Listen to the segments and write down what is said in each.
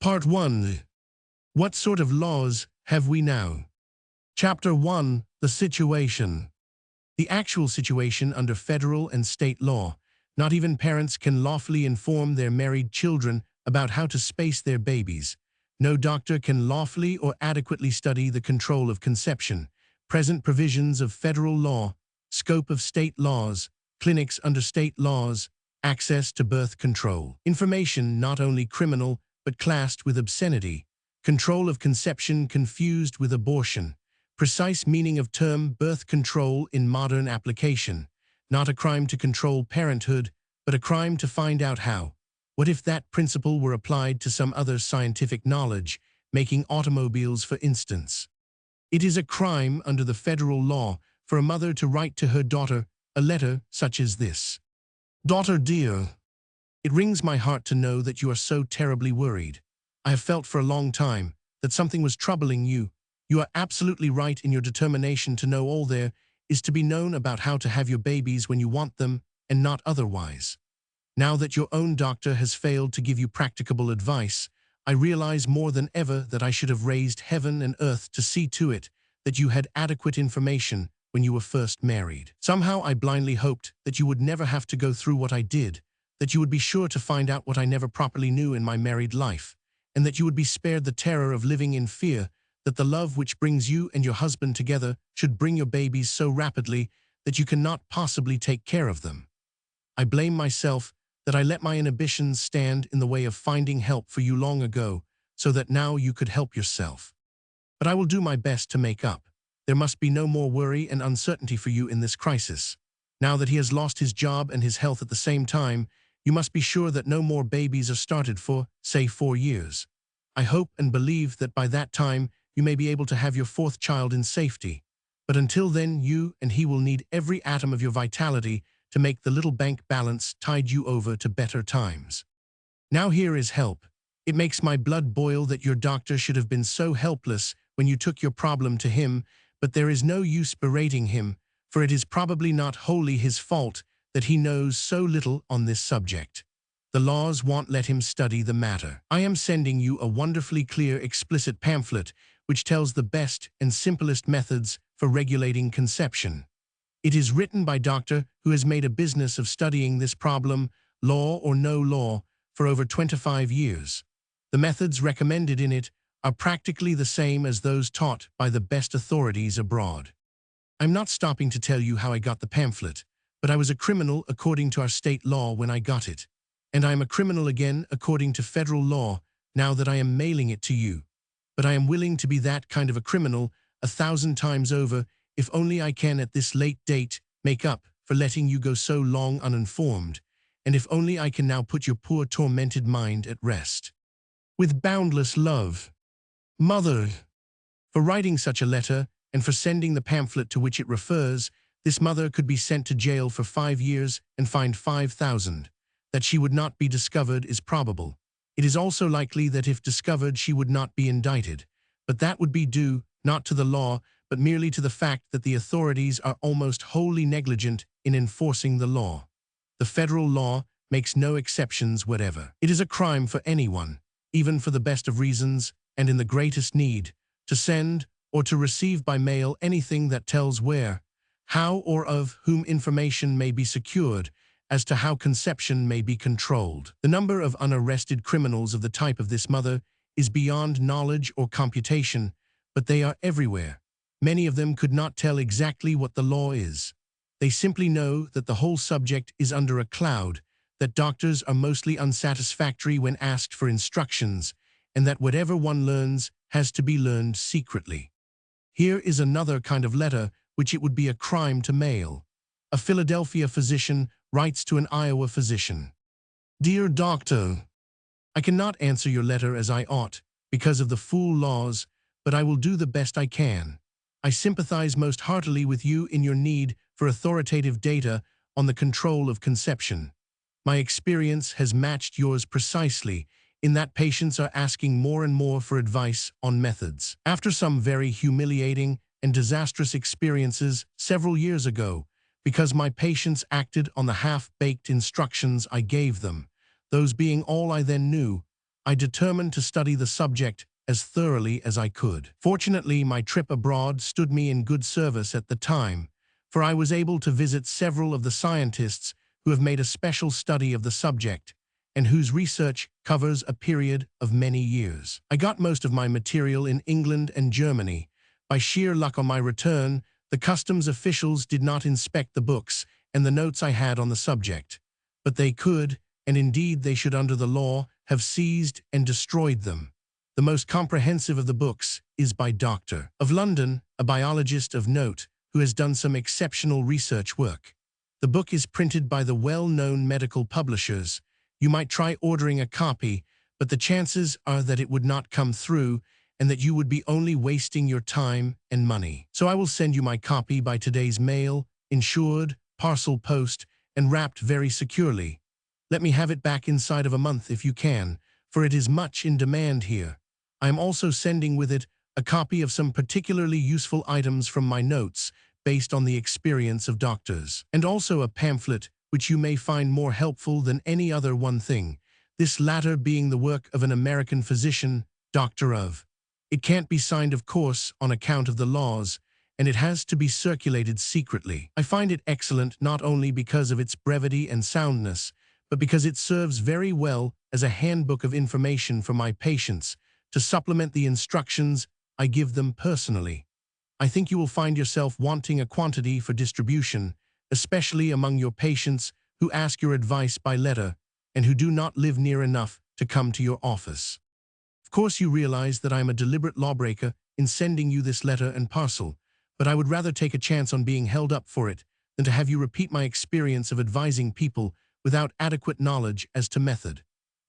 Part 1. What sort of laws have we now? Chapter 1. The situation. The actual situation under federal and state law. Not even parents can lawfully inform their married children about how to space their babies. No doctor can lawfully or adequately study the control of conception. Present provisions of federal law, scope of state laws, clinics under state laws, access to birth control. Information not only criminal but classed with obscenity. Control of conception confused with abortion. Precise meaning of term birth control in modern application. Not a crime to control parenthood, but a crime to find out how. What if that principle were applied to some other scientific knowledge, making automobiles for instance? It is a crime under the federal law for a mother to write to her daughter a letter such as this. Daughter dear, it wrings my heart to know that you are so terribly worried. I have felt for a long time that something was troubling you. You are absolutely right in your determination to know all there is to be known about how to have your babies when you want them and not otherwise. Now that your own doctor has failed to give you practicable advice, I realize more than ever that I should have raised heaven and earth to see to it that you had adequate information when you were first married. Somehow I blindly hoped that you would never have to go through what I did, that you would be sure to find out what I never properly knew in my married life, and that you would be spared the terror of living in fear that the love which brings you and your husband together should bring your babies so rapidly that you cannot possibly take care of them. I blame myself that I let my inhibitions stand in the way of finding help for you long ago, so that now you could help yourself. But I will do my best to make up. There must be no more worry and uncertainty for you in this crisis. Now that he has lost his job and his health at the same time, you must be sure that no more babies are started for, say, 4 years. I hope and believe that by that time you may be able to have your 4th child in safety. But until then, you and he will need every atom of your vitality to make the little bank balance tide you over to better times. Now here is help. It makes my blood boil that your doctor should have been so helpless when you took your problem to him, but there is no use berating him, for it is probably not wholly his fault that he knows so little on this subject. The laws won't let him study the matter. I am sending you a wonderfully clear, explicit pamphlet which tells the best and simplest methods for regulating conception. It is written by a doctor who has made a business of studying this problem, law or no law, for over 25 years. The methods recommended in it are practically the same as those taught by the best authorities abroad. I'm not stopping to tell you how I got the pamphlet, but I was a criminal according to our state law when I got it, and I am a criminal again according to federal law now that I am mailing it to you. But I am willing to be that kind of a criminal 1,000 times over if only I can at this late date make up for letting you go so long uninformed, and if only I can now put your poor tormented mind at rest. With boundless love. Mother. For writing such a letter and for sending the pamphlet to which it refers, this mother could be sent to jail for 5 years and fined 5,000. That she would not be discovered is probable. It is also likely that if discovered she would not be indicted, but that would be due not to the law but merely to the fact that the authorities are almost wholly negligent in enforcing the law. The federal law makes no exceptions whatever. It is a crime for anyone, even for the best of reasons and in the greatest need, to send or to receive by mail anything that tells where, how or of whom information may be secured as to how conception may be controlled. The number of unarrested criminals of the type of this mother is beyond knowledge or computation, but they are everywhere. Many of them could not tell exactly what the law is. They simply know that the whole subject is under a cloud, that doctors are mostly unsatisfactory when asked for instructions, and that whatever one learns has to be learned secretly. Here is another kind of letter which it would be a crime to mail. A Philadelphia physician writes to an Iowa physician. Dear Doctor, I cannot answer your letter as I ought because of the fool laws, but I will do the best I can. I sympathize most heartily with you in your need for authoritative data on the control of conception. My experience has matched yours precisely in that patients are asking more and more for advice on methods. After some very humiliating and disastrous experiences several years ago, because my patients acted on the half-baked instructions I gave them, those being all I then knew, I determined to study the subject as thoroughly as I could. Fortunately, my trip abroad stood me in good service at the time, for I was able to visit several of the scientists who have made a special study of the subject and whose research covers a period of many years. I got most of my material in England and Germany. By sheer luck on my return, the customs officials did not inspect the books and the notes I had on the subject, but they could, and indeed they should under the law, have seized and destroyed them. The most comprehensive of the books is by Dr. of London, a biologist of note, who has done some exceptional research work. The book is printed by the well-known medical publishers. You might try ordering a copy, but the chances are that it would not come through and that you would be only wasting your time and money. So I will send you my copy by today's mail, insured, parcel post, and wrapped very securely. Let me have it back inside of a month if you can, for it is much in demand here. I am also sending with it a copy of some particularly useful items from my notes based on the experience of doctors, and also a pamphlet which you may find more helpful than any other one thing, this latter being the work of an American physician, Dr. of. It can't be signed, of course, on account of the laws, and it has to be circulated secretly. I find it excellent not only because of its brevity and soundness, but because it serves very well as a handbook of information for my patients to supplement the instructions I give them personally. I think you will find yourself wanting a quantity for distribution, especially among your patients who ask your advice by letter and who do not live near enough to come to your office. Of course, you realize that I am a deliberate lawbreaker in sending you this letter and parcel, but I would rather take a chance on being held up for it than to have you repeat my experience of advising people without adequate knowledge as to method.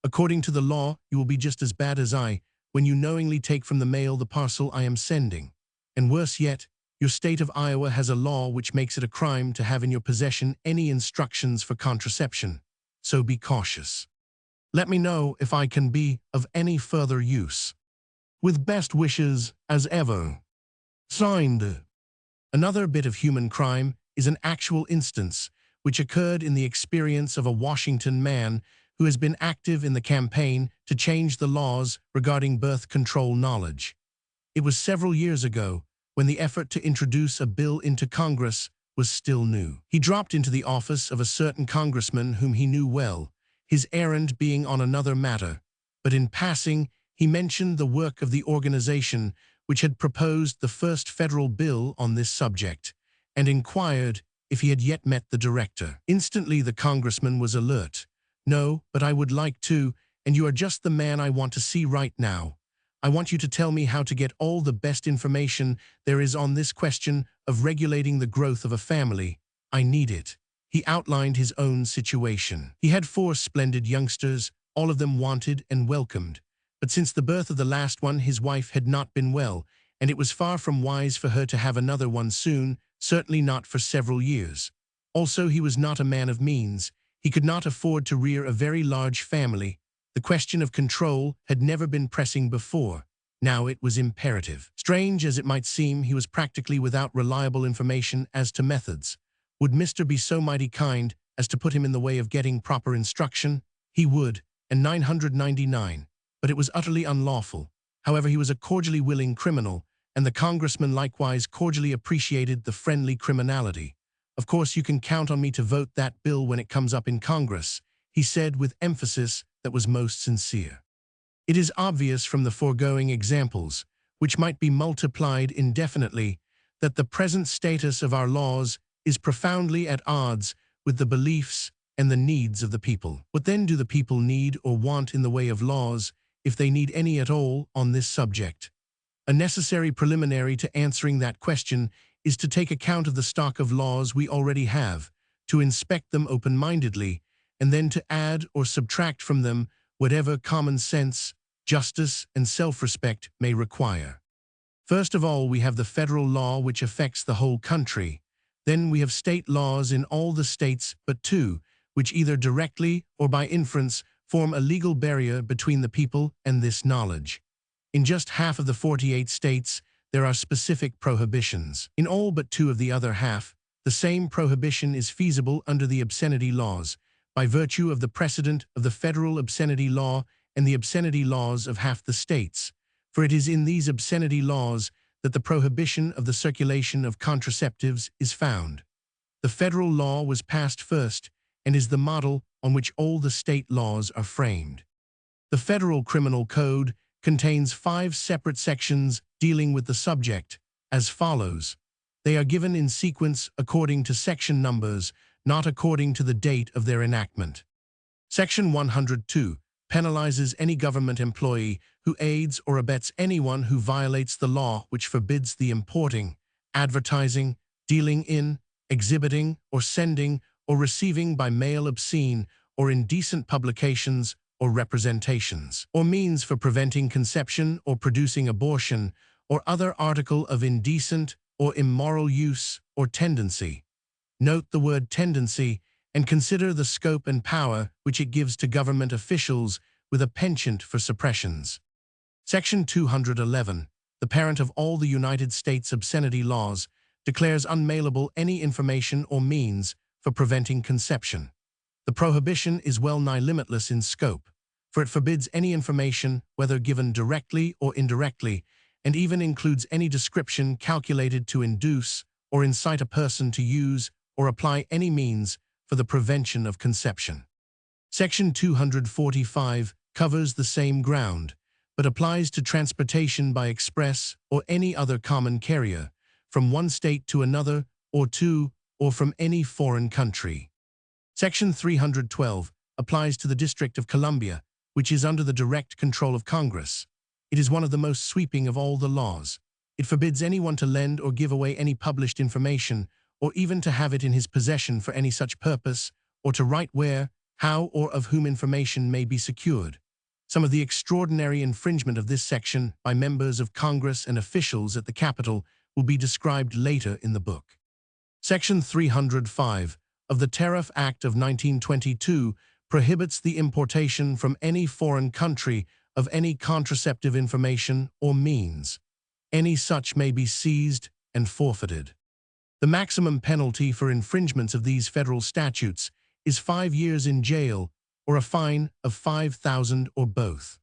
According to the law, you will be just as bad as I when you knowingly take from the mail the parcel I am sending. And worse yet, your state of Iowa has a law which makes it a crime to have in your possession any instructions for contraception. So be cautious. Let me know if I can be of any further use. With best wishes, as ever. Signed. Another bit of human crime is an actual instance which occurred in the experience of a Washington man who has been active in the campaign to change the laws regarding birth control knowledge. It was several years ago when the effort to introduce a bill into Congress was still new. He dropped into the office of a certain congressman whom he knew well, his errand being on another matter, but in passing he mentioned the work of the organization which had proposed the first federal bill on this subject, and inquired if he had yet met the director. Instantly the congressman was alert. "No, but I would like to, and you are just the man I want to see right now. I want you to tell me how to get all the best information there is on this question of regulating the growth of a family. I need it." He outlined his own situation. He had 4 splendid youngsters, all of them wanted and welcomed. But since the birth of the last one, his wife had not been well, and it was far from wise for her to have another one soon, certainly not for several years. Also, he was not a man of means. He could not afford to rear a very large family. The question of control had never been pressing before. Now it was imperative. Strange as it might seem, he was practically without reliable information as to methods. Would Mr. be so mighty kind as to put him in the way of getting proper instruction? He would, and 999. But it was utterly unlawful. However, he was a cordially willing criminal, and the congressman likewise cordially appreciated the friendly criminality. "Of course, you can count on me to vote that bill when it comes up in Congress," he said with emphasis that was most sincere. It is obvious from the foregoing examples, which might be multiplied indefinitely, that the present status of our laws is profoundly at odds with the beliefs and the needs of the people. What then do the people need or want in the way of laws, if they need any at all, on this subject? A necessary preliminary to answering that question is to take account of the stock of laws we already have, to inspect them open-mindedly, and then to add or subtract from them whatever common sense, justice, and self-respect may require. First of all, we have the federal law which affects the whole country. Then we have state laws in all the states but 2, which either directly or by inference form a legal barrier between the people and this knowledge. In just half of the 48 states, there are specific prohibitions. In all but 2 of the other half, the same prohibition is feasible under the obscenity laws, by virtue of the precedent of the federal obscenity law and the obscenity laws of half the states, for it is in these obscenity laws that the prohibition of the circulation of contraceptives is found. The federal law was passed first and is the model on which all the state laws are framed. The Federal Criminal Code contains 5 separate sections dealing with the subject, as follows. They are given in sequence according to section numbers, not according to the date of their enactment. Section 102 penalizes any government employee who aids or abets anyone who violates the law which forbids the importing, advertising, dealing in, exhibiting, or sending, or receiving by mail obscene or indecent publications or representations, or means for preventing conception or producing abortion, or other article of indecent or immoral use or tendency. Note the word tendency and consider the scope and power which it gives to government officials with a penchant for suppressions. Section 211, the parent of all the United States obscenity laws, declares unmailable any information or means for preventing conception. The prohibition is well-nigh limitless in scope, for it forbids any information, whether given directly or indirectly, and even includes any description calculated to induce or incite a person to use or apply any means for the prevention of conception. Section 245 covers the same ground, but applies to transportation by express or any other common carrier, from one state to another or to, or from any foreign country. Section 312 applies to the District of Columbia, which is under the direct control of Congress. It is one of the most sweeping of all the laws. It forbids anyone to lend or give away any published information, or even to have it in his possession for any such purpose, or to write where, how, or of whom information may be secured. Some of the extraordinary infringement of this section by members of Congress and officials at the Capitol will be described later in the book. Section 305 of the Tariff Act of 1922 prohibits the importation from any foreign country of any contraceptive information or means. Any such may be seized and forfeited. The maximum penalty for infringements of these federal statutes is 5 years in jail or a fine of $5,000 or both.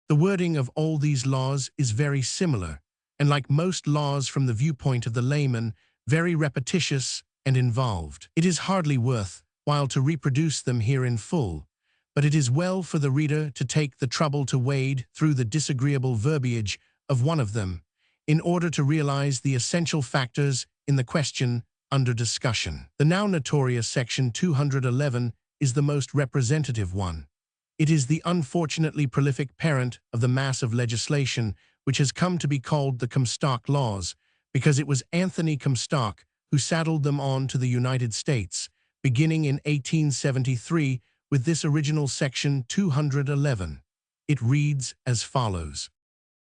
The wording of all these laws is very similar, and like most laws from the viewpoint of the layman, very repetitious and involved. It is hardly worth while to reproduce them here in full, but it is well for the reader to take the trouble to wade through the disagreeable verbiage of one of them, in order to realize the essential factors in the question under discussion. The now notorious Section 211 is the most representative one. It is the unfortunately prolific parent of the mass of legislation which has come to be called the Comstock Laws, because it was Anthony Comstock who saddled them on to the United States, beginning in 1873 with this original Section 211. It reads as follows.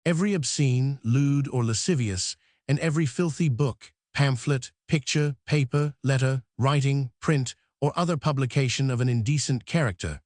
Every obscene, lewd, or lascivious, and every filthy book, pamphlet, picture, paper, letter, writing, print, or other publication of an indecent character,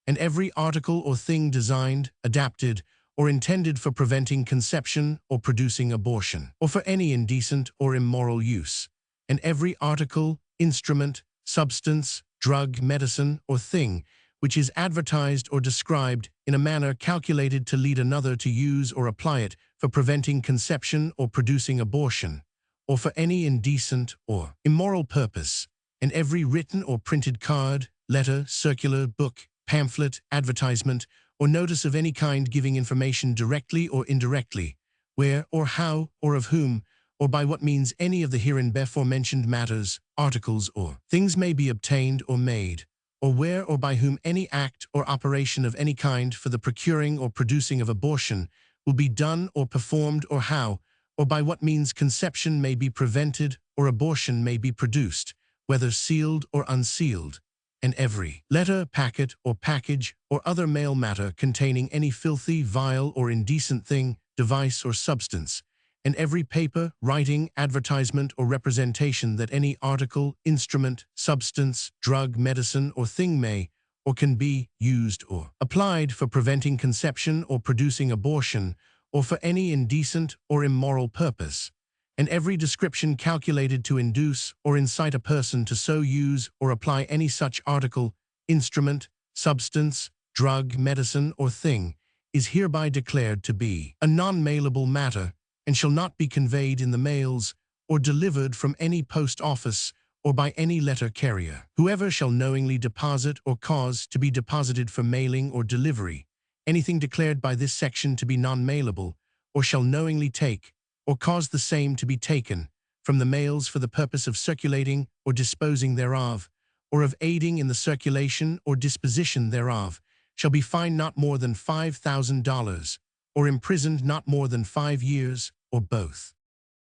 and every article or thing designed, adapted, or intended for preventing conception or producing abortion, or for any indecent or immoral use, and every article, instrument, substance, drug, medicine, or thing which is advertised or described in a manner calculated to lead another to use or apply it for preventing conception or producing abortion, or for any indecent or immoral purpose, and every written or printed card, letter, circular, book, pamphlet, advertisement, or notice of any kind giving information directly or indirectly, where or how or of whom, or by what means any of the hereinbefore mentioned matters, articles, or things may be obtained or made, or where or by whom any act or operation of any kind for the procuring or producing of abortion will be done or performed, or how, or by what means conception may be prevented or abortion may be produced, whether sealed or unsealed, and every letter, packet, or package, or other mail matter containing any filthy, vile, or indecent thing, device, or substance, and every paper, writing, advertisement, or representation that any article, instrument, substance, drug, medicine, or thing may, or can be, used or applied for preventing conception or producing abortion, or for any indecent or immoral purpose, and every description calculated to induce or incite a person to so use or apply any such article, instrument, substance, drug, medicine, or thing, is hereby declared to be a non-mailable matter, and shall not be conveyed in the mails, or delivered from any post office, or by any letter carrier. Whoever shall knowingly deposit or cause to be deposited for mailing or delivery anything declared by this section to be non-mailable, or shall knowingly take, or cause the same to be taken, from the mails for the purpose of circulating or disposing thereof, or of aiding in the circulation or disposition thereof, shall be fined not more than $5,000, or imprisoned not more than 5 years, or both.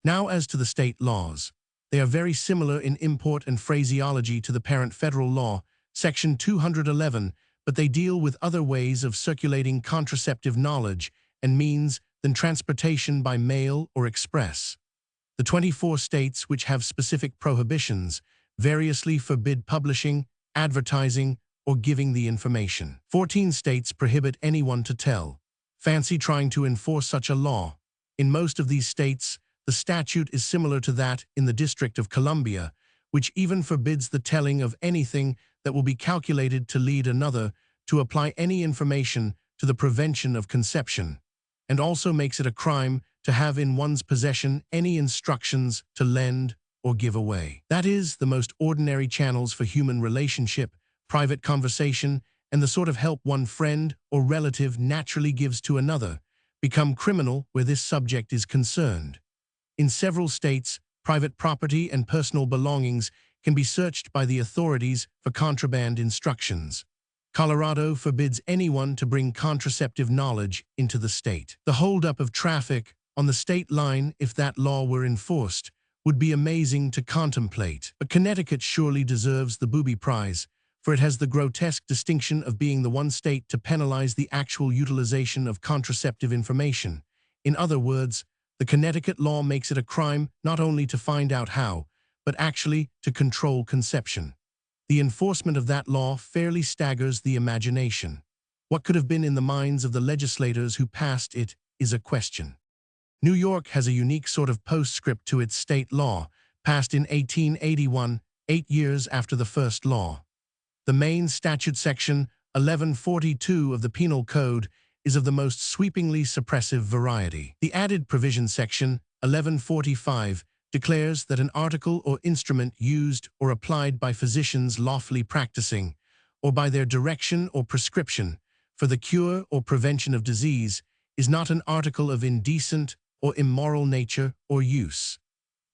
Now as to the state laws. They are very similar in import and phraseology to the parent federal law, Section 211, but they deal with other ways of circulating contraceptive knowledge and means than transportation by mail or express. The 24 states which have specific prohibitions variously forbid publishing, advertising, or giving the information. 14 states prohibit anyone to tell. Fancy trying to enforce such a law. In most of these states, the statute is similar to that in the District of Columbia, which even forbids the telling of anything that will be calculated to lead another to apply any information to the prevention of conception, and also makes it a crime to have in one's possession any instructions to lend or give away. That is, the most ordinary channels for human relationship, private conversation, and the sort of help one friend or relative naturally gives to another, become criminal where this subject is concerned. In several states, private property and personal belongings can be searched by the authorities for contraband instructions. Colorado forbids anyone to bring contraceptive knowledge into the state. The holdup of traffic on the state line, if that law were enforced, would be amazing to contemplate. But Connecticut surely deserves the booby prize, for it has the grotesque distinction of being the one state to penalize the actual utilization of contraceptive information. In other words, the Connecticut law makes it a crime not only to find out how, but actually to control conception. The enforcement of that law fairly staggers the imagination. What could have been in the minds of the legislators who passed it is a question. New York has a unique sort of postscript to its state law, passed in 1881, 8 years after the first law. The main statute section, 1142 of the Penal Code, is of the most sweepingly suppressive variety. The added provision section, 1145, declares that an article or instrument used or applied by physicians lawfully practicing, or by their direction or prescription, for the cure or prevention of disease, is not an article of indecent or immoral nature or use.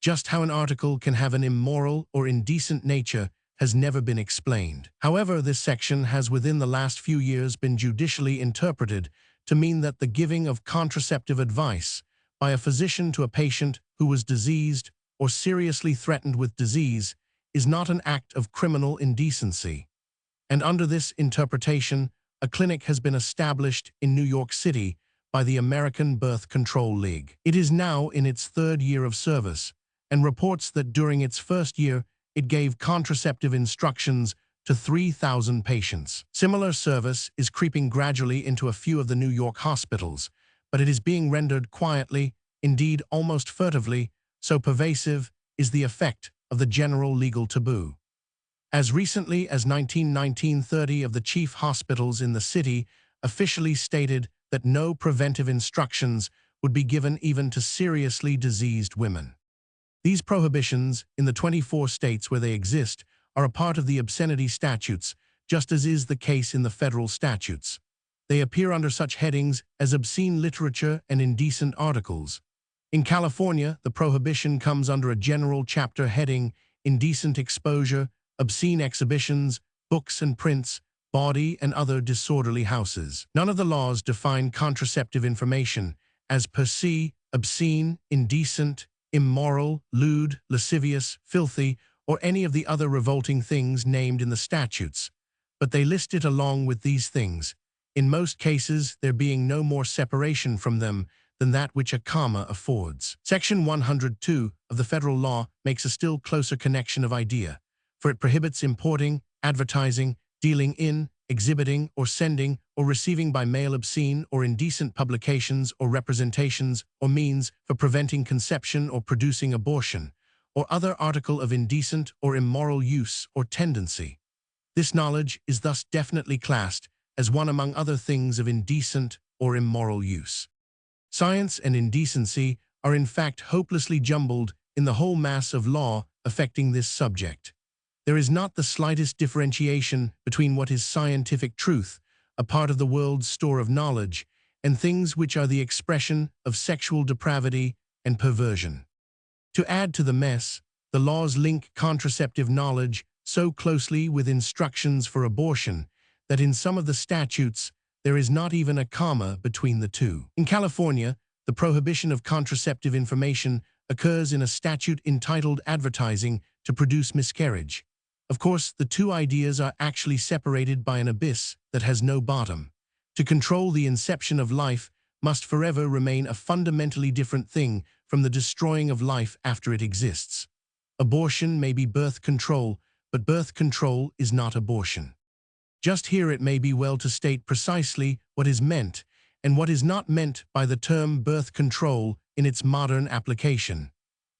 Just how an article can have an immoral or indecent nature has never been explained. However, this section has within the last few years been judicially interpreted to mean that the giving of contraceptive advice by a physician to a patient who was diseased or seriously threatened with disease is not an act of criminal indecency. And under this interpretation, a clinic has been established in New York City by the American Birth Control League. It is now in its 3rd year of service, and reports that during its first year, it gave contraceptive instructions to 3,000 patients. Similar service is creeping gradually into a few of the New York hospitals, but it is being rendered quietly, indeed almost furtively, so pervasive is the effect of the general legal taboo. As recently as 1930 of the chief hospitals in the city officially stated that no preventive instructions would be given even to seriously diseased women. These prohibitions, in the 24 states where they exist, are a part of the obscenity statutes, just as is the case in the federal statutes. They appear under such headings as obscene literature and indecent articles. In California, the prohibition comes under a general chapter heading indecent exposure, obscene exhibitions, books and prints, bawdy and other disorderly houses. None of the laws define contraceptive information as per se, obscene, indecent, immoral, lewd, lascivious, filthy, or any of the other revolting things named in the statutes, but they list it along with these things, in most cases there being no more separation from them than that which a comma affords. Section 102 of the federal law makes a still closer connection of idea, for it prohibits importing, advertising, dealing in, exhibiting, or sending, or receiving by mail obscene or indecent publications or representations or means for preventing conception or producing abortion, or other article of indecent or immoral use or tendency. This knowledge is thus definitely classed as one among other things of indecent or immoral use. Science and indecency are in fact hopelessly jumbled in the whole mass of law affecting this subject. There is not the slightest differentiation between what is scientific truth, a part of the world's store of knowledge, and things which are the expression of sexual depravity and perversion. To add to the mess, the laws link contraceptive knowledge so closely with instructions for abortion that in some of the statutes there is not even a comma between the two. In California, the prohibition of contraceptive information occurs in a statute entitled Advertising to Produce Miscarriage. Of course, the two ideas are actually separated by an abyss that has no bottom. To control the inception of life must forever remain a fundamentally different thing from the destroying of life after it exists. Abortion may be birth control, but birth control is not abortion. Just here it may be well to state precisely what is meant and what is not meant by the term birth control in its modern application.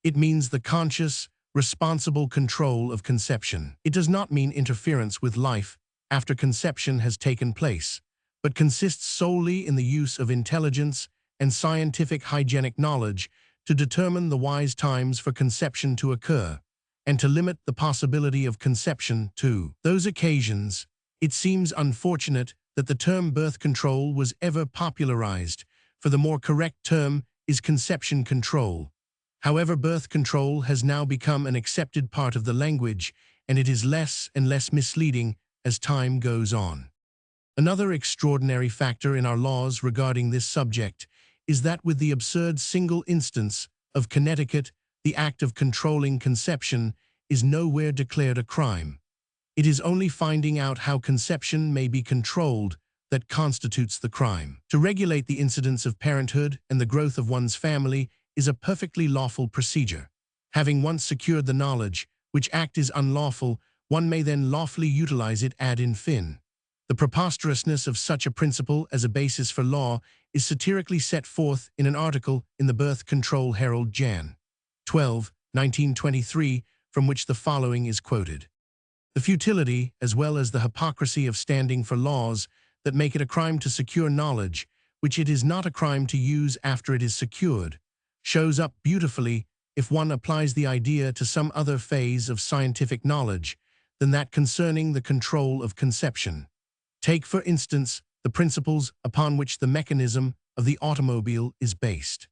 It means the conscious, responsible control of conception. It does not mean interference with life after conception has taken place, but consists solely in the use of intelligence and scientific hygienic knowledge to determine the wise times for conception to occur, and to limit the possibility of conception to those occasions. It seems unfortunate that the term birth control was ever popularized, for the more correct term is conception control. However, birth control has now become an accepted part of the language, and it is less and less misleading as time goes on. Another extraordinary factor in our laws regarding this subject is that with the absurd single instance of Connecticut, the act of controlling conception is nowhere declared a crime. It is only finding out how conception may be controlled that constitutes the crime. To regulate the incidence of parenthood and the growth of one's family is a perfectly lawful procedure. Having once secured the knowledge which act is unlawful, one may then lawfully utilize it ad infin. The preposterousness of such a principle as a basis for law is satirically set forth in an article in the Birth Control Herald Jan. 12, 1923, from which the following is quoted. The futility, as well as the hypocrisy of standing for laws that make it a crime to secure knowledge, which it is not a crime to use after it is secured, shows up beautifully if one applies the idea to some other phase of scientific knowledge than that concerning the control of conception. Take, for instance, the principles upon which the mechanism of the automobile is based.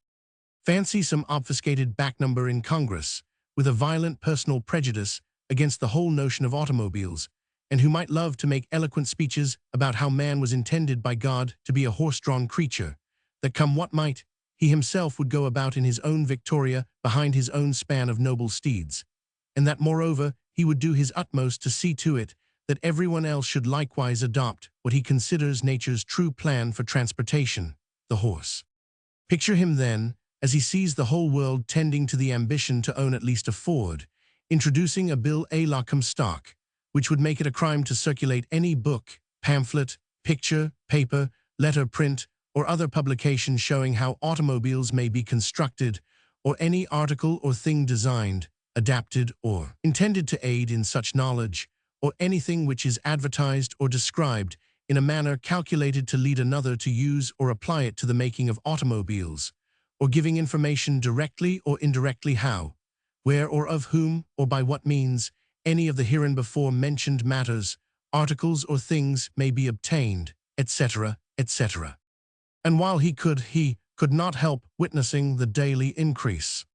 Fancy some obfuscated back number in Congress with a violent personal prejudice against the whole notion of automobiles, and who might love to make eloquent speeches about how man was intended by God to be a horse-drawn creature, that come what might, he himself would go about in his own Victoria behind his own span of noble steeds, and that moreover he would do his utmost to see to it that everyone else should likewise adopt what he considers nature's true plan for transportation, the horse. Picture him then, as he sees the whole world tending to the ambition to own at least a Ford, introducing a bill à la Comstock, which would make it a crime to circulate any book, pamphlet, picture, paper, letter, print, or other publication showing how automobiles may be constructed, or any article or thing designed, adapted, or intended to aid in such knowledge, or anything which is advertised or described in a manner calculated to lead another to use or apply it to the making of automobiles, or giving information directly or indirectly how, where or of whom or by what means any of the hereinbefore mentioned matters, articles or things may be obtained, etc., etc. And while he could not help witnessing the daily increase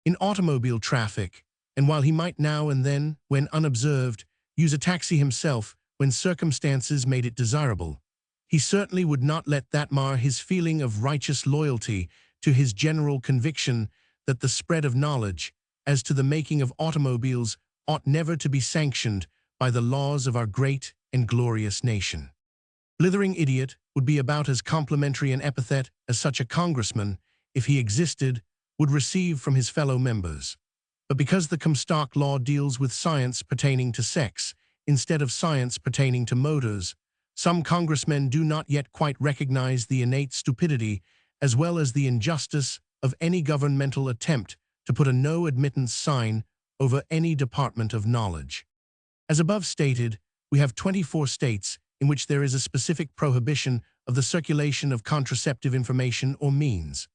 in automobile traffic, and while he might now and then, when unobserved, use a taxi himself when circumstances made it desirable, he certainly would not let that mar his feeling of righteous loyalty to his general conviction that the spread of knowledge as to the making of automobiles ought never to be sanctioned by the laws of our great and glorious nation. Blithering idiot would be about as complimentary an epithet as such a congressman, if he existed, would receive from his fellow members. But because the Comstock law deals with science pertaining to sex, instead of science pertaining to motors, some congressmen do not yet quite recognize the innate stupidity as well as the injustice of any governmental attempt to put a no admittance sign over any department of knowledge. As above stated, we have 24 states in which there is a specific prohibition of the circulation of contraceptive information or means.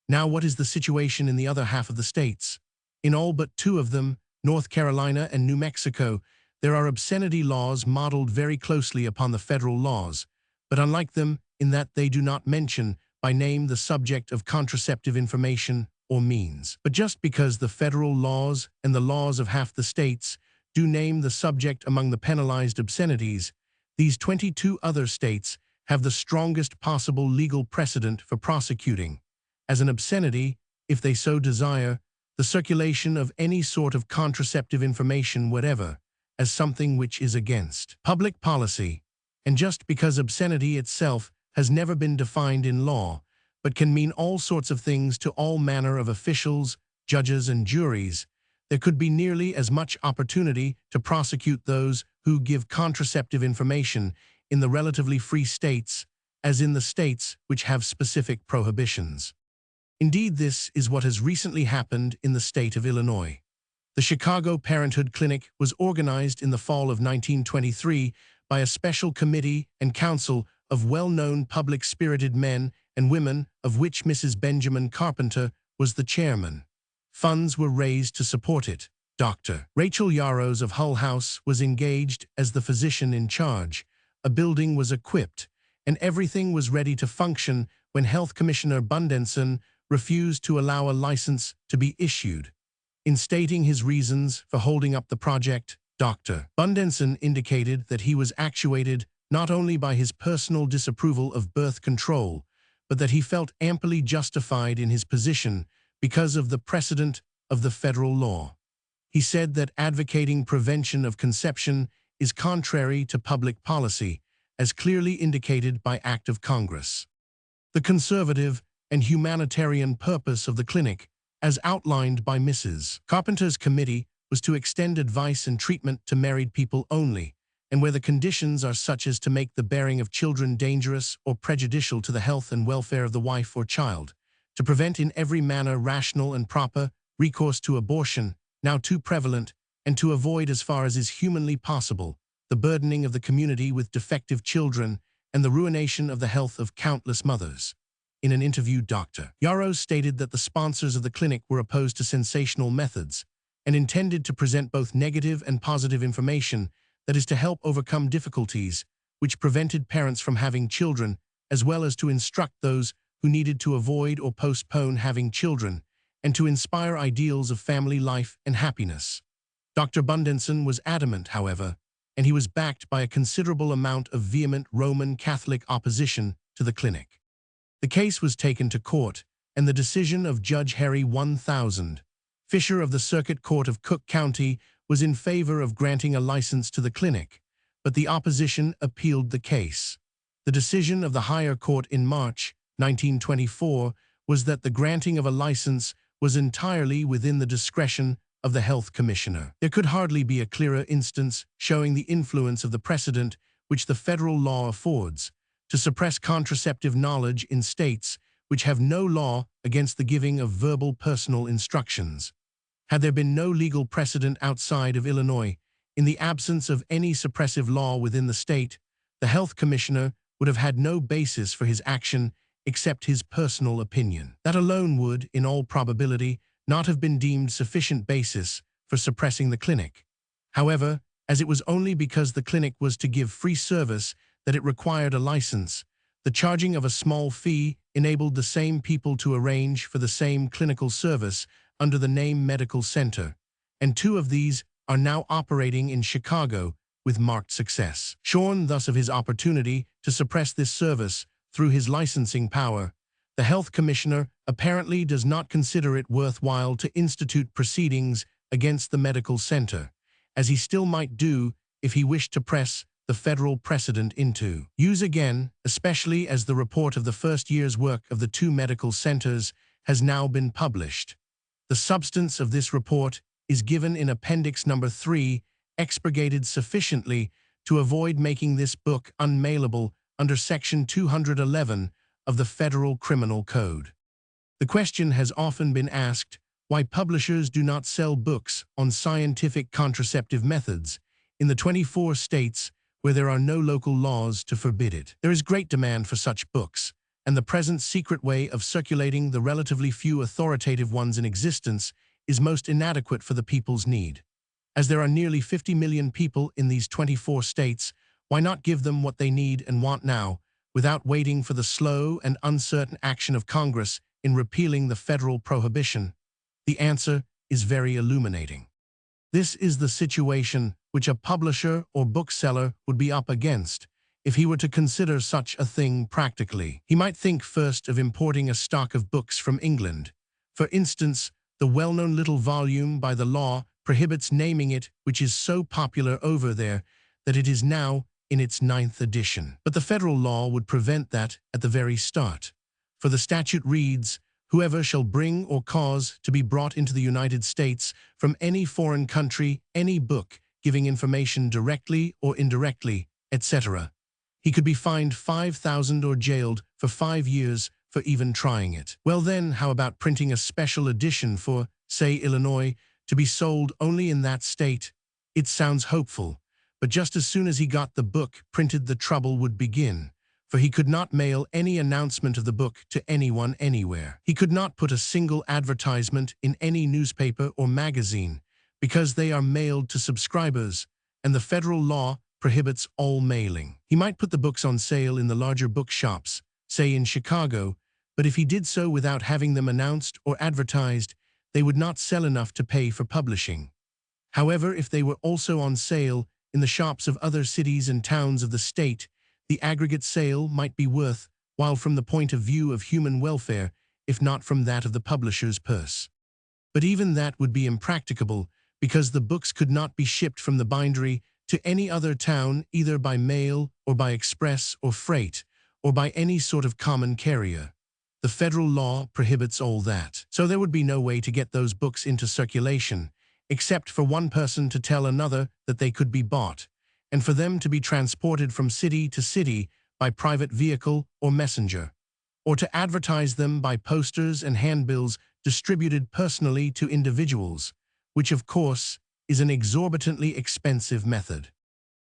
Now, what is the situation in the other half of the states? In all but two of them, North Carolina and New Mexico, there are obscenity laws modeled very closely upon the federal laws, but unlike them in that they do not mention by name the subject of contraceptive information or means. But just because the federal laws and the laws of half the states do name the subject among the penalized obscenities, these 22 other states have the strongest possible legal precedent for prosecuting, as an obscenity, if they so desire, the circulation of any sort of contraceptive information whatever, as something which is against public policy. And just because obscenity itself has never been defined in law, but can mean all sorts of things to all manner of officials, judges, and juries, there could be nearly as much opportunity to prosecute those who give contraceptive information in the relatively free states as in the states which have specific prohibitions. Indeed, this is what has recently happened in the state of Illinois. The Chicago Parenthood Clinic was organized in the fall of 1923 by a special committee and council of well-known public-spirited men and women, of which Mrs. Benjamin Carpenter was the chairman. Funds were raised to support it. Dr. Rachel Yarrows of Hull House was engaged as the physician in charge. A building was equipped, and everything was ready to function when Health Commissioner Bundenson refused to allow a license to be issued. In stating his reasons for holding up the project, Dr. Bundenson indicated that he was actuated not only by his personal disapproval of birth control, but that he felt amply justified in his position because of the precedent of the federal law. He said that advocating prevention of conception is contrary to public policy, as clearly indicated by Act of Congress. The conservative and humanitarian purpose of the clinic, as outlined by Mrs. Carpenter's committee, was to extend advice and treatment to married people only, and where the conditions are such as to make the bearing of children dangerous or prejudicial to the health and welfare of the wife or child, to prevent in every manner rational and proper recourse to abortion, now too prevalent, and to avoid as far as is humanly possible the burdening of the community with defective children and the ruination of the health of countless mothers. In an interview, Dr. Yarrows stated that the sponsors of the clinic were opposed to sensational methods and intended to present both negative and positive information that is to help overcome difficulties which prevented parents from having children, as well as to instruct those who needed to avoid or postpone having children, and to inspire ideals of family life and happiness. Dr. Bundenson was adamant, however, and he was backed by a considerable amount of vehement Roman Catholic opposition to the clinic. The case was taken to court, and the decision of Judge Harry 1000 Fisher of the Circuit Court of Cook County was in favor of granting a license to the clinic, but the opposition appealed the case. The decision of the higher court in March 1924 was that the granting of a license was entirely within the discretion of the health commissioner. There could hardly be a clearer instance showing the influence of the precedent which the federal law affords to suppress contraceptive knowledge in states which have no law against the giving of verbal personal instructions. Had there been no legal precedent outside of Illinois, in the absence of any suppressive law within the state, the health commissioner would have had no basis for his action except his personal opinion. That alone would, in all probability, not have been deemed sufficient basis for suppressing the clinic. However, as it was only because the clinic was to give free service that it required a license, the charging of a small fee enabled the same people to arrange for the same clinical service under the name medical center, and two of these are now operating in Chicago with marked success. Shorn thus of his opportunity to suppress this service through his licensing power, the health commissioner apparently does not consider it worthwhile to institute proceedings against the medical center, as he still might do if he wished to press the federal precedent into use again, especially as the report of the first year's work of the two medical centers has now been published. The substance of this report is given in Appendix Number 3, expurgated sufficiently to avoid making this book unmailable under Section 211 of the Federal Criminal Code. The question has often been asked why publishers do not sell books on scientific contraceptive methods in the 24 states where there are no local laws to forbid it. There is great demand for such books, and the present secret way of circulating the relatively few authoritative ones in existence is most inadequate for the people's need. As there are nearly 50 million people in these 24 states, why not give them what they need and want now, without waiting for the slow and uncertain action of Congress in repealing the federal prohibition? The answer is very illuminating. This is the situation which a publisher or bookseller would be up against if he were to consider such a thing practically. He might think first of importing a stock of books from England. For instance, the well-known little volume by the law prohibits naming it, which is so popular over there that it is now in its 9th edition. But the federal law would prevent that at the very start. For the statute reads, "Whoever shall bring or cause to be brought into the United States from any foreign country any book giving information directly or indirectly, etc." He could be fined 5,000 or jailed for 5 years for even trying it. Well then, how about printing a special edition for, say, Illinois, to be sold only in that state? It sounds hopeful, but just as soon as he got the book printed, the trouble would begin, for he could not mail any announcement of the book to anyone anywhere. He could not put a single advertisement in any newspaper or magazine, because they are mailed to subscribers, and the federal law prohibits all mailing. He might put the books on sale in the larger bookshops, say in Chicago, but if he did so without having them announced or advertised, they would not sell enough to pay for publishing. However, if they were also on sale in the shops of other cities and towns of the state, the aggregate sale might be worth, while from the point of view of human welfare, if not from that of the publisher's purse. But even that would be impracticable, because the books could not be shipped from the bindery to any other town either by mail or by express or freight, or by any sort of common carrier. The federal law prohibits all that. So there would be no way to get those books into circulation, except for one person to tell another that they could be bought, and for them to be transported from city to city by private vehicle or messenger, or to advertise them by posters and handbills distributed personally to individuals, which of course is an exorbitantly expensive method.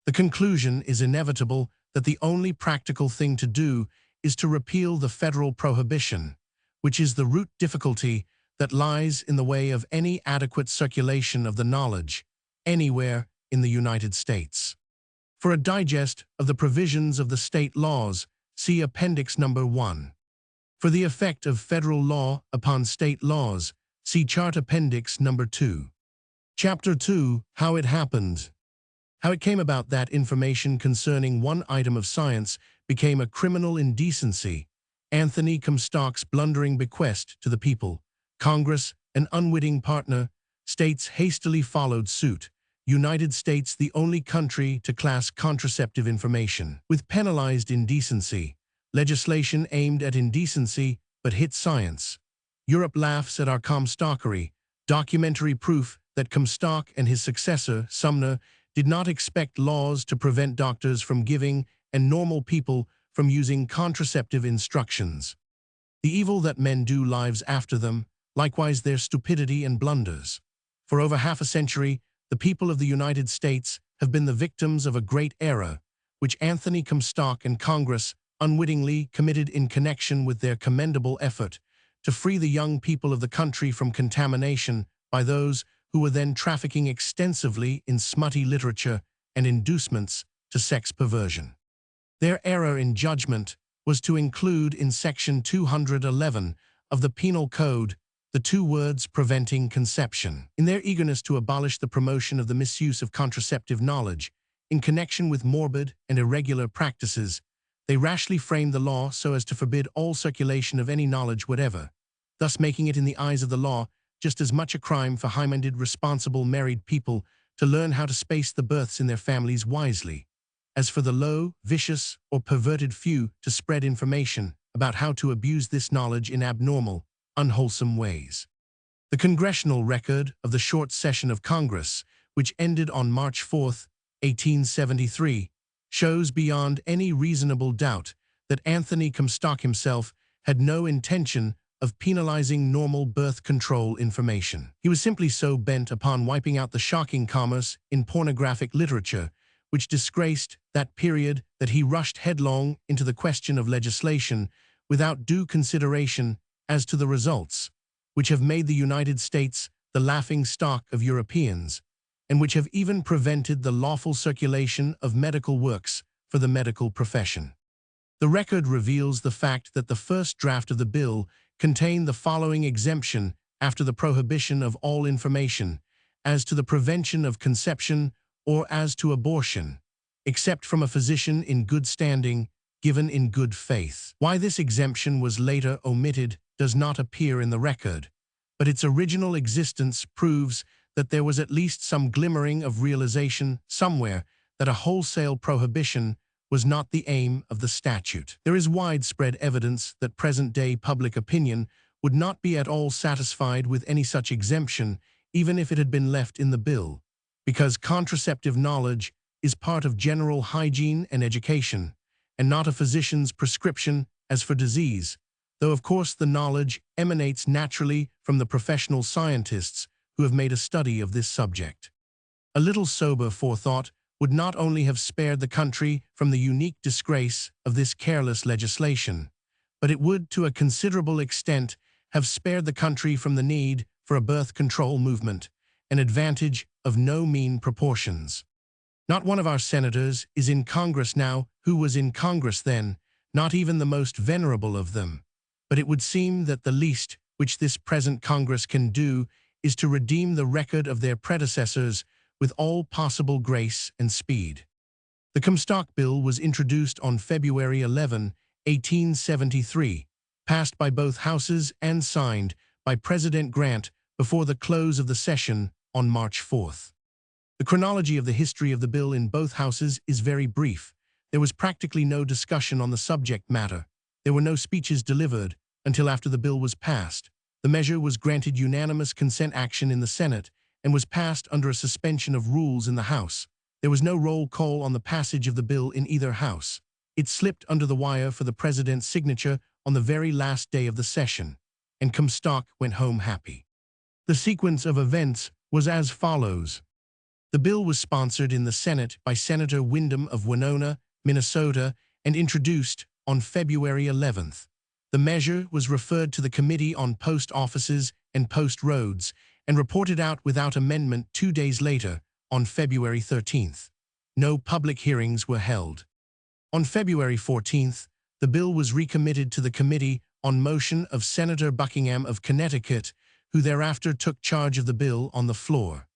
The conclusion is inevitable that the only practical thing to do is to repeal the federal prohibition, which is the root difficulty that lies in the way of any adequate circulation of the knowledge anywhere in the United States. For a digest of the provisions of the state laws, see Appendix Number 1. For the effect of federal law upon state laws, see Chart Appendix Number 2. Chapter 2, How It Happened. How it came about that information concerning one item of science became a criminal indecency. Anthony Comstock's blundering bequest to the people. Congress, an unwitting partner. States hastily followed suit. United States the only country to class contraceptive information with penalized indecency. Legislation aimed at indecency but hit science. Europe laughs at our Comstockery. Documentary proof that Comstock and his successor, Sumner, did not expect laws to prevent doctors from giving and normal people from using contraceptive instructions. The evil that men do lives after them, likewise their stupidity and blunders. For over half a century, the people of the United States have been the victims of a great error, which Anthony Comstock and Congress unwittingly committed in connection with their commendable effort to free the young people of the country from contamination by those who were then trafficking extensively in smutty literature and inducements to sex perversion. Their error in judgment was to include in Section 211 of the Penal Code the 2 words preventing conception. In their eagerness to abolish the promotion of the misuse of contraceptive knowledge in connection with morbid and irregular practices, they rashly framed the law so as to forbid all circulation of any knowledge whatever, thus making it in the eyes of the law just as much a crime for high-minded, responsible married people to learn how to space the births in their families wisely, as for the low, vicious, or perverted few to spread information about how to abuse this knowledge in abnormal, unwholesome ways. The congressional record of the short session of Congress, which ended on March 4, 1873, shows beyond any reasonable doubt that Anthony Comstock himself had no intention of penalizing normal birth control information. He was simply so bent upon wiping out the shocking commerce in pornographic literature, which disgraced that period that he rushed headlong into the question of legislation without due consideration as to the results, which have made the United States the laughing stock of Europeans, and which have even prevented the lawful circulation of medical works for the medical profession. The record reveals the fact that the first draft of the bill contained the following exemption after the prohibition of all information as to the prevention of conception or as to abortion, except from a physician in good standing, given in good faith. Why this exemption was later omitted does not appear in the record, but its original existence proves that there was at least some glimmering of realization somewhere that a wholesale prohibition was not the aim of the statute. There is widespread evidence that present-day public opinion would not be at all satisfied with any such exemption, even if it had been left in the bill, because contraceptive knowledge is part of general hygiene and education, and not a physician's prescription as for disease, though of course the knowledge emanates naturally from the professional scientists who have made a study of this subject. A little sober forethought would not only have spared the country from the unique disgrace of this careless legislation, but it would, to a considerable extent, have spared the country from the need for a birth control movement, an advantage of no mean proportions. Not one of our senators is in Congress now who was in Congress then, not even the most venerable of them, but it would seem that the least which this present Congress can do is to redeem the record of their predecessors with all possible grace and speed. The Comstock Bill was introduced on February 11, 1873, passed by both houses and signed by President Grant before the close of the session on March 4th. The chronology of the history of the bill in both houses is very brief. There was practically no discussion on the subject matter. There were no speeches delivered until after the bill was passed. The measure was granted unanimous consent action in the Senate and was passed under a suspension of rules in the House. There was no roll call on the passage of the bill in either house. It slipped under the wire for the president's signature on the very last day of the session, and Comstock went home happy. The sequence of events was as follows. The bill was sponsored in the Senate by Senator Windom of Winona, Minnesota, and introduced on February 11th. The measure was referred to the Committee on Post Offices and Post Roads and reported out without amendment 2 days later, on February 13th. No public hearings were held. On February 14th, the bill was recommitted to the committee on motion of Senator Buckingham of Connecticut, who thereafter took charge of the bill on the floor.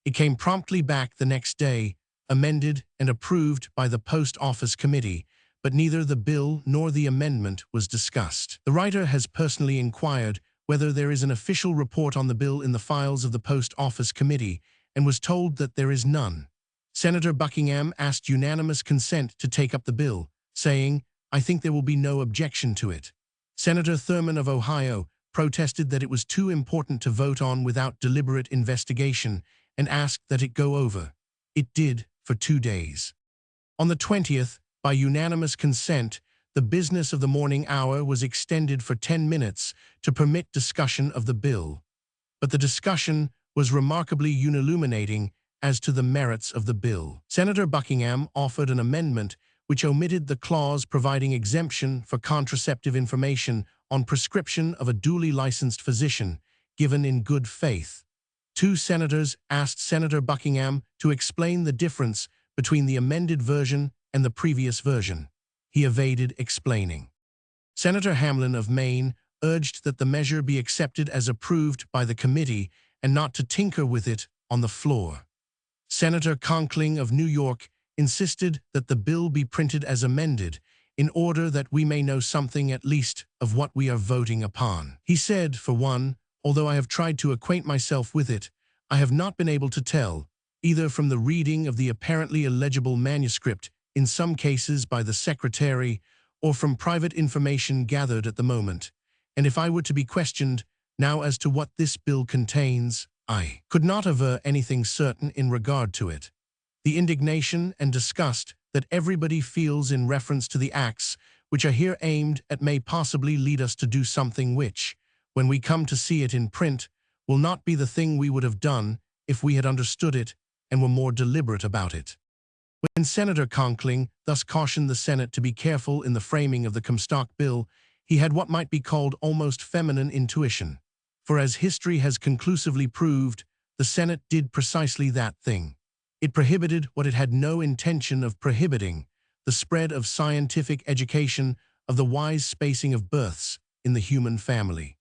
It came promptly back the next day, amended and approved by the Post Office Committee, but neither the bill nor the amendment was discussed. The writer has personally inquired whether there is an official report on the bill in the files of the Post Office Committee, and was told that there is none. Senator Buckingham asked unanimous consent to take up the bill, saying, "I think there will be no objection to it." Senator Thurman of Ohio protested that it was too important to vote on without deliberate investigation and asked that it go over. It did for 2 days. On the 20th, by unanimous consent, the business of the morning hour was extended for 10 minutes to permit discussion of the bill. But the discussion was remarkably unilluminating as to the merits of the bill. Senator Buckingham offered an amendment which omitted the clause providing exemption for contraceptive information on prescription of a duly licensed physician, given in good faith. 2 senators asked Senator Buckingham to explain the difference between the amended version and the previous version. He evaded explaining. Senator Hamlin of Maine urged that the measure be accepted as approved by the committee and not to tinker with it on the floor. Senator Conkling of New York insisted that the bill be printed as amended in order that we may know something at least of what we are voting upon. He said, for one, although I have tried to acquaint myself with it, I have not been able to tell, either from the reading of the apparently illegible manuscript, in some cases by the secretary, or from private information gathered at the moment, and if I were to be questioned now as to what this bill contains, I could not aver anything certain in regard to it. The indignation and disgust that everybody feels in reference to the acts which are here aimed at may possibly lead us to do something which, when we come to see it in print, will not be the thing we would have done if we had understood it and were more deliberate about it. When Senator Conkling thus cautioned the Senate to be careful in the framing of the Comstock Bill, he had what might be called almost feminine intuition. For as history has conclusively proved, the Senate did precisely that thing. It prohibited what it had no intention of prohibiting, the spread of scientific education, of the wise spacing of births in the human family.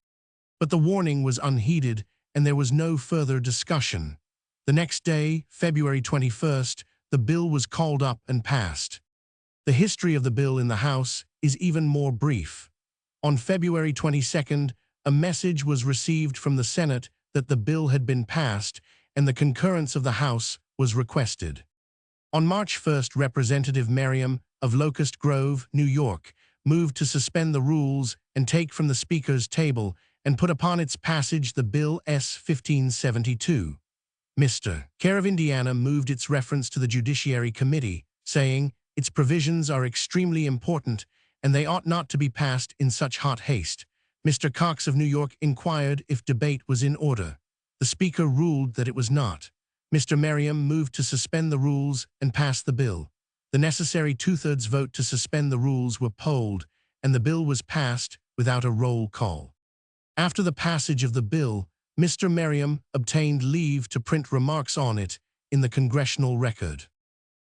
But the warning was unheeded, and there was no further discussion. The next day, February 21st, the bill was called up and passed. The history of the bill in the House is even more brief. On February 22nd, a message was received from the Senate that the bill had been passed, and the concurrence of the House was requested. On March 1st, Representative Merriam of Locust Grove, New York, moved to suspend the rules and take from the Speaker's table and put upon its passage the Bill S-1572. Mr. Kerr of Indiana moved its reference to the Judiciary Committee, saying, "Its provisions are extremely important, and they ought not to be passed in such hot haste." Mr. Cox of New York inquired if debate was in order. The Speaker ruled that it was not. Mr. Merriam moved to suspend the rules and pass the bill. The necessary two-thirds vote to suspend the rules were polled, and the bill was passed without a roll call. After the passage of the bill, Mr. Merriam obtained leave to print remarks on it in the Congressional Record.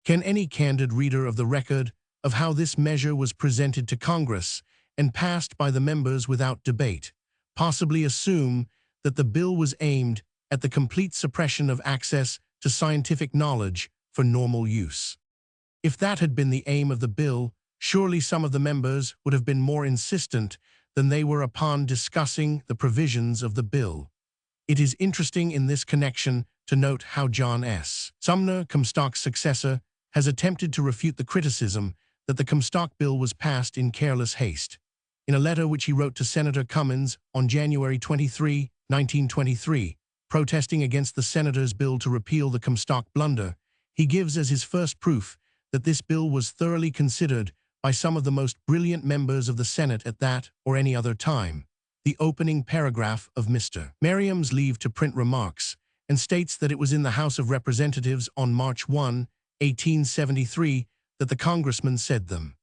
Can any candid reader of the record of how this measure was presented to Congress and passed by the members without debate possibly assume that the bill was aimed at the complete suppression of access to scientific knowledge for normal use? If that had been the aim of the bill, surely some of the members would have been more insistent than they were upon discussing the provisions of the bill. It is interesting in this connection to note how John S. Sumner, Comstock's successor, has attempted to refute the criticism that the Comstock Bill was passed in careless haste. In a letter which he wrote to Senator Cummins on January 23, 1923, protesting against the senator's bill to repeal the Comstock blunder, he gives as his first proof that this bill was thoroughly considered by some of the most brilliant members of the Senate at that or any other time, the opening paragraph of Mr. Merriam's leave to print remarks, and states that it was in the House of Representatives on March 1, 1873, that the congressman said them.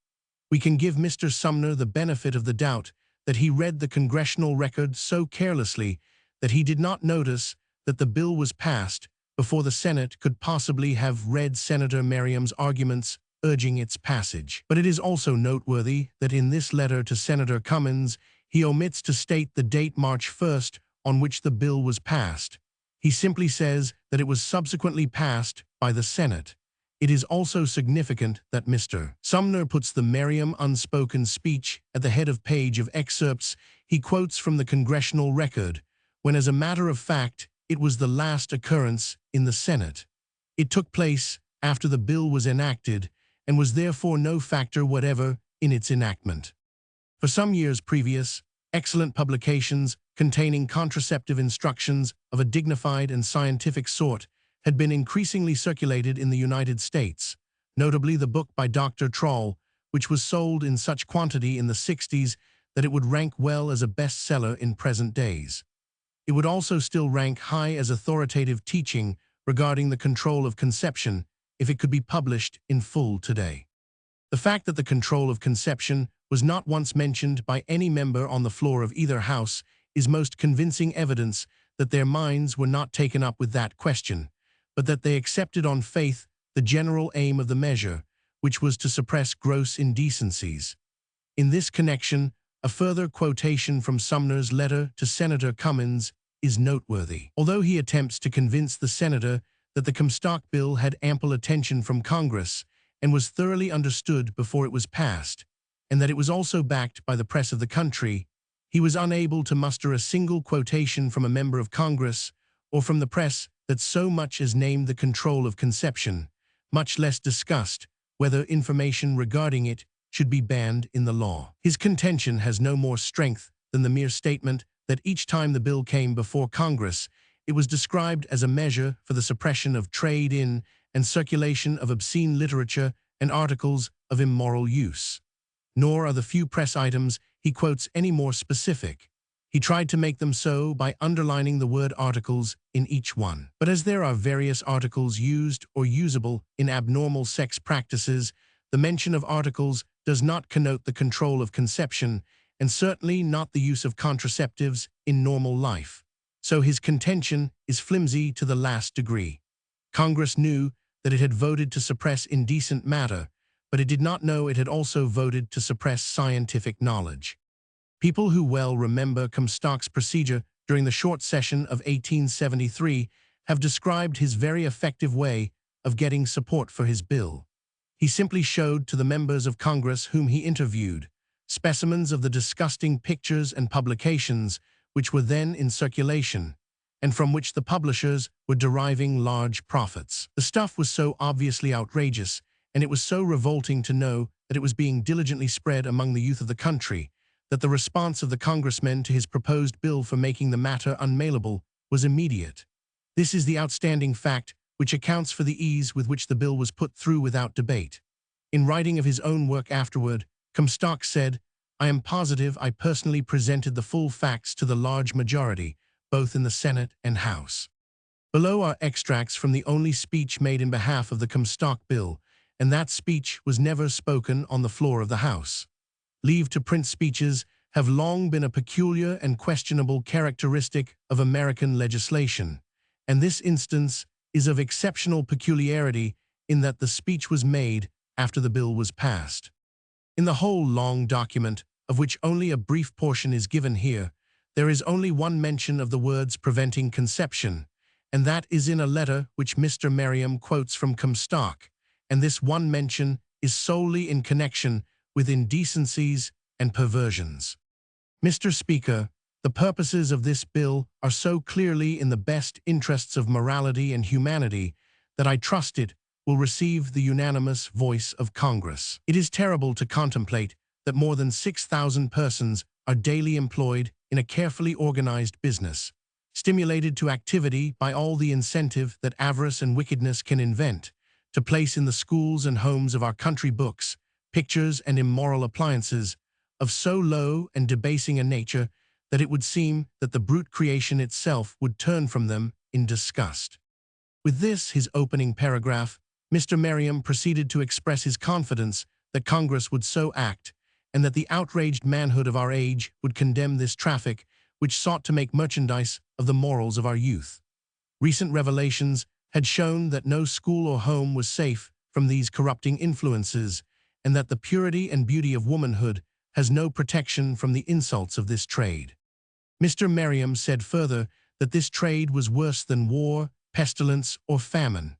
We can give Mr. Sumner the benefit of the doubt that he read the congressional record so carelessly that he did not notice that the bill was passed before the Senate could possibly have read Senator Merriam's arguments urging its passage. But it is also noteworthy that in this letter to Senator Cummins, he omits to state the date March 1st on which the bill was passed. He simply says that it was subsequently passed by the Senate. It is also significant that Mr. Sumner puts the Merriam unspoken speech at the head of page of excerpts he quotes from the congressional record, when as a matter of fact, it was the last occurrence in the Senate. It took place after the bill was enacted and was therefore no factor whatever in its enactment. For some years previous, excellent publications containing contraceptive instructions of a dignified and scientific sort had been increasingly circulated in the United States, notably the book by Dr. Troll, which was sold in such quantity in the 60s that it would rank well as a bestseller in present days. It would also still rank high as authoritative teaching regarding the control of conception if it could be published in full today. The fact that the control of conception was not once mentioned by any member on the floor of either house is most convincing evidence that their minds were not taken up with that question, but that they accepted on faith the general aim of the measure, which was to suppress gross indecencies. In this connection, a further quotation from Sumner's letter to Senator Cummins is noteworthy. Although he attempts to convince the senator that the Comstock Bill had ample attention from Congress and was thoroughly understood before it was passed, and that it was also backed by the press of the country, he was unable to muster a single quotation from a member of Congress or from the press that so much as named the control of conception, much less discussed whether information regarding it should be banned in the law. His contention has no more strength than the mere statement that each time the bill came before Congress, it was described as a measure for the suppression of trade in and circulation of obscene literature and articles of immoral use. Nor are the few press items he quotes any more specific. He tried to make them so by underlining the word articles in each one. But as there are various articles used or usable in abnormal sex practices, the mention of articles does not connote the control of conception, and certainly not the use of contraceptives in normal life. So his contention is flimsy to the last degree. Congress knew that it had voted to suppress indecent matter, but it did not know it had also voted to suppress scientific knowledge. People who well remember Comstock's procedure during the short session of 1873 have described his very effective way of getting support for his bill. He simply showed to the members of Congress whom he interviewed specimens of the disgusting pictures and publications which were then in circulation, and from which the publishers were deriving large profits. The stuff was so obviously outrageous, and it was so revolting to know that it was being diligently spread among the youth of the country, that the response of the congressmen to his proposed bill for making the matter unmailable was immediate. This is the outstanding fact which accounts for the ease with which the bill was put through without debate. In writing of his own work afterward, Comstock said, "I am positive I personally presented the full facts to the large majority, both in the Senate and House." Below are extracts from the only speech made in behalf of the Comstock bill, and that speech was never spoken on the floor of the House. Leave to print speeches have long been a peculiar and questionable characteristic of American legislation, and this instance is of exceptional peculiarity in that the speech was made after the bill was passed. In the whole long document, of which only a brief portion is given here, there is only one mention of the words preventing conception, and that is in a letter which Mr. Merriam quotes from Comstock, and this one mention is solely in connection with indecencies and perversions. Mr. Speaker, the purposes of this bill are so clearly in the best interests of morality and humanity that I trust it will receive the unanimous voice of Congress. It is terrible to contemplate that more than 6,000 persons are daily employed in a carefully organized business, stimulated to activity by all the incentive that avarice and wickedness can invent, to place in the schools and homes of our country books, pictures, and immoral appliances of so low and debasing a nature that it would seem that the brute creation itself would turn from them in disgust. With this, his opening paragraph, Mr. Merriam proceeded to express his confidence that Congress would so act, and that the outraged manhood of our age would condemn this traffic which sought to make merchandise of the morals of our youth. Recent revelations had shown that no school or home was safe from these corrupting influences, and that the purity and beauty of womanhood has no protection from the insults of this trade. Mr. Merriam said further that this trade was worse than war, pestilence, or famine.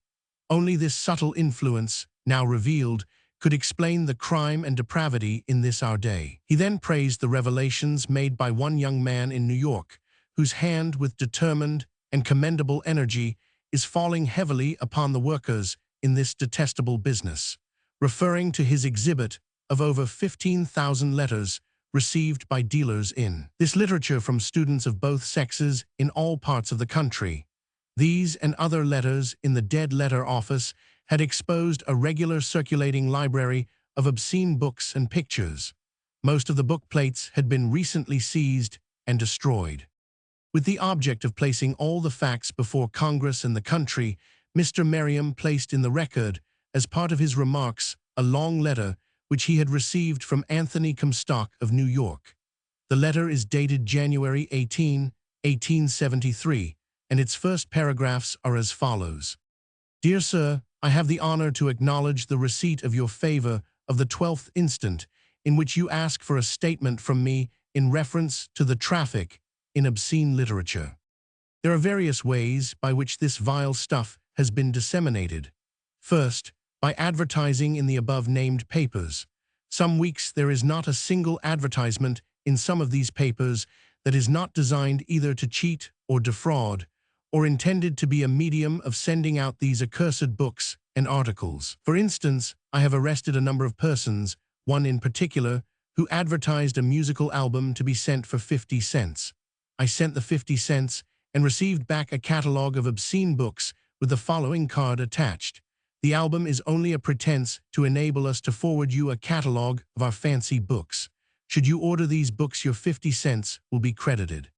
Only this subtle influence, now revealed, could explain the crime and depravity in this our day. He then praised the revelations made by one young man in New York, whose hand with determined and commendable energy is falling heavily upon the workers in this detestable business, referring to his exhibit of over 15,000 letters received by dealers in this literature from students of both sexes in all parts of the country. These and other letters in the dead letter office had exposed a regular circulating library of obscene books and pictures. Most of the book plates had been recently seized and destroyed. With the object of placing all the facts before Congress and the country, Mr. Merriam placed in the record, as part of his remarks, a long letter which he had received from Anthony Comstock of New York. The letter is dated January 18, 1873, and its first paragraphs are as follows. "Dear Sir, I have the honor to acknowledge the receipt of your favor of the 12th instant, in which you ask for a statement from me in reference to the traffic in obscene literature. There are various ways by which this vile stuff has been disseminated. First, by advertising in the above-named papers. Some weeks there is not a single advertisement in some of these papers that is not designed either to cheat or defraud, or intended to be a medium of sending out these accursed books and articles. For instance, I have arrested a number of persons, one in particular, who advertised a musical album to be sent for 50 cents. I sent the 50 cents and received back a catalog of obscene books with the following card attached. The album is only a pretense to enable us to forward you a catalog of our fancy books. Should you order these books, your 50 cents will be credited.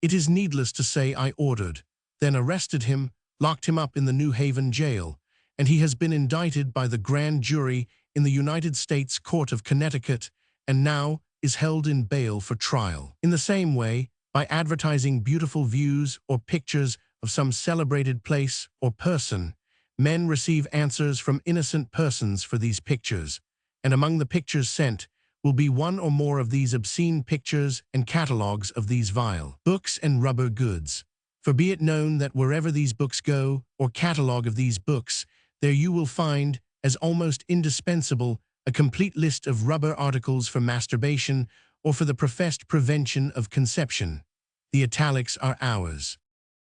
It is needless to say I ordered, then arrested him, locked him up in the New Haven jail, and he has been indicted by the grand jury in the United States Court of Connecticut and now is held in bail for trial. In the same way, by advertising beautiful views or pictures of some celebrated place or person, men receive answers from innocent persons for these pictures, and among the pictures sent will be one or more of these obscene pictures and catalogues of these vile books and rubber goods. For be it known that wherever these books go, or catalogue of these books, there you will find, as almost indispensable, a complete list of rubber articles for masturbation or for the professed prevention of conception. The italics are ours.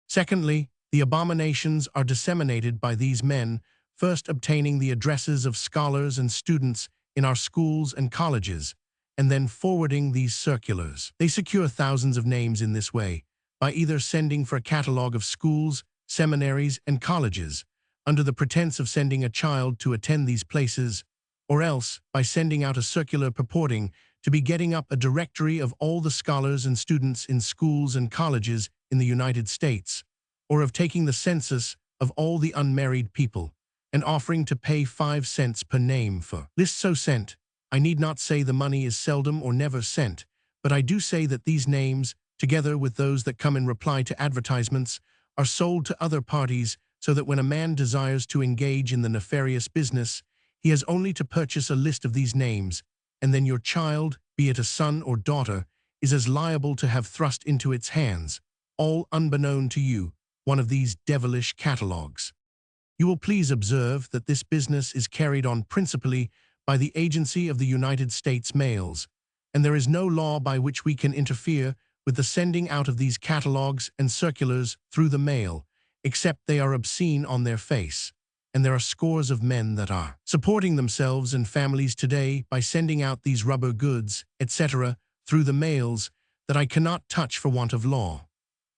Secondly, the abominations are disseminated by these men, first obtaining the addresses of scholars and students in our schools and colleges, and then forwarding these circulars. They secure thousands of names in this way, by either sending for a catalogue of schools, seminaries, and colleges, under the pretense of sending a child to attend these places, or else by sending out a circular purporting to be getting up a directory of all the scholars and students in schools and colleges in the United States, or of taking the census of all the unmarried people, and offering to pay 5 cents per name for lists so sent. I need not say the money is seldom or never sent, but I do say that these names, together with those that come in reply to advertisements, are sold to other parties, so that when a man desires to engage in the nefarious business, he has only to purchase a list of these names, and then your child, be it a son or daughter, is as liable to have thrust into its hands, all unbeknown to you, one of these devilish catalogues. You will please observe that this business is carried on principally by the agency of the United States mails, and there is no law by which we can interfere with the sending out of these catalogues and circulars through the mail, except they are obscene on their face, and there are scores of men that are supporting themselves and families today by sending out these rubber goods, etc., through the mails that I cannot touch for want of law.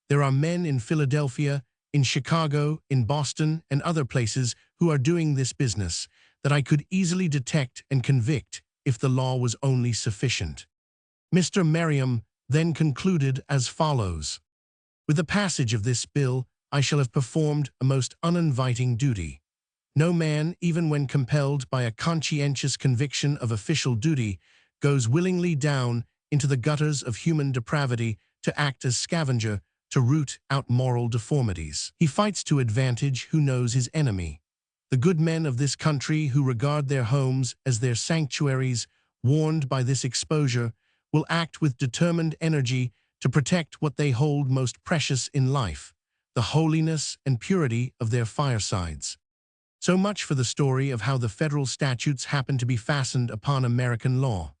There are men in Philadelphia, in Chicago, in Boston, and other places who are doing this business that I could easily detect and convict if the law was only sufficient. Mr. Merriam then concluded as follows: with the passage of this bill, I shall have performed a most uninviting duty. No man, even when compelled by a conscientious conviction of official duty, goes willingly down into the gutters of human depravity to act as scavenger, to root out moral deformities. He fights to advantage who knows his enemy. The good men of this country who regard their homes as their sanctuaries, warned by this exposure, will act with determined energy to protect what they hold most precious in life, the holiness and purity of their firesides. So much for the story of how the federal statutes happened to be fastened upon American law.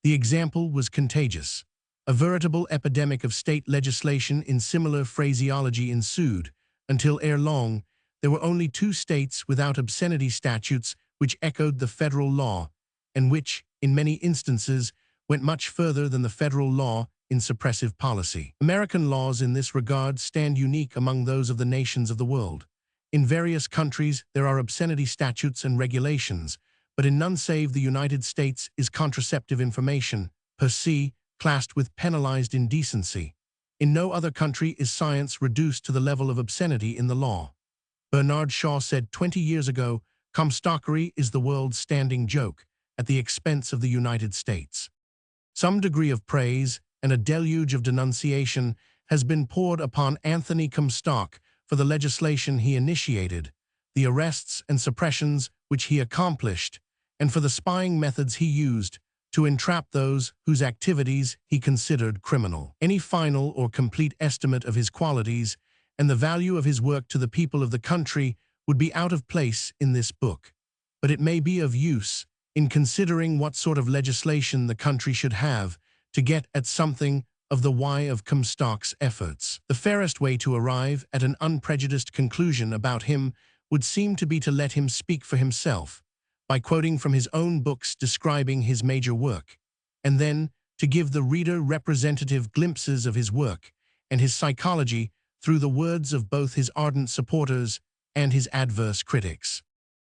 The example was contagious. A veritable epidemic of state legislation in similar phraseology ensued, until ere long, there were only 2 states without obscenity statutes which echoed the federal law, and which, in many instances, went much further than the federal law in suppressive policy. American laws in this regard stand unique among those of the nations of the world. In various countries there are obscenity statutes and regulations, but in none save the United States is contraceptive information, per se, classed with penalized indecency. In no other country is science reduced to the level of obscenity in the law. Bernard Shaw said 20 years ago, "Comstockery is the world's standing joke, at the expense of the United States." Some degree of praise and a deluge of denunciation has been poured upon Anthony Comstock for the legislation he initiated, the arrests and suppressions which he accomplished, and for the spying methods he used to entrap those whose activities he considered criminal. Any final or complete estimate of his qualities and the value of his work to the people of the country would be out of place in this book, but it may be of use in considering what sort of legislation the country should have to get at something of the why of Comstock's efforts. The fairest way to arrive at an unprejudiced conclusion about him would seem to be to let him speak for himself, by quoting from his own books describing his major work, and then to give the reader representative glimpses of his work and his psychology through the words of both his ardent supporters and his adverse critics.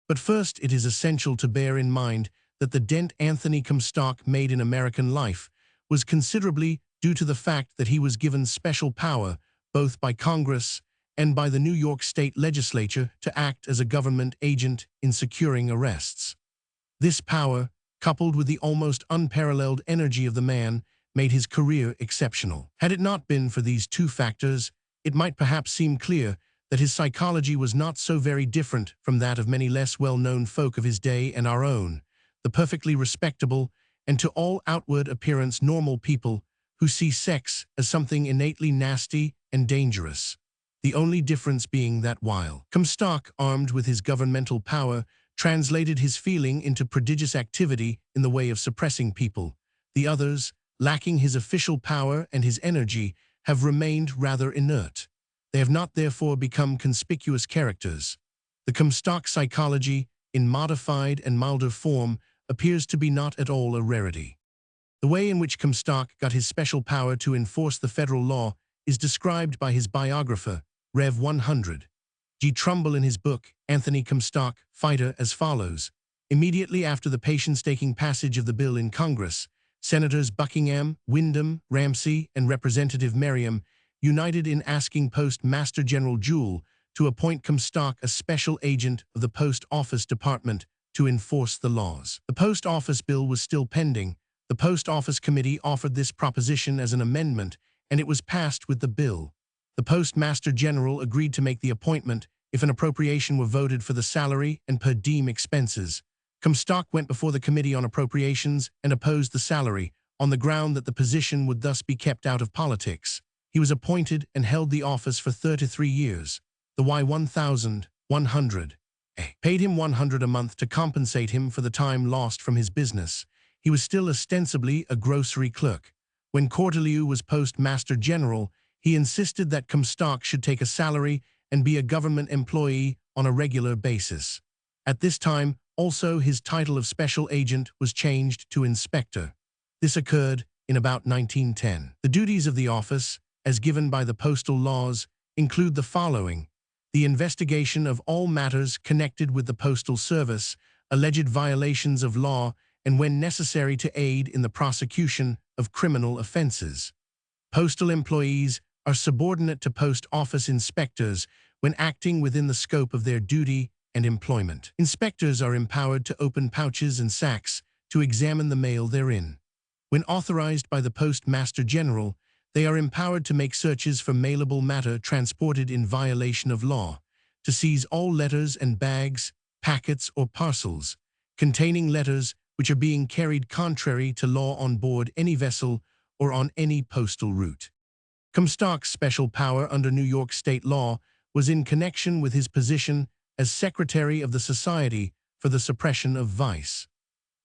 But first it is essential to bear in mind that the dent Anthony Comstock made in American life was considerably due to the fact that he was given special power, both by Congress and by the New York State Legislature, to act as a government agent in securing arrests. This power, coupled with the almost unparalleled energy of the man, made his career exceptional. Had it not been for these two factors, it might perhaps seem clear that his psychology was not so very different from that of many less well-known folk of his day and our own, the perfectly respectable and to all outward appearance normal people who see sex as something innately nasty and dangerous. The only difference being that while Comstock, armed with his governmental power, translated his feeling into prodigious activity in the way of suppressing people, the others, lacking his official power and his energy, have remained rather inert. They have not therefore become conspicuous characters. The Comstock psychology, in modified and milder form, appears to be not at all a rarity. The way in which Comstock got his special power to enforce the federal law is described by his biographer, Rev. 100. G. Trumbull in his book, Anthony Comstock, Fighter, as follows. Immediately after the painstaking passage of the bill in Congress, Senators Buckingham, Windom, Ramsey, and Representative Merriam united in asking Postmaster General Jewell to appoint Comstock a special agent of the Post Office Department to enforce the laws. The Post Office bill was still pending. The Post Office Committee offered this proposition as an amendment, and it was passed with the bill. The Postmaster General agreed to make the appointment if an appropriation were voted for the salary and per diem expenses. Comstock went before the Committee on Appropriations and opposed the salary, on the ground that the position would thus be kept out of politics. He was appointed and held the office for 33 years. The Y-1100 paid him $100 a month to compensate him for the time lost from his business. He was still ostensibly a grocery clerk. When Cortelyou was Postmaster General, he insisted that Comstock should take a salary and be a government employee on a regular basis. At this time, also, his title of special agent was changed to inspector. This occurred in about 1910. The duties of the office, as given by the postal laws, include the following: the investigation of all matters connected with the postal service, alleged violations of law, and when necessary to aid in the prosecution of criminal offenses. Postal employees are subordinate to post office inspectors when acting within the scope of their duty and employment. Inspectors are empowered to open pouches and sacks to examine the mail therein. When authorized by the Postmaster General, they are empowered to make searches for mailable matter transported in violation of law, to seize all letters and bags, packets, or parcels containing letters which are being carried contrary to law on board any vessel or on any postal route. Comstock's special power under New York state law was in connection with his position as Secretary of the Society for the Suppression of Vice.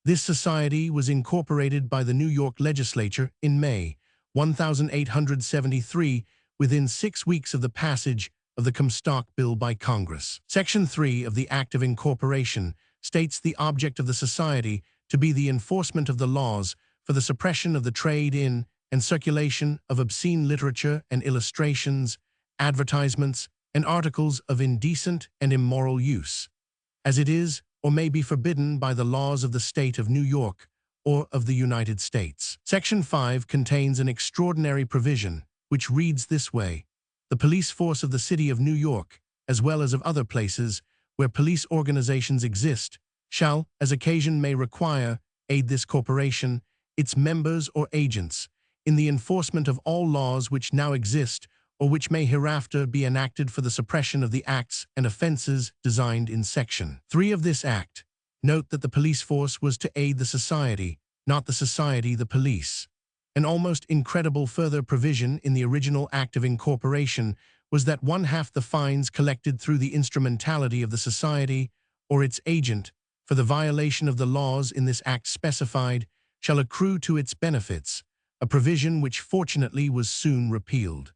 This society was incorporated by the New York Legislature in May 1873 within 6 weeks of the passage of the Comstock Bill by Congress. Section 3 of the Act of Incorporation states the object of the society to be the enforcement of the laws for the suppression of the trade in and circulation of obscene literature and illustrations, advertisements, and articles of indecent and immoral use, as it is or may be forbidden by the laws of the state of New York or of the United States. Section 5 contains an extraordinary provision which reads this way: the police force of the city of New York, as well as of other places where police organizations exist, shall, as occasion may require, aid this corporation, its members or agents, in the enforcement of all laws which now exist or which may hereafter be enacted for the suppression of the acts and offenses designed in Section 3 of this Act. Note that the police force was to aid the society, not the society the police. An almost incredible further provision in the original Act of Incorporation was that 1/2 the fines collected through the instrumentality of the society or its agent for the violation of the laws in this Act specified shall accrue to its benefits, a provision which fortunately was soon repealed.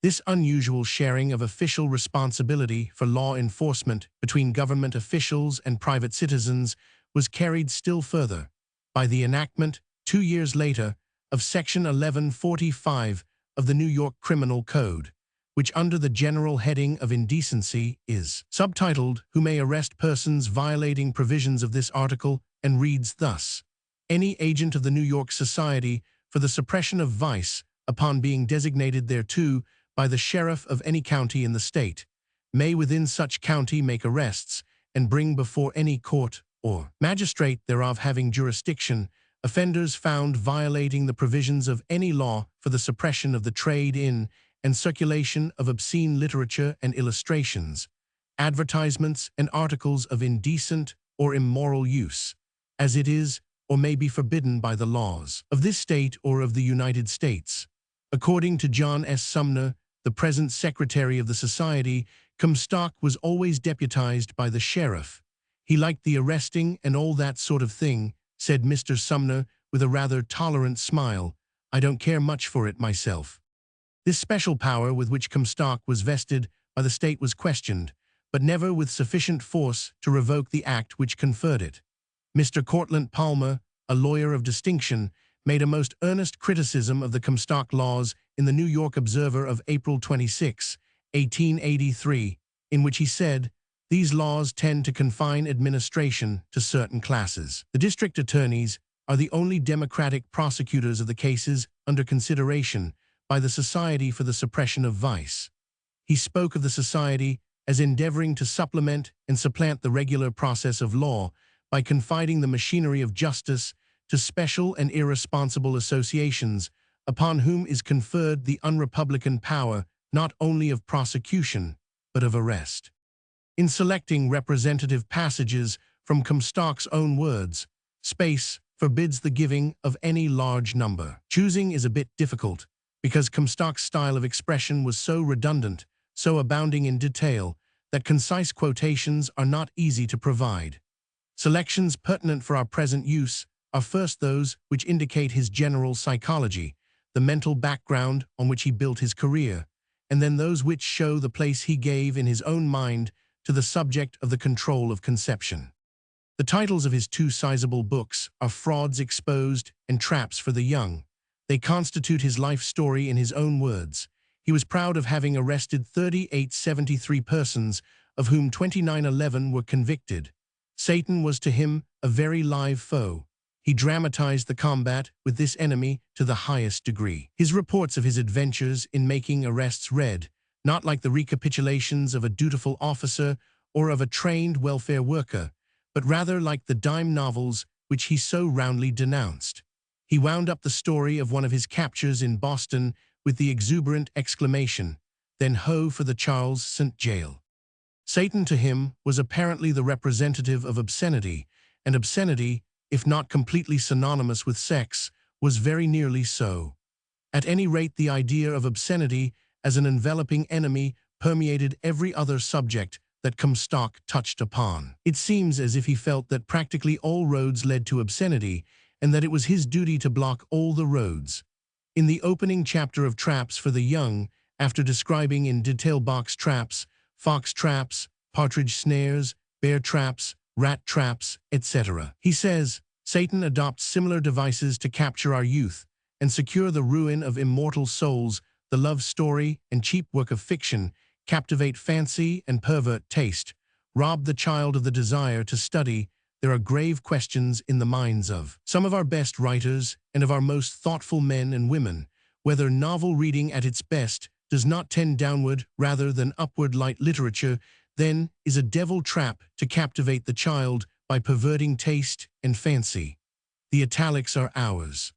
This unusual sharing of official responsibility for law enforcement between government officials and private citizens was carried still further by the enactment, 2 years later, of Section 1145 of the New York Criminal Code, which under the general heading of indecency is subtitled, "Who may arrest persons violating provisions of this article and reads thus: any agent of the New York Society for the Suppression of Vice, upon being designated thereto by the sheriff of any county in the state, may within such county make arrests, and bring before any court or magistrate thereof having jurisdiction, offenders found violating the provisions of any law for the suppression of the trade in and circulation of obscene literature and illustrations, advertisements and articles of indecent or immoral use, as it is or may be forbidden by the laws of this state or of the United States. According to John S. Sumner, the present secretary of the society, Comstock was always deputized by the sheriff. He liked the arresting and all that sort of thing, said Mr. Sumner with a rather tolerant smile. I don't care much for it myself. This special power with which Comstock was vested by the state was questioned, but never with sufficient force to revoke the act which conferred it. Mr. Cortlandt Palmer, a lawyer of distinction, made a most earnest criticism of the Comstock laws in the New York Observer of April 26, 1883, in which he said, "These laws tend to confine administration to certain classes. The district attorneys are the only democratic prosecutors of the cases under consideration by the Society for the Suppression of Vice." He spoke of the society as endeavoring to supplement and supplant the regular process of law by confiding the machinery of justice to special and irresponsible associations, upon whom is conferred the unrepublican power not only of prosecution, but of arrest. In selecting representative passages from Comstock's own words, space forbids the giving of any large number. Choosing is a bit difficult, because Comstock's style of expression was so redundant, so abounding in detail, that concise quotations are not easy to provide. Selections pertinent for our present use are first those which indicate his general psychology, the mental background on which he built his career, and then those which show the place he gave in his own mind to the subject of the control of conception. The titles of his two sizable books are Frauds Exposed and Traps for the Young. They constitute his life story in his own words. He was proud of having arrested 3873 persons, of whom 2911 were convicted. Satan was to him a very live foe. He dramatized the combat with this enemy to the highest degree. His reports of his adventures in making arrests read, not like the recapitulations of a dutiful officer or of a trained welfare worker, but rather like the dime novels which he so roundly denounced. He wound up the story of one of his captures in Boston with the exuberant exclamation, "Then ho for the Charles St. Jail." Satan to him was apparently the representative of obscenity, and obscenity, if not completely synonymous with sex, was very nearly so. At any rate, the idea of obscenity as an enveloping enemy permeated every other subject that Comstock touched upon. It seems as if he felt that practically all roads led to obscenity, and that it was his duty to block all the roads. In the opening chapter of Traps for the Young, after describing in detail box traps, fox traps, partridge snares, bear traps, rat traps, etc., he says, Satan adopts similar devices to capture our youth and secure the ruin of immortal souls. The love story and cheap work of fiction captivate fancy and pervert taste, rob the child of the desire to study. There are grave questions in the minds of some of our best writers and of our most thoughtful men and women, whether novel reading at its best does not tend downward rather than upward. Light literature, then, is a devil trap to captivate the child by perverting taste and fancy. The italics are ours.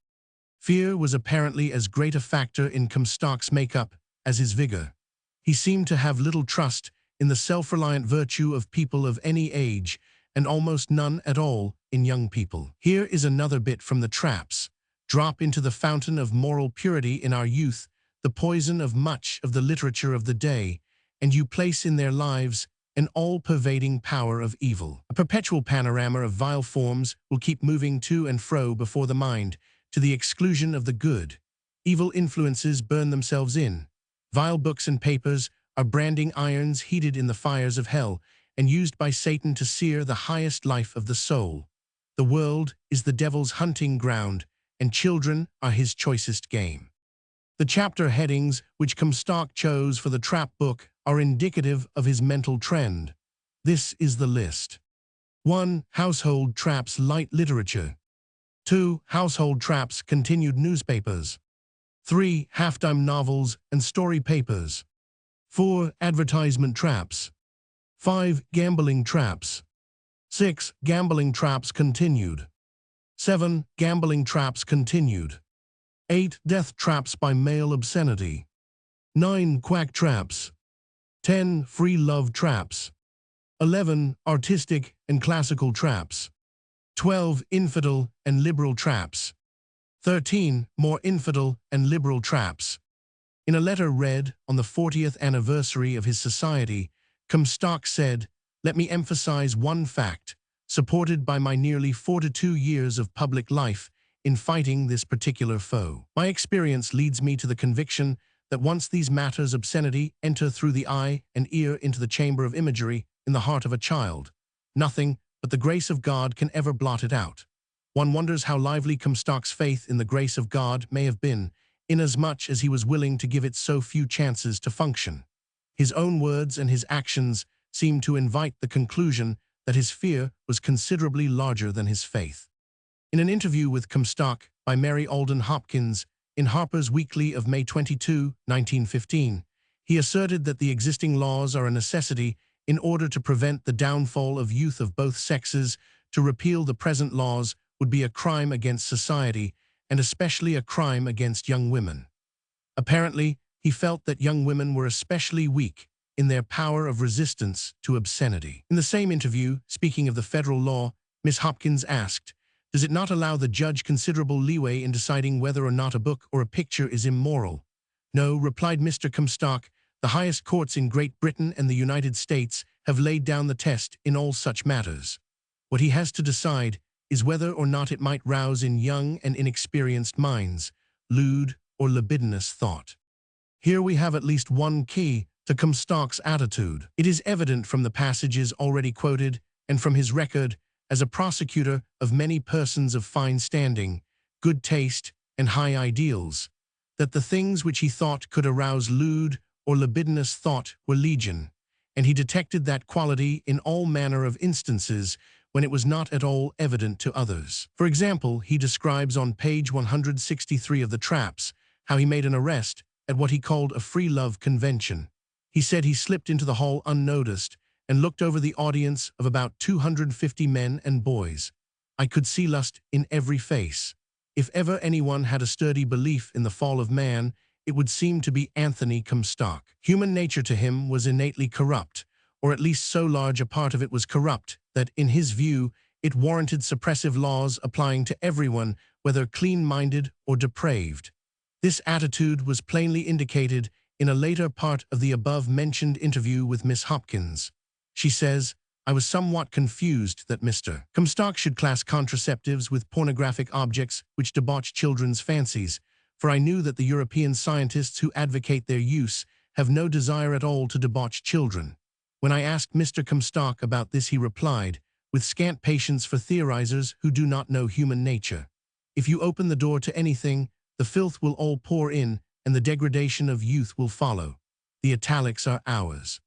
Fear was apparently as great a factor in Comstock's makeup as his vigor. He seemed to have little trust in the self-reliant virtue of people of any age, and almost none at all in young people. Here is another bit from the Traps. Drop into the fountain of moral purity in our youth the poison of much of the literature of the day, and you place in their lives an all-pervading power of evil. A perpetual panorama of vile forms will keep moving to and fro before the mind, to the exclusion of the good. Evil influences burn themselves in. Vile books and papers are branding irons heated in the fires of hell and used by Satan to sear the highest life of the soul. The world is the devil's hunting ground, and children are his choicest game. The chapter headings which Comstock chose for the Trap book are indicative of his mental trend. This is the list. 1. Household traps light literature. 2. Household traps continued newspapers. 3. Halftime novels and story papers. 4. Advertisement traps. 5. Gambling traps. 6. Gambling traps continued. 7. Gambling traps continued. 8. Death traps by male obscenity. 9. Quack traps. 10. Free love traps. 11. Artistic and classical traps. 12. Infidel and liberal traps. 13. More infidel and liberal traps. In a letter read on the 40th anniversary of his society, Comstock said, "Let me emphasize one fact, supported by my nearly 42 years of public life in fighting this particular foe. My experience leads me to the conviction that once these matters of obscenity enter through the eye and ear into the chamber of imagery in the heart of a child, nothing but the grace of God can ever blot it out." One wonders how lively Comstock's faith in the grace of God may have been, inasmuch as he was willing to give it so few chances to function. His own words and his actions seem to invite the conclusion that his fear was considerably larger than his faith. In an interview with Comstock by Mary Alden Hopkins in Harper's Weekly of May 22, 1915, he asserted that the existing laws are a necessity in order to prevent the downfall of youth of both sexes. To repeal the present laws would be a crime against society, and especially a crime against young women. Apparently, he felt that young women were especially weak in their power of resistance to obscenity. In the same interview, speaking of the federal law, Miss Hopkins asked, "Does it not allow the judge considerable leeway in deciding whether or not a book or a picture is immoral?" "No," replied Mr. Comstock, "the highest courts in Great Britain and the United States have laid down the test in all such matters. What he has to decide is whether or not it might rouse in young and inexperienced minds lewd or libidinous thought." Here we have at least one key to Comstock's attitude. It is evident from the passages already quoted and from his record as a prosecutor of many persons of fine standing, good taste, and high ideals, that the things which he thought could arouse lewd or libidinous thought were legion, and he detected that quality in all manner of instances when it was not at all evident to others. For example, he describes on page 163 of the Traps how he made an arrest at what he called a free love convention. He said he slipped into the hall unnoticed and looked over the audience of about 250 men and boys. "I could see lust in every face. If ever anyone had a sturdy belief in the fall of man, it would seem to be Anthony Comstock. Human nature to him was innately corrupt, or at least so large a part of it was corrupt that, in his view, it warranted suppressive laws applying to everyone, whether clean-minded or depraved. This attitude was plainly indicated in a later part of the above-mentioned interview with Miss Hopkins. She says, "I was somewhat confused that Mr. Comstock should class contraceptives with pornographic objects which debauch children's fancies, for I knew that the European scientists who advocate their use have no desire at all to debauch children. When I asked Mr. Comstock about this, he replied, with scant patience for theorizers who do not know human nature, 'If you open the door to anything, the filth will all pour in, and the degradation of youth will follow.' The italics are ours."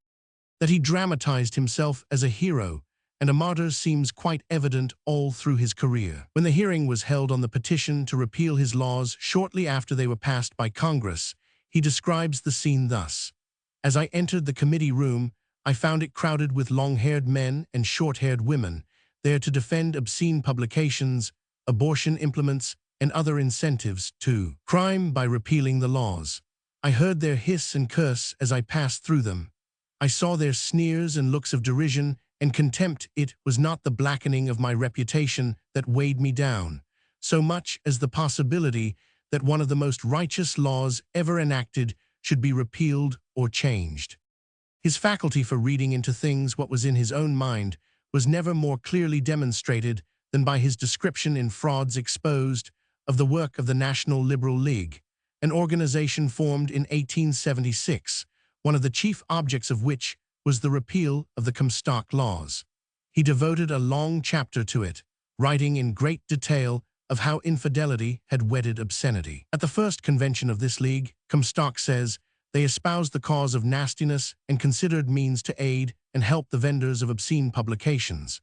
That he dramatized himself as a hero and a martyr seems quite evident all through his career. When the hearing was held on the petition to repeal his laws shortly after they were passed by Congress, he describes the scene thus: "As I entered the committee room, I found it crowded with long-haired men and short-haired women, there to defend obscene publications, abortion implements, and other incentives to crime by repealing the laws. I heard their hiss and curse as I passed through them. I saw their sneers and looks of derision and contempt. It was not the blackening of my reputation that weighed me down, so much as the possibility that one of the most righteous laws ever enacted should be repealed or changed." His faculty for reading into things what was in his own mind was never more clearly demonstrated than by his description in Frauds Exposed of the work of the National Liberal League, an organization formed in 1876, one of the chief objects of which was the repeal of the Comstock laws. He devoted a long chapter to it, writing in great detail of how infidelity had wedded obscenity. At the first convention of this league, Comstock says, they espoused the cause of nastiness and considered means to aid and help the vendors of obscene publications.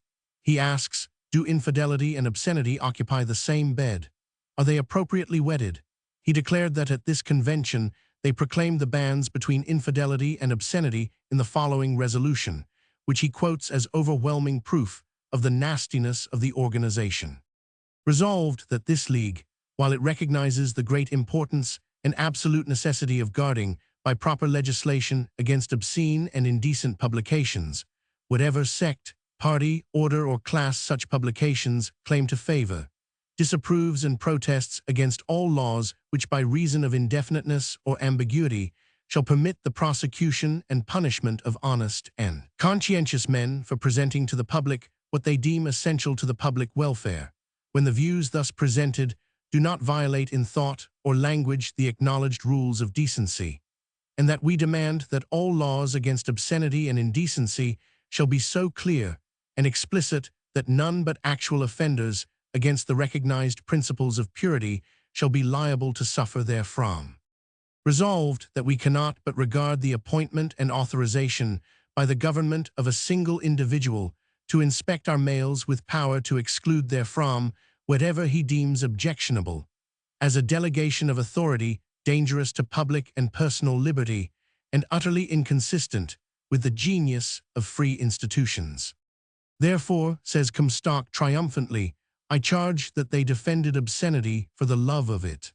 He asks, do infidelity and obscenity occupy the same bed? Are they appropriately wedded? He declared that at this convention they proclaimed the bans between infidelity and obscenity in the following resolution, which he quotes as overwhelming proof of the nastiness of the organization. Resolved that this league, while it recognizes the great importance and absolute necessity of guarding by proper legislation against obscene and indecent publications, whatever sect, party, order, or class such publications claim to favor, disapproves and protests against all laws which by reason of indefiniteness or ambiguity shall permit the prosecution and punishment of honest and conscientious men for presenting to the public what they deem essential to the public welfare, when the views thus presented do not violate in thought or language the acknowledged rules of decency, and that we demand that all laws against obscenity and indecency shall be so clear and explicit that none but actual offenders against the recognized principles of purity shall be liable to suffer therefrom. Resolved that we cannot but regard the appointment and authorization by the government of a single individual to inspect our mails with power to exclude therefrom whatever he deems objectionable, as a delegation of authority dangerous to public and personal liberty and utterly inconsistent with the genius of free institutions. Therefore, says Comstock triumphantly, I charge that they defended obscenity for the love of it.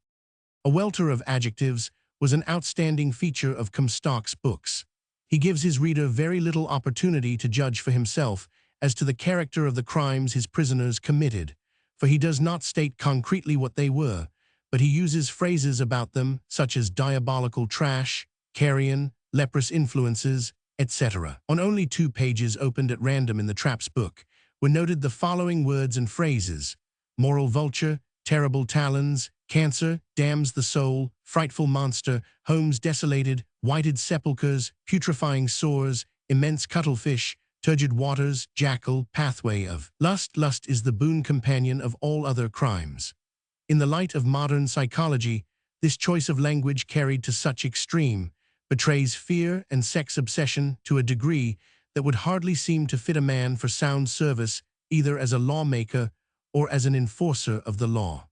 A welter of adjectives was an outstanding feature of Comstock's books. He gives his reader very little opportunity to judge for himself as to the character of the crimes his prisoners committed, for he does not state concretely what they were, but he uses phrases about them such as diabolical trash, carrion, leprous influences, etc. On only 2 pages opened at random in the Trapp's book were noted the following words and phrases: moral vulture, terrible talons, cancer, damns the soul, frightful monster, homes desolated, whited sepulchres, putrefying sores, immense cuttlefish, turgid waters, jackal, pathway of lust. Lust is the boon companion of all other crimes. In the light of modern psychology, this choice of language carried to such extreme betrays fear and sex obsession to a degree that would hardly seem to fit a man for sound service either as a lawmaker or as an enforcer of the law.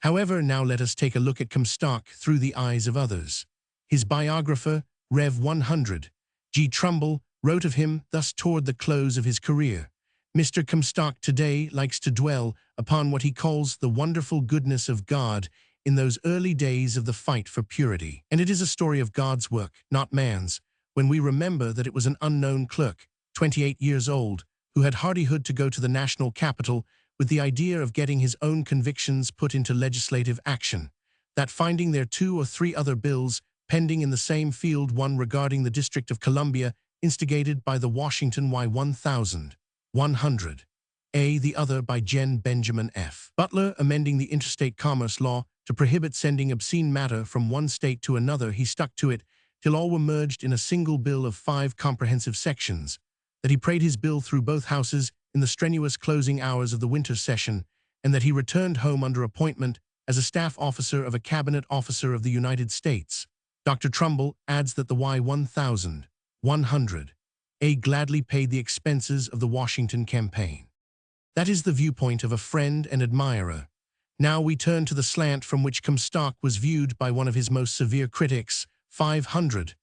However, now let us take a look at Comstock through the eyes of others. His biographer, Rev. 100, G. Trumbull, wrote of him thus toward the close of his career. Mr. Comstock today likes to dwell upon what he calls the wonderful goodness of God in those early days of the fight for purity. And it is a story of God's work, not man's, when we remember that it was an unknown clerk, 28 years old, who had hardihood to go to the national capital with the idea of getting his own convictions put into legislative action, that finding there 2 or 3 other bills pending in the same field, one regarding the District of Columbia, instigated by the Washington Y 1100, the other by Gen. Benjamin F. Butler, amending the interstate commerce law to prohibit sending obscene matter from one state to another, he stuck to it till all were merged in a single bill of 5 comprehensive sections, that he prayed his bill through both houses in the strenuous closing hours of the winter session, and that he returned home under appointment as a staff officer of a cabinet officer of the United States. Dr. Trumbull adds that the Y 1100 gladly paid the expenses of the Washington campaign. That is the viewpoint of a friend and admirer. Now we turn to the slant from which Comstock was viewed by one of his most severe critics, 1000,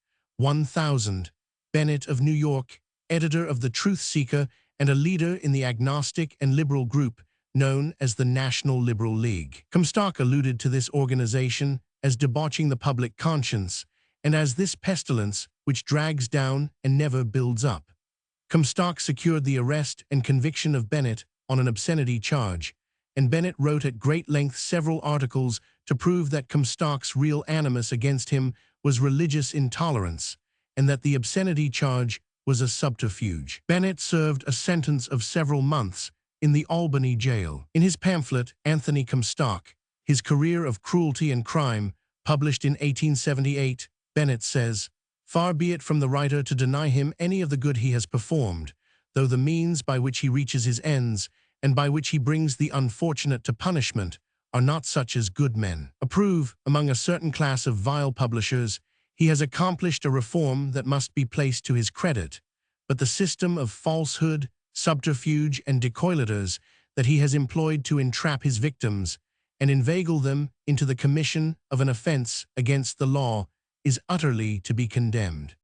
Dennett of New York, editor of The Truth Seeker and a leader in the agnostic and liberal group known as the National Liberal League. Comstock alluded to this organization as debauching the public conscience and as this pestilence which drags down and never builds up. Comstock secured the arrest and conviction of Dennett on an obscenity charge, and Dennett wrote at great length several articles to prove that Comstock's real animus against him was religious intolerance, and that the obscenity charge was a subterfuge. Dennett served a sentence of several months in the Albany jail. In his pamphlet, Anthony Comstock, His Career of Cruelty and Crime, published in 1878, Dennett says, "Far be it from the writer to deny him any of the good he has performed, though the means by which he reaches his ends, and by which he brings the unfortunate to punishment, are not such as good men approve. Among a certain class of vile publishers, he has accomplished a reform that must be placed to his credit, but the system of falsehood, subterfuge, and decoylators that he has employed to entrap his victims and inveigle them into the commission of an offense against the law is utterly to be condemned.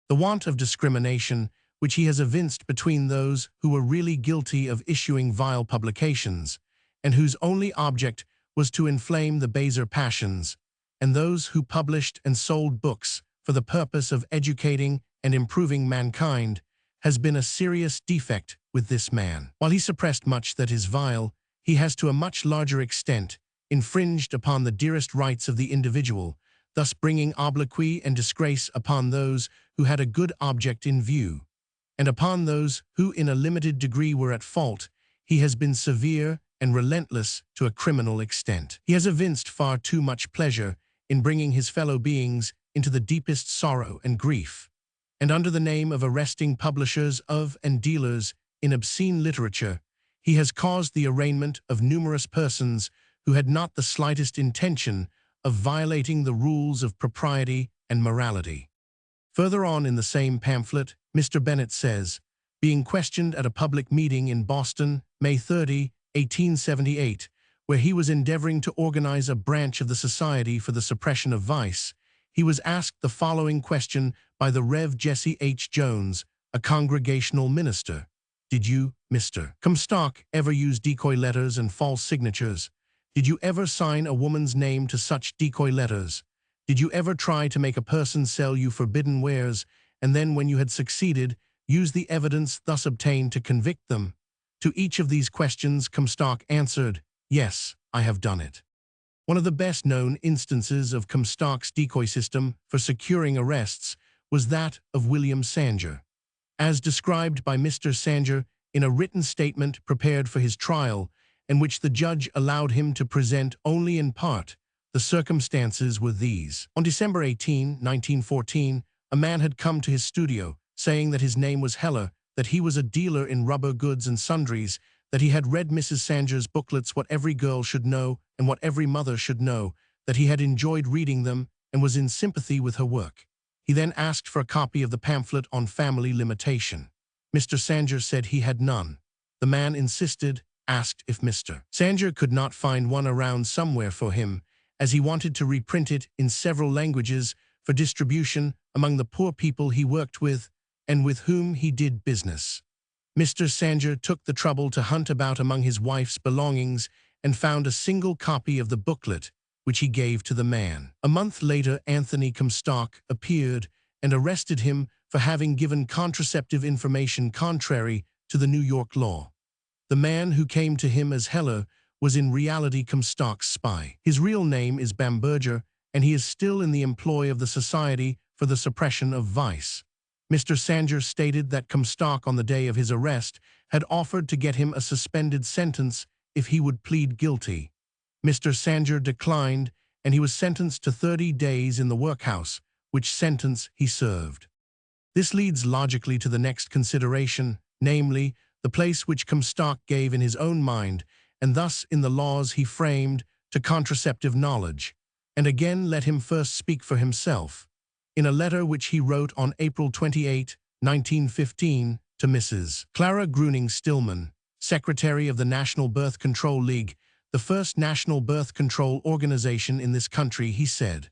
The want of discrimination which he has evinced between those who were really guilty of issuing vile publications, and whose only object was to inflame the baser passions, and those who published and sold books for the purpose of educating and improving mankind, has been a serious defect with this man. While he suppressed much that is vile, he has to a much larger extent infringed upon the dearest rights of the individual, thus bringing obloquy and disgrace upon those who had a good object in view, and upon those who in a limited degree were at fault. He has been severe and relentless to a criminal extent. He has evinced far too much pleasure in bringing his fellow beings into the deepest sorrow and grief, and under the name of arresting publishers of and dealers in obscene literature, he has caused the arraignment of numerous persons who had not the slightest intention of violating the rules of propriety and morality. Further on in the same pamphlet, Mr. Dennett says, being questioned at a public meeting in Boston, May 30, 1878, where he was endeavoring to organize a branch of the Society for the Suppression of Vice, he was asked the following question by the Rev. Jesse H. Jones, a Congregational minister. Did you, Mr. Comstock, ever use decoy letters and false signatures? Did you ever sign a woman's name to such decoy letters? Did you ever try to make a person sell you forbidden wares, and then when you had succeeded, use the evidence thus obtained to convict them? To each of these questions Comstock answered, yes, I have done it. One of the best-known instances of Comstock's decoy system for securing arrests was that of William Sanger. As described by Mr. Sanger in a written statement prepared for his trial, in which the judge allowed him to present only in part, the circumstances were these. On December 18, 1914, a man had come to his studio, saying that his name was Heller, that he was a dealer in rubber goods and sundries, that he had read Mrs. Sanger's booklets What Every Girl Should Know and What Every Mother Should Know, that he had enjoyed reading them and was in sympathy with her work. He then asked for a copy of the pamphlet on family limitation. Mr. Sanger said he had none. The man insisted, asked if Mr. Sanger could not find one around somewhere for him, as he wanted to reprint it in several languages for distribution among the poor people he worked with and with whom he did business. Mr. Sanger took the trouble to hunt about among his wife's belongings and found a single copy of the booklet, which he gave to the man. A month later, Anthony Comstock appeared and arrested him for having given contraceptive information contrary to the New York law. The man who came to him as Heller was in reality Comstock's spy. His real name is Bamberger, and he is still in the employ of the Society for the Suppression of Vice. Mr. Sanger stated that Comstock, on the day of his arrest, had offered to get him a suspended sentence if he would plead guilty. Mr. Sanger declined, and he was sentenced to 30 days in the workhouse, which sentence he served. This leads logically to the next consideration, namely, the place which Comstock gave in his own mind, and thus in the laws he framed, to contraceptive knowledge. And again let him first speak for himself. In a letter which he wrote on April 28, 1915, to Mrs. Clara Gruning Stillman, Secretary of the National Birth Control League, the first national birth control organization in this country, he said,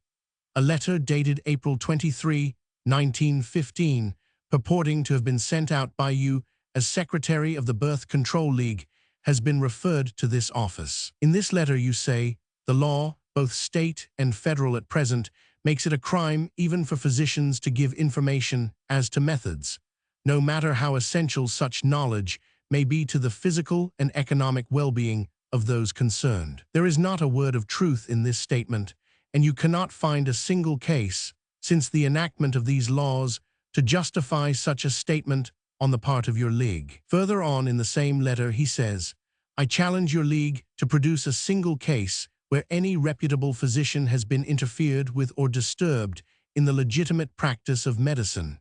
a letter dated April 23, 1915, purporting to have been sent out by you as Secretary of the Birth Control League, has been referred to this office. In this letter you say, the law, both state and federal at present, makes it a crime even for physicians to give information as to methods, no matter how essential such knowledge may be to the physical and economic well-being of those concerned. There is not a word of truth in this statement, and you cannot find a single case, since the enactment of these laws, to justify such a statement on the part of your league. Further on in the same letter he says, I challenge your league to produce a single case where any reputable physician has been interfered with or disturbed in the legitimate practice of medicine.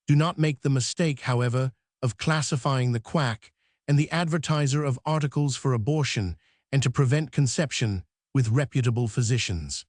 Do not make the mistake, however, of classifying the quack and the advertiser of articles for abortion and to prevent conception with reputable physicians.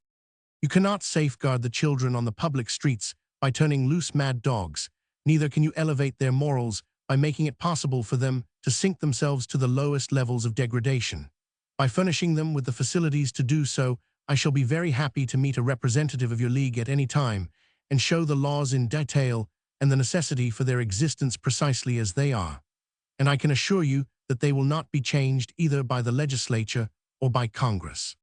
You cannot safeguard the children on the public streets by turning loose mad dogs, neither can you elevate their morals by making it possible for them to sink themselves to the lowest levels of degradation. By furnishing them with the facilities to do so, I shall be very happy to meet a representative of your league at any time and show the laws in detail and the necessity for their existence precisely as they are. And I can assure you that they will not be changed either by the legislature or by Congress.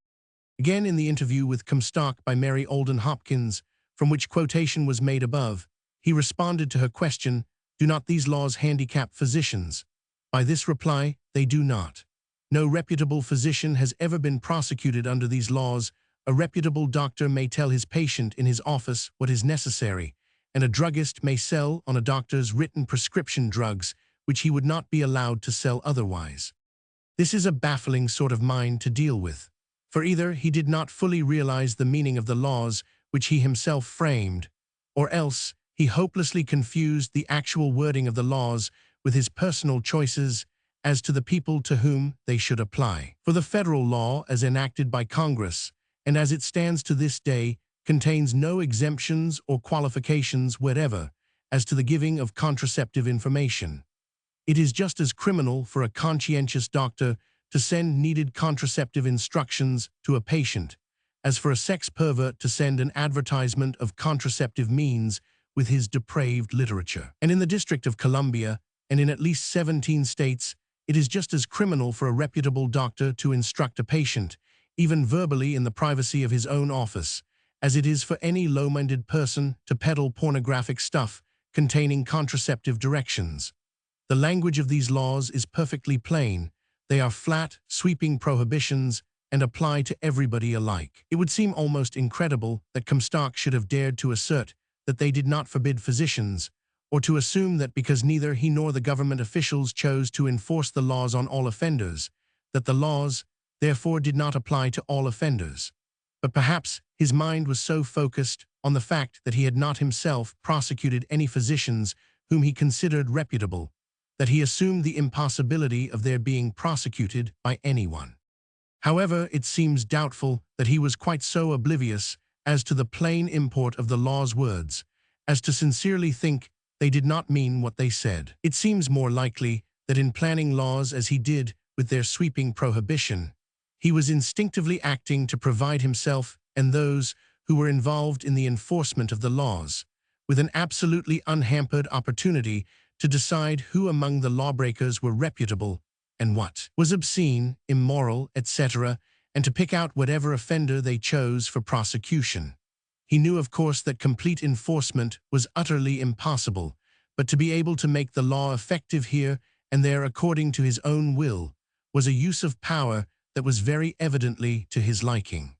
Again, in the interview with Comstock by Mary Alden Hopkins, from which quotation was made above, he responded to her question, "Do not these laws handicap physicians?" By this reply, they do not. No reputable physician has ever been prosecuted under these laws. A reputable doctor may tell his patient in his office what is necessary, and a druggist may sell on a doctor's written prescription drugs, which he would not be allowed to sell otherwise. This is a baffling sort of mind to deal with, for either he did not fully realize the meaning of the laws which he himself framed, or else he hopelessly confused the actual wording of the laws with his personal choices as to the people to whom they should apply. For the federal law, as enacted by Congress, and as it stands to this day, contains no exemptions or qualifications whatever as to the giving of contraceptive information. It is just as criminal for a conscientious doctor to send needed contraceptive instructions to a patient as for a sex pervert to send an advertisement of contraceptive means with his depraved literature. And in the District of Columbia, and in at least 17 states, it is just as criminal for a reputable doctor to instruct a patient, even verbally in the privacy of his own office, as it is for any low-minded person to peddle pornographic stuff containing contraceptive directions. The language of these laws is perfectly plain. They are flat, sweeping prohibitions and apply to everybody alike. It would seem almost incredible that Comstock should have dared to assert that they did not forbid physicians, or to assume that because neither he nor the government officials chose to enforce the laws on all offenders, that the laws, therefore, did not apply to all offenders. But perhaps his mind was so focused on the fact that he had not himself prosecuted any physicians whom he considered reputable, that he assumed the impossibility of their being prosecuted by anyone. However, it seems doubtful that he was quite so oblivious as to the plain import of the law's words, as to sincerely think they did not mean what they said. It seems more likely that in planning laws as he did with their sweeping prohibition, he was instinctively acting to provide himself and those who were involved in the enforcement of the laws with an absolutely unhampered opportunity to decide who among the lawbreakers were reputable and what was obscene, immoral, etc., and to pick out whatever offender they chose for prosecution. He knew, of course, that complete enforcement was utterly impossible, but to be able to make the law effective here and there according to his own will was a use of power that was very evidently to his liking.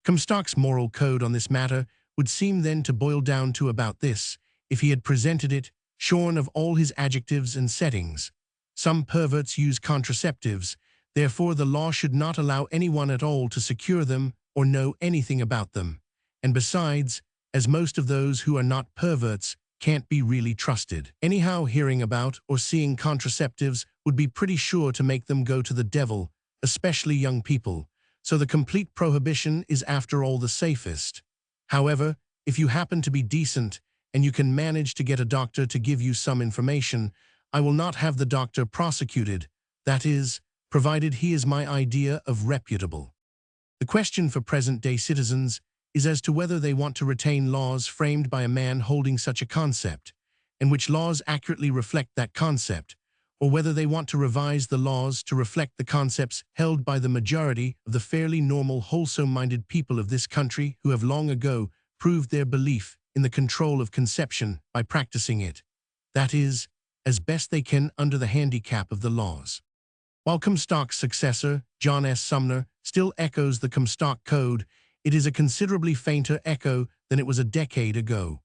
Comstock's moral code on this matter would seem then to boil down to about this, if he had presented it, shorn of all his adjectives and settings. Some perverts use contraceptives, therefore the law should not allow anyone at all to secure them or know anything about them. And besides, as most of those who are not perverts can't be really trusted. Anyhow, hearing about or seeing contraceptives would be pretty sure to make them go to the devil, especially young people, so the complete prohibition is after all the safest. However, if you happen to be decent and you can manage to get a doctor to give you some information, I will not have the doctor prosecuted, that is, provided he is my idea of reputable. The question for present-day citizens is as to whether they want to retain laws framed by a man holding such a concept, and which laws accurately reflect that concept, or whether they want to revise the laws to reflect the concepts held by the majority of the fairly normal, wholesome-minded people of this country who have long ago proved their belief in the control of conception by practicing it, that is, as best they can under the handicap of the laws. While Comstock's successor, John S. Sumner, still echoes the Comstock Code, it is a considerably fainter echo than it was a decade ago.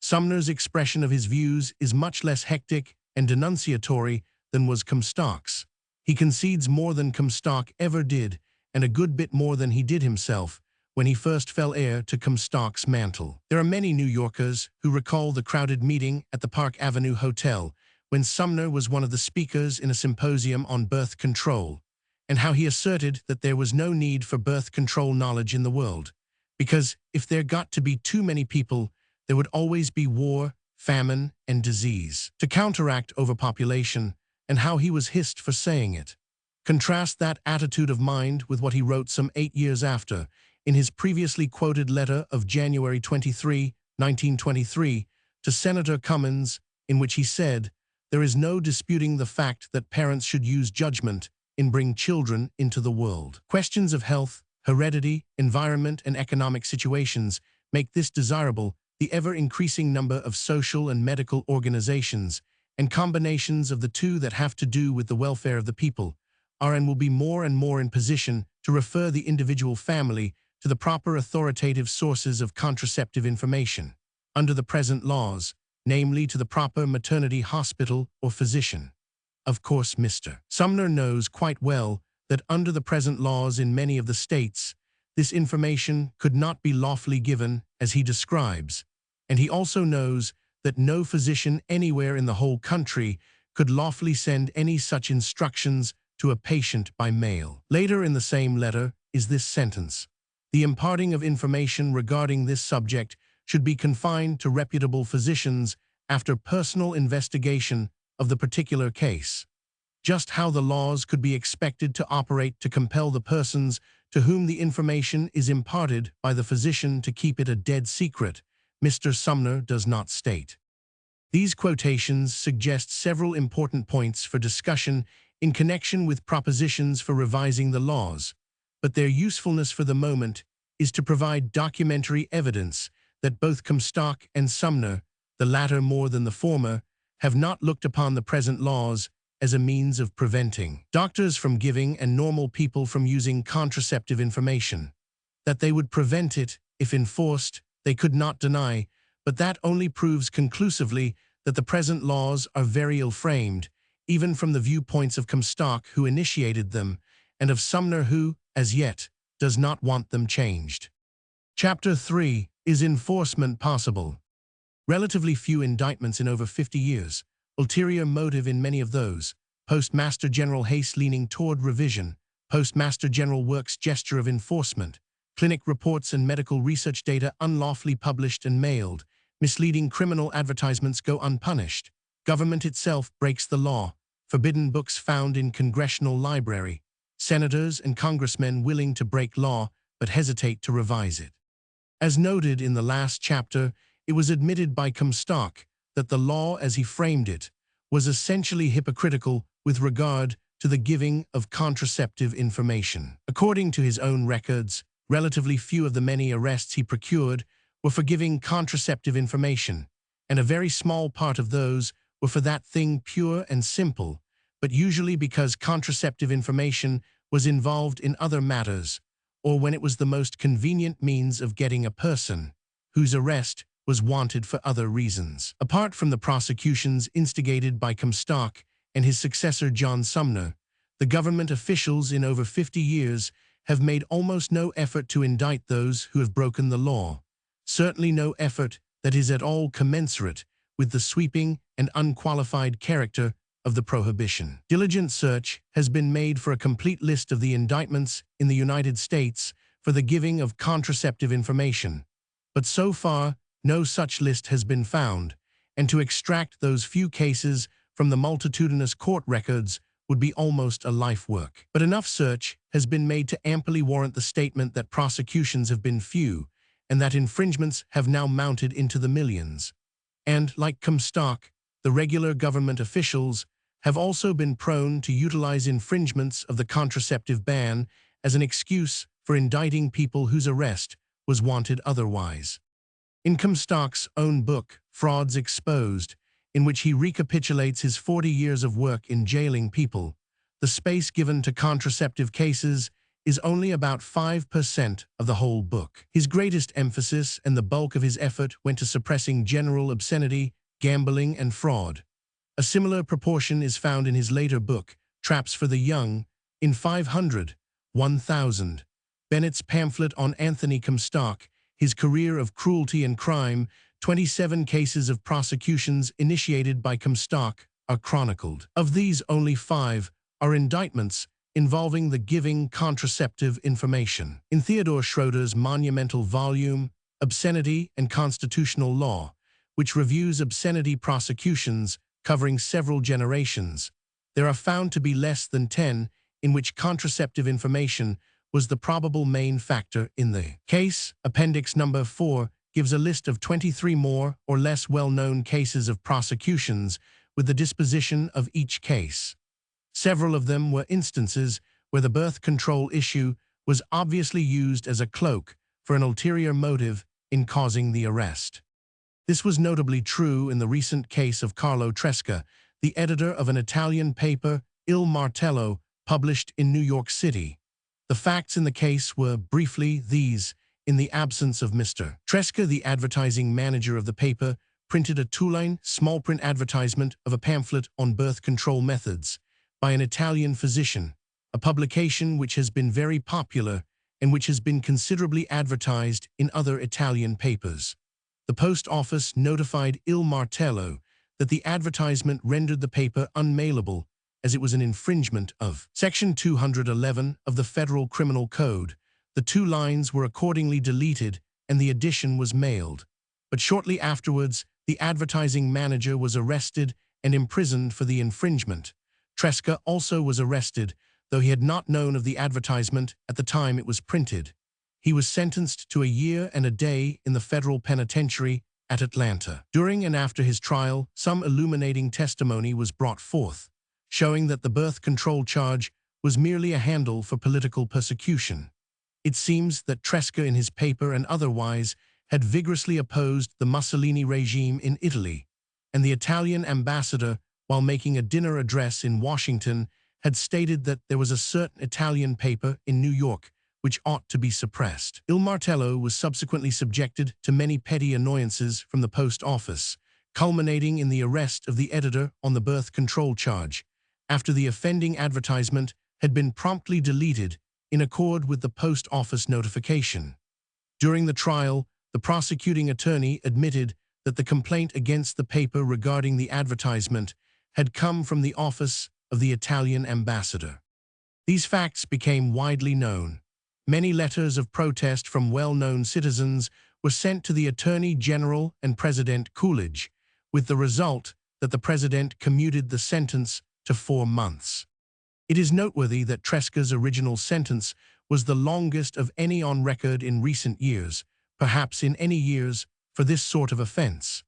Sumner's expression of his views is much less hectic and denunciatory than was Comstock's. He concedes more than Comstock ever did, and a good bit more than he did himself, when he first fell heir to Comstock's mantle. There are many New Yorkers who recall the crowded meeting at the Park Avenue Hotel, when Sumner was one of the speakers in a symposium on birth control, and how he asserted that there was no need for birth control knowledge in the world, because if there got to be too many people, there would always be war, famine, and disease, to counteract overpopulation, and how he was hissed for saying it. Contrast that attitude of mind with what he wrote some 8 years after, in his previously quoted letter of January 23, 1923, to Senator Cummins, in which he said, "There is no disputing the fact that parents should use judgment in bringing children into the world. Questions of health, heredity, environment, and economic situations make this desirable. The ever-increasing number of social and medical organizations and combinations of the two that have to do with the welfare of the people are and will be more and more in position to refer the individual family to the proper authoritative sources of contraceptive information under the present laws, namely to the proper maternity hospital or physician." Of course, Mr. Sumner knows quite well that under the present laws in many of the states, this information could not be lawfully given as he describes, and he also knows that no physician anywhere in the whole country could lawfully send any such instructions to a patient by mail. Later in the same letter is this sentence: "The imparting of information regarding this subject should be confined to reputable physicians after personal investigation of the particular case." Just how the laws could be expected to operate to compel the persons to whom the information is imparted by the physician to keep it a dead secret, Mr. Sumner does not state. These quotations suggest several important points for discussion in connection with propositions for revising the laws, but their usefulness for the moment is to provide documentary evidence that both Comstock and Sumner, the latter more than the former, have not looked upon the present laws as a means of preventing doctors from giving and normal people from using contraceptive information. That they would prevent it if enforced, they could not deny, but that only proves conclusively that the present laws are very ill-framed, even from the viewpoints of Comstock, who initiated them, and of Sumner, who, as yet, does not want them changed. Chapter 3. Is enforcement possible? Relatively few indictments in over 50 years, ulterior motive in many of those, Postmaster General haste leaning toward revision, Postmaster General works gesture of enforcement, clinic reports and medical research data unlawfully published and mailed, misleading criminal advertisements go unpunished, government itself breaks the law, forbidden books found in congressional library, senators and congressmen willing to break law but hesitate to revise it. As noted in the last chapter, it was admitted by Comstock that the law as he framed it was essentially hypocritical with regard to the giving of contraceptive information. According to his own records, relatively few of the many arrests he procured were for giving contraceptive information, and a very small part of those were for that thing pure and simple, but usually because contraceptive information was involved in other matters, or when it was the most convenient means of getting a person whose arrest was wanted for other reasons. Apart from the prosecutions instigated by Comstock and his successor John Sumner, the government officials in over 50 years have made almost no effort to indict those who have broken the law, certainly no effort that is at all commensurate with the sweeping and unqualified character of the prohibition. Diligent search has been made for a complete list of the indictments in the United States for the giving of contraceptive information, but so far no such list has been found, and to extract those few cases from the multitudinous court records would be almost a life work. But enough search has been made to amply warrant the statement that prosecutions have been few, and that infringements have now mounted into the millions. And, like Comstock, the regular government officials have also been prone to utilize infringements of the contraceptive ban as an excuse for indicting people whose arrest was wanted otherwise. In Comstock's own book, Frauds Exposed, in which he recapitulates his 40 years of work in jailing people, the space given to contraceptive cases is only about 5% of the whole book. His greatest emphasis and the bulk of his effort went to suppressing general obscenity, gambling, and fraud. A similar proportion is found in his later book, Traps for the Young, in 500, 1000. Dennett's pamphlet on Anthony Comstock, His Career of Cruelty and Crime, 27 cases of prosecutions initiated by Comstock are chronicled. Of these, only 5 are indictments involving the giving contraceptive information. In Theodore Schroeder's monumental volume, Obscenity and Constitutional Law, which reviews obscenity prosecutions covering several generations. There are found to be less than 10 in which contraceptive information was the probable main factor in the case. Appendix number 4 gives a list of 23 more or less well-known cases of prosecutions with the disposition of each case. Several of them were instances where the birth control issue was obviously used as a cloak for an ulterior motive in causing the arrest. This was notably true in the recent case of Carlo Tresca, the editor of an Italian paper, Il Martello, published in New York City. The facts in the case were briefly these. In the absence of Mr. Tresca, the advertising manager of the paper printed a two-line, small-print advertisement of a pamphlet on birth control methods by an Italian physician, a publication which has been very popular and which has been considerably advertised in other Italian papers. The post office notified Il Martello that the advertisement rendered the paper unmailable, as it was an infringement of Section 211 of the Federal Criminal Code. The two lines were accordingly deleted and the edition was mailed. But shortly afterwards, the advertising manager was arrested and imprisoned for the infringement. Tresca also was arrested, though he had not known of the advertisement at the time it was printed. He was sentenced to a year and a day in the federal penitentiary at Atlanta. During and after his trial, some illuminating testimony was brought forth, showing that the birth control charge was merely a handle for political persecution. It seems that Tresca in his paper and otherwise had vigorously opposed the Mussolini regime in Italy, and the Italian ambassador, while making a dinner address in Washington, had stated that there was a certain Italian paper in New York which ought to be suppressed. Il Martello was subsequently subjected to many petty annoyances from the post office, culminating in the arrest of the editor on the birth control charge, after the offending advertisement had been promptly deleted in accord with the post office notification. During the trial, the prosecuting attorney admitted that the complaint against the paper regarding the advertisement had come from the office of the Italian ambassador. These facts became widely known. Many letters of protest from well-known citizens were sent to the Attorney General and President Coolidge, with the result that the president commuted the sentence to 4 months. It is noteworthy that Tresca's original sentence was the longest of any on record in recent years, perhaps in any years, for this sort of offense.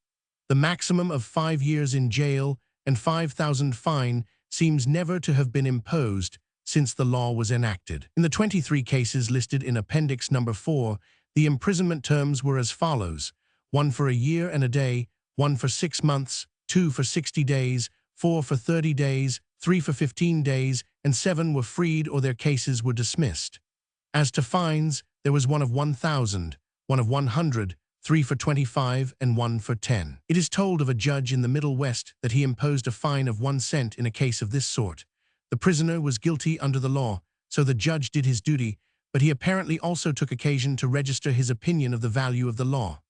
The maximum of 5 years in jail and 5,000 fine seems never to have been imposed since the law was enacted. In the 23 cases listed in Appendix number 4, the imprisonment terms were as follows: 1 for a year and a day, 1 for 6 months, 2 for 60 days, 4 for 30 days, 3 for 15 days, and 7 were freed or their cases were dismissed. As to fines, there was 1 of 1,000, 1 of 100, 3 for 25, and 1 for 10. It is told of a judge in the Middle West that he imposed a fine of 1 cent in a case of this sort. The prisoner was guilty under the law, so the judge did his duty, but he apparently also took occasion to register his opinion of the value of the law.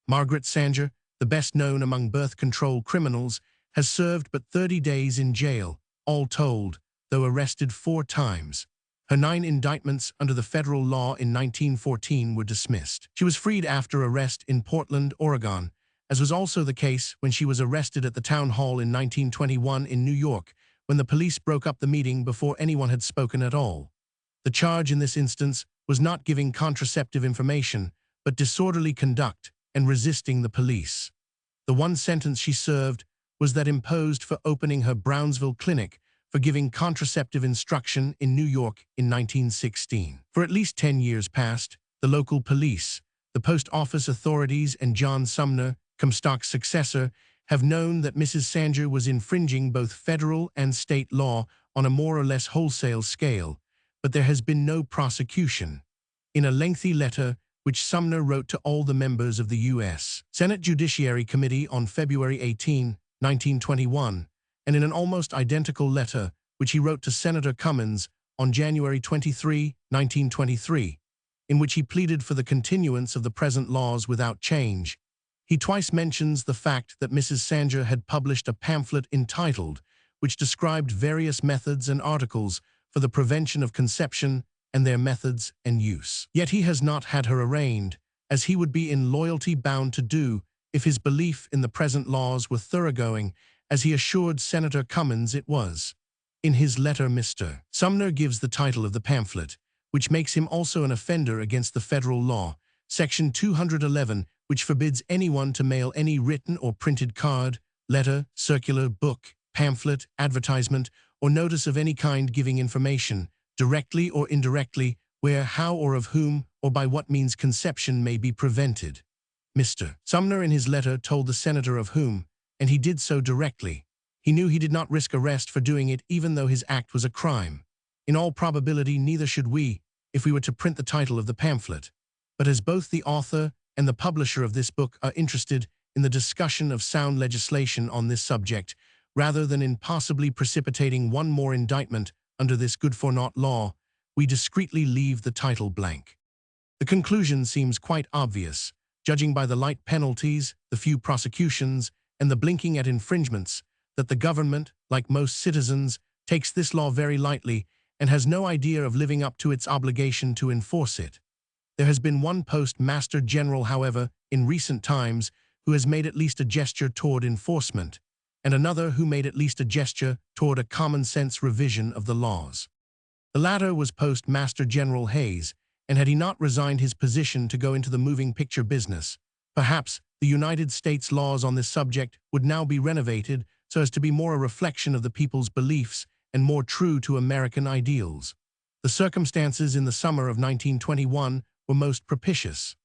Margaret Sanger, the best known among birth control criminals, has served but 30 days in jail, all told, though arrested 4 times. Her 9 indictments under the federal law in 1914 were dismissed. She was freed after arrest in Portland, Oregon, as was also the case when she was arrested at the town hall in 1921 in New York, when the police broke up the meeting before anyone had spoken at all. The charge in this instance was not giving contraceptive information, but disorderly conduct and resisting the police. The 1 sentence she served was that imposed for opening her Brownsville clinic for giving contraceptive instruction in New York in 1916. For at least 10 years past, the local police, the post office authorities, and John Sumner, Comstock's successor, have known that Mrs. Sanger was infringing both federal and state law on a more or less wholesale scale, but there has been no prosecution. In a lengthy letter which Sumner wrote to all the members of the U.S. Senate Judiciary Committee on February 18, 1921, and in an almost identical letter which he wrote to Senator Cummins on January 23, 1923, in which he pleaded for the continuance of the present laws without change, he twice mentions the fact that Mrs. Sanger had published a pamphlet entitled, which described various methods and articles for the prevention of conception and their methods and use. Yet he has not had her arraigned, as he would be in loyalty bound to do if his belief in the present laws were thoroughgoing, as he assured Senator Cummins it was. In his letter, Mr. Sumner gives the title of the pamphlet, which makes him also an offender against the federal law, Section 211, which forbids anyone to mail any written or printed card, letter, circular, book, pamphlet, advertisement, or notice of any kind giving information, directly or indirectly, where, how, or of whom, or by what means conception may be prevented. Mr. Sumner in his letter told the senator of whom, and he did so directly. He knew he did not risk arrest for doing it even though his act was a crime. In all probability, neither should we, if we were to print the title of the pamphlet. But as both the author and the publisher of this book are interested in the discussion of sound legislation on this subject, rather than in possibly precipitating one more indictment under this good-for-naught law, we discreetly leave the title blank. The conclusion seems quite obvious, judging by the light penalties, the few prosecutions, and the blinking at infringements, that the government, like most citizens, takes this law very lightly and has no idea of living up to its obligation to enforce it. There has been one Postmaster General, however, in recent times, who has made at least a gesture toward enforcement, and another who made at least a gesture toward a common-sense revision of the laws. The latter was Postmaster General Hayes, and had he not resigned his position to go into the moving picture business, perhaps the United States laws on this subject would now be renovated so as to be more a reflection of the people's beliefs and more true to American ideals. The circumstances in the summer of 1921 were most propitious.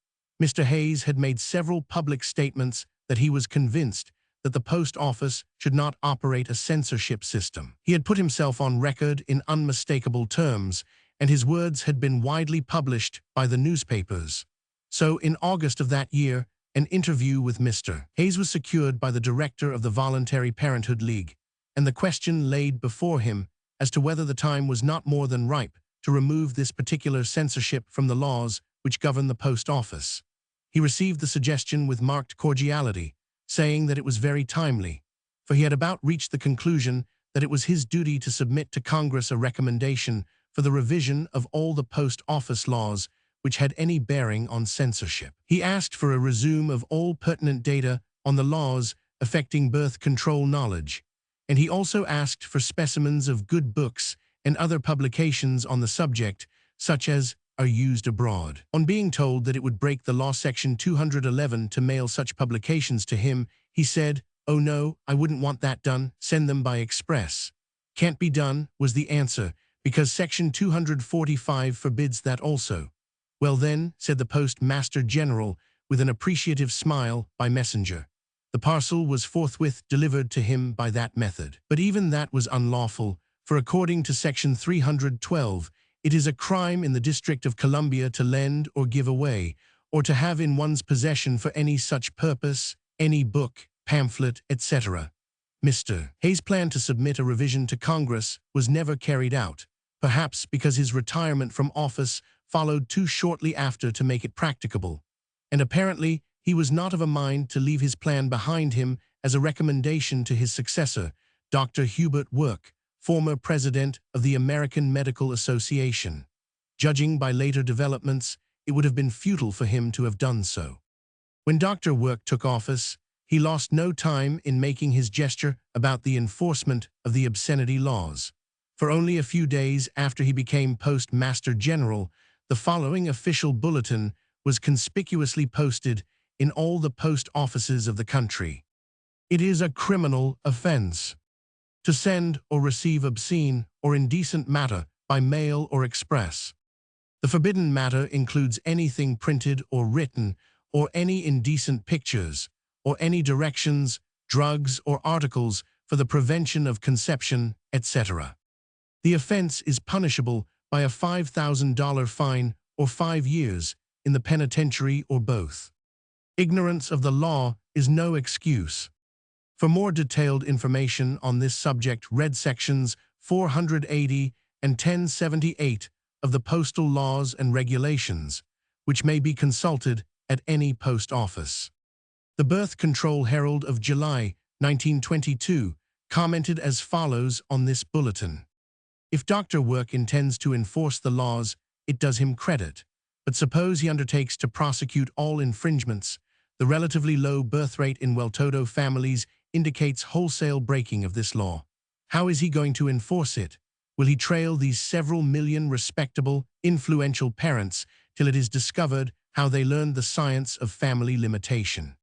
Mr. Hayes had made several public statements that he was convinced that the post office should not operate a censorship system. He had put himself on record in unmistakable terms, and his words had been widely published by the newspapers. So, in August of that year, an interview with Mr. Hayes was secured by the director of the Voluntary Parenthood League, and the question laid before him as to whether the time was not more than ripe to remove this particular censorship from the laws which govern the post office. He received the suggestion with marked cordiality, saying that it was very timely, for he had about reached the conclusion that it was his duty to submit to Congress a recommendation for the revision of all the post office laws which had any bearing on censorship. He asked for a resume of all pertinent data on the laws affecting birth control knowledge, and he also asked for specimens of good books and other publications on the subject, such as are used abroad. On being told that it would break the law Section 211 to mail such publications to him, he said, "Oh no, I wouldn't want that done, send them by express." "Can't be done," was the answer, "because Section 245 forbids that also." "Well then," said the Postmaster General, with an appreciative smile, by messenger. The parcel was forthwith delivered to him by that method. But even that was unlawful, for according to Section 312, it is a crime in the District of Columbia to lend or give away, or to have in one's possession for any such purpose, any book, pamphlet, etc. Mr. Hayes' plan to submit a revision to Congress was never carried out, perhaps because his retirement from office followed too shortly after to make it practicable, and apparently he was not of a mind to leave his plan behind him as a recommendation to his successor, Dr. Hubert Work, former president of the American Medical Association. Judging by later developments, it would have been futile for him to have done so. When Dr. Work took office, he lost no time in making his gesture about the enforcement of the obscenity laws. For only a few days after he became Postmaster General, the following official bulletin was conspicuously posted in all the post offices of the country. "It is a criminal offense to send or receive obscene or indecent matter by mail or express. The forbidden matter includes anything printed or written, or any indecent pictures, or any directions, drugs, or articles for the prevention of conception, etc. The offense is punishable by a $5,000 fine or 5 years in the penitentiary or both. Ignorance of the law is no excuse." For more detailed information on this subject, read sections 480 and 1078 of the Postal Laws and Regulations, which may be consulted at any post office. The Birth Control Herald of July 1922 commented as follows on this bulletin: "If Dr. Work intends to enforce the laws, it does him credit. But suppose he undertakes to prosecute all infringements, The relatively low birth rate in well-to-do families indicates wholesale breaking of this law. How is he going to enforce it? Will he trail these several million respectable, influential parents till it is discovered how they learned the science of family limitation?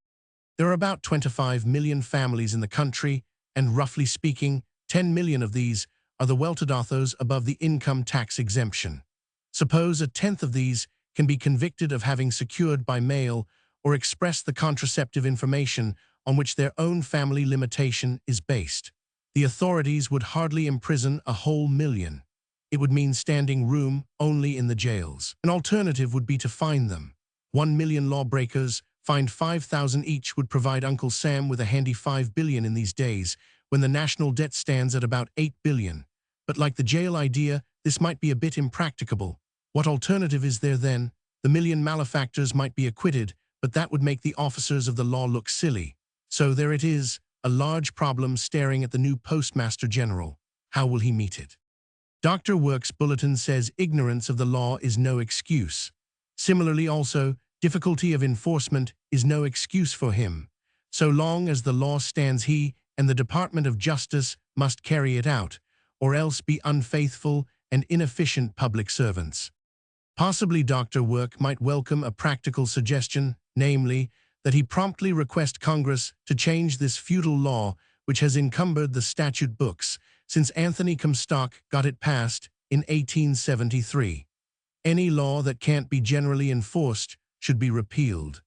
There are about 25 million families in the country, and roughly speaking, 10 million of these are the well-to-do above the income tax exemption. Suppose a tenth of these can be convicted of having secured by mail or expressed the contraceptive information on which their own family limitation is based. The authorities would hardly imprison a whole million. It would mean standing room only in the jails. An alternative would be to fine them. 1 million lawbreakers, fined 5,000 each, would provide Uncle Sam with a handy 5 billion in these days, when the national debt stands at about 8 billion. But like the jail idea, this might be a bit impracticable. What alternative is there then? The million malefactors might be acquitted, but that would make the officers of the law look silly. So there it is, a large problem staring at the new Postmaster General. How will he meet it? Dr. Work's bulletin says ignorance of the law is no excuse. Similarly also, difficulty of enforcement is no excuse for him. So long as the law stands, he and the Department of Justice must carry it out, or else be unfaithful and inefficient public servants. Possibly Dr. Work might welcome a practical suggestion, namely, that he promptly request Congress to change this feudal law which has encumbered the statute books since Anthony Comstock got it passed in 1873. Any law that can't be generally enforced should be repealed.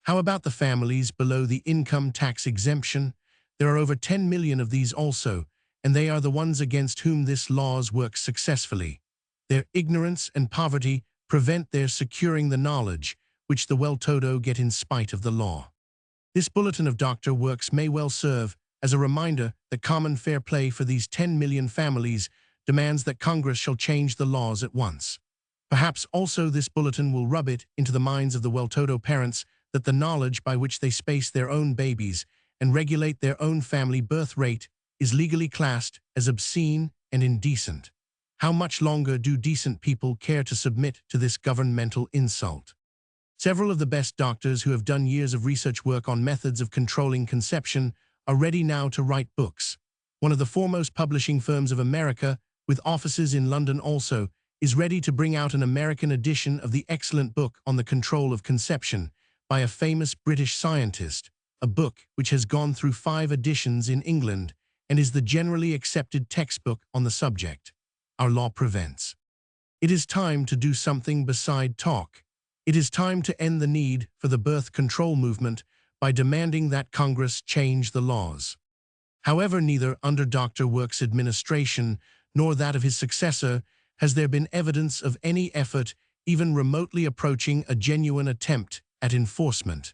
How about the families below the income tax exemption? There are over 10 million of these also, and they are the ones against whom this law works successfully. Their ignorance and poverty prevent their securing the knowledge which the well-to-do get in spite of the law. This bulletin of Dr. Work's may well serve as a reminder that common fair play for these 10 million families demands that Congress shall change the laws at once. Perhaps also this bulletin will rub it into the minds of the well-to-do parents that the knowledge by which they space their own babies and regulate their own family birth rate is legally classed as obscene and indecent. How much longer do decent people care to submit to this governmental insult? Several of the best doctors who have done years of research work on methods of controlling conception are ready now to write books. One of the foremost publishing firms of America, with offices in London also, is ready to bring out an American edition of the excellent book on the control of conception by a famous British scientist, a book which has gone through 5 editions in England and is the generally accepted textbook on the subject. Our law prevents. It is time to do something beside talk. It is time to end the need for the birth control movement by demanding that Congress change the laws. However, neither under Dr. Work's administration nor that of his successor has there been evidence of any effort even remotely approaching a genuine attempt at enforcement.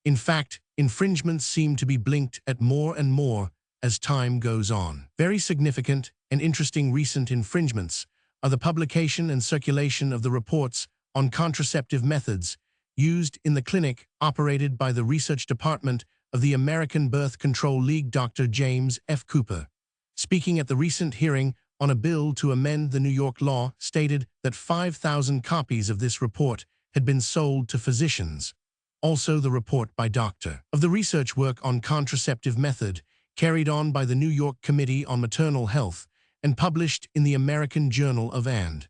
In fact, infringements seem to be blinked at more and more as time goes on. Very significant and interesting recent infringements are the publication and circulation of the reports on contraceptive methods used in the clinic operated by the research department of the American Birth Control League. Dr. James F. Cooper, speaking at the recent hearing on a bill to amend the New York law, stated that 5,000 copies of this report had been sold to physicians. Also the report by Dr. of the research work on contraceptive method carried on by the New York Committee on Maternal Health and published in the American Journal of and.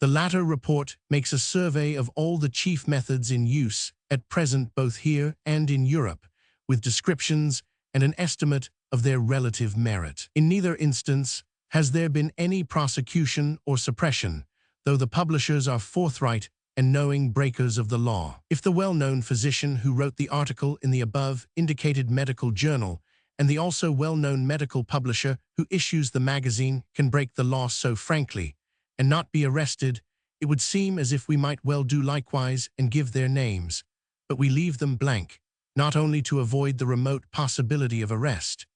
The latter report makes a survey of all the chief methods in use at present both here and in Europe, with descriptions and an estimate of their relative merit. In neither instance has there been any prosecution or suppression, though the publishers are forthright and knowing breakers of the law. If the well-known physician who wrote the article in the above indicated medical journal and the also well-known medical publisher who issues the magazine can break the law so frankly and not be arrested, it would seem as if we might well do likewise and give their names, but we leave them blank, not only to avoid the remote possibility of arrest,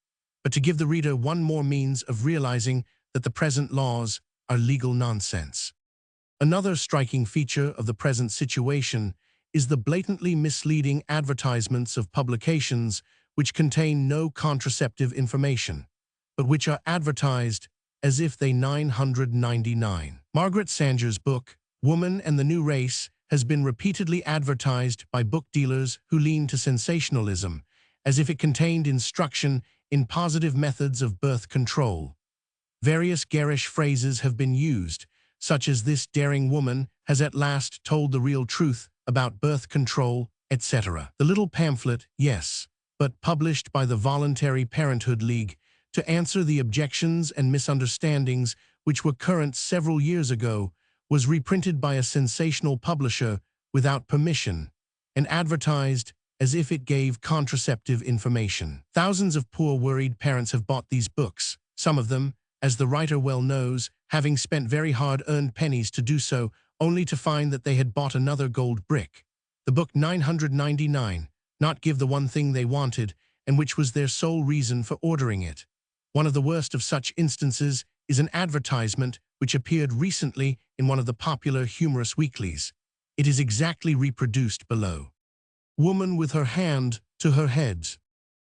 but to give the reader one more means of realizing that the present laws are legal nonsense. Another striking feature of the present situation is the blatantly misleading advertisements of publications which contain no contraceptive information, but which are advertised as if they 999. Margaret Sanger's book, Woman and the New Race, has been repeatedly advertised by book dealers who lean to sensationalism, as if it contained instruction in positive methods of birth control. Various garish phrases have been used, such as "this daring woman has at last told the real truth about birth control," etc. The little pamphlet, yes, but published by the Voluntary Parenthood League to answer the objections and misunderstandings which were current several years ago, was reprinted by a sensational publisher without permission and advertised as if it gave contraceptive information. Thousands of poor worried parents have bought these books, some of them, as the writer well knows, having spent very hard-earned pennies to do so, only to find that they had bought another gold brick. The book 999, not give the one thing they wanted, and which was their sole reason for ordering it. One of the worst of such instances is an advertisement which appeared recently in one of the popular humorous weeklies. It is exactly reproduced below. Woman with her hand to her head.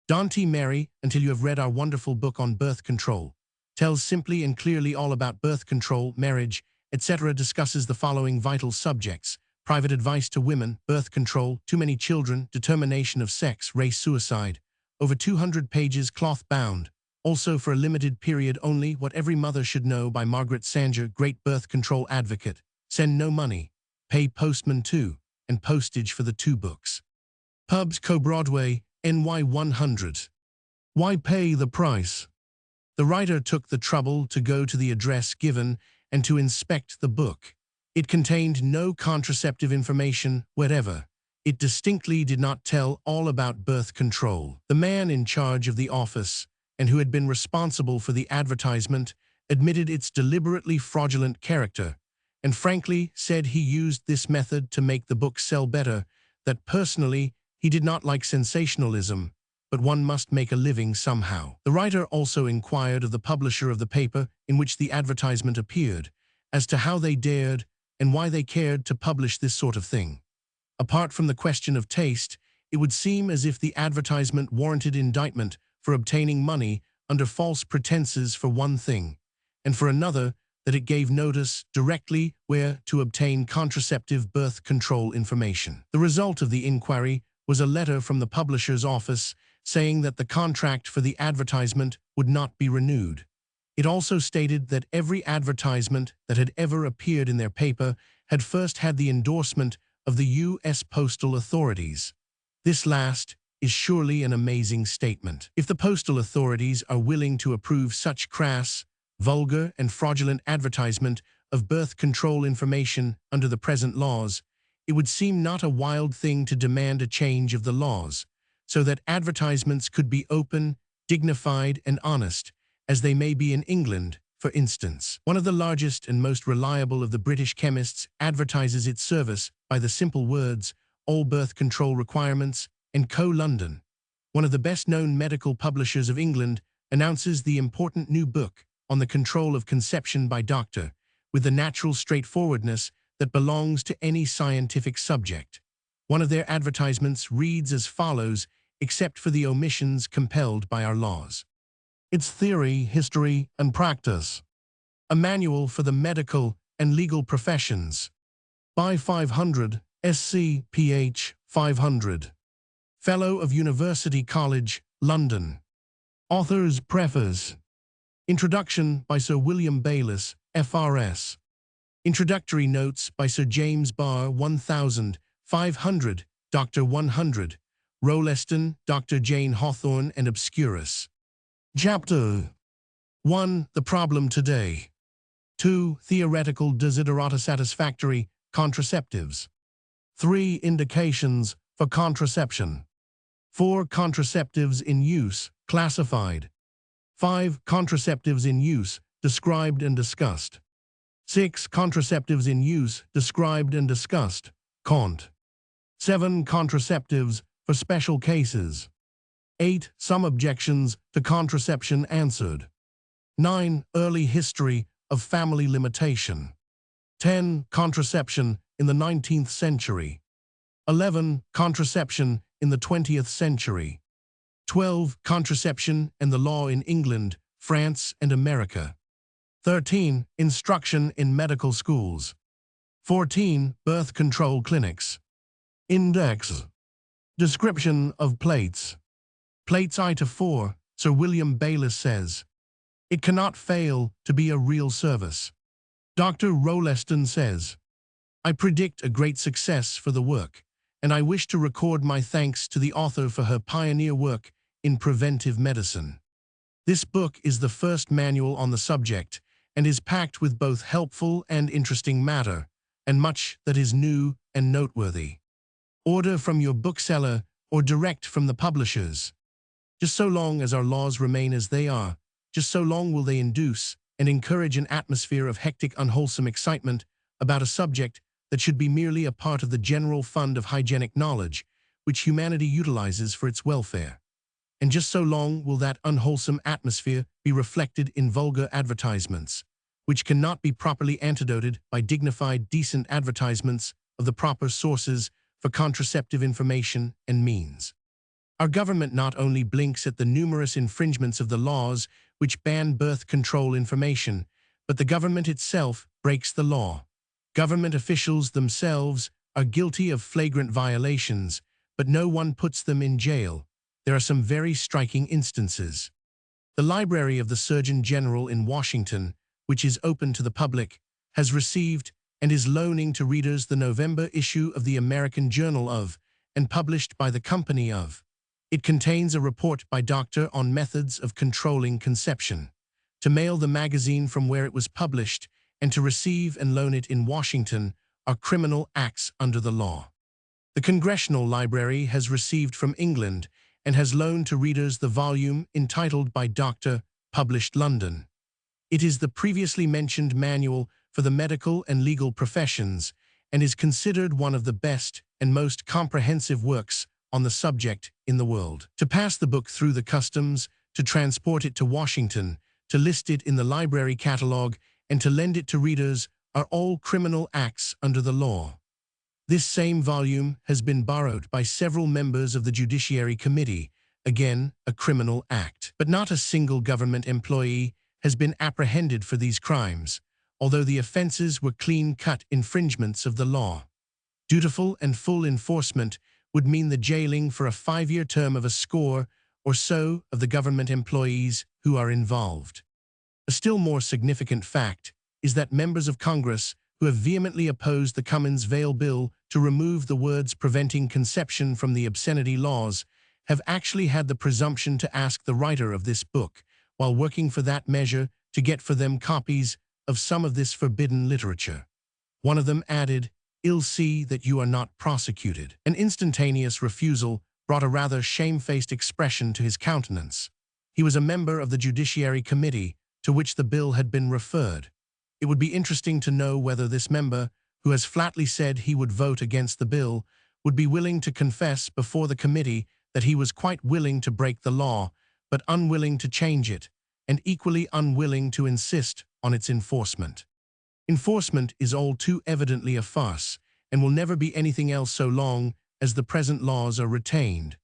Don't marry until you have read our wonderful book on birth control. Tells simply and clearly all about birth control, marriage, etc. Discusses the following vital subjects: private advice to women, birth control, too many children, determination of sex, race, suicide. Over 200 pages cloth-bound. Also for a limited period only, What Every Mother Should Know by Margaret Sanger, great birth control advocate. Send no money. Pay postman too, and postage for the 2 books. Pubs Co. Broadway, NY 100. Why pay the price? The writer took the trouble to go to the address given and to inspect the book. It contained no contraceptive information whatever. It distinctly did not tell all about birth control. The man in charge of the office, and who had been responsible for the advertisement, admitted its deliberately fraudulent character, and frankly said he used this method to make the book sell better, that personally he did not like sensationalism, but one must make a living somehow. The writer also inquired of the publisher of the paper in which the advertisement appeared, as to how they dared and why they cared to publish this sort of thing. Apart from the question of taste, it would seem as if the advertisement warranted indictment for obtaining money under false pretenses for one thing, and for another that it gave notice directly where to obtain contraceptive birth control information. The result of the inquiry was a letter from the publisher's office saying that the contract for the advertisement would not be renewed. It also stated that every advertisement that had ever appeared in their paper had first had the endorsement of the U.S. postal authorities. This last is surely an amazing statement. If the postal authorities are willing to approve such crass, vulgar, and fraudulent advertisement of birth control information under the present laws, it would seem not a wild thing to demand a change of the laws, so that advertisements could be open, dignified, and honest, as they may be in England, for instance. One of the largest and most reliable of the British chemists advertises its service by the simple words, "All birth control requirements," and Co. London. One of the best-known medical publishers of England announces the important new book on the control of conception by doctor, with the natural straightforwardness that belongs to any scientific subject. One of their advertisements reads as follows, except for the omissions compelled by our laws. Its theory, history, and practice. A manual for the medical and legal professions. By 500, SC, PH, 500. Fellow of University College, London. Author's Preface. Introduction by Sir William Bayliss, FRS. Introductory notes by Sir James Barr, 1500, Dr. 100, Rolleston, Dr. Jane Hawthorne, and Obscurus. Chapter 1. The Problem Today. 2. Theoretical desiderata satisfactory contraceptives. 3. Indications for contraception. 4. Contraceptives in use, classified. 5. Contraceptives in use, described and discussed. 6. Contraceptives in use, described and discussed, cont. 7. Contraceptives for special cases. 8. Some objections to contraception answered. 9. Early history of family limitation. 10. Contraception in the 19th century. 11. Contraception in the 20th century. 12. Contraception and the law in England, France, and America. 13. Instruction in medical schools. 14. Birth control clinics. Index. Description of plates. Plates I to 4, Sir William Bayliss says, "It cannot fail to be a real service." Dr. Rolleston says, "I predict a great success for the work, and I wish to record my thanks to the author for her pioneer work in preventive medicine. This book is the first manual on the subject and is packed with both helpful and interesting matter, and much that is new and noteworthy. Order from your bookseller or direct from the publishers. Just so long as our laws remain as they are, just so long will they induce and encourage an atmosphere of hectic, unwholesome excitement about a subject that should be merely a part of the general fund of hygienic knowledge which humanity utilizes for its welfare. And just so long will that unwholesome atmosphere be reflected in vulgar advertisements, which cannot be properly antidoted by dignified, decent advertisements of the proper sources for contraceptive information and means. Our government not only blinks at the numerous infringements of the laws which ban birth control information, but the government itself breaks the law. Government officials themselves are guilty of flagrant violations, but no one puts them in jail. There are some very striking instances. The Library of the Surgeon General in Washington, which is open to the public, has received and is loaning to readers the November issue of the American Journal of, and published by the Company of. It contains a report by Doctor on methods of controlling conception. To mail the magazine from where it was published and to receive and loan it in Washington are criminal acts under the law. The Congressional Library has received from England and has loaned to readers the volume entitled by Doctor, published London. It is the previously mentioned manual for the medical and legal professions and is considered one of the best and most comprehensive works on the subject in the world. To pass the book through the customs, to transport it to Washington, to list it in the library catalog, and to lend it to readers are all criminal acts under the law. This same volume has been borrowed by several members of the Judiciary Committee, again a criminal act. But not a single government employee has been apprehended for these crimes, although the offenses were clean-cut infringements of the law. Dutiful and full enforcement would mean the jailing for a 5-year term of a score or so of the government employees who are involved. A still more significant fact is that members of Congress who have vehemently opposed the Cummins-Vail bill to remove the words preventing conception from the obscenity laws have actually had the presumption to ask the writer of this book, while working for that measure, to get for them copies of some of this forbidden literature. One of them added, "I'll see that you are not prosecuted." An instantaneous refusal brought a rather shamefaced expression to his countenance. He was a member of the Judiciary Committee to which the bill had been referred. It would be interesting to know whether this member, who has flatly said he would vote against the bill, would be willing to confess before the committee that he was quite willing to break the law, but unwilling to change it, and equally unwilling to insist on its enforcement. Enforcement is all too evidently a farce, and will never be anything else so long as the present laws are retained.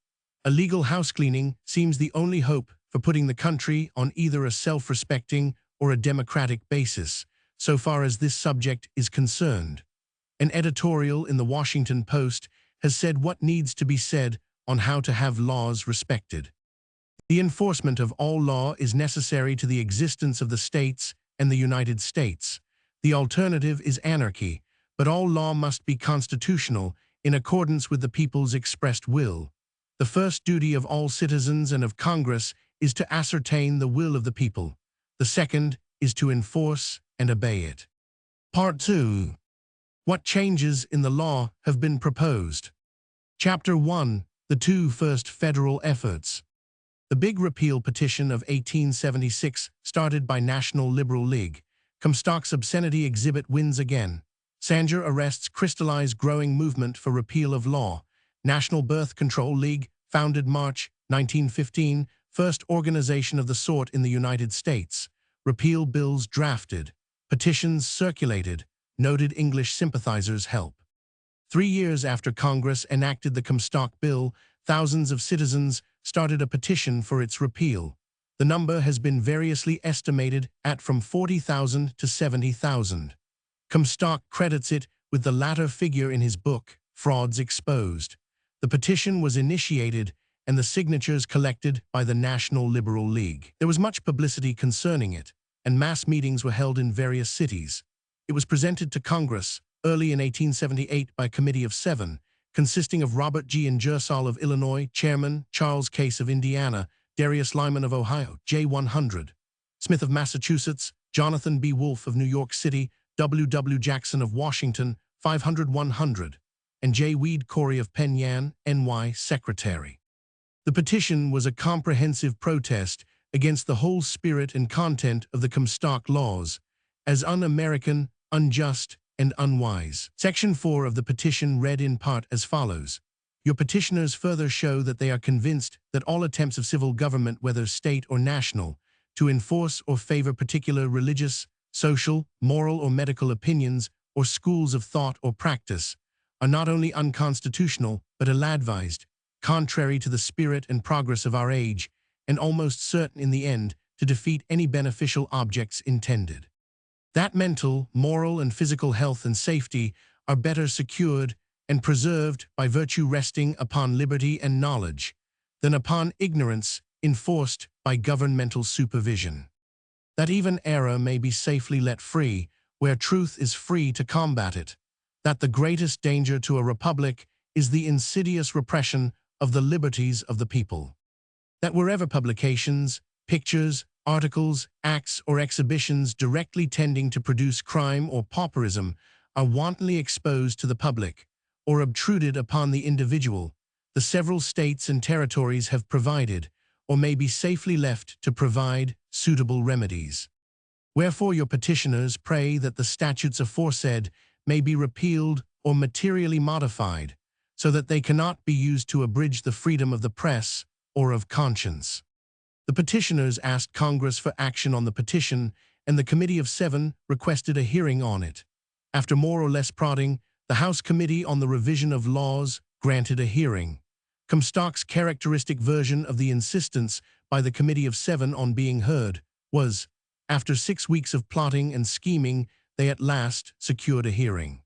A legal housecleaning seems the only hope for putting the country on either a self-respecting or a democratic basis, so far as this subject is concerned. An editorial in the Washington Post has said what needs to be said on how to have laws respected. The enforcement of all law is necessary to the existence of the states and the United States. The alternative is anarchy, but all law must be constitutional in accordance with the people's expressed will. The first duty of all citizens and of Congress is to ascertain the will of the people. The second is to enforce and obey it. Part 2. What changes in the law have been proposed? Chapter 1. The two first federal efforts. The Big Repeal Petition of 1876, started by National Liberal League. Comstock's obscenity exhibit wins again. Sanger arrests crystallize growing movement for repeal of law. National Birth Control League, founded March 1915, first organization of the sort in the United States. Repeal bills drafted. Petitions circulated. Noted English sympathizers help. 3 years after Congress enacted the Comstock Bill, thousands of citizens started a petition for its repeal. The number has been variously estimated at from 40,000 to 70,000. Comstock credits it with the latter figure in his book, Frauds Exposed. The petition was initiated and the signatures collected by the National Liberal League. There was much publicity concerning it, and mass meetings were held in various cities. It was presented to Congress early in 1878 by a committee of 7, consisting of Robert G. Ingersoll of Illinois, Chairman, Charles Case of Indiana, Darius Lyman of Ohio, J100, Smith of Massachusetts, Jonathan B. Wolfe of New York City, W. Jackson of Washington, 500-100, and J. Weed Corey of Penn Yan, NY, Secretary. The petition was a comprehensive protest against the whole spirit and content of the Comstock laws as un-American, unjust, and unwise. Section 4 of the petition read in part as follows: Your petitioners further show that they are convinced that all attempts of civil government, whether state or national, to enforce or favor particular religious, social, moral, or medical opinions or schools of thought or practice are not only unconstitutional but ill-advised, contrary to the spirit and progress of our age, and almost certain in the end to defeat any beneficial objects intended. That mental, moral, and physical health and safety are better secured and preserved by virtue resting upon liberty and knowledge than upon ignorance enforced by governmental supervision. That even error may be safely let free where truth is free to combat it. That the greatest danger to a republic is the insidious repression of the liberties of the people. That wherever publications, pictures, articles, acts, or exhibitions directly tending to produce crime or pauperism are wantonly exposed to the public or obtruded upon the individual, the several states and territories have provided, or may be safely left to provide, suitable remedies. Wherefore your petitioners pray that the statutes aforesaid may be repealed or materially modified, so that they cannot be used to abridge the freedom of the press or of conscience. The petitioners asked Congress for action on the petition, and the Committee of 7 requested a hearing on it. After more or less prodding, the House Committee on the Revision of Laws granted a hearing. Comstock's characteristic version of the insistence by the Committee of 7 on being heard was, after 6 weeks of plotting and scheming, they at last secured a hearing.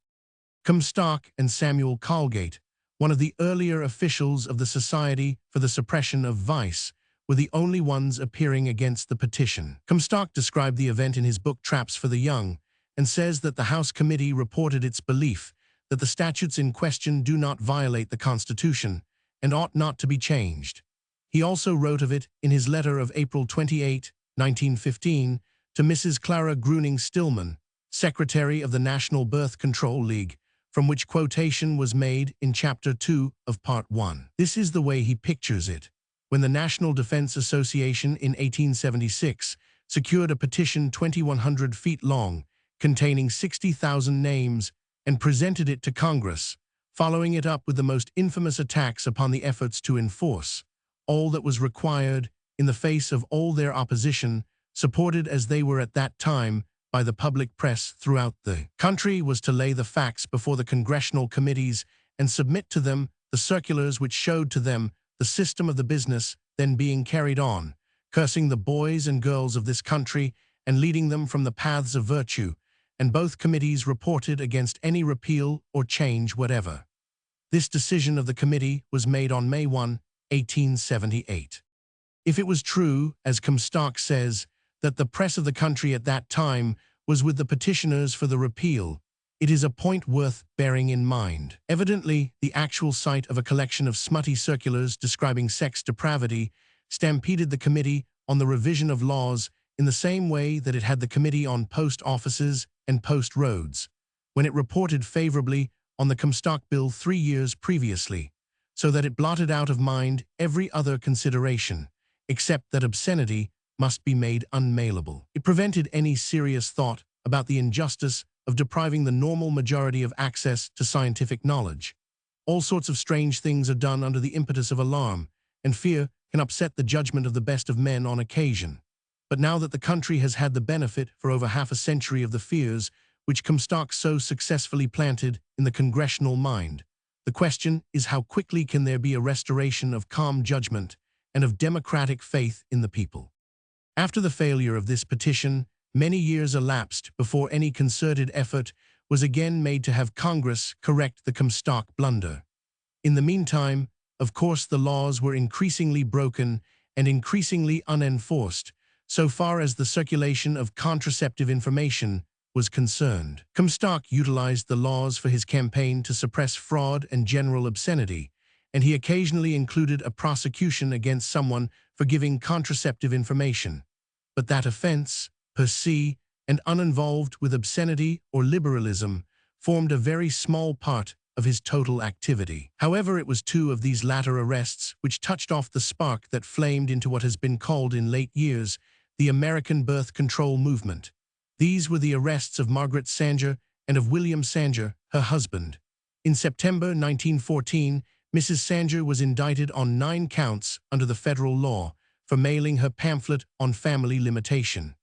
Comstock and Samuel Colgate, one of the earlier officials of the Society for the Suppression of Vice, were the only ones appearing against the petition. Comstock described the event in his book Traps for the Young and says that the House Committee reported its belief that the statutes in question do not violate the Constitution and ought not to be changed. He also wrote of it in his letter of April 28, 1915, to Mrs. Clara Gruning Stillman, Secretary of the National Birth Control League, from which quotation was made in Chapter 2 of Part 1. This is the way he pictures it. When the National Defense Association in 1876 secured a petition 2,100 feet long, containing 60,000 names, and presented it to Congress, following it up with the most infamous attacks upon the efforts to enforce all that was required in the face of all their opposition, supported as they were at that time by the public press throughout the country, was to lay the facts before the congressional committees and submit to them the circulars which showed to them the system of the business then being carried on, cursing the boys and girls of this country and leading them from the paths of virtue, and both committees reported against any repeal or change whatever. This decision of the committee was made on May 1, 1878. If it was true, as Comstock says, that the press of the country at that time was with the petitioners for the repeal, it is a point worth bearing in mind. Evidently, the actual sight of a collection of smutty circulars describing sex depravity stampeded the Committee on the Revision of Laws in the same way that it had the Committee on Post Offices and Post Roads, when it reported favorably on the Comstock Bill 3 years previously, so that it blotted out of mind every other consideration, except that obscenity must be made unmailable. It prevented any serious thought about the injustice of depriving the normal majority of access to scientific knowledge. All sorts of strange things are done under the impetus of alarm, and fear can upset the judgment of the best of men on occasion. But now that the country has had the benefit for over half a century of the fears which Comstock so successfully planted in the congressional mind, the question is how quickly can there be a restoration of calm judgment and of democratic faith in the people. After the failure of this petition, many years elapsed before any concerted effort was again made to have Congress correct the Comstock blunder. In the meantime, of course, the laws were increasingly broken and increasingly unenforced, so far as the circulation of contraceptive information was concerned. Comstock utilized the laws for his campaign to suppress fraud and general obscenity, and he occasionally included a prosecution against someone for giving contraceptive information. But that offense, per se, and uninvolved with obscenity or liberalism, formed a very small part of his total activity. However, it was two of these latter arrests which touched off the spark that flamed into what has been called in late years the American birth control movement. These were the arrests of Margaret Sanger and of William Sanger, her husband. In September 1914, Mrs. Sanger was indicted on 9 counts under the federal law for mailing her pamphlet on family limitation.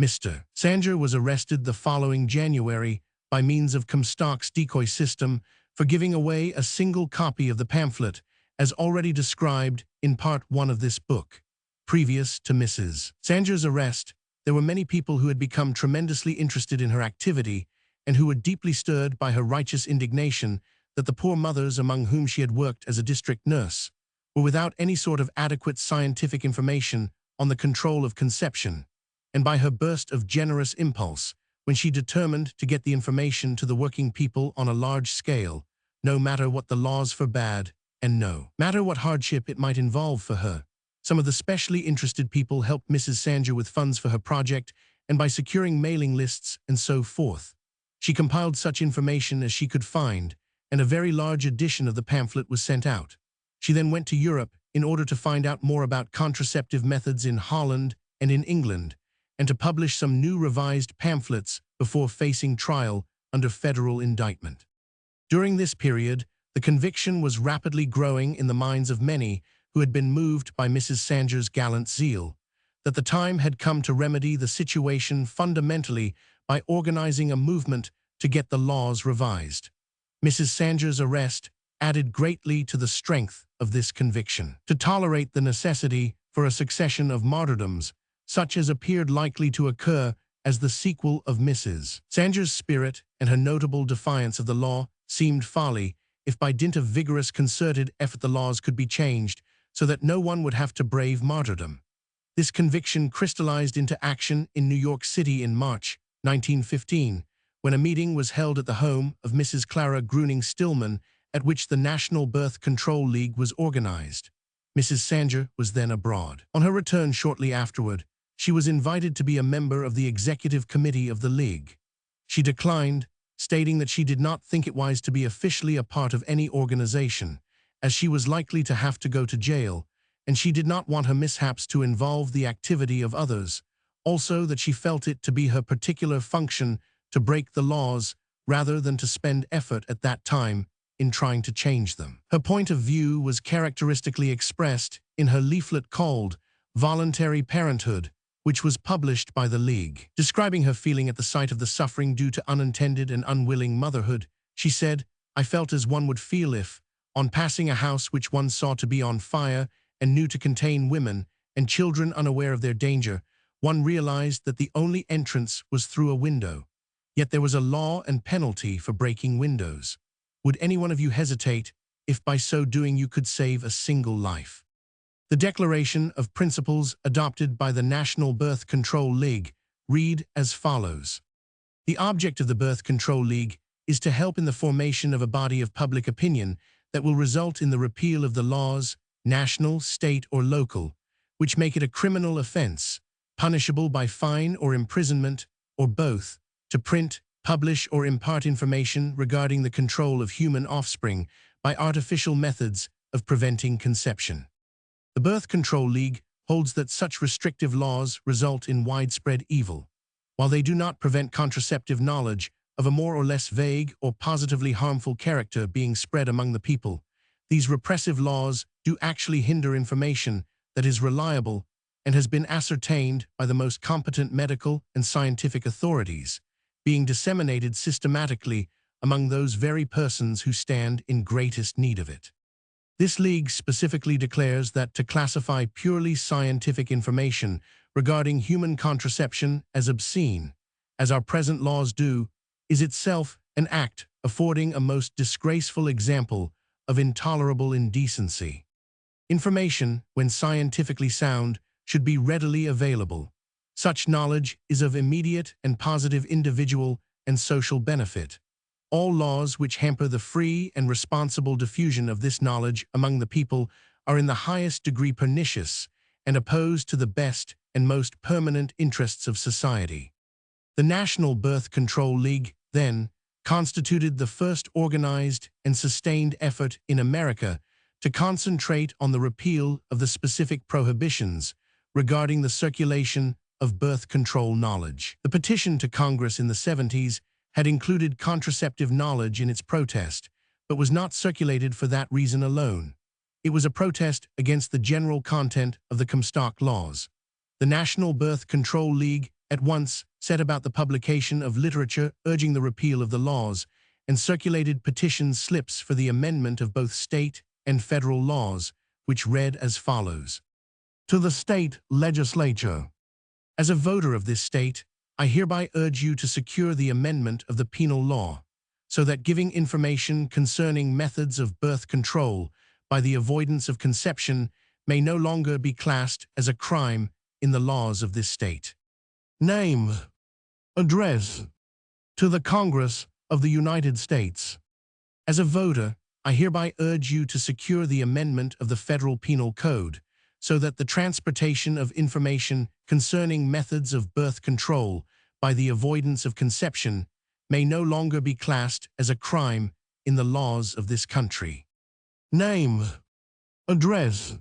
Mr. Sanger was arrested the following January by means of Comstock's decoy system for giving away a single copy of the pamphlet, as already described in Part 1 of this book. Previous to Mrs. Sanger's arrest, there were many people who had become tremendously interested in her activity and who were deeply stirred by her righteous indignation that the poor mothers among whom she had worked as a district nurse were without any sort of adequate scientific information on the control of conception, and by her burst of generous impulse when she determined to get the information to the working people on a large scale, no matter what the laws forbade and no matter what hardship it might involve for her. Some of the specially interested people helped Mrs. Sanger with funds for her project and by securing mailing lists and so forth. She compiled such information as she could find, and a very large edition of the pamphlet was sent out. She then went to Europe in order to find out more about contraceptive methods in Holland and in England, and to publish some new revised pamphlets before facing trial under federal indictment. During this period, the conviction was rapidly growing in the minds of many who had been moved by Mrs. Sanger's gallant zeal, that the time had come to remedy the situation fundamentally by organizing a movement to get the laws revised. Mrs. Sanger's arrest added greatly to the strength of this conviction. To tolerate the necessity for a succession of martyrdoms, such as appeared likely to occur as the sequel of Mrs. Sanger's spirit and her notable defiance of the law, seemed folly, if by dint of vigorous concerted effort the laws could be changed so that no one would have to brave martyrdom. This conviction crystallized into action in New York City in March 1915, when a meeting was held at the home of Mrs. Clara Gruning Stillman, at which the National Birth Control League was organized. Mrs. Sanger was then abroad. On her return shortly afterward, she was invited to be a member of the executive committee of the League. She declined, stating that she did not think it wise to be officially a part of any organization, as she was likely to have to go to jail, and she did not want her mishaps to involve the activity of others, also that she felt it to be her particular function to break the laws rather than to spend effort at that time in trying to change them. Her point of view was characteristically expressed in her leaflet called Voluntary Parenthood, which was published by the League. Describing her feeling at the sight of the suffering due to unintended and unwilling motherhood, she said, "I felt as one would feel if, on passing a house which one saw to be on fire and knew to contain women and children unaware of their danger, one realized that the only entrance was through a window. Yet there was a law and penalty for breaking windows. Would any one of you hesitate if by so doing you could save a single life?" The Declaration of Principles adopted by the National Birth Control League read as follows. The object of the Birth Control League is to help in the formation of a body of public opinion that will result in the repeal of the laws, national, state, or local, which make it a criminal offense, punishable by fine or imprisonment, or both, to print, publish, or impart information regarding the control of human offspring by artificial methods of preventing conception. The Birth Control League holds that such restrictive laws result in widespread evil. While they do not prevent contraceptive knowledge of a more or less vague or positively harmful character being spread among the people, these repressive laws do actually hinder information that is reliable and has been ascertained by the most competent medical and scientific authorities, being disseminated systematically among those very persons who stand in greatest need of it. This league specifically declares that to classify purely scientific information regarding human contraception as obscene, as our present laws do, is itself an act affording a most disgraceful example of intolerable indecency. Information, when scientifically sound, should be readily available. Such knowledge is of immediate and positive individual and social benefit. All laws which hamper the free and responsible diffusion of this knowledge among the people are in the highest degree pernicious and opposed to the best and most permanent interests of society. The National Birth Control League, then, constituted the first organized and sustained effort in America to concentrate on the repeal of the specific prohibitions regarding the circulation of birth control knowledge. The petition to Congress in the 70s had included contraceptive knowledge in its protest, but was not circulated for that reason alone. It was a protest against the general content of the Comstock laws. The National Birth Control League at once set about the publication of literature urging the repeal of the laws and circulated petition slips for the amendment of both state and federal laws, which read as follows. To the state legislature. As a voter of this state, I hereby urge you to secure the amendment of the penal law, so that giving information concerning methods of birth control by the avoidance of conception may no longer be classed as a crime in the laws of this state. Name. Address. To the Congress of the United States. As a voter, I hereby urge you to secure the amendment of the Federal Penal Code, so that the transportation of information concerning methods of birth control by the avoidance of conception may no longer be classed as a crime in the laws of this country. Name. Address.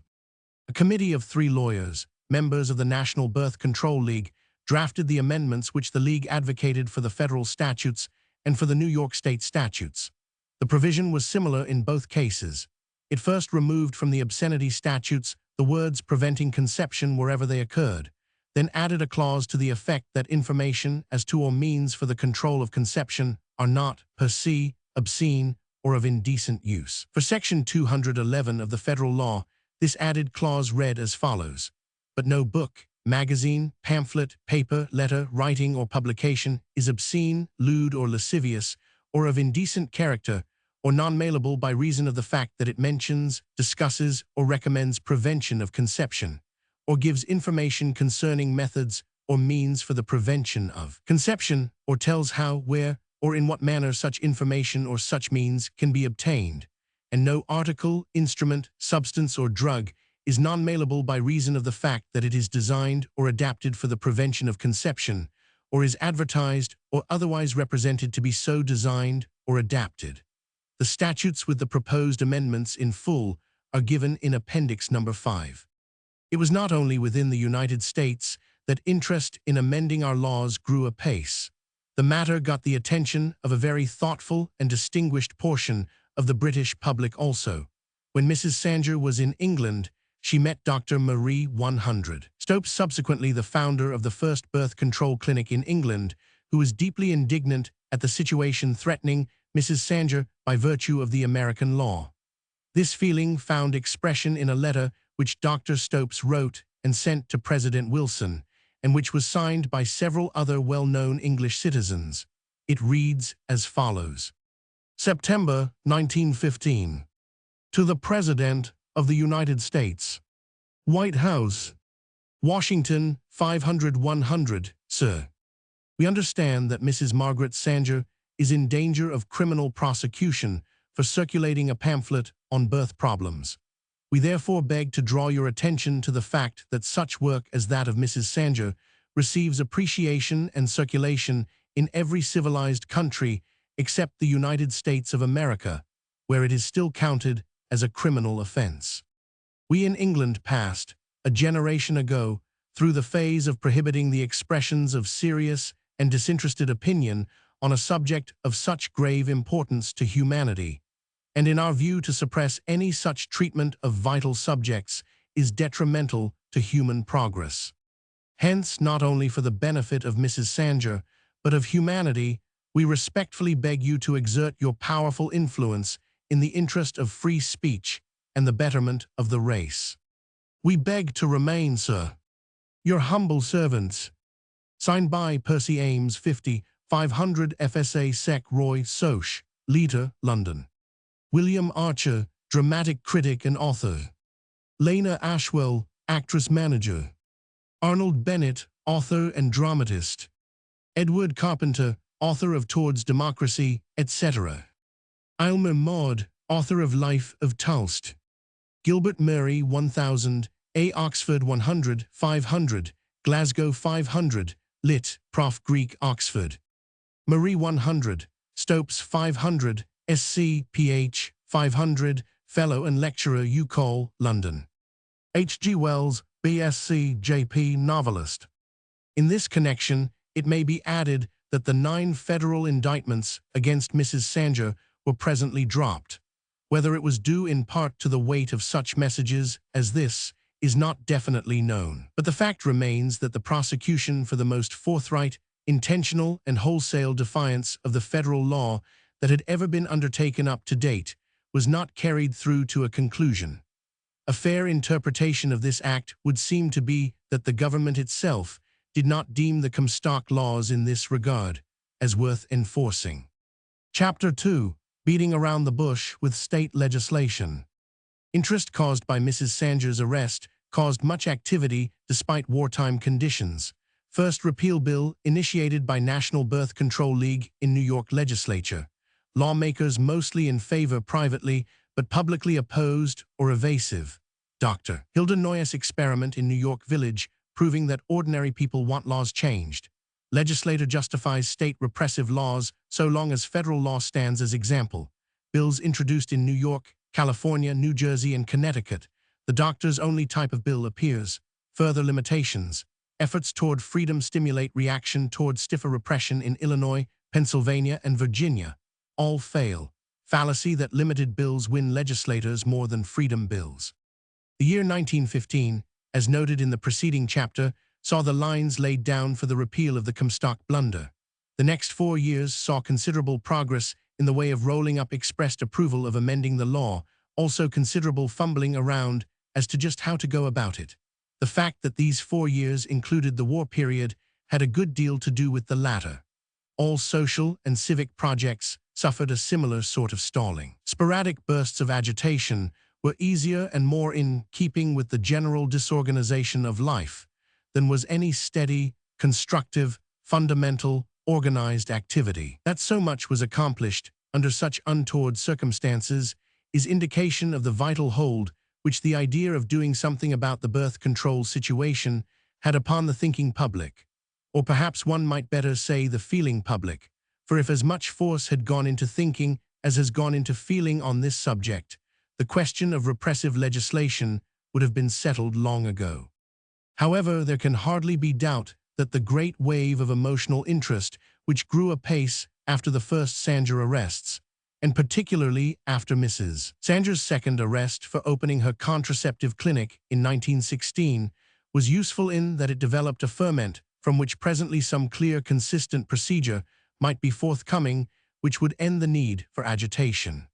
A committee of 3 lawyers, members of the National Birth Control League, drafted the amendments which the League advocated for the federal statutes and for the New York State statutes. The provision was similar in both cases. It first removed from the obscenity statutes the words preventing conception wherever they occurred, then added a clause to the effect that information as to or means for the control of conception are not, per se, obscene or of indecent use. For Section 211 of the federal law, this added clause read as follows. But no book, magazine, pamphlet, paper, letter, writing, or publication is obscene, lewd, or lascivious, or of indecent character, or non-mailable by reason of the fact that it mentions, discusses, or recommends prevention of conception, or gives information concerning methods or means for the prevention of conception, or tells how, where, or in what manner such information or such means can be obtained, and no article, instrument, substance, or drug is non-mailable by reason of the fact that it is designed or adapted for the prevention of conception, or is advertised or otherwise represented to be so designed or adapted. The statutes with the proposed amendments in full are given in Appendix No. 5. It was not only within the United States that interest in amending our laws grew apace. The matter got the attention of a very thoughtful and distinguished portion of the British public also. When Mrs. Sanger was in England, she met Dr. Marie 100. Stopes, subsequently the founder of the first birth control clinic in England, who was deeply indignant at the situation threatening Mrs. Sanger by virtue of the American law. This feeling found expression in a letter which Dr. Stopes wrote and sent to President Wilson, and which was signed by several other well-known English citizens. It reads as follows. September 1915. To the President of the United States. White House, Washington, 500-100, Sir. We understand that Mrs. Margaret Sanger is in danger of criminal prosecution for circulating a pamphlet on birth problems. We therefore beg to draw your attention to the fact that such work as that of Mrs. Sanger receives appreciation and circulation in every civilized country except the United States of America, where it is still counted as a criminal offense. We in England passed, a generation ago, through the phase of prohibiting the expressions of serious and disinterested opinion on a subject of such grave importance to humanity, and in our view to suppress any such treatment of vital subjects is detrimental to human progress. Hence, not only for the benefit of Mrs. Sanger, but of humanity, we respectfully beg you to exert your powerful influence in the interest of free speech and the betterment of the race. We beg to remain, sir, your humble servants. Signed by Percy Ames, 50, 500 FSA Sec Roy Soch, Leader, London. William Archer, dramatic critic and author. Lena Ashwell, actress-manager. Arnold Bennett, author and dramatist. Edward Carpenter, author of Towards Democracy, etc. Aylmer Maude, author of Life of Tulst. Gilbert Murray 1000, A. Oxford 100, 500, Glasgow 500, Lit. Prof. Greek Oxford. Marie 100, Stopes 500, SC, Ph. 500, Fellow and Lecturer UCOL, London. H. G. Wells, BSc, JP, novelist. In this connection, it may be added that the 9 federal indictments against Mrs. Sanger were presently dropped. Whether it was due in part to the weight of such messages as this is not definitely known. But the fact remains that the prosecution for the most forthright, intentional, and wholesale defiance of the federal law that had ever been undertaken up to date was not carried through to a conclusion. A fair interpretation of this act would seem to be that the government itself did not deem the Comstock laws in this regard as worth enforcing. Chapter 2. Beating around the bush with state legislation. Interest caused by Mrs. Sanger's arrest caused much activity despite wartime conditions. First repeal bill initiated by National Birth Control League in New York legislature. Lawmakers mostly in favor privately, but publicly opposed or evasive. Dr. Hilda Noyes experiment in New York Village, proving that ordinary people want laws changed. Legislator justifies state repressive laws so long as federal law stands as example. Bills introduced in New York, California, New Jersey, and Connecticut. The doctor's only type of bill appears. Further limitations. Efforts toward freedom stimulate reaction toward stiffer repression in Illinois, Pennsylvania, and Virginia. All fail. Fallacy that limited bills win legislators more than freedom bills. The year 1915, as noted in the preceding chapter, saw the lines laid down for the repeal of the Comstock blunder. The next 4 years saw considerable progress in the way of rolling up expressed approval of amending the law, also considerable fumbling around as to just how to go about it. The fact that these 4 years included the war period had a good deal to do with the latter. All social and civic projects suffered a similar sort of stalling. Sporadic bursts of agitation were easier and more in keeping with the general disorganization of life than was any steady, constructive, fundamental, organized activity. That so much was accomplished under such untoward circumstances is indication of the vital hold which the idea of doing something about the birth control situation had upon the thinking public, or perhaps one might better say the feeling public, for if as much force had gone into thinking as has gone into feeling on this subject, the question of repressive legislation would have been settled long ago. However, there can hardly be doubt that the great wave of emotional interest which grew apace after the first Sanger arrests, and particularly after Mrs. Sanger's second arrest for opening her contraceptive clinic in 1916, was useful in that it developed a ferment from which presently some clear, consistent procedure might be forthcoming which would end the need for agitation.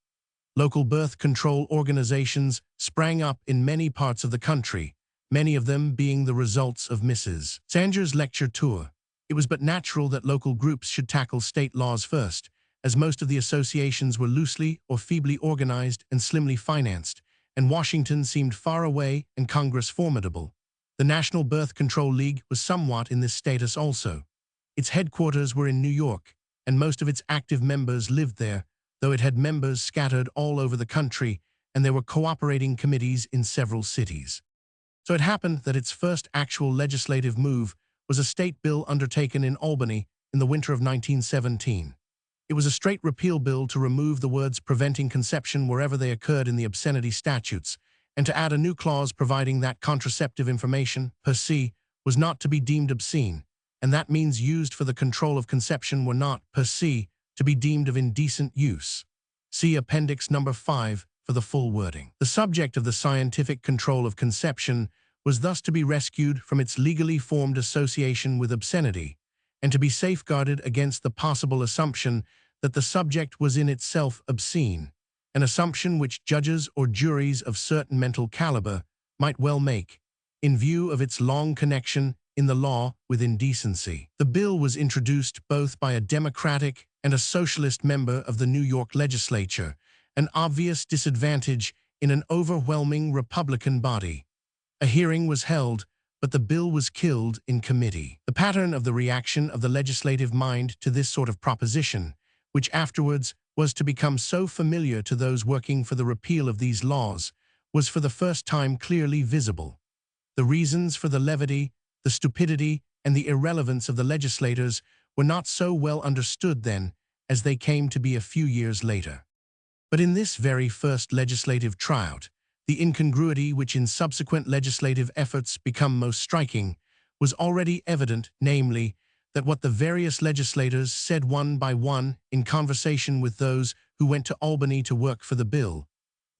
Local birth control organizations sprang up in many parts of the country, many of them being the results of Mrs. Sanger's lecture tour. It was but natural that local groups should tackle state laws first, as most of the associations were loosely or feebly organized and slimly financed, and Washington seemed far away and Congress formidable. The National Birth Control League was somewhat in this status also. Its headquarters were in New York, and most of its active members lived there, though it had members scattered all over the country, and there were cooperating committees in several cities. So it happened that its first actual legislative move was a state bill undertaken in Albany in the winter of 1917. It was a straight repeal bill to remove the words preventing conception wherever they occurred in the obscenity statutes, and to add a new clause providing that contraceptive information, per se, was not to be deemed obscene, and that means used for the control of conception were not, per se, to be deemed of indecent use. See Appendix No. 5 for the full wording. The subject of the scientific control of conception was thus to be rescued from its legally formed association with obscenity, and to be safeguarded against the possible assumption that the subject was in itself obscene, an assumption which judges or juries of certain mental caliber might well make, in view of its long connection in the law with indecency. The bill was introduced both by a Democratic and a Socialist member of the New York legislature, an obvious disadvantage in an overwhelming Republican body. A hearing was held, but the bill was killed in committee. The pattern of the reaction of the legislative mind to this sort of proposition, which afterwards was to become so familiar to those working for the repeal of these laws, was for the first time clearly visible. The reasons for the levity, the stupidity, and the irrelevance of the legislators were not so well understood then as they came to be a few years later. But in this very first legislative tryout, the incongruity which in subsequent legislative efforts become most striking was already evident, namely, that what the various legislators said one by one in conversation with those who went to Albany to work for the bill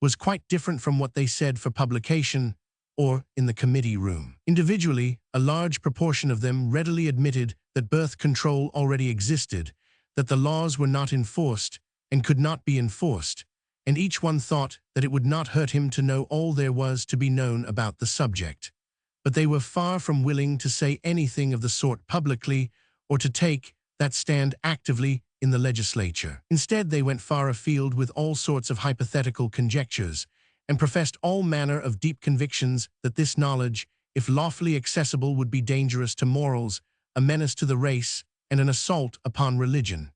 was quite different from what they said for publication or in the committee room. Individually, a large proportion of them readily admitted that birth control already existed, that the laws were not enforced and could not be enforced, and each one thought that it would not hurt him to know all there was to be known about the subject. But they were far from willing to say anything of the sort publicly or to take that stand actively in the legislature. Instead, they went far afield with all sorts of hypothetical conjectures and professed all manner of deep convictions that this knowledge, if lawfully accessible, would be dangerous to morals, a menace to the race, and an assault upon religion.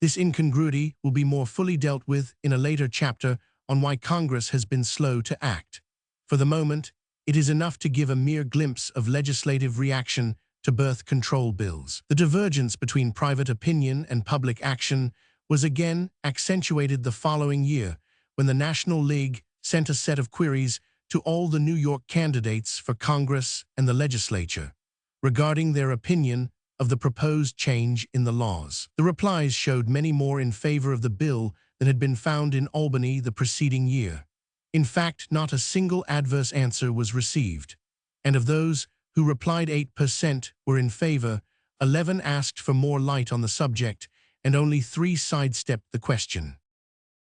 This incongruity will be more fully dealt with in a later chapter on why Congress has been slow to act. For the moment, it is enough to give a mere glimpse of legislative reaction to birth control bills. The divergence between private opinion and public action was again accentuated the following year when the National League sent a set of queries to all the New York candidates for Congress and the legislature regarding their opinion of the proposed change in the laws. The replies showed many more in favor of the bill than had been found in Albany the preceding year. In fact, not a single adverse answer was received, and of those who replied 8% were in favor, 11 asked for more light on the subject, and only 3 sidestepped the question.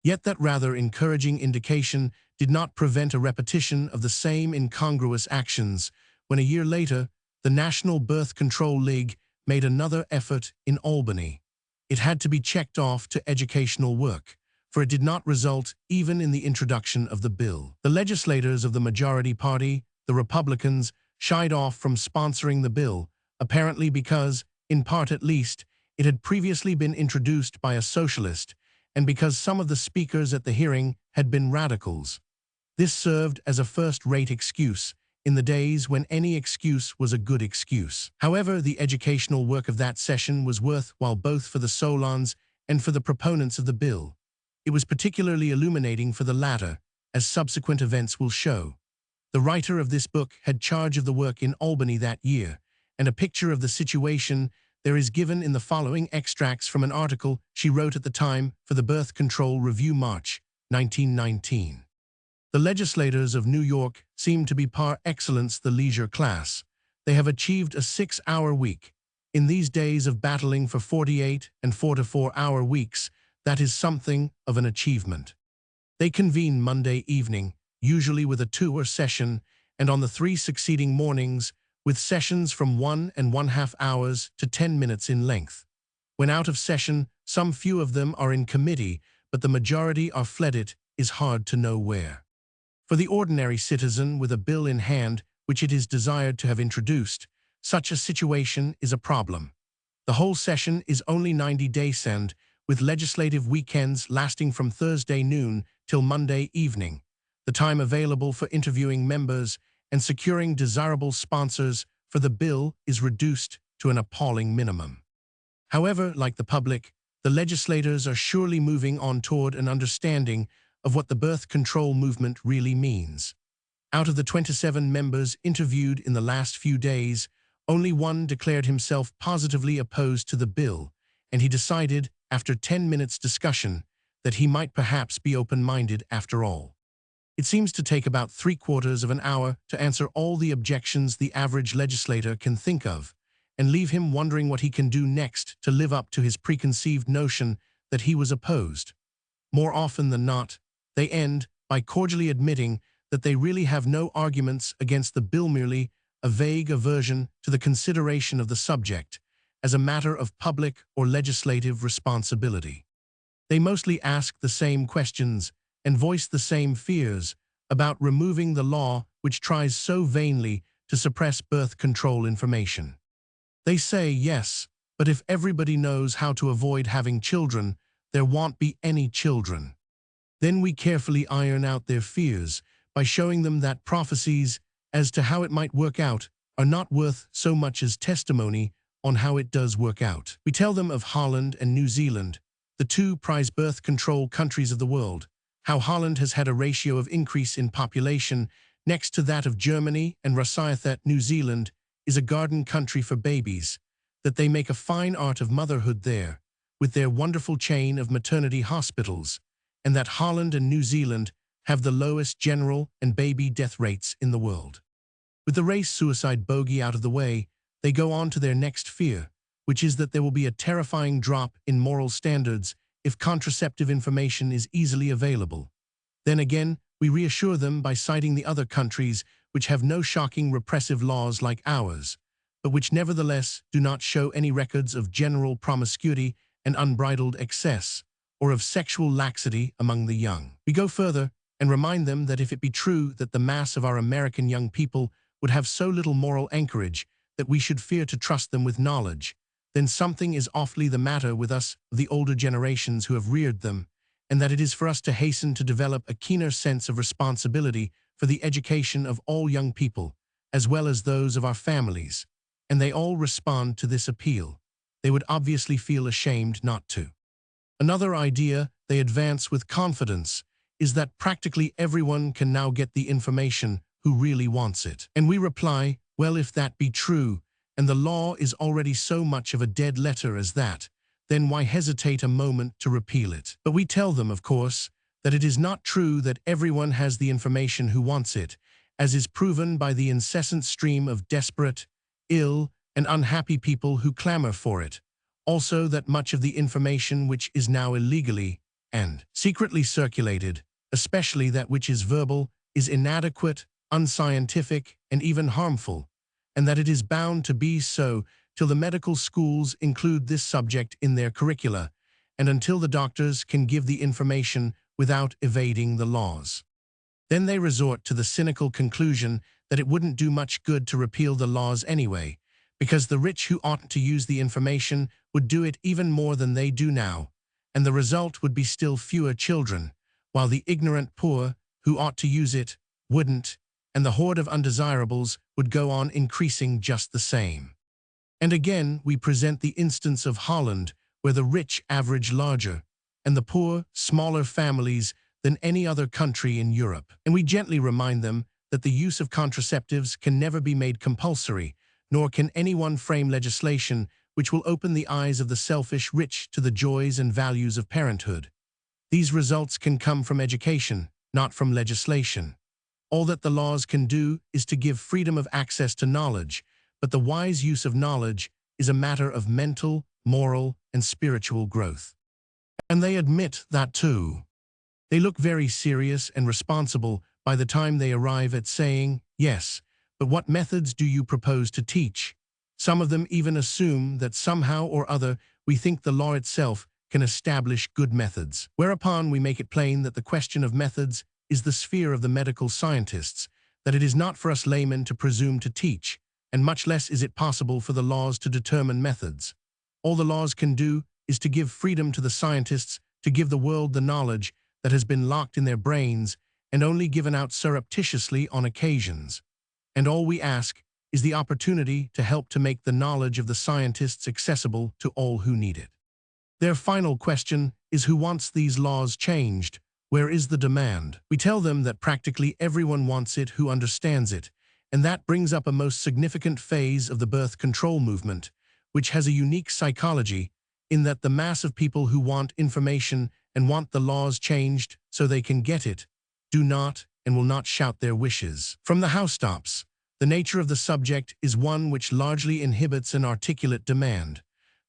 Yet that rather encouraging indication did not prevent a repetition of the same incongruous actions when a year later the National Birth Control League made another effort in Albany. It had to be checked off to educational work, for it did not result even in the introduction of the bill. The legislators of the majority party, the Republicans, shied off from sponsoring the bill, apparently because, in part at least, it had previously been introduced by a socialist, and because some of the speakers at the hearing had been radicals. This served as a first-rate excuse, in the days when any excuse was a good excuse. However, the educational work of that session was worthwhile both for the Solons and for the proponents of the bill. It was particularly illuminating for the latter, as subsequent events will show. The writer of this book had charge of the work in Albany that year, and a picture of the situation there is given in the following extracts from an article she wrote at the time for the Birth Control Review, March 1919. The legislators of New York seem to be par excellence the leisure class. They have achieved a 6-hour week. In these days of battling for 48 and 44-hour weeks, that is something of an achievement. They convene Monday evening, usually with a 2-hour session, and on the 3 succeeding mornings, with sessions from 1½ hours to 10 minutes in length. When out of session, some few of them are in committee, but the majority are fled. It is hard to know where. For the ordinary citizen with a bill in hand which it is desired to have introduced, such a situation is a problem. The whole session is only 90 days, and with legislative weekends lasting from Thursday noon till Monday evening, the time available for interviewing members and securing desirable sponsors for the bill is reduced to an appalling minimum. However, like the public, the legislators are surely moving on toward an understanding of what the birth control movement really means. Out of the 27 members interviewed in the last few days, only one declared himself positively opposed to the bill, and he decided, after 10 minutes' discussion, that he might perhaps be open-minded after all. It seems to take about 3/4 of an hour to answer all the objections the average legislator can think of, and leave him wondering what he can do next to live up to his preconceived notion that he was opposed. More often than not, they end by cordially admitting that they really have no arguments against the bill, merely a vague aversion to the consideration of the subject as a matter of public or legislative responsibility. They mostly ask the same questions and voice the same fears about removing the law which tries so vainly to suppress birth control information. They say, yes, but if everybody knows how to avoid having children, there won't be any children. Then we carefully iron out their fears by showing them that prophecies as to how it might work out are not worth so much as testimony on how it does work out. We tell them of Holland and New Zealand, the two prize birth control countries of the world, how Holland has had a ratio of increase in population next to that of Germany, and that New Zealand is a garden country for babies, that they make a fine art of motherhood there, with their wonderful chain of maternity hospitals, and that Holland and New Zealand have the lowest general and baby death rates in the world. With the race suicide bogey out of the way, they go on to their next fear, which is that there will be a terrifying drop in moral standards if contraceptive information is easily available. Then again, we reassure them by citing the other countries which have no shocking repressive laws like ours, but which nevertheless do not show any records of general promiscuity and unbridled excess, or of sexual laxity among the young. We go further and remind them that if it be true that the mass of our American young people would have so little moral anchorage that we should fear to trust them with knowledge, then something is awfully the matter with us of the older generations who have reared them, and that it is for us to hasten to develop a keener sense of responsibility for the education of all young people, as well as those of our families. And they all respond to this appeal. They would obviously feel ashamed not to. Another idea they advance with confidence is that practically everyone can now get the information who really wants it. And we reply, well, if that be true, and the law is already so much of a dead letter as that, then why hesitate a moment to repeal it? But we tell them, of course, that it is not true that everyone has the information who wants it, as is proven by the incessant stream of desperate, ill, and unhappy people who clamor for it. Also that much of the information which is now illegally and secretly circulated, especially that which is verbal, is inadequate, unscientific, and even harmful, and that it is bound to be so till the medical schools include this subject in their curricula, and until the doctors can give the information without evading the laws. Then they resort to the cynical conclusion that it wouldn't do much good to repeal the laws anyway, because the rich who ought to use the information would do it even more than they do now, and the result would be still fewer children, while the ignorant poor, who ought to use it, wouldn't, and the horde of undesirables would go on increasing just the same. And again, we present the instance of Holland, where the rich average larger, and the poor smaller families than any other country in Europe. And we gently remind them that the use of contraceptives can never be made compulsory, nor can anyone frame legislation which will open the eyes of the selfish rich to the joys and values of parenthood. These results can come from education, not from legislation. All that the laws can do is to give freedom of access to knowledge, but the wise use of knowledge is a matter of mental, moral, and spiritual growth. And they admit that too. They look very serious and responsible by the time they arrive at saying, yes, but what methods do you propose to teach? Some of them even assume that somehow or other we think the law itself can establish good methods. Whereupon we make it plain that the question of methods is the sphere of the medical scientists, that it is not for us laymen to presume to teach, and much less is it possible for the laws to determine methods. All the laws can do is to give freedom to the scientists to give the world the knowledge that has been locked in their brains and only given out surreptitiously on occasions. And all we ask is the opportunity to help to make the knowledge of the scientists accessible to all who need it. Their final question is who wants these laws changed? Where is the demand? We tell them that practically everyone wants it who understands it, and that brings up a most significant phase of the birth control movement, which has a unique psychology in that the mass of people who want information and want the laws changed so they can get it, do not and will not shout their wishes. From the housetops, the nature of the subject is one which largely inhibits an articulate demand,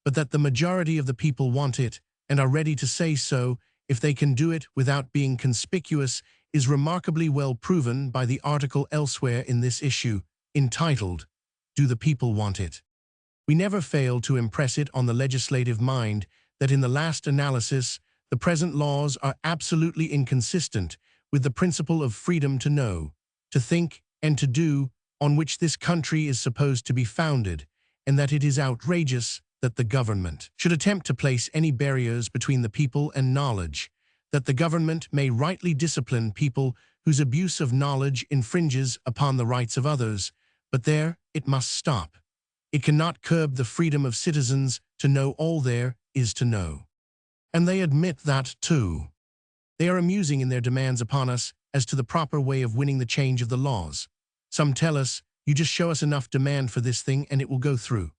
but that the majority of the people want it and are ready to say so if they can do it without being conspicuous is remarkably well proven by the article elsewhere in this issue, entitled, "Do the People Want It?" We never fail to impress it on the legislative mind that in the last analysis, the present laws are absolutely inconsistent with the principle of freedom to know, to think, and to do, on which this country is supposed to be founded, and that it is outrageous that the government should attempt to place any barriers between the people and knowledge, that the government may rightly discipline people whose abuse of knowledge infringes upon the rights of others, but there it must stop. It cannot curb the freedom of citizens to know all there is to know. And they admit that, too. They are amusing in their demands upon us as to the proper way of winning the change of the laws. Some tell us, you just show us enough demand for this thing and it will go through.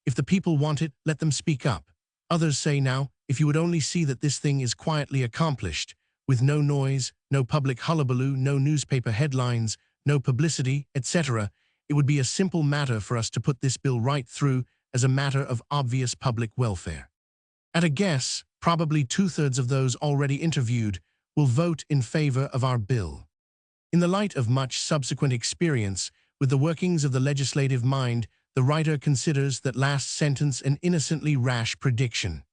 If the people want it, let them speak up. Others say now, if you would only see that this thing is quietly accomplished, with no noise, no public hullabaloo, no newspaper headlines, no publicity, etc., it would be a simple matter for us to put this bill right through as a matter of obvious public welfare. At a guess, probably 2/3 of those already interviewed will vote in favor of our bill. In the light of much subsequent experience with the workings of the legislative mind, the writer considers that last sentence an innocently rash prediction.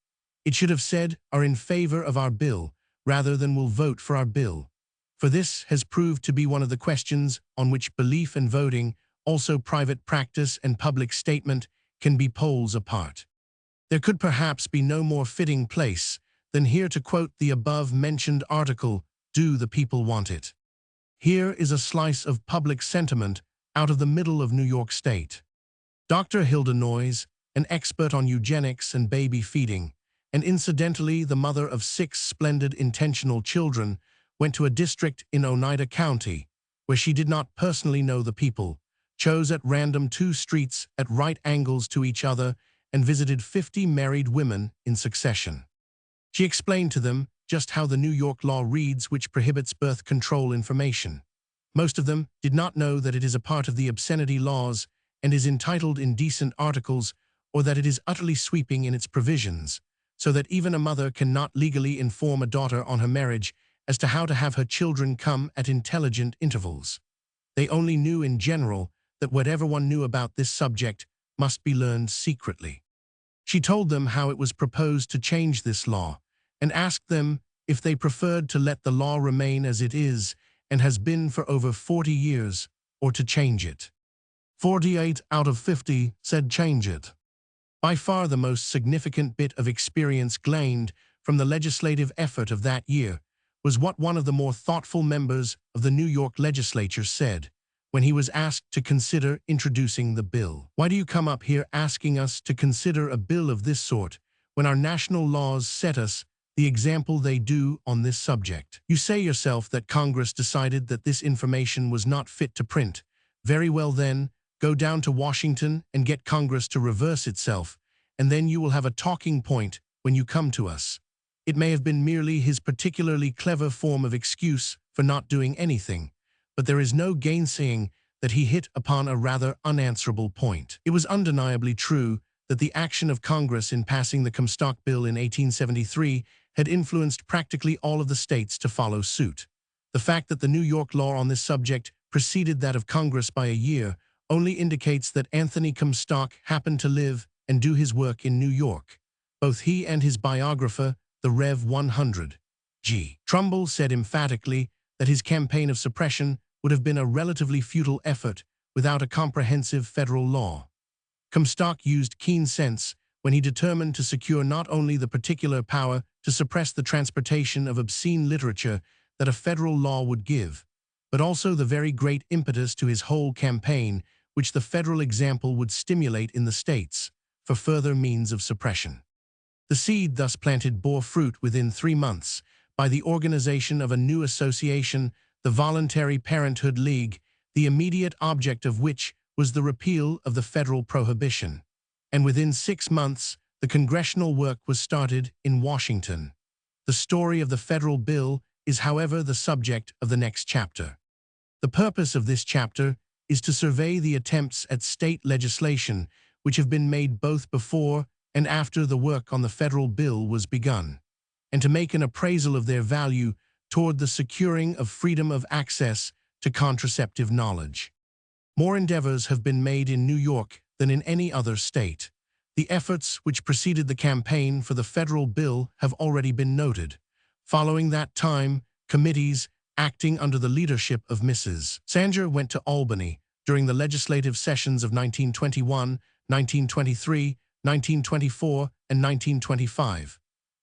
It should have said, "are in favor of our bill," rather than "will vote for our bill." For this has proved to be one of the questions on which belief and voting, also private practice and public statement, can be poles apart. There could perhaps be no more fitting place than here to quote the above-mentioned article, "Do the People Want It?" Here is a slice of public sentiment out of the middle of New York State. Dr. Hilda Noyes, an expert on eugenics and baby feeding, and incidentally the mother of 6 splendid intentional children, went to a district in Oneida County, where she did not personally know the people, chose at random 2 streets at right angles to each other, and visited 50 married women in succession. She explained to them just how the New York law reads, which prohibits birth control information. Most of them did not know that it is a part of the obscenity laws and is entitled indecent articles, or that it is utterly sweeping in its provisions, so that even a mother cannot legally inform a daughter on her marriage as to how to have her children come at intelligent intervals. They only knew in general that whatever one knew about this subject must be learned secretly. She told them how it was proposed to change this law, and asked them if they preferred to let the law remain as it is and has been for over 40 years, or to change it. 48 out of 50 said change it. By far the most significant bit of experience gleaned from the legislative effort of that year was what one of the more thoughtful members of the New York legislature said when he was asked to consider introducing the bill. "Why do you come up here asking us to consider a bill of this sort when our national laws set us the example they do on this subject? You say yourself that Congress decided that this information was not fit to print. Very well then, go down to Washington and get Congress to reverse itself, and then you will have a talking point when you come to us." It may have been merely his particularly clever form of excuse for not doing anything, but there is no gainsaying that he hit upon a rather unanswerable point. It was undeniably true that the action of Congress in passing the Comstock Bill in 1873 had influenced practically all of the states to follow suit. The fact that the New York law on this subject preceded that of Congress by a year only indicates that Anthony Comstock happened to live and do his work in New York. Both he and his biographer, the Rev. 100. G. Trumbull, said emphatically that his campaign of suppression would have been a relatively futile effort without a comprehensive federal law. Comstock used keen sense when he determined to secure not only the particular power to suppress the transportation of obscene literature that a federal law would give, but also the very great impetus to his whole campaign which the federal example would stimulate in the states for further means of suppression. The seed thus planted bore fruit within 3 months by the organization of a new association, the Voluntary Parenthood League, the immediate object of which was the repeal of the federal prohibition. And within 6 months, the congressional work was started in Washington. The story of the federal bill is, however, the subject of the next chapter. The purpose of this chapter is to survey the attempts at state legislation which have been made both before and after the work on the federal bill was begun, and to make an appraisal of their value toward the securing of freedom of access to contraceptive knowledge. More endeavors have been made in New York than in any other state. The efforts which preceded the campaign for the federal bill have already been noted. Following that time, committees, acting under the leadership of Mrs. Sanger, went to Albany during the legislative sessions of 1921, 1923, 1924, and 1925.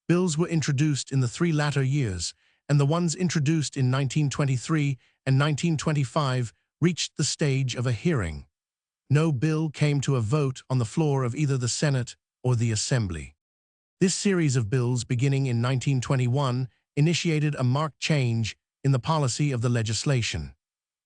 Bills were introduced in the three latter years, and the ones introduced in 1923 and 1925 reached the stage of a hearing. No bill came to a vote on the floor of either the Senate or the Assembly. This series of bills, beginning in 1921, initiated a marked change in the policy of the legislation.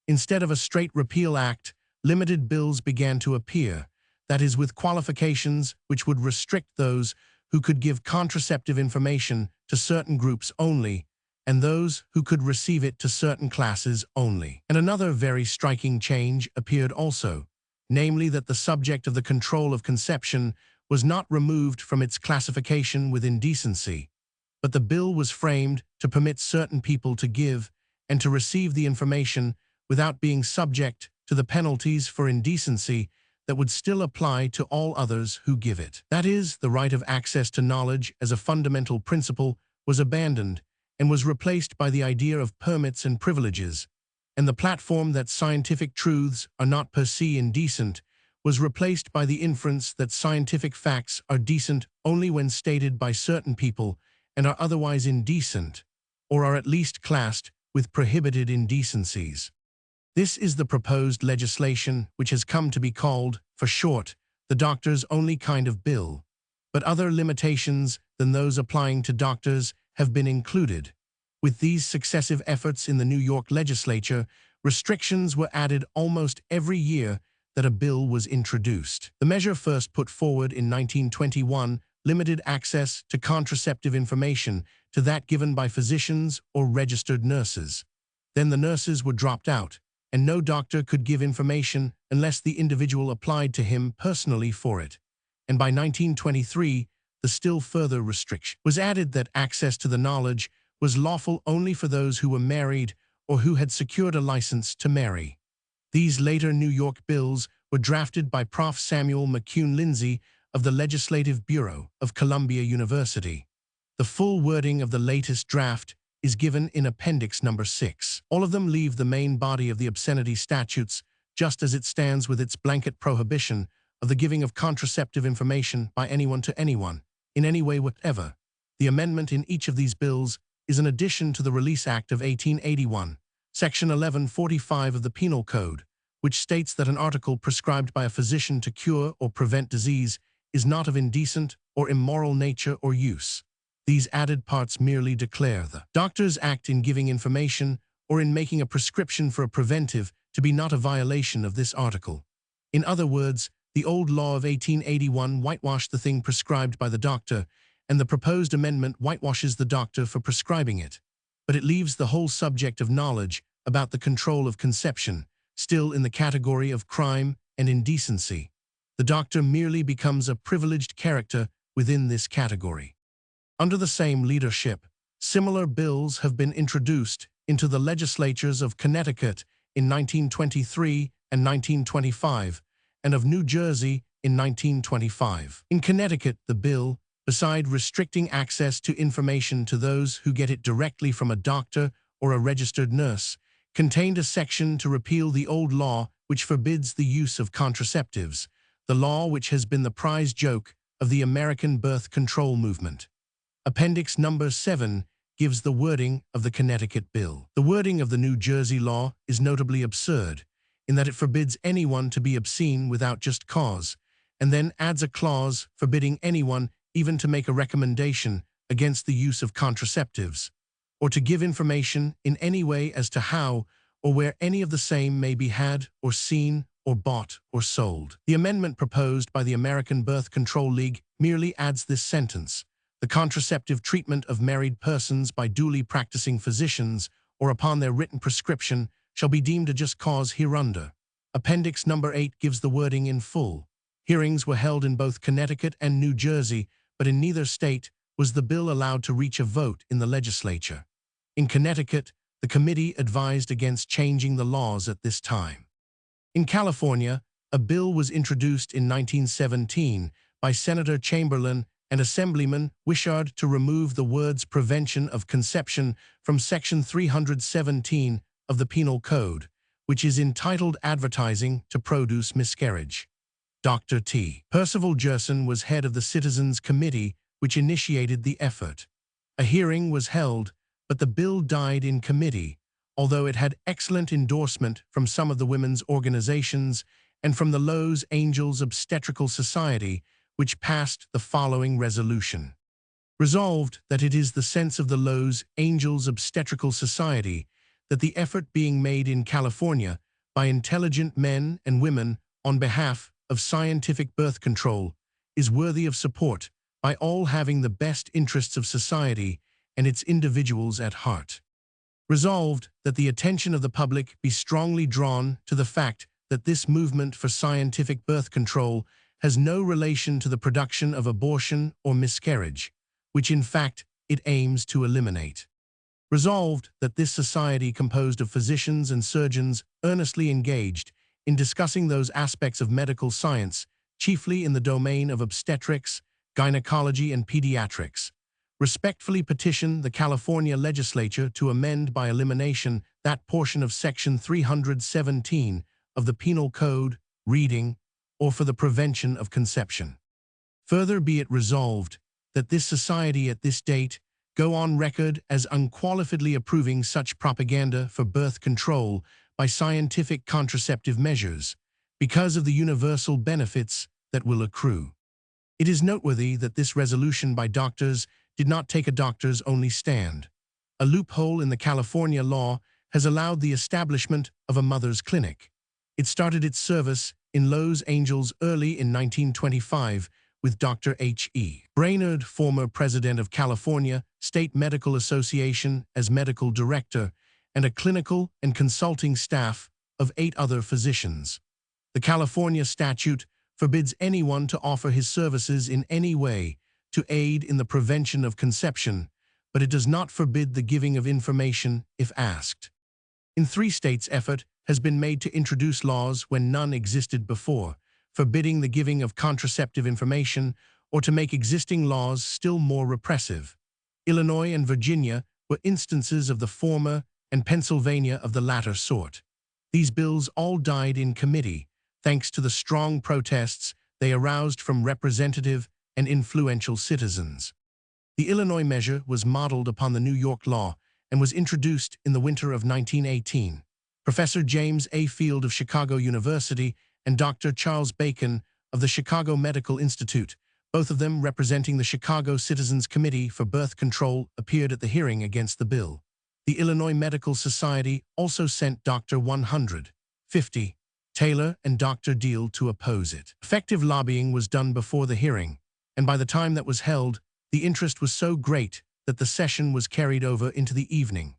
Instead of a straight repeal act, limited bills began to appear, that is, with qualifications which would restrict those who could give contraceptive information to certain groups only, and those who could receive it to certain classes only. And another very striking change appeared also, namely that the subject of the control of conception was not removed from its classification with indecency, but the bill was framed to permit certain people to give and to receive the information without being subject to the penalties for indecency that would still apply to all others who give it. That is, the right of access to knowledge as a fundamental principle was abandoned and was replaced by the idea of permits and privileges, and the platform that scientific truths are not per se indecent was replaced by the inference that scientific facts are decent only when stated by certain people and are otherwise indecent, or are at least classed with prohibited indecencies. This is the proposed legislation which has come to be called, for short, the doctor's only kind of bill, but other limitations than those applying to doctors have been included. With these successive efforts in the New York legislature, restrictions were added almost every year that a bill was introduced. The measure first put forward in 1921 limited access to contraceptive information to that given by physicians or registered nurses. Then the nurses were dropped out, and no doctor could give information unless the individual applied to him personally for it. And by 1923, the still further restriction was added that access to the knowledge was lawful only for those who were married or who had secured a license to marry. These later New York bills were drafted by Prof. Samuel McCune Lindsay of the Legislative Bureau of Columbia University. The full wording of the latest draft is given in Appendix Number 6. All of them leave the main body of the obscenity statutes just as it stands, with its blanket prohibition of the giving of contraceptive information by anyone to anyone, in any way whatever. The amendment in each of these bills is an addition to the Release Act of 1881, Section 1145 of the Penal Code, which states that an article prescribed by a physician to cure or prevent disease is not of indecent or immoral nature or use. These added parts merely declare the doctor's act in giving information or in making a prescription for a preventive to be not a violation of this article. In other words, the old law of 1881 whitewashed the thing prescribed by the doctor, and the proposed amendment whitewashes the doctor for prescribing it. But it leaves the whole subject of knowledge about the control of conception still in the category of crime and indecency. The doctor merely becomes a privileged character within this category. Under the same leadership, similar bills have been introduced into the legislatures of Connecticut in 1923 and 1925, and of New Jersey in 1925. In Connecticut, the bill, beside restricting access to information to those who get it directly from a doctor or a registered nurse, contained a section to repeal the old law which forbids the use of contraceptives, the law which has been the prize joke of the American birth control movement. Appendix Number 7 gives the wording of the Connecticut bill. The wording of the New Jersey law is notably absurd, in that it forbids anyone to be obscene without just cause, and then adds a clause forbidding anyone even to make a recommendation against the use of contraceptives, or to give information in any way as to how or where any of the same may be had or seen or bought or sold. The amendment proposed by the American Birth Control League merely adds this sentence: the contraceptive treatment of married persons by duly practicing physicians or upon their written prescription shall be deemed a just cause hereunder. Appendix Number 8 gives the wording in full. Hearings were held in both Connecticut and New Jersey, but in neither state was the bill allowed to reach a vote in the legislature. In Connecticut, the committee advised against changing the laws at this time. In California, a bill was introduced in 1917 by Senator Chamberlain and Assemblyman Wishart to remove the words prevention of conception from Section 317 of the Penal Code, which is entitled Advertising to Produce Miscarriage. Dr. T. Percival Gerson was head of the Citizens Committee which initiated the effort. A hearing was held, but the bill died in committee, although it had excellent endorsement from some of the women's organizations and from the Los Angeles Obstetrical Society, which passed the following resolution. Resolved that it is the sense of the Los Angeles Obstetrical Society that the effort being made in California by intelligent men and women on behalf of scientific birth control is worthy of support by all having the best interests of society and its individuals at heart. Resolved that the attention of the public be strongly drawn to the fact that this movement for scientific birth control has no relation to the production of abortion or miscarriage, which in fact it aims to eliminate. Resolved that this society composed of physicians and surgeons earnestly engaged in discussing those aspects of medical science, chiefly in the domain of obstetrics, gynecology, and pediatrics, respectfully petition the California legislature to amend by elimination that portion of Section 317 of the Penal Code, reading, or for the prevention of conception. Further be it resolved that this society at this date go on record as unqualifiedly approving such propaganda for birth control by scientific contraceptive measures because of the universal benefits that will accrue. It is noteworthy that this resolution by doctors did not take a doctors-only stand. A loophole in the California law has allowed the establishment of a mother's clinic. It started its service in Los Angeles early in 1925 with Dr. H.E. Brainerd, former president of California State Medical Association, as medical director, and a clinical and consulting staff of 8 other physicians. The California statute forbids anyone to offer his services in any way to aid in the prevention of conception, but it does not forbid the giving of information if asked. In 3 states, effort has been made to introduce laws when none existed before, forbidding the giving of contraceptive information or to make existing laws still more repressive. Illinois and Virginia were instances of the former and Pennsylvania of the latter sort. These bills all died in committee, thanks to the strong protests they aroused from representative and influential citizens. The Illinois measure was modeled upon the New York law and was introduced in the winter of 1918. Professor James A. Field of Chicago University and Dr. Charles Bacon of the Chicago Medical Institute, both of them representing the Chicago Citizens Committee for Birth Control, appeared at the hearing against the bill. The Illinois Medical Society also sent Dr. 150 Taylor and Dr. Deal to oppose it. Effective lobbying was done before the hearing, and by the time that was held, the interest was so great that the session was carried over into the evening.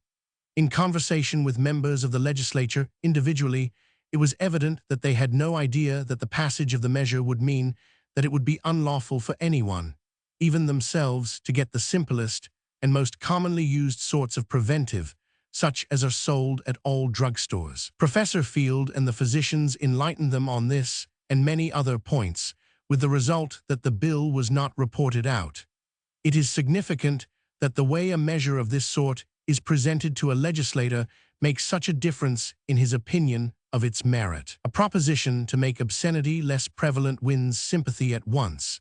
In conversation with members of the legislature individually, it was evident that they had no idea that the passage of the measure would mean that it would be unlawful for anyone, even themselves, to get the simplest and most commonly used sorts of preventive, such as are sold at all drugstores. Professor Field and the physicians enlightened them on this and many other points, with the result that the bill was not reported out. It is significant that the way a measure of this sort is presented to a legislator makes such a difference in his opinion of its merit. A proposition to make obscenity less prevalent wins sympathy at once,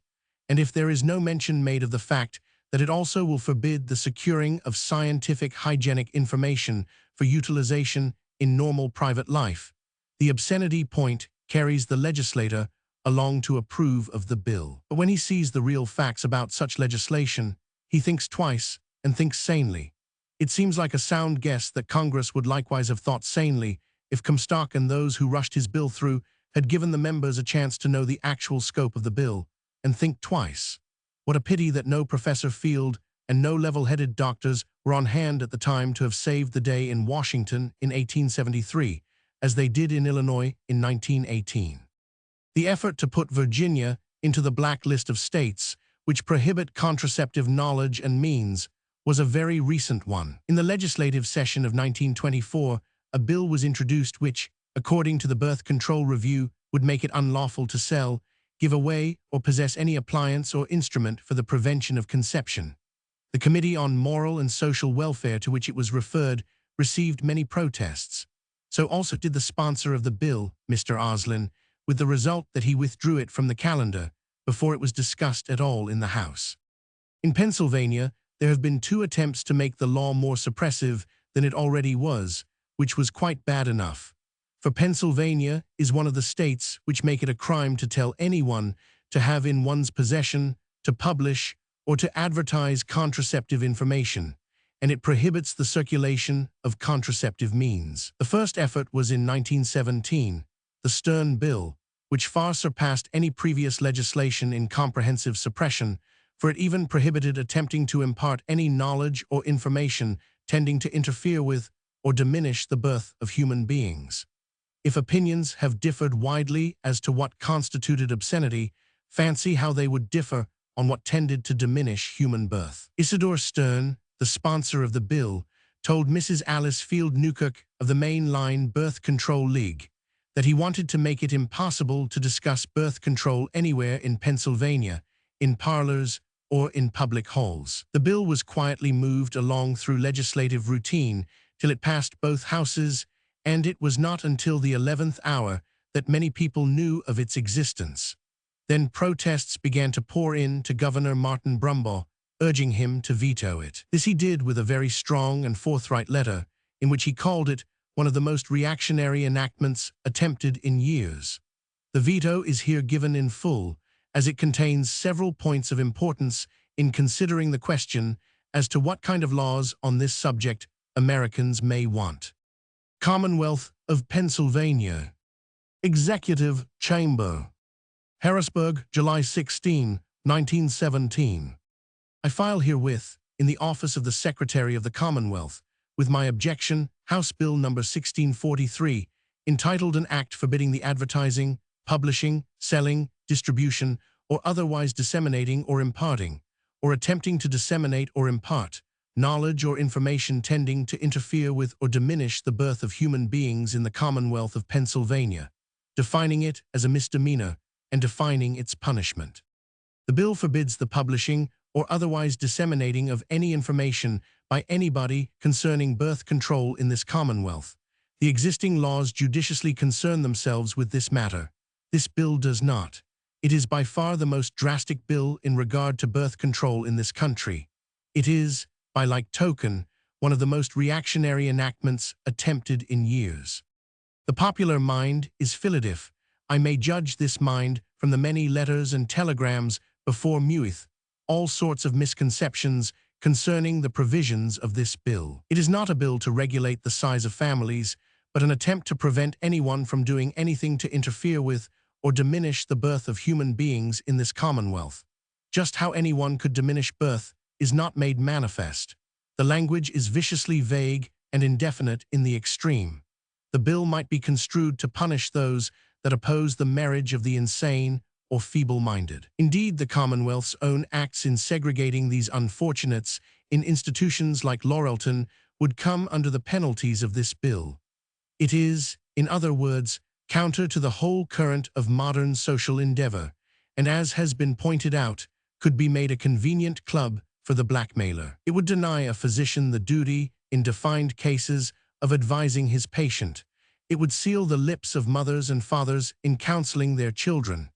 and if there is no mention made of the fact that it also will forbid the securing of scientific hygienic information for utilization in normal private life, the obscenity point carries the legislator along to approve of the bill. But when he sees the real facts about such legislation, he thinks twice and thinks sanely. It seems like a sound guess that Congress would likewise have thought sanely if Comstock and those who rushed his bill through had given the members a chance to know the actual scope of the bill and think twice. What a pity that no Professor Field and no level-headed doctors were on hand at the time to have saved the day in Washington in 1873, as they did in Illinois in 1918. The effort to put Virginia into the blacklist of states which prohibit contraceptive knowledge and means was a very recent one. In the legislative session of 1924, a bill was introduced which, according to the Birth Control Review, would make it unlawful to sell, give away, or possess any appliance or instrument for the prevention of conception. The Committee on Moral and Social Welfare to which it was referred received many protests. So also did the sponsor of the bill, Mr. Oslin, with the result that he withdrew it from the calendar before it was discussed at all in the House. In Pennsylvania, there have been 2 attempts to make the law more suppressive than it already was, which was quite bad enough. For Pennsylvania is one of the states which make it a crime to tell anyone to have in one's possession, to publish, or to advertise contraceptive information, and it prohibits the circulation of contraceptive means. The first effort was in 1917, the Stern Bill, which far surpassed any previous legislation in comprehensive suppression, for it even prohibited attempting to impart any knowledge or information tending to interfere with or diminish the birth of human beings. If opinions have differed widely as to what constituted obscenity, fancy how they would differ on what tended to diminish human birth. Isidore Stern, the sponsor of the bill, told Mrs. Alice Field Newkirk of the Main Line Birth Control League that he wanted to make it impossible to discuss birth control anywhere in Pennsylvania, in parlors or in public halls. The bill was quietly moved along through legislative routine till it passed both houses, and it was not until the 11th hour that many people knew of its existence. Then protests began to pour in to Governor Martin Brumbaugh, urging him to veto it. This he did with a very strong and forthright letter, in which he called it one of the most reactionary enactments attempted in years. The veto is here given in full, as it contains several points of importance in considering the question as to what kind of laws on this subject Americans may want. Commonwealth of Pennsylvania. Executive Chamber. Harrisburg, July 16, 1917. I file herewith, in the office of the Secretary of the Commonwealth, with my objection, House Bill No. 1643, entitled An Act Forbidding the Advertising, Publishing, Selling, Distribution, or otherwise disseminating or imparting, or attempting to disseminate or impart, knowledge or information tending to interfere with or diminish the birth of human beings in the Commonwealth of Pennsylvania, defining it as a misdemeanor and defining its punishment. The bill forbids the publishing or otherwise disseminating of any information by anybody concerning birth control in this Commonwealth. The existing laws judiciously concern themselves with this matter. This bill does not. It is by far the most drastic bill in regard to birth control in this country. It is, by like token, one of the most reactionary enactments attempted in years. The popular mind is filitive. I may judge this mind from the many letters and telegrams before Muith, all sorts of misconceptions concerning the provisions of this bill. It is not a bill to regulate the size of families, but an attempt to prevent anyone from doing anything to interfere with or diminish the birth of human beings in this Commonwealth. Just how anyone could diminish birth is not made manifest. The language is viciously vague and indefinite in the extreme. The bill might be construed to punish those that oppose the marriage of the insane or feeble-minded. Indeed, the Commonwealth's own acts in segregating these unfortunates in institutions like Laurelton would come under the penalties of this bill. It is, in other words, counter to the whole current of modern social endeavor, and as has been pointed out, could be made a convenient club for the blackmailer. It would deny a physician the duty, in defined cases, of advising his patient. It would seal the lips of mothers and fathers in counseling their children.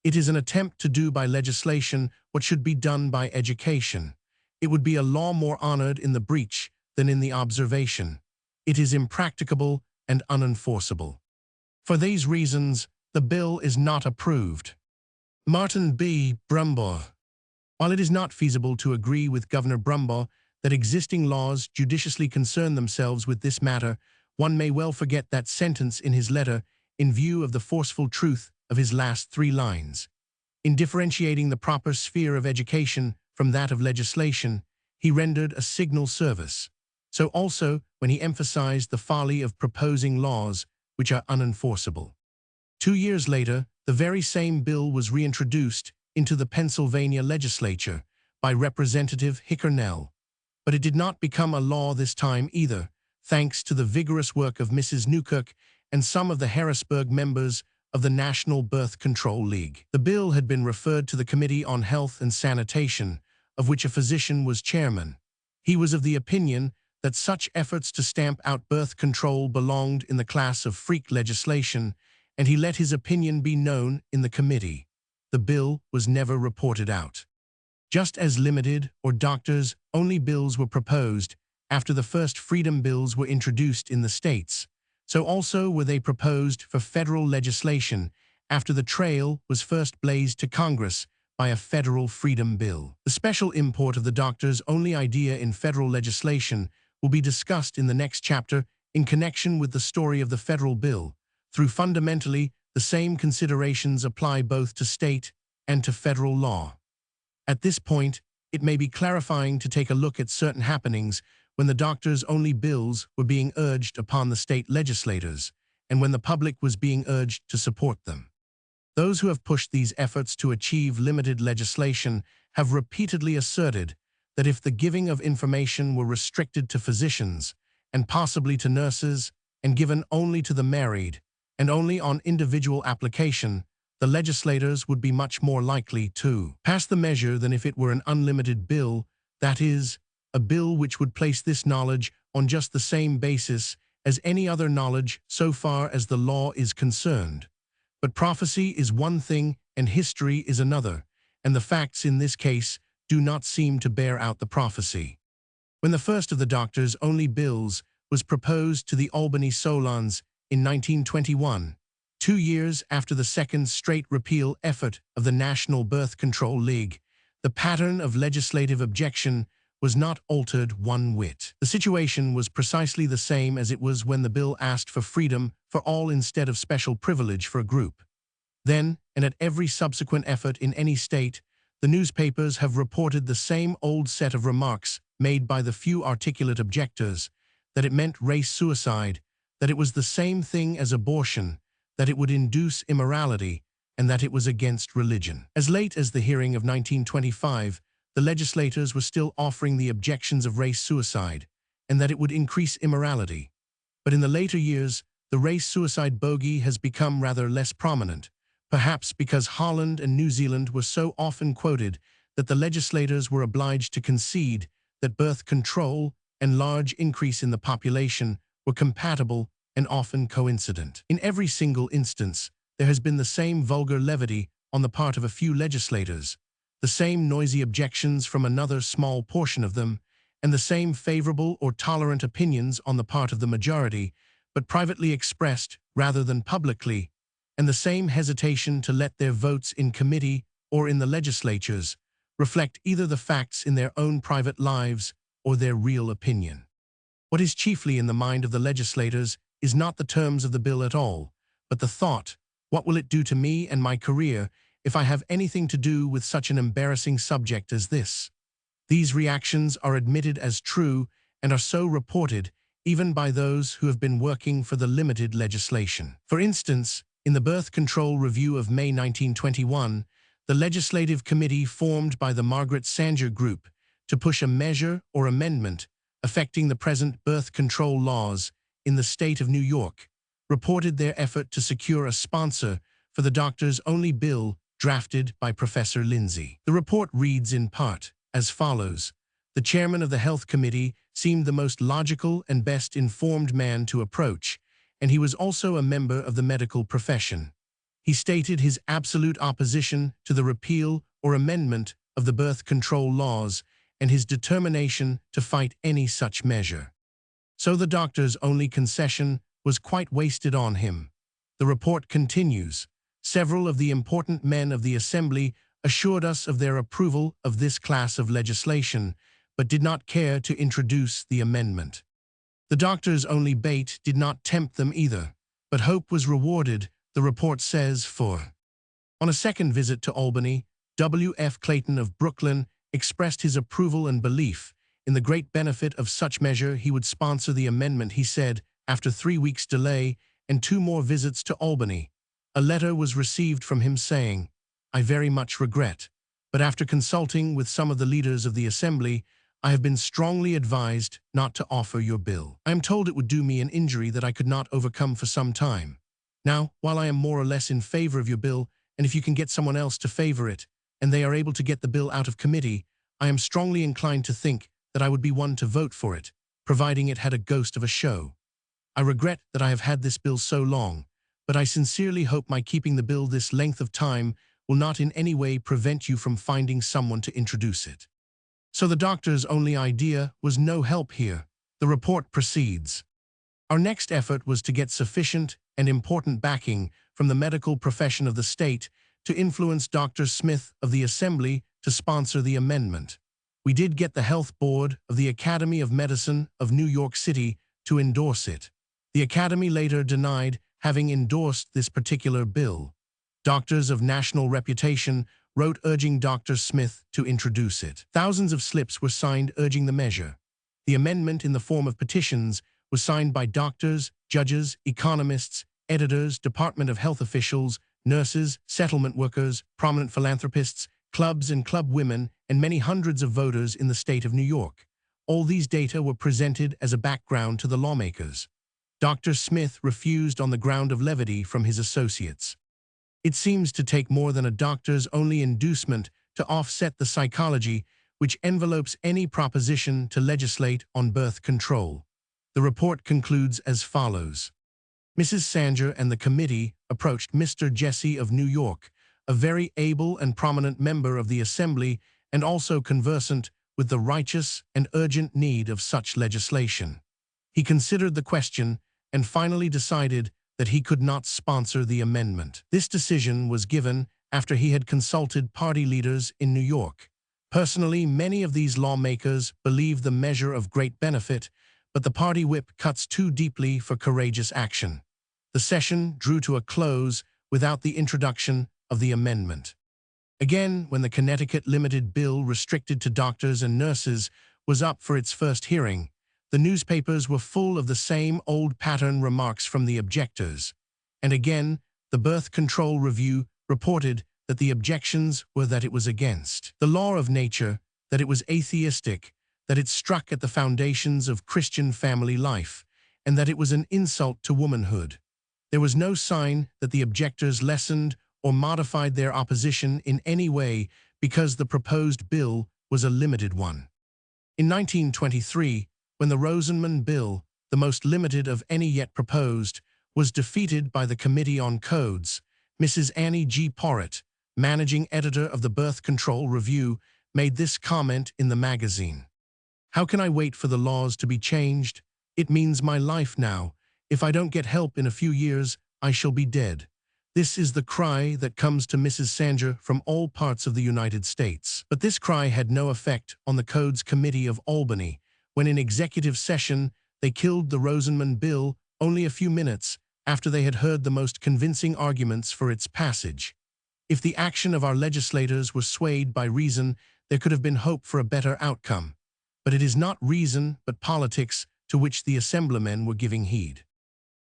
It is an attempt to do by legislation what should be done by education. It would be a law more honored in the breach than in the observation. It is impracticable and unenforceable. For these reasons, the bill is not approved. Martin B. Brumbaugh. While it is not feasible to agree with Governor Brumbaugh that existing laws judiciously concern themselves with this matter, one may well forget that sentence in his letter in view of the forceful truth of his last 3 lines. In differentiating the proper sphere of education from that of legislation, he rendered a signal service. So also when he emphasized the folly of proposing laws which are unenforceable. 2 years later, the very same bill was reintroduced into the Pennsylvania legislature by Representative Hickernell, but it did not become a law this time either, thanks to the vigorous work of Mrs. Newkirk and some of the Harrisburg members of the National Birth Control League. The bill had been referred to the Committee on Health and Sanitation, of which a physician was chairman. He was of the opinion that such efforts to stamp out birth control belonged in the class of freak legislation, and he let his opinion be known in the committee. The bill was never reported out. Just as limited or doctors-only bills were proposed after the first freedom bills were introduced in the states, so also were they proposed for federal legislation after the trail was first blazed to Congress by a federal freedom bill. The special import of the doctors-only idea in federal legislation will be discussed in the next chapter in connection with the story of the federal bill, through fundamentally the same considerations apply both to state and to federal law. At this point, it may be clarifying to take a look at certain happenings when the doctors-only bills were being urged upon the state legislators, and when the public was being urged to support them. Those who have pushed these efforts to achieve limited legislation have repeatedly asserted that if the giving of information were restricted to physicians, and possibly to nurses, and given only to the married, and only on individual application, the legislators would be much more likely to pass the measure than if it were an unlimited bill, that is, a bill which would place this knowledge on just the same basis as any other knowledge so far as the law is concerned. But prophecy is one thing and history is another, and the facts in this case do not seem to bear out the prophecy. When the first of the doctors-only bills was proposed to the Albany Solons in 1921, 2 years after the second straight repeal effort of the National Birth Control League, the pattern of legislative objection was not altered one whit. The situation was precisely the same as it was when the bill asked for freedom for all instead of special privilege for a group. Then, and at every subsequent effort in any state, the newspapers have reported the same old set of remarks made by the few articulate objectors, that it meant race suicide, that it was the same thing as abortion, that it would induce immorality, and that it was against religion. As late as the hearing of 1925, the legislators were still offering the objections of race suicide, and that it would increase immorality. But in the later years, the race suicide bogey has become rather less prominent, perhaps because Holland and New Zealand were so often quoted that the legislators were obliged to concede that birth control and large increase in the population were compatible and often coincident. In every single instance, there has been the same vulgar levity on the part of a few legislators, the same noisy objections from another small portion of them, and the same favorable or tolerant opinions on the part of the majority, but privately expressed rather than publicly, and the same hesitation to let their votes in committee or in the legislatures reflect either the facts in their own private lives or their real opinion. What is chiefly in the mind of the legislators is not the terms of the bill at all, but the thought, what will it do to me and my career if I have anything to do with such an embarrassing subject as this? These reactions are admitted as true and are so reported even by those who have been working for the limited legislation. For instance, in the Birth Control Review of May 1921, the legislative committee formed by the Margaret Sanger Group to push a measure or amendment affecting the present birth control laws in the state of New York reported their effort to secure a sponsor for the doctors-only bill drafted by Professor Lindsay. The report reads in part as follows: the chairman of the Health Committee seemed the most logical and best informed man to approach, and he was also a member of the medical profession. He stated his absolute opposition to the repeal or amendment of the birth control laws and his determination to fight any such measure. So the doctor's only concession was quite wasted on him. The report continues. Several of the important men of the Assembly assured us of their approval of this class of legislation, but did not care to introduce the amendment. The doctor's only bait did not tempt them either, but hope was rewarded, the report says, for. On a second visit to Albany, W.F. Clayton of Brooklyn expressed his approval and belief in the great benefit of such measure. He would sponsor the amendment, he said, after 3 weeks' delay and 2 more visits to Albany. A letter was received from him saying, "I very much regret, but after consulting with some of the leaders of the Assembly, I have been strongly advised not to offer your bill. I am told it would do me an injury that I could not overcome for some time. Now, while I am more or less in favor of your bill, and if you can get someone else to favor it, and they are able to get the bill out of committee, I am strongly inclined to think that I would be one to vote for it, providing it had a ghost of a show. I regret that I have had this bill so long, but I sincerely hope my keeping the bill this length of time will not in any way prevent you from finding someone to introduce it. So the doctor's only idea was no help here. The report proceeds. Our next effort was to get sufficient and important backing from the medical profession of the state to influence Dr. Smith of the Assembly to sponsor the amendment. We did get the Health Board of the Academy of Medicine of New York City to endorse it. The Academy later denied having endorsed this particular bill. Doctors of national reputation wrote urging Dr. Smith to introduce it. Thousands of slips were signed urging the measure. The amendment in the form of petitions was signed by doctors, judges, economists, editors, Department of Health officials, nurses, settlement workers, prominent philanthropists, clubs and club women, and many hundreds of voters in the state of New York. All these data were presented as a background to the lawmakers. Dr. Smith refused on the ground of levity from his associates. It seems to take more than a doctor's only inducement to offset the psychology which envelopes any proposition to legislate on birth control. The report concludes as follows. Mrs. Sanger and the committee approached Mr. Jesse of New York, a very able and prominent member of the Assembly and also conversant with the righteous and urgent need of such legislation. He considered the question and finally decided that he could not sponsor the amendment. This decision was given after he had consulted party leaders in New York. Personally, many of these lawmakers believe the measure of great benefit, but the party whip cuts too deeply for courageous action. The session drew to a close without the introduction of the amendment. Again, when the Connecticut limited bill restricted to doctors and nurses was up for its first hearing, the newspapers were full of the same old pattern remarks from the objectors. And again, the Birth Control Review reported that the objections were that it was against the law of nature, that it was atheistic, that it struck at the foundations of Christian family life, and that it was an insult to womanhood. There was no sign that the objectors lessened or modified their opposition in any way because the proposed bill was a limited one. In 1923, when the Rosenman Bill, the most limited of any yet proposed, was defeated by the Committee on Codes, Mrs. Annie G. Porritt, managing editor of the Birth Control Review, made this comment in the magazine. "How can I wait for the laws to be changed? It means my life now. If I don't get help in a few years, I shall be dead." This is the cry that comes to Mrs. Sanger from all parts of the United States. But this cry had no effect on the Codes Committee of Albany, when in executive session they killed the Rosenman Bill only a few minutes after they had heard the most convincing arguments for its passage. If the action of our legislators were swayed by reason, there could have been hope for a better outcome. But it is not reason, but politics, to which the assemblymen were giving heed.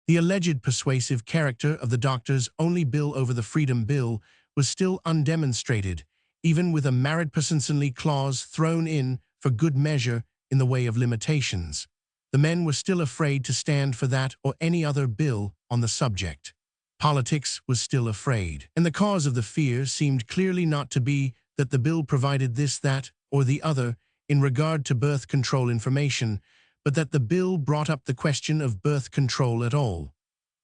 The alleged persuasive character of the doctor's only bill over the Freedom Bill was still undemonstrated, even with a Marid-Personsonly clause thrown in for good measure in the way of limitations. The men were still afraid to stand for that or any other bill on the subject. Politics was still afraid, and the cause of the fear seemed clearly not to be that the bill provided this, that, or the other in regard to birth control information, but that the bill brought up the question of birth control at all.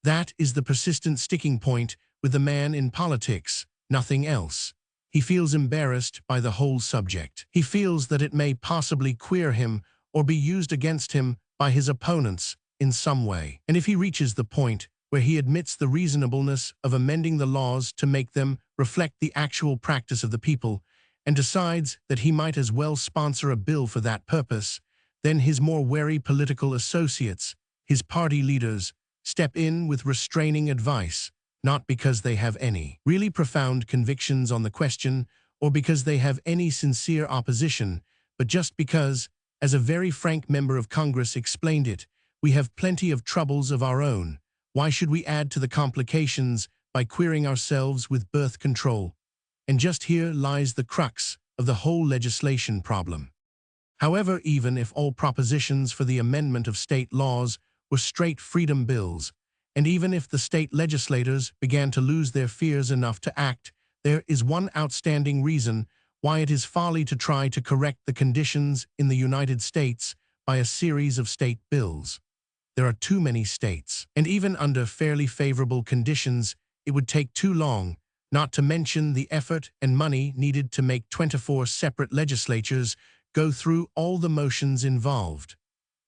That is the persistent sticking point with the man in politics, nothing else. He feels embarrassed by the whole subject. He feels that it may possibly queer him or be used against him by his opponents in some way. And if he reaches the point where he admits the reasonableness of amending the laws to make them reflect the actual practice of the people, and decides that he might as well sponsor a bill for that purpose, then his more wary political associates, his party leaders, step in with restraining advice, not because they have any really profound convictions on the question or because they have any sincere opposition, but just because, as a very frank member of Congress explained it, we have plenty of troubles of our own. Why should we add to the complications by queering ourselves with birth control? And just here lies the crux of the whole legislation problem. However, even if all propositions for the amendment of state laws were straight freedom bills, and even if the state legislators began to lose their fears enough to act, there is one outstanding reason why it is folly to try to correct the conditions in the United States by a series of state bills. There are too many states, and even under fairly favorable conditions, it would take too long, not to mention the effort and money needed to make 24 separate legislatures go through all the motions involved.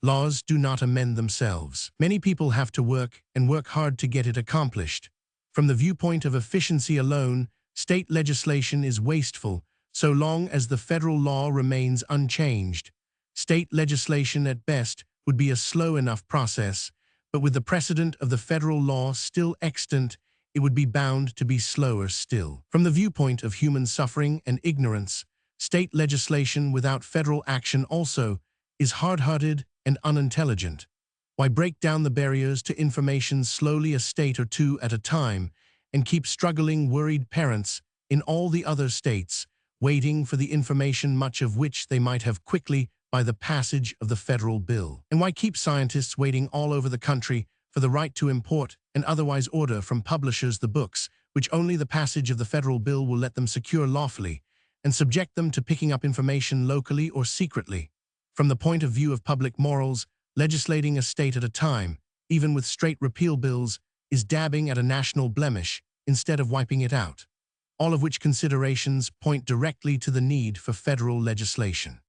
Laws do not amend themselves. Many people have to work and work hard to get it accomplished. From the viewpoint of efficiency alone, state legislation is wasteful so long as the federal law remains unchanged. State legislation at best would be a slow enough process, but with the precedent of the federal law still extant, it would be bound to be slower still. From the viewpoint of human suffering and ignorance, state legislation without federal action also is hard-hearted and unintelligent. Why break down the barriers to information slowly a state or two at a time and keep struggling worried parents in all the other states, waiting for the information much of which they might have quickly by the passage of the federal bill? And why keep scientists waiting all over the country for the right to import and otherwise order from publishers the books which only the passage of the federal bill will let them secure lawfully, and subject them to picking up information locally or secretly? From the point of view of public morals, legislating a state at a time, even with straight repeal bills, is dabbing at a national blemish instead of wiping it out. All of which considerations point directly to the need for federal legislation.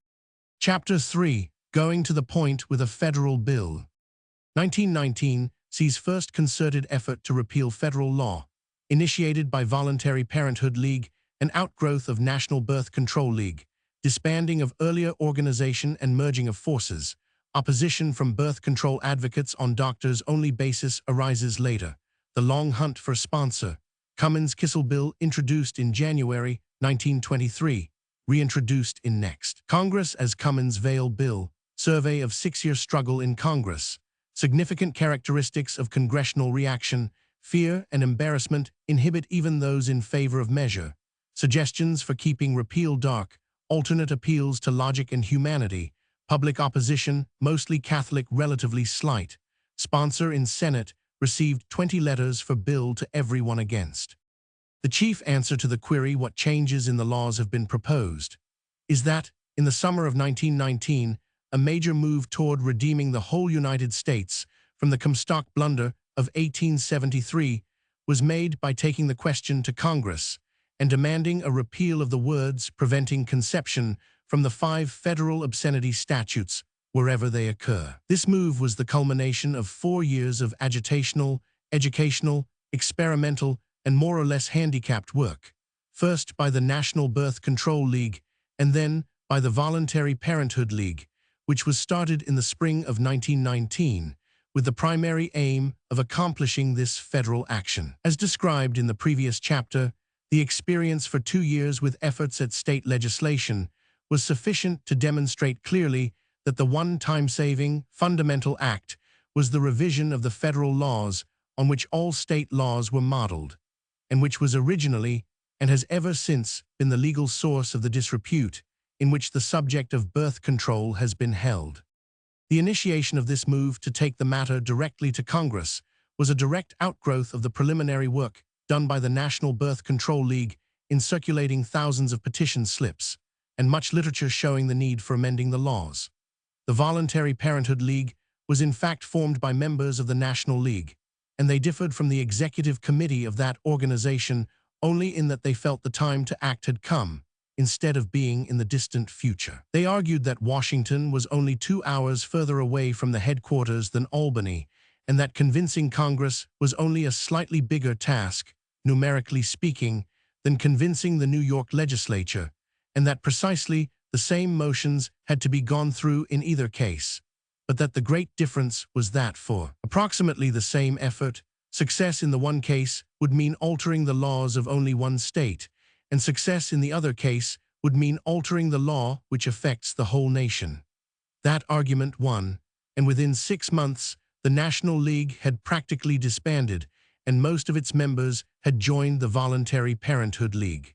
Chapter 3. Going to the point with a federal bill. 1919 sees first concerted effort to repeal federal law, initiated by Voluntary Parenthood League, an outgrowth of National Birth Control League, disbanding of earlier organization and merging of forces. Opposition from birth control advocates on doctors-only basis arises later. The long hunt for sponsor. Cummins-Kissel Bill introduced in January 1923, reintroduced in next Congress as Cummins-Vail Bill. Survey of 6-year struggle in Congress. Significant characteristics of congressional reaction. Fear and embarrassment inhibit even those in favor of measure. Suggestions for keeping repeal dark. Alternate appeals to logic and humanity. Public opposition, mostly Catholic, relatively slight. Sponsor in Senate received 20 letters for bill to everyone against. The chief answer to the query what changes in the laws have been proposed is that, in the summer of 1919, a major move toward redeeming the whole United States from the Comstock blunder of 1873 was made by taking the question to Congress and demanding a repeal of the words preventing conception from the 5 federal obscenity statutes wherever they occur. This move was the culmination of 4 years of agitational, educational, experimental, and more or less handicapped work, first by the National Birth Control League and then by the Voluntary Parenthood League, which was started in the spring of 1919, with the primary aim of accomplishing this federal action. As described in the previous chapter, the experience for 2 years with efforts at state legislation was sufficient to demonstrate clearly that the one time-saving, fundamental act was the revision of the federal laws on which all state laws were modeled, and which was originally, and has ever since, been the legal source of the disrepute in which the subject of birth control has been held. The initiation of this move to take the matter directly to Congress was a direct outgrowth of the preliminary work done by the National Birth Control League in circulating thousands of petition slips, and much literature showing the need for amending the laws. The Voluntary Parenthood League was in fact formed by members of the National League, and they differed from the executive committee of that organization only in that they felt the time to act had come, instead of being in the distant future. They argued that Washington was only 2 hours further away from the headquarters than Albany, and that convincing Congress was only a slightly bigger task, numerically speaking, than convincing the New York legislature, and that precisely the same motions had to be gone through in either case, but that the great difference was that for approximately the same effort, success in the one case would mean altering the laws of only one state, and success in the other case would mean altering the law which affects the whole nation. That argument won, and within 6 months, the National League had practically disbanded, and most of its members had joined the Voluntary Parenthood League.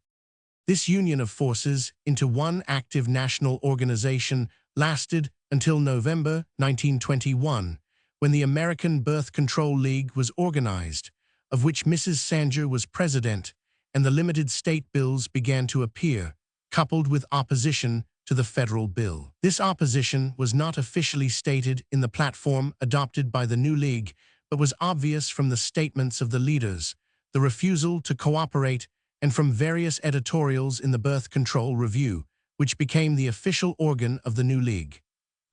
This union of forces into one active national organization lasted until November 1921, when the American Birth Control League was organized, of which Mrs. Sanger was president, and the limited state bills began to appear, coupled with opposition to the federal bill. This opposition was not officially stated in the platform adopted by the new league, but was obvious from the statements of the leaders, the refusal to cooperate, and from various editorials in the Birth Control Review, which became the official organ of the new league.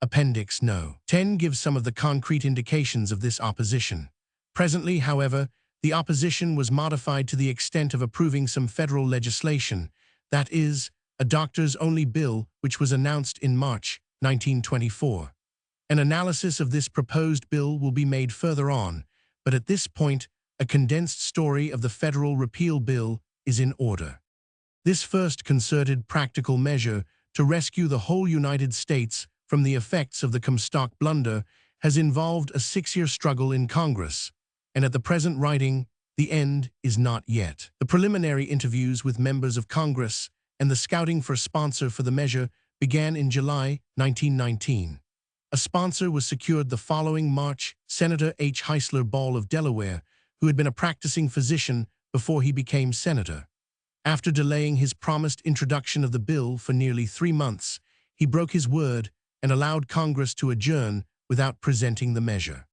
Appendix No. 10 gives some of the concrete indications of this opposition. Presently, however, the opposition was modified to the extent of approving some federal legislation, that is, a doctors-only bill which was announced in March 1924. An analysis of this proposed bill will be made further on, but at this point, a condensed story of the federal repeal bill is in order. This first concerted practical measure to rescue the whole United States from the effects of the Comstock blunder has involved a 6-year struggle in Congress, and at the present writing, the end is not yet. The preliminary interviews with members of Congress and the scouting for a sponsor for the measure began in July 1919. A sponsor was secured the following March. Senator H. Heisler Ball of Delaware, who had been a practicing physician before he became senator. After delaying his promised introduction of the bill for nearly 3 months, he broke his word and allowed Congress to adjourn without presenting the measure.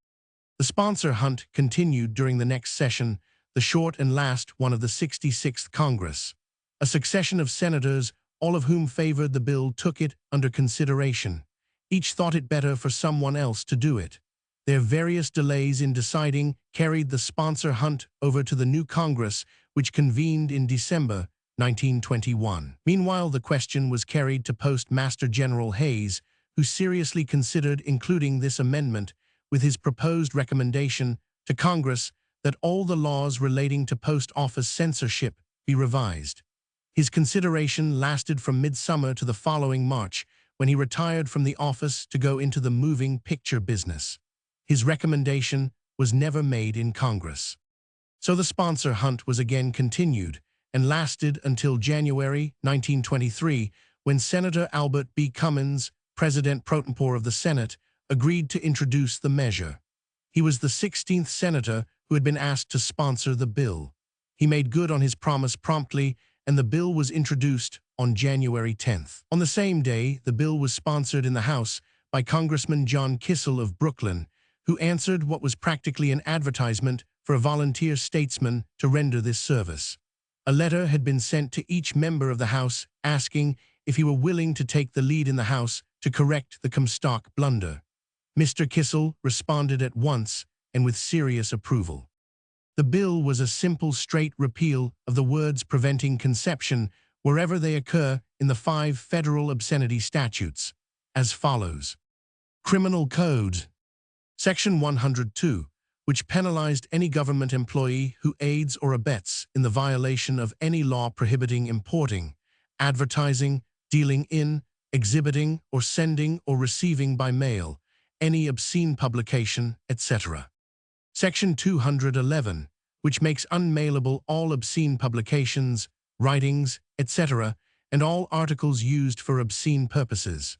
The sponsor hunt continued during the next session, the short and last one of the 66th Congress. A succession of senators, all of whom favored the bill, took it under consideration. Each thought it better for someone else to do it. Their various delays in deciding carried the sponsor hunt over to the new Congress, which convened in December 1921. Meanwhile, the question was carried to Postmaster General Hayes, who seriously considered including this amendment with his proposed recommendation to Congress that all the laws relating to post office censorship be revised. His consideration lasted from midsummer to the following March, when he retired from the office to go into the moving picture business. His recommendation was never made in Congress. So the sponsor hunt was again continued and lasted until January 1923, when Senator Albert B. Cummins, President pro tempore of the Senate, agreed to introduce the measure. He was the 16th senator who had been asked to sponsor the bill. He made good on his promise promptly, and the bill was introduced on January 10th. On the same day, the bill was sponsored in the House by Congressman John Kissel of Brooklyn, who answered what was practically an advertisement for a volunteer statesman to render this service. A letter had been sent to each member of the House asking if he were willing to take the lead in the House to correct the Comstock blunder. Mr. Kissel responded at once and with serious approval. The bill was a simple, straight repeal of the words preventing conception wherever they occur in the 5 federal obscenity statutes, as follows. Criminal Code. Section 102, which penalized any government employee who aids or abets in the violation of any law prohibiting importing, advertising, dealing in, exhibiting, or sending or receiving by mail any obscene publication, etc. Section 211, which makes unmailable all obscene publications, writings, etc., and all articles used for obscene purposes.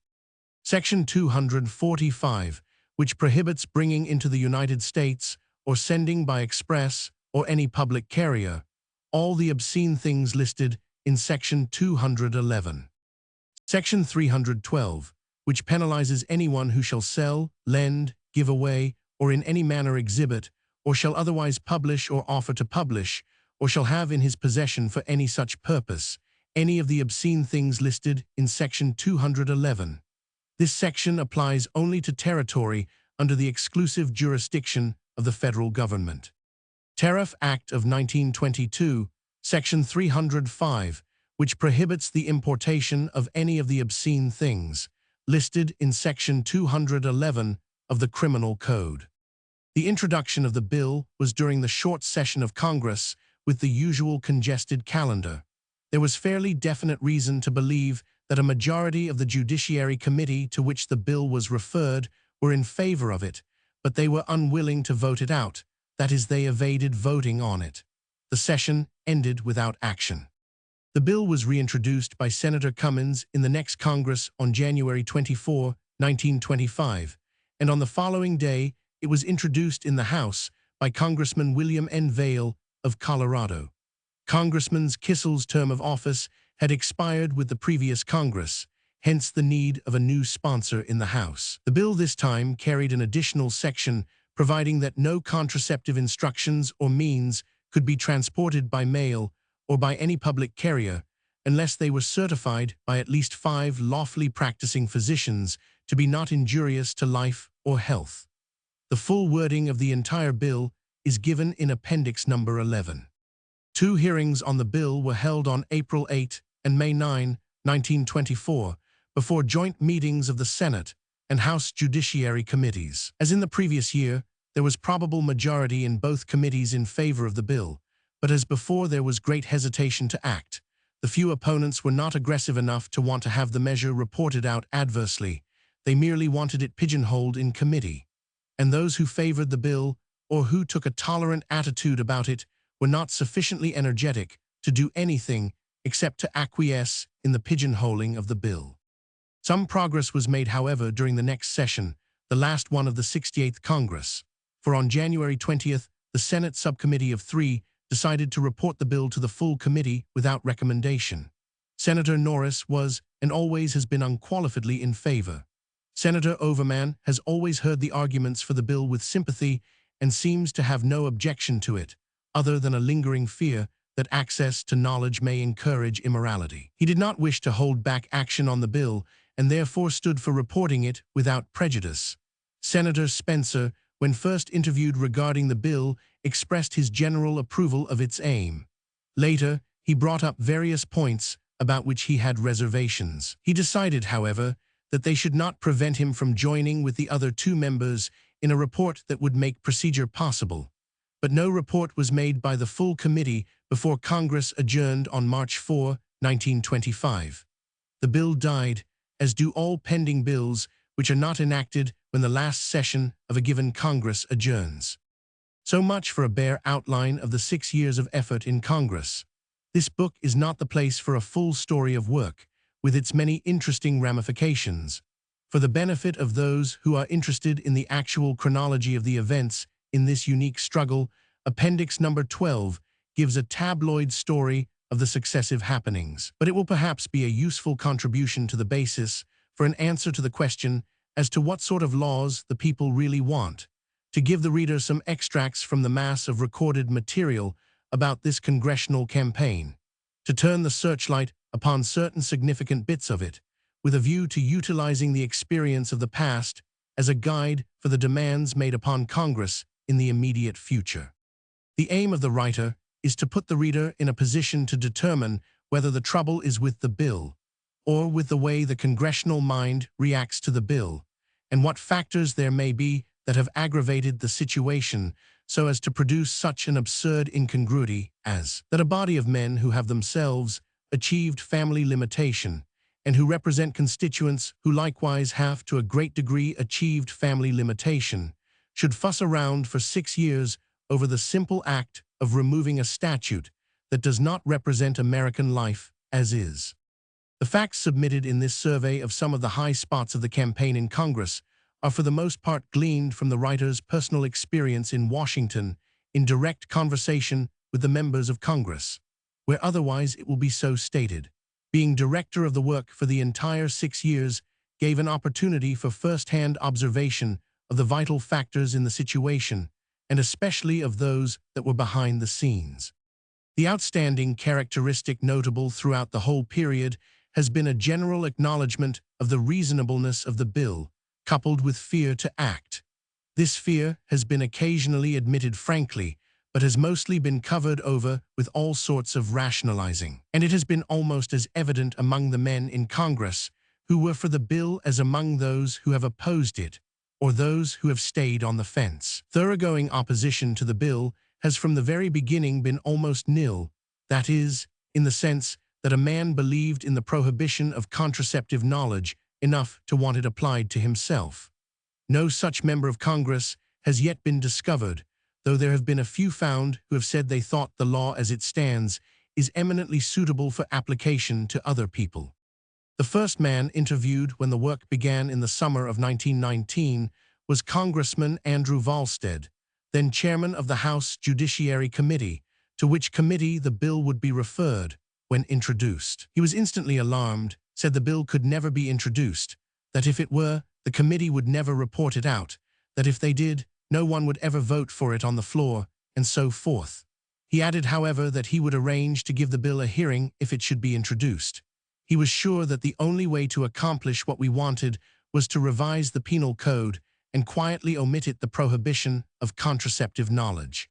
Section 245, which prohibits bringing into the United States or sending by express or any public carrier all the obscene things listed in Section 211. Section 312, which penalizes anyone who shall sell, lend, give away, or in any manner exhibit, or shall otherwise publish or offer to publish, or shall have in his possession for any such purpose, any of the obscene things listed in Section 211. This section applies only to territory under the exclusive jurisdiction of the federal government. Tariff Act of 1922, Section 305, which prohibits the importation of any of the obscene things listed in Section 211 of the Criminal Code. The introduction of the bill was during the short session of Congress with the usual congested calendar. There was fairly definite reason to believe that a majority of the Judiciary Committee to which the bill was referred were in favor of it, but they were unwilling to vote it out. That is, they evaded voting on it. The session ended without action. The bill was reintroduced by Senator Cummins in the next Congress on January 24, 1925, and on the following day it was introduced in the House by Congressman William N. Vail of Colorado. Congressman Kissel's term of office had expired with the previous Congress, hence the need of a new sponsor in the House. The bill this time carried an additional section providing that no contraceptive instructions or means could be transported by mail or by any public carrier unless they were certified by at least 5 lawfully practicing physicians to be not injurious to life or health. The full wording of the entire bill is given in Appendix Number 11. 2 hearings on the bill were held on April 8 and May 9, 1924, before joint meetings of the Senate and House Judiciary Committees. As in the previous year, there was probable majority in both committees in favor of the bill, but as before there was great hesitation to act. The few opponents were not aggressive enough to want to have the measure reported out adversely. They merely wanted it pigeonholed in committee. And those who favored the bill, or who took a tolerant attitude about it, were not sufficiently energetic to do anything except to acquiesce in the pigeonholing of the bill. Some progress was made, however, during the next session, the last one of the 68th Congress, for on January 20th, the Senate Subcommittee of 3 decided to report the bill to the full committee without recommendation. Senator Norris was, and always has been, unqualifiedly in favor. Senator Overman has always heard the arguments for the bill with sympathy and seems to have no objection to it, other than a lingering fear that access to knowledge may encourage immorality. He did not wish to hold back action on the bill and therefore stood for reporting it without prejudice. Senator Spencer, when first interviewed regarding the bill, expressed his general approval of its aim. Later, he brought up various points about which he had reservations. He decided, however, that they should not prevent him from joining with the other 2 members in a report that would make procedure possible. But no report was made by the full committee before Congress adjourned on March 4, 1925. The bill died, as do all pending bills which are not enacted when the last session of a given Congress adjourns. So much for a bare outline of the 6 years of effort in Congress. This book is not the place for a full story of work, with its many interesting ramifications. For the benefit of those who are interested in the actual chronology of the events in this unique struggle, Appendix Number 12 gives a tabloid story of the successive happenings. But it will perhaps be a useful contribution to the basis for an answer to the question as to what sort of laws the people really want, to give the reader some extracts from the mass of recorded material about this congressional campaign, to turn the searchlight upon certain significant bits of it, with a view to utilizing the experience of the past as a guide for the demands made upon Congress in the immediate future. The aim of the writer is to put the reader in a position to determine whether the trouble is with the bill, or with the way the congressional mind reacts to the bill, and what factors there may be that have aggravated the situation so as to produce such an absurd incongruity as that a body of men who have themselves achieved family limitation and who represent constituents who likewise have to a great degree achieved family limitation should fuss around for 6 years over the simple act of removing a statute that does not represent American life as is. The facts submitted in this survey of some of the high spots of the campaign in Congress are for the most part gleaned from the writer's personal experience in Washington in direct conversation with the members of Congress, where otherwise it will be so stated. Being director of the work for the entire 6 years gave an opportunity for first-hand observation of the vital factors in the situation, and especially of those that were behind the scenes. The outstanding characteristic notable throughout the whole period has been a general acknowledgement of the reasonableness of the bill, coupled with fear to act. This fear has been occasionally admitted frankly, but has mostly been covered over with all sorts of rationalizing. And it has been almost as evident among the men in Congress who were for the bill as among those who have opposed it, or those who have stayed on the fence. Thoroughgoing opposition to the bill has from the very beginning been almost nil, that is, in the sense that a man believed in the prohibition of contraceptive knowledge enough to want it applied to himself. No such member of Congress has yet been discovered, though there have been a few found who have said they thought the law as it stands is eminently suitable for application to other people. The first man interviewed when the work began in the summer of 1919 was Congressman Andrew Volstead, then chairman of the House Judiciary Committee, to which committee the bill would be referred when introduced. He was instantly alarmed, said the bill could never be introduced, that if it were, the committee would never report it out, that if they did, no one would ever vote for it on the floor, and so forth. He added, however, that he would arrange to give the bill a hearing if it should be introduced. He was sure that the only way to accomplish what we wanted was to revise the penal code and quietly omit it the prohibition of contraceptive knowledge.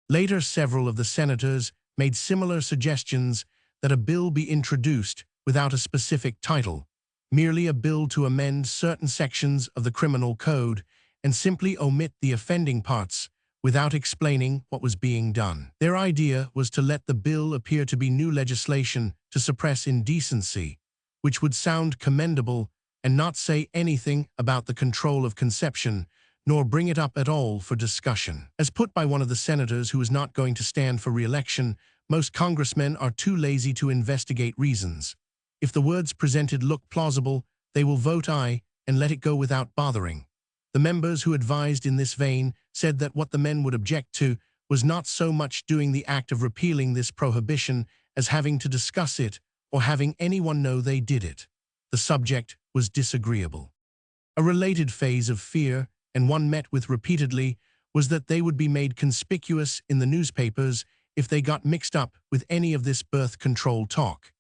Later, several of the senators made similar suggestions that a bill be introduced without a specific title, merely a bill to amend certain sections of the criminal code and simply omit the offending parts without explaining what was being done. Their idea was to let the bill appear to be new legislation to suppress indecency, which would sound commendable, and not say anything about the control of conception, nor bring it up at all for discussion. As put by one of the senators who is not going to stand for re-election, most congressmen are too lazy to investigate reasons. If the words presented look plausible, they will vote aye and let it go without bothering. The members who advised in this vein said that what the men would object to was not so much doing the act of repealing this prohibition as having to discuss it or having anyone know they did it. The subject was disagreeable. A related phase of fear, and one met with repeatedly, was that they would be made conspicuous in the newspapers if they got mixed up with any of this birth control talk.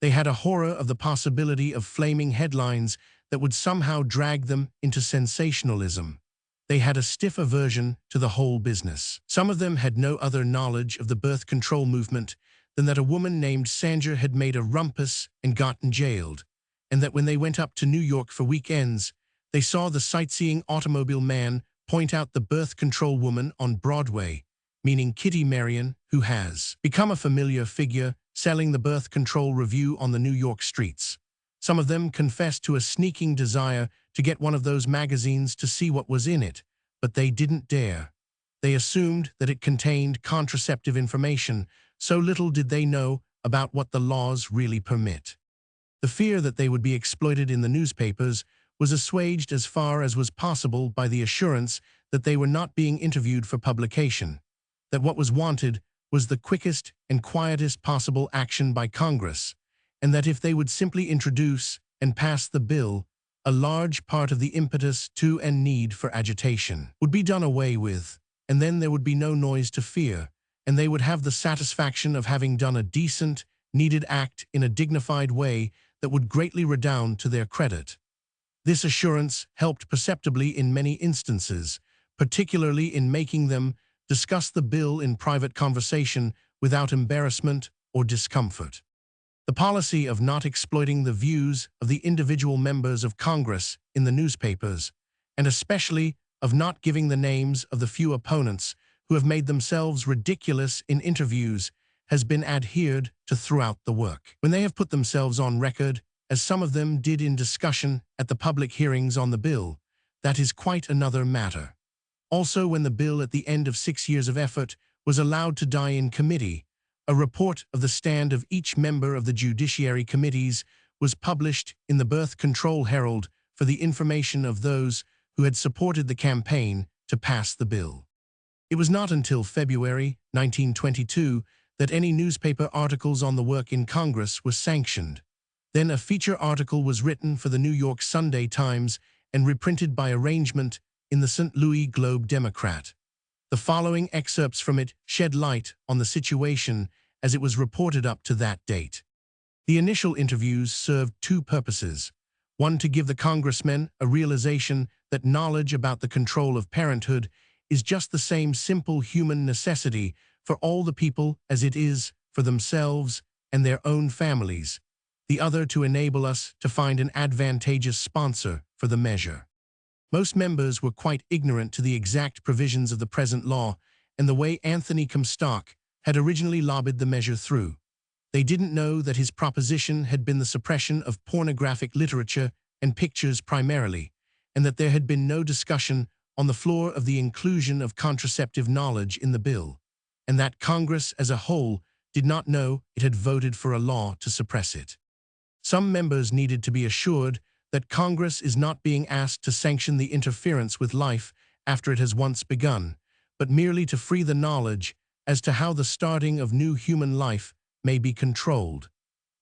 They had a horror of the possibility of flaming headlines that would somehow drag them into sensationalism. They had a stiff aversion to the whole business. Some of them had no other knowledge of the birth control movement than that a woman named Sanger had made a rumpus and gotten jailed, and that when they went up to New York for weekends, they saw the sightseeing automobile man point out the birth control woman on Broadway, meaning Kitty Marion, who has become a familiar figure selling the birth control review on the New York streets. Some of them confessed to a sneaking desire to get one of those magazines to see what was in it, but they didn't dare. They assumed that it contained contraceptive information, so little did they know about what the laws really permit. The fear that they would be exploited in the newspapers was assuaged as far as was possible by the assurance that they were not being interviewed for publication, that what was wanted was the quickest and quietest possible action by Congress, and that if they would simply introduce and pass the bill, a large part of the impetus to and need for agitation would be done away with, and then there would be no noise to fear, and they would have the satisfaction of having done a decent, needed act in a dignified way that would greatly redound to their credit. This assurance helped perceptibly in many instances, particularly in making them discuss the bill in private conversation without embarrassment or discomfort. The policy of not exploiting the views of the individual members of Congress in the newspapers, and especially of not giving the names of the few opponents who have made themselves ridiculous in interviews, has been adhered to throughout the work. When they have put themselves on record, as some of them did in discussion at the public hearings on the bill, that is quite another matter. Also, when the bill at the end of 6 years of effort was allowed to die in committee, a report of the stand of each member of the Judiciary Committees was published in the Birth Control Herald for the information of those who had supported the campaign to pass the bill. It was not until February 1922 that any newspaper articles on the work in Congress were sanctioned. Then a feature article was written for the New York Sunday Times and reprinted by arrangement in the St. Louis Globe-Democrat. The following excerpts from it shed light on the situation as it was reported up to that date. The initial interviews served two purposes: one, to give the congressmen a realization that knowledge about the control of parenthood is just the same simple human necessity for all the people as it is for themselves and their own families; the other, to enable us to find an advantageous sponsor for the measure. Most members were quite ignorant to the exact provisions of the present law and the way Anthony Comstock had originally lobbied the measure through. They didn't know that his proposition had been the suppression of pornographic literature and pictures primarily, and that there had been no discussion on the floor of the inclusion of contraceptive knowledge in the bill, and that Congress as a whole did not know it had voted for a law to suppress it. Some members needed to be assured that Congress is not being asked to sanction the interference with life after it has once begun, but merely to free the knowledge as to how the starting of new human life may be controlled.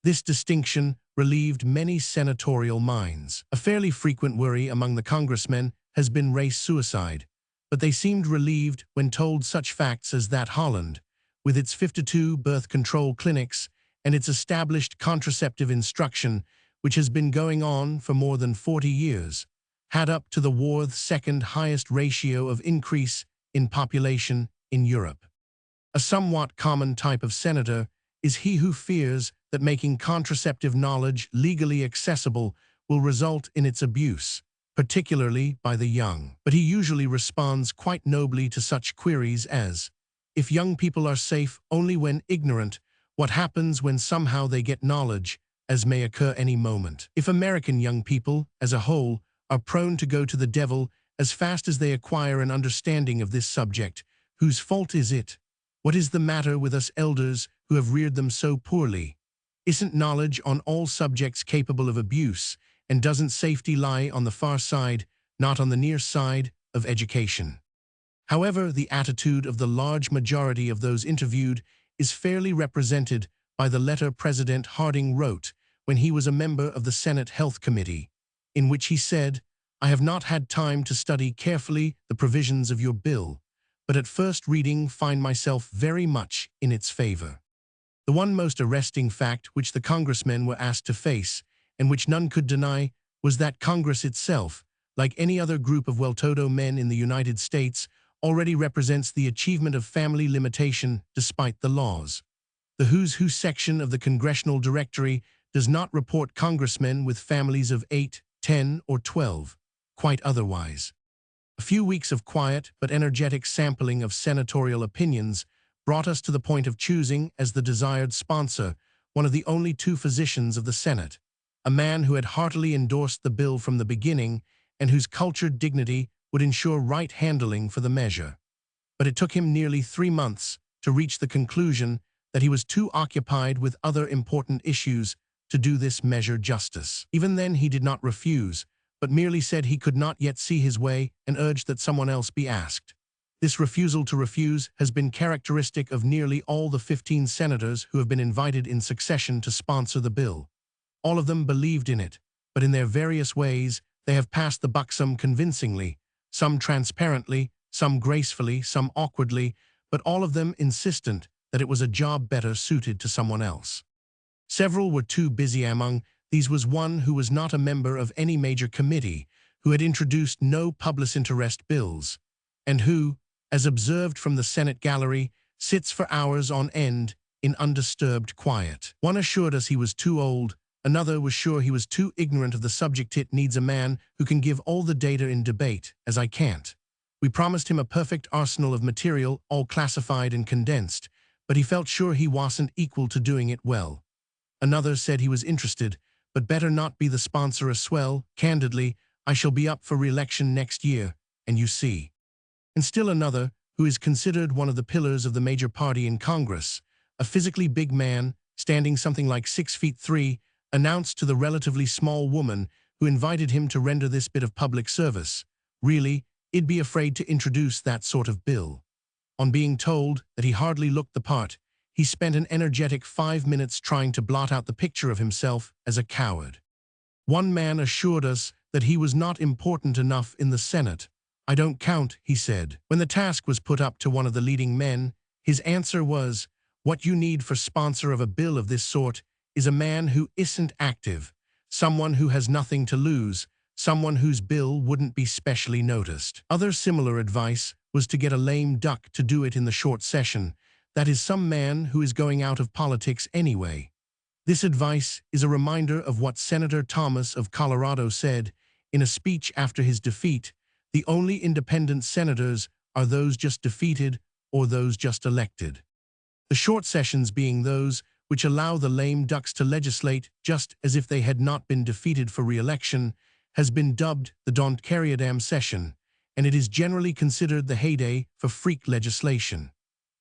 This distinction relieved many senatorial minds. A fairly frequent worry among the congressmen has been race suicide, but they seemed relieved when told such facts as that Holland, with its 52 birth control clinics and its established contraceptive instruction, which has been going on for more than 40 years, had up to the world's second highest ratio of increase in population in Europe. A somewhat common type of senator is he who fears that making contraceptive knowledge legally accessible will result in its abuse, particularly by the young. But he usually responds quite nobly to such queries as, if young people are safe only when ignorant, what happens when somehow they get knowledge, as may occur any moment? If American young people, as a whole, are prone to go to the devil as fast as they acquire an understanding of this subject, whose fault is it? What is the matter with us elders who have reared them so poorly? Isn't knowledge on all subjects capable of abuse, and doesn't safety lie on the far side, not on the near side, of education? However, the attitude of the large majority of those interviewed is fairly represented by the letter President Harding wrote when he was a member of the Senate Health Committee, in which he said, "I have not had time to study carefully the provisions of your bill, but at first reading find myself very much in its favor." The one most arresting fact which the congressmen were asked to face, and which none could deny, was that Congress itself, like any other group of well-to-do men in the United States, already represents the achievement of family limitation despite the laws. The Who's Who section of the Congressional Directory does not report congressmen with families of 8, 10, or 12, quite otherwise. A few weeks of quiet but energetic sampling of senatorial opinions brought us to the point of choosing as the desired sponsor one of the only two physicians of the Senate, a man who had heartily endorsed the bill from the beginning and whose cultured dignity would ensure right handling for the measure. But it took him nearly 3 months to reach the conclusion that he was too occupied with other important issues to do this measure justice. Even then he did not refuse, but merely said he could not yet see his way and urged that someone else be asked. This refusal to refuse has been characteristic of nearly all the 15 senators who have been invited in succession to sponsor the bill. All of them believed in it, but in their various ways they have passed the buxom convincingly, some transparently, some gracefully, some awkwardly, but all of them insistent that it was a job better suited to someone else. Several were too busy. Among these was one who was not a member of any major committee, who had introduced no public interest bills, and who, as observed from the Senate gallery, sits for hours on end in undisturbed quiet. One assured us he was too old, another was sure he was too ignorant of the subject. It needs a man who can give all the data in debate, as I can't. We promised him a perfect arsenal of material, all classified and condensed, but he felt sure he wasn't equal to doing it well. Another said he was interested, but better not be the sponsor as swell. Candidly, I shall be up for re-election next year, and you see. And still another, who is considered one of the pillars of the major party in Congress, a physically big man, standing something like 6'3", announced to the relatively small woman who invited him to render this bit of public service, really, he'd be afraid to introduce that sort of bill. On being told that he hardly looked the part, he spent an energetic 5 minutes trying to blot out the picture of himself as a coward. One man assured us that he was not important enough in the Senate. "I don't count," he said. When the task was put up to one of the leading men, his answer was, "What you need for sponsor of a bill of this sort is a man who isn't active, someone who has nothing to lose, someone whose bill wouldn't be specially noticed." Other similar advice was to get a lame duck to do it in the short session, that is, some man who is going out of politics anyway. This advice is a reminder of what Senator Thomas of Colorado said in a speech after his defeat: "The only independent senators are those just defeated or those just elected." The short sessions being those which allow the lame ducks to legislate just as if they had not been defeated for re-election, has been dubbed the Don't Carry a Damn session, and it is generally considered the heyday for freak legislation.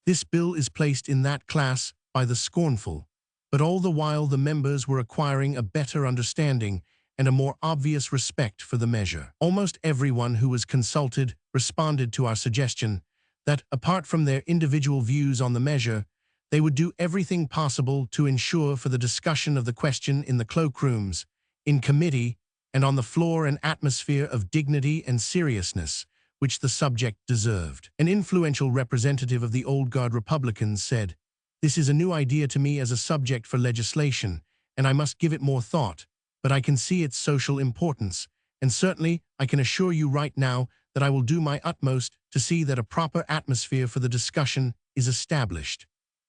This bill is placed in that class by the scornful, But all the while the members were acquiring a better understanding and a more obvious respect for the measure. Almost everyone who was consulted responded to our suggestion that, apart from their individual views on the measure, they would do everything possible to ensure for the discussion of the question in the cloakrooms, in committee, and on the floor an atmosphere of dignity and seriousness which the subject deserved. An influential representative of the old guard Republicans said, "This is a new idea to me as a subject for legislation, and I must give it more thought, but I can see its social importance, and certainly I can assure you right now that I will do my utmost to see that a proper atmosphere for the discussion is established."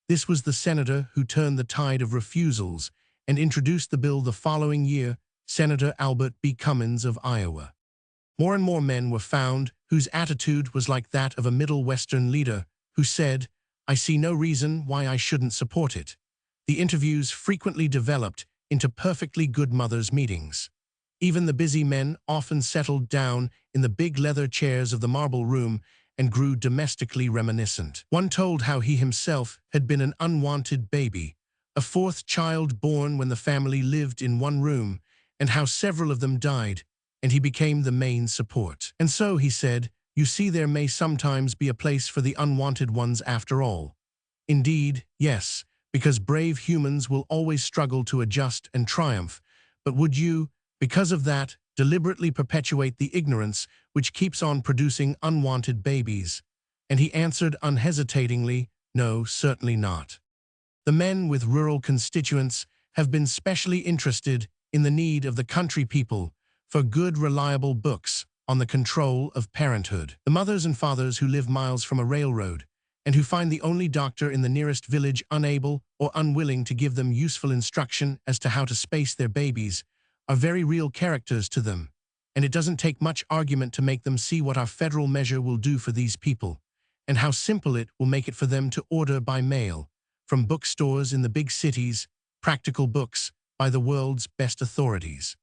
This was the senator who turned the tide of refusals and introduced the bill the following year, Senator Albert B. Cummins of Iowa. More and more men were found whose attitude was like that of a Middle Western leader who said, "I see no reason why I shouldn't support it." The interviews frequently developed into perfectly good mothers' meetings. Even the busy men often settled down in the big leather chairs of the marble room and grew domestically reminiscent. One told how he himself had been an unwanted baby, a fourth child born when the family lived in one room, and how several of them died, and he became the main support. And so, he said, "You see, there may sometimes be a place for the unwanted ones after all." Indeed, yes, because brave humans will always struggle to adjust and triumph, but would you, because of that, deliberately perpetuate the ignorance which keeps on producing unwanted babies? And he answered unhesitatingly, "No, certainly not." The men with rural constituents have been specially interested in the need of the country people for good, reliable books on the control of parenthood. The mothers and fathers who live miles from a railroad and who find the only doctor in the nearest village unable or unwilling to give them useful instruction as to how to space their babies are very real characters to them, and it doesn't take much argument to make them see what our federal measure will do for these people, and how simple it will make it for them to order by mail, from bookstores in the big cities, practical books by the world's best authorities.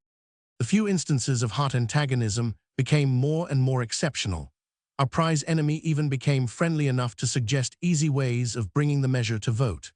The few instances of hot antagonism became more and more exceptional. Our prize enemy even became friendly enough to suggest easy ways of bringing the measure to vote.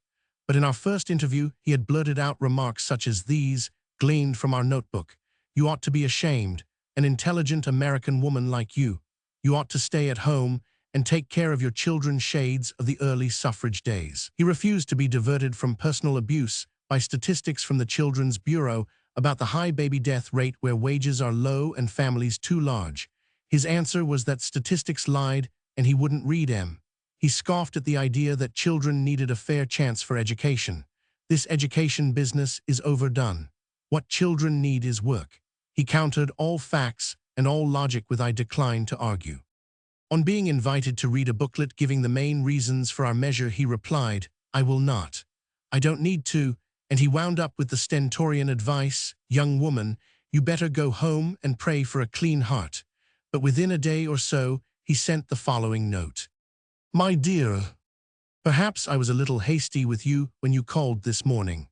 But in our first interview, he had blurted out remarks such as these, gleaned from our notebook: "You ought to be ashamed, an intelligent American woman like you. You ought to stay at home and take care of your children." Shades of the early suffrage days. He refused to be diverted from personal abuse by statistics from the Children's Bureau about the high baby death rate where wages are low and families too large. His answer was that statistics lied and he wouldn't read them. He scoffed at the idea that children needed a fair chance for education. "This education business is overdone. What children need is work." He countered all facts and all logic with "I decline to argue." On being invited to read a booklet giving the main reasons for our measure, he replied, "I will not. I don't need to," and he wound up with the stentorian advice, "Young woman, you better go home and pray for a clean heart." But within a day or so, he sent the following note: "My dear, perhaps I was a little hasty with you when you called this morning.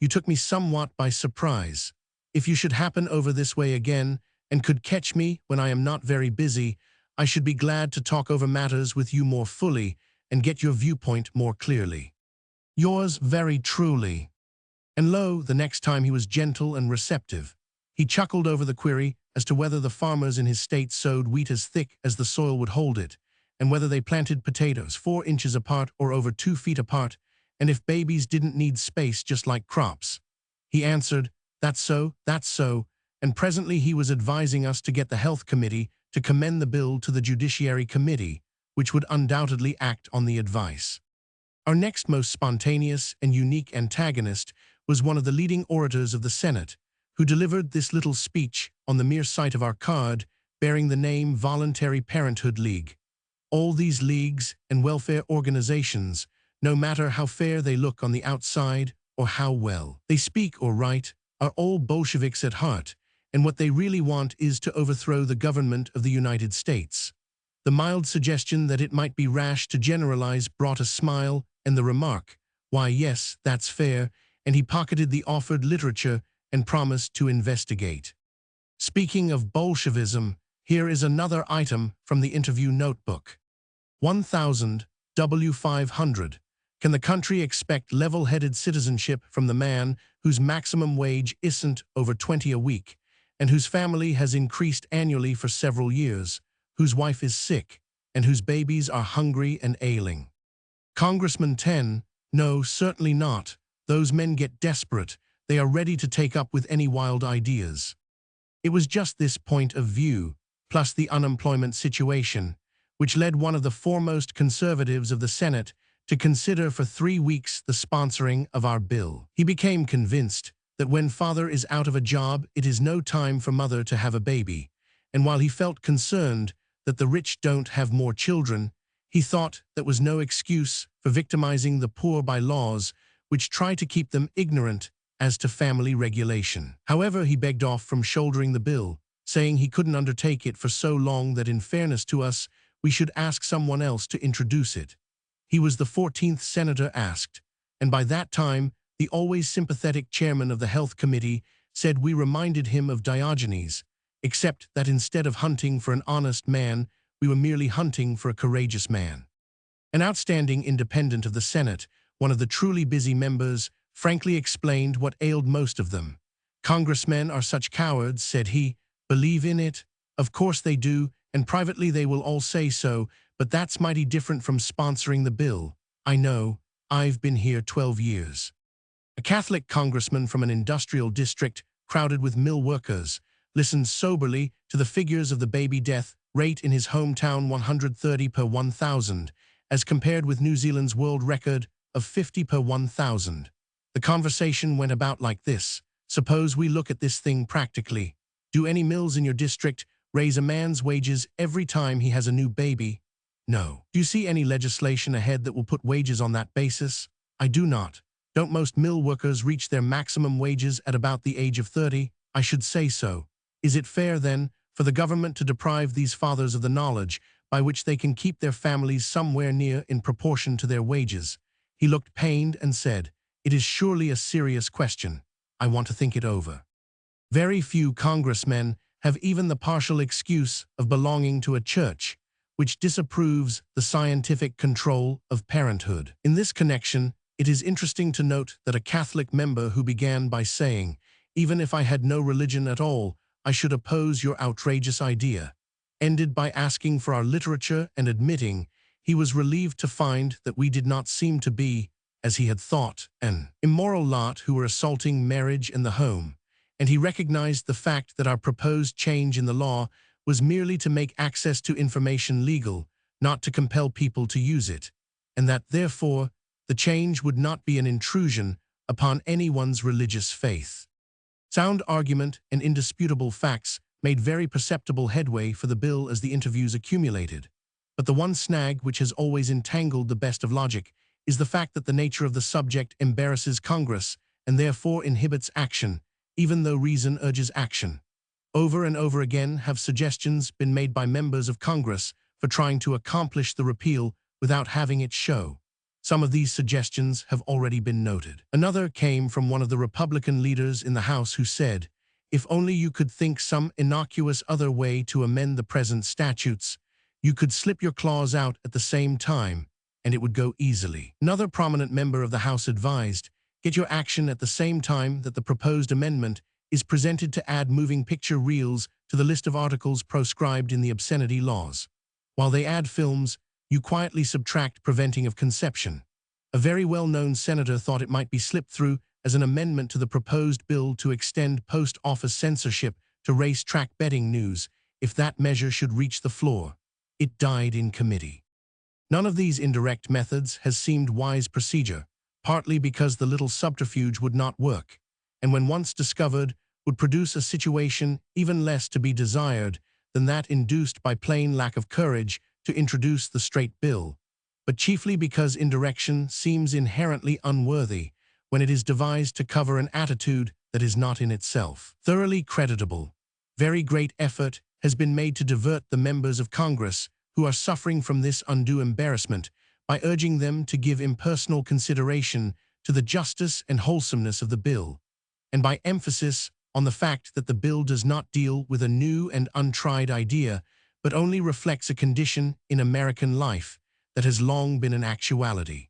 You took me somewhat by surprise. If you should happen over this way again and could catch me when I am not very busy, I should be glad to talk over matters with you more fully and get your viewpoint more clearly. Yours very truly." And lo, the next time he was gentle and receptive. He chuckled over the query as to whether the farmers in his state sowed wheat as thick as the soil would hold it, and whether they planted potatoes 4 inches apart or over 2 feet apart, and if babies didn't need space just like crops. He answered, that's so, and presently he was advising us to get the Health Committee to commend the bill to the Judiciary Committee, which would undoubtedly act on the advice. Our next most spontaneous and unique antagonist was one of the leading orators of the Senate, who delivered this little speech on the mere sight of our card, bearing the name Voluntary Parenthood League. All these leagues and welfare organizations, no matter how fair they look on the outside or how well they speak or write, are all Bolsheviks at heart, and what they really want is to overthrow the government of the United States. The mild suggestion that it might be rash to generalize brought a smile and the remark, "Why, yes, that's fair," and he pocketed the offered literature and promised to investigate. Speaking of Bolshevism, here is another item from the interview notebook. 1000 W500. Can the country expect level-headed citizenship from the man whose maximum wage isn't over 20 a week, and whose family has increased annually for several years, whose wife is sick, and whose babies are hungry and ailing? Congressman 10, no, certainly not. Those men get desperate. They are ready to take up with any wild ideas. It was just this point of view, plus the unemployment situation, which led one of the foremost conservatives of the Senate to consider for 3 weeks the sponsoring of our bill. He became convinced that when father is out of a job, it is no time for mother to have a baby, and while he felt concerned that the rich don't have more children, he thought that was no excuse for victimizing the poor by laws which try to keep them ignorant as to family regulation. However, he begged off from shouldering the bill, saying he couldn't undertake it for so long that in fairness to us, we should ask someone else to introduce it. He was the 14th senator asked, and by that time, the always sympathetic chairman of the Health Committee said we reminded him of Diogenes, except that instead of hunting for an honest man, we were merely hunting for a courageous man. An outstanding independent of the Senate, one of the truly busy members, frankly explained what ailed most of them. Congressmen are such cowards, said he. Believe in it? Of course they do, and privately they will all say so, but that's mighty different from sponsoring the bill. I know, I've been here 12 years. A Catholic congressman from an industrial district crowded with mill workers listened soberly to the figures of the baby death rate in his hometown, 130 per 1,000, as compared with New Zealand's world record of 50 per 1,000. The conversation went about like this. Suppose we look at this thing practically. Do any mills in your district raise a man's wages every time he has a new baby? No. Do you see any legislation ahead that will put wages on that basis? I do not. Don't most mill workers reach their maximum wages at about the age of 30? I should say so. Is it fair, then, for the government to deprive these fathers of the knowledge by which they can keep their families somewhere near in proportion to their wages? He looked pained and said, "It is surely a serious question. I want to think it over." Very few congressmen have even the partial excuse of belonging to a church which disapproves the scientific control of parenthood. In this connection, it is interesting to note that a Catholic member who began by saying, "Even if I had no religion at all, I should oppose your outrageous idea," ended by asking for our literature and admitting he was relieved to find that we did not seem to be, as he had thought, an immoral lot who were assaulting marriage and the home, and he recognized the fact that our proposed change in the law was merely to make access to information legal, not to compel people to use it, and that, therefore, the change would not be an intrusion upon anyone's religious faith. Sound argument and indisputable facts made very perceptible headway for the bill as the interviews accumulated. But the one snag which has always entangled the best of logic is the fact that the nature of the subject embarrasses Congress and therefore inhibits action, even though reason urges action. Over and over again have suggestions been made by members of Congress for trying to accomplish the repeal without having it show. Some of these suggestions have already been noted. Another came from one of the Republican leaders in the House who said, "If only you could think some innocuous other way to amend the present statutes, you could slip your claws out at the same time, and it would go easily." Another prominent member of the House advised, "Get your action at the same time that the proposed amendment is presented to add moving picture reels to the list of articles proscribed in the obscenity laws. While they add films, you quietly subtract preventing of conception." A very well-known senator thought it might be slipped through as an amendment to the proposed bill to extend post-office censorship to racetrack betting news if that measure should reach the floor. It died in committee. None of these indirect methods has seemed wise procedure, partly because the little subterfuge would not work, and when once discovered, would produce a situation even less to be desired than that induced by plain lack of courage to introduce the straight bill, but chiefly because indirection seems inherently unworthy when it is devised to cover an attitude that is not in itself thoroughly creditable. Very great effort has been made to divert the members of Congress who are suffering from this undue embarrassment by urging them to give impersonal consideration to the justice and wholesomeness of the bill, and by emphasis on the fact that the bill does not deal with a new and untried idea, but only reflects a condition in American life that has long been an actuality.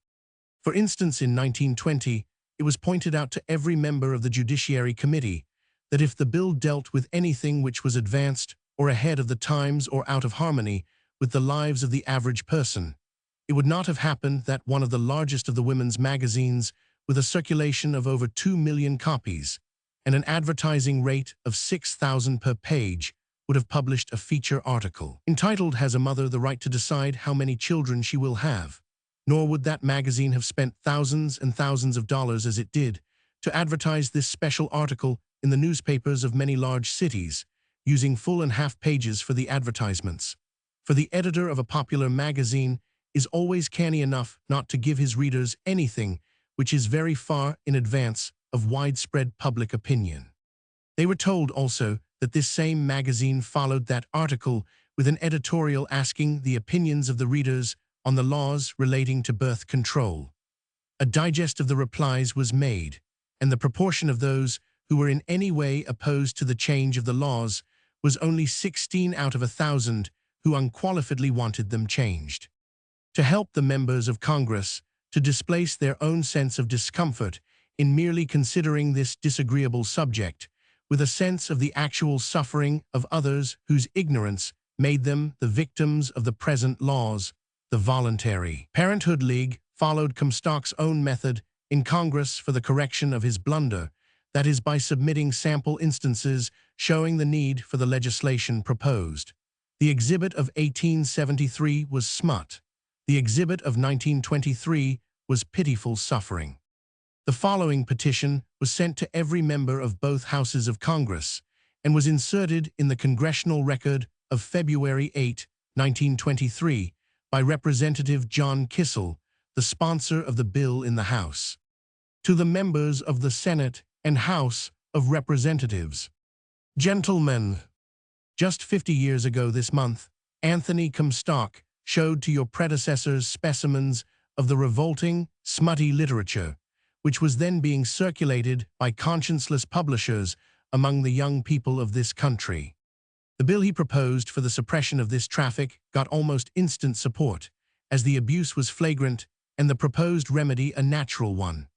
For instance, in 1920, it was pointed out to every member of the Judiciary Committee that if the bill dealt with anything which was advanced or ahead of the times or out of harmony with the lives of the average person, it would not have happened that one of the largest of the women's magazines, with a circulation of over 2 million copies and an advertising rate of 6,000 per page, would have published a feature article entitled "Has a Mother the Right to Decide How Many Children She Will Have?" Nor would that magazine have spent thousands and thousands of dollars as it did to advertise this special article in the newspapers of many large cities, using full and half pages for the advertisements. For the editor of a popular magazine is always canny enough not to give his readers anything which is very far in advance of widespread public opinion. They were told also that this same magazine followed that article with an editorial asking the opinions of the readers on the laws relating to birth control. A digest of the replies was made, and the proportion of those who were in any way opposed to the change of the laws was only 16 out of 1,000 who unqualifiedly wanted them changed. To help the members of Congress to displace their own sense of discomfort in merely considering this disagreeable subject, with a sense of the actual suffering of others whose ignorance made them the victims of the present laws, the Voluntary Parenthood League followed Comstock's own method in Congress for the correction of his blunder, that is, by submitting sample instances showing the need for the legislation proposed. The exhibit of 1873 was smut. The exhibit of 1923 was pitiful suffering. The following petition was sent to every member of both houses of Congress and was inserted in the Congressional Record of February 8, 1923, by Representative John Kissel, the sponsor of the bill in the House. To the members of the Senate and House of Representatives. Gentlemen, just 50 years ago this month, Anthony Comstock showed to your predecessors specimens of the revolting, smutty literature, which was then being circulated by conscienceless publishers among the young people of this country. The bill he proposed for the suppression of this traffic got almost instant support, as the abuse was flagrant and the proposed remedy a natural one.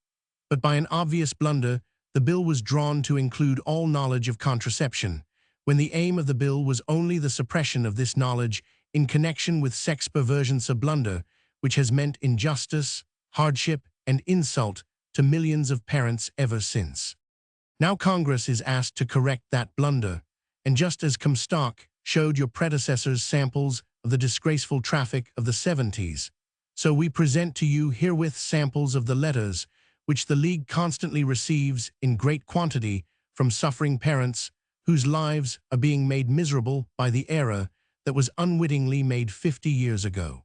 But by an obvious blunder, the bill was drawn to include all knowledge of contraception, when the aim of the bill was only the suppression of this knowledge in connection with sex perversions, a blunder which has meant injustice, hardship, and insult to millions of parents ever since. Now Congress is asked to correct that blunder, and just as Comstock showed your predecessors samples of the disgraceful traffic of the 70s, so we present to you herewith samples of the letters which the League constantly receives in great quantity from suffering parents whose lives are being made miserable by the error that was unwittingly made 50 years ago.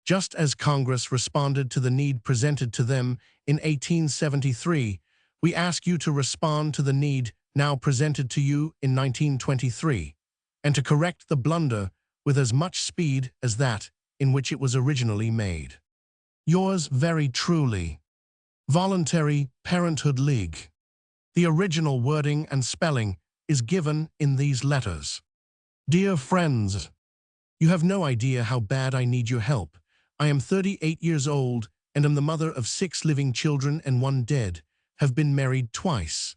Just as Congress responded to the need presented to them in 1873, we ask you to respond to the need now presented to you in 1923, and to correct the blunder with as much speed as that in which it was originally made. Yours very truly, Voluntary Parenthood League. The original wording and spelling is given in these letters. Dear friends, you have no idea how bad I need your help. I am 38 years old and am the mother of 6 living children and 1 dead, have been married twice.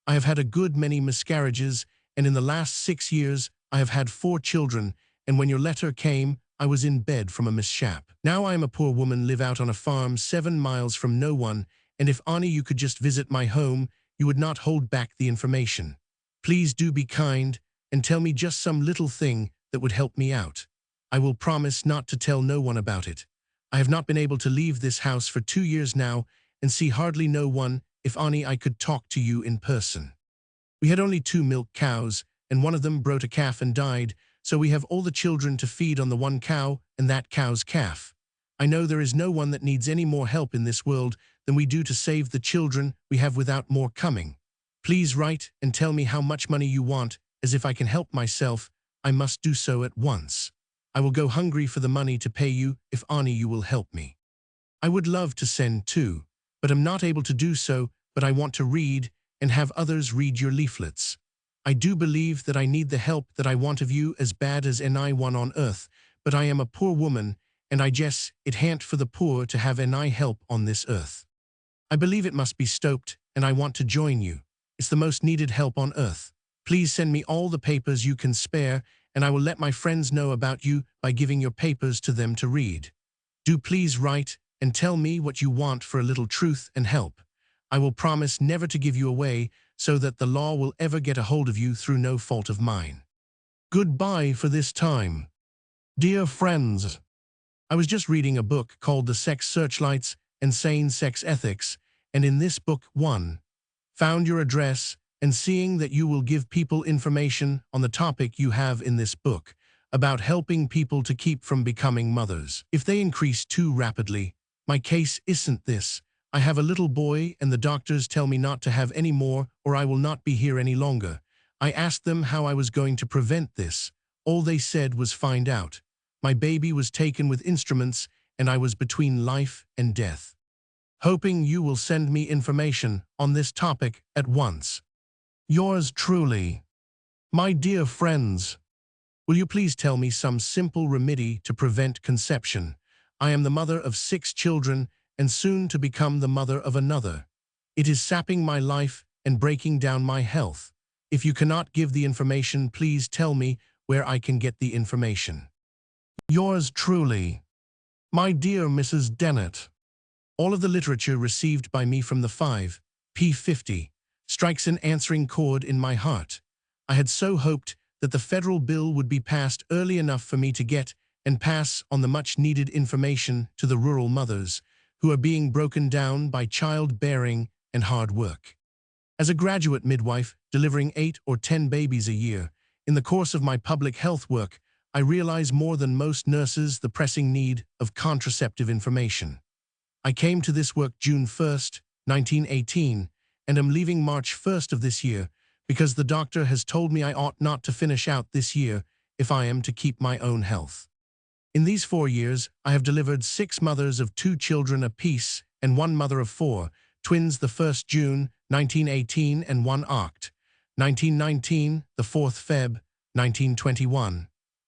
I have had a good many miscarriages, and in the last 6 years I have had 4 children, and when your letter came, I was in bed from a mishap. Now I am a poor woman, live out on a farm 7 miles from no one, and if Annie you could just visit my home, you would not hold back the information. Please do be kind, and tell me just some little thing that would help me out. I will promise not to tell no one about it. I have not been able to leave this house for 2 years now, and see hardly no one. If Annie I could talk to you in person. We had only 2 milk cows, and one of them broke a calf and died, so we have all the children to feed on the one cow and that cow's calf. I know there is no one that needs any more help in this world than we do to save the children we have without more coming. Please write and tell me how much money you want, as if I can help myself, I must do so at once. I will go hungry for the money to pay you if Annie you will help me. I would love to send too, but am not able to do so, but I want to read and have others read your leaflets. I do believe that I need the help that I want of you as bad as any one on earth, but I am a poor woman, and I guess it ha'n't for the poor to have any help on this earth. I believe it must be stopped, and I want to join you. It's the most needed help on earth. Please send me all the papers you can spare, and I will let my friends know about you by giving your papers to them to read. Do please write and tell me what you want for a little truth and help. I will promise never to give you away so that the law will ever get a hold of you through no fault of mine. Goodbye for this time. Dear friends, I was just reading a book called The Sex Searchlights and Sane Sex Ethics, and in this book, 1. Found your address, and seeing that you will give people information on the topic you have in this book about helping people to keep from becoming mothers. If they increase too rapidly, my case isn't this. I have a little boy and the doctors tell me not to have any more or I will not be here any longer. I asked them how I was going to prevent this. All they said was find out. My baby was taken with instruments and I was between life and death. Hoping you will send me information on this topic at once. Yours truly. My dear friends, will you please tell me some simple remedy to prevent conception? I am the mother of 6 children and soon to become the mother of another. It is sapping my life and breaking down my health. If you cannot give the information, please tell me where I can get the information. Yours truly. My dear Mrs. Dennett, all of the literature received by me from the 5p50 strikes an answering chord in my heart. I had so hoped that the federal bill would be passed early enough for me to get and pass on the much-needed information to the rural mothers who are being broken down by childbearing and hard work. As a graduate midwife delivering 8 or 10 babies a year, in the course of my public health work, I realize more than most nurses the pressing need of contraceptive information. I came to this work June 1st, 1918, and am leaving March 1st of this year because the doctor has told me I ought not to finish out this year if I am to keep my own health. In these 4 years, I have delivered 6 mothers of 2 children apiece and 1 mother of 4, twins the 1st June, 1918 and 1 Oct. 1919, the 4th Feb. 1921.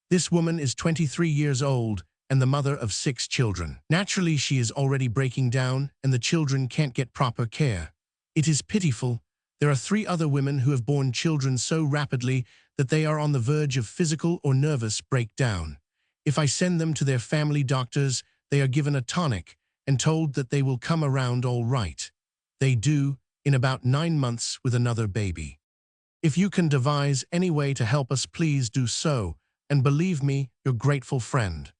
This woman is 23 years old and the mother of 6 children. Naturally, she is already breaking down and the children can't get proper care. It is pitiful. There are 3 other women who have borne children so rapidly that they are on the verge of physical or nervous breakdown. If I send them to their family doctors, they are given a tonic and told that they will come around all right. They do, in about 9 months with another baby. If you can devise any way to help us, please do so, and believe me, your grateful friend.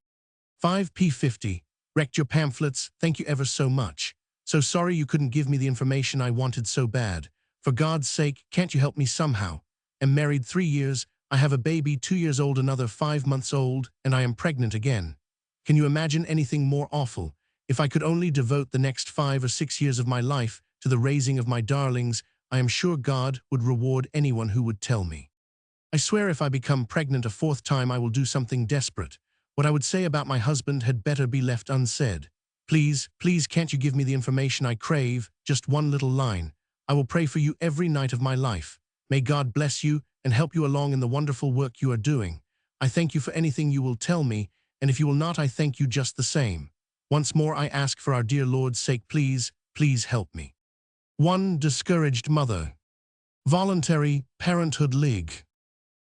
5p50, wrecked your pamphlets, thank you ever so much. So sorry you couldn't give me the information I wanted so bad. For God's sake, can't you help me somehow? Am married 3 years, I have a baby 2 years old, another 5 months old, and I am pregnant again. Can you imagine anything more awful? If I could only devote the next 5 or 6 years of my life to the raising of my darlings, I am sure God would reward anyone who would tell me. I swear if I become pregnant a 4th time, I will do something desperate. What I would say about my husband had better be left unsaid. Please, please, can't you give me the information I crave? Just 1 little line. I will pray for you every night of my life. May God bless you and help you along in the wonderful work you are doing. I thank you for anything you will tell me, and if you will not, I thank you just the same. Once more I ask for our dear Lord's sake, please, please help me. 1 Discouraged Mother. Voluntary Parenthood League.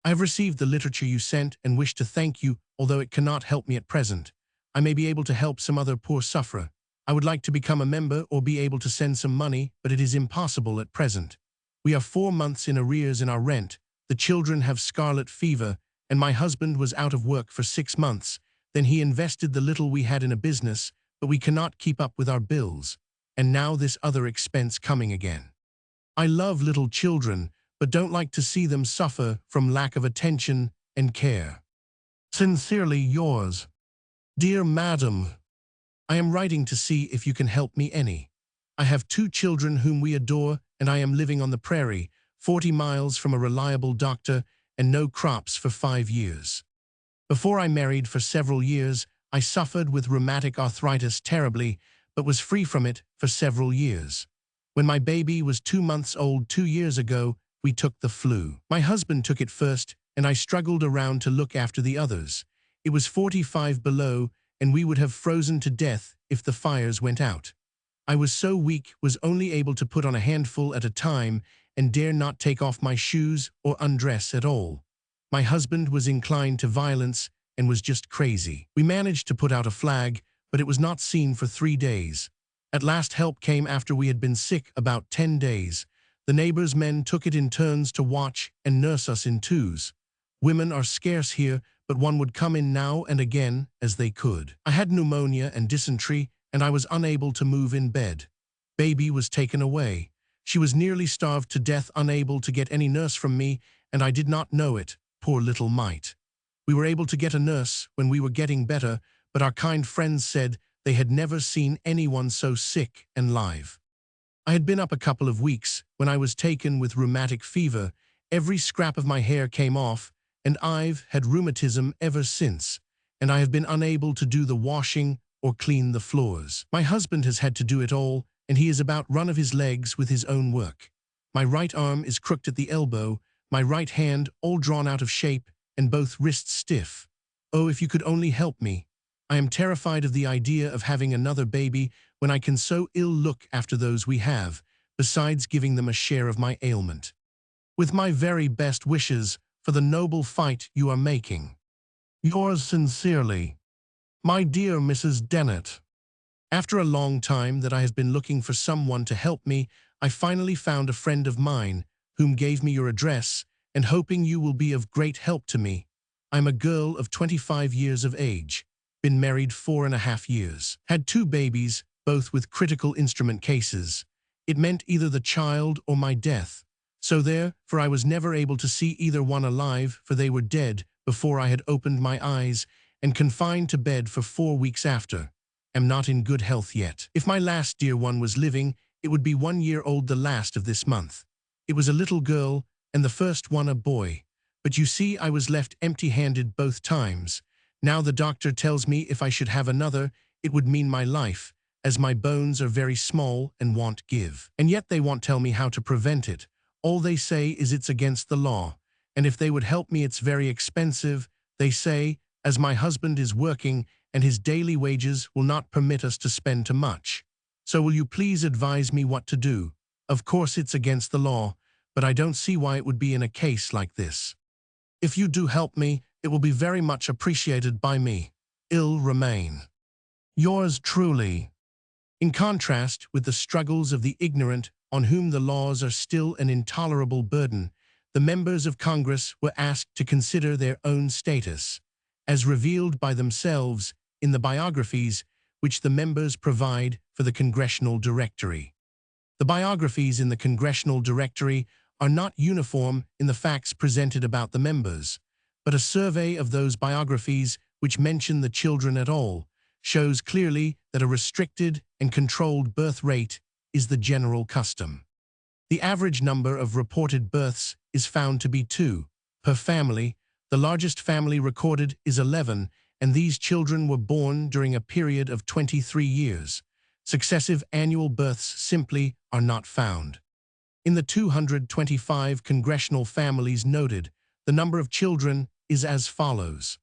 I have received the literature you sent and wish to thank you, although it cannot help me at present. I may be able to help some other poor sufferer. I would like to become a member or be able to send some money, but it is impossible at present. We are 4 months in arrears in our rent, the children have scarlet fever, and my husband was out of work for 6 months. Then he invested the little we had in a business, but we cannot keep up with our bills. And now this other expense coming again. I love little children, but don't like to see them suffer from lack of attention and care. Sincerely yours. Dear Madam, I am writing to see if you can help me any. I have 2 children whom we adore, and I am living on the prairie, 40 miles from a reliable doctor, and no crops for 5 years. Before I married for several years, I suffered with rheumatic arthritis terribly, but was free from it for several years. When my baby was 2 months old 2 years ago, we took the flu. My husband took it first, and I struggled around to look after the others. It was 45 below, and we would have frozen to death if the fires went out. I was so weak, was only able to put on a handful at a time and dare not take off my shoes or undress at all. My husband was inclined to violence and was just crazy. We managed to put out a flag, but it was not seen for 3 days. At last help came after we had been sick about 10 days. The neighbors' men took it in turns to watch and nurse us in twos. Women are scarce here, but one would come in now and again as they could. I had pneumonia and dysentery, and I was unable to move in bed. Baby was taken away. She was nearly starved to death, unable to get any nurse from me, and I did not know it, poor little mite. We were able to get a nurse when we were getting better, but our kind friends said they had never seen anyone so sick and live. I had been up a couple of weeks when I was taken with rheumatic fever. Every scrap of my hair came off, and I've had rheumatism ever since, and I have been unable to do the washing or clean the floors. My husband has had to do it all, and he is about run of his legs with his own work. My right arm is crooked at the elbow, my right hand all drawn out of shape, and both wrists stiff. Oh, if you could only help me. I am terrified of the idea of having another baby when I can so ill look after those we have, besides giving them a share of my ailment. With my very best wishes for the noble fight you are making. Yours sincerely, my dear Mrs. Dennett. After a long time that I have been looking for someone to help me, I finally found a friend of mine whom gave me your address, and hoping you will be of great help to me. I'm a girl of 25 years of age, been married 4.5 years, had 2 babies, both with critical instrument cases. It meant either the child or my death. So therefore I was never able to see either one alive, for they were dead before I had opened my eyes, and confined to bed for 4 weeks after. Am not in good health yet. If my last dear one was living, it would be 1 year old the last of this month. It was a little girl, and the first one a boy. But you see, I was left empty-handed both times. Now the doctor tells me if I should have another, it would mean my life, as my bones are very small and won't give. And yet they won't tell me how to prevent it. All they say is it's against the law, and if they would help me it's very expensive, they say, as my husband is working and his daily wages will not permit us to spend too much. So will you please advise me what to do? Of course it's against the law, but I don't see why it would be in a case like this. If you do help me, it will be very much appreciated by me. Ill remain. Yours truly. In contrast with the struggles of the ignorant, on whom the laws are still an intolerable burden, the members of Congress were asked to consider their own status, as revealed by themselves in the biographies which the members provide for the Congressional Directory. The biographies in the Congressional Directory are not uniform in the facts presented about the members, but a survey of those biographies which mention the children at all shows clearly that a restricted and controlled birth rate is the general custom. The average number of reported births is found to be 2 per family. The largest family recorded is 11, and these children were born during a period of 23 years. Successive annual births simply are not found. In the 225 congressional families noted, the number of children is as follows.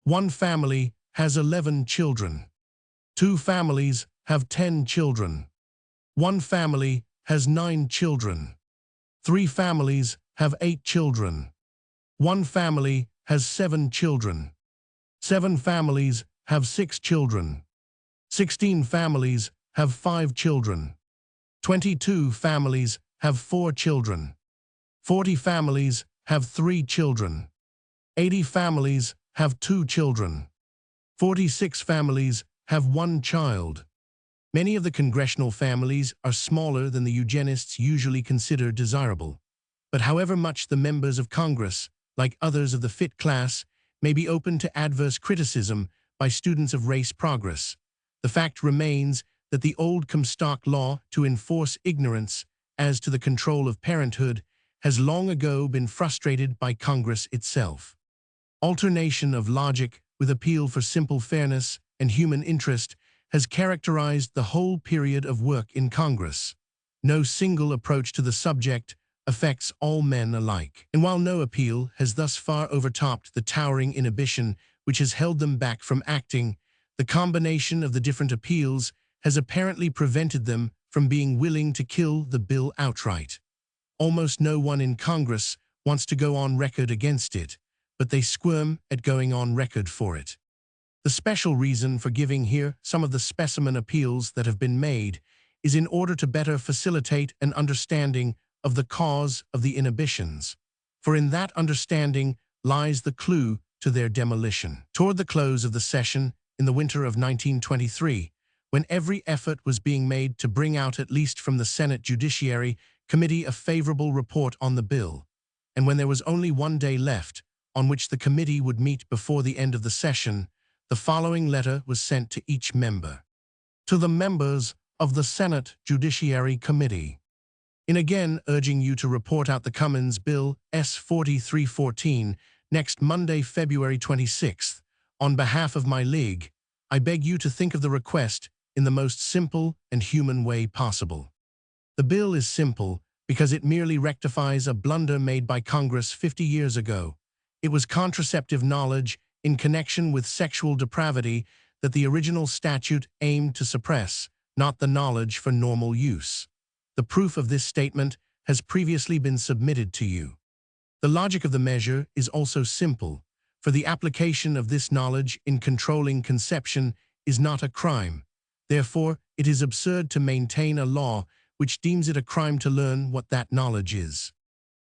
1 family has 11 children. 2 families have 10 children. 1 family has 9 children. 3 families have 8 children. 1 family has 7 children. 7 families have 6 children. 16 families have 5 children. 22 families have 4 children. 40 families have 3 children. 80 families have 2 children. 46 families have 1 child. Many of the congressional families are smaller than the eugenists usually consider desirable. But however much the members of Congress, like others of the fit class, may be open to adverse criticism by students of race progress, the fact remains that the old Comstock law to enforce ignorance as to the control of parenthood has long ago been frustrated by Congress itself. Alternation of logic with appeal for simple fairness and human interest has characterized the whole period of work in Congress. No single approach to the subject affects all men alike. And while no appeal has thus far overtopped the towering inhibition which has held them back from acting, The combination of the different appeals has apparently prevented them from being willing to kill the bill outright. Almost no one in Congress wants to go on record against it, but they squirm at going on record for it. The special reason for giving here some of the specimen appeals that have been made is in order to better facilitate an understanding of the cause of the inhibitions, for in that understanding lies the clue to their demolition. Toward the close of the session in the winter of 1923, when every effort was being made to bring out at least from the Senate Judiciary Committee a favorable report on the bill, and when there was only one day left on which the committee would meet before the end of the session, the following letter was sent to each member. To the members of the Senate Judiciary Committee, in again urging you to report out the Cummins Bill S-4314 next Monday, February 26th, on behalf of my League, I beg you to think of the request in the most simple and human way possible. The bill is simple because it merely rectifies a blunder made by Congress 50 years ago. It was contraceptive knowledge in connection with sexual depravity that the original statute aimed to suppress, not the knowledge for normal use. The proof of this statement has previously been submitted to you. The logic of the measure is also simple, for the application of this knowledge in controlling conception is not a crime. Therefore, it is absurd to maintain a law which deems it a crime to learn what that knowledge is.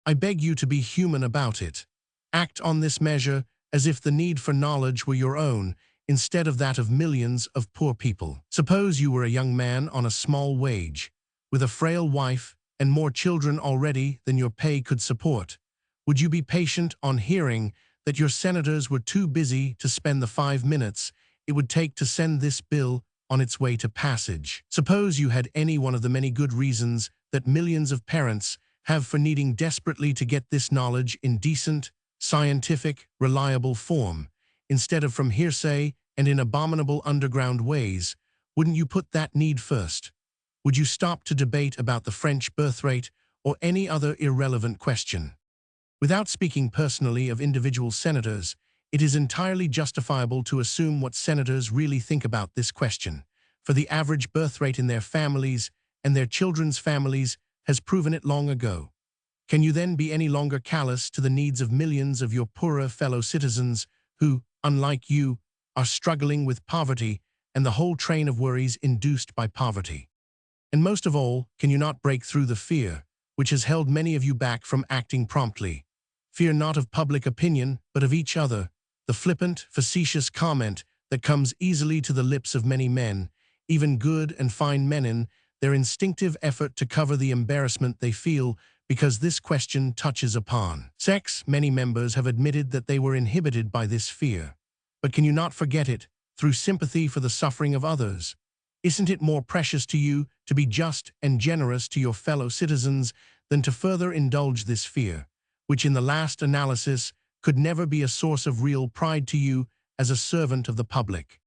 I beg you to be human about it. Act on this measure as if the need for knowledge were your own, instead of that of millions of poor people. Suppose you were a young man on a small wage, with a frail wife and more children already than your pay could support. Would you be patient on hearing that your senators were too busy to spend the 5 minutes it would take to send this bill on its way to passage? Suppose you had any one of the many good reasons that millions of parents have for needing desperately to get this knowledge in decent, scientific, reliable form, instead of from hearsay and in abominable underground ways. Wouldn't you put that need first? Would you stop to debate about the French birth rate or any other irrelevant question? Without speaking personally of individual senators, it is entirely justifiable to assume what senators really think about this question, for the average birth rate in their families and their children's families has proven it long ago. Can you then be any longer callous to the needs of millions of your poorer fellow citizens who, unlike you, are struggling with poverty and the whole train of worries induced by poverty? And most of all, can you not break through the fear, which has held many of you back from acting promptly? Fear not of public opinion, but of each other, the flippant, facetious comment that comes easily to the lips of many men, even good and fine men, in their instinctive effort to cover the embarrassment they feel because this question touches upon sex. Many members have admitted that they were inhibited by this fear. But can you not forget it through sympathy for the suffering of others? Isn't it more precious to you to be just and generous to your fellow citizens than to further indulge this fear, which in the last analysis could never be a source of real pride to you as a servant of the public?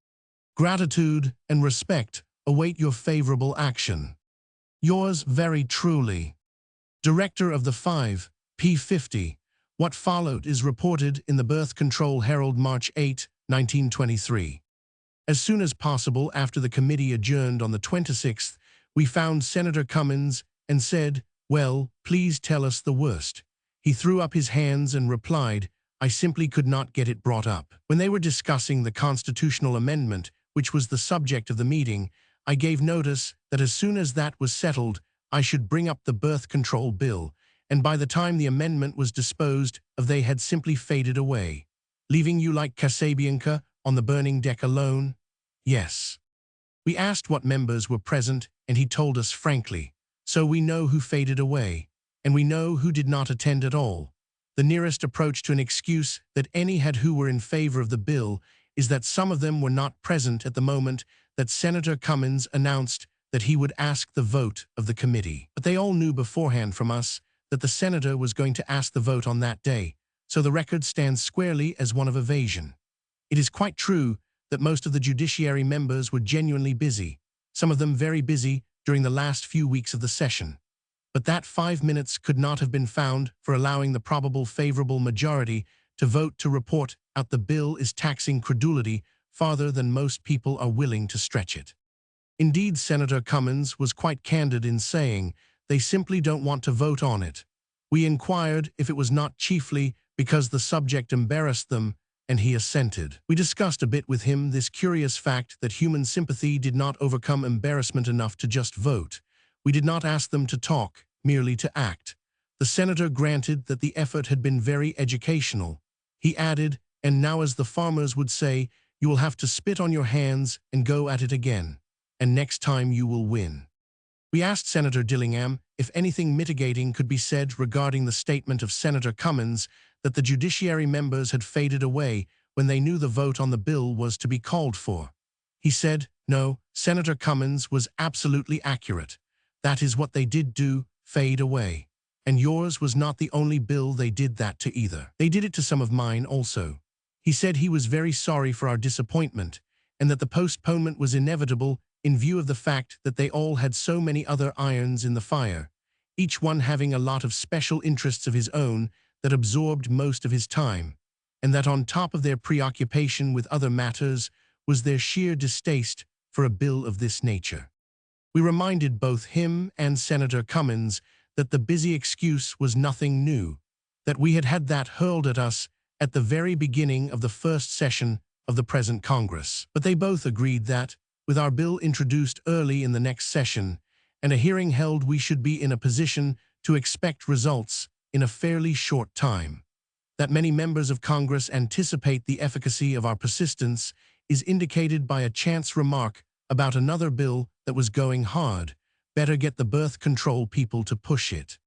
Gratitude and respect await your favorable action. Yours very truly, Director of the 5, P50. What followed is reported in the Birth Control Herald, March 8, 1923. As soon as possible after the committee adjourned on the 26th, we found Senator Cummins and said, "Well, please tell us the worst." He threw up his hands and replied, "I simply could not get it brought up." When they were discussing the constitutional amendment, which was the subject of the meeting, I gave notice that as soon as that was settled, I should bring up the birth control bill, and by the time the amendment was disposed of, they had simply faded away, leaving you like Casabianca on the burning deck alone. Yes. We asked what members were present, and he told us frankly. So we know who faded away, and we know who did not attend at all. The nearest approach to an excuse that any had who were in favor of the bill is that some of them were not present at the moment that Senator Cummins announced that he would ask the vote of the committee. But they all knew beforehand from us that the senator was going to ask the vote on that day, so the record stands squarely as one of evasion. It is quite true that most of the judiciary members were genuinely busy, some of them very busy during the last few weeks of the session. But that 5 minutes could not have been found for allowing the probable favorable majority to vote to report out the bill is taxing credulity farther than most people are willing to stretch it. Indeed, Senator Cummins was quite candid in saying they simply don't want to vote on it. We inquired if it was not chiefly because the subject embarrassed them, and he assented. We discussed a bit with him this curious fact that human sympathy did not overcome embarrassment enough to just vote. We did not ask them to talk, merely to act. The senator granted that the effort had been very educational. He added, "And now, as the farmers would say, you will have to spit on your hands and go at it again. And next time you will win." We asked Senator Dillingham if anything mitigating could be said regarding the statement of Senator Cummins that the judiciary members had faded away when they knew the vote on the bill was to be called for. He said, "No, Senator Cummins was absolutely accurate. That is what they did do, fade away. And yours was not the only bill they did that to either. They did it to some of mine also." He said he was very sorry for our disappointment and that the postponement was inevitable in view of the fact that they all had so many other irons in the fire, each one having a lot of special interests of his own that absorbed most of his time, and that on top of their preoccupation with other matters was their sheer distaste for a bill of this nature. We reminded both him and Senator Cummins that the busy excuse was nothing new, that we had had that hurled at us at the very beginning of the first session of the present Congress. But they both agreed that, with our bill introduced early in the next session and a hearing held, we should be in a position to expect results in a fairly short time. That many members of Congress anticipate the efficacy of our persistence is indicated by a chance remark about another bill that was going hard. Better get the birth control people to push it.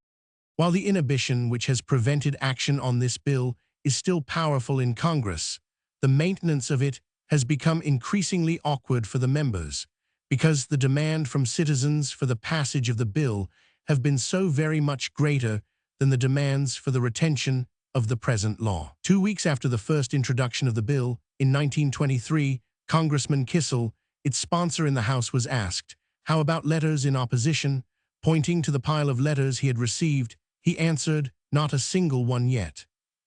While the inhibition which has prevented action on this bill is still powerful in Congress, the maintenance of it has become increasingly awkward for the members, because the demand from citizens for the passage of the bill have been so very much greater than the demands for the retention of the present law. 2 weeks after the first introduction of the bill, in 1923, Congressman Kissel, its sponsor in the House, was asked, "How about letters in opposition?" Pointing to the pile of letters he had received, he answered, "Not a single one yet."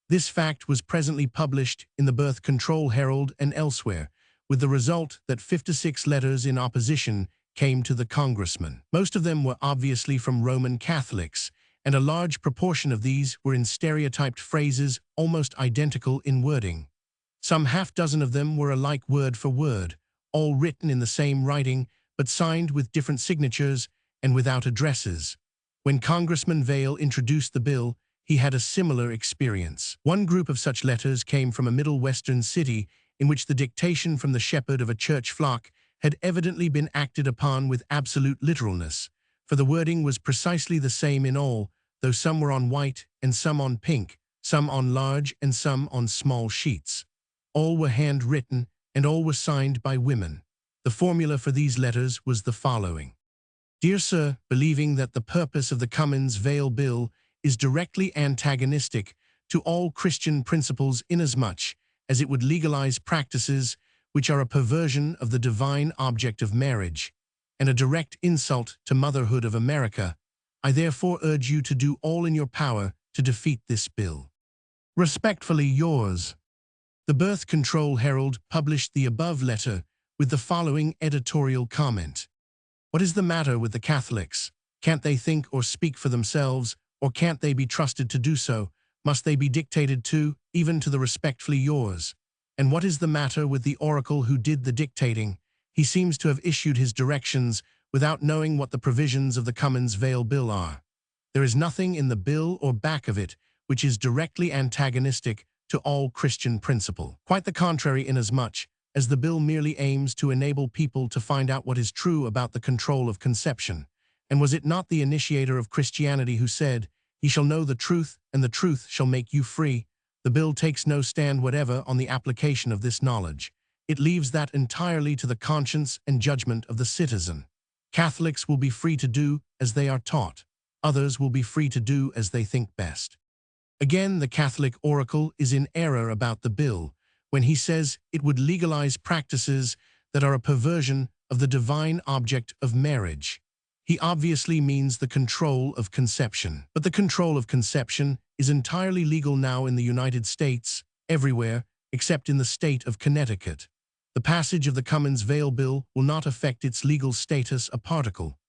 This fact was presently published in the Birth Control Herald and elsewhere, with the result that 56 letters in opposition came to the congressman. Most of them were obviously from Roman Catholics, and a large proportion of these were in stereotyped phrases almost identical in wording. Some half-dozen of them were alike word for word, all written in the same writing, but signed with different signatures and without addresses. When Congressman Vail introduced the bill, he had a similar experience. One group of such letters came from a Middle Western city in which the dictation from the shepherd of a church flock had evidently been acted upon with absolute literalness, for the wording was precisely the same in all, though some were on white and some on pink, some on large and some on small sheets. All were handwritten and all were signed by women. The formula for these letters was the following: "Dear Sir, believing that the purpose of the Cummins-Vail bill is directly antagonistic to all Christian principles inasmuch as it would legalize practices which are a perversion of the divine object of marriage and a direct insult to motherhood of America, I therefore urge you to do all in your power to defeat this bill. Respectfully yours." The Birth Control Herald published the above letter with the following editorial comment: "What is the matter with the Catholics? Can't they think or speak for themselves, or can't they be trusted to do so? Must they be dictated to, even to the respectfully yours? And what is the matter with the oracle who did the dictating? He seems to have issued his directions without knowing what the provisions of the Cummins-Vail bill are. There is nothing in the bill or back of it which is directly antagonistic to all Christian principle. Quite the contrary, inasmuch as the bill merely aims to enable people to find out what is true about the control of conception. And was it not the initiator of Christianity who said, 'Ye shall know the truth, and the truth shall make you free'? The bill takes no stand whatever on the application of this knowledge. It leaves that entirely to the conscience and judgment of the citizen. Catholics will be free to do as they are taught. Others will be free to do as they think best." Again, the Catholic oracle is in error about the bill when he says it would legalize practices that are a perversion of the divine object of marriage. He obviously means the control of conception. But the control of conception is entirely legal now in the United States, everywhere, except in the state of Connecticut. The passage of the Cummins Vale Bill will not affect its legal status a particle.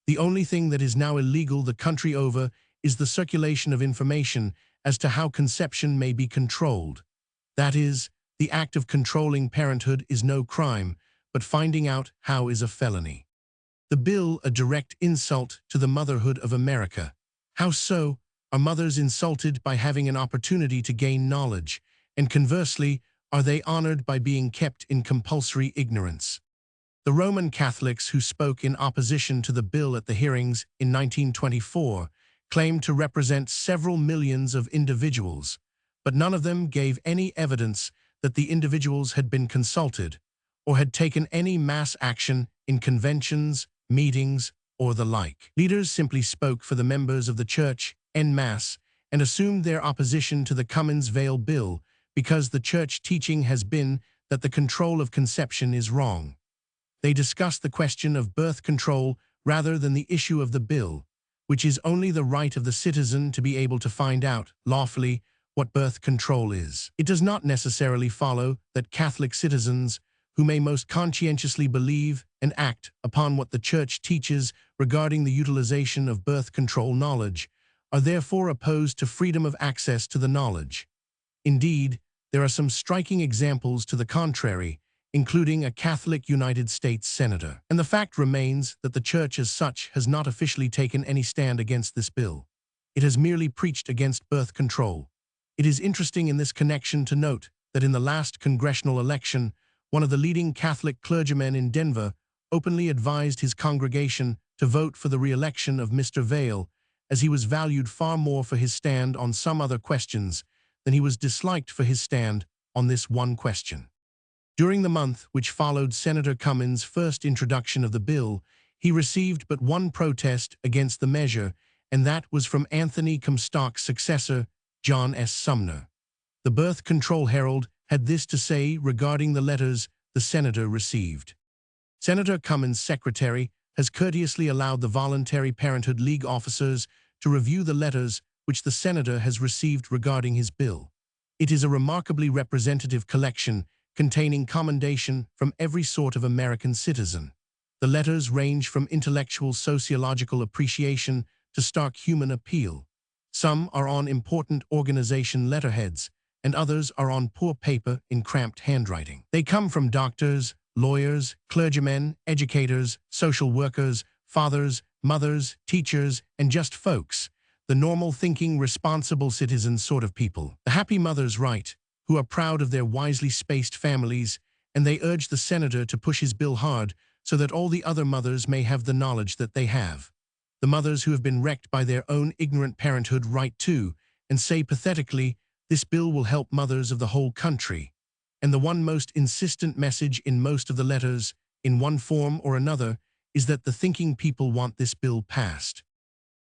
The only thing that is now illegal the country over is the circulation of information as to how conception may be controlled. That is, the act of controlling parenthood is no crime, but finding out how is a felony. The bill a direct insult to the motherhood of America. How so? Are mothers insulted by having an opportunity to gain knowledge, and conversely, are they honored by being kept in compulsory ignorance? The Roman Catholics who spoke in opposition to the bill at the hearings in 1924 claimed to represent several millions of individuals, but none of them gave any evidence that the individuals had been consulted or had taken any mass action in conventions, meetings, or the like. Leaders simply spoke for the members of the church en masse and assumed their opposition to the Cummins Vale Bill because the church teaching has been that the control of conception is wrong. They discussed the question of birth control rather than the issue of the bill, which is only the right of the citizen to be able to find out, lawfully, what birth control is. It does not necessarily follow that Catholic citizens, who may most conscientiously believe and act upon what the Church teaches regarding the utilization of birth control knowledge, are therefore opposed to freedom of access to the knowledge. Indeed, there are some striking examples to the contrary, including a Catholic United States senator. And the fact remains that the Church as such has not officially taken any stand against this bill. It has merely preached against birth control. It is interesting in this connection to note that in the last congressional election, one of the leading Catholic clergymen in Denver openly advised his congregation to vote for the re-election of Mr. Vale, as he was valued far more for his stand on some other questions than he was disliked for his stand on this one question. During the month which followed Senator Cummins' first introduction of the bill, he received but one protest against the measure, and that was from Anthony Comstock's successor, John S. Sumner. The Birth Control Herald had this to say regarding the letters the senator received. Senator Cummins' secretary has courteously allowed the Voluntary Parenthood League officers to review the letters which the senator has received regarding his bill. It is a remarkably representative collection containing commendation from every sort of American citizen. The letters range from intellectual sociological appreciation to stark human appeal. Some are on important organization letterheads, and others are on poor paper in cramped handwriting. They come from doctors, lawyers, clergymen, educators, social workers, fathers, mothers, teachers, and just folks, the normal thinking, responsible citizen sort of people. The happy mothers write, who are proud of their wisely spaced families, and they urge the senator to push his bill hard so that all the other mothers may have the knowledge that they have. The mothers who have been wrecked by their own ignorant parenthood write too, and say pathetically, this bill will help mothers of the whole country. And the one most insistent message in most of the letters, in one form or another, is that the thinking people want this bill passed.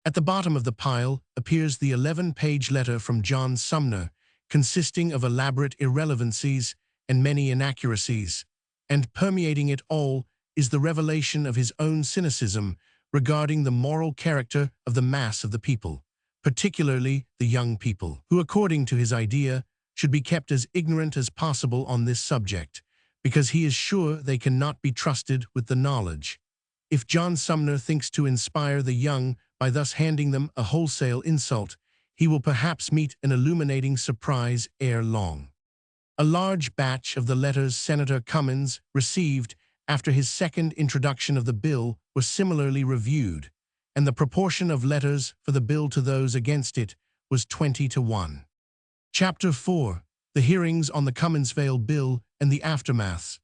At the bottom of the pile appears the 11-page letter from John Sumner, consisting of elaborate irrelevancies and many inaccuracies, and permeating it all is the revelation of his own cynicism regarding the moral character of the mass of the people, particularly the young people, who, according to his idea, should be kept as ignorant as possible on this subject, because he is sure they cannot be trusted with the knowledge. If John Sumner thinks to inspire the young by thus handing them a wholesale insult, he will perhaps meet an illuminating surprise ere long. A large batch of the letters Senator Cummins received after his second introduction of the bill was similarly reviewed, and the proportion of letters for the bill to those against it was 20-1. Chapter 4. The Hearings on the Cummins Vale Bill and the Aftermaths.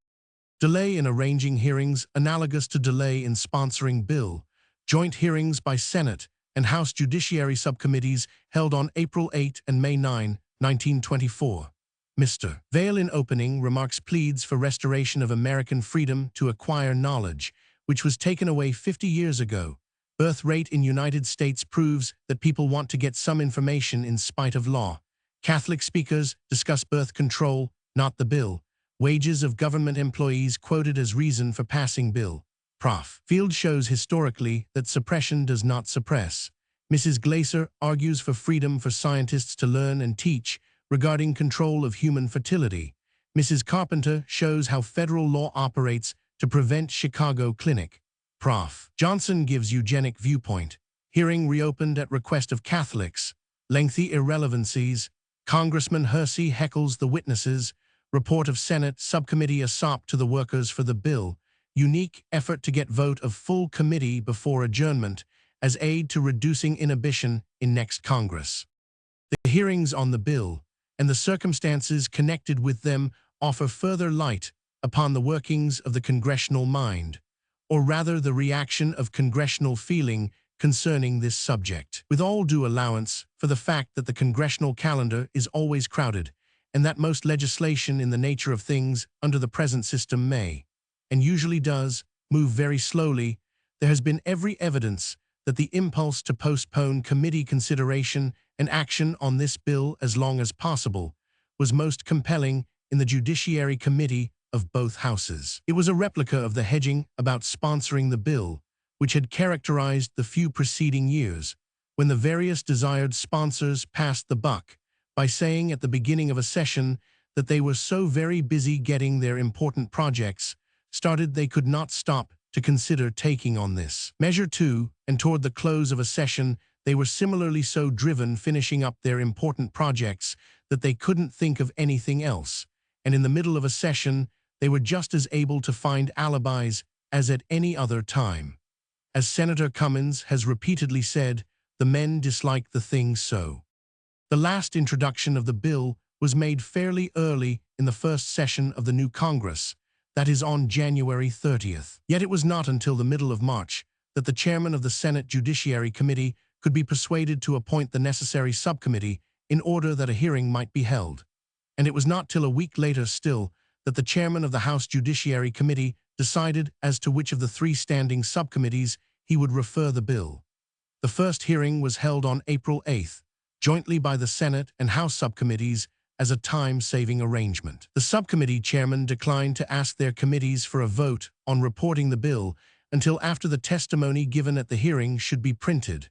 Delay in arranging hearings analogous to delay in sponsoring bill. Joint hearings by Senate and House Judiciary Subcommittees held on April 8 and May 9, 1924. Mr. Vale in opening remarks pleads for restoration of American freedom to acquire knowledge, which was taken away 50 years ago. Birth rate in United States proves that people want to get some information in spite of law. Catholic speakers discuss birth control, not the bill. Wages of government employees quoted as reason for passing bill. Prof. Field shows historically that suppression does not suppress. Mrs. Glaser argues for freedom for scientists to learn and teach regarding control of human fertility. Mrs. Carpenter shows how federal law operates to prevent Chicago Clinic. Prof. Johnson gives eugenic viewpoint. Hearing reopened at request of Catholics. Lengthy irrelevancies. Congressman Hersey heckles the witnesses. Report of Senate Subcommittee ASOP to the workers for the bill. Unique effort to get vote of full committee before adjournment as aid to reducing inhibition in next Congress. The hearings on the bill and the circumstances connected with them offer further light upon the workings of the congressional mind, or rather the reaction of congressional feeling concerning this subject. With all due allowance for the fact that the congressional calendar is always crowded, and that most legislation in the nature of things under the present system may, and usually does, move very slowly, there has been every evidence that the impulse to postpone committee consideration and action on this bill as long as possible was most compelling in the Judiciary Committee of both houses. It was a replica of the hedging about sponsoring the bill, which had characterized the few preceding years, when the various desired sponsors passed the buck by saying at the beginning of a session that they were so very busy getting their important projects started they could not stop to consider taking on this measure too, and toward the close of a session they were similarly so driven finishing up their important projects that they couldn't think of anything else, and in the middle of a session they were just as able to find alibis as at any other time. As Senator Cummins has repeatedly said, the men dislike the thing so. The last introduction of the bill was made fairly early in the first session of the new Congress, that is on January 30th. Yet it was not until the middle of March that the chairman of the Senate Judiciary Committee could be persuaded to appoint the necessary subcommittee in order that a hearing might be held. And it was not till a week later still that the chairman of the House Judiciary Committee decided as to which of the three standing subcommittees he would refer the bill. The first hearing was held on April 8th, jointly by the Senate and House subcommittees as a time-saving arrangement. The subcommittee chairman declined to ask their committees for a vote on reporting the bill until after the testimony given at the hearing should be printed.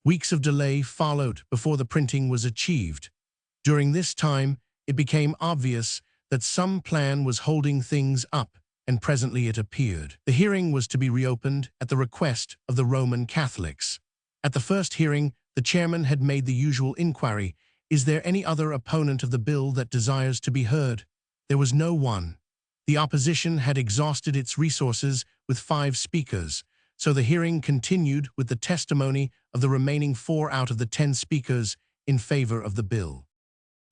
Weeks of delay followed before the printing was achieved. During this time, it became obvious that some plan was holding things up, and presently it appeared. The hearing was to be reopened at the request of the Roman Catholics. At the first hearing, the chairman had made the usual inquiry, "Is there any other opponent of the bill that desires to be heard?" There was no one. The opposition had exhausted its resources with 5 speakers, so the hearing continued with the testimony of the remaining 4 out of the 10 speakers in favor of the bill.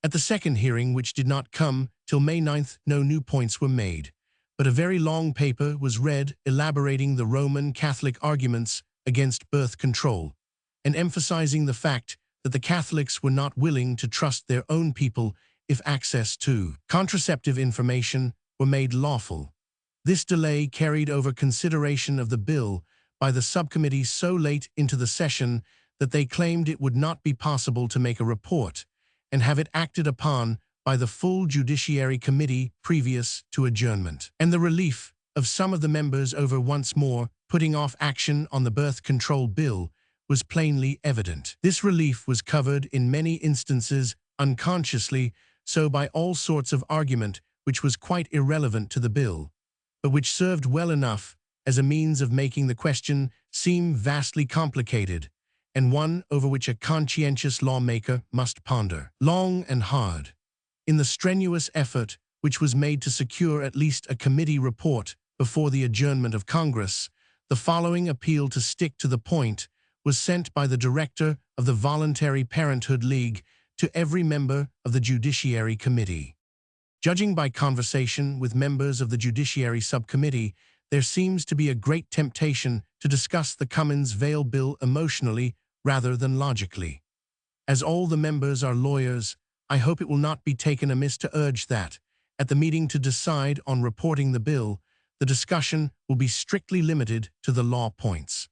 At the second hearing, which did not come till May 9th, no new points were made, but a very long paper was read elaborating the Roman Catholic arguments against birth control, and emphasizing the fact that the Catholics were not willing to trust their own people if access to contraceptive information were made lawful. This delay carried over consideration of the bill by the subcommittee so late into the session that they claimed it would not be possible to make a report and have it acted upon by the full Judiciary Committee previous to adjournment. And the relief of some of the members over once more putting off action on the birth control bill was plainly evident. This relief was covered in many instances unconsciously so by all sorts of argument which was quite irrelevant to the bill, but which served well enough as a means of making the question seem vastly complicated, and one over which a conscientious lawmaker must ponder long and hard. In the strenuous effort which was made to secure at least a committee report before the adjournment of Congress, the following appeal to stick to the point was sent by the director of the Voluntary Parenthood League to every member of the Judiciary Committee. Judging by conversation with members of the Judiciary Subcommittee, there seems to be a great temptation to discuss the Cummins-Vail bill emotionally rather than logically. As all the members are lawyers, I hope it will not be taken amiss to urge that, at the meeting to decide on reporting the bill, the discussion will be strictly limited to the law points.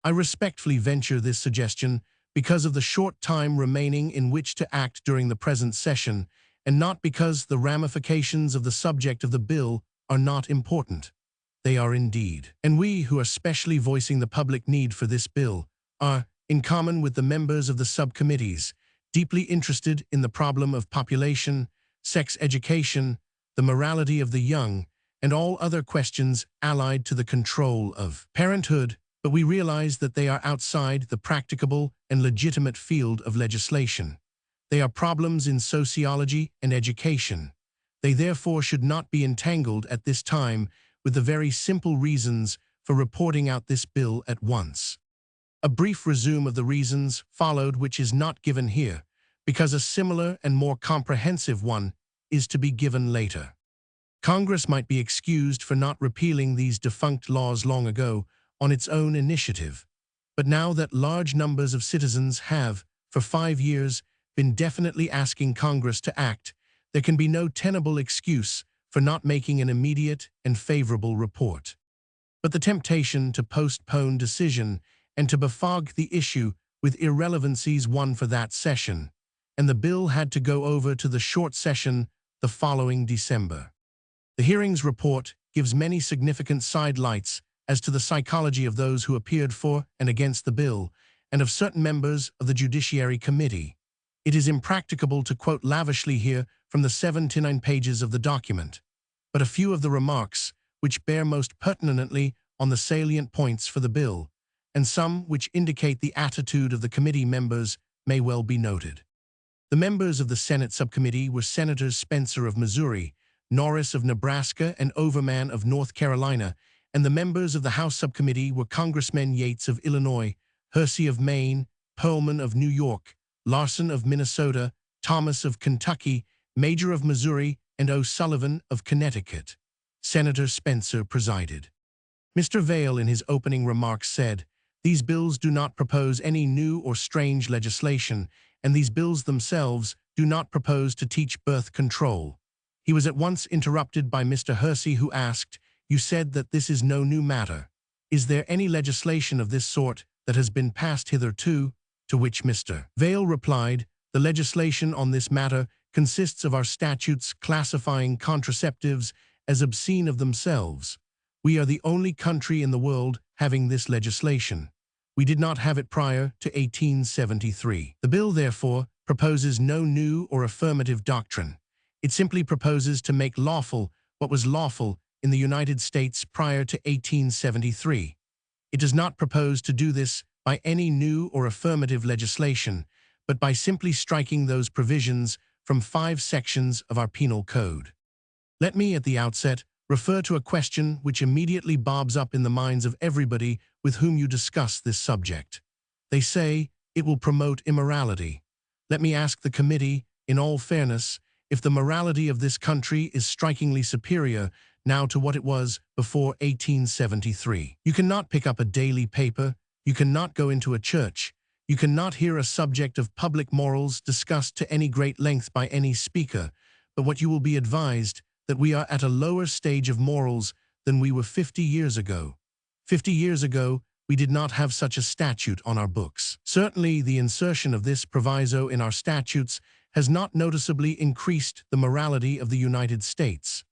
I respectfully venture this suggestion because of the short time remaining in which to act during the present session, and not because the ramifications of the subject of the bill are not important. They are indeed. And we who are specially voicing the public need for this bill are, in common with the members of the subcommittees, deeply interested in the problem of population, sex education, the morality of the young, and all other questions allied to the control of parenthood, but we realize that they are outside the practicable and legitimate field of legislation. They are problems in sociology and education. They therefore should not be entangled at this time with the very simple reasons for reporting out this bill at once. A brief resume of the reasons followed, which is not given here, because a similar and more comprehensive one is to be given later. Congress might be excused for not repealing these defunct laws long ago on its own initiative, but now that large numbers of citizens have, for 5 years, been definitely asking Congress to act, there can be no tenable excuse for not making an immediate and favorable report. But the temptation to postpone decision and to befog the issue with irrelevancies won for that session, and the bill had to go over to the short session the following December. The hearings report gives many significant sidelights as to the psychology of those who appeared for and against the bill, and of certain members of the Judiciary Committee. It is impracticable to quote lavishly here from the 7 to 9 pages of the document, but a few of the remarks which bear most pertinently on the salient points for the bill, and some which indicate the attitude of the committee members may well be noted. The members of the Senate subcommittee were Senators Spencer of Missouri, Norris of Nebraska, and Overman of North Carolina, and the members of the House subcommittee were Congressmen Yates of Illinois, Hersey of Maine, Perlman of New York, Larson of Minnesota, Thomas of Kentucky, Major of Missouri, and O'Sullivan of Connecticut. Senator Spencer presided. Mr. Vail in his opening remarks said, "These bills do not propose any new or strange legislation, and these bills themselves do not propose to teach birth control." He was at once interrupted by Mr. Hersey, who asked, "You said that this is no new matter. Is there any legislation of this sort that has been passed hitherto?" To which Mr. Vail replied, "The legislation on this matter consists of our statutes classifying contraceptives as obscene of themselves. We are the only country in the world having this legislation. We did not have it prior to 1873. The bill, therefore, proposes no new or affirmative doctrine. It simply proposes to make lawful what was lawful in the United States prior to 1873. It does not propose to do this by any new or affirmative legislation, but by simply striking those provisions from 5 sections of our penal code. Let me, at the outset, refer to a question which immediately bobs up in the minds of everybody with whom you discuss this subject. They say it will promote immorality. Let me ask the committee, in all fairness, if the morality of this country is strikingly superior now to what it was before 1873. You cannot pick up a daily paper, you cannot go into a church, you cannot hear a subject of public morals discussed to any great length by any speaker, but what you will be advised that we are at a lower stage of morals than we were 50 years ago. 50 years ago, we did not have such a statute on our books. Certainly, the insertion of this proviso in our statutes has not noticeably increased the morality of the United States.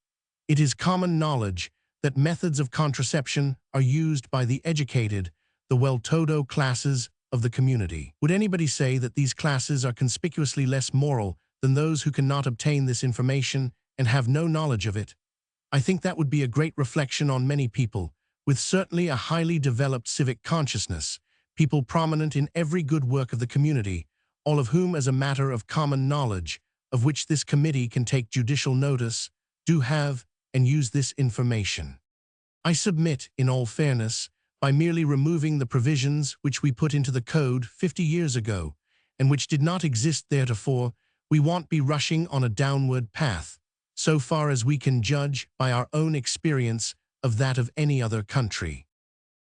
It is common knowledge that methods of contraception are used by the educated, the well-to-do classes of the community. Would anybody say that these classes are conspicuously less moral than those who cannot obtain this information and have no knowledge of it? I think that would be a great reflection on many people, with certainly a highly developed civic consciousness, people prominent in every good work of the community, all of whom, as a matter of common knowledge, of which this committee can take judicial notice, do have and use this information. I submit, in all fairness, by merely removing the provisions which we put into the code 50 years ago, and which did not exist theretofore, we won't be rushing on a downward path, so far as we can judge by our own experience of that of any other country.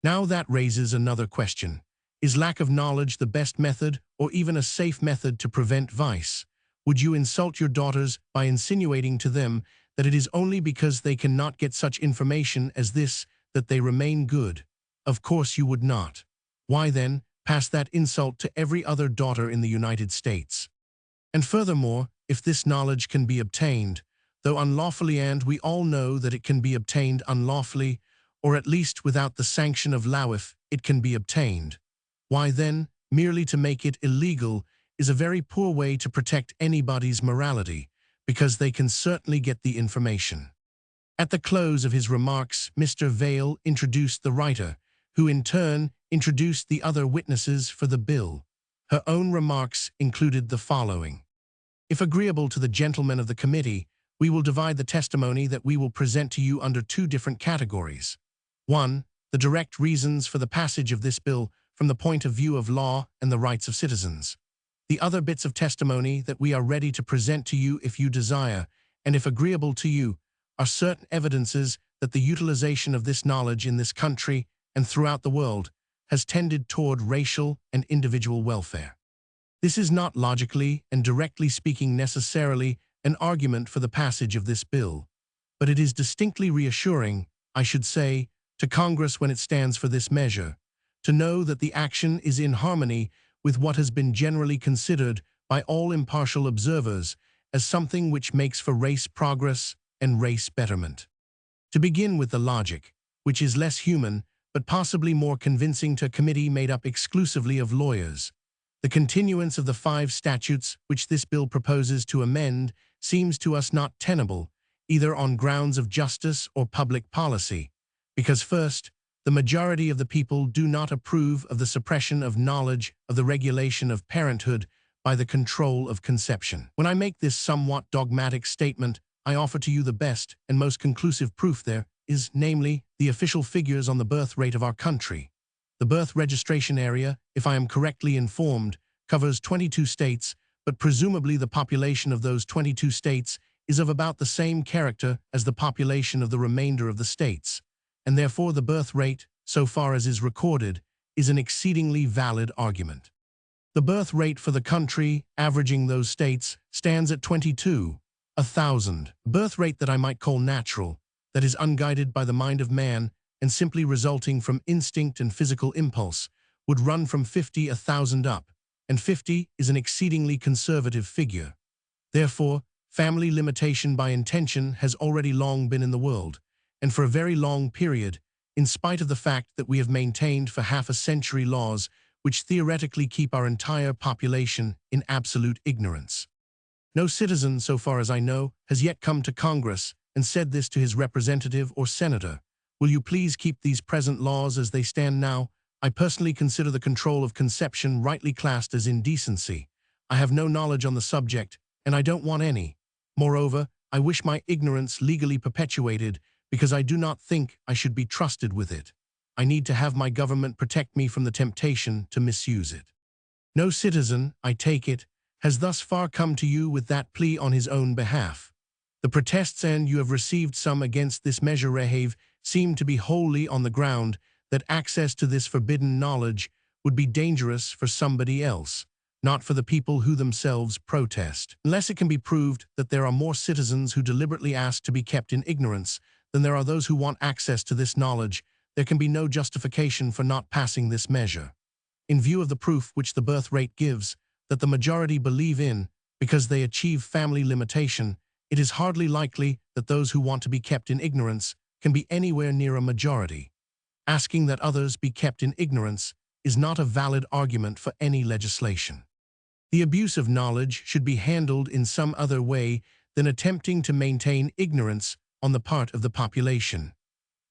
Now that raises another question. Is lack of knowledge the best method or even a safe method to prevent vice? Would you insult your daughters by insinuating to them that it is only because they cannot get such information as this that they remain good? Of course you would not. Why then pass that insult to every other daughter in the United States? And furthermore, if this knowledge can be obtained, though unlawfully, and we all know that it can be obtained unlawfully, or at least without the sanction of law if it can be obtained, why then, merely to make it illegal is a very poor way to protect anybody's morality, because they can certainly get the information. At the close of his remarks, Mr. Vale introduced the writer, who in turn introduced the other witnesses for the bill. Her own remarks included the following. If agreeable to the gentlemen of the committee, we will divide the testimony that we will present to you under two different categories. 1. The direct reasons for the passage of this bill from the point of view of law and the rights of citizens. The other bits of testimony that we are ready to present to you if you desire, and if agreeable to you, are certain evidences that the utilization of this knowledge in this country and throughout the world has tended toward racial and individual welfare. This is not logically and directly speaking necessarily an argument for the passage of this bill, but it is distinctly reassuring, I should say, to Congress when it stands for this measure, to know that the action is in harmony with what has been generally considered by all impartial observers as something which makes for race progress and race betterment. To begin with the logic, which is less human but possibly more convincing to a committee made up exclusively of lawyers. The continuance of the 5 statutes which this bill proposes to amend seems to us not tenable, either on grounds of justice or public policy, because first, the majority of the people do not approve of the suppression of knowledge of the regulation of parenthood by the control of conception. When I make this somewhat dogmatic statement, I offer to you the best and most conclusive proof there is, namely, the official figures on the birth rate of our country. The birth registration area, if I am correctly informed, covers 22 states, but presumably the population of those 22 states is of about the same character as the population of the remainder of the states, and therefore the birth rate, so far as is recorded, is an exceedingly valid argument. The birth rate for the country, averaging those states, stands at 22, 1,000. Birth rate that I might call natural, that is unguided by the mind of man and simply resulting from instinct and physical impulse, would run from 50, 1,000 up, and 50 is an exceedingly conservative figure. Therefore, family limitation by intention has already long been in the world, and for a very long period, in spite of the fact that we have maintained for half a century laws which theoretically keep our entire population in absolute ignorance. No citizen, so far as I know, has yet come to Congress and said this to his representative or senator. Will you please keep these present laws as they stand now? I personally consider the control of conception rightly classed as indecency. I have no knowledge on the subject, and I don't want any. Moreover, I wish my ignorance legally perpetuated because I do not think I should be trusted with it. I need to have my government protect me from the temptation to misuse it. No citizen, I take it, has thus far come to you with that plea on his own behalf. The protests, and you have received some against this measure, Rahave, seem to be wholly on the ground that access to this forbidden knowledge would be dangerous for somebody else, not for the people who themselves protest. Unless it can be proved that there are more citizens who deliberately ask to be kept in ignorance than there are those who want access to this knowledge, there can be no justification for not passing this measure. In view of the proof which the birth rate gives, that the majority believe in, because they achieve family limitation, it is hardly likely that those who want to be kept in ignorance can be anywhere near a majority. Asking that others be kept in ignorance is not a valid argument for any legislation. The abuse of knowledge should be handled in some other way than attempting to maintain ignorance on the part of the population.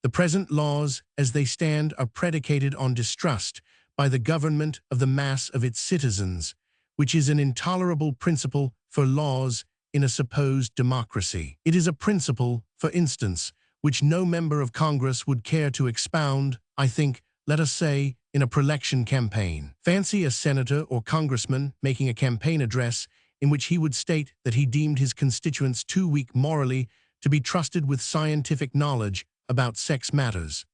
The present laws, as they stand, are predicated on distrust by the government of the mass of its citizens, which is an intolerable principle for laws in a supposed democracy. It is a principle, for instance, which no member of Congress would care to expound, I think, let us say, in a pre-election campaign. Fancy a senator or congressman making a campaign address in which he would state that he deemed his constituents too weak morally to be trusted with scientific knowledge about sex matters.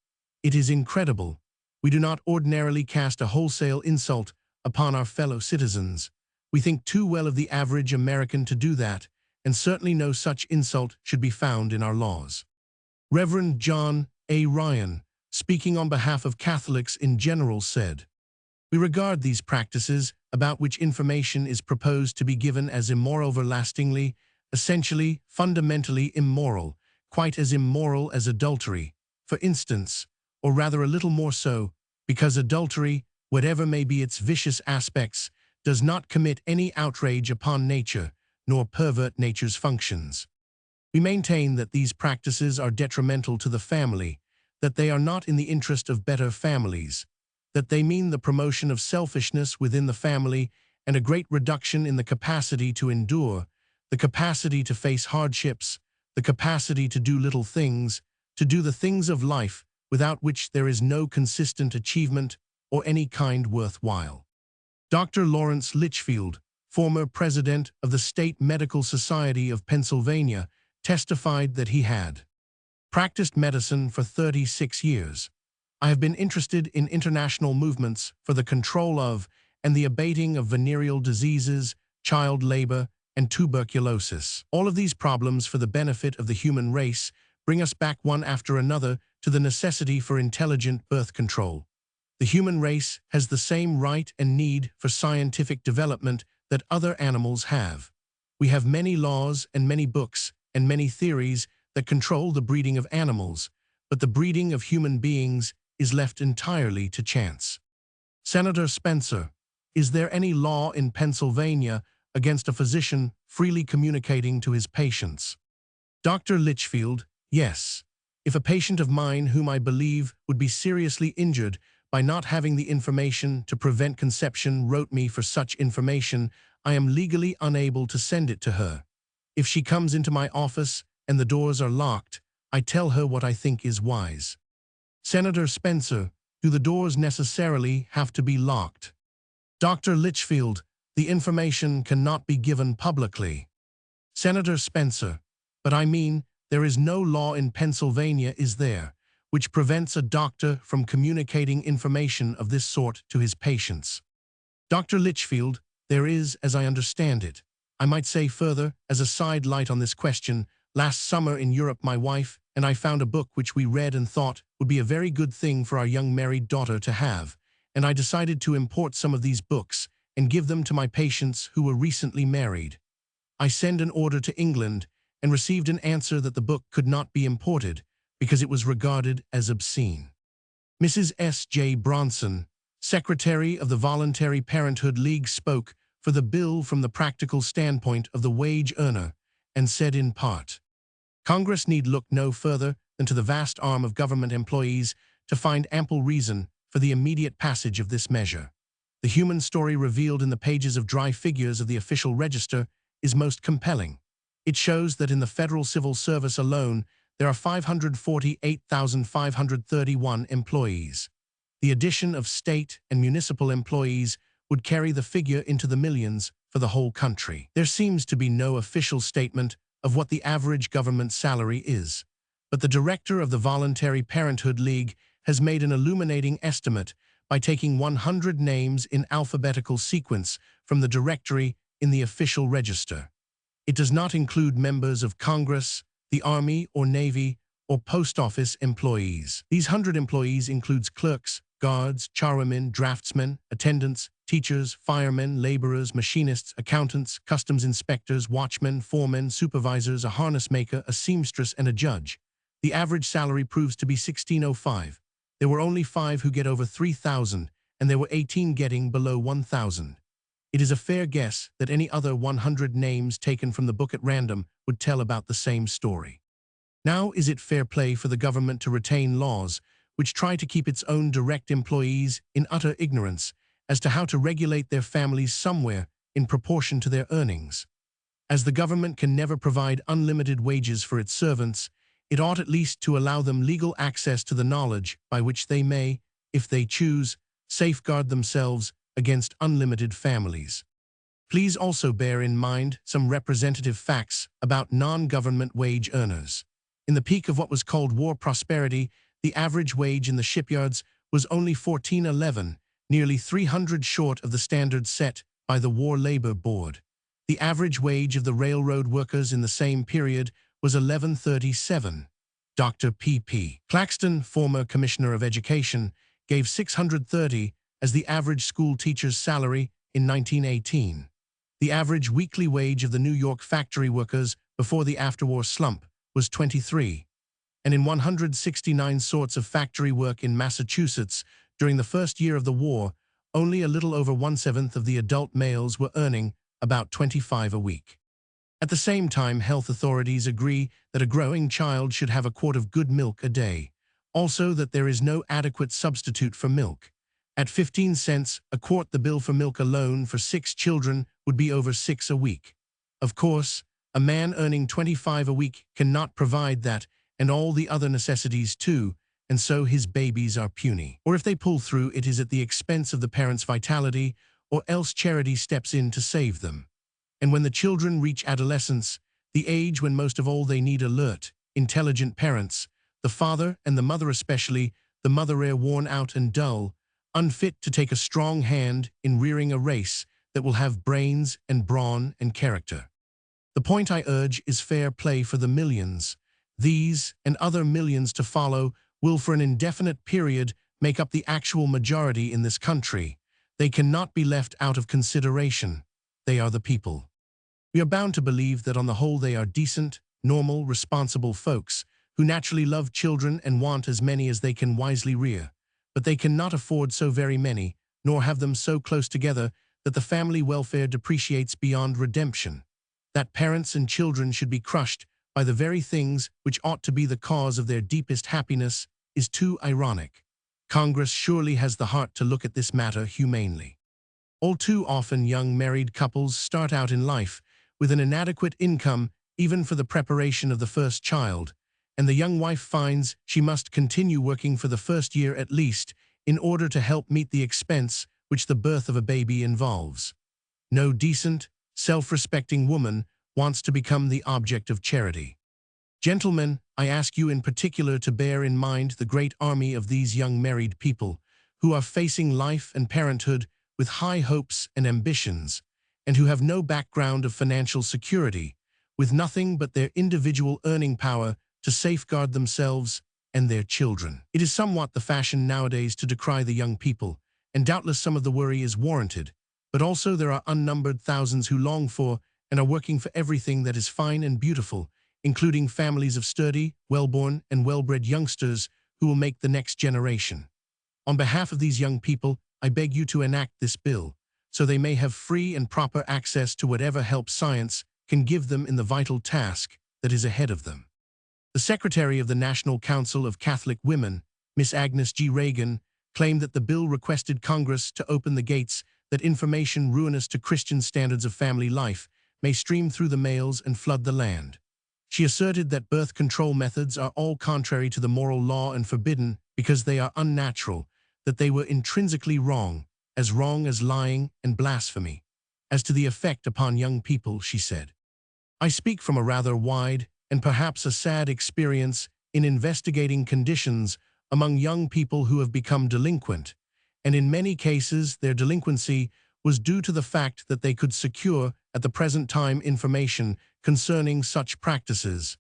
It is incredible. We do not ordinarily cast a wholesale insult upon our fellow citizens. We think too well of the average American to do that, and certainly no such insult should be found in our laws. Reverend John A. Ryan, speaking on behalf of Catholics in general, said, "We regard these practices, about which information is proposed to be given, as immoral, everlastingly, essentially, fundamentally immoral, quite as immoral as adultery, for instance, or rather a little more so, because adultery, whatever may be its vicious aspects, does not commit any outrage upon nature, nor pervert nature's functions. We maintain that these practices are detrimental to the family, that they are not in the interest of better families, that they mean the promotion of selfishness within the family and a great reduction in the capacity to endure, the capacity to face hardships, the capacity to do little things, to do the things of life without which there is no consistent achievement or any kind worthwhile. Dr. Lawrence Litchfield, former president of the State Medical Society of Pennsylvania, testified that he had practiced medicine for 36 years. I have been interested in international movements for the control of and the abating of venereal diseases, child labor, and tuberculosis. All of these problems for the benefit of the human race bring us back one after another to the necessity for intelligent birth control. The human race has the same right and need for scientific development that other animals have. We have many laws and many books and many theories that control the breeding of animals, but the breeding of human beings is left entirely to chance. Senator Spencer, is there any law in Pennsylvania against a physician freely communicating to his patients? Dr. Litchfield, yes. If a patient of mine whom I believe would be seriously injured by not having the information to prevent conception wrote me for such information, I am legally unable to send it to her. If she comes into my office and the doors are locked, I tell her what I think is wise. Senator Spencer, do the doors necessarily have to be locked? Dr. Litchfield, the information cannot be given publicly. Senator Spencer, but I mean, there is no law in Pennsylvania, is there, which prevents a doctor from communicating information of this sort to his patients? Dr. Litchfield, there is, as I understand it. I might say further, as a side light on this question, last summer in Europe my wife and I found a book which we read and thought would be a very good thing for our young married daughter to have, and I decided to import some of these books and give them to my patients who were recently married. I sent an order to England and received an answer that the book could not be imported because it was regarded as obscene. Mrs. S. J. Bronson, Secretary of the Voluntary Parenthood League, spoke for the bill from the practical standpoint of the wage earner and said in part, Congress need look no further than to the vast arm of government employees to find ample reason for the immediate passage of this measure. The human story revealed in the pages of dry figures of the official register is most compelling. It shows that in the federal civil service alone, there are 548,531 employees. The addition of state and municipal employees would carry the figure into the millions for the whole country. There seems to be no official statement of what the average government salary is, but the director of the Voluntary Parenthood League has made an illuminating estimate by taking 100 names in alphabetical sequence from the directory in the official register. It does not include members of Congress, the Army or Navy, or post office employees. These 100 employees includes clerks, guards, charwomen, draftsmen, attendants, teachers, firemen, laborers, machinists, accountants, customs inspectors, watchmen, foremen, supervisors, a harness maker, a seamstress, and a judge. The average salary proves to be $16.05. There were only 5 who get over $3,000, and there were 18 getting below $1,000. It is a fair guess that any other 100 names taken from the book at random would tell about the same story. Now, is it fair play for the government to retain laws which try to keep its own direct employees in utter ignorance as to how to regulate their families somewhere in proportion to their earnings? As the government can never provide unlimited wages for its servants, it ought at least to allow them legal access to the knowledge by which they may, if they choose, safeguard themselves against unlimited families. Please also bear in mind some representative facts about non-government wage earners. In the peak of what was called war prosperity, the average wage in the shipyards was only $14.11, nearly 300 short of the standard set by the War Labor Board. The average wage of the railroad workers in the same period was $11.37. Dr. P.P. Claxton, former Commissioner of Education, gave $630 as the average school teacher's salary in 1918. The average weekly wage of the New York factory workers before the afterwar slump was $23. And in 169 sorts of factory work in Massachusetts during the first year of the war, only a little over 1/7 of the adult males were earning about $25 a week. At the same time, health authorities agree that a growing child should have a quart of good milk a day. Also, that there is no adequate substitute for milk. At 15 cents a quart, the bill for milk alone for 6 children would be over $6 a week. Of course, a man earning $25 a week cannot provide that and all the other necessities too, and so his babies are puny. Or if they pull through, it is at the expense of the parents' vitality, or else charity steps in to save them. And when the children reach adolescence, the age when most of all they need alert, intelligent parents, the father and the mother especially, the mother are worn out and dull, unfit to take a strong hand in rearing a race that will have brains and brawn and character. The point I urge is fair play for the millions. These and other millions to follow will for an indefinite period make up the actual majority in this country. They cannot be left out of consideration. They are the people. We are bound to believe that on the whole they are decent, normal, responsible folks who naturally love children and want as many as they can wisely rear. But they cannot afford so very many, nor have them so close together that the family welfare depreciates beyond redemption. That parents and children should be crushed by the very things which ought to be the cause of their deepest happiness is too ironic. Congress surely has the heart to look at this matter humanely. All too often young married couples start out in life with an inadequate income even for the preparation of the first child, and the young wife finds she must continue working for the first year at least in order to help meet the expense which the birth of a baby involves. No decent, self-respecting woman wants to become the object of charity. Gentlemen, I ask you in particular to bear in mind the great army of these young married people who are facing life and parenthood with high hopes and ambitions, and who have no background of financial security, with nothing but their individual earning power to safeguard themselves and their children. It is somewhat the fashion nowadays to decry the young people, and doubtless some of the worry is warranted, but also there are unnumbered thousands who long for and are working for everything that is fine and beautiful, including families of sturdy, well-born, and well-bred youngsters who will make the next generation. On behalf of these young people, I beg you to enact this bill, so they may have free and proper access to whatever help science can give them in the vital task that is ahead of them. The Secretary of the National Council of Catholic Women, Miss Agnes G. Reagan, claimed that the bill requested Congress to open the gates that information ruinous to Christian standards of family life may stream through the mails and flood the land. She asserted that birth control methods are all contrary to the moral law and forbidden because they are unnatural, that they were intrinsically wrong as lying and blasphemy. As to the effect upon young people, she said, I speak from a rather wide and perhaps a sad experience in investigating conditions among young people who have become delinquent, and in many cases their delinquency was due to the fact that they could secure at the present time information concerning such practices,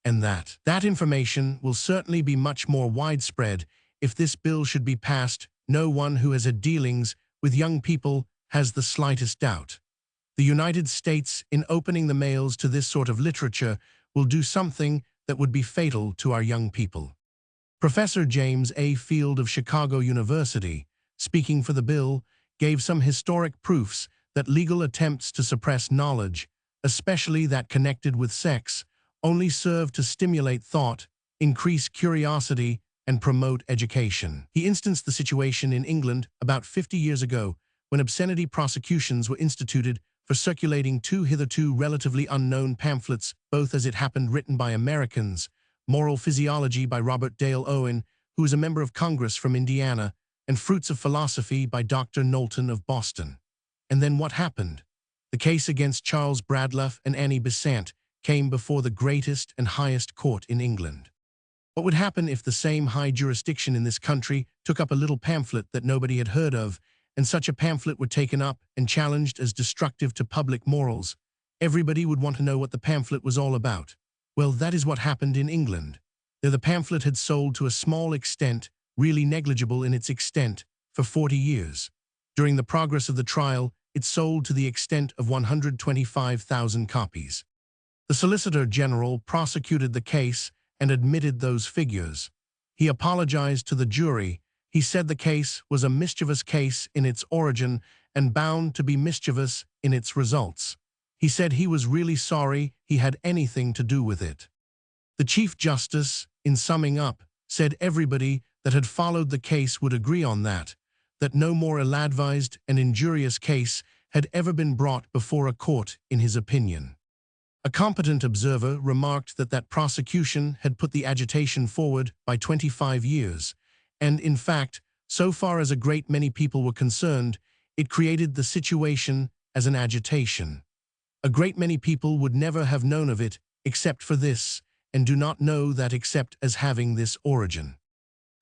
and that information will certainly be much more widespread if this bill should be passed. No one who has had dealings with young people has the slightest doubt. The United States, in opening the mails to this sort of literature, will do something that would be fatal to our young people. Professor James A. Field of Chicago University, speaking for the bill, gave some historic proofs that legal attempts to suppress knowledge, especially that connected with sex, only serve to stimulate thought, increase curiosity, and promote education. He instanced the situation in England about 50 years ago when obscenity prosecutions were instituted for circulating two hitherto relatively unknown pamphlets, both as it happened written by Americans, Moral Physiology by Robert Dale Owen, who was a member of Congress from Indiana, and Fruits of Philosophy by Dr. Knowlton of Boston. And then what happened? The case against Charles Bradlaugh and Annie Besant came before the greatest and highest court in England. What would happen if the same high jurisdiction in this country took up a little pamphlet that nobody had heard of, and such a pamphlet were taken up and challenged as destructive to public morals? Everybody would want to know what the pamphlet was all about. Well, that is what happened in England. There the pamphlet had sold to a small extent, really negligible in its extent, for 40 years. During the progress of the trial, it sold to the extent of 125,000 copies. The Solicitor General prosecuted the case and admitted those figures. He apologized to the jury. He said the case was a mischievous case in its origin and bound to be mischievous in its results. He said he was really sorry he had anything to do with it. The Chief Justice, in summing up, said everybody that had followed the case would agree on that no more ill-advised and injurious case had ever been brought before a court in his opinion. A competent observer remarked that prosecution had put the agitation forward by 25 years, and in fact, so far as a great many people were concerned, it created the situation as an agitation. A great many people would never have known of it except for this, and do not know that except as having this origin.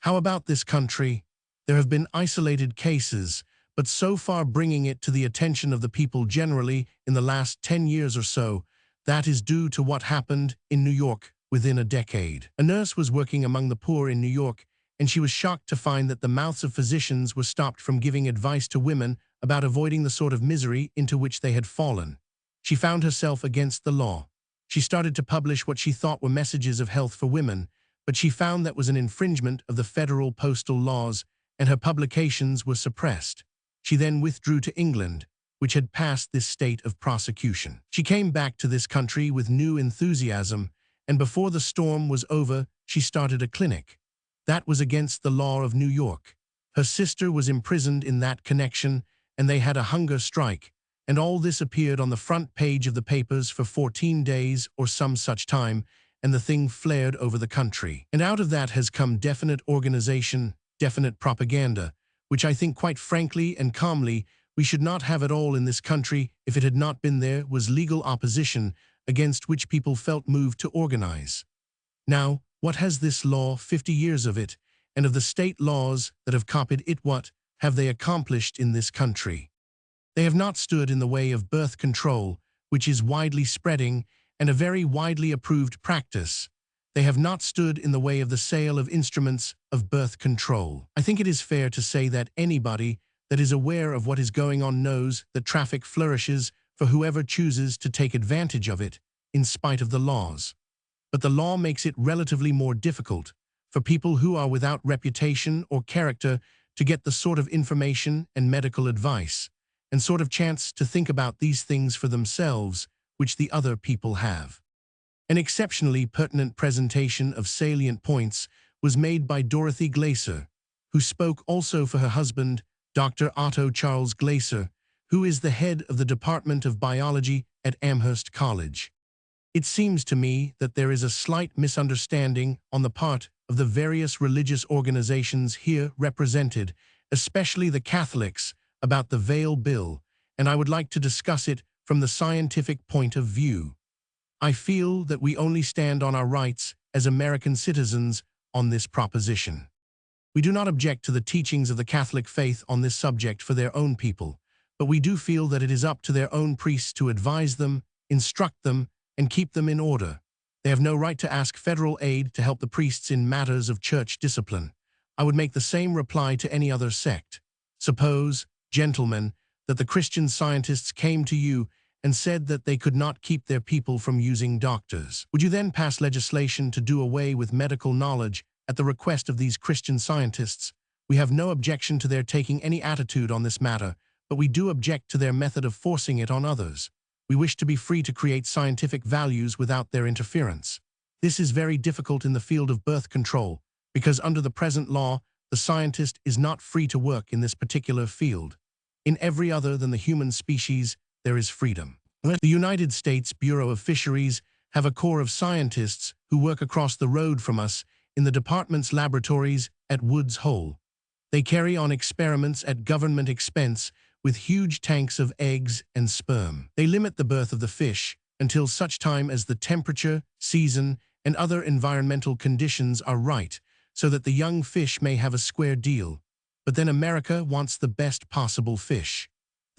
How about this country? There have been isolated cases, but so far bringing it to the attention of the people generally in the last 10 years or so, that is due to what happened in New York within a decade. A nurse was working among the poor in New York, and she was shocked to find that the mouths of physicians were stopped from giving advice to women about avoiding the sort of misery into which they had fallen. She found herself against the law. She started to publish what she thought were messages of health for women, but she found that was an infringement of the federal postal laws, and her publications were suppressed. She then withdrew to England, which had passed this state of prosecution. She came back to this country with new enthusiasm, and before the storm was over, she started a clinic. That was against the law of New York. Her sister was imprisoned in that connection, and they had a hunger strike, and all this appeared on the front page of the papers for 14 days or some such time, and the thing flared over the country. And out of that has come definite organization, definite propaganda, which I think quite frankly and calmly we should not have at all in this country if it had not been there was legal opposition against which people felt moved to organize. Now, what has this law, 50 years of it, and of the state laws that have copied it, what have they accomplished in this country? They have not stood in the way of birth control, which is widely spreading and a very widely approved practice. They have not stood in the way of the sale of instruments of birth control. I think it is fair to say that anybody that is aware of what is going on knows that traffic flourishes for whoever chooses to take advantage of it, in spite of the laws. But the law makes it relatively more difficult for people who are without reputation or character to get the sort of information and medical advice, and sort of chance to think about these things for themselves, which the other people have. An exceptionally pertinent presentation of salient points was made by Dorothy Glaser, who spoke also for her husband, Dr. Otto Charles Glaser, who is the head of the Department of Biology at Amherst College. It seems to me that there is a slight misunderstanding on the part of the various religious organizations here represented, especially the Catholics, about the Veil Bill, and I would like to discuss it from the scientific point of view. I feel that we only stand on our rights as American citizens on this proposition. We do not object to the teachings of the Catholic faith on this subject for their own people, but we do feel that it is up to their own priests to advise them, instruct them, and keep them in order. They have no right to ask federal aid to help the priests in matters of church discipline. I would make the same reply to any other sect. Suppose, gentlemen, that the Christian Scientists came to you and said that they could not keep their people from using doctors. Would you then pass legislation to do away with medical knowledge at the request of these Christian Scientists? We have no objection to their taking any attitude on this matter, but we do object to their method of forcing it on others. We wish to be free to create scientific values without their interference. This is very difficult in the field of birth control, because under the present law, the scientist is not free to work in this particular field. In every other than the human species, there is freedom. The United States Bureau of Fisheries have a corps of scientists who work across the road from us in the department's laboratories at Woods Hole. They carry on experiments at government expense with huge tanks of eggs and sperm. They limit the birth of the fish until such time as the temperature, season, and other environmental conditions are right, so that the young fish may have a square deal. But then America wants the best possible fish.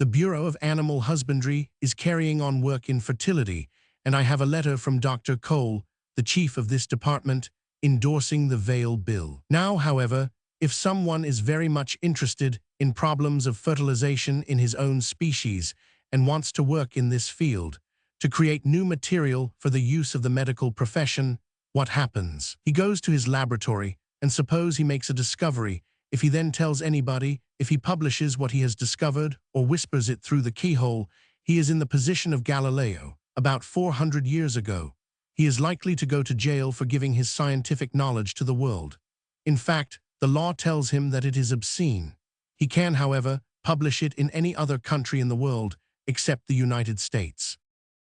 The Bureau of Animal Husbandry is carrying on work in fertility, and I have a letter from Dr. Cole, the chief of this department, endorsing the Veil Bill. Now, however, if someone is very much interested in problems of fertilization in his own species and wants to work in this field, to create new material for the use of the medical profession, what happens? He goes to his laboratory, and suppose he makes a discovery. If he then tells anybody, if he publishes what he has discovered or whispers it through the keyhole, He is in the position of Galileo, about 400 years ago. He is likely to go to jail for giving his scientific knowledge to the world. In fact, the law tells him that it is obscene. He can, however, publish it in any other country in the world except the United States.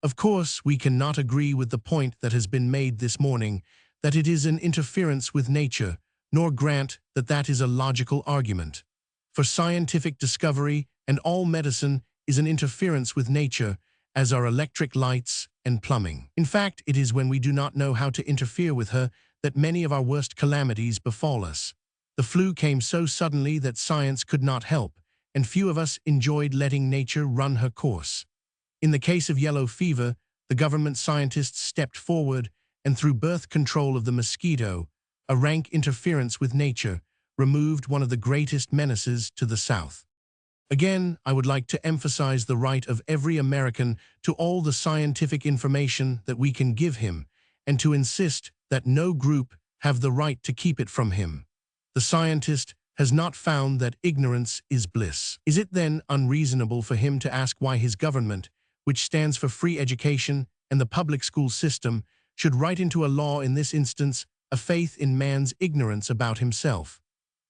Of course, we cannot agree with the point that has been made this morning, that it is an interference with nature, nor grant that that is a logical argument. For scientific discovery and all medicine is an interference with nature, as are electric lights and plumbing. In fact, it is when we do not know how to interfere with her that many of our worst calamities befall us. The flu came so suddenly that science could not help, and few of us enjoyed letting nature run her course. In the case of yellow fever, the government scientists stepped forward and through birth control of the mosquito, a rank interference with nature, removed one of the greatest menaces to the South. Again, I would like to emphasize the right of every American to all the scientific information that we can give him, and to insist that no group have the right to keep it from him. The scientist has not found that ignorance is bliss. Is it then unreasonable for him to ask why his government, which stands for free education and the public school system, should write into a law in this instance a faith in man's ignorance about himself?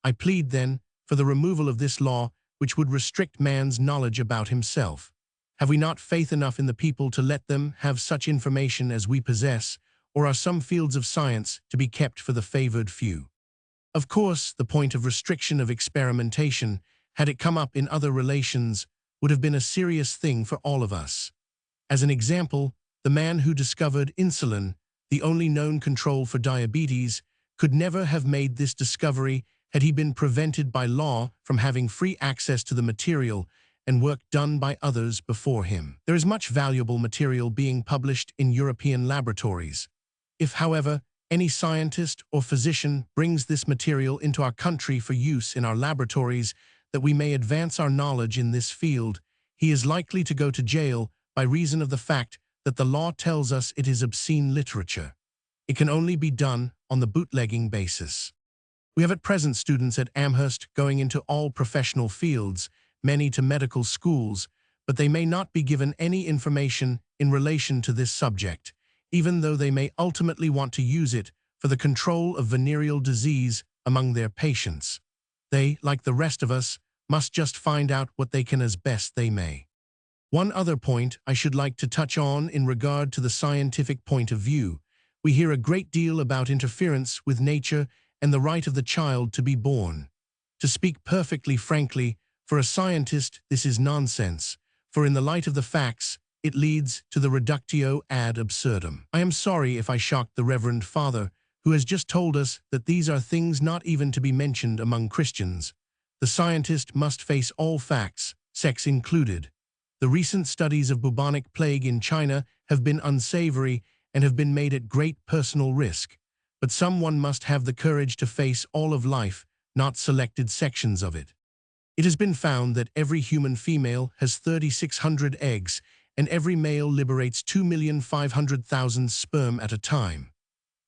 I plead, then, for the removal of this law which would restrict man's knowledge about himself. Have we not faith enough in the people to let them have such information as we possess, or are some fields of science to be kept for the favored few? Of course, the point of restriction of experimentation, had it come up in other relations, would have been a serious thing for all of us. As an example, the man who discovered insulin, the only known control for diabetes, could never have made this discovery had he been prevented by law from having free access to the material and work done by others before him. There is much valuable material being published in European laboratories. If, however, any scientist or physician brings this material into our country for use in our laboratories that we may advance our knowledge in this field, he is likely to go to jail by reason of the fact that the law tells us it is obscene literature. It can only be done on the bootlegging basis. We have at present students at Amherst going into all professional fields, many to medical schools, but they may not be given any information in relation to this subject, even though they may ultimately want to use it for the control of venereal disease among their patients. They, like the rest of us, must just find out what they can as best they may. One other point I should like to touch on in regard to the scientific point of view. We hear a great deal about interference with nature and the right of the child to be born. To speak perfectly frankly, for a scientist this is nonsense, for in the light of the facts, it leads to the reductio ad absurdum. I am sorry if I shocked the Reverend Father, who has just told us that these are things not even to be mentioned among Christians. The scientist must face all facts, sex included. The recent studies of bubonic plague in China have been unsavory and have been made at great personal risk. But someone must have the courage to face all of life, not selected sections of it. It has been found that every human female has 3,600 eggs, and every male liberates 2,500,000 sperm at a time.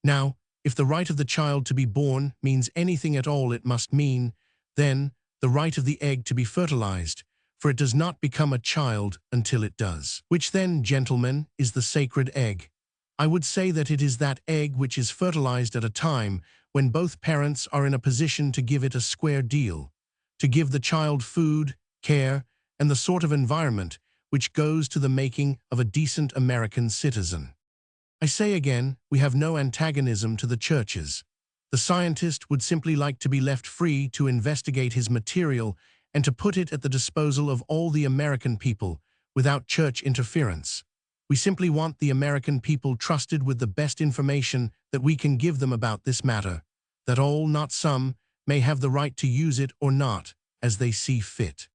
Now, if the right of the child to be born means anything at all, it must mean, then, the right of the egg to be fertilized, for it does not become a child until it does. Which then, gentlemen, is the sacred egg? I would say that it is that egg which is fertilized at a time when both parents are in a position to give it a square deal, to give the child food, care, and the sort of environment which goes to the making of a decent American citizen. I say again, we have no antagonism to the churches. The scientist would simply like to be left free to investigate his material and to put it at the disposal of all the American people without church interference. We simply want the American people trusted with the best information that we can give them about this matter, that all, not some, may have the right to use it or not, as they see fit.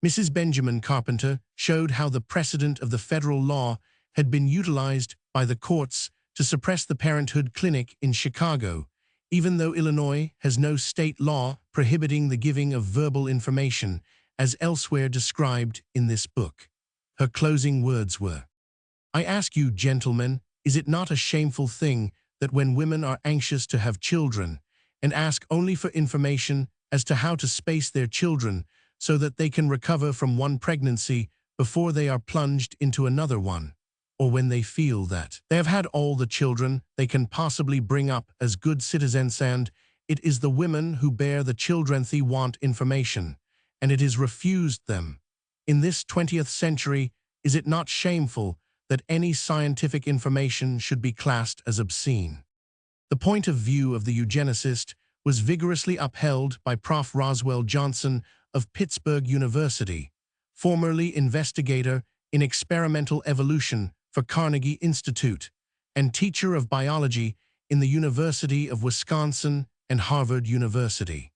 Mrs. Benjamin Carpenter showed how the precedent of the federal law had been utilized by the courts to suppress the Parenthood Clinic in Chicago, even though Illinois has no state law prohibiting the giving of verbal information, as elsewhere described in this book. Her closing words were, "I ask you, gentlemen, is it not a shameful thing that when women are anxious to have children, and ask only for information as to how to space their children so that they can recover from one pregnancy before they are plunged into another one, or when they feel that they have had all the children they can possibly bring up as good citizens, and it is the women who bear the children they want information, and it is refused them. In this 20th century, is it not shameful that any scientific information should be classed as obscene? The point of view of the eugenicist was vigorously upheld by Prof. Roswell Johnson of Pittsburgh University, formerly investigator in experimental evolution for Carnegie Institute and teacher of biology in the University of Wisconsin and Harvard University.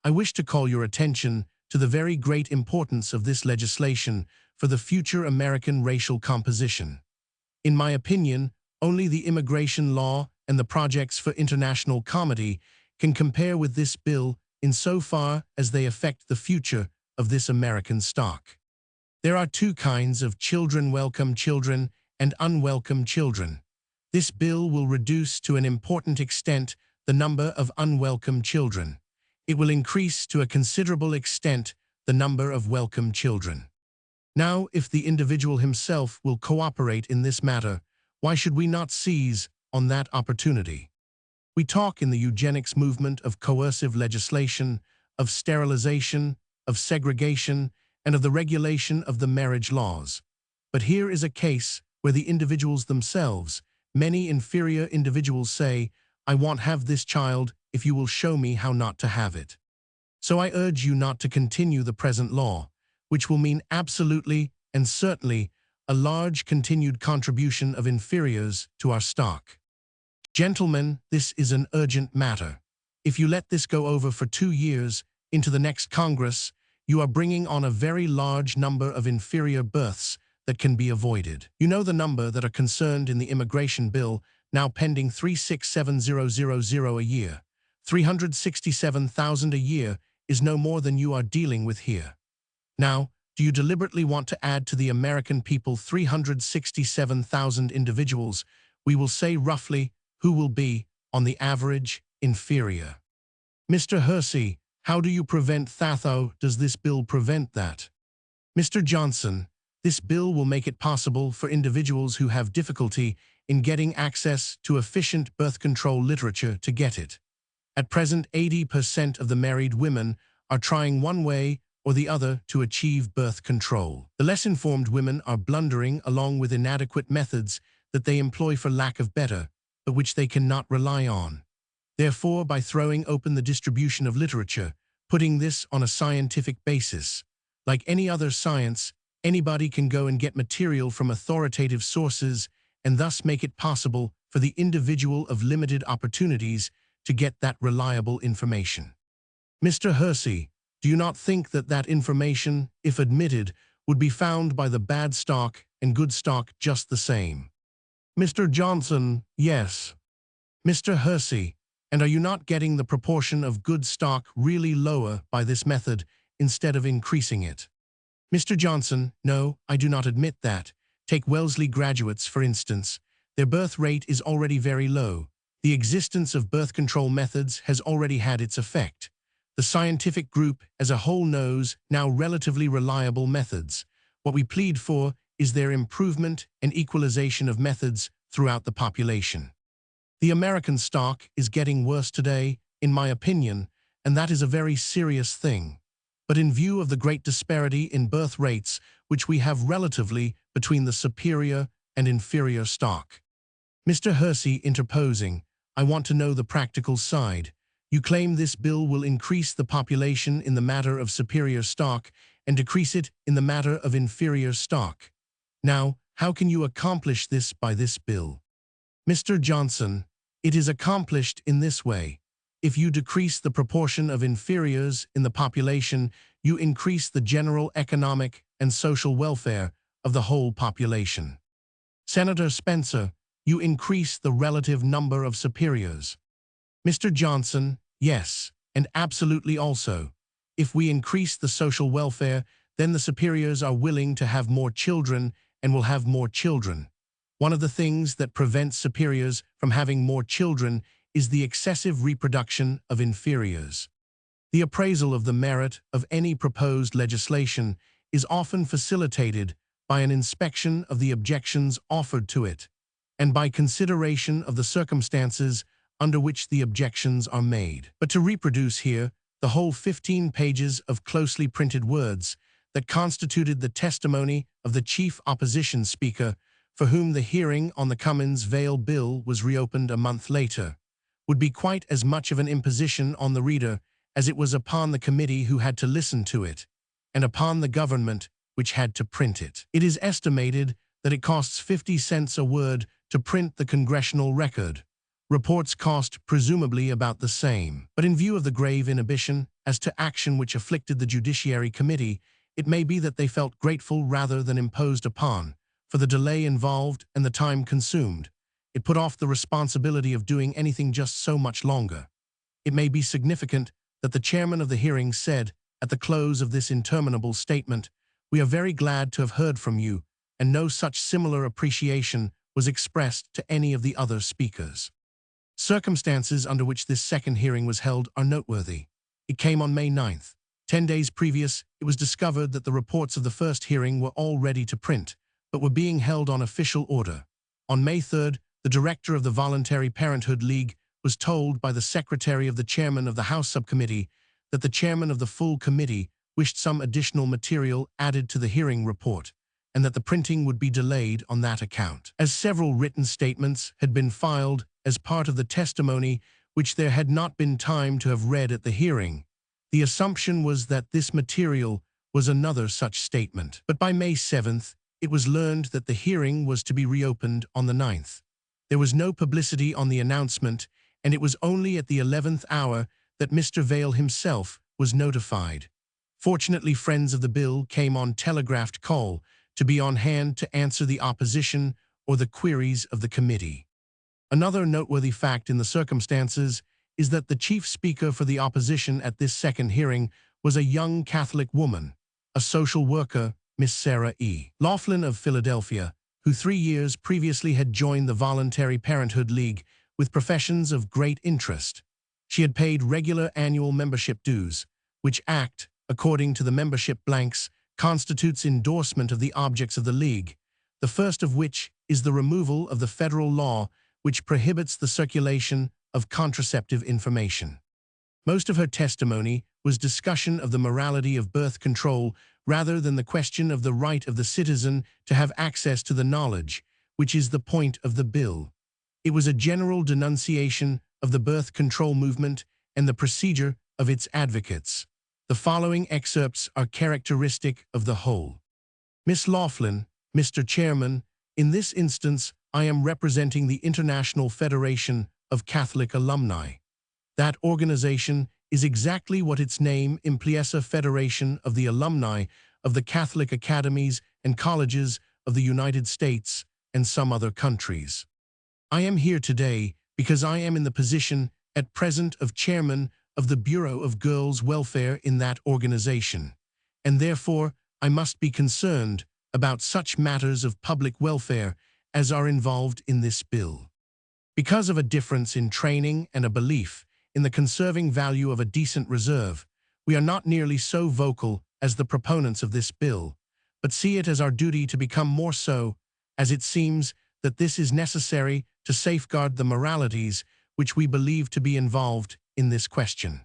I wish to call your attention to the very great importance of this legislation for the future American racial composition. In my opinion, only the immigration law and the projects for international comedy can compare with this bill insofar as they affect the future of this American stock. There are two kinds of children: welcome children and unwelcome children. This bill will reduce to an important extent the number of unwelcome children. It will increase to a considerable extent the number of welcome children. Now, if the individual himself will cooperate in this matter, why should we not seize on that opportunity? We talk in the eugenics movement of coercive legislation, of sterilization, of segregation, and of the regulation of the marriage laws. But here is a case where the individuals themselves, many inferior individuals, say, "I won't have this child if you will show me how not to have it." So I urge you not to continue the present law, which will mean absolutely and certainly a large continued contribution of inferiors to our stock. Gentlemen, this is an urgent matter. If you let this go over for 2 years into the next Congress, you are bringing on a very large number of inferior births that can be avoided. You know the number that are concerned in the immigration bill, now pending 367,000 a year. 367,000 a year is no more than you are dealing with here. Now, do you deliberately want to add to the American people 367,000 individuals, we will say roughly, who will be, on the average, inferior? Mr. Hersey, how do you prevent that? How does this bill prevent that? Mr. Johnson, this bill will make it possible for individuals who have difficulty in getting access to efficient birth control literature to get it. At present, 80% of the married women are trying one way or the other to achieve birth control. The less informed women are blundering along with inadequate methods that they employ for lack of better, but which they cannot rely on. Therefore, by throwing open the distribution of literature, putting this on a scientific basis, like any other science, anybody can go and get material from authoritative sources and thus make it possible for the individual of limited opportunities to get that reliable information. Mr. Hersey, do you not think that that information, if admitted, would be found by the bad stock and good stock just the same? Mr. Johnson, yes. Mr. Hersey, and are you not getting the proportion of good stock really lower by this method instead of increasing it? Mr. Johnson, no, I do not admit that. Take Wellesley graduates, for instance. Their birth rate is already very low. The existence of birth control methods has already had its effect. The scientific group as a whole knows now relatively reliable methods. What we plead for is their improvement and equalization of methods throughout the population. The American stock is getting worse today, in my opinion, and that is a very serious thing. But in view of the great disparity in birth rates which we have relatively between the superior and inferior stock. Mr. Hersey interposing, I want to know the practical side. You claim this bill will increase the population in the matter of superior stock and decrease it in the matter of inferior stock. Now, how can you accomplish this by this bill? Mr. Johnson, it is accomplished in this way. If you decrease the proportion of inferiors in the population, you increase the general economic and social welfare of the whole population. Senator Spencer, you increase the relative number of superiors. Mr. Johnson, yes, and absolutely also. If we increase the social welfare, then the superiors are willing to have more children and will have more children. One of the things that prevents superiors from having more children is the excessive reproduction of inferiors. The appraisal of the merit of any proposed legislation is often facilitated by an inspection of the objections offered to it, and by consideration of the circumstances under which the objections are made. But to reproduce here the whole 15 pages of closely printed words that constituted the testimony of the chief opposition speaker, for whom the hearing on the Cummins Vale bill was reopened a month later, would be quite as much of an imposition on the reader as it was upon the committee who had to listen to it, and upon the government which had to print it. It is estimated that it costs 50 cents a word to print the congressional record. Reports cost presumably about the same. But in view of the grave inhibition as to action which afflicted the Judiciary Committee, it may be that they felt grateful rather than imposed upon, for the delay involved and the time consumed. It put off the responsibility of doing anything just so much longer. It may be significant that the chairman of the hearing said, at the close of this interminable statement, "We are very glad to have heard from you," and no such similar appreciation was expressed to any of the other speakers. Circumstances under which this second hearing was held are noteworthy. It came on May 9th. 10 days previous, it was discovered that the reports of the first hearing were all ready to print, but were being held on official order. On May 3rd, the director of the Voluntary Parenthood League was told by the secretary of the chairman of the House Subcommittee that the chairman of the full committee wished some additional material added to the hearing report, and that the printing would be delayed on that account. As several written statements had been filed as part of the testimony which there had not been time to have read at the hearing, the assumption was that this material was another such statement. But by May 7th, it was learned that the hearing was to be reopened on the 9th. There was no publicity on the announcement, and it was only at the 11th hour that Mr. Vale himself was notified. Fortunately, friends of the bill came on telegraphed call to be on hand to answer the opposition or the queries of the committee. Another noteworthy fact in the circumstances is that the chief speaker for the opposition at this second hearing was a young Catholic woman, a social worker, Miss Sarah E. Laughlin of Philadelphia, who 3 years previously had joined the Voluntary Parenthood League with professions of great interest. She had paid regular annual membership dues, which act, according to the membership blanks, constitutes endorsement of the objects of the League, the first of which is the removal of the federal law which prohibits the circulation of contraceptive information. Most of her testimony was discussion of the morality of birth control rather than the question of the right of the citizen to have access to the knowledge, which is the point of the bill. It was a general denunciation of the birth control movement and the procedure of its advocates. The following excerpts are characteristic of the whole. Miss Laughlin, Mr. Chairman, in this instance, I am representing the International Federation of Catholic Alumni. That organization is exactly what its name implies, a federation of the alumni of the Catholic academies and colleges of the United States and some other countries. I am here today because I am in the position at present of chairman of the Bureau of Girls' Welfare in that organization, and therefore I must be concerned about such matters of public welfare as are involved in this bill. Because of a difference in training and a belief in the conserving value of a decent reserve, we are not nearly so vocal as the proponents of this bill, but see it as our duty to become more so, as it seems that this is necessary to safeguard the moralities which we believe to be involved in this question.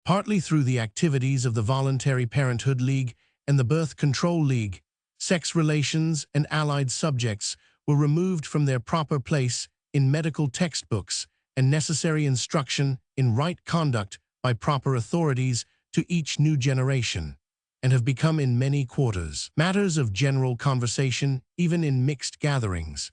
Partly through the activities of the Voluntary Parenthood League and the Birth Control League, sex relations and allied subjects were removed from their proper place in medical textbooks and necessary instruction in right conduct by proper authorities to each new generation, and have become in many quarters matters of general conversation, even in mixed gatherings.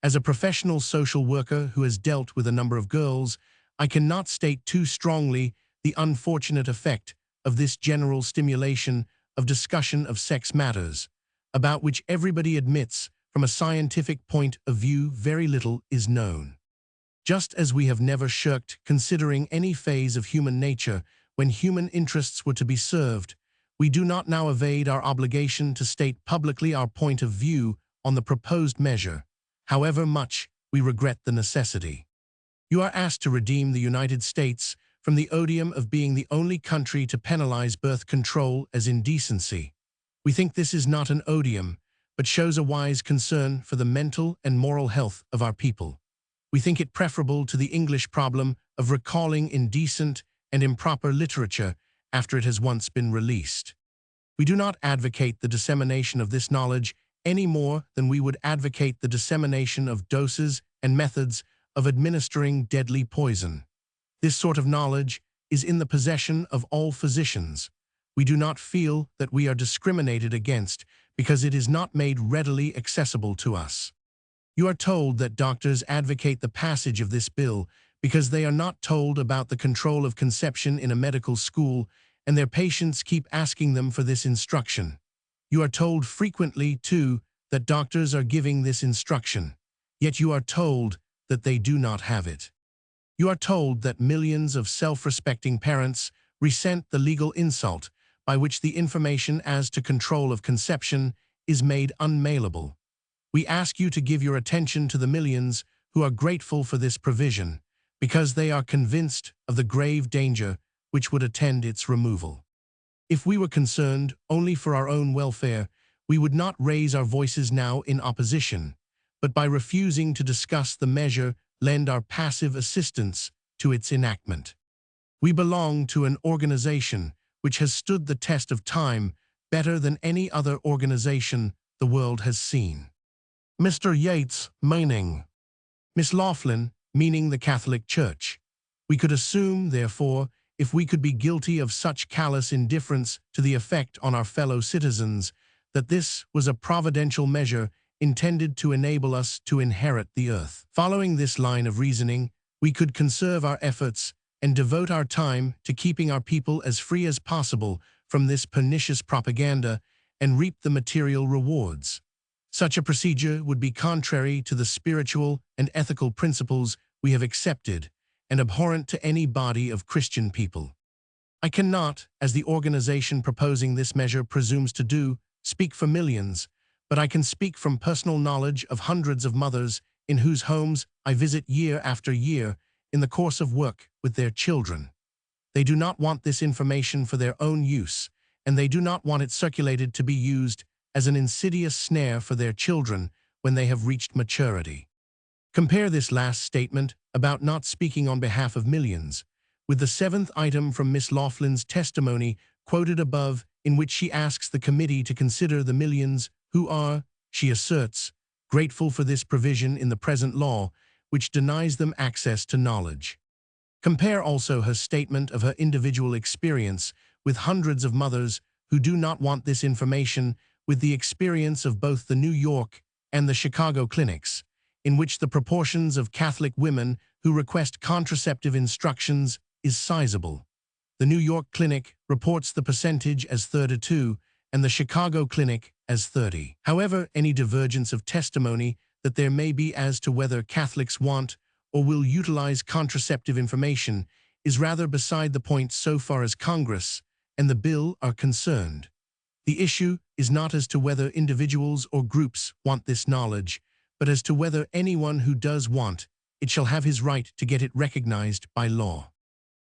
As a professional social worker who has dealt with a number of girls, I cannot state too strongly the unfortunate effect of this general stimulation of discussion of sex matters, about which everybody admits from a scientific point of view very little is known. Just as we have never shirked considering any phase of human nature when human interests were to be served, we do not now evade our obligation to state publicly our point of view on the proposed measure, however much we regret the necessity. You are asked to redeem the United States from the odium of being the only country to penalize birth control as indecency. We think this is not an odium, but shows a wise concern for the mental and moral health of our people. We think it preferable to the English problem of recalling indecent and improper literature after it has once been released. We do not advocate the dissemination of this knowledge any more than we would advocate the dissemination of doses and methods of administering deadly poison. This sort of knowledge is in the possession of all physicians. We do not feel that we are discriminated against because it is not made readily accessible to us. You are told that doctors advocate the passage of this bill because they are not told about the control of conception in a medical school, and their patients keep asking them for this instruction. You are told frequently, too, that doctors are giving this instruction, yet you are told that they do not have it. You are told that millions of self-respecting parents resent the legal insult by which the information as to control of conception is made unmailable. We ask you to give your attention to the millions who are grateful for this provision, because they are convinced of the grave danger which would attend its removal. If we were concerned only for our own welfare, we would not raise our voices now in opposition, but by refusing to discuss the measure, lend our passive assistance to its enactment. We belong to an organization which has stood the test of time better than any other organization the world has seen. Mr. Yates, meaning Miss Laughlin, meaning the Catholic Church. We could assume, therefore, if we could be guilty of such callous indifference to the effect on our fellow citizens, that this was a providential measure intended to enable us to inherit the earth. Following this line of reasoning, we could conserve our efforts and devote our time to keeping our people as free as possible from this pernicious propaganda and reap the material rewards. Such a procedure would be contrary to the spiritual and ethical principles we have accepted and abhorrent to any body of Christian people. I cannot, as the organization proposing this measure presumes to do, speak for millions, but I can speak from personal knowledge of hundreds of mothers in whose homes I visit year after year in the course of work with their children. They do not want this information for their own use, and they do not want it circulated to be used as an insidious snare for their children when they have reached maturity. Compare this last statement about not speaking on behalf of millions with the seventh item from Miss Laughlin's testimony quoted above, in which she asks the committee to consider the millions who are, she asserts, grateful for this provision in the present law, which denies them access to knowledge. Compare also her statement of her individual experience with hundreds of mothers who do not want this information with the experience of both the New York and the Chicago clinics, in which the proportions of Catholic women who request contraceptive instructions is sizable. The New York clinic reports the percentage as 32 and the Chicago clinic as 30. However, any divergence of testimony that there may be as to whether Catholics want or will utilize contraceptive information is rather beside the point so far as Congress and the bill are concerned. The issue is not as to whether individuals or groups want this knowledge, but as to whether anyone who does want it shall have his right to get it recognized by law.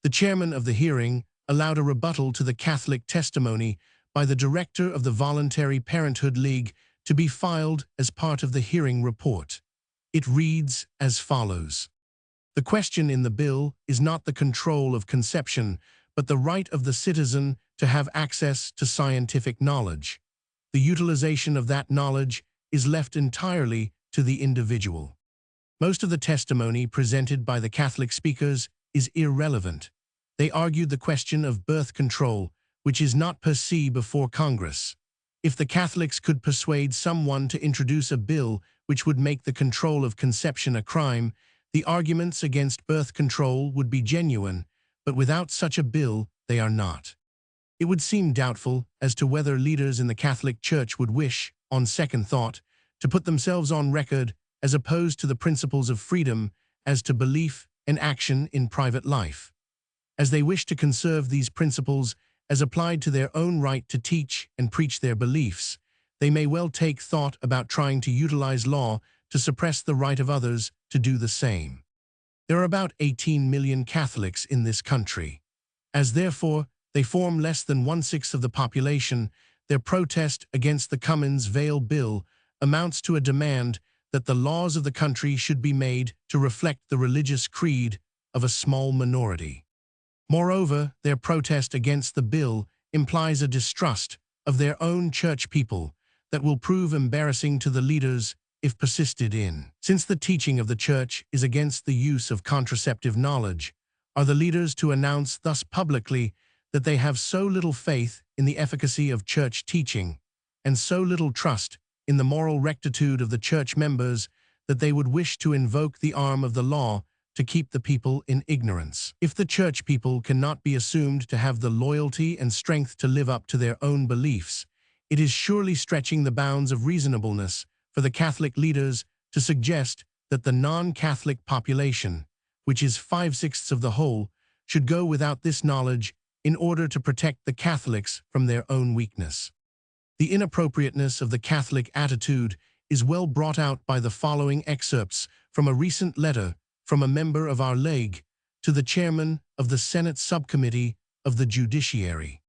The chairman of the hearing allowed a rebuttal to the Catholic testimony by the director of the Voluntary Parenthood League to be filed as part of the hearing report. It reads as follows. The question in the bill is not the control of conception, but the right of the citizen to have access to scientific knowledge. The utilization of that knowledge is left entirely to the individual. Most of the testimony presented by the Catholic speakers is irrelevant. They argued the question of birth control, which is not per se before Congress. If the Catholics could persuade someone to introduce a bill which would make the control of conception a crime, the arguments against birth control would be genuine, but without such a bill, they are not. It would seem doubtful as to whether leaders in the Catholic Church would wish, on second thought, to put themselves on record as opposed to the principles of freedom as to belief and action in private life. As they wish to conserve these principles as applied to their own right to teach and preach their beliefs, they may well take thought about trying to utilize law to suppress the right of others to do the same. There are about 18 million Catholics in this country. As therefore they form less than 1/6 of the population, their protest against the Cummins Vale Bill amounts to a demand that the laws of the country should be made to reflect the religious creed of a small minority. Moreover, their protest against the bill implies a distrust of their own church people that will prove embarrassing to the leaders if persisted in. Since the teaching of the church is against the use of contraceptive knowledge, are the leaders to announce thus publicly that they have so little faith in the efficacy of church teaching and so little trust in the moral rectitude of the church members that they would wish to invoke the arm of the law to keep the people in ignorance? If the church people cannot be assumed to have the loyalty and strength to live up to their own beliefs, it is surely stretching the bounds of reasonableness for the Catholic leaders to suggest that the non-Catholic population, which is 5/6 of the whole, should go without this knowledge in order to protect the Catholics from their own weakness. The inappropriateness of the Catholic attitude is well brought out by the following excerpts from a recent letter from a member of our League to the chairman of the Senate Subcommittee of the Judiciary.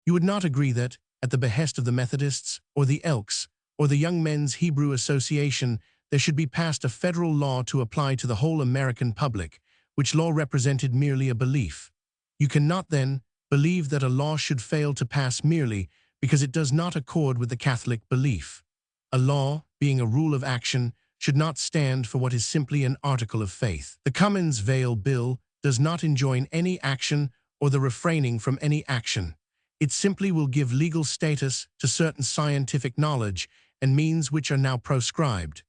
You would not agree that, at the behest of the Methodists or the Elks or the Young Men's Hebrew Association, there should be passed a federal law to apply to the whole American public, which law represented merely a belief. You cannot, then, believe that a law should fail to pass merely because it does not accord with the Catholic belief. A law, being a rule of action, should not stand for what is simply an article of faith. The Cummins Vale Bill does not enjoin any action or the refraining from any action. It simply will give legal status to certain scientific knowledge and means which are now proscribed.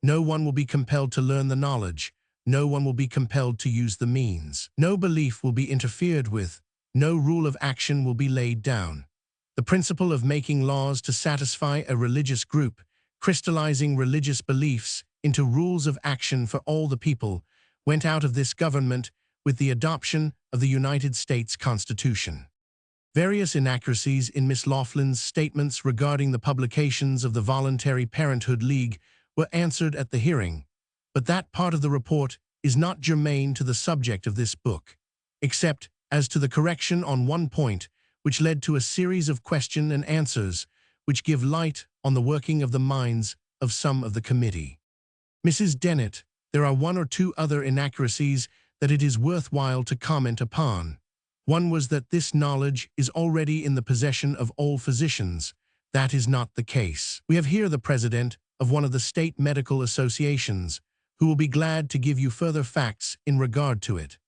No one will be compelled to learn the knowledge. No one will be compelled to use the means. No belief will be interfered with. No rule of action will be laid down. The principle of making laws to satisfy a religious group, crystallizing religious beliefs into rules of action for all the people, went out of this government with the adoption of the United States Constitution. Various inaccuracies in Miss Laughlin's statements regarding the publications of the Voluntary Parenthood League were answered at the hearing, but that part of the report is not germane to the subject of this book, except as to the correction on one point which led to a series of question and answers which give light on the working of the minds of some of the committee. Mrs. Dennett, there are one or two other inaccuracies that it is worthwhile to comment upon. One was that this knowledge is already in the possession of all physicians. That is not the case. We have here the president of one of the state medical associations, who will be glad to give you further facts in regard to it.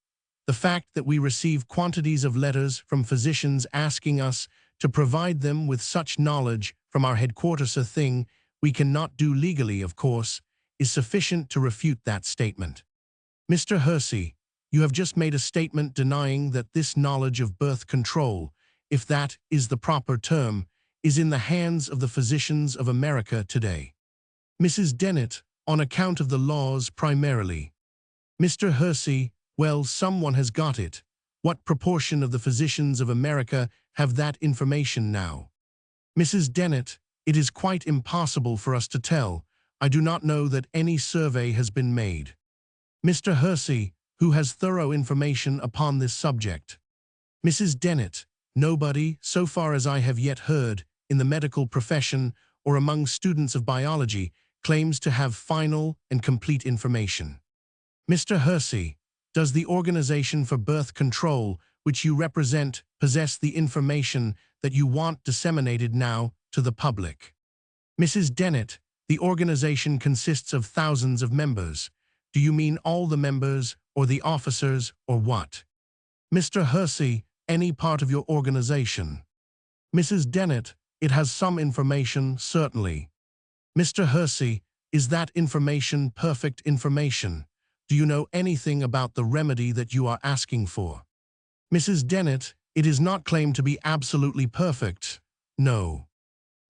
The fact that we receive quantities of letters from physicians asking us to provide them with such knowledge from our headquarters, a thing we cannot do legally, of course, is sufficient to refute that statement. Mr. Hersey, you have just made a statement denying that this knowledge of birth control, if that is the proper term, is in the hands of the physicians of America today. Mrs. Dennett, on account of the laws primarily. Mr. Hersey, well, someone has got it. What proportion of the physicians of America have that information now? Mrs. Dennett, it is quite impossible for us to tell. I do not know that any survey has been made. Mr. Hersey, who has thorough information upon this subject? Mrs. Dennett, nobody, so far as I have yet heard, in the medical profession or among students of biology, claims to have final and complete information. Mr. Hersey, does the Organization for Birth Control, which you represent, possess the information that you want disseminated now to the public? Mrs. Dennett, the organization consists of thousands of members. Do you mean all the members, or the officers, or what? Mr. Hersey, any part of your organization? Mrs. Dennett, it has some information, certainly. Mr. Hersey, is that information perfect information? Do you know anything about the remedy that you are asking for? Mrs. Dennett, it is not claimed to be absolutely perfect. No.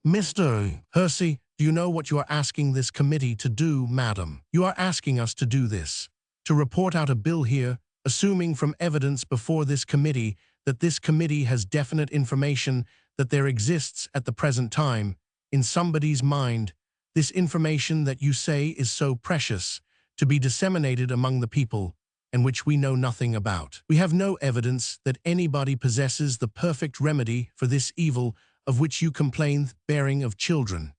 Mr. Hersey, do you know what you are asking this committee to do, madam? You are asking us to do this, to report out a bill here, assuming from evidence before this committee that this committee has definite information that there exists at the present time, in somebody's mind, this information that you say is so precious, to be disseminated among the people, and which we know nothing about. We have no evidence that anybody possesses the perfect remedy for this evil of which you complain, bearing of children.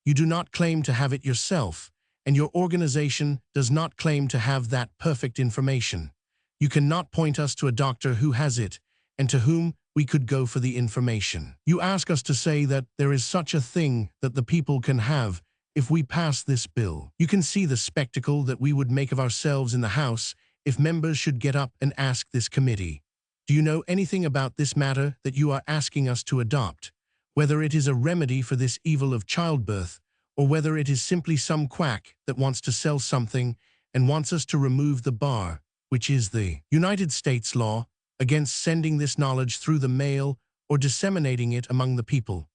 You do not claim to have it yourself, and your organization does not claim to have that perfect information. You cannot point us to a doctor who has it, and to whom we could go for the information. You ask us to say that there is such a thing that the people can have if we pass this bill. You can see the spectacle that we would make of ourselves in the House if members should get up and ask this committee, "Do you know anything about this matter that you are asking us to adopt? Whether it is a remedy for this evil of childbirth, or whether it is simply some quack that wants to sell something and wants us to remove the bar, which is the United States law, against sending this knowledge through the mail or disseminating it among the people.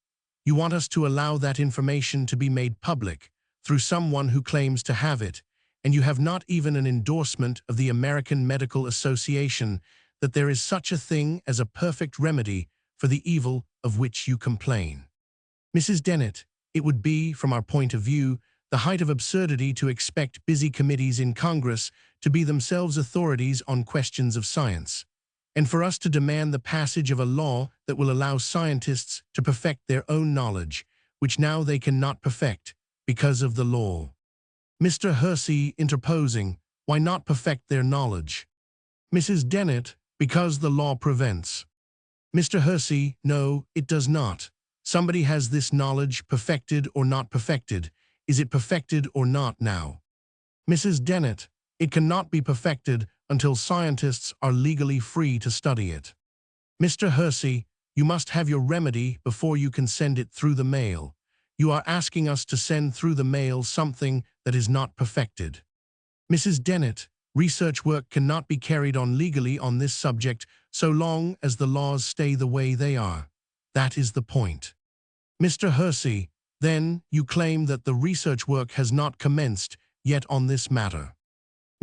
You want us to allow that information to be made public through someone who claims to have it, and you have not even an endorsement of the American Medical Association that there is such a thing as a perfect remedy for the evil of which you complain. Mrs. Dennett, it would be, from our point of view, the height of absurdity to expect busy committees in Congress to be themselves authorities on questions of science, and for us to demand the passage of a law that will allow scientists to perfect their own knowledge, which now they cannot perfect because of the law. Mr. Hersey interposing, why not perfect their knowledge? Mrs. Dennett, because the law prevents. Mr. Hersey, no, it does not. Somebody has this knowledge, perfected or not perfected. Is it perfected or not now? Mrs. Dennett, it cannot be perfected until scientists are legally free to study it. Mr. Hersey, you must have your remedy before you can send it through the mail. You are asking us to send through the mail something that is not perfected. Mrs. Dennett, research work cannot be carried on legally on this subject so long as the laws stay the way they are. That is the point. Mr. Hersey, then you claim that the research work has not commenced yet on this matter.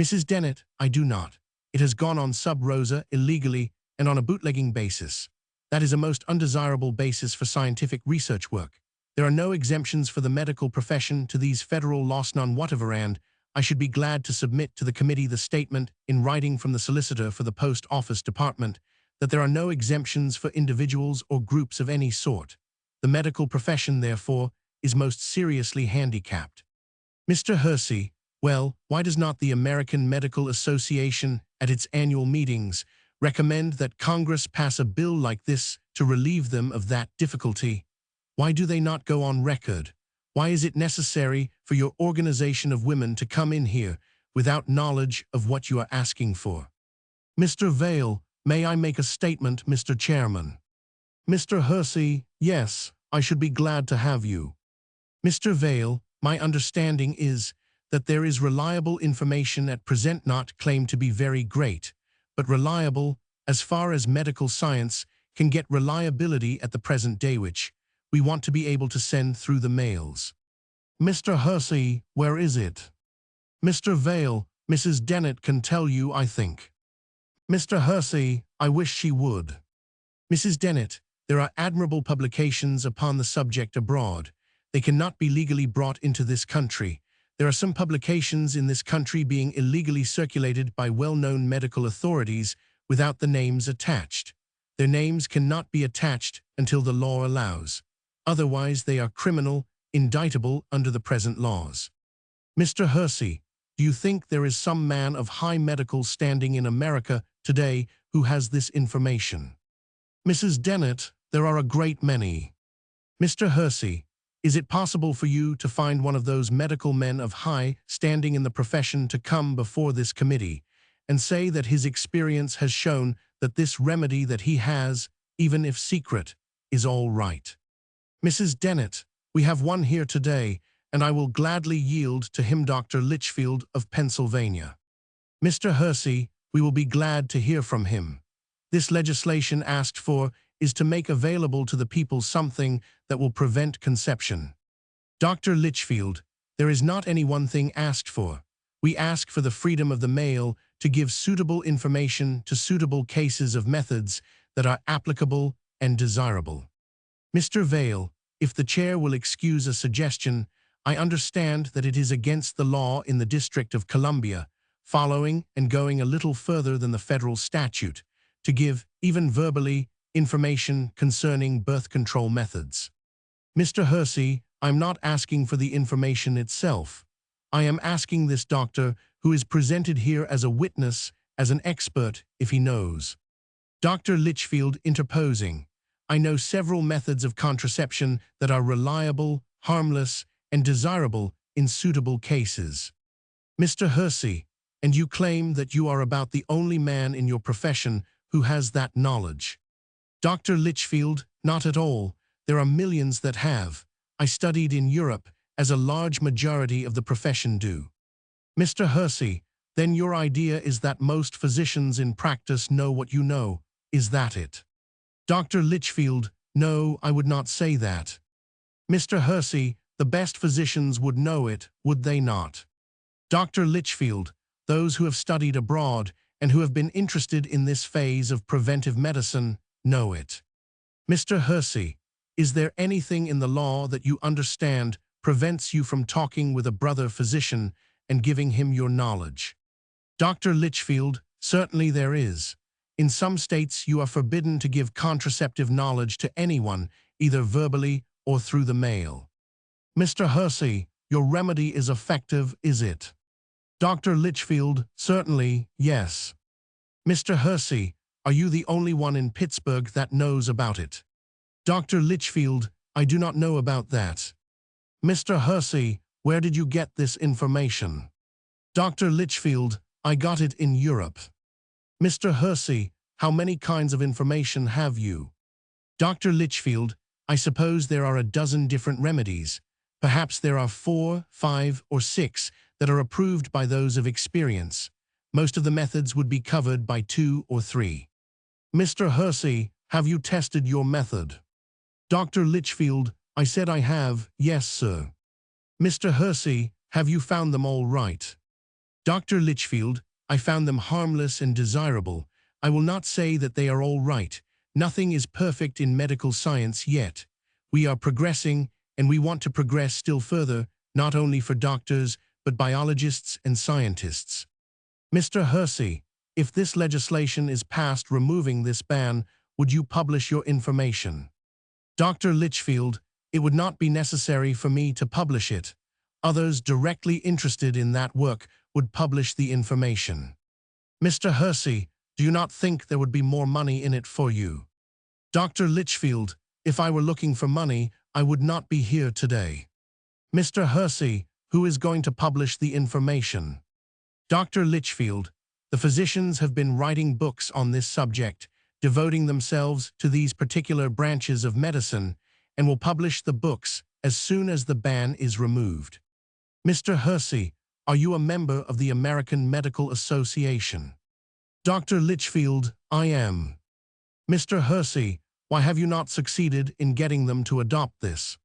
Mrs. Dennett, I do not. It has gone on sub rosa, illegally, and on a bootlegging basis. That is a most undesirable basis for scientific research work. There are no exemptions for the medical profession to these federal laws none whatever, and I should be glad to submit to the committee the statement in writing from the solicitor for the Post Office Department that there are no exemptions for individuals or groups of any sort. The medical profession, therefore, is most seriously handicapped. Mr. Hersey, well, why does not the American Medical Association, at its annual meetings, recommend that Congress pass a bill like this to relieve them of that difficulty? Why do they not go on record? Why is it necessary for your organization of women to come in here without knowledge of what you are asking for? Mr. Vail, may I make a statement, Mr. Chairman? Mr. Hersey, yes, I should be glad to have you. Mr. Vail, my understanding is that there is reliable information at present, not claimed to be very great, but reliable as far as medical science can get reliability at the present day, which we want to be able to send through the mails. Mr. Hersey, where is it? Mr. Vail, Mrs. Dennett can tell you, I think. Mr. Hersey, I wish she would. Mrs. Dennett, there are admirable publications upon the subject abroad. They cannot be legally brought into this country. There are some publications in this country being illegally circulated by well-known medical authorities without the names attached. Their names cannot be attached until the law allows. Otherwise, they are criminal, indictable under the present laws. Mr. Hersey, do you think there is some man of high medical standing in America today who has this information? Mrs. Dennett, there are a great many. Mr. Hersey, is it possible for you to find one of those medical men of high standing in the profession to come before this committee and say that his experience has shown that this remedy that he has, even if secret, is all right? Mrs. Dennett, we have one here today, and I will gladly yield to him, Dr. Litchfield of Pennsylvania. Mr. Hersey, we will be glad to hear from him. This legislation asked for is to make available to the people something that will prevent conception. Dr. Litchfield, there is not any one thing asked for. We ask for the freedom of the mail to give suitable information to suitable cases of methods that are applicable and desirable. Mr. Vail, if the chair will excuse a suggestion, I understand that it is against the law in the District of Columbia, following and going a little further than the federal statute, to give, even verbally, information concerning birth control methods. Mr. Hersey, I'm not asking for the information itself. I am asking this doctor, who is presented here as a witness, as an expert, if he knows. Dr. Litchfield interposing. I know several methods of contraception that are reliable, harmless, and desirable in suitable cases. Mr. Hersey, and you claim that you are about the only man in your profession who has that knowledge. Dr. Litchfield, not at all. There are millions that have. I studied in Europe, as a large majority of the profession do. Mr. Hersey, then your idea is that most physicians in practice know what you know. Is that it? Dr. Litchfield, no, I would not say that. Mr. Hersey, the best physicians would know it, would they not? Dr. Litchfield, those who have studied abroad and who have been interested in this phase of preventive medicine know it. Mr. Hersey, is there anything in the law that you understand prevents you from talking with a brother physician and giving him your knowledge? Dr. Litchfield, certainly there is. In some states you are forbidden to give contraceptive knowledge to anyone, either verbally or through the mail. Mr. Hersey, your remedy is effective, is it? Dr. Litchfield, certainly, yes. Mr. Hersey, are you the only one in Pittsburgh that knows about it? Dr. Litchfield, I do not know about that. Mr. Hersey, where did you get this information? Dr. Litchfield, I got it in Europe. Mr. Hersey, how many kinds of information have you? Dr. Litchfield, I suppose there are a dozen different remedies. Perhaps there are 4, 5, or 6 that are approved by those of experience. Most of the methods would be covered by 2 or 3. Mr. Hersey, have you tested your method? Dr. Litchfield, I said I have, yes, sir. Mr. Hersey, have you found them all right? Dr. Litchfield, I found them harmless and desirable. I will not say that they are all right. Nothing is perfect in medical science yet. We are progressing, and we want to progress still further, not only for doctors, but biologists and scientists. Mr. Hersey, if this legislation is passed removing this ban, would you publish your information? Dr. Litchfield, it would not be necessary for me to publish it. Others directly interested in that work would publish the information. Mr. Hersey, do you not think there would be more money in it for you? Dr. Litchfield, if I were looking for money, I would not be here today. Mr. Hersey, who is going to publish the information? Dr. Litchfield, the physicians have been writing books on this subject, devoting themselves to these particular branches of medicine, and will publish the books as soon as the ban is removed. Mr. Hersey, are you a member of the American Medical Association? Dr. Litchfield, I am. Mr. Hersey, why have you not succeeded in getting them to adopt this?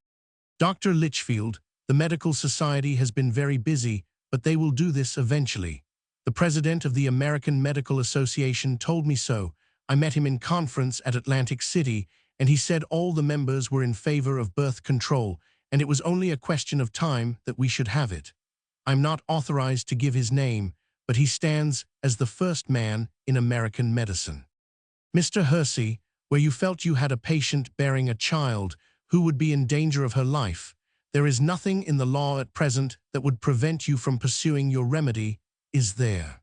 Dr. Litchfield, the Medical Society has been very busy, but they will do this eventually. The president of the American Medical Association told me so. I met him in conference at Atlantic City, and he said all the members were in favor of birth control, and it was only a question of time that we should have it. I'm not authorized to give his name, but he stands as the first man in American medicine. Mr. Hersey, where you felt you had a patient bearing a child who would be in danger of her life, there is nothing in the law at present that would prevent you from pursuing your remedy, is there?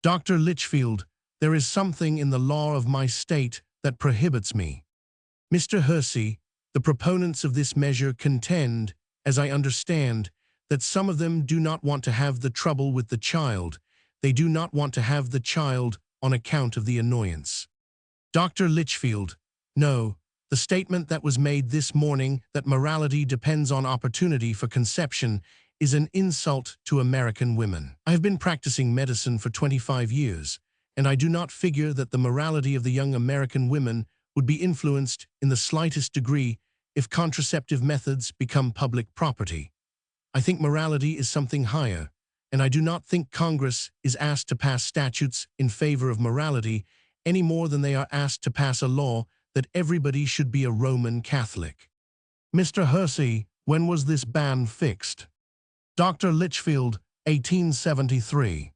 Dr. Litchfield, there is something in the law of my state that prohibits me. Mr. Hersey, the proponents of this measure contend, as I understand, that some of them do not want to have the trouble with the child. They do not want to have the child on account of the annoyance. Dr. Litchfield, no, the statement that was made this morning that morality depends on opportunity for conception is an insult to American women. I have been practicing medicine for 25 years, and I do not figure that the morality of the young American women would be influenced in the slightest degree if contraceptive methods become public property. I think morality is something higher, and I do not think Congress is asked to pass statutes in favor of morality any more than they are asked to pass a law that everybody should be a Roman Catholic. Mr. Hersey, when was this ban fixed? Dr. Litchfield, 1873.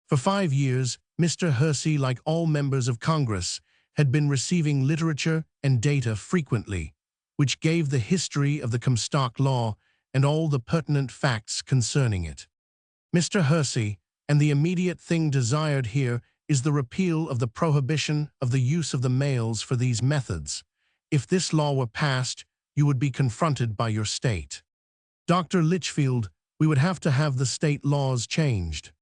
For 5 years, Mr. Hersey, like all members of Congress, had been receiving literature and data frequently, which gave the history of the Comstock Law and all the pertinent facts concerning it. Mr. Hersey, and the immediate thing desired here is the repeal of the prohibition of the use of the males for these methods. If this law were passed, you would be confronted by your state. Dr. Litchfield, we would have to have the state laws changed.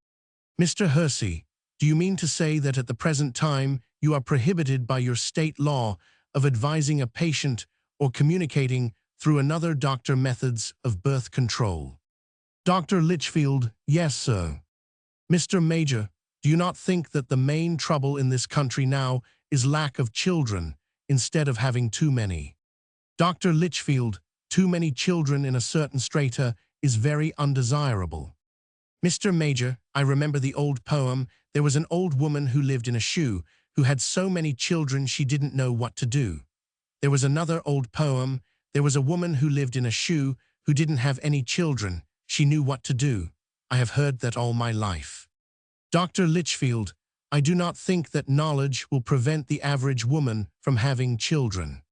Mr. Hersey, do you mean to say that at the present time you are prohibited by your state law of advising a patient or communicating through another doctor methods of birth control? Dr. Litchfield, yes, sir. Mr. Major, do you not think that the main trouble in this country now is lack of children instead of having too many? Dr. Litchfield, too many children in a certain strata is very undesirable. Mr. Major, I remember the old poem, there was an old woman who lived in a shoe, who had so many children she didn't know what to do. There was another old poem, there was a woman who lived in a shoe, who didn't have any children, she knew what to do. I have heard that all my life. Dr. Litchfield, I do not think that knowledge will prevent the average woman from having children.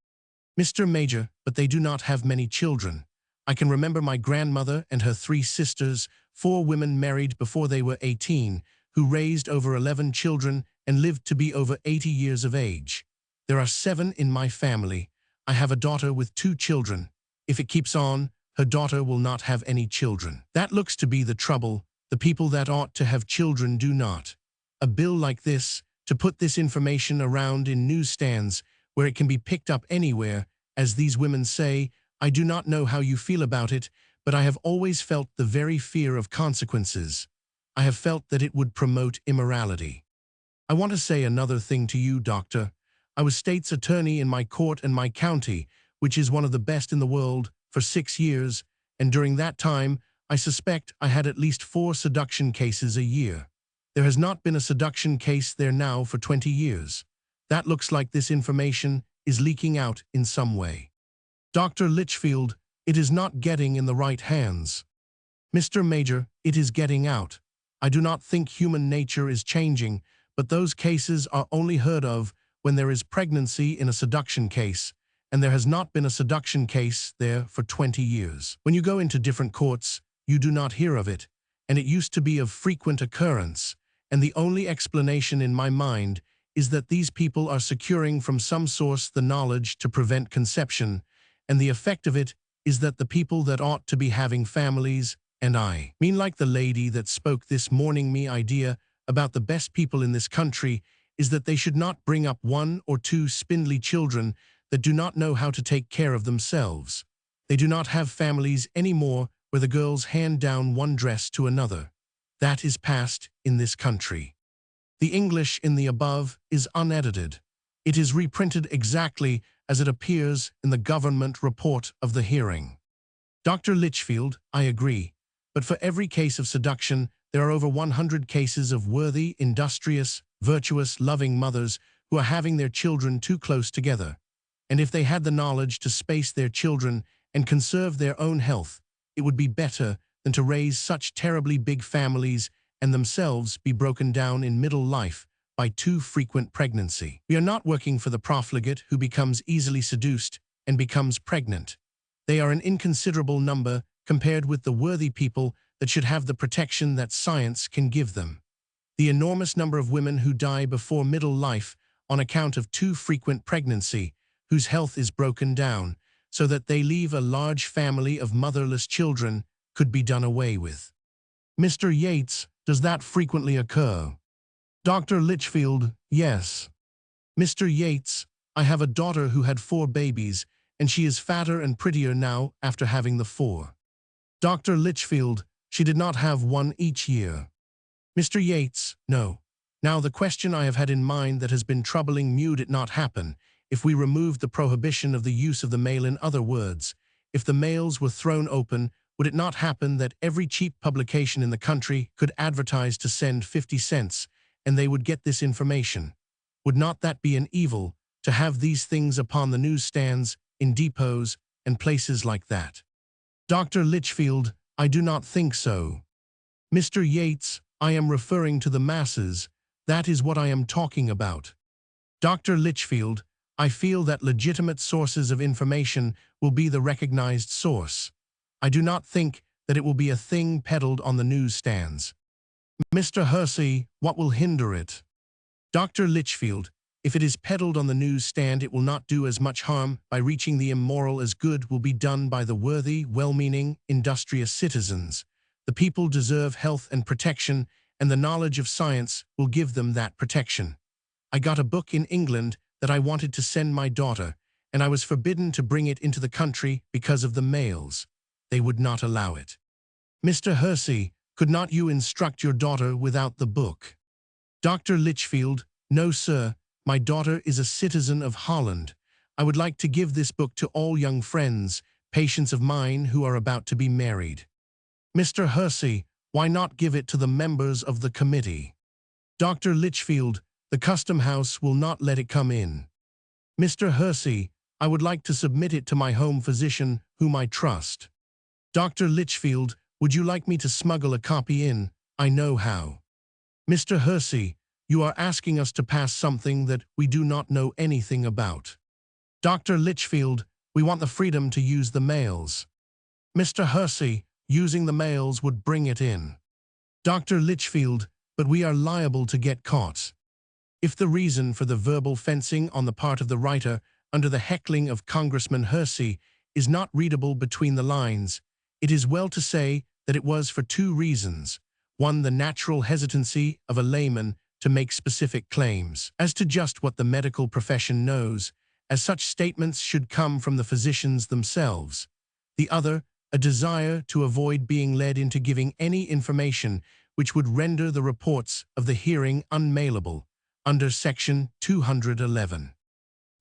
Mr. Major, but they do not have many children. I can remember my grandmother and her 3 sisters, 4 women married before they were 18, who raised over 11 children and lived to be over 80 years of age. There are 7 in my family. I have a daughter with 2 children. If it keeps on, her daughter will not have any children. That looks to be the trouble. The people that ought to have children do not. A bill like this, to put this information around in newsstands where it can be picked up anywhere, as these women say, I do not know how you feel about it, but I have always felt the very fear of consequences. I have felt that it would promote immorality. I want to say another thing to you, Doctor. I was state's attorney in my court and my county, which is one of the best in the world, for 6 years, and during that time, I suspect I had at least 4 seduction cases a year. There has not been a seduction case there now for 20 years. That looks like this information is leaking out in some way. Dr. Litchfield, it is not getting in the right hands. Mr. Major, it is getting out. I do not think human nature is changing, but those cases are only heard of when there is pregnancy in a seduction case, and there has not been a seduction case there for 20 years. When you go into different courts, you do not hear of it, and it used to be of frequent occurrence, and the only explanation in my mind is that these people are securing from some source the knowledge to prevent conception, and the effect of it is that the people that ought to be having families, and I mean like the lady that spoke this morning me idea about the best people in this country is that they should not bring up 1 or 2 spindly children that do not know how to take care of themselves. They do not have families anymore where the girls hand down one dress to another. That is passed in this country. The English in the above is unedited. It is reprinted exactly as it appears in the government report of the hearing. Dr. Litchfield, I agree, but for every case of seduction, there are over 100 cases of worthy, industrious, virtuous, loving mothers who are having their children too close together. And if they had the knowledge to space their children and conserve their own health, it would be better than to raise such terribly big families and themselves be broken down in middle life by too frequent pregnancy. We are not working for the profligate who becomes easily seduced and becomes pregnant. They are an inconsiderable number compared with the worthy people that should have the protection that science can give them. The enormous number of women who die before middle life on account of too frequent pregnancy, whose health is broken down, so that they leave a large family of motherless children, could be done away with. Mr. Yates, does that frequently occur? Dr. Litchfield, yes. Mr. Yates, I have a daughter who had 4 babies, and she is fatter and prettier now after having the 4. Dr. Litchfield, she did not have 1 each year. Mr. Yates, no. Now the question I have had in mind that has been troubling me, would it not happen if we removed the prohibition of the use of the male? In other words, if the males were thrown open, would it not happen that every cheap publication in the country could advertise to send 50 cents, and they would get this information? Would not that be an evil, to have these things upon the newsstands, in depots, and places like that? Dr. Litchfield, I do not think so. Mr. Yates, I am referring to the masses. That is what I am talking about. Dr. Litchfield, I feel that legitimate sources of information will be the recognized source. I do not think that it will be a thing peddled on the newsstands. Mr. Hersey, what will hinder it? Dr. Litchfield, if it is peddled on the newsstand, it will not do as much harm by reaching the immoral as good will be done by the worthy, well-meaning, industrious citizens. The people deserve health and protection, and the knowledge of science will give them that protection. I got a book in England that I wanted to send my daughter, and I was forbidden to bring it into the country because of the males. They would not allow it. Mr. Hersey, could not you instruct your daughter without the book? Dr. Litchfield, no, sir. My daughter is a citizen of Holland. I would like to give this book to all young friends, patients of mine who are about to be married. Mr. Hersey, why not give it to the members of the committee? Dr. Litchfield, the Custom House will not let it come in. Mr. Hersey, I would like to submit it to my home physician, whom I trust. Dr. Litchfield, would you like me to smuggle a copy in? I know how. Mr. Hersey, you are asking us to pass something that we do not know anything about. Dr. Litchfield, we want the freedom to use the mails. Mr. Hersey, using the mails would bring it in. Dr. Litchfield, but we are liable to get caught. If the reason for the verbal fencing on the part of the writer under the heckling of Congressman Hersey is not readable between the lines, it is well to say that it was for two reasons. One, the natural hesitancy of a layman to make specific claims as to just what the medical profession knows, as such statements should come from the physicians themselves. The other, a desire to avoid being led into giving any information which would render the reports of the hearing unmailable, under Section 211.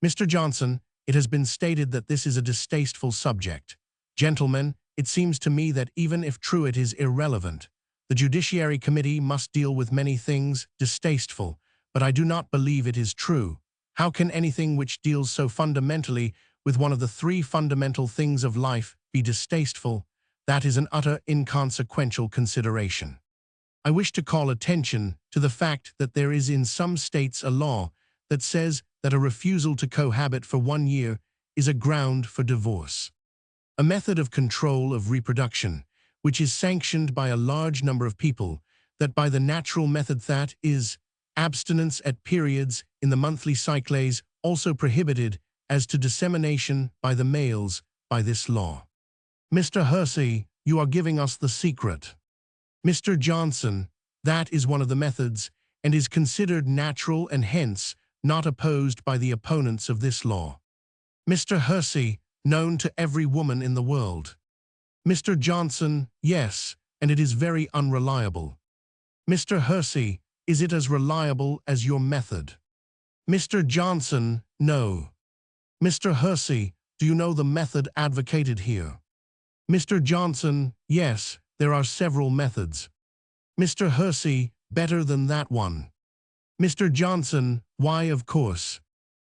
Mr. Johnson, it has been stated that this is a distasteful subject. Gentlemen, it seems to me that even if true, it is irrelevant. The Judiciary Committee must deal with many things distasteful, but I do not believe it is true. How can anything which deals so fundamentally with one of the three fundamental things of life be distasteful? That is an utter inconsequential consideration. I wish to call attention to the fact that there is in some states a law that says that a refusal to cohabit for 1 year is a ground for divorce. A method of control of reproduction, which is sanctioned by a large number of people, that by the natural method that is, abstinence at periods in the monthly cycles also prohibited as to dissemination by the males by this law. Mr. Hersey, you are giving us the secret. Mr. Johnson, that is one of the methods and is considered natural and hence not opposed by the opponents of this law. Mr. Hersey, known to every woman in the world. Mr. Johnson, yes, and it is very unreliable. Mr. Hersey, is it as reliable as your method? Mr. Johnson, no. Mr. Hersey, do you know the method advocated here? Mr. Johnson, yes, there are several methods. Mr. Hersey, better than that one. Mr. Johnson, why, of course.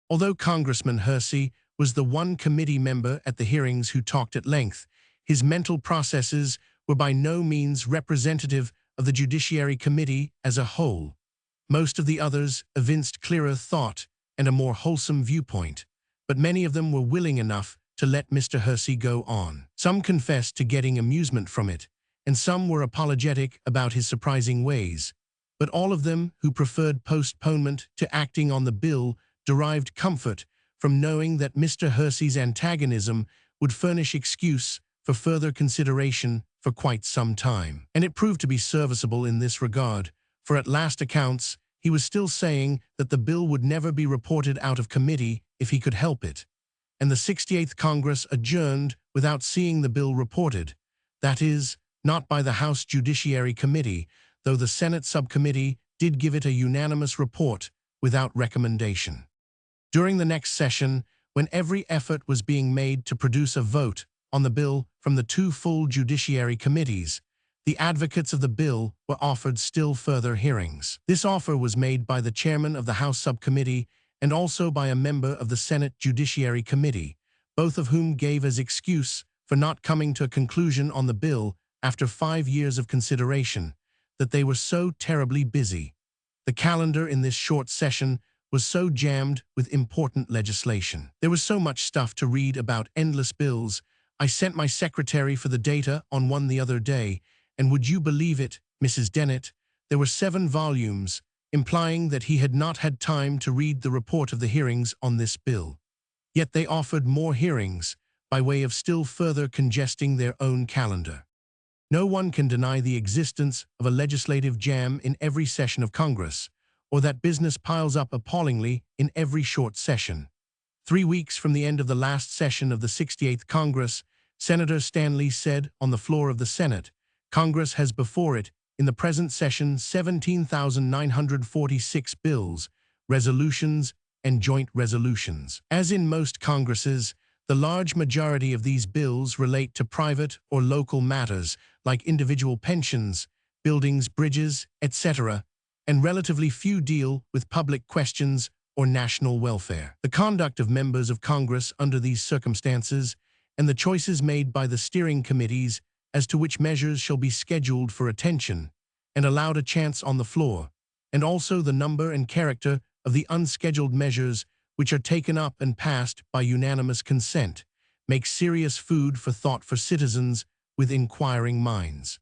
Although Congressman Hersey was the one committee member at the hearings who talked at length, his mental processes were by no means representative of the Judiciary Committee as a whole. Most of the others evinced clearer thought and a more wholesome viewpoint, but many of them were willing enough to let Mr. Hersey go on. Some confessed to getting amusement from it, and some were apologetic about his surprising ways, but all of them who preferred postponement to acting on the bill derived comfort from knowing that Mr. Hersey's antagonism would furnish excuse for further consideration for quite some time. And it proved to be serviceable in this regard, for at last accounts, he was still saying that the bill would never be reported out of committee if he could help it. And the 68th Congress adjourned without seeing the bill reported, that is, not by the House Judiciary Committee, though the Senate subcommittee did give it a unanimous report without recommendation. During the next session, when every effort was being made to produce a vote on the bill from the two full judiciary committees, the advocates of the bill were offered still further hearings. This offer was made by the chairman of the House subcommittee and also by a member of the Senate Judiciary Committee, both of whom gave as excuse for not coming to a conclusion on the bill after 5 years of consideration that they were so terribly busy. The calendar in this short session was so jammed with important legislation. There was so much stuff to read about endless bills. I sent my secretary for the data on one the other day, and would you believe it, Mrs. Dennett, there were 7 volumes, implying that he had not had time to read the report of the hearings on this bill. Yet they offered more hearings, by way of still further congesting their own calendar. No one can deny the existence of a legislative jam in every session of Congress, or that business piles up appallingly in every short session. 3 weeks from the end of the last session of the 68th Congress, Senator Stanley said on the floor of the Senate, Congress has before it, in the present session, 17,946 bills, resolutions, and joint resolutions. As in most Congresses, the large majority of these bills relate to private or local matters like individual pensions, buildings, bridges, etc., and relatively few deal with public questions or national welfare. The conduct of members of Congress under these circumstances and the choices made by the steering committees as to which measures shall be scheduled for attention and allowed a chance on the floor, and also the number and character of the unscheduled measures which are taken up and passed by unanimous consent, make serious food for thought for citizens with inquiring minds.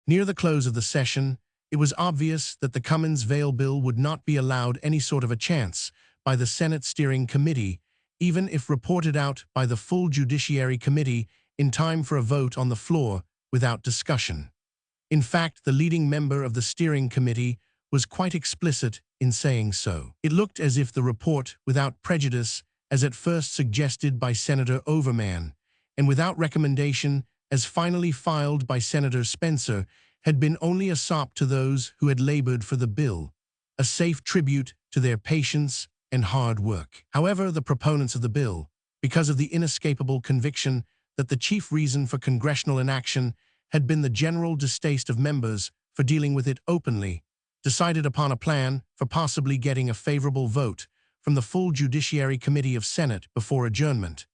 Near the close of the session, it was obvious that the Cummins-Vail bill would not be allowed any sort of a chance by the Senate Steering Committee, even if reported out by the full Judiciary Committee in time for a vote on the floor without discussion. In fact, the leading member of the Steering Committee was quite explicit in saying so. It looked as if the report, without prejudice, as at first suggested by Senator Overman, and without recommendation, as finally filed by Senator Spencer, had been only a sop to those who had labored for the bill, a safe tribute to their patience and hard work. However, the proponents of the bill, because of the inescapable conviction that the chief reason for congressional inaction had been the general distaste of members for dealing with it openly, decided upon a plan for possibly getting a favorable vote from the full Judiciary Committee of Senate before adjournment,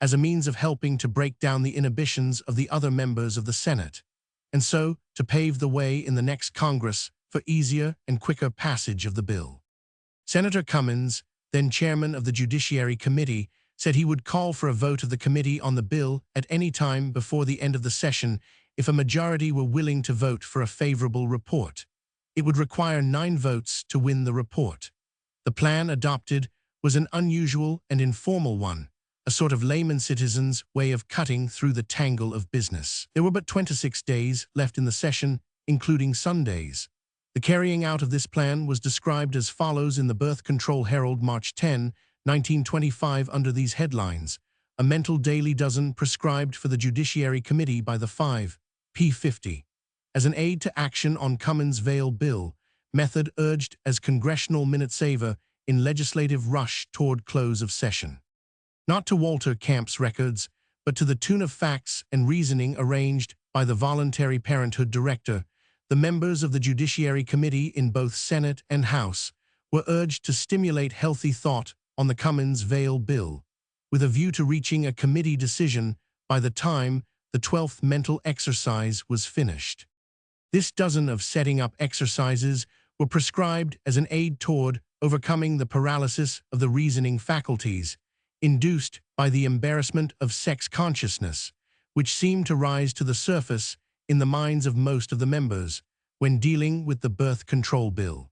as a means of helping to break down the inhibitions of the other members of the Senate, and so to pave the way in the next Congress for easier and quicker passage of the bill. Senator Cummins, then chairman of the Judiciary Committee, said he would call for a vote of the committee on the bill at any time before the end of the session if a majority were willing to vote for a favorable report. It would require 9 votes to win the report. The plan adopted was an unusual and informal one, a sort of layman citizen's way of cutting through the tangle of business. There were but 26 days left in the session, including Sundays. The carrying out of this plan was described as follows in the Birth Control Herald, March 10, 1925, under these headlines: a mental daily dozen prescribed for the Judiciary Committee by the 5 P50. As an aid to action on Cummins-Vail bill, method urged as congressional minute saver in legislative rush toward close of session. Not to Walter Camp's records, but to the tune of facts and reasoning arranged by the Voluntary Parenthood Director, the members of the Judiciary Committee in both Senate and House were urged to stimulate healthy thought on the Cummins-Vail bill, with a view to reaching a committee decision by the time the 12th mental exercise was finished. This dozen of setting up exercises were prescribed as an aid toward overcoming the paralysis of the reasoning faculties, induced by the embarrassment of sex consciousness, which seemed to rise to the surface in the minds of most of the members when dealing with the birth control bill.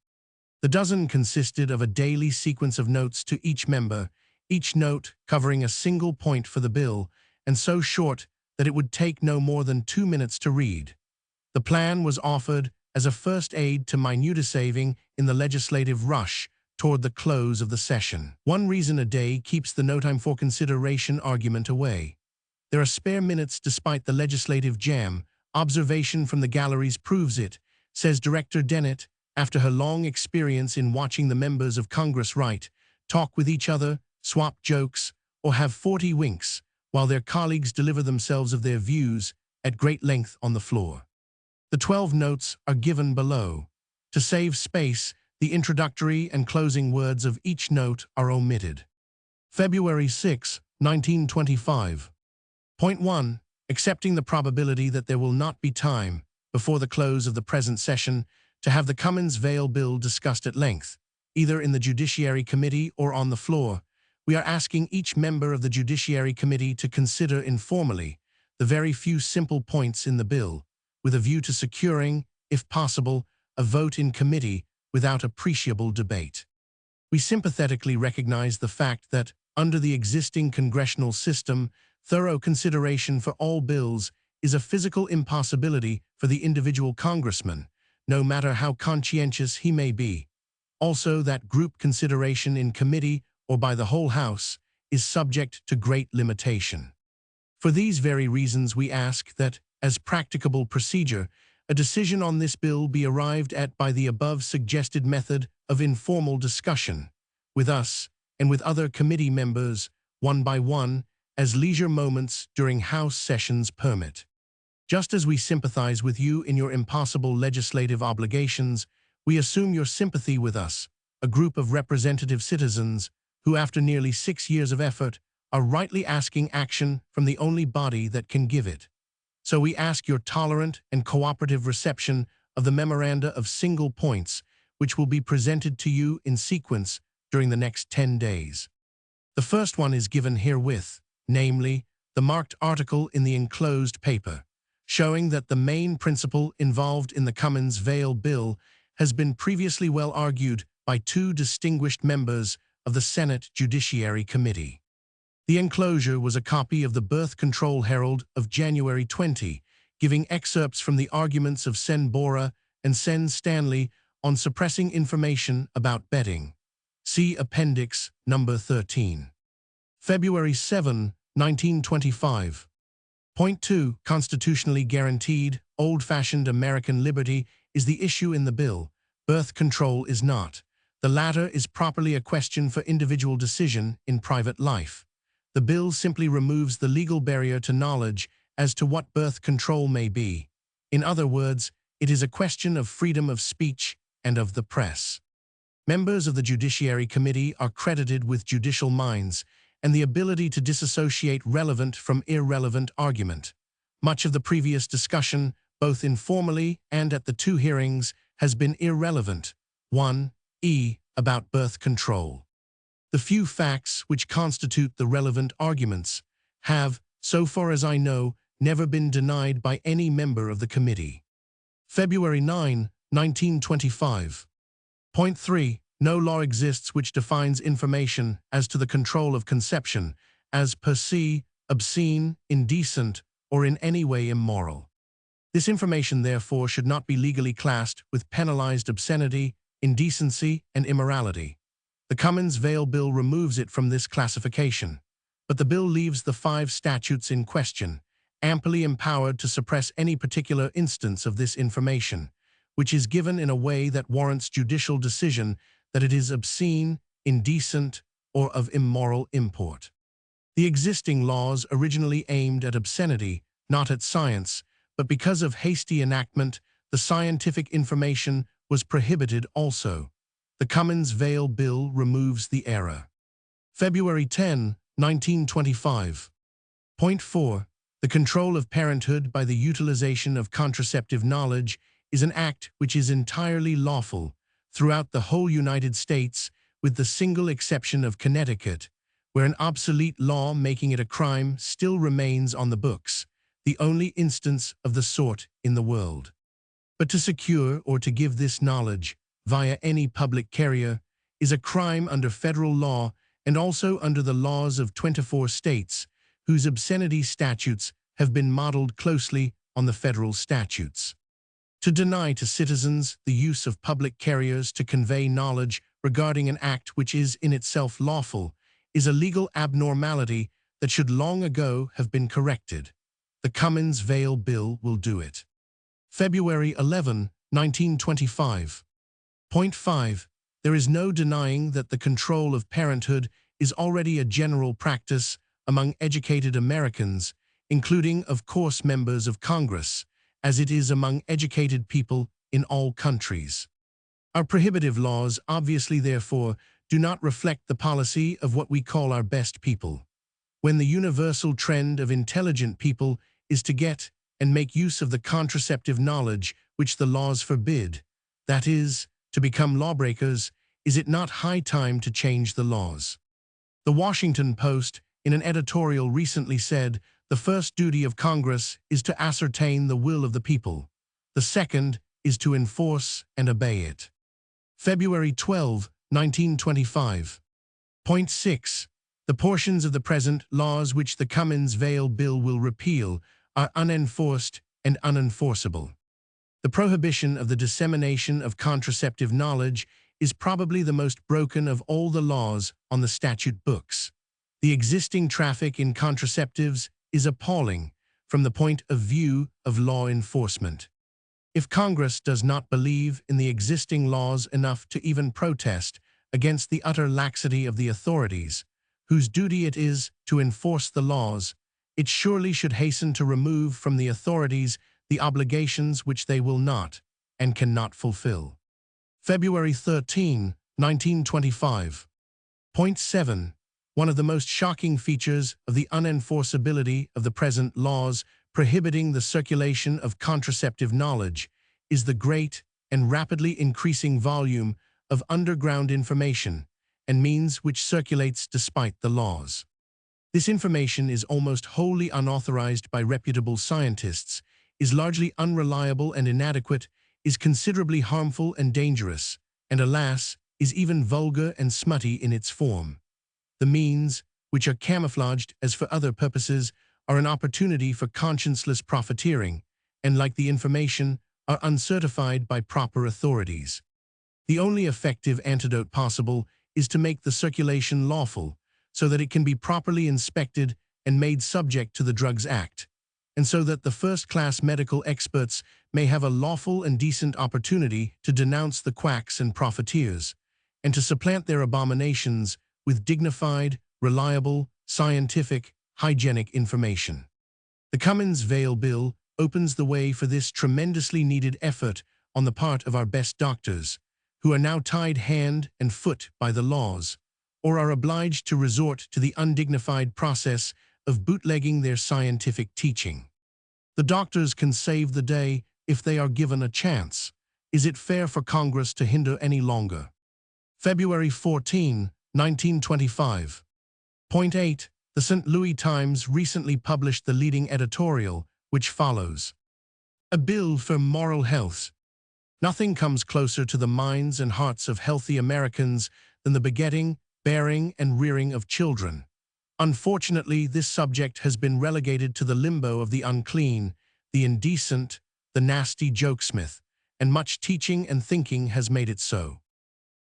The dozen consisted of a daily sequence of notes to each member, each note covering a single point for the bill, and so short that it would take no more than 2 minutes to read. The plan was offered as a first aid to minutiae in the legislative rush toward the close of the session. 1 reason a day keeps the no time for consideration argument away. There are spare minutes despite the legislative jam. Observation from the galleries proves it, says Director Dennett, after her long experience in watching the members of Congress write, talk with each other, swap jokes, or have 40 winks, while their colleagues deliver themselves of their views at great length on the floor. The 12 notes are given below. To save space, the introductory and closing words of each note are omitted. February 6, 1925. Point 1. Accepting the probability that there will not be time, before the close of the present session, to have the Cummins-Vail bill discussed at length, either in the Judiciary Committee or on the floor, we are asking each member of the Judiciary Committee to consider informally the very few simple points in the bill, with a view to securing, if possible, a vote in committee without appreciable debate. We sympathetically recognize the fact that, under the existing congressional system, thorough consideration for all bills is a physical impossibility for the individual congressman, no matter how conscientious he may be. Also, that group consideration in committee or by the whole House is subject to great limitation. For these very reasons, we ask that, as practicable procedure, a decision on this bill be arrived at by the above suggested method of informal discussion, with us and with other committee members, one by one, as leisure moments during House sessions permit. Just as we sympathize with you in your impossible legislative obligations, we assume your sympathy with us, a group of representative citizens who, after nearly 6 years of effort, are rightly asking action from the only body that can give it. So we ask your tolerant and cooperative reception of the memoranda of single points, which will be presented to you in sequence during the next 10 days. The first one is given herewith, namely, the marked article in the enclosed paper, showing that the main principle involved in the Cummins-Vail bill has been previously well argued by 2 distinguished members of the Senate Judiciary Committee. The enclosure was a copy of the Birth Control Herald of January 20, giving excerpts from the arguments of Sen. Bora and Sen. Stanley on suppressing information about betting. See Appendix Number 13. February 7, 1925. Point 2. Constitutionally guaranteed, old-fashioned American liberty is the issue in the bill. Birth control is not. The latter is properly a question for individual decision in private life. The bill simply removes the legal barrier to knowledge as to what birth control may be. In other words, it is a question of freedom of speech and of the press. Members of the Judiciary Committee are credited with judicial minds and the ability to disassociate relevant from irrelevant argument. Much of the previous discussion, both informally and at the 2 hearings, has been irrelevant. 1e. About birth control. The few facts which constitute the relevant arguments have, so far as I know, never been denied by any member of the committee. February 9, 1925. Point 3. No law exists which defines information as to the control of conception as per se, obscene, indecent, or in any way immoral. This information, therefore, should not be legally classed with penalized obscenity, indecency, and immorality. The Cummins-Vail bill removes it from this classification, but the bill leaves the 5 statutes in question, amply empowered to suppress any particular instance of this information, which is given in a way that warrants judicial decision that it is obscene, indecent, or of immoral import. The existing laws originally aimed at obscenity, not at science, but because of hasty enactment, the scientific information was prohibited also. The Cummins-Vail bill removes the error. February 10, 1925. Point 4. The control of parenthood by the utilization of contraceptive knowledge is an act which is entirely lawful throughout the whole United States, with the single exception of Connecticut, where an obsolete law making it a crime still remains on the books, the only instance of the sort in the world. But to secure or to give this knowledge via any public carrier is a crime under federal law and also under the laws of 24 states, whose obscenity statutes have been modeled closely on the federal statutes. To deny to citizens the use of public carriers to convey knowledge regarding an act which is in itself lawful is a legal abnormality that should long ago have been corrected. The Cummins-Vail bill will do it. February 11, 1925. Point 5. There is no denying that the control of parenthood is already a general practice among educated Americans, including, of course, members of Congress, as it is among educated people in all countries. Our prohibitive laws obviously, therefore, do not reflect the policy of what we call our best people. When the universal trend of intelligent people is to get and make use of the contraceptive knowledge which the laws forbid, that is, to become lawbreakers, Is it not high time to change the laws? The Washington Post, in an editorial recently said, the first duty of Congress is to ascertain the will of the people. The second is to enforce and obey it. February 12, 1925. Point 6. The portions of the present laws which the Cummins-Vail Bill will repeal are unenforced and unenforceable. The prohibition of the dissemination of contraceptive knowledge is probably the most broken of all the laws on the statute books. The existing traffic in contraceptives is appalling from the point of view of law enforcement. If Congress does not believe in the existing laws enough to even protest against the utter laxity of the authorities, whose duty it is to enforce the laws, it surely should hasten to remove from the authorities the obligations which they will not and cannot fulfill. February 13, 1925. Point 7. One of the most shocking features of the unenforceability of the present laws prohibiting the circulation of contraceptive knowledge is the great and rapidly increasing volume of underground information and means which circulates despite the laws. This information is almost wholly unauthorized by reputable scientists, is largely unreliable and inadequate, is considerably harmful and dangerous, and alas, is even vulgar and smutty in its form. The means, which are camouflaged as for other purposes, are an opportunity for conscienceless profiteering, and like the information, are uncertified by proper authorities. The only effective antidote possible is to make the circulation lawful, so that it can be properly inspected and made subject to the Drugs Act, and so that the first-class medical experts may have a lawful and decent opportunity to denounce the quacks and profiteers, and to supplant their abominations with dignified, reliable, scientific, hygienic information. The Cummins-Vail Bill opens the way for this tremendously needed effort on the part of our best doctors, who are now tied hand and foot by the laws, or are obliged to resort to the undignified process of bootlegging their scientific teaching. The doctors can save the day if they are given a chance. Is it fair for Congress to hinder any longer? February 14, 1925. Point 8. The St. Louis Times recently published the leading editorial, which follows. A bill for moral health. Nothing comes closer to the minds and hearts of healthy Americans than the begetting, bearing, and rearing of children. Unfortunately, this subject has been relegated to the limbo of the unclean, the indecent, the nasty jokesmith, and much teaching and thinking has made it so.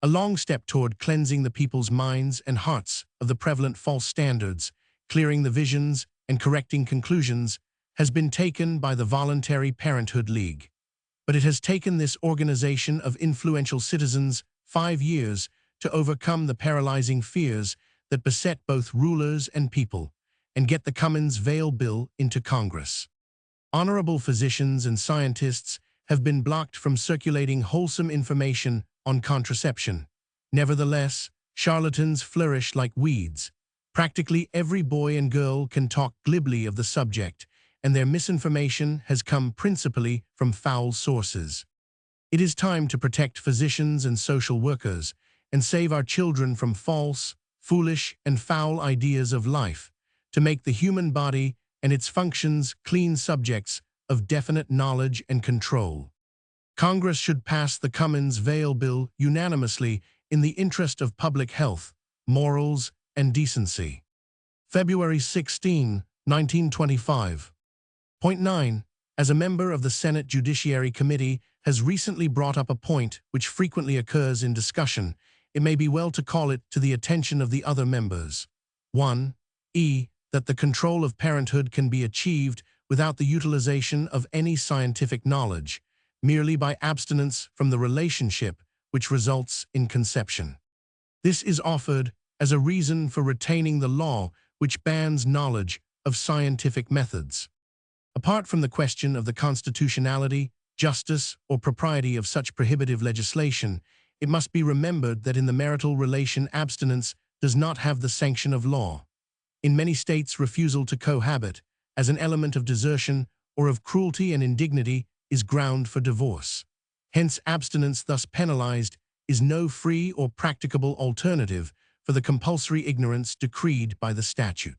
A long step toward cleansing the people's minds and hearts of the prevalent false standards, clearing the visions and correcting conclusions, has been taken by the Voluntary Parenthood League. But it has taken this organization of influential citizens 5 years to overcome the paralyzing fears that beset both rulers and people, and get the Cummins-Vail Bill into Congress. Honorable physicians and scientists have been blocked from circulating wholesome information on contraception. Nevertheless, charlatans flourish like weeds. Practically every boy and girl can talk glibly of the subject, and their misinformation has come principally from foul sources. It is time to protect physicians and social workers and save our children from false, foolish, and foul ideas of life, to make the human body and its functions clean subjects of definite knowledge and control. Congress should pass the Cummins-Vail Bill unanimously in the interest of public health, morals, and decency. February 16, 1925. Point 9. As a member of the Senate Judiciary Committee has recently brought up a point which frequently occurs in discussion, it may be well to call it to the attention of the other members. 1. That the control of parenthood can be achieved without the utilization of any scientific knowledge, merely by abstinence from the relationship which results in conception. This is offered as a reason for retaining the law which bans knowledge of scientific methods. Apart from the question of the constitutionality, justice, or propriety of such prohibitive legislation, it must be remembered that in the marital relation abstinence does not have the sanction of law. In many states, refusal to cohabit, as an element of desertion or of cruelty and indignity, is ground for divorce. Hence, abstinence thus penalized is no free or practicable alternative for the compulsory ignorance decreed by the statute.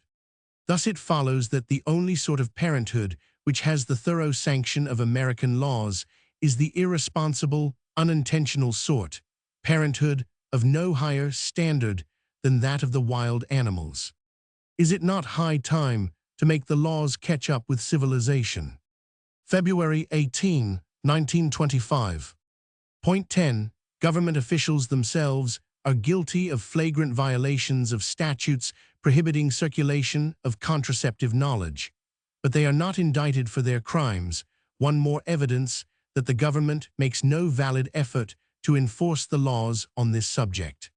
Thus it follows that the only sort of parenthood which has the thorough sanction of American laws is the irresponsible, unintentional sort, parenthood of no higher standard than that of the wild animals. Is it not high time to make the laws catch up with civilization? February 18, 1925. Point 10. Government officials themselves are guilty of flagrant violations of statutes prohibiting circulation of contraceptive knowledge, but they are not indicted for their crimes, one more evidence that the government makes no valid effort to enforce the laws on this subject.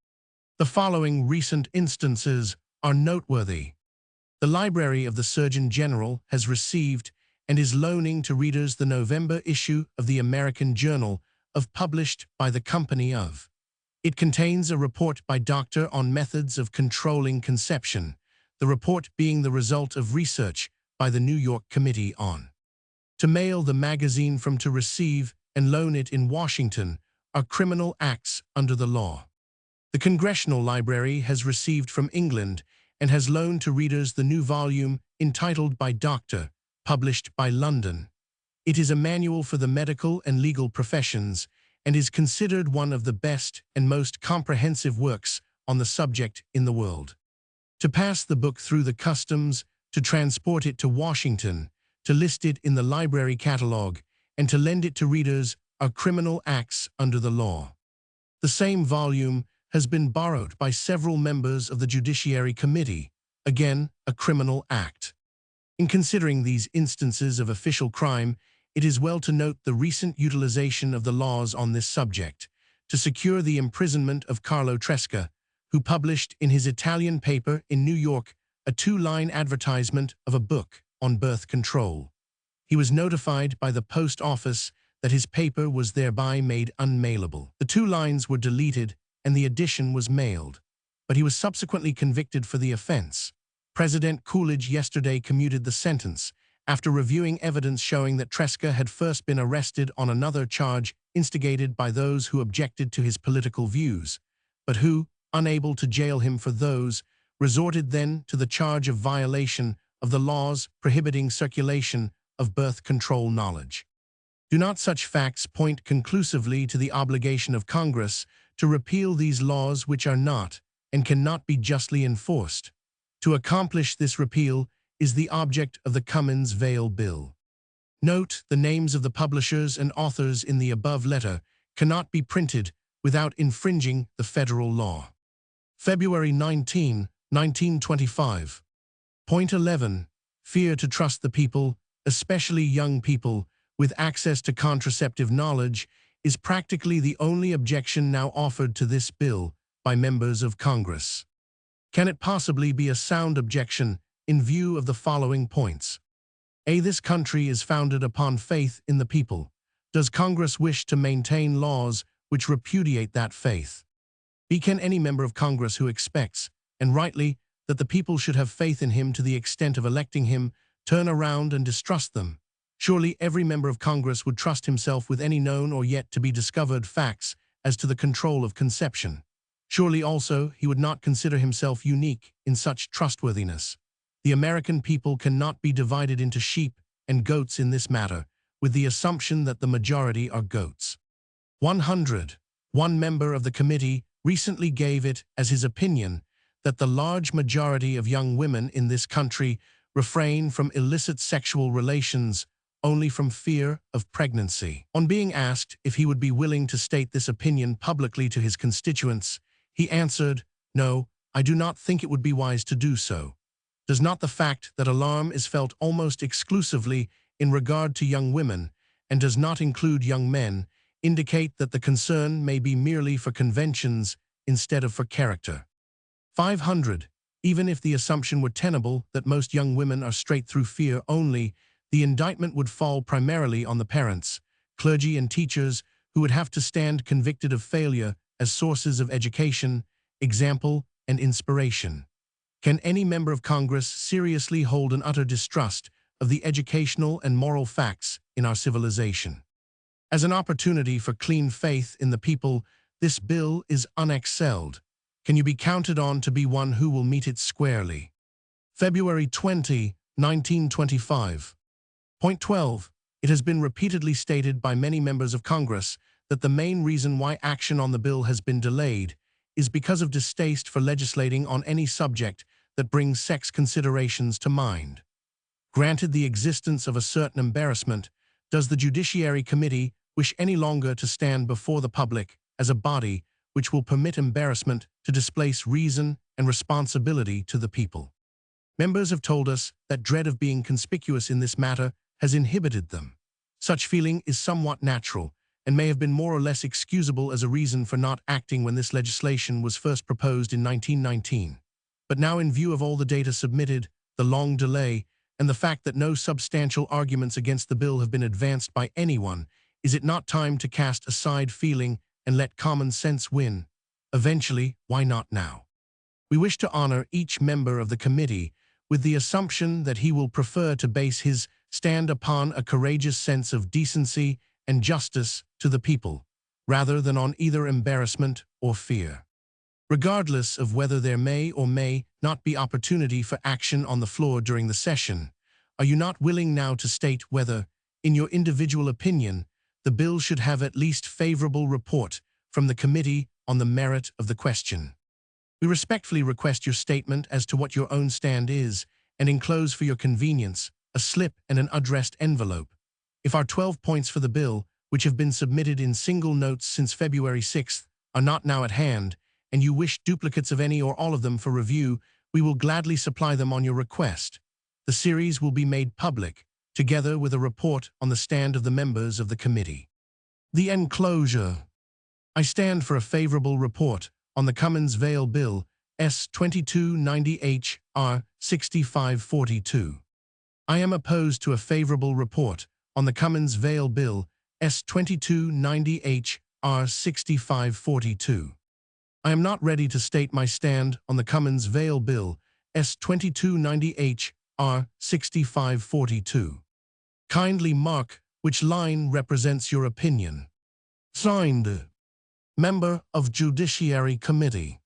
The following recent instances are noteworthy. The Library of the Surgeon General has received and is loaning to readers the November issue of the American Journal of published by the Company of. It contains a report by Doctor on methods of controlling conception, the report being the result of research by the New York Committee on. To mail the magazine from to receive and loan it in Washington are criminal acts under the law. The Congressional Library has received from England and has loaned to readers the new volume entitled by Doctor, published by London. It is a manual for the medical and legal professions and is considered one of the best and most comprehensive works on the subject in the world. To pass the book through the customs, to transport it to Washington, to list it in the library catalog, and to lend it to readers are criminal acts under the law. The same volume has been borrowed by several members of the Judiciary Committee, again a criminal act. In considering these instances of official crime, it is well to note the recent utilization of the laws on this subject to secure the imprisonment of Carlo Tresca, who published in his Italian paper in New York a 2-line advertisement of a book on birth control. He was notified by the post office that his paper was thereby made unmailable. The 2 lines were deleted and the edition was mailed, but he was subsequently convicted for the offense. President Coolidge yesterday commuted the sentence after reviewing evidence showing that Tresca had first been arrested on another charge instigated by those who objected to his political views, but who, unable to jail him for those, resorted then to the charge of violation of the laws prohibiting circulation of birth control knowledge. Do not such facts point conclusively to the obligation of Congress to repeal these laws which are not and cannot be justly enforced? To accomplish this repeal is the object of the Cummins-Vail Bill. Note, the names of the publishers and authors in the above letter cannot be printed without infringing the federal law. February 19, 1925. Point 11. Fear to trust the people, especially young people, with access to contraceptive knowledge is practically the only objection now offered to this bill by members of Congress. Can it possibly be a sound objection in view of the following points? A. This country is founded upon faith in the people. Does Congress wish to maintain laws which repudiate that faith? B. Can any member of Congress who expects, and rightly, that the people should have faith in him to the extent of electing him, turn around and distrust them? Surely every member of Congress would trust himself with any known or yet to be discovered facts as to the control of conception. Surely also he would not consider himself unique in such trustworthiness. The American people cannot be divided into sheep and goats in this matter, with the assumption that the majority are goats. 100. One member of the committee recently gave it as his opinion that the large majority of young women in this country refrain from illicit sexual relations only from fear of pregnancy. On being asked if he would be willing to state this opinion publicly to his constituents, he answered, "No, I do not think it would be wise to do so." Does not the fact that alarm is felt almost exclusively in regard to young women, and does not include young men, indicate that the concern may be merely for conventions instead of for character? 500. Even if the assumption were tenable that most young women are straight through fear only, the indictment would fall primarily on the parents, clergy and teachers who would have to stand convicted of failure as sources of education, example, and inspiration. Can any member of Congress seriously hold an utter distrust of the educational and moral facts in our civilization? As an opportunity for clean faith in the people, this bill is unexcelled. Can you be counted on to be one who will meet it squarely? February 20, 1925. Point 12. It has been repeatedly stated by many members of Congress that the main reason why action on the bill has been delayed is because of distaste for legislating on any subject that brings sex considerations to mind. Granted the existence of a certain embarrassment, does the Judiciary Committee wish any longer to stand before the public as a body which will permit embarrassment to displace reason and responsibility to the people? Members have told us that dread of being conspicuous in this matter has inhibited them. Such feeling is somewhat natural and may have been more or less excusable as a reason for not acting when this legislation was first proposed in 1919. But now, in view of all the data submitted, the long delay, and the fact that no substantial arguments against the bill have been advanced by anyone, is it not time to cast aside feeling and let common sense win? Eventually, why not now? We wish to honor each member of the committee with the assumption that he will prefer to base his stand upon a courageous sense of decency and justice to the people, rather than on either embarrassment or fear. Regardless of whether there may or may not be opportunity for action on the floor during the session, are you not willing now to state whether, in your individual opinion, the bill should have at least favorable report from the committee on the merit of the question? We respectfully request your statement as to what your own stand is, and enclose for your convenience a slip and an addressed envelope. If our 12 points for the bill, which have been submitted in single notes since February 6th, are not now at hand, and you wish duplicates of any or all of them for review, we will gladly supply them on your request. The series will be made public, together with a report on the stand of the members of the committee. The enclosure. I stand for a favorable report on the Cummins Vale Bill, S2290H.R. 6542. I am opposed to a favorable report on the Cummins Vale Bill, S2290H.R. 6542. I am not ready to state my stand on the Cummins Vale Bill, S2290H.R. 6542. Kindly mark which line represents your opinion. Signed, Member of Judiciary Committee.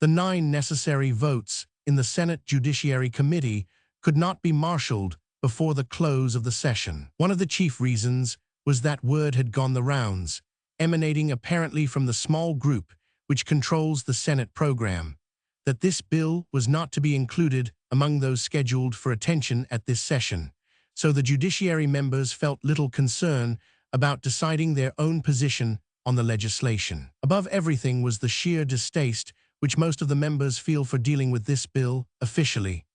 The 9 necessary votes in the Senate Judiciary Committee could not be marshaled before the close of the session. One of the chief reasons was that word had gone the rounds, emanating apparently from the small group which controls the Senate program, that this bill was not to be included among those scheduled for attention at this session, so the judiciary members felt little concern about deciding their own position on the legislation. Above everything was the sheer distaste which most of the members feel for dealing with this bill officially.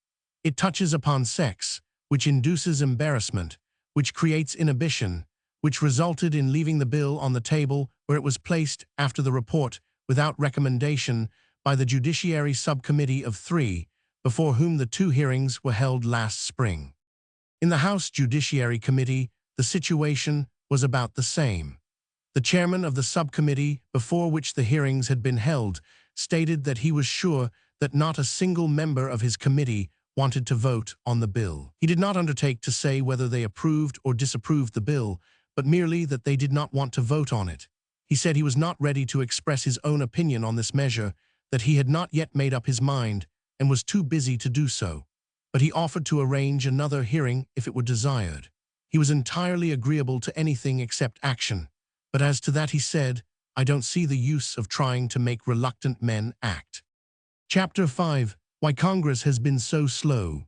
It touches upon sex, which induces embarrassment, which creates inhibition, which resulted in leaving the bill on the table where it was placed after the report without recommendation by the Judiciary Subcommittee of 3, before whom the 2 hearings were held last spring. In the House Judiciary Committee, the situation was about the same. The chairman of the subcommittee, before which the hearings had been held, stated that he was sure that not a single member of his committee wanted to vote on the bill. He did not undertake to say whether they approved or disapproved the bill, but merely that they did not want to vote on it. He said he was not ready to express his own opinion on this measure, that he had not yet made up his mind and was too busy to do so, but he offered to arrange another hearing if it were desired. He was entirely agreeable to anything except action, but as to that he said, I don't see the use of trying to make reluctant men act. Chapter 5. Why Congress has been so slow.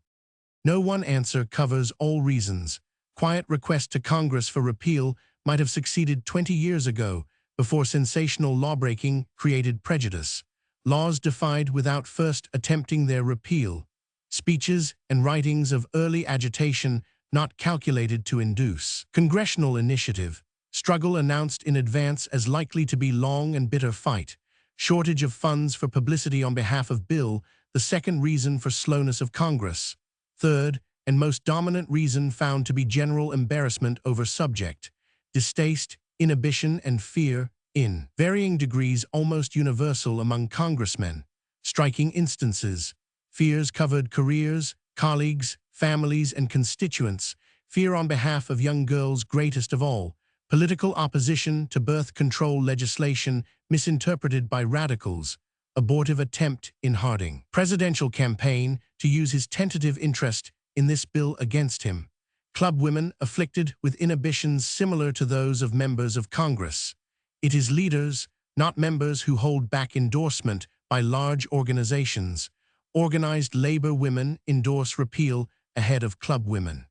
No one answer covers all reasons. Quiet request to Congress for repeal might have succeeded 20 years ago, before sensational lawbreaking created prejudice. Laws defied without first attempting their repeal. Speeches and writings of early agitation not calculated to induce congressional initiative. Struggle announced in advance as likely to be long and bitter fight. Shortage of funds for publicity on behalf of bill, the second reason for slowness of Congress. Third, and most dominant reason found to be general embarrassment over subject. Distaste, inhibition, and fear, in varying degrees almost universal among congressmen. Striking instances. Fears covered careers, colleagues, families, and constituents. Fear on behalf of young girls greatest of all, political opposition to birth control legislation misinterpreted by radicals, abortive attempt in Harding, presidential campaign to use his tentative interest in this bill against him, club women afflicted with inhibitions similar to those of members of Congress. It is leaders, not members, who hold back endorsement by large organizations. Organized labor women endorse repeal ahead of club women.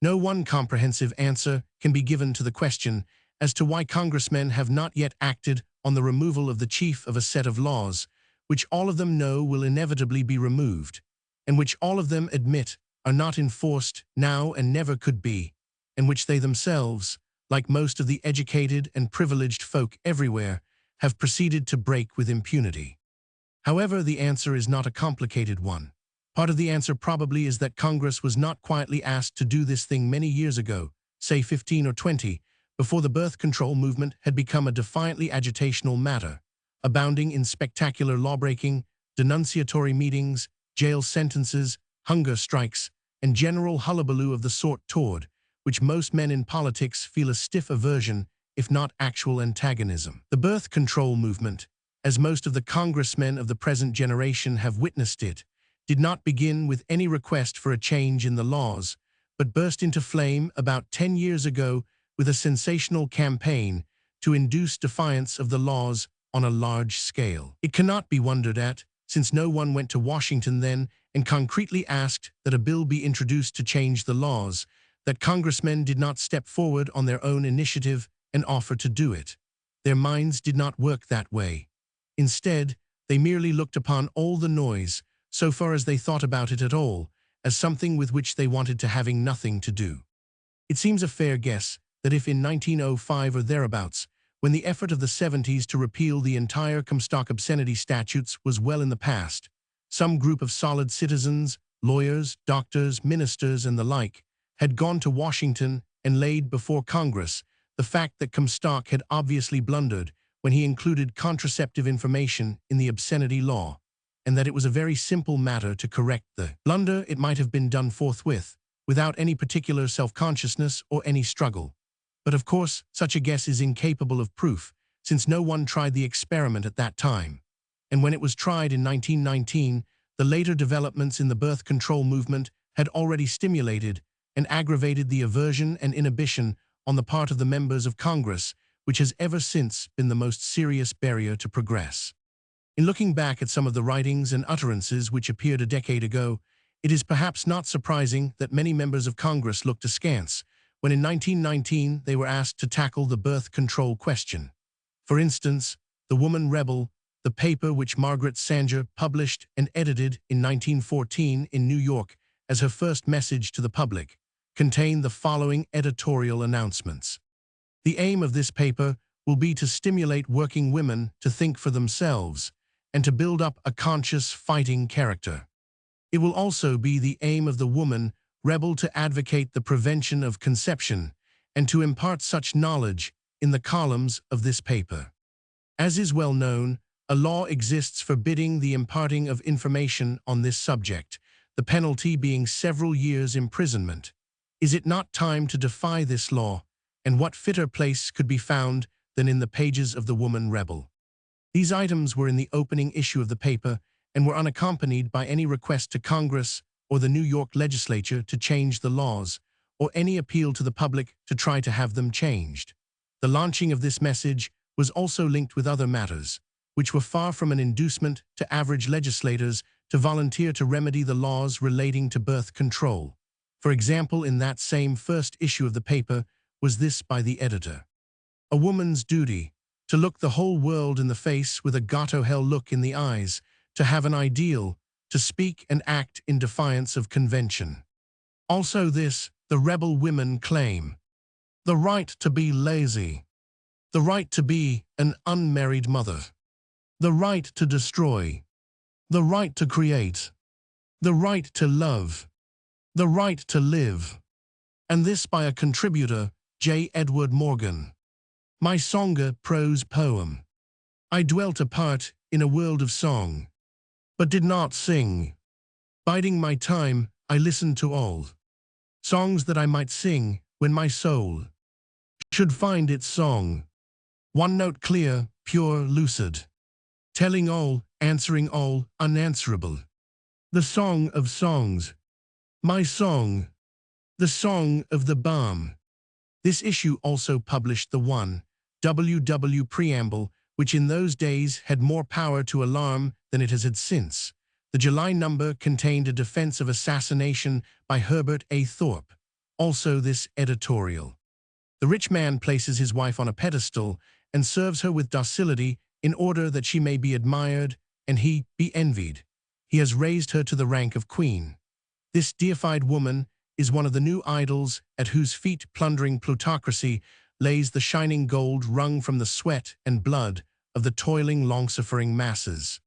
No one comprehensive answer can be given to the question as to why congressmen have not yet acted on the removal of the chief of a set of laws, which all of them know will inevitably be removed, and which all of them admit are not enforced now and never could be, and which they themselves, like most of the educated and privileged folk everywhere, have proceeded to break with impunity. However, the answer is not a complicated one. Part of the answer probably is that Congress was not quietly asked to do this thing many years ago, say 15 or 20, before the birth control movement had become a defiantly agitational matter, abounding in spectacular lawbreaking, denunciatory meetings, jail sentences, hunger strikes, and general hullabaloo of the sort toward which most men in politics feel a stiff aversion, if not actual antagonism. The birth control movement, as most of the congressmen of the present generation have witnessed it, did not begin with any request for a change in the laws, but burst into flame about 10 years ago with a sensational campaign to induce defiance of the laws on a large scale. It cannot be wondered at, since no one went to Washington then and concretely asked that a bill be introduced to change the laws, that congressmen did not step forward on their own initiative and offer to do it. Their minds did not work that way. Instead, they merely looked upon all the noise, so far as they thought about it at all, as something with which they wanted to having nothing to do. It seems a fair guess that if in 1905 or thereabouts, when the effort of the 70s to repeal the entire Comstock obscenity statutes was well in the past, some group of solid citizens, lawyers, doctors, ministers, and the like, had gone to Washington and laid before Congress the fact that Comstock had obviously blundered when he included contraceptive information in the obscenity law, and that it was a very simple matter to correct the blunder. It might have been done forthwith, without any particular self-consciousness or any struggle. But of course, such a guess is incapable of proof, since no one tried the experiment at that time. And when it was tried in 1919, the later developments in the birth control movement had already stimulated and aggravated the aversion and inhibition on the part of the members of Congress, which has ever since been the most serious barrier to progress. In looking back at some of the writings and utterances which appeared a decade ago, it is perhaps not surprising that many members of Congress looked askance when in 1919 they were asked to tackle the birth control question. For instance, The Woman Rebel, the paper which Margaret Sanger published and edited in 1914 in New York as her first message to the public, contained the following editorial announcements. The aim of this paper will be to stimulate working women to think for themselves and to build up a conscious fighting character. It will also be the aim of the woman rebel to advocate the prevention of conception and to impart such knowledge in the columns of this paper. As is well known, a law exists forbidding the imparting of information on this subject, the penalty being several years' imprisonment. Is it not time to defy this law, and what fitter place could be found than in the pages of The Woman Rebel? These items were in the opening issue of the paper and were unaccompanied by any request to Congress or the New York legislature to change the laws, or any appeal to the public to try to have them changed. The launching of this message was also linked with other matters, which were far from an inducement to average legislators to volunteer to remedy the laws relating to birth control. For example, in that same first issue of the paper was this by the editor: "A woman's duty, to look the whole world in the face with a got-to-hell look in the eyes, to have an ideal, to speak and act in defiance of convention." Also this, the rebel women claim: "The right to be lazy, the right to be an unmarried mother, the right to destroy, the right to create, the right to love, the right to live." And this by a contributor, J. Edward Morgan. "My songer prose poem. I dwelt apart in a world of song, but did not sing. Biding my time, I listened to all songs that I might sing when my soul should find its song. One note clear, pure, lucid. Telling all, answering all, unanswerable. The song of songs. My song. The song of the balm. This issue also published the 1 preamble, which in those days had more power to alarm than it has had since. The July number contained a defense of assassination by Herbert A. Thorpe. Also this editorial. The rich man places his wife on a pedestal and serves her with docility in order that she may be admired and he be envied. He has raised her to the rank of queen. This deified woman is one of the new idols at whose feet plundering plutocracy lays the shining gold wrung from the sweat and blood of the toiling, long-suffering masses.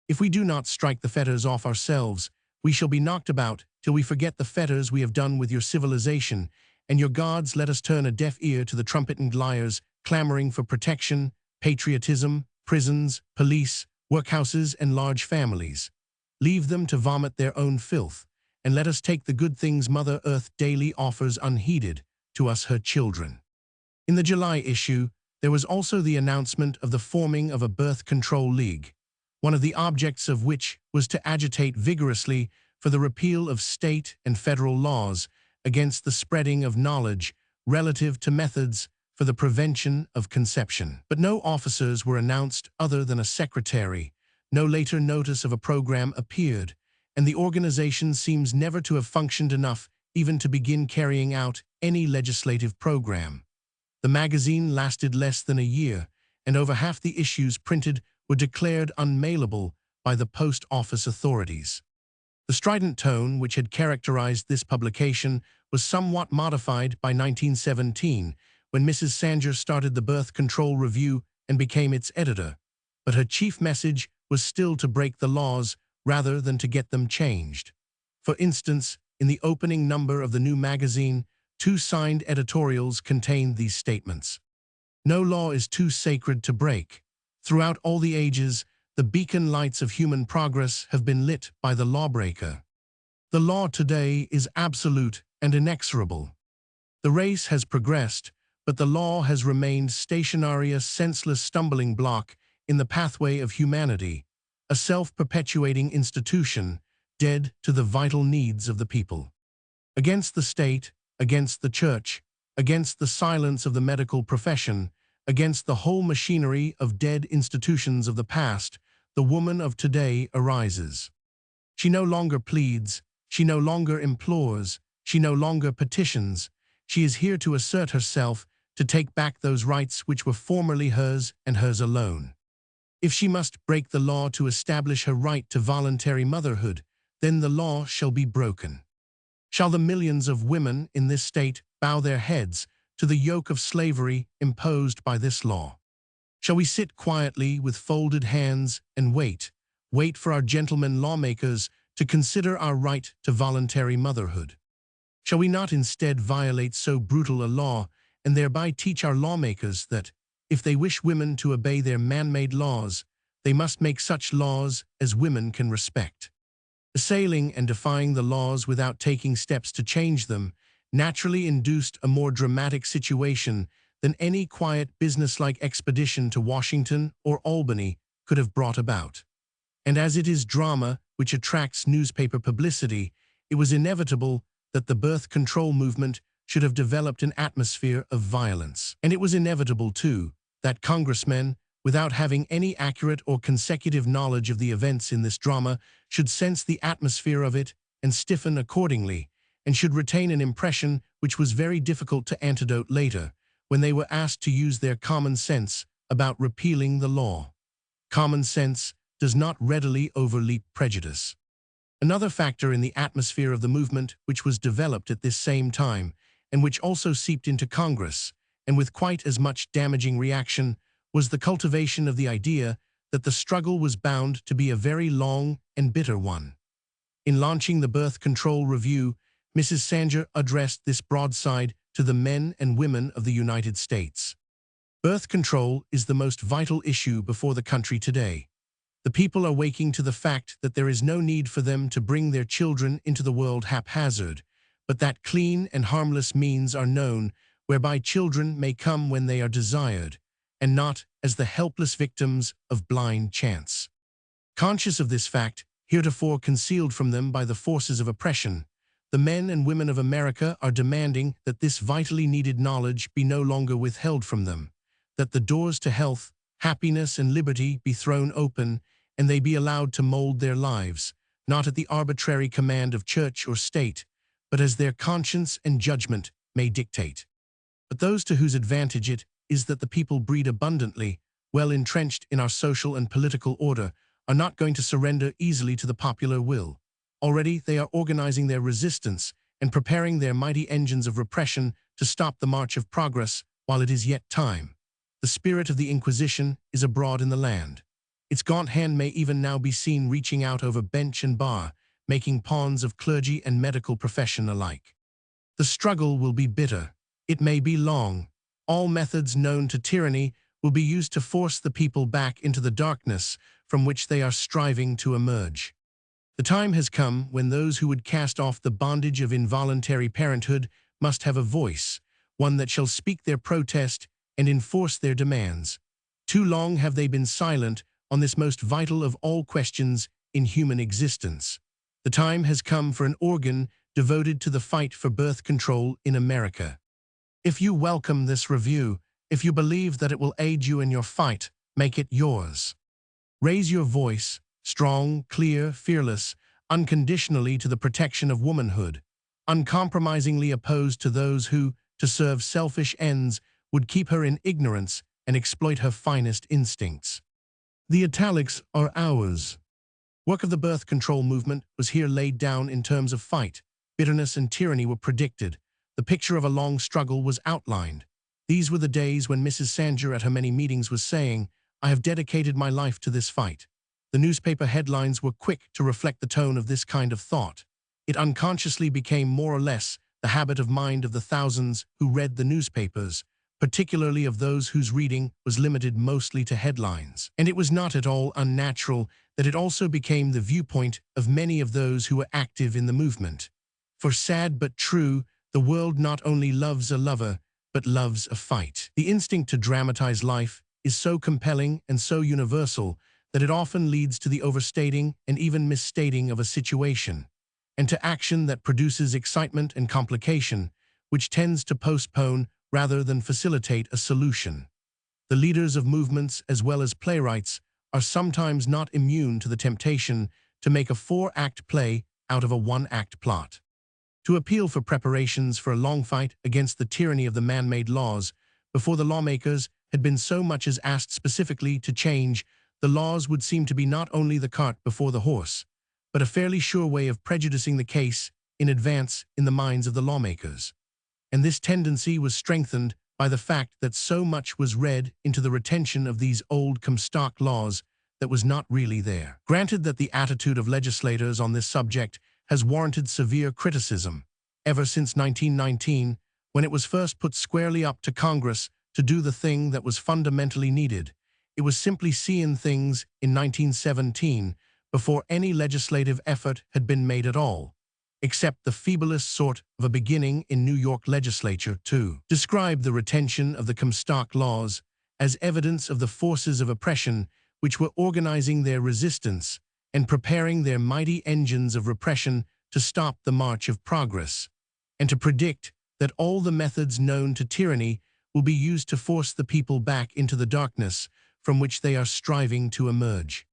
If we do not strike the fetters off ourselves, we shall be knocked about till we forget the fetters we have done with your civilization, and your gods let us turn a deaf ear to the trumpeting liars clamoring for protection, patriotism, prisons, police, workhouses, and large families. Leave them to vomit their own filth, and let us take the good things Mother Earth daily offers unheeded to us her children. In the July issue, there was also the announcement of the forming of a birth control league, one of the objects of which was to agitate vigorously for the repeal of state and federal laws against the spreading of knowledge relative to methods for the prevention of conception. But no officers were announced other than a secretary. No later notice of a program appeared, and the organization seems never to have functioned enough even to begin carrying out any legislative program. The magazine lasted less than a year, and over half the issues printed were declared unmailable by the post office authorities. The strident tone which had characterized this publication was somewhat modified by 1917, when Mrs. Sanger started the Birth Control Review and became its editor, but her chief message was still to break the laws rather than to get them changed. For instance, in the opening number of the new magazine, 2 signed editorials contained these statements. No law is too sacred to break. Throughout all the ages, the beacon lights of human progress have been lit by the lawbreaker. The law today is absolute and inexorable. The race has progressed, but the law has remained stationary, a senseless stumbling block in the pathway of humanity, a self-perpetuating institution, dead to the vital needs of the people. Against the state, against the church, against the silence of the medical profession, against the whole machinery of dead institutions of the past, the woman of today arises. She no longer pleads, she no longer implores, she no longer petitions. She is here to assert herself, to take back those rights which were formerly hers and hers alone. If she must break the law to establish her right to voluntary motherhood, then the law shall be broken. Shall the millions of women in this state bow their heads to the yoke of slavery imposed by this law? Shall we sit quietly with folded hands and wait for our gentlemen lawmakers to consider our right to voluntary motherhood? Shall we not instead violate so brutal a law and thereby teach our lawmakers that, if they wish women to obey their man-made laws, they must make such laws as women can respect? Assailing and defying the laws without taking steps to change them naturally induced a more dramatic situation than any quiet businesslike expedition to Washington or Albany could have brought about. And as it is drama which attracts newspaper publicity, it was inevitable that the birth control movement should have developed an atmosphere of violence. And it was inevitable, too, that congressmen, without having any accurate or consecutive knowledge of the events in this drama, should sense the atmosphere of it and stiffen accordingly, and should retain an impression which was very difficult to antidote later, when they were asked to use their common sense about repealing the law. Common sense does not readily overleap prejudice. Another factor in the atmosphere of the movement which was developed at this same time, and which also seeped into Congress, and with quite as much damaging reaction, was the cultivation of the idea that the struggle was bound to be a very long and bitter one. In launching the Birth Control Review, Mrs. Sanger addressed this broadside to the men and women of the United States. Birth control is the most vital issue before the country today. The people are waking to the fact that there is no need for them to bring their children into the world haphazard, but that clean and harmless means are known whereby children may come when they are desired, and not as the helpless victims of blind chance. Conscious of this fact, heretofore concealed from them by the forces of oppression, the men and women of America are demanding that this vitally needed knowledge be no longer withheld from them, that the doors to health, happiness, and liberty be thrown open, and they be allowed to mold their lives, not at the arbitrary command of church or state, but as their conscience and judgment may dictate. But those to whose advantage it is that the people breed abundantly, well entrenched in our social and political order, are not going to surrender easily to the popular will. Already they are organizing their resistance and preparing their mighty engines of repression to stop the march of progress while it is yet time. The spirit of the Inquisition is abroad in the land. Its gaunt hand may even now be seen reaching out over bench and bar, making pawns of clergy and medical profession alike. The struggle will be bitter. It may be long. All methods known to tyranny will be used to force the people back into the darkness from which they are striving to emerge. The time has come when those who would cast off the bondage of involuntary parenthood must have a voice, one that shall speak their protest and enforce their demands. Too long have they been silent on this most vital of all questions in human existence. The time has come for an organ devoted to the fight for birth control in America. If you welcome this review, if you believe that it will aid you in your fight, make it yours. Raise your voice, strong, clear, fearless, unconditionally to the protection of womanhood, uncompromisingly opposed to those who, to serve selfish ends, would keep her in ignorance and exploit her finest instincts. The italics are ours. Work of the birth control movement was here laid down in terms of fight. Bitterness and tyranny were predicted. The picture of a long struggle was outlined. These were the days when Mrs. Sanger at her many meetings was saying, "I have dedicated my life to this fight." The newspaper headlines were quick to reflect the tone of this kind of thought. It unconsciously became more or less the habit of mind of the thousands who read the newspapers, particularly of those whose reading was limited mostly to headlines. And it was not at all unnatural that it also became the viewpoint of many of those who were active in the movement. For sad but true, the world not only loves a lover, but loves a fight. The instinct to dramatize life is so compelling and so universal that it often leads to the overstating and even misstating of a situation, and to action that produces excitement and complication, which tends to postpone rather than facilitate a solution. The leaders of movements as well as playwrights are sometimes not immune to the temptation to make a 4-act play out of a 1-act plot. To appeal for preparations for a long fight against the tyranny of the man-made laws, before the lawmakers had been so much as asked specifically to change, the laws would seem to be not only the cart before the horse, but a fairly sure way of prejudicing the case in advance in the minds of the lawmakers. And this tendency was strengthened by the fact that so much was read into the retention of these old Comstock laws that was not really there. Granted that the attitude of legislators on this subject has warranted severe criticism, ever since 1919, when it was first put squarely up to Congress to do the thing that was fundamentally needed. It was simply seeing things in 1917 before any legislative effort had been made at all, except the feeblest sort of a beginning in New York legislature to describe the retention of the Comstock laws as evidence of the forces of oppression which were organizing their resistance and preparing their mighty engines of repression to stop the march of progress, and to predict that all the methods known to tyranny will be used to force the people back into the darkness from which they are striving to emerge.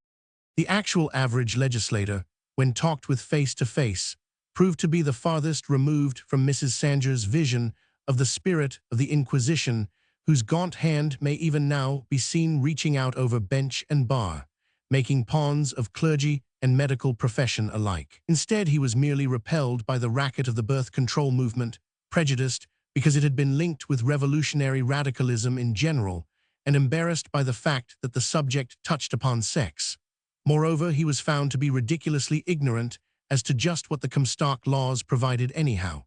The actual average legislator, when talked with face to face, proved to be the farthest removed from Mrs. Sanger's vision of the spirit of the Inquisition, whose gaunt hand may even now be seen reaching out over bench and bar, making pawns of clergy and medical profession alike. Instead, he was merely repelled by the racket of the birth control movement, prejudiced because it had been linked with revolutionary radicalism in general, and embarrassed by the fact that the subject touched upon sex. Moreover, he was found to be ridiculously ignorant as to just what the Comstock laws provided anyhow.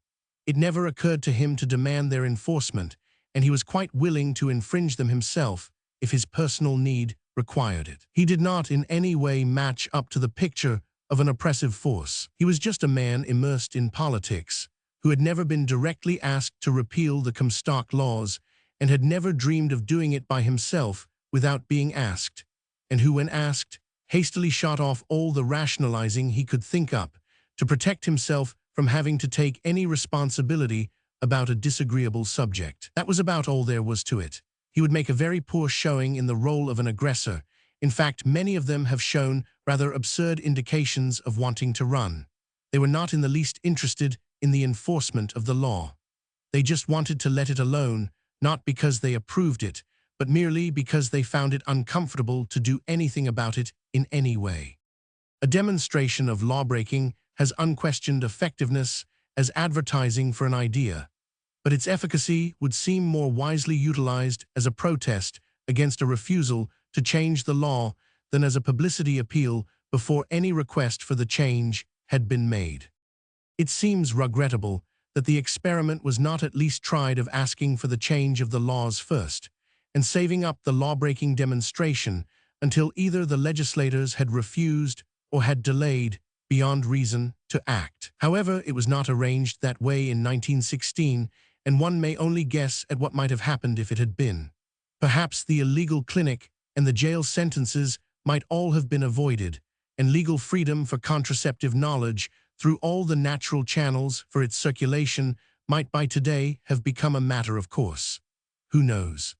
It never occurred to him to demand their enforcement, and he was quite willing to infringe them himself if his personal need required it. He did not in any way match up to the picture of an oppressive force. He was just a man immersed in politics, who had never been directly asked to repeal the Comstock laws and had never dreamed of doing it by himself without being asked, and who, when asked, hastily shot off all the rationalizing he could think up to protect himself from having to take any responsibility about a disagreeable subject. That was about all there was to it. He would make a very poor showing in the role of an aggressor. In fact, many of them have shown rather absurd indications of wanting to run. They were not in the least interested in the enforcement of the law. They just wanted to let it alone, not because they approved it, but merely because they found it uncomfortable to do anything about it in any way. A demonstration of lawbreaking has unquestioned effectiveness as advertising for an idea, but its efficacy would seem more wisely utilized as a protest against a refusal to change the law than as a publicity appeal before any request for the change had been made. It seems regrettable that the experiment was not at least tried of asking for the change of the laws first, and saving up the lawbreaking demonstration until either the legislators had refused or had delayed beyond reason to act. However, it was not arranged that way in 1916, and one may only guess at what might have happened if it had been. Perhaps the illegal clinic and the jail sentences might all have been avoided, and legal freedom for contraceptive knowledge through all the natural channels for its circulation might by today have become a matter of course. Who knows?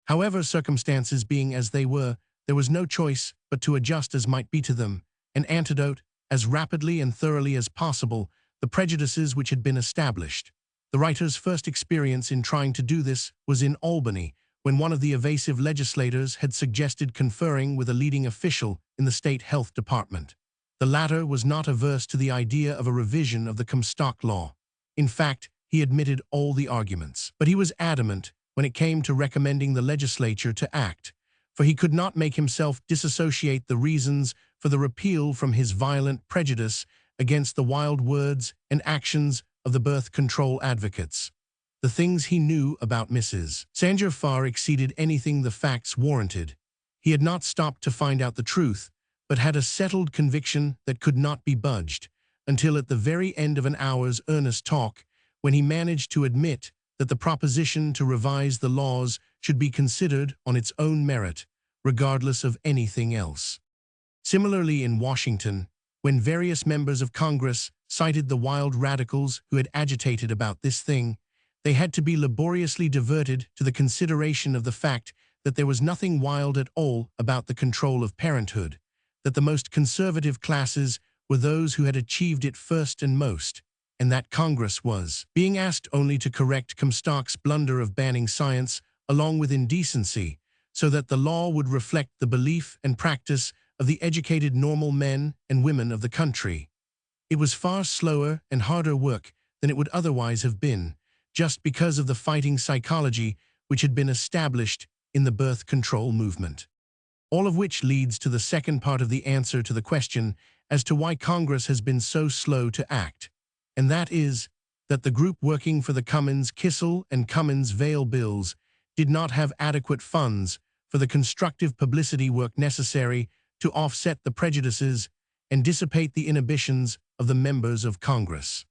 However, circumstances being as they were, there was no choice but to adjust as might be to them, and antidote, as rapidly and thoroughly as possible, the prejudices which had been established. The writer's first experience in trying to do this was in Albany, when one of the evasive legislators had suggested conferring with a leading official in the state health department. The latter was not averse to the idea of a revision of the Comstock law. In fact, he admitted all the arguments. But he was adamant when it came to recommending the legislature to act, for he could not make himself disassociate the reasons for the repeal from his violent prejudice against the wild words and actions of the birth control advocates. The things he knew about Mrs. Sanger far exceeded anything the facts warranted. He had not stopped to find out the truth, but had a settled conviction that could not be budged, until at the very end of an hour's earnest talk, when he managed to admit that the proposition to revise the laws should be considered on its own merit, regardless of anything else. Similarly, in Washington, when various members of Congress cited the wild radicals who had agitated about this thing, they had to be laboriously diverted to the consideration of the fact that there was nothing wild at all about the control of parenthood, that the most conservative classes were those who had achieved it first and most, and that Congress was being asked only to correct Comstock's blunder of banning science along with indecency, so that the law would reflect the belief and practice of the educated normal men and women of the country. It was far slower and harder work than it would otherwise have been, just because of the fighting psychology which had been established in the birth control movement. All of which leads to the second part of the answer to the question as to why Congress has been so slow to act, and that is that the group working for the Cummins-Kissel and Cummins-Vail bills did not have adequate funds for the constructive publicity work necessary to offset the prejudices and dissipate the inhibitions of the members of Congress.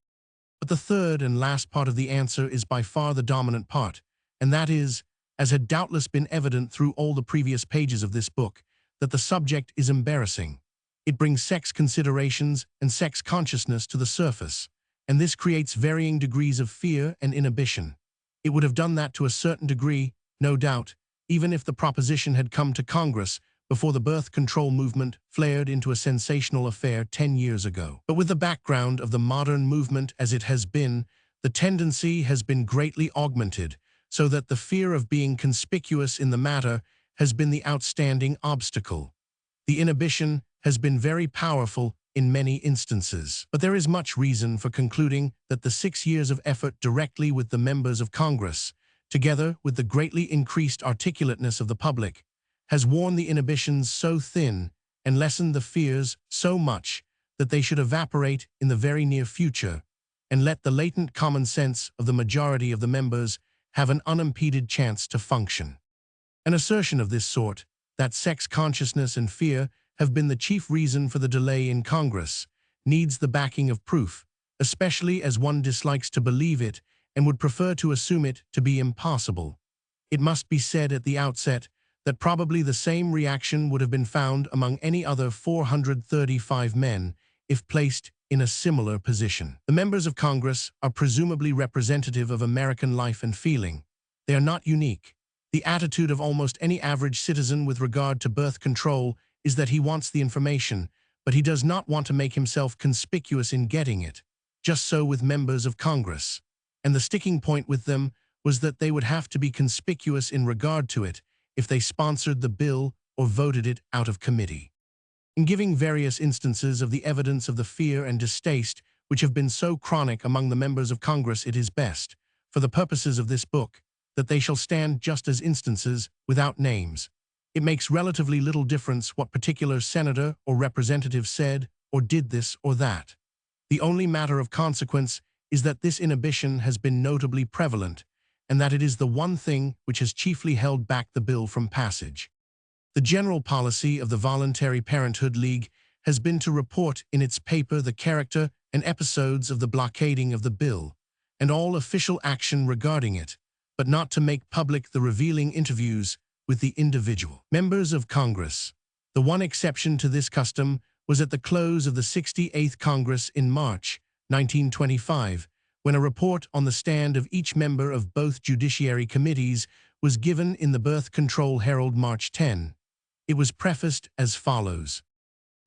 But the third and last part of the answer is by far the dominant part, and that is, as had doubtless been evident through all the previous pages of this book, that the subject is embarrassing. It brings sex considerations and sex consciousness to the surface, and this creates varying degrees of fear and inhibition. It would have done that to a certain degree, no doubt, even if the proposition had come to Congress before the birth control movement flared into a sensational affair 10 years ago. But with the background of the modern movement as it has been, the tendency has been greatly augmented, so that the fear of being conspicuous in the matter has been the outstanding obstacle. The inhibition has been very powerful in many instances. But there is much reason for concluding that the 6 years of effort directly with the members of Congress, together with the greatly increased articulateness of the public, has worn the inhibitions so thin and lessened the fears so much that they should evaporate in the very near future, and let the latent common sense of the majority of the members have an unimpeded chance to function. An assertion of this sort, that sex consciousness and fear have been the chief reason for the delay in Congress, needs the backing of proof especially as one dislikes to believe it and would prefer to assume it to be impossible. It must be said at the outset that probably the same reaction would have been found among any other 435 men if placed in a similar position. The members of Congress are presumably representative of American life and feeling. They are not unique. The attitude of almost any average citizen with regard to birth control is that he wants the information, but he does not want to make himself conspicuous in getting it. Just so with members of Congress. And the sticking point with them was that they would have to be conspicuous in regard to it if they sponsored the bill or voted it out of committee. In giving various instances of the evidence of the fear and distaste which have been so chronic among the members of Congress, it is best, for the purposes of this book, that they shall stand just as instances without names. It makes relatively little difference what particular senator or representative said or did this or that. The only matter of consequence is that this inhibition has been notably prevalent, and that it is the one thing which has chiefly held back the bill from passage. The general policy of the Voluntary Parenthood League has been to report in its paper the character and episodes of the blockading of the bill, and all official action regarding it, but not to make public the revealing interviews with the individual members of Congress. The one exception to this custom was at the close of the 68th Congress in March 1925, when a report on the stand of each member of both judiciary committees was given in the Birth Control Herald March 10. It was prefaced as follows.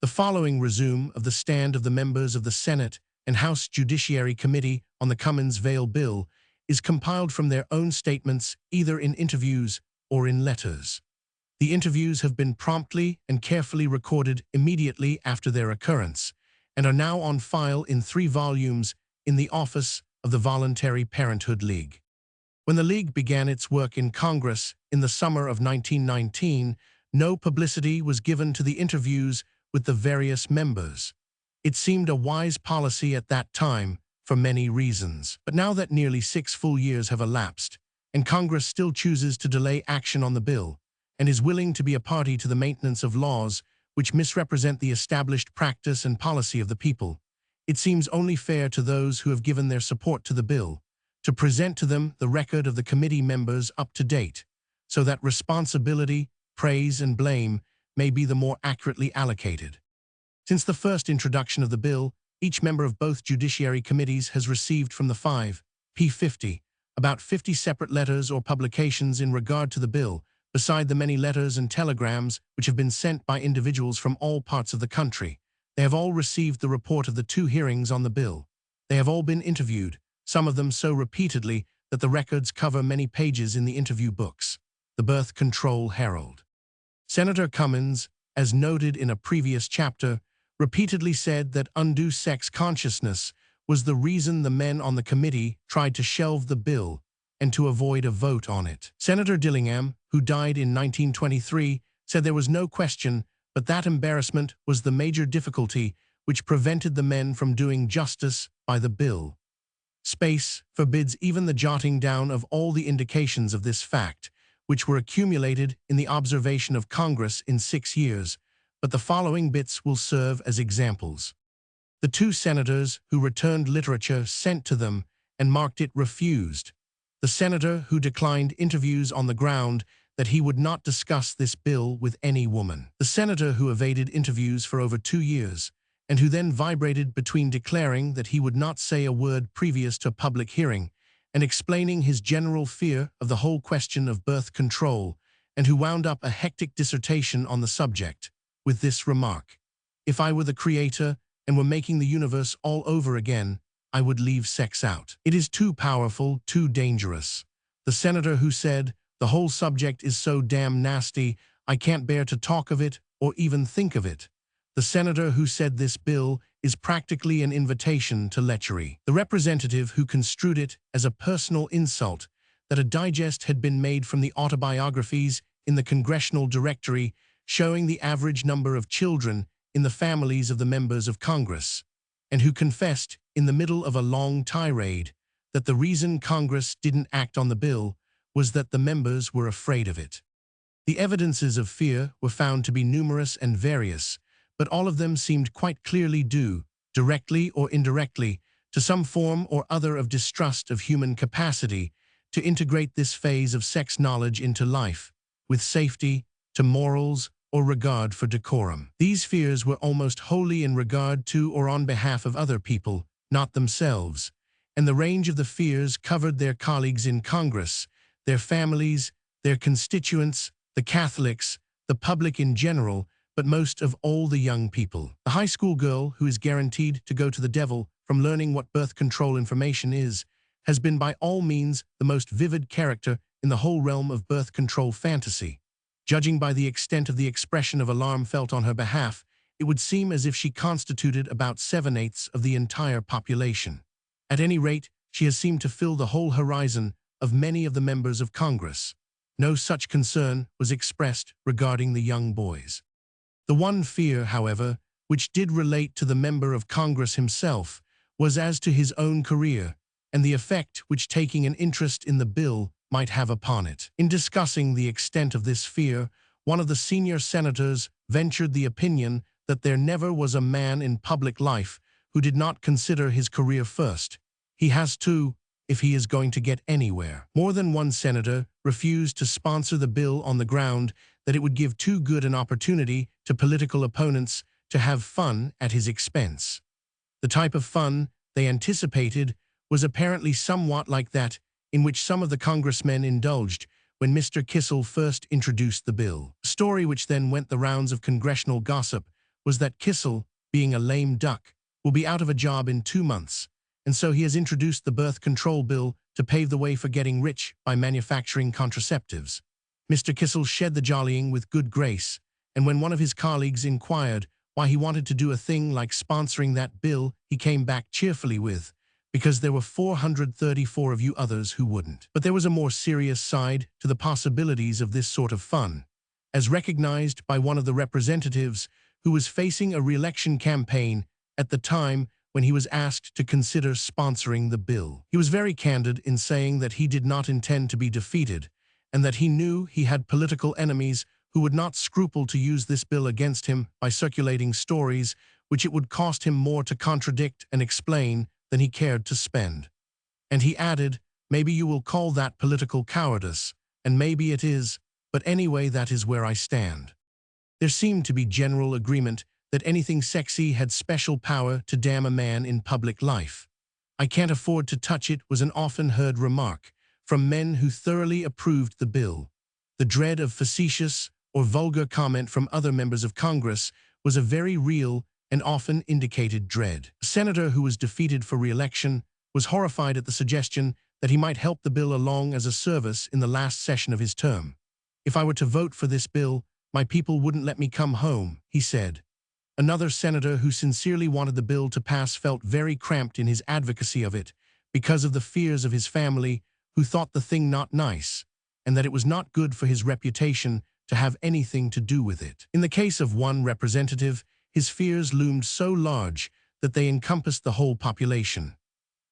The following resume of the stand of the members of the Senate and House Judiciary Committee on the Cummins Vale Bill is compiled from their own statements either in interviews or in letters. The interviews have been promptly and carefully recorded immediately after their occurrence and are now on file in 3 volumes in the office of the Voluntary Parenthood League. When the League began its work in Congress in the summer of 1919, no publicity was given to the interviews with the various members. It seemed a wise policy at that time for many reasons. But now that nearly 6 full years have elapsed, and Congress still chooses to delay action on the bill, and is willing to be a party to the maintenance of laws which misrepresent the established practice and policy of the people, it seems only fair to those who have given their support to the bill to present to them the record of the committee members up to date, so that responsibility, praise, and blame may be the more accurately allocated. Since the first introduction of the bill, each member of both judiciary committees has received from the 5p50 about 50 separate letters or publications in regard to the bill, beside the many letters and telegrams which have been sent by individuals from all parts of the country. They have all received the report of the 2 hearings on the bill. They have all been interviewed, some of them so repeatedly that the records cover many pages in the interview books. The Birth Control Herald. Senator Cummins, as noted in a previous chapter, repeatedly said that undue sex consciousness was the reason the men on the committee tried to shelve the bill and to avoid a vote on it. Senator Dillingham, who died in 1923, said there was no question but that embarrassment was the major difficulty which prevented the men from doing justice by the bill. Space forbids even the jotting down of all the indications of this fact, which were accumulated in the observation of Congress in 6 years, but the following bits will serve as examples. The 2 senators who returned literature sent to them and marked it refused. The senator who declined interviews on the ground that he would not discuss this bill with any woman. The senator who evaded interviews for over 2 years, and who then vibrated between declaring that he would not say a word previous to a public hearing and explaining his general fear of the whole question of birth control, and who wound up a hectic dissertation on the subject with this remark: "If I were the creator and were making the universe all over again, I would leave sex out. It is too powerful, too dangerous." The senator who said, "The whole subject is so damn nasty, I can't bear to talk of it or even think of it." The senator who said this bill is practically an invitation to lechery. The representative who construed it as a personal insult, that a digest had been made from the autobiographies in the Congressional Directory showing the average number of children in the families of the members of Congress, and who confessed in the middle of a long tirade that the reason Congress didn't act on the bill was that the members were afraid of it. The evidences of fear were found to be numerous and various, but all of them seemed quite clearly due, directly or indirectly, to some form or other of distrust of human capacity to integrate this phase of sex knowledge into life, with safety, to morals, or regard for decorum. These fears were almost wholly in regard to or on behalf of other people, not themselves, and the range of the fears covered their colleagues in Congress, their families, their constituents, the Catholics, the public in general, but most of all the young people. The high school girl who is guaranteed to go to the devil from learning what birth control information is, has been by all means the most vivid character in the whole realm of birth control fantasy. Judging by the extent of the expression of alarm felt on her behalf, it would seem as if she constituted about 7/8 of the entire population. At any rate, she has seemed to fill the whole horizon of many of the members of Congress. No such concern was expressed regarding the young boys. The one fear, however, which did relate to the member of Congress himself, was as to his own career, and the effect which taking an interest in the bill might have upon it. In discussing the extent of this fear, one of the senior senators ventured the opinion that there never was a man in public life who did not consider his career first. He has to, if he is going to get anywhere. More than one senator refused to sponsor the bill on the ground that it would give too good an opportunity to political opponents to have fun at his expense. The type of fun they anticipated was apparently somewhat like that in which some of the congressmen indulged when Mr. Kissel first introduced the bill. The story which then went the rounds of congressional gossip was that Kissel, being a lame duck, will be out of a job in 2 months, and so he has introduced the birth control bill to pave the way for getting rich by manufacturing contraceptives. Mr. Kissel shed the jollying with good grace, and when one of his colleagues inquired why he wanted to do a thing like sponsoring that bill, he came back cheerfully with, because there were 434 of you others who wouldn't. But there was a more serious side to the possibilities of this sort of fun, as recognized by one of the representatives who was facing a re-election campaign at the time when he was asked to consider sponsoring the bill. He was very candid in saying that he did not intend to be defeated, and that he knew he had political enemies who would not scruple to use this bill against him by circulating stories which it would cost him more to contradict and explain than he cared to spend. And he added, "Maybe you will call that political cowardice, and maybe it is, but anyway that is where I stand." There seemed to be general agreement that anything sexy had special power to damn a man in public life. "I can't afford to touch it" was an often heard remark from men who thoroughly approved the bill. The dread of facetious or vulgar comment from other members of Congress was a very real and often indicated dread. A senator who was defeated for re-election was horrified at the suggestion that he might help the bill along as a service in the last session of his term. "If I were to vote for this bill, my people wouldn't let me come home," he said. Another senator who sincerely wanted the bill to pass felt very cramped in his advocacy of it because of the fears of his family, who thought the thing not nice, and that it was not good for his reputation to have anything to do with it. In the case of one representative, his fears loomed so large that they encompassed the whole population.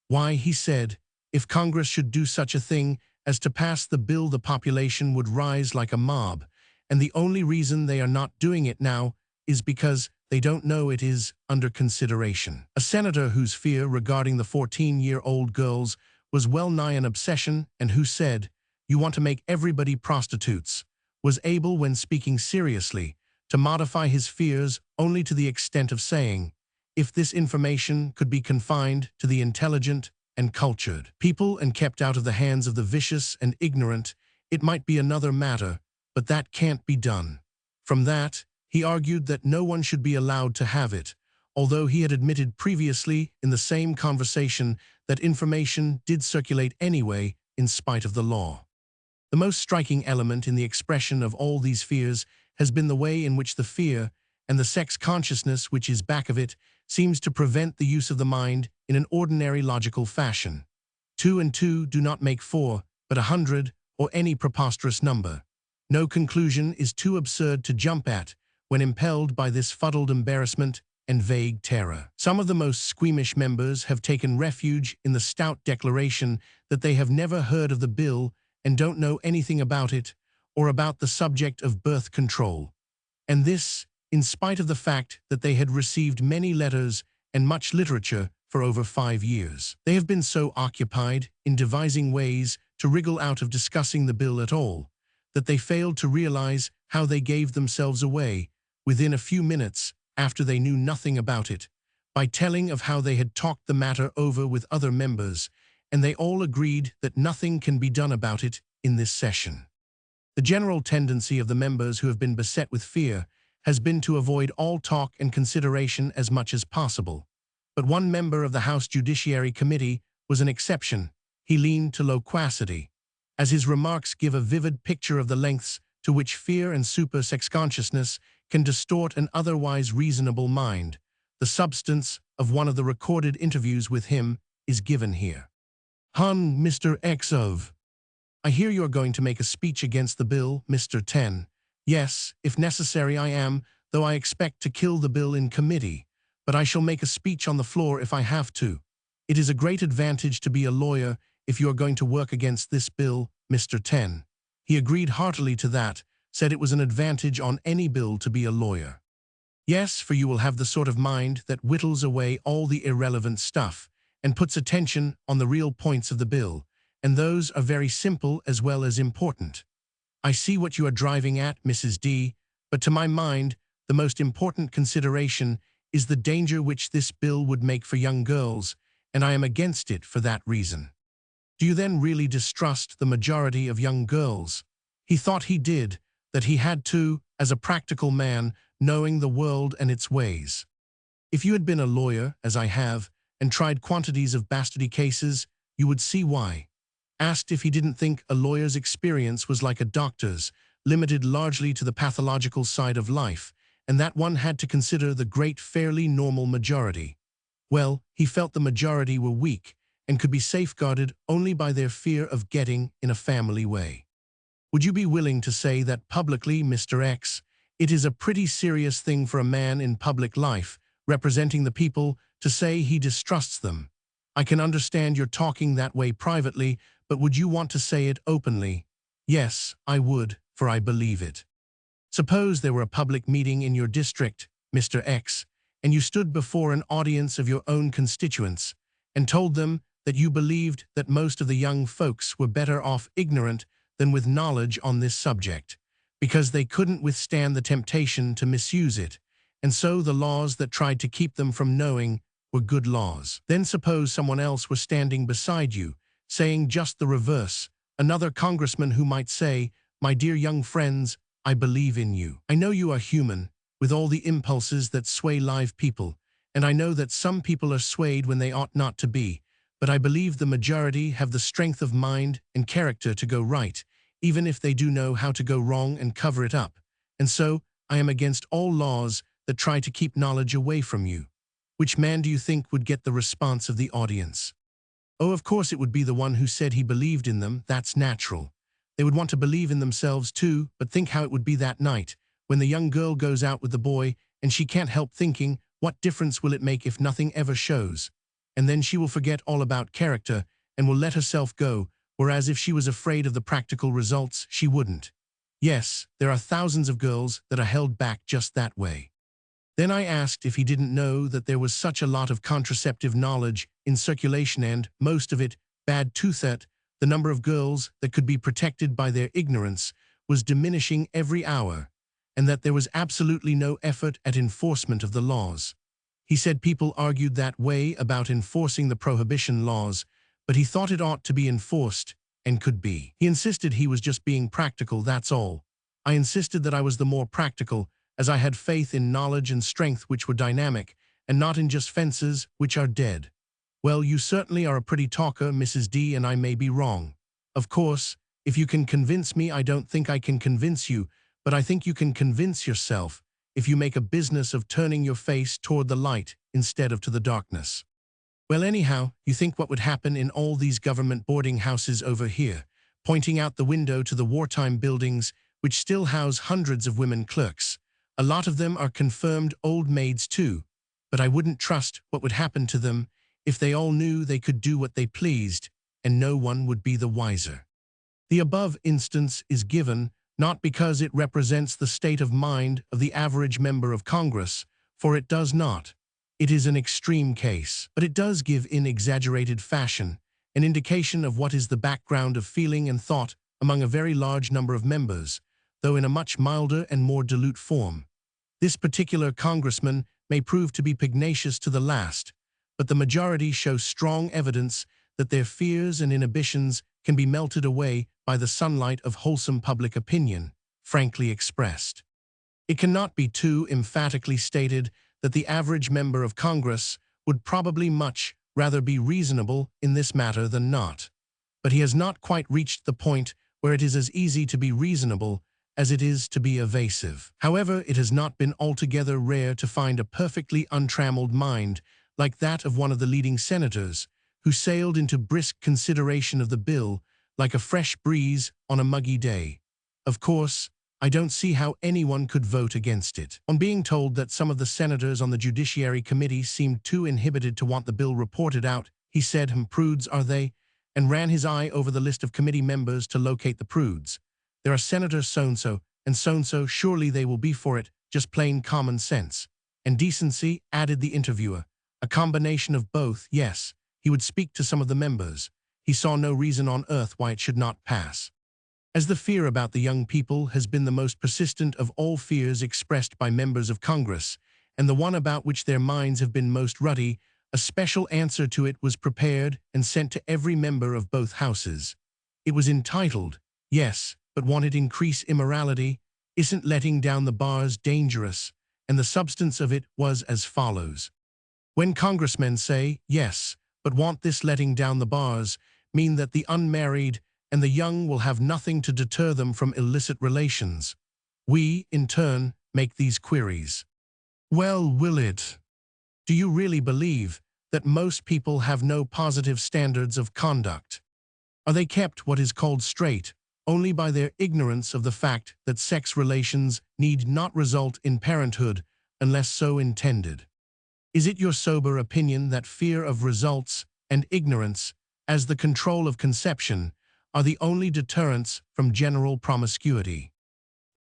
"Why," he said, "if Congress should do such a thing as to pass the bill, the population would rise like a mob, and the only reason they are not doing it now is because they don't know it is under consideration." A senator whose fear regarding the 14-year-old girls was well nigh an obsession and who said, "You want to make everybody prostitutes," was able, when speaking seriously, to modify his fears only to the extent of saying, "If this information could be confined to the intelligent and cultured people and kept out of the hands of the vicious and ignorant, it might be another matter, but that can't be done." From that, he argued that no one should be allowed to have it, although he had admitted previously in the same conversation that information did circulate anyway in spite of the law. The most striking element in the expression of all these fears has been the way in which the fear, and the sex consciousness which is back of it, seems to prevent the use of the mind in an ordinary logical fashion. 2 and 2 do not make 4, but 100, or any preposterous number. No conclusion is too absurd to jump at when impelled by this fuddled embarrassment and vague terror. Some of the most squeamish members have taken refuge in the stout declaration that they have never heard of the bill and don't know anything about it, or about the subject of birth control. And this, in spite of the fact that they had received many letters and much literature for over 5 years. They have been so occupied in devising ways to wriggle out of discussing the bill at all, that they failed to realize how they gave themselves away within a few minutes after they knew nothing about it, by telling of how they had talked the matter over with other members, and they all agreed that nothing can be done about it in this session. The general tendency of the members who have been beset with fear has been to avoid all talk and consideration as much as possible. But one member of the House Judiciary Committee was an exception. He leaned to loquacity, as his remarks give a vivid picture of the lengths to which fear and super-sex-consciousness can distort an otherwise reasonable mind. The substance of one of the recorded interviews with him is given here. Mr. X of. I hear you are going to make a speech against the bill, Mr. 10. Yes, if necessary I am, though I expect to kill the bill in committee. But I shall make a speech on the floor if I have to. It is a great advantage to be a lawyer if you are going to work against this bill, Mr. 10. He agreed heartily to that, said it was an advantage on any bill to be a lawyer. Yes, for you will have the sort of mind that whittles away all the irrelevant stuff and puts attention on the real points of the bill, and those are very simple as well as important. I see what you are driving at, Mrs. D, but to my mind, the most important consideration is the danger which this bill would make for young girls, and I am against it for that reason. Do you then really distrust the majority of young girls? He thought he did, that he had to, as a practical man, knowing the world and its ways. If you had been a lawyer, as I have, and tried quantities of bastardy cases, you would see why. Asked if he didn't think a lawyer's experience was like a doctor's, limited largely to the pathological side of life, and that one had to consider the great fairly normal majority. Well, he felt the majority were weak, and could be safeguarded only by their fear of getting in a family way. Would you be willing to say that publicly, Mr. X? It is a pretty serious thing for a man in public life, representing the people, to say he distrusts them. I can understand your talking that way privately, but would you want to say it openly? Yes, I would, for I believe it. Suppose there were a public meeting in your district, Mr. X, and you stood before an audience of your own constituents, and told them that you believed that most of the young folks were better off ignorant than with knowledge on this subject, because they couldn't withstand the temptation to misuse it, and so the laws that tried to keep them from knowing were good laws. Then suppose someone else were standing beside you, saying just the reverse, another congressman who might say, "My dear young friends, I believe in you. I know you are human, with all the impulses that sway live people, and I know that some people are swayed when they ought not to be, but I believe the majority have the strength of mind and character to go right, even if they do know how to go wrong and cover it up. And so, I am against all laws that try to keep knowledge away from you." Which man do you think would get the response of the audience? Oh, of course it would be the one who said he believed in them, that's natural. They would want to believe in themselves too, but think how it would be that night, when the young girl goes out with the boy, and she can't help thinking, what difference will it make if nothing ever shows? And then she will forget all about character, and will let herself go, whereas if she was afraid of the practical results, she wouldn't. Yes, there are thousands of girls that are held back just that way. Then I asked if he didn't know that there was such a lot of contraceptive knowledge in circulation and, most of it, bad too, that the number of girls that could be protected by their ignorance was diminishing every hour, and that there was absolutely no effort at enforcement of the laws. He said people argued that way about enforcing the prohibition laws, but he thought it ought to be enforced, and could be. He insisted he was just being practical, that's all. I insisted that I was the more practical, as I had faith in knowledge and strength which were dynamic, and not in just fences which are dead. Well, you certainly are a pretty talker, Mrs. D, and I may be wrong. Of course, if you can convince me, I don't think I can convince you, but I think you can convince yourself if you make a business of turning your face toward the light instead of to the darkness. Well, anyhow, you think what would happen in all these government boarding houses over here, pointing out the window to the wartime buildings which still house hundreds of women clerks. A lot of them are confirmed old maids too, but I wouldn't trust what would happen to them if they all knew they could do what they pleased, and no one would be the wiser. The above instance is given not because it represents the state of mind of the average member of Congress, for it does not, It is an extreme case, but it does give in exaggerated fashion an indication of what is the background of feeling and thought among a very large number of members, though in a much milder and more dilute form. This particular congressman may prove to be pugnacious to the last, but the majority show strong evidence that their fears and inhibitions can be melted away by the sunlight of wholesome public opinion, frankly expressed. It cannot be too emphatically stated that the average member of Congress would probably much rather be reasonable in this matter than not. But he has not quite reached the point where it is as easy to be reasonable as it is to be evasive. However, it has not been altogether rare to find a perfectly untrammeled mind like that of one of the leading senators, who sailed into brisk consideration of the bill like a fresh breeze on a muggy day. Of course, I don't see how anyone could vote against it. On being told that some of the senators on the Judiciary Committee seemed too inhibited to want the bill reported out, he said, "Prudes, are they?" and ran his eye over the list of committee members to locate the prudes. "There are Senator so-and-so and so-and-so, surely they will be for it, just plain common sense." "And decency," added the interviewer. "A combination of both, yes." He would speak to some of the members. He saw no reason on earth why it should not pass. As the fear about the young people has been the most persistent of all fears expressed by members of Congress, and the one about which their minds have been most ruddy, a special answer to it was prepared and sent to every member of both houses. It was entitled, "Yes, but won't it increase immorality? Isn't letting down the bars dangerous?" And the substance of it was as follows. When congressmen say, "Yes, but won't this letting down the bars mean that the unmarried and the young will have nothing to deter them from illicit relations?" We, in turn, make these queries. Well, will it? Do you really believe that most people have no positive standards of conduct? Are they kept what is called straight only by their ignorance of the fact that sex relations need not result in parenthood unless so intended? Is it your sober opinion that fear of results and ignorance, as the control of conception, are the only deterrents from general promiscuity?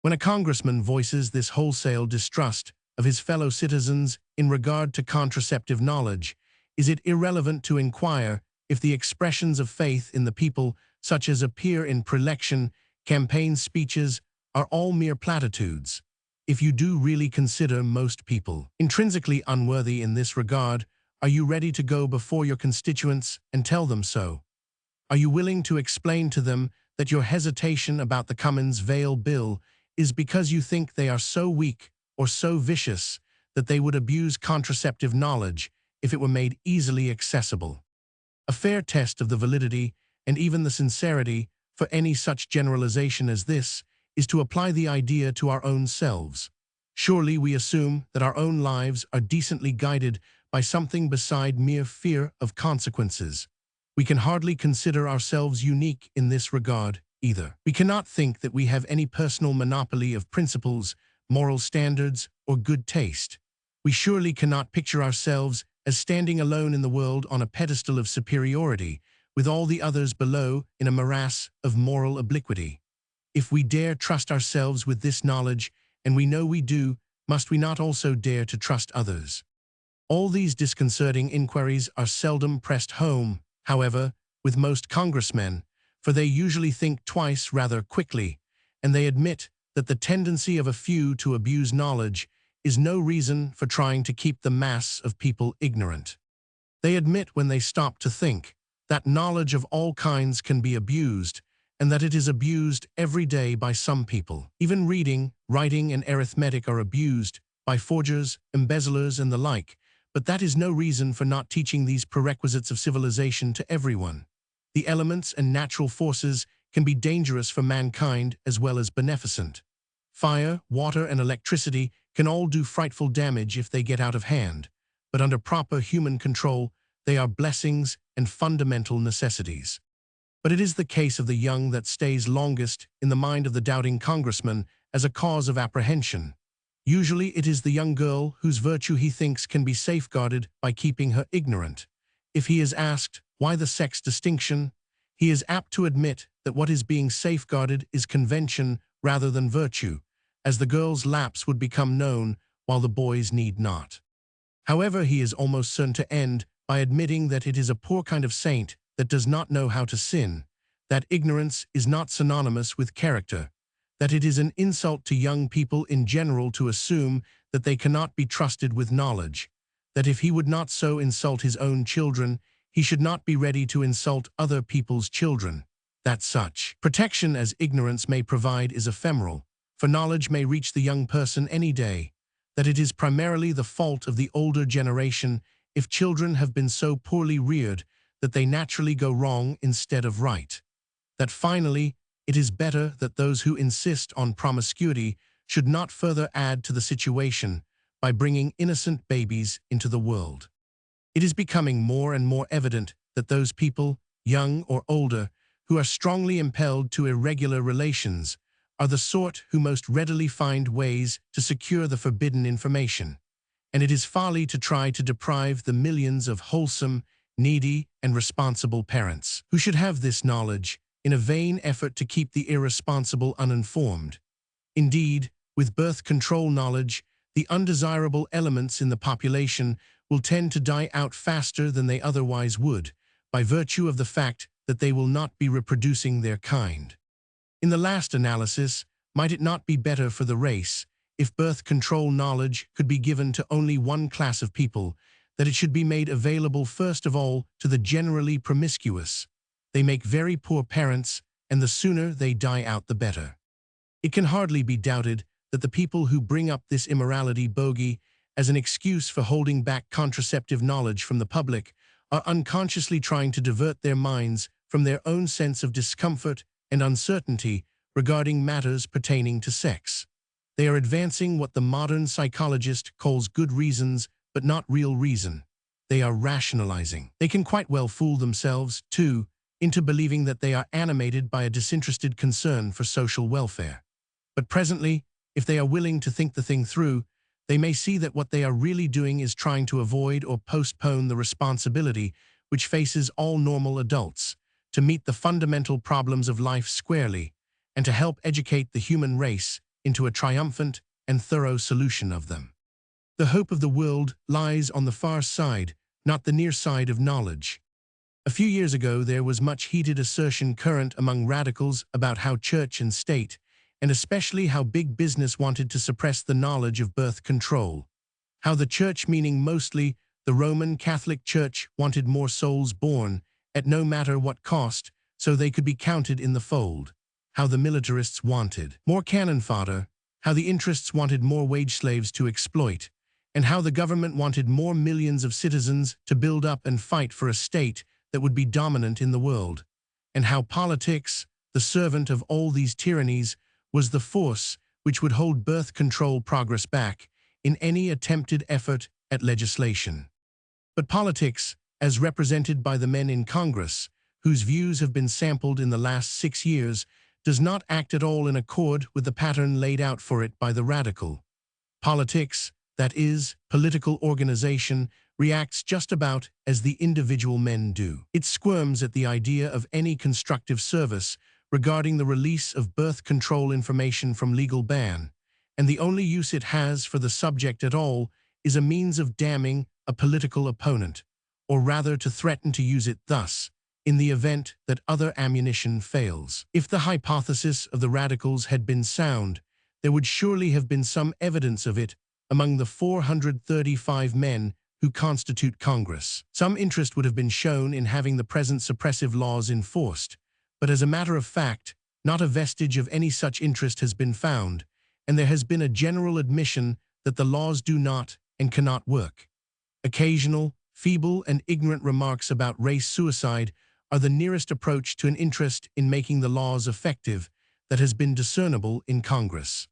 When a congressman voices this wholesale distrust of his fellow citizens in regard to contraceptive knowledge, is it irrelevant to inquire if the expressions of faith in the people, such as appear in pre-election campaign speeches, are all mere platitudes? If you do really consider most people intrinsically unworthy in this regard, are you ready to go before your constituents and tell them so? Are you willing to explain to them that your hesitation about the Cummins-Vail bill is because you think they are so weak or so vicious that they would abuse contraceptive knowledge if it were made easily accessible? A fair test of the validity and even the sincerity for any such generalization as this is to apply the idea to our own selves. Surely we assume that our own lives are decently guided by something beside mere fear of consequences. We can hardly consider ourselves unique in this regard, either. We cannot think that we have any personal monopoly of principles, moral standards, or good taste. We surely cannot picture ourselves as standing alone in the world on a pedestal of superiority, with all the others below in a morass of moral obliquity. If we dare trust ourselves with this knowledge, and we know we do, must we not also dare to trust others? All these disconcerting inquiries are seldom pressed home, however, with most congressmen, for they usually think twice rather quickly, and they admit that the tendency of a few to abuse knowledge is no reason for trying to keep the mass of people ignorant. They admit, when they stop to think, that knowledge of all kinds can be abused, and that it is abused every day by some people. Even reading, writing, and arithmetic are abused by forgers, embezzlers, and the like, but that is no reason for not teaching these prerequisites of civilization to everyone. The elements and natural forces can be dangerous for mankind as well as beneficent. Fire, water, and electricity can all do frightful damage if they get out of hand, but under proper human control, they are blessings and fundamental necessities. But it is the case of the young that stays longest in the mind of the doubting congressman as a cause of apprehension. Usually it is the young girl whose virtue he thinks can be safeguarded by keeping her ignorant. If he is asked why the sex distinction, he is apt to admit that what is being safeguarded is convention rather than virtue, as the girl's lapse would become known while the boy's need not. However, he is almost certain to end by admitting that it is a poor kind of saint that does not know how to sin, that ignorance is not synonymous with character, that it is an insult to young people in general to assume that they cannot be trusted with knowledge, that if he would not so insult his own children, he should not be ready to insult other people's children, that such protection as ignorance may provide is ephemeral, for knowledge may reach the young person any day, that it is primarily the fault of the older generation if children have been so poorly reared that they naturally go wrong instead of right, that finally, it is better that those who insist on promiscuity should not further add to the situation by bringing innocent babies into the world. It is becoming more and more evident that those people, young or older, who are strongly impelled to irregular relations are the sort who most readily find ways to secure the forbidden information, and it is folly to try to deprive the millions of wholesome, needy, and responsible parents who should have this knowledge in a vain effort to keep the irresponsible uninformed. Indeed, with birth control knowledge, the undesirable elements in the population will tend to die out faster than they otherwise would, by virtue of the fact that they will not be reproducing their kind. In the last analysis, might it not be better for the race, if birth control knowledge could be given to only one class of people, that it should be made available first of all to the generally promiscuous? They make very poor parents, and the sooner they die out the better. It can hardly be doubted that the people who bring up this immorality bogey as an excuse for holding back contraceptive knowledge from the public are unconsciously trying to divert their minds from their own sense of discomfort and uncertainty regarding matters pertaining to sex. They are advancing what the modern psychologist calls good reasons, but not real reason. They are rationalizing. They can quite well fool themselves, too, into believing that they are animated by a disinterested concern for social welfare. But presently, if they are willing to think the thing through, they may see that what they are really doing is trying to avoid or postpone the responsibility which faces all normal adults, to meet the fundamental problems of life squarely, and to help educate the human race into a triumphant and thorough solution of them. The hope of the world lies on the far side, not the near side of knowledge. A few years ago, there was much heated assertion current among radicals about how church and state, and especially how big business wanted to suppress the knowledge of birth control. How the church, meaning mostly the Roman Catholic Church, wanted more souls born, at no matter what cost, so they could be counted in the fold. How the militarists wanted more cannon fodder, how the interests wanted more wage slaves to exploit, and how the government wanted more millions of citizens to build up and fight for a state that would be dominant in the world, and how politics, the servant of all these tyrannies, was the force which would hold birth control progress back in any attempted effort at legislation. But politics, as represented by the men in Congress, whose views have been sampled in the last 6 years, does not act at all in accord with the pattern laid out for it by the radical. Politics, that is, political organization, reacts just about as the individual men do. It squirms at the idea of any constructive service regarding the release of birth control information from legal ban, and the only use it has for the subject at all is a means of damning a political opponent, or rather to threaten to use it thus, in the event that other ammunition fails. If the hypothesis of the radicals had been sound, there would surely have been some evidence of it among the 435 men who constitute Congress. Some interest would have been shown in having the present suppressive laws enforced, but as a matter of fact, not a vestige of any such interest has been found, and there has been a general admission that the laws do not and cannot work. Occasional, feeble, and ignorant remarks about race suicide are the nearest approach to an interest in making the laws effective that has been discernible in Congress.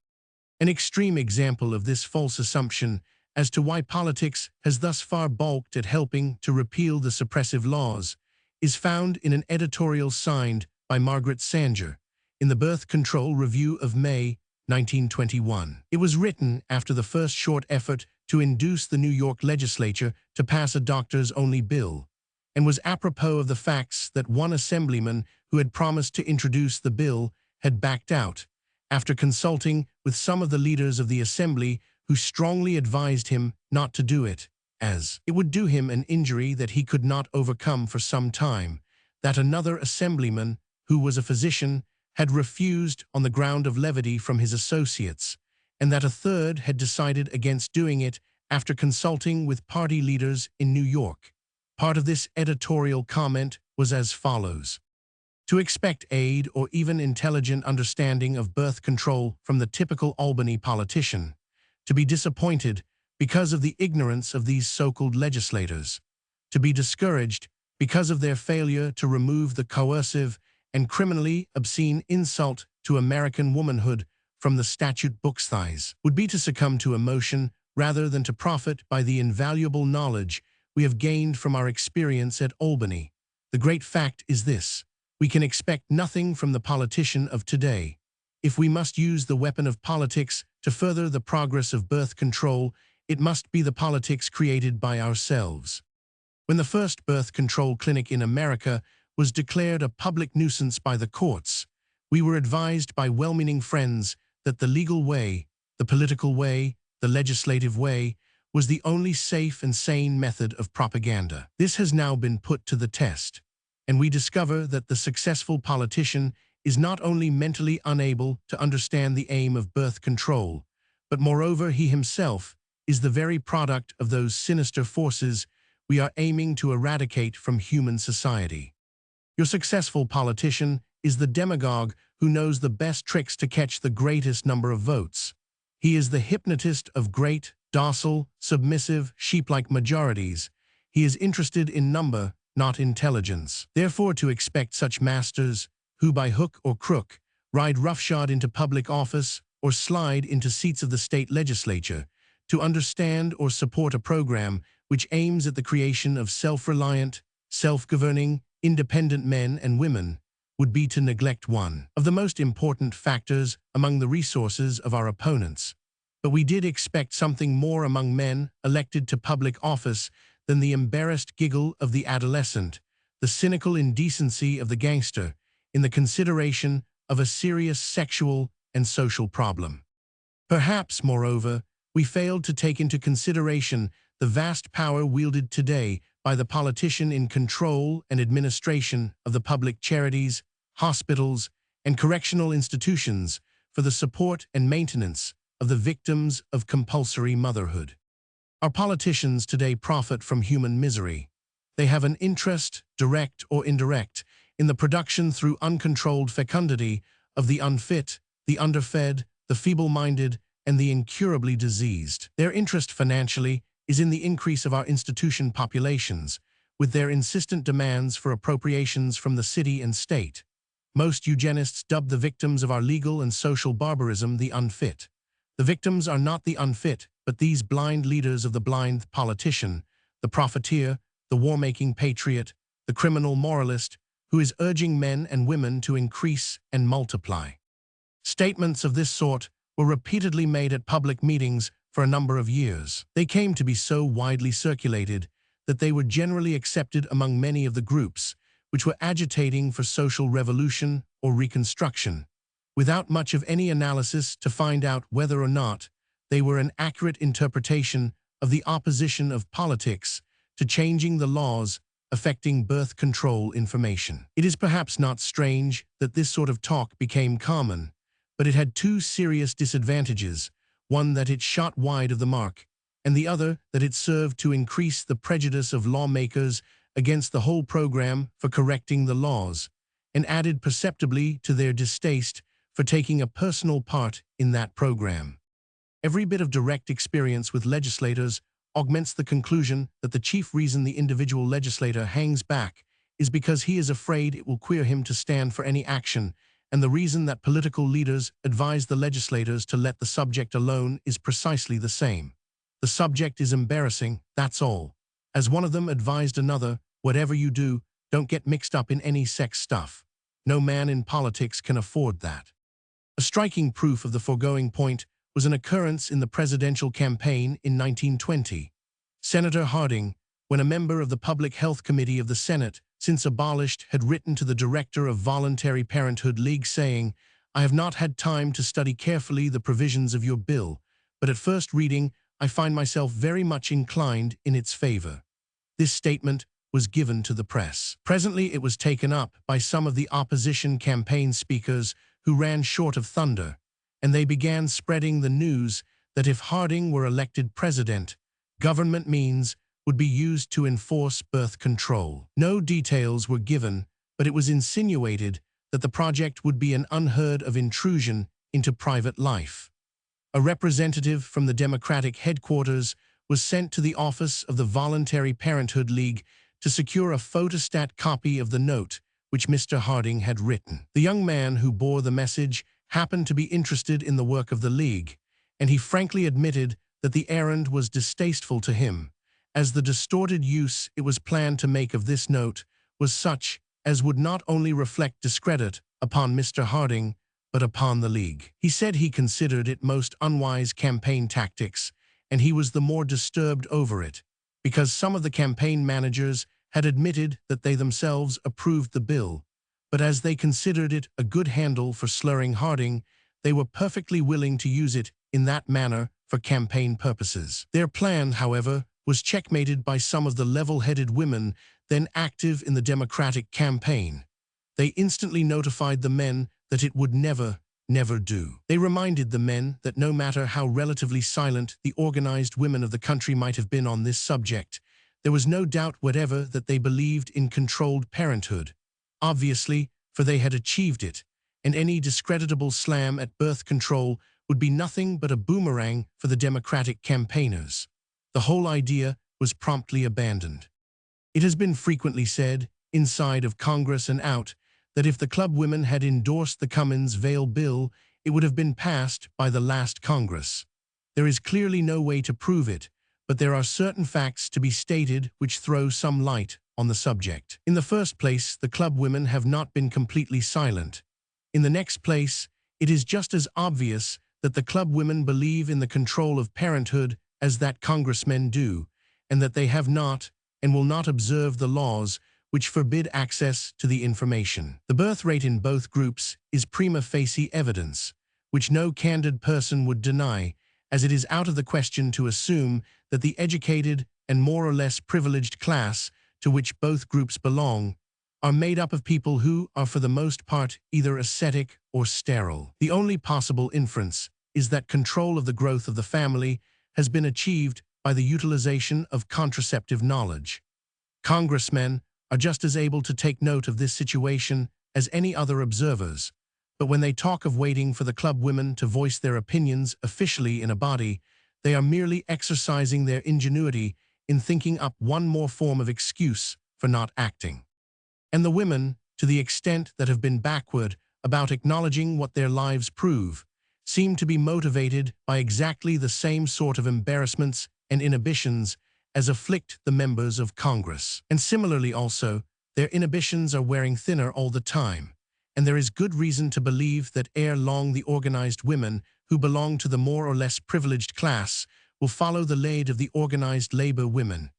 An extreme example of this false assumption as to why politics has thus far balked at helping to repeal the suppressive laws is found in an editorial signed by Margaret Sanger in the Birth Control Review of May 1921. It was written after the first short effort to induce the New York legislature to pass a doctors-only bill, and was apropos of the facts that one assemblyman who had promised to introduce the bill had backed out, after consulting with some of the leaders of the assembly who strongly advised him not to do it. as it would do him an injury that he could not overcome for some time, that another assemblyman, who was a physician, had refused on the ground of levity from his associates, and that a third had decided against doing it after consulting with party leaders in New York. Part of this editorial comment was as follows: to expect aid or even intelligent understanding of birth control from the typical Albany politician, to be disappointed because of the ignorance of these so-called legislators, to be discouraged because of their failure to remove the coercive and criminally obscene insult to American womanhood from the statute book's thighs, would be to succumb to emotion rather than to profit by the invaluable knowledge we have gained from our experience at Albany. The great fact is this: we can expect nothing from the politician of today. If we must use the weapon of politics to further the progress of birth control, it must be the politics created by ourselves. When the first birth control clinic in America was declared a public nuisance by the courts, we were advised by well-meaning friends that the legal way, the political way, the legislative way, was the only safe and sane method of propaganda. This has now been put to the test, and we discover that the successful politician is not only mentally unable to understand the aim of birth control, but moreover he himself is the very product of those sinister forces we are aiming to eradicate from human society. Your successful politician is the demagogue who knows the best tricks to catch the greatest number of votes. He is the hypnotist of great, docile, submissive, sheep-like majorities. He is interested in number, not intelligence. Therefore, to expect such masters, who by hook or crook ride roughshod into public office or slide into seats of the state legislature, to understand or support a program which aims at the creation of self-reliant, self-governing, independent men and women, would be to neglect one of the most important factors among the resources of our opponents. But we did expect something more among men elected to public office than the embarrassed giggle of the adolescent, the cynical indecency of the gangster, in the consideration of a serious sexual and social problem. Perhaps, moreover, we failed to take into consideration the vast power wielded today by the politician in control and administration of the public charities, hospitals, and correctional institutions for the support and maintenance of the victims of compulsory motherhood. Our politicians today profit from human misery. They have an interest, direct or indirect, in the production through uncontrolled fecundity of the unfit, the underfed, the feeble-minded, and the incurably diseased. Their interest financially is in the increase of our institution populations, with their insistent demands for appropriations from the city and state. Most eugenists dub the victims of our legal and social barbarism the unfit. The victims are not the unfit, but these blind leaders of the blind politician, the profiteer, the war-making patriot, the criminal moralist, who is urging men and women to increase and multiply. Statements of this sort were repeatedly made at public meetings for a number of years. They came to be so widely circulated that they were generally accepted among many of the groups which were agitating for social revolution or reconstruction, without much of any analysis to find out whether or not they were an accurate interpretation of the opposition of politics to changing the laws affecting birth control information. It is perhaps not strange that this sort of talk became common, but it had two serious disadvantages: one that it shot wide of the mark, and the other that it served to increase the prejudice of lawmakers against the whole program for correcting the laws, and added perceptibly to their distaste for taking a personal part in that program. Every bit of direct experience with legislators augments the conclusion that the chief reason the individual legislator hangs back is because he is afraid it will queer him to stand for any action, and the reason that political leaders advise the legislators to let the subject alone is precisely the same. The subject is embarrassing, that's all. As one of them advised another, whatever you do, don't get mixed up in any sex stuff. No man in politics can afford that. A striking proof of the foregoing point was an occurrence in the presidential campaign in 1920. Senator Harding, when a member of the Public Health Committee of the Senate, since abolished, had written to the director of Voluntary Parenthood League saying, "I have not had time to study carefully the provisions of your bill, but at first reading, I find myself very much inclined in its favor." This statement was given to the press. Presently it was taken up by some of the opposition campaign speakers who ran short of thunder, and they began spreading the news that if Harding were elected president, government means would be used to enforce birth control. No details were given, but it was insinuated that the project would be an unheard of intrusion into private life. A representative from the Democratic headquarters was sent to the office of the Voluntary Parenthood League to secure a photostat copy of the note which Mr. Harding had written. The young man who bore the message happened to be interested in the work of the League, and he frankly admitted that the errand was distasteful to him, as the distorted use it was planned to make of this note was such as would not only reflect discredit upon Mr. Harding, but upon the League. He said he considered it most unwise campaign tactics, and he was the more disturbed over it, because some of the campaign managers had admitted that they themselves approved the bill, but as they considered it a good handle for slurring Harding, they were perfectly willing to use it in that manner for campaign purposes. Their plan, however, was checkmated by some of the level-headed women then active in the Democratic campaign. They instantly notified the men that it would never do. They reminded the men that no matter how relatively silent the organized women of the country might have been on this subject, there was no doubt whatever that they believed in controlled parenthood. Obviously, for they had achieved it, and any discreditable slam at birth control would be nothing but a boomerang for the Democratic campaigners. The whole idea was promptly abandoned. It has been frequently said, inside of Congress and out, that if the club women had endorsed the Cummins-Vail bill, it would have been passed by the last Congress. There is clearly no way to prove it, but there are certain facts to be stated which throw some light on the subject. In the first place, the club women have not been completely silent. In the next place, it is just as obvious that the club women believe in the control of parenthood as that congressmen do, and that they have not and will not observe the laws which forbid access to the information. The birth rate in both groups is prima facie evidence, which no candid person would deny, as it is out of the question to assume that the educated and more or less privileged class to which both groups belong are made up of people who are for the most part either ascetic or sterile. The only possible inference is that control of the growth of the family has been achieved by the utilization of contraceptive knowledge. Congressmen are just as able to take note of this situation as any other observers, but when they talk of waiting for the club women to voice their opinions officially in a body, they are merely exercising their ingenuity in thinking up one more form of excuse for not acting. And the women, to the extent that have been backward about acknowledging what their lives prove, seem to be motivated by exactly the same sort of embarrassments and inhibitions as afflict the members of Congress. And similarly also, their inhibitions are wearing thinner all the time, and there is good reason to believe that ere long the organized women who belong to the more or less privileged class will follow the lead of the organized labor women,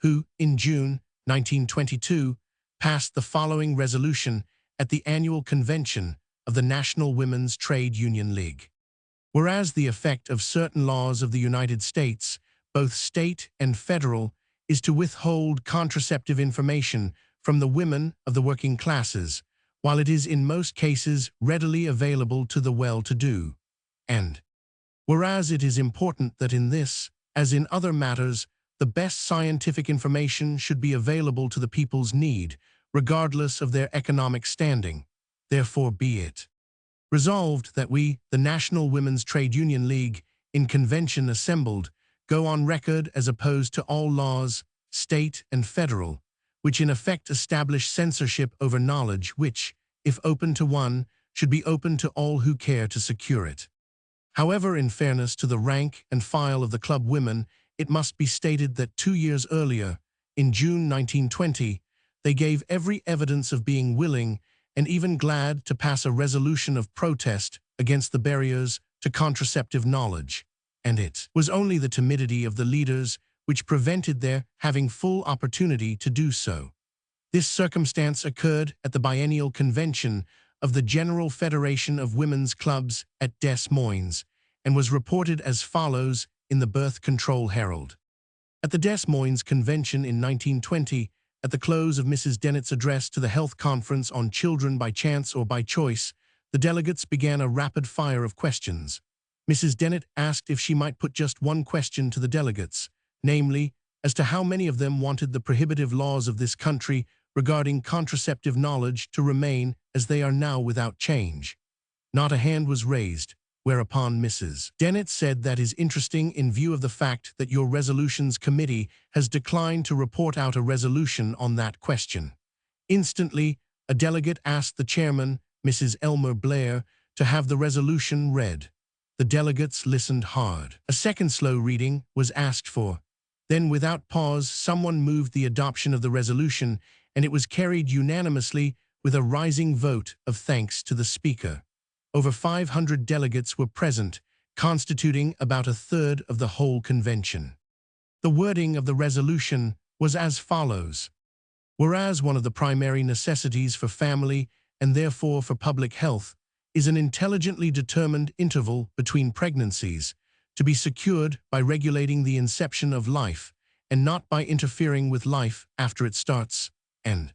who, in June 1922, passed the following resolution at the annual convention of the National Women's Trade Union League. Whereas the effect of certain laws of the United States, both state and federal, is to withhold contraceptive information from the women of the working classes, while it is in most cases readily available to the well-to-do. And whereas it is important that in this, as in other matters, the best scientific information should be available to the people's need, regardless of their economic standing, therefore be it resolved that we, the National Women's Trade Union League, in convention assembled, go on record as opposed to all laws, state and federal, which in effect establish censorship over knowledge which, if open to one, should be open to all who care to secure it. However, in fairness to the rank and file of the club women, it must be stated that 2 years earlier, in June 1920, they gave every evidence of being willing and even glad to pass a resolution of protest against the barriers to contraceptive knowledge, and it was only the timidity of the leaders which prevented their having full opportunity to do so. This circumstance occurred at the biennial convention of the General Federation of Women's Clubs at Des Moines, and was reported as follows in the Birth Control Herald. At the Des Moines Convention in 1920, at the close of Mrs. Dennett's address to the Health Conference on Children by Chance or by Choice, the delegates began a rapid fire of questions. Mrs. Dennett asked if she might put just one question to the delegates, namely, as to how many of them wanted the prohibitive laws of this country regarding contraceptive knowledge to remain as they are now without change. Not a hand was raised, whereupon Mrs. Dennett said that is interesting in view of the fact that your resolutions committee has declined to report out a resolution on that question. Instantly, a delegate asked the chairman, Mrs. Elmer Blair, to have the resolution read. The delegates listened hard. A second slow reading was asked for. Then, without pause, someone moved the adoption of the resolution, and it was carried unanimously with a rising vote of thanks to the speaker. Over 500 delegates were present, constituting about a third of the whole convention. The wording of the resolution was as follows. Whereas one of the primary necessities for family, and therefore for public health, is an intelligently determined interval between pregnancies, to be secured by regulating the inception of life, and not by interfering with life after it starts, and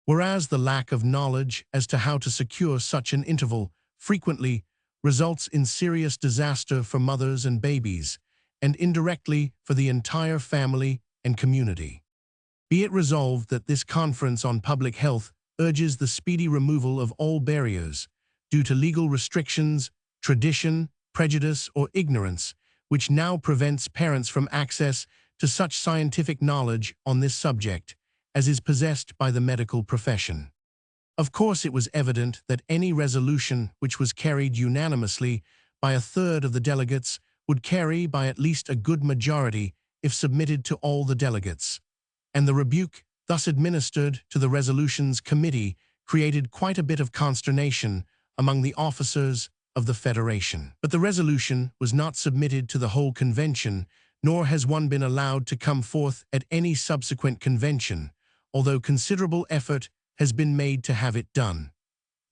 whereas the lack of knowledge as to how to secure such an interval frequently results in serious disaster for mothers and babies, and indirectly for the entire family and community. Be it resolved that this Conference on Public Health urges the speedy removal of all barriers due to legal restrictions, tradition, prejudice, or ignorance, which now prevents parents from access to such scientific knowledge on this subject as is possessed by the medical profession. Of course, it was evident that any resolution which was carried unanimously by a third of the delegates would carry by at least a good majority if submitted to all the delegates. And the rebuke thus administered to the resolutions committee created quite a bit of consternation among the officers of the Federation. But the resolution was not submitted to the whole convention, nor has one been allowed to come forth at any subsequent convention, although considerable effort has been made to have it done.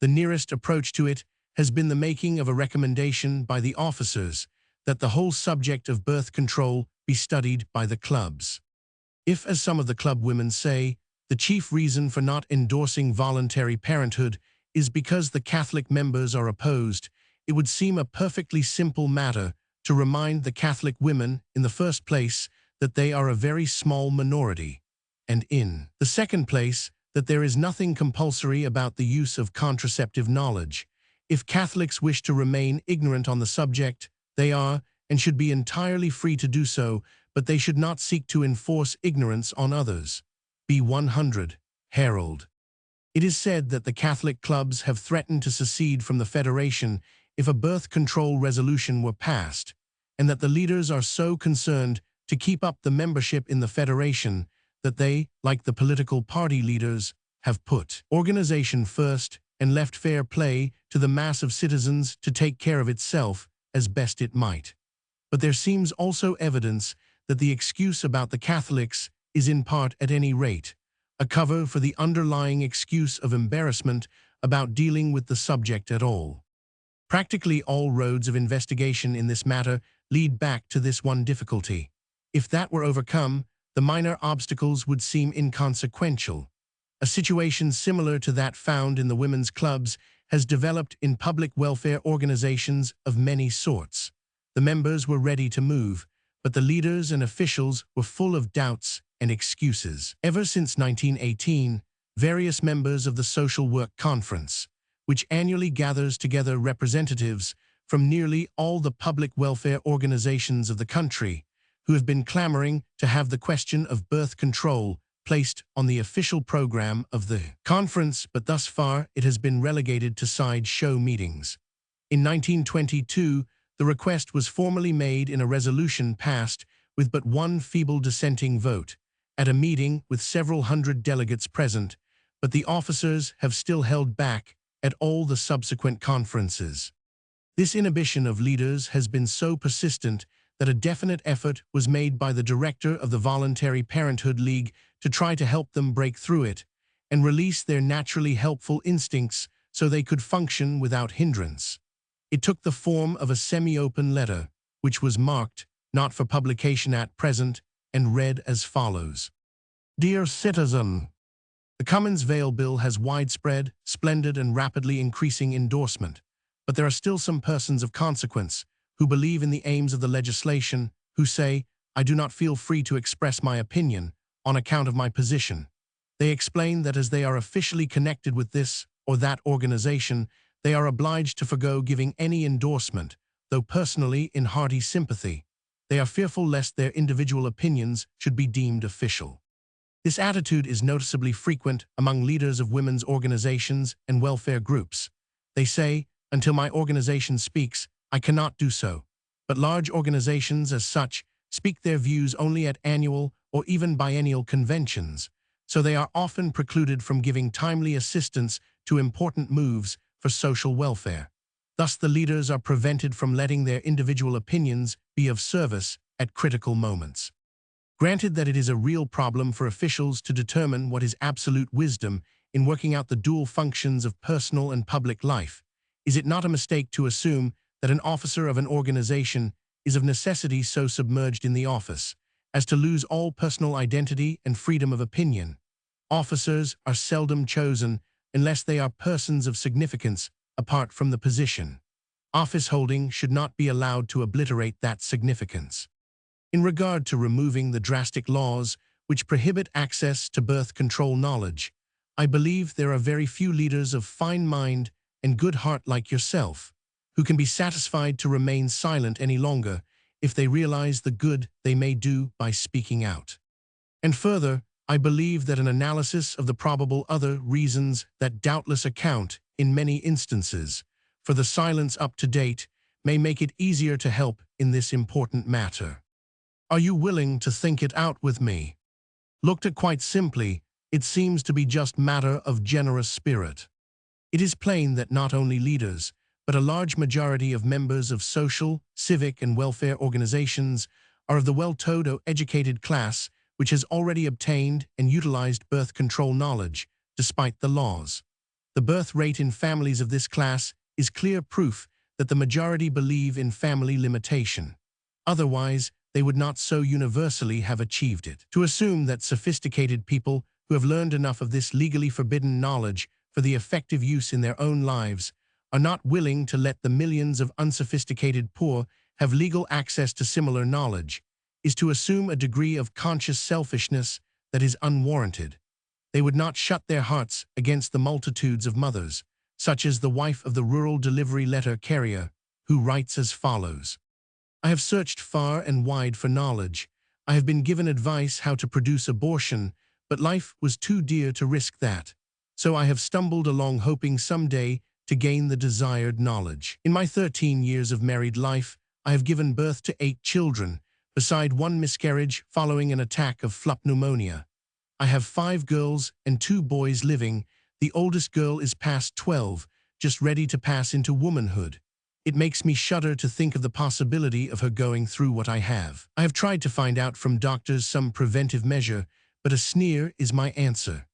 The nearest approach to it has been the making of a recommendation by the officers that the whole subject of birth control be studied by the clubs. If, as some of the club women say, the chief reason for not endorsing voluntary parenthood is because the Catholic members are opposed, it would seem a perfectly simple matter to remind the Catholic women, in the first place, that they are a very small minority, and in the second place, that there is nothing compulsory about the use of contraceptive knowledge. If Catholics wish to remain ignorant on the subject, they are and should be entirely free to do so, but they should not seek to enforce ignorance on others. B100, Herald. It is said that the Catholic clubs have threatened to secede from the Federation if a birth control resolution were passed, and that the leaders are so concerned to keep up the membership in the Federation that they, like the political party leaders, have put organization first and left fair play to the mass of citizens to take care of itself as best it might. But there seems also evidence that the excuse about the Catholics is in part, at any rate, a cover for the underlying excuse of embarrassment about dealing with the subject at all. Practically all roads of investigation in this matter lead back to this one difficulty. If that were overcome, the minor obstacles would seem inconsequential. A situation similar to that found in the women's clubs has developed in public welfare organizations of many sorts. The members were ready to move, but the leaders and officials were full of doubts and excuses. Ever since 1918, various members of the Social Work Conference, which annually gathers together representatives from nearly all the public welfare organizations of the country, who have been clamoring to have the question of birth control placed on the official program of the conference, but thus far it has been relegated to sideshow meetings. In 1922, the request was formally made in a resolution passed with but one feeble dissenting vote, at a meeting with several hundred delegates present, but the officers have still held back at all the subsequent conferences. This inhibition of leaders has been so persistent that a definite effort was made by the director of the Voluntary Parenthood League to try to help them break through it and release their naturally helpful instincts so they could function without hindrance. It took the form of a semi-open letter, which was marked not for publication at present, and read as follows. Dear Citizen, the Cummins Vale Bill has widespread, splendid, and rapidly increasing endorsement, but there are still some persons of consequence who believe in the aims of the legislation, who say, I do not feel free to express my opinion on account of my position. They explain that as they are officially connected with this or that organization, they are obliged to forgo giving any endorsement, though personally in hearty sympathy. They are fearful lest their individual opinions should be deemed official. This attitude is noticeably frequent among leaders of women's organizations and welfare groups. They say, until my organization speaks, I cannot do so. But large organizations as such speak their views only at annual or even biennial conventions, so they are often precluded from giving timely assistance to important moves for social welfare. Thus, the leaders are prevented from letting their individual opinions be of service at critical moments. Granted that it is a real problem for officials to determine what is absolute wisdom in working out the dual functions of personal and public life, is it not a mistake to assume that an officer of an organization is of necessity so submerged in the office as to lose all personal identity and freedom of opinion? Officers are seldom chosen unless they are persons of significance apart from the position. Office holding should not be allowed to obliterate that significance. In regard to removing the drastic laws which prohibit access to birth control knowledge, I believe there are very few leaders of fine mind and good heart like yourself who can be satisfied to remain silent any longer if they realize the good they may do by speaking out. And further, I believe that an analysis of the probable other reasons that doubtless account, in many instances, for the silence up to date may make it easier to help in this important matter. Are you willing to think it out with me? Looked at quite simply, it seems to be just matter of generous spirit. It is plain that not only leaders, but a large majority of members of social, civic, and welfare organizations are of the well-taught or educated class which has already obtained and utilized birth control knowledge, despite the laws. The birth rate in families of this class is clear proof that the majority believe in family limitation. Otherwise, they would not so universally have achieved it. To assume that sophisticated people who have learned enough of this legally forbidden knowledge for the effective use in their own lives are not willing to let the millions of unsophisticated poor have legal access to similar knowledge is to assume a degree of conscious selfishness that is unwarranted. They would not shut their hearts against the multitudes of mothers, such as the wife of the rural delivery letter carrier, who writes as follows. I have searched far and wide for knowledge. I have been given advice how to produce abortion, but life was too dear to risk that. So I have stumbled along hoping someday to gain the desired knowledge. In my 13 years of married life, I have given birth to 8 children, beside 1 miscarriage following an attack of flu pneumonia. I have 5 girls and 2 boys living. The oldest girl is past 12, just ready to pass into womanhood. It makes me shudder to think of the possibility of her going through what I have. I have tried to find out from doctors some preventive measure, but a sneer is my answer.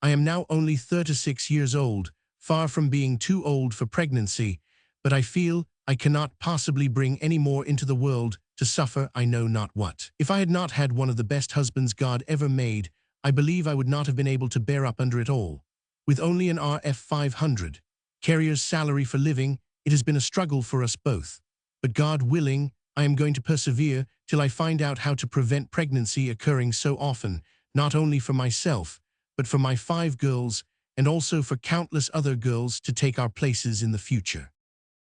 I am now only 36 years old, far from being too old for pregnancy, but I feel I cannot possibly bring any more into the world to suffer I know not what. If I had not had one of the best husbands God ever made, I believe I would not have been able to bear up under it all. With only an RF 500 carrier's salary for living, it has been a struggle for us both. But God willing, I am going to persevere till I find out how to prevent pregnancy occurring so often, not only for myself, but for my 5 girls, and also for countless other girls to take our places in the future.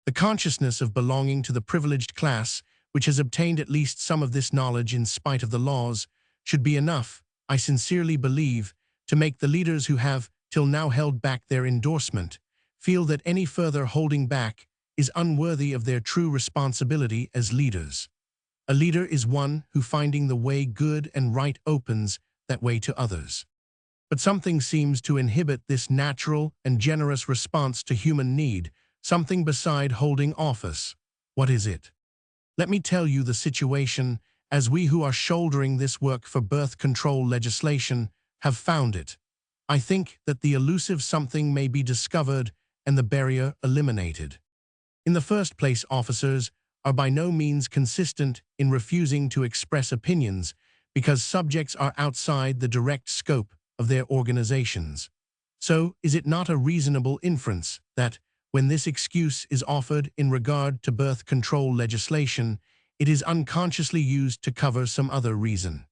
The consciousness of belonging to the privileged class, which has obtained at least some of this knowledge in spite of the laws, should be enough, I sincerely believe, to make the leaders who have, till now, held back their endorsement, feel that any further holding back is unworthy of their true responsibility as leaders. A leader is one who, finding the way good and right, opens that way to others. But something seems to inhibit this natural and generous response to human need, something beside holding office. What is it? Let me tell you the situation, as we who are shouldering this work for birth control legislation have found it. I think that the elusive something may be discovered and the barrier eliminated. In the first place, officers are by no means consistent in refusing to express opinions because subjects are outside the direct scope of their organizations. So, is it not a reasonable inference that, when this excuse is offered in regard to birth control legislation, it is unconsciously used to cover some other reason?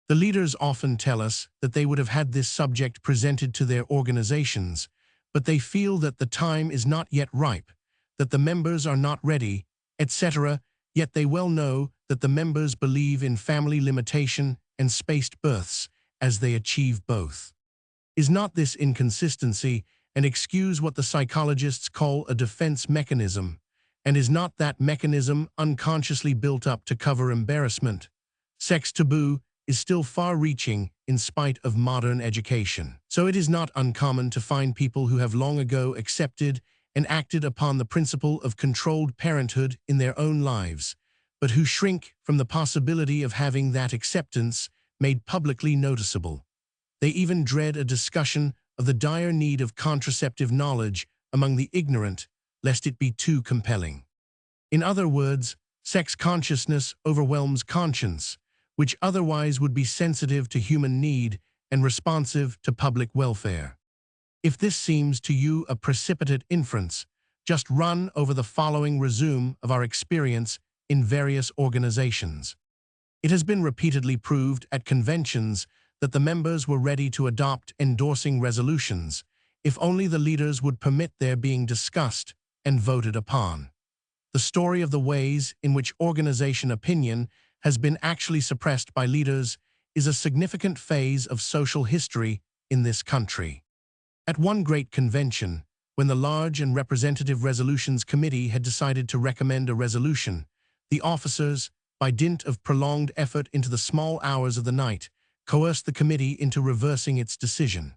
The leaders often tell us that they would have had this subject presented to their organizations, but they feel that the time is not yet ripe, that the members are not ready, etc., yet they well know that the members believe in family limitation and spaced births as they achieve both. Is not this inconsistency an excuse what the psychologists call a defense mechanism, and is not that mechanism unconsciously built up to cover embarrassment? Sex taboo is still far-reaching in spite of modern education. So it is not uncommon to find people who have long ago accepted and acted upon the principle of controlled parenthood in their own lives, but who shrink from the possibility of having that acceptance made publicly noticeable. They even dread a discussion of the dire need of contraceptive knowledge among the ignorant, lest it be too compelling. In other words, sex consciousness overwhelms conscience, which otherwise would be sensitive to human need and responsive to public welfare. If this seems to you a precipitate inference, just run over the following resume of our experience in various organizations. It has been repeatedly proved at conventions that the members were ready to adopt endorsing resolutions, if only the leaders would permit their being discussed and voted upon. The story of the ways in which organization opinion has been actually suppressed by leaders is a significant phase of social history in this country. At one great convention, when the large and representative resolutions committee had decided to recommend a resolution, the officers, by dint of prolonged effort into the small hours of the night, coerced the committee into reversing its decision.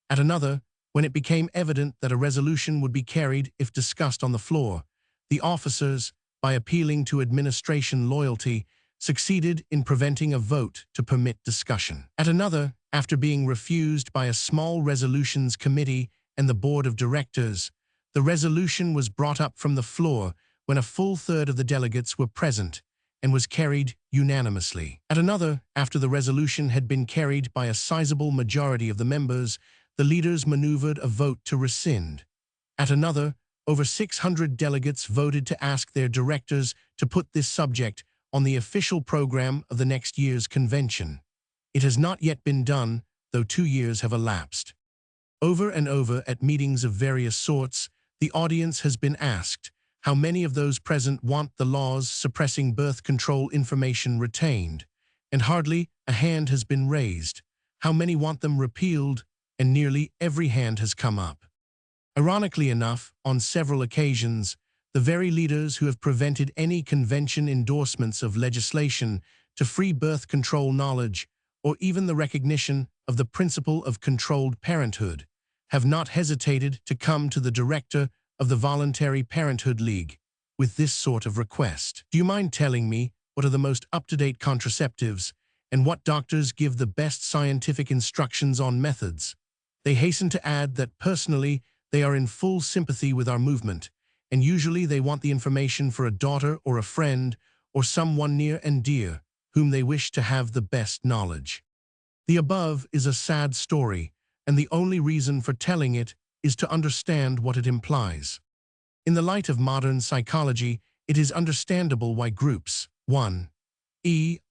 At another, when it became evident that a resolution would be carried if discussed on the floor, the officers, by appealing to administration loyalty, succeeded in preventing a vote to permit discussion. At another, after being refused by a small resolutions committee and the board of directors, the resolution was brought up from the floor when a full third of the delegates were present and was carried unanimously. At another, after the resolution had been carried by a sizable majority of the members, the leaders maneuvered a vote to rescind. At another, over 600 delegates voted to ask their directors to put this subject on the official program of the next year's convention. It has not yet been done, though 2 years have elapsed. Over and over at meetings of various sorts, the audience has been asked how many of those present want the laws suppressing birth control information retained, and hardly a hand has been raised. How many want them repealed, and nearly every hand has come up. Ironically enough, on several occasions, the very leaders who have prevented any convention endorsements of legislation to free birth control knowledge, or even the recognition of the principle of controlled parenthood, have not hesitated to come to the director of the Voluntary Parenthood League with this sort of request. Do you mind telling me what are the most up-to-date contraceptives and what doctors give the best scientific instructions on methods? They hasten to add that personally they are in full sympathy with our movement, and usually they want the information for a daughter or a friend or someone near and dear whom they wish to have the best knowledge. The above is a sad story, and the only reason for telling it is to understand what it implies. In the light of modern psychology, it is understandable why groups, 1.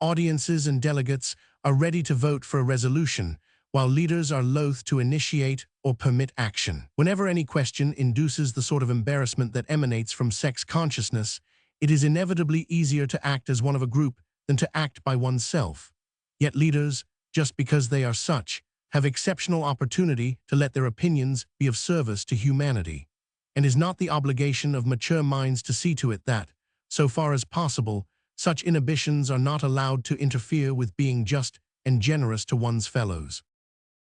Audiences and delegates are ready to vote for a resolution, while leaders are loath to initiate or permit action. Whenever any question induces the sort of embarrassment that emanates from sex consciousness, it is inevitably easier to act as one of a group than to act by oneself. Yet leaders, just because they are such, have exceptional opportunity to let their opinions be of service to humanity, and is not the obligation of mature minds to see to it that, so far as possible, such inhibitions are not allowed to interfere with being just and generous to one's fellows.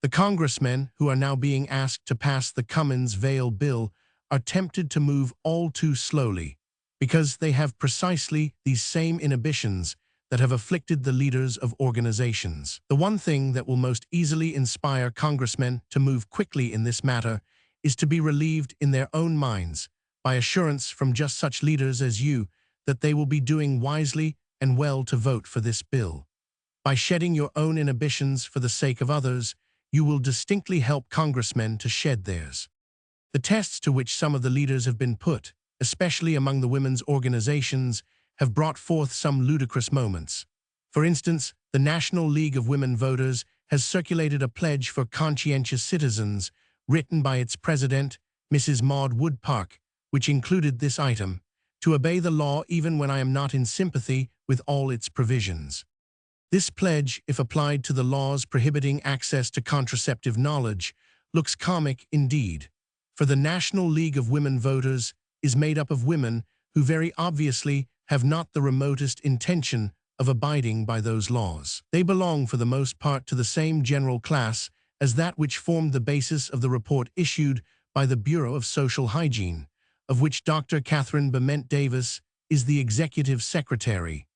The congressmen who are now being asked to pass the Cummins-Vail bill are tempted to move all too slowly, because they have precisely these same inhibitions that have afflicted the leaders of organizations. The one thing that will most easily inspire congressmen to move quickly in this matter is to be relieved in their own minds by assurance from just such leaders as you that they will be doing wisely and well to vote for this bill. By shedding your own inhibitions for the sake of others, you will distinctly help congressmen to shed theirs. The tests to which some of the leaders have been put, especially among the women's organizations, have brought forth some ludicrous moments. For instance, the National League of Women Voters has circulated a pledge for conscientious citizens, written by its president, Mrs. Maud Woodpark, which included this item: to obey the law even when I am not in sympathy with all its provisions. This pledge, if applied to the laws prohibiting access to contraceptive knowledge, looks comic indeed, for the National League of Women Voters is made up of women who very obviously have not the remotest intention of abiding by those laws. They belong for the most part to the same general class as that which formed the basis of the report issued by the Bureau of Social Hygiene, of which Dr. Catherine Bement Davis is the executive secretary.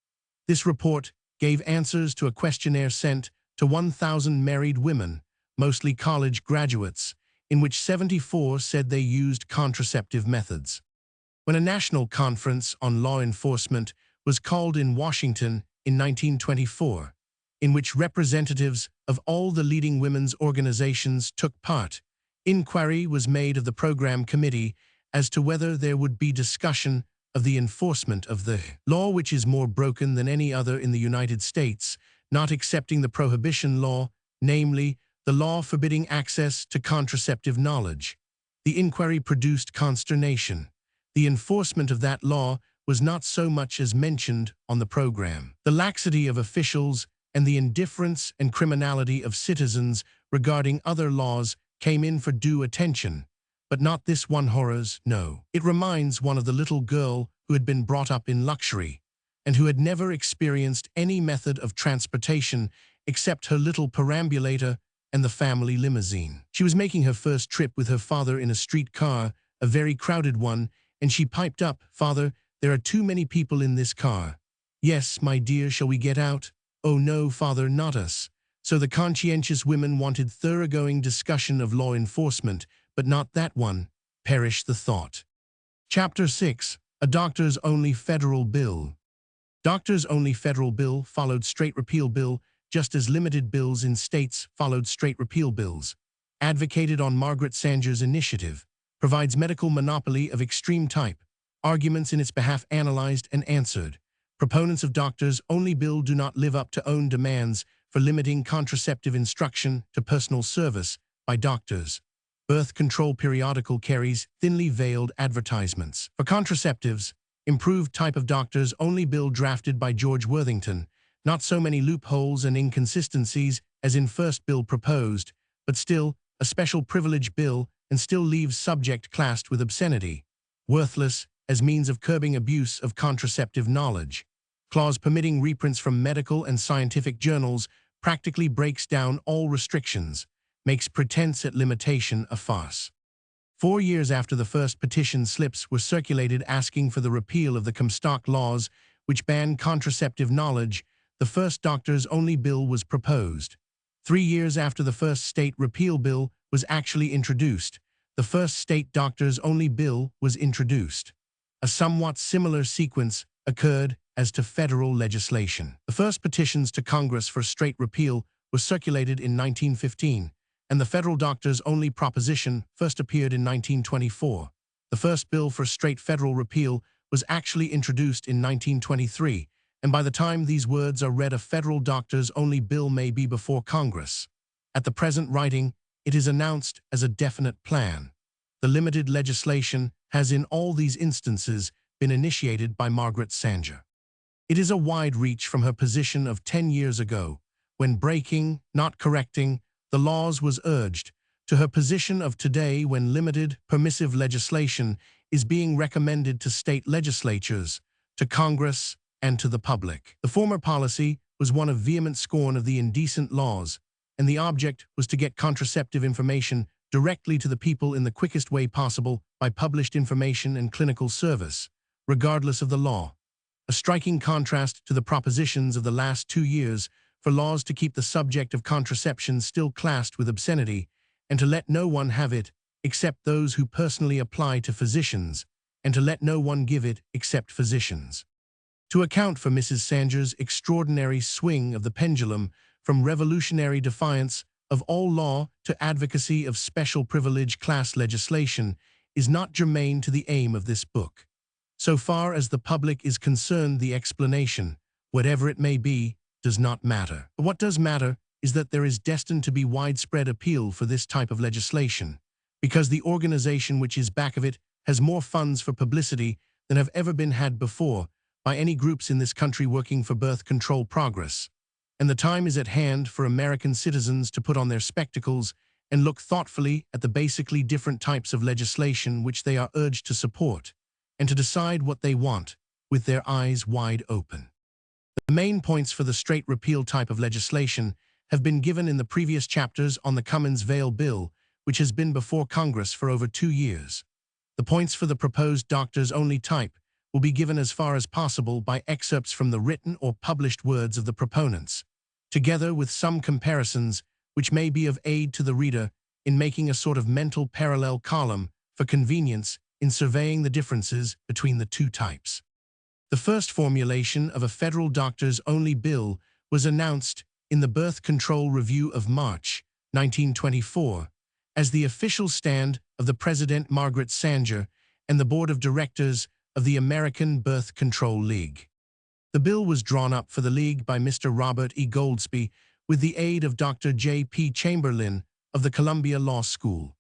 This report gave answers to a questionnaire sent to 1,000 married women, mostly college graduates, in which 74 said they used contraceptive methods. When a national conference on law enforcement was called in Washington in 1924, in which representatives of all the leading women's organizations took part, inquiry was made of the program committee as to whether there would be discussion of the enforcement of the law, which is more broken than any other in the United States, not excepting the prohibition law, namely, the law forbidding access to contraceptive knowledge. The inquiry produced consternation. The enforcement of that law was not so much as mentioned on the program. The laxity of officials and the indifference and criminality of citizens regarding other laws came in for due attention. But not this one, horrors, no. It reminds one of the little girl who had been brought up in luxury and who had never experienced any method of transportation except her little perambulator and the family limousine. She was making her first trip with her father in a street car, a very crowded one, and she piped up, "Father, there are too many people in this car." "Yes, my dear, shall we get out?" "Oh no, father, not us." So the conscientious women wanted thoroughgoing discussion of law enforcement, but not that one. Perish the thought. Chapter 6. A Doctors-Only Federal Bill. Doctors-Only Federal Bill followed Straight Repeal Bill, just as limited bills in states followed Straight Repeal Bills. Advocated on Margaret Sanger's initiative. Provides medical monopoly of extreme type. Arguments in its behalf analyzed and answered. Proponents of Doctors-Only Bill do not live up to own demands for limiting contraceptive instruction to personal service by doctors. Birth control periodical carries thinly veiled advertisements. For contraceptives, improved type of Doctors-Only Bill drafted by George Worthington. Not so many loopholes and inconsistencies as in first bill proposed, but still a special privilege bill and still leaves subject classed with obscenity. Worthless as means of curbing abuse of contraceptive knowledge. Clause permitting reprints from medical and scientific journals practically breaks down all restrictions, makes pretense at limitation a farce. 4 years after the first petition slips were circulated asking for the repeal of the Comstock laws, which banned contraceptive knowledge, the first Doctors-Only Bill was proposed. 3 years after the first state repeal bill was actually introduced, the first state Doctors-Only Bill was introduced. A somewhat similar sequence occurred as to federal legislation. The first petitions to Congress for straight repeal were circulated in 1915, and the federal Doctors-Only proposition first appeared in 1924. The first bill for straight federal repeal was actually introduced in 1923, and by the time these words are read, a federal Doctors-Only Bill may be before Congress. At the present writing, it is announced as a definite plan. The limited legislation has in all these instances been initiated by Margaret Sanger. It is a wide reach from her position of 10 years ago, when breaking, not correcting, the laws was urged, to her position of today when limited, permissive legislation is being recommended to state legislatures, to Congress, and to the public. The former policy was one of vehement scorn of the indecent laws, and the object was to get contraceptive information directly to the people in the quickest way possible by published information and clinical service, regardless of the law. A striking contrast to the propositions of the last 2 years for laws to keep the subject of contraception still classed with obscenity, and to let no one have it except those who personally apply to physicians, and to let no one give it except physicians. To account for Mrs. Sanger's extraordinary swing of the pendulum from revolutionary defiance of all law to advocacy of special privilege class legislation is not germane to the aim of this book. So far as the public is concerned, the explanation, whatever it may be, does not matter. But what does matter is that there is destined to be widespread appeal for this type of legislation, because the organization which is back of it has more funds for publicity than have ever been had before by any groups in this country working for birth control progress. And the time is at hand for American citizens to put on their spectacles and look thoughtfully at the basically different types of legislation which they are urged to support, and to decide what they want with their eyes wide open. The main points for the straight repeal type of legislation have been given in the previous chapters on the Cummins-Vail bill, which has been before Congress for over 2 years. The points for the proposed doctors-only type will be given as far as possible by excerpts from the written or published words of the proponents, together with some comparisons which may be of aid to the reader in making a sort of mental parallel column for convenience in surveying the differences between the two types. The first formulation of a federal doctors-only bill was announced in the Birth Control Review of March 1924 as the official stand of the President Margaret Sanger and the Board of Directors of the American Birth Control League. The bill was drawn up for the League by Mr. Robert E. Goldsby with the aid of Dr. J. P. Chamberlain of the Columbia Law School.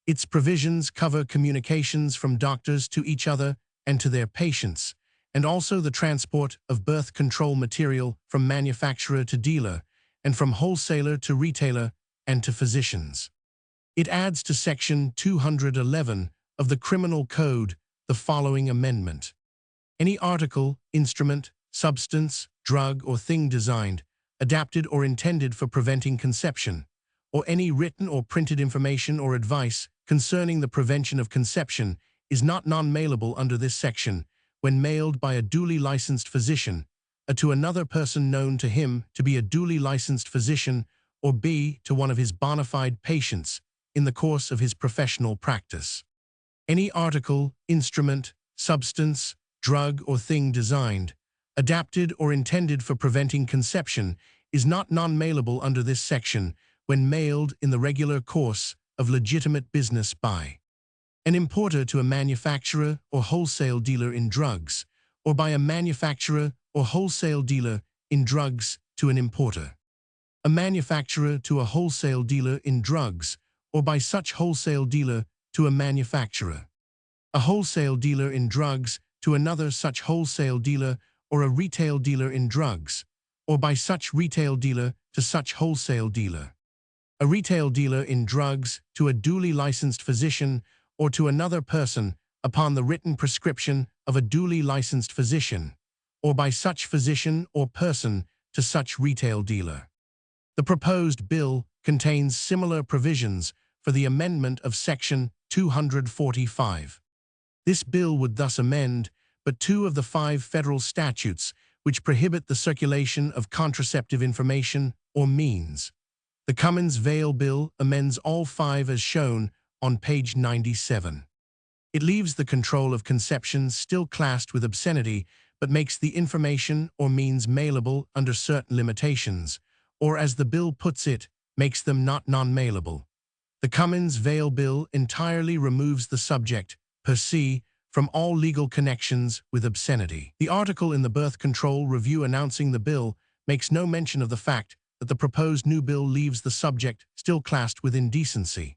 Its provisions cover communications from doctors to each other and to their patients, and also the transport of birth control material from manufacturer to dealer, and from wholesaler to retailer and to physicians. It adds to Section 211 of the Criminal Code the following amendment. Any article, instrument, substance, drug, or thing designed, adapted or intended for preventing conception, or any written or printed information or advice concerning the prevention of conception is not non-mailable under this section when mailed by a duly licensed physician, to another person known to him to be a duly licensed physician, or b. to one of his bona fide patients in the course of his professional practice. Any article, instrument, substance, drug, or thing designed, adapted or intended for preventing conception is not non-mailable under this section when mailed in the regular course of legitimate business by an importer to a manufacturer or wholesale dealer in drugs, or by a manufacturer or wholesale dealer in drugs to an importer. A manufacturer to a wholesale dealer in drugs, or by such wholesale dealer to a manufacturer. A wholesale dealer in drugs to another such wholesale dealer, or a retail dealer in drugs, or by such retail dealer to such wholesale dealer. A retail dealer in drugs to a duly licensed physician or to another person upon the written prescription of a duly licensed physician, or by such physician or person to such retail dealer. The proposed bill contains similar provisions for the amendment of Section 245. This bill would thus amend but 2 of the 5 federal statutes which prohibit the circulation of contraceptive information or means. The Cummins-Vail bill amends all 5 as shown on page 97. It leaves the control of conception still classed with obscenity, but makes the information or means mailable under certain limitations, or as the bill puts it, makes them not non-mailable. The Cummins-Vail bill entirely removes the subject, per se, from all legal connections with obscenity. The article in the Birth Control Review announcing the bill makes no mention of the fact that the proposed new bill leaves the subject still classed with indecency.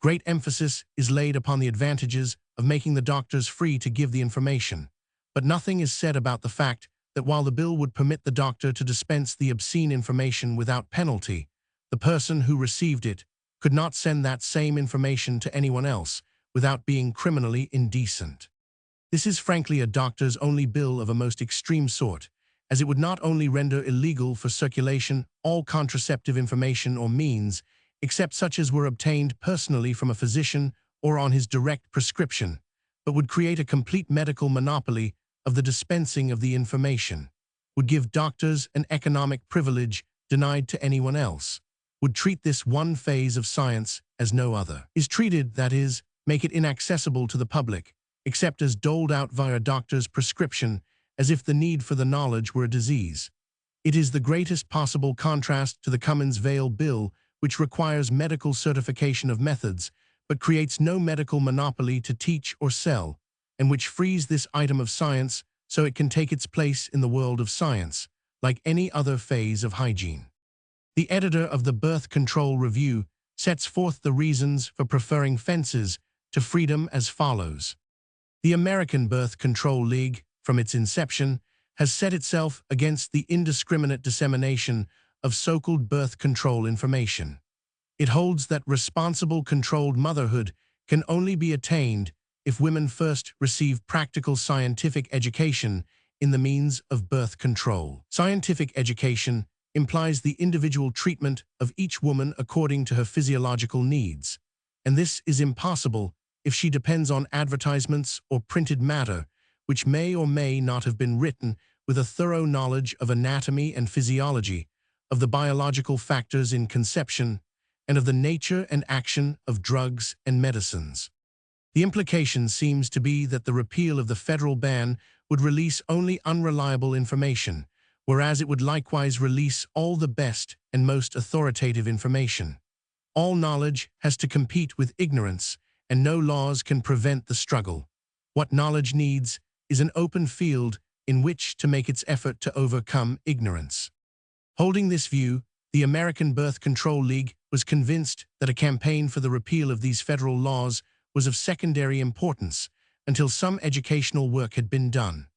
Great emphasis is laid upon the advantages of making the doctors free to give the information, but nothing is said about the fact that while the bill would permit the doctor to dispense the obscene information without penalty, the person who received it could not send that same information to anyone else without being criminally indecent. This is frankly a doctors-only bill of a most extreme sort, as it would not only render illegal for circulation all contraceptive information or means, except such as were obtained personally from a physician or on his direct prescription, but would create a complete medical monopoly of the dispensing of the information, would give doctors an economic privilege denied to anyone else, would treat this one phase of science as no other is treated, that is, make it inaccessible to the public, except as doled out via doctor's prescription as if the need for the knowledge were a disease. It is the greatest possible contrast to the Cummins-Vail bill, which requires medical certification of methods, but creates no medical monopoly to teach or sell, and which frees this item of science so it can take its place in the world of science, like any other phase of hygiene. The editor of the Birth Control Review sets forth the reasons for preferring fences to freedom as follows. The American Birth Control League, from its inception, has set itself against the indiscriminate dissemination of so-called birth control information. It holds that responsible controlled motherhood can only be attained if women first receive practical scientific education in the means of birth control. Scientific education implies the individual treatment of each woman according to her physiological needs, and this is impossible if she depends on advertisements or printed matter, which may or may not have been written with a thorough knowledge of anatomy and physiology, of the biological factors in conception, and of the nature and action of drugs and medicines. The implication seems to be that the repeal of the federal ban would release only unreliable information, whereas it would likewise release all the best and most authoritative information. All knowledge has to compete with ignorance, and no laws can prevent the struggle. What knowledge needs is an open field in which to make its effort to overcome ignorance. Holding this view, the American Birth Control League was convinced that a campaign for the repeal of these federal laws was of secondary importance until some educational work had been done.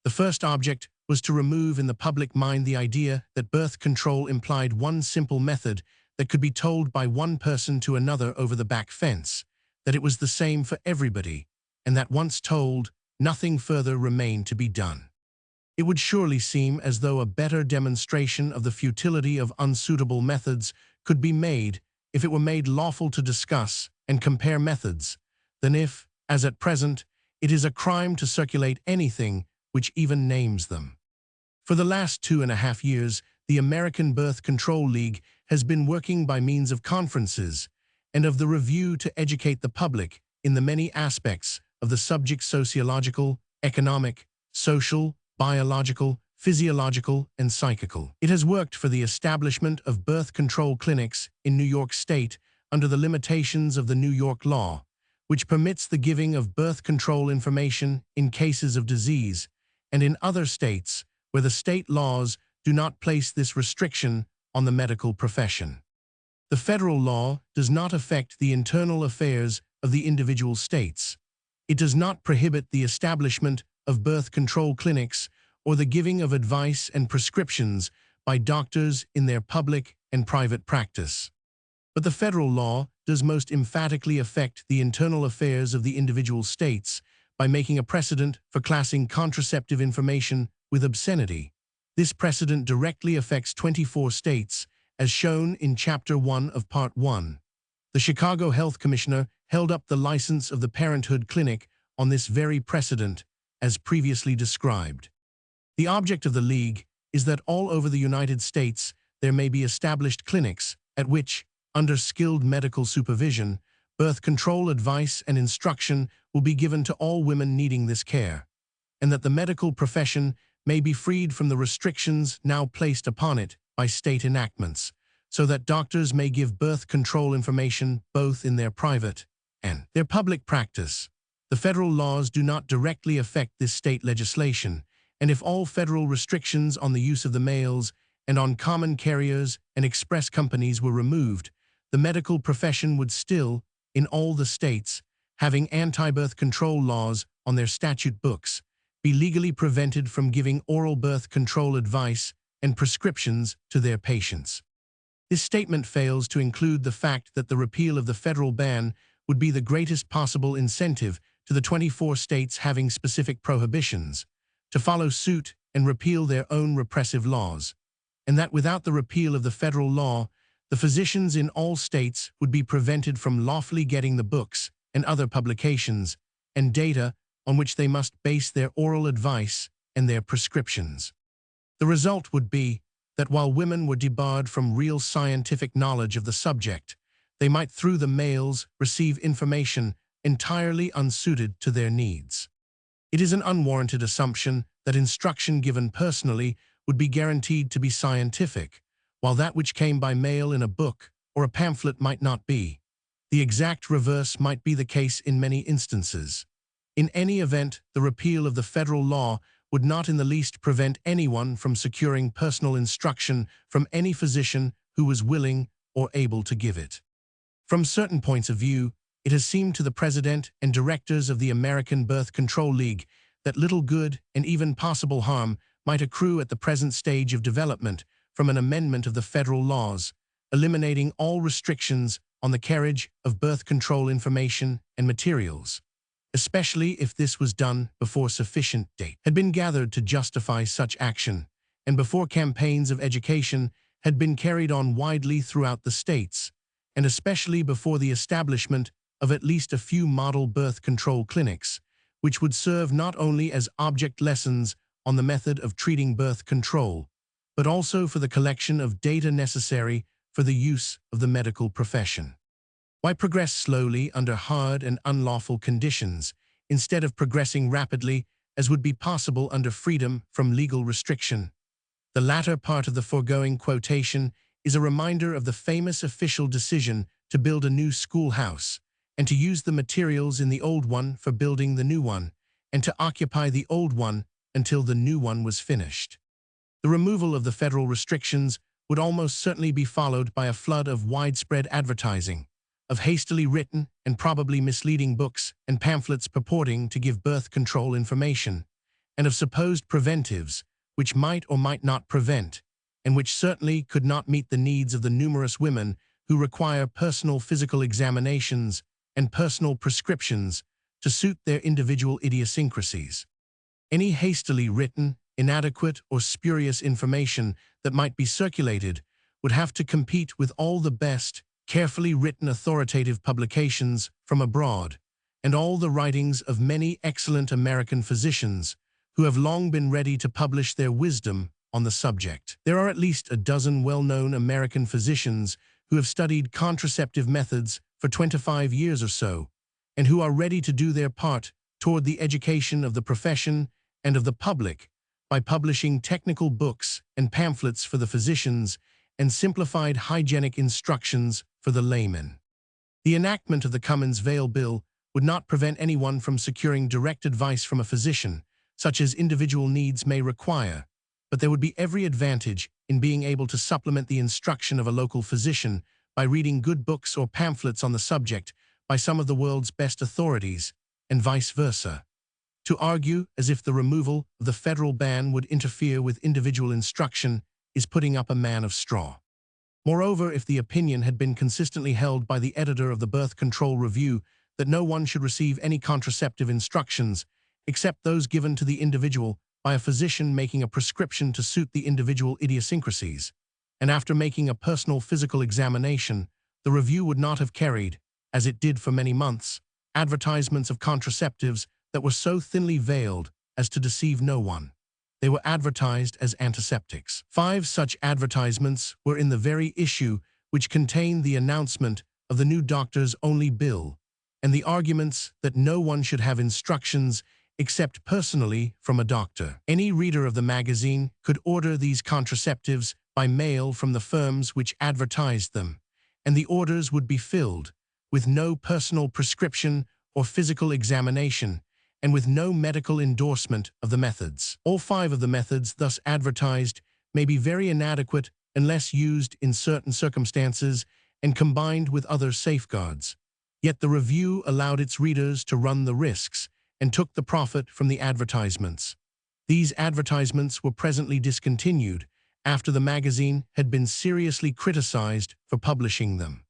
The first object was to remove in the public mind the idea that birth control implied one simple method that could be told by one person to another over the back fence, that it was the same for everybody, and that once told, nothing further remained to be done. It would surely seem as though a better demonstration of the futility of unsuitable methods could be made if it were made lawful to discuss and compare methods, than if, as at present, it is a crime to circulate anything which even names them. For the last 2.5 years, the American Birth Control League has been working by means of conferences and of the review to educate the public in the many aspects of the subject: sociological, economic, social, biological, physiological, and psychical. It has worked for the establishment of birth control clinics in New York State under the limitations of the New York law, which permits the giving of birth control information in cases of disease, and in other states where the state laws do not place this restriction on the medical profession. The federal law does not affect the internal affairs of the individual states. It does not prohibit the establishment of birth control clinics or the giving of advice and prescriptions by doctors in their public and private practice. But the federal law does most emphatically affect the internal affairs of the individual states by making a precedent for classing contraceptive information with obscenity. This precedent directly affects 24 states, as shown in Chapter 1 of Part 1. The Chicago Health Commissioner held up the license of the Parenthood Clinic on this very precedent, as previously described. The object of the League is that all over the United States there may be established clinics at which, under skilled medical supervision, birth control advice and instruction will be given to all women needing this care, and that the medical profession may be freed from the restrictions now placed upon it by state enactments, so that doctors may give birth control information both in their private and their public practice. The federal laws do not directly affect this state legislation, and if all federal restrictions on the use of the mails and on common carriers and express companies were removed, the medical profession would still, in all the states, having anti-birth control laws on their statute books, be legally prevented from giving oral birth control advice and prescriptions to their patients. This statement fails to include the fact that the repeal of the federal ban would be the greatest possible incentive to the 24 states having specific prohibitions to follow suit and repeal their own repressive laws, and that without the repeal of the federal law, the physicians in all states would be prevented from lawfully getting the books and other publications and data on which they must base their oral advice and their prescriptions. The result would be that while women were debarred from real scientific knowledge of the subject, they might through the mails receive information entirely unsuited to their needs. It is an unwarranted assumption that instruction given personally would be guaranteed to be scientific, while that which came by mail in a book or a pamphlet might not be. The exact reverse might be the case in many instances. In any event, the repeal of the federal law would not in the least prevent anyone from securing personal instruction from any physician who was willing or able to give it. From certain points of view, it has seemed to the president and directors of the American Birth Control League that little good and even possible harm might accrue at the present stage of development from an amendment of the federal laws, eliminating all restrictions on the carriage of birth control information and materials, especially if this was done before sufficient data had been gathered to justify such action, and before campaigns of education had been carried on widely throughout the states, and especially before the establishment of at least a few model birth control clinics, which would serve not only as object lessons on the method of treating birth control, but also for the collection of data necessary for the use of the medical profession. Why progress slowly under hard and unlawful conditions, instead of progressing rapidly as would be possible under freedom from legal restriction? The latter part of the foregoing quotation is a reminder of the famous official decision to build a new schoolhouse, and to use the materials in the old one for building the new one, and to occupy the old one until the new one was finished. The removal of the federal restrictions would almost certainly be followed by a flood of widespread advertising, of hastily written and probably misleading books and pamphlets purporting to give birth control information, and of supposed preventives which might or might not prevent, and which certainly could not meet the needs of the numerous women who require personal physical examinations and personal prescriptions to suit their individual idiosyncrasies. Any hastily written, inadequate, or spurious information that might be circulated would have to compete with all the best, carefully written authoritative publications from abroad, and all the writings of many excellent American physicians who have long been ready to publish their wisdom on the subject. There are at least a dozen well-known American physicians who have studied contraceptive methods for 25 years or so, and who are ready to do their part toward the education of the profession and of the public by publishing technical books and pamphlets for the physicians and simplified hygienic instructions for the layman. The enactment of the Cummins-Vail Bill would not prevent anyone from securing direct advice from a physician, such as individual needs may require, but there would be every advantage in being able to supplement the instruction of a local physician by reading good books or pamphlets on the subject by some of the world's best authorities, and vice versa. To argue as if the removal of the federal ban would interfere with individual instruction is putting up a man of straw. Moreover, if the opinion had been consistently held by the editor of the Birth Control Review that no one should receive any contraceptive instructions except those given to the individual by a physician making a prescription to suit the individual idiosyncrasies, and after making a personal physical examination, the review would not have carried, as it did for many months, advertisements of contraceptives that were so thinly veiled as to deceive no one. They were advertised as antiseptics. 5 such advertisements were in the very issue which contained the announcement of the new doctor's only bill, and the arguments that no one should have instructions except personally from a doctor. Any reader of the magazine could order these contraceptives by mail from the firms which advertised them, and the orders would be filled with no personal prescription or physical examination, and with no medical endorsement of the methods. All 5 of the methods thus advertised may be very inadequate unless used in certain circumstances and combined with other safeguards. Yet the review allowed its readers to run the risks and took the profit from the advertisements. These advertisements were presently discontinued after the magazine had been seriously criticized for publishing them.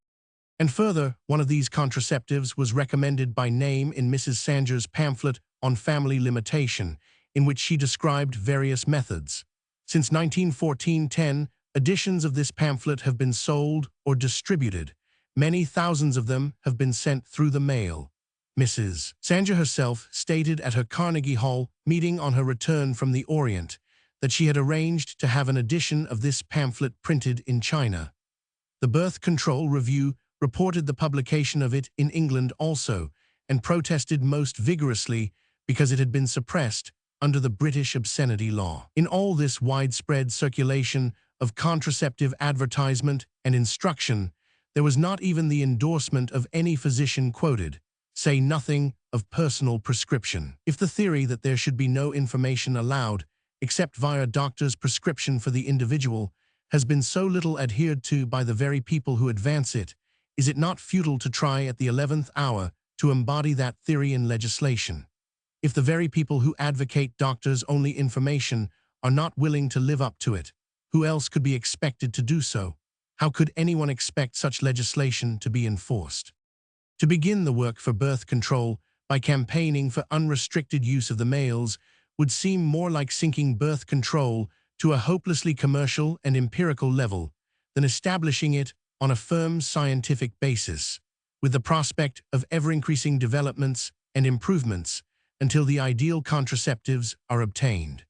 And further, one of these contraceptives was recommended by name in Mrs. Sanger's pamphlet on family limitation, in which she described various methods. Since 1914, 10 editions of this pamphlet have been sold or distributed. Many thousands of them have been sent through the mail. Mrs. Sanger herself stated at her Carnegie Hall meeting on her return from the Orient that she had arranged to have an edition of this pamphlet printed in China. The Birth Control Review reported the publication of it in England also, and protested most vigorously because it had been suppressed under the British obscenity law. In all this widespread circulation of contraceptive advertisement and instruction, there was not even the endorsement of any physician quoted, say nothing of personal prescription. If the theory that there should be no information allowed, except via doctor's prescription for the individual, has been so little adhered to by the very people who advance it, is it not futile to try at the 11th hour to embody that theory in legislation? If the very people who advocate doctors-only information are not willing to live up to it, who else could be expected to do so? How could anyone expect such legislation to be enforced? To begin the work for birth control by campaigning for unrestricted use of the males would seem more like sinking birth control to a hopelessly commercial and empirical level than establishing it on a firm scientific basis, with the prospect of ever-increasing developments and improvements until the ideal contraceptives are obtained.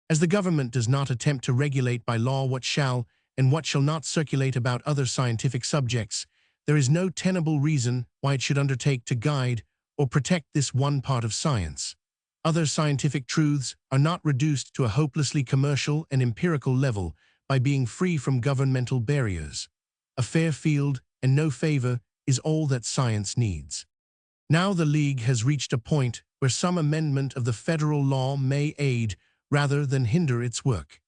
As the government does not attempt to regulate by law what shall and what shall not circulate about other scientific subjects, there is no tenable reason why it should undertake to guide or protect this one part of science. Other scientific truths are not reduced to a hopelessly commercial and empirical level by being free from governmental barriers. A fair field and no favor is all that science needs. Now the League has reached a point where some amendment of the federal law may aid rather than hinder its work.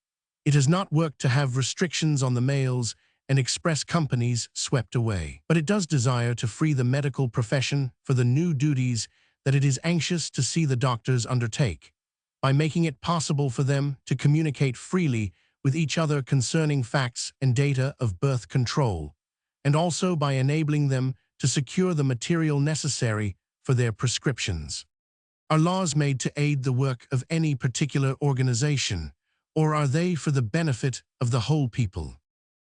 It has not worked to have restrictions on the males and express companies swept away, but it does desire to free the medical profession for the new duties that it is anxious to see the doctors undertake, by making it possible for them to communicate freely with each other concerning facts and data of birth control, and also by enabling them to secure the material necessary for their prescriptions. Are laws made to aid the work of any particular organization, or are they for the benefit of the whole people?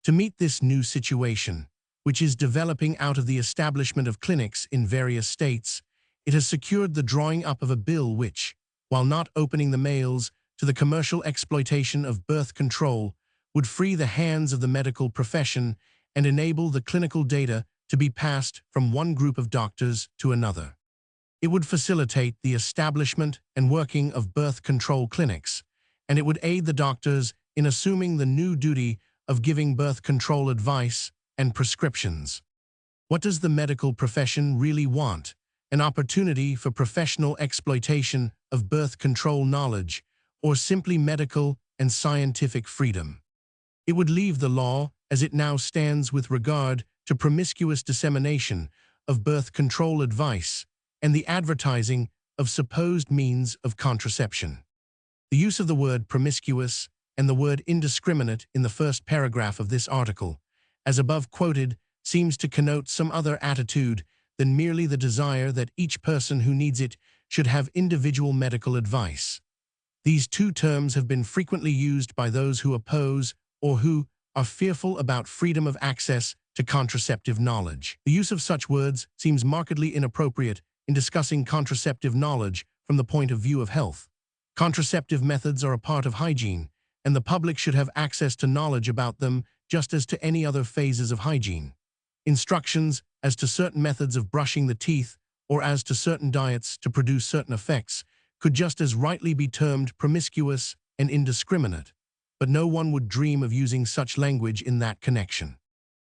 To meet this new situation, which is developing out of the establishment of clinics in various states, it has secured the drawing up of a bill which, while not opening the males to the commercial exploitation of birth control, would free the hands of the medical profession and enable the clinical data to be passed from one group of doctors to another. It would facilitate the establishment and working of birth control clinics, and it would aid the doctors in assuming the new duty of giving birth control advice and prescriptions. What does the medical profession really want? An opportunity for professional exploitation of birth control knowledge, or simply medical and scientific freedom? It would leave the law as it now stands with regard to promiscuous dissemination of birth control advice and the advertising of supposed means of contraception. The use of the word promiscuous and the word indiscriminate in the first paragraph of this article, as above quoted, seems to connote some other attitude than merely the desire that each person who needs it should have individual medical advice. These two terms have been frequently used by those who oppose or who are fearful about freedom of access to contraceptive knowledge. The use of such words seems markedly inappropriate in discussing contraceptive knowledge from the point of view of health. Contraceptive methods are a part of hygiene, and the public should have access to knowledge about them just as to any other phases of hygiene. Instructions as to certain methods of brushing the teeth or as to certain diets to produce certain effects could just as rightly be termed promiscuous and indiscriminate, but no one would dream of using such language in that connection.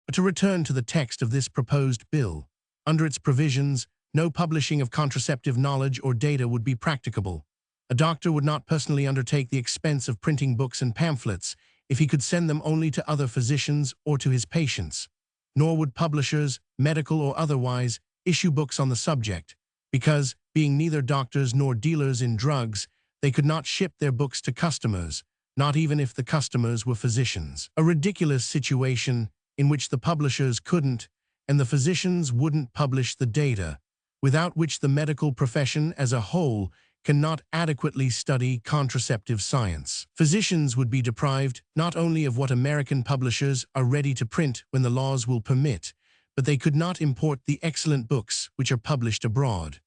But to return to the text of this proposed bill, under its provisions, no publishing of contraceptive knowledge or data would be practicable. A doctor would not personally undertake the expense of printing books and pamphlets if he could send them only to other physicians or to his patients, nor would publishers, medical or otherwise, issue books on the subject, because, being neither doctors nor dealers in drugs, they could not ship their books to customers, not even if the customers were physicians. A ridiculous situation in which the publishers couldn't and the physicians wouldn't publish the data, without which the medical profession as a whole cannot adequately study contraceptive science. Physicians would be deprived not only of what American publishers are ready to print when the laws will permit, but they could not import the excellent books which are published abroad.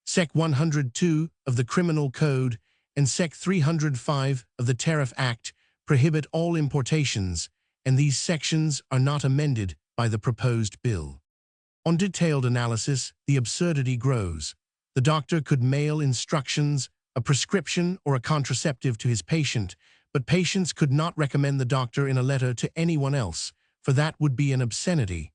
Sec. 102 of the Criminal Code and Sec. 305 of the Tariff Act prohibit all importations, and these sections are not amended by the proposed bill. On detailed analysis, the absurdity grows. The doctor could mail instructions a prescription or a contraceptive to his patient, but patients could not recommend the doctor in a letter to anyone else, for that would be an obscenity.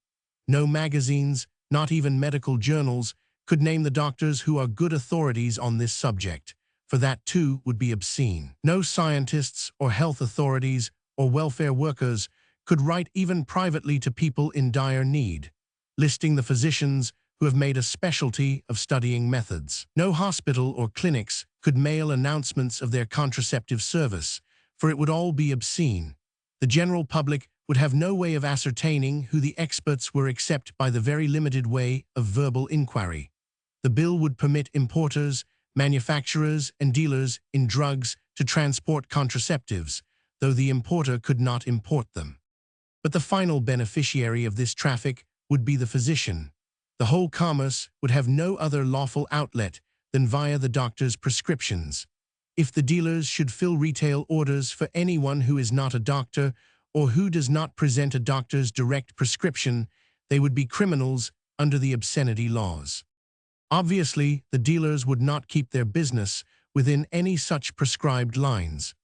No magazines, not even medical journals, could name the doctors who are good authorities on this subject, for that too would be obscene. No scientists or health authorities or welfare workers could write even privately to people in dire need, listing the physicians who have made a specialty of studying methods. No hospital or clinics could mail announcements of their contraceptive service, for it would all be obscene. The general public would have no way of ascertaining who the experts were except by the very limited way of verbal inquiry. The bill would permit importers, manufacturers, and dealers in drugs to transport contraceptives, though the importer could not import them. But the final beneficiary of this traffic would be the physician. The whole commerce would have no other lawful outlet than via the doctor's prescriptions. If the dealers should fill retail orders for anyone who is not a doctor or who does not present a doctor's direct prescription, they would be criminals under the obscenity laws. Obviously, the dealers would not keep their business within any such prescribed lines.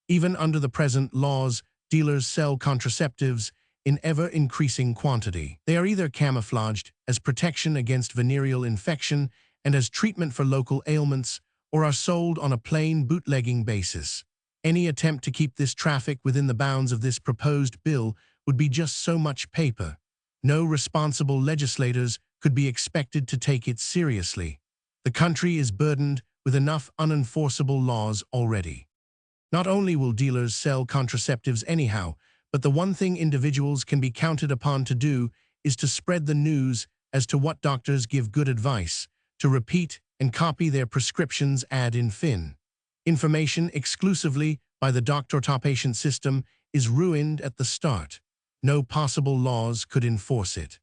Even under the present laws, dealers sell contraceptives in ever-increasing quantity. They are either camouflaged as protection against venereal infection and as treatment for local ailments, or are sold on a plain bootlegging basis. Any attempt to keep this traffic within the bounds of this proposed bill would be just so much paper. No responsible legislators could be expected to take it seriously. The country is burdened with enough unenforceable laws already. Not only will dealers sell contraceptives anyhow, but the one thing individuals can be counted upon to do is to spread the news as to what doctors give good advice, to repeat and copy their prescriptions ad infin. Information exclusively by the doctor-to-patient system is ruined at the start. No possible laws could enforce it.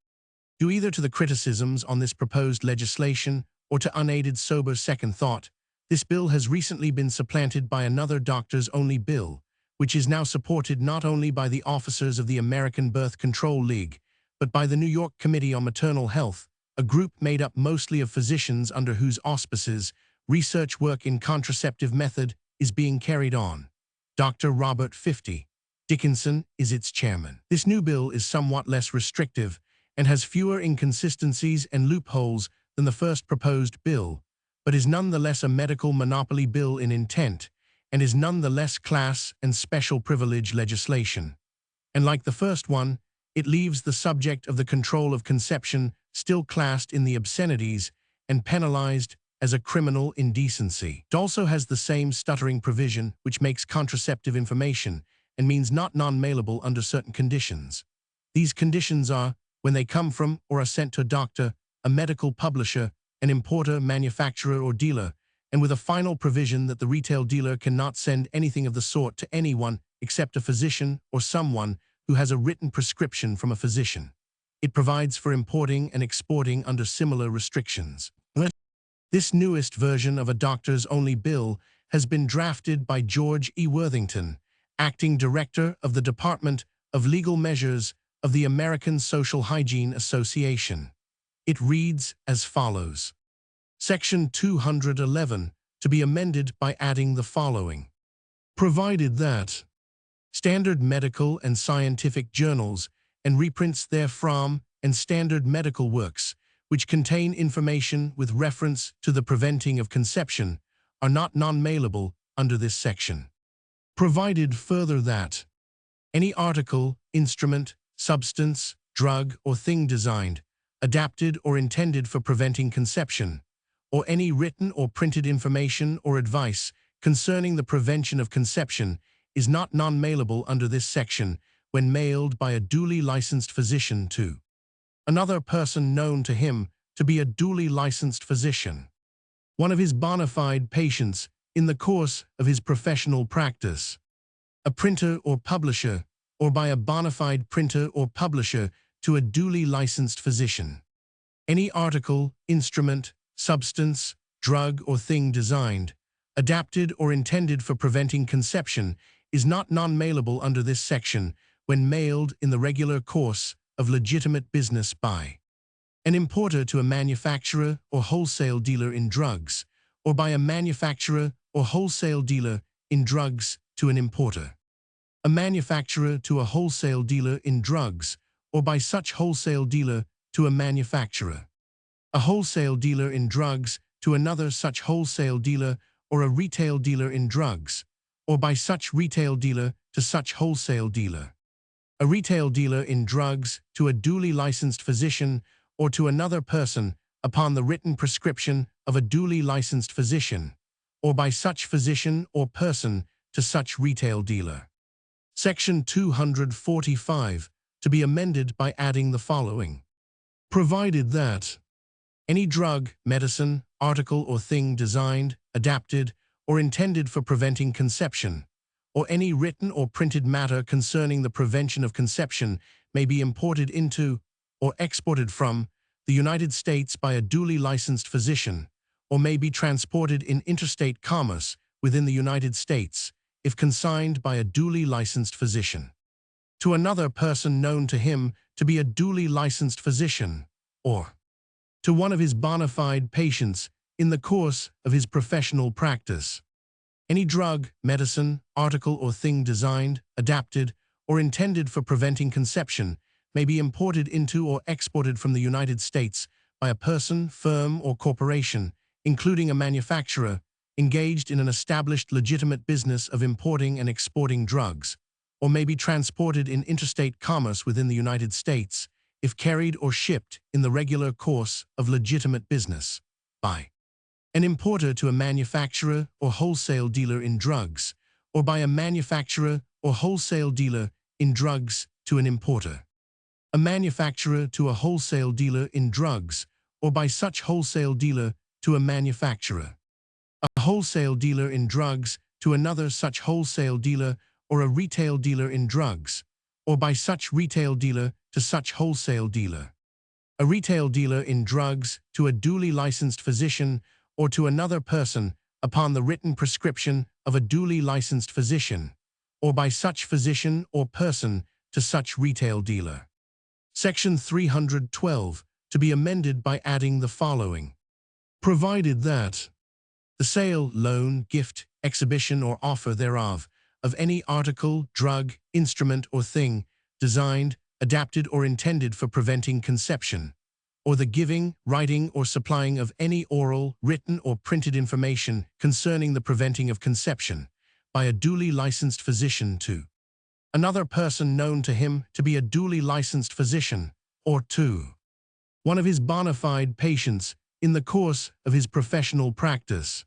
Due either to the criticisms on this proposed legislation or to unaided sober second thought, this bill has recently been supplanted by another doctors-only bill, which is now supported not only by the officers of the American Birth Control League, but by the New York Committee on Maternal Health, a group made up mostly of physicians under whose auspices research work in contraceptive method is being carried on. Dr. Robert 50. Dickinson is its chairman. This new bill is somewhat less restrictive and has fewer inconsistencies and loopholes than the first proposed bill, but is nonetheless a medical monopoly bill in intent and is nonetheless class and special privilege legislation. And like the first one, it leaves the subject of the control of conception still classed in the obscenities and penalized as a criminal indecency. It also has the same stuttering provision which makes contraceptive information and means not non-mailable under certain conditions. These conditions are when they come from or are sent to a doctor, a medical publisher, an importer, manufacturer, or dealer, and with a final provision that the retail dealer cannot send anything of the sort to anyone except a physician or someone who has a written prescription from a physician. It provides for importing and exporting under similar restrictions. This newest version of a doctors-only bill has been drafted by George E. Worthington, acting director of the Department of Legal Measures of the American Social Hygiene Association. It reads as follows. Section 211, to be amended by adding the following. Provided that standard medical and scientific journals and reprints therefrom and standard medical works, which contain information with reference to the preventing of conception, are not non-mailable under this section. Provided further that any article, instrument, substance, drug, or thing designed, adapted or intended for preventing conception, or any written or printed information or advice concerning the prevention of conception is not non-mailable under this section when mailed by a duly licensed physician to another person known to him to be a duly licensed physician, one of his bona fide patients in the course of his professional practice, a printer or publisher, or by a bona fide printer or publisher to a duly licensed physician. Any article, instrument, substance, drug, or thing designed, adapted or intended for preventing conception is not non-mailable under this section when mailed in the regular course of legitimate business by an importer to a manufacturer or wholesale dealer in drugs, or by a manufacturer or wholesale dealer in drugs to an importer. A manufacturer to a wholesale dealer in drugs, or by such wholesale dealer to a manufacturer. A wholesale dealer in drugs to another such wholesale dealer, or a retail dealer in drugs, or by such retail dealer to such wholesale dealer. A retail dealer in drugs to a duly licensed physician or to another person upon the written prescription of a duly licensed physician, or by such physician or person to such retail dealer. Section 245, to be amended by adding the following. Provided that any drug, medicine, article or thing designed, adapted, or intended for preventing conception, or any written or printed matter concerning the prevention of conception may be imported into or exported from the United States by a duly licensed physician, or may be transported in interstate commerce within the United States, if consigned by a duly licensed physician, to another person known to him to be a duly licensed physician, or to one of his bona fide patients in the course of his professional practice. Any drug, medicine, article or thing designed, adapted, or intended for preventing conception may be imported into or exported from the United States by a person, firm, or corporation, including a manufacturer, engaged in an established legitimate business of importing and exporting drugs, or may be transported in interstate commerce within the United States, if carried or shipped in the regular course of legitimate business, by an importer to a manufacturer or wholesale dealer in drugs, or by a manufacturer or wholesale dealer in drugs to an importer. A manufacturer to a wholesale dealer in drugs, or by such wholesale dealer to a manufacturer. A wholesale dealer in drugs to another such wholesale dealer, or a retail dealer in drugs, or by such retail dealer to such wholesale dealer. A retail dealer in drugs to a duly licensed physician or to another person upon the written prescription of a duly licensed physician, or by such physician or person to such retail dealer. Section 312, to be amended by adding the following. Provided that the sale, loan, gift, exhibition, or offer thereof, of any article, drug, instrument, or thing, designed, adapted, or intended for preventing conception, or the giving, writing, or supplying of any oral, written, or printed information concerning the preventing of conception, by a duly licensed physician to another person known to him to be a duly licensed physician, or to one of his bona fide patients in the course of his professional practice,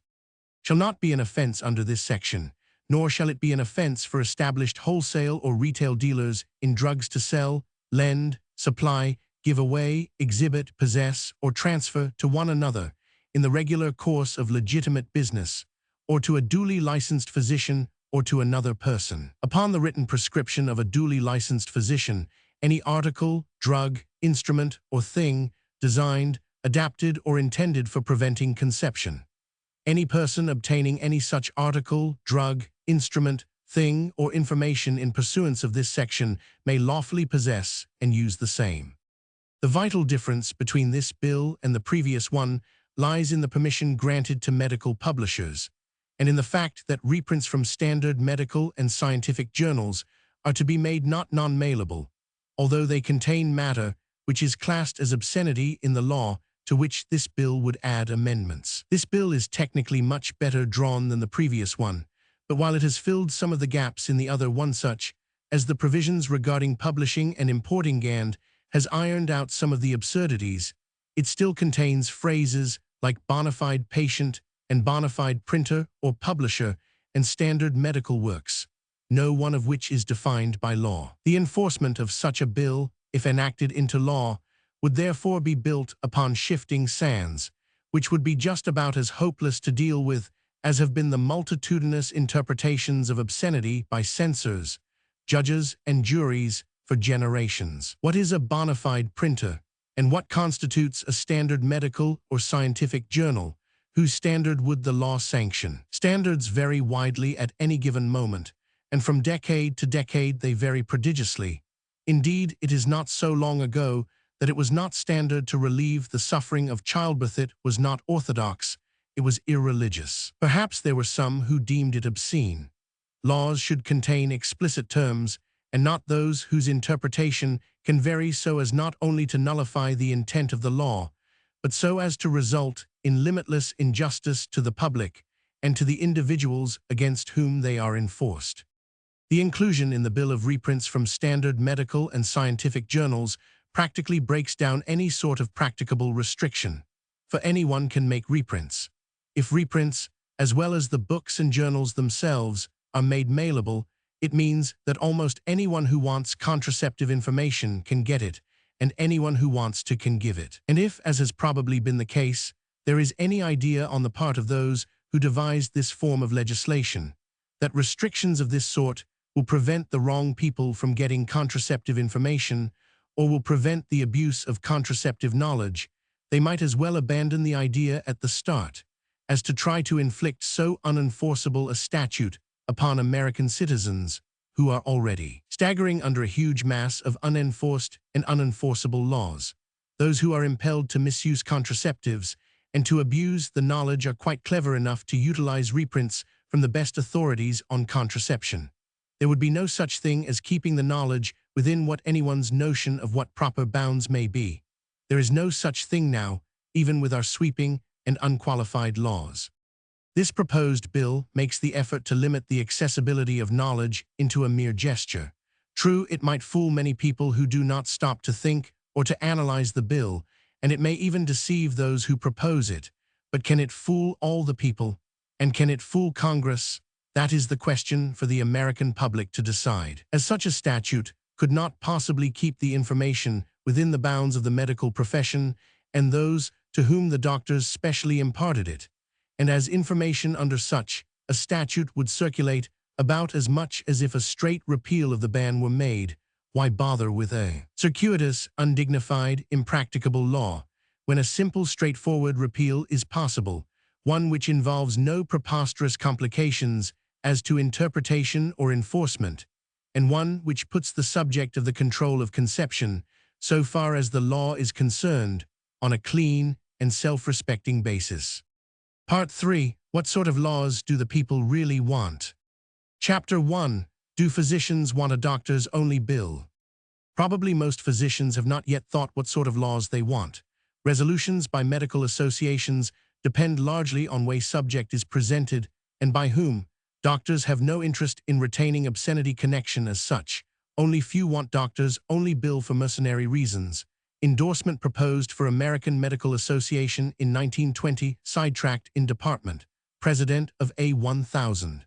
shall not be an offense under this section, nor shall it be an offense for established wholesale or retail dealers in drugs to sell, lend, supply, give away, exhibit, possess, or transfer to one another in the regular course of legitimate business, or to a duly licensed physician or to another person, upon the written prescription of a duly licensed physician, any article, drug, instrument, or thing designed, adapted, or intended for preventing conception. Any person obtaining any such article, drug, instrument, thing, or information in pursuance of this section may lawfully possess and use the same. The vital difference between this bill and the previous one lies in the permission granted to medical publishers, and in the fact that reprints from standard medical and scientific journals are to be made not non-mailable, although they contain matter which is classed as obscenity in the law, to which this bill would add amendments. This bill is technically much better drawn than the previous one, but while it has filled some of the gaps in the other one, such as the provisions regarding publishing and importing, and has ironed out some of the absurdities, it still contains phrases like bona fide patient and bona fide printer or publisher and standard medical works, no one of which is defined by law. The enforcement of such a bill, if enacted into law, would therefore be built upon shifting sands, which would be just about as hopeless to deal with as have been the multitudinous interpretations of obscenity by censors, judges, and juries for generations. What is a bona fide printer, and what constitutes a standard medical or scientific journal, whose standard would the law sanction? Standards vary widely at any given moment, and from decade to decade they vary prodigiously. Indeed, it is not so long ago that it was not standard to relieve the suffering of childbirth. It was not orthodox, it was irreligious. Perhaps there were some who deemed it obscene. Laws should contain explicit terms, and not those whose interpretation can vary so as not only to nullify the intent of the law, but so as to result in limitless injustice to the public and to the individuals against whom they are enforced. The inclusion in the Bill of reprints from standard medical and scientific journals practically breaks down any sort of practicable restriction, for anyone can make reprints. If reprints, as well as the books and journals themselves, are made mailable, it means that almost anyone who wants contraceptive information can get it, and anyone who wants to can give it. And if, as has probably been the case, there is any idea on the part of those who devised this form of legislation, that restrictions of this sort will prevent the wrong people from getting contraceptive information or will prevent the abuse of contraceptive knowledge, they might as well abandon the idea at the start as to try to inflict so unenforceable a statute upon American citizens who are already staggering under a huge mass of unenforced and unenforceable laws. Those who are impelled to misuse contraceptives and to abuse the knowledge are quite clever enough to utilize reprints from the best authorities on contraception. There would be no such thing as keeping the knowledge within what anyone's notion of what proper bounds may be. There is no such thing now, even with our sweeping and unqualified laws. This proposed bill makes the effort to limit the accessibility of knowledge into a mere gesture. True, it might fool many people who do not stop to think or to analyze the bill, and it may even deceive those who propose it. But can it fool all the people? And can it fool Congress? That is the question for the American public to decide. As such a statute could not possibly keep the information within the bounds of the medical profession and those to whom the doctors specially imparted it, and as information under such a statute would circulate about as much as if a straight repeal of the ban were made, why bother with a circuitous, undignified, impracticable law, when a simple, straightforward repeal is possible, one which involves no preposterous complications as to interpretation or enforcement, and one which puts the subject of the control of conception, so far as the law is concerned, on a clean and self-respecting basis. Part 3. What sort of laws do the people really want? Chapter 1. Do physicians want a doctors-only bill? Probably most physicians have not yet thought what sort of laws they want. Resolutions by medical associations depend largely on way subject is presented and by whom. Doctors have no interest in retaining obscenity connection as such. Only few want doctors-only bill for mercenary reasons. Endorsement proposed for American Medical Association in 1920, sidetracked in department. President of A1000.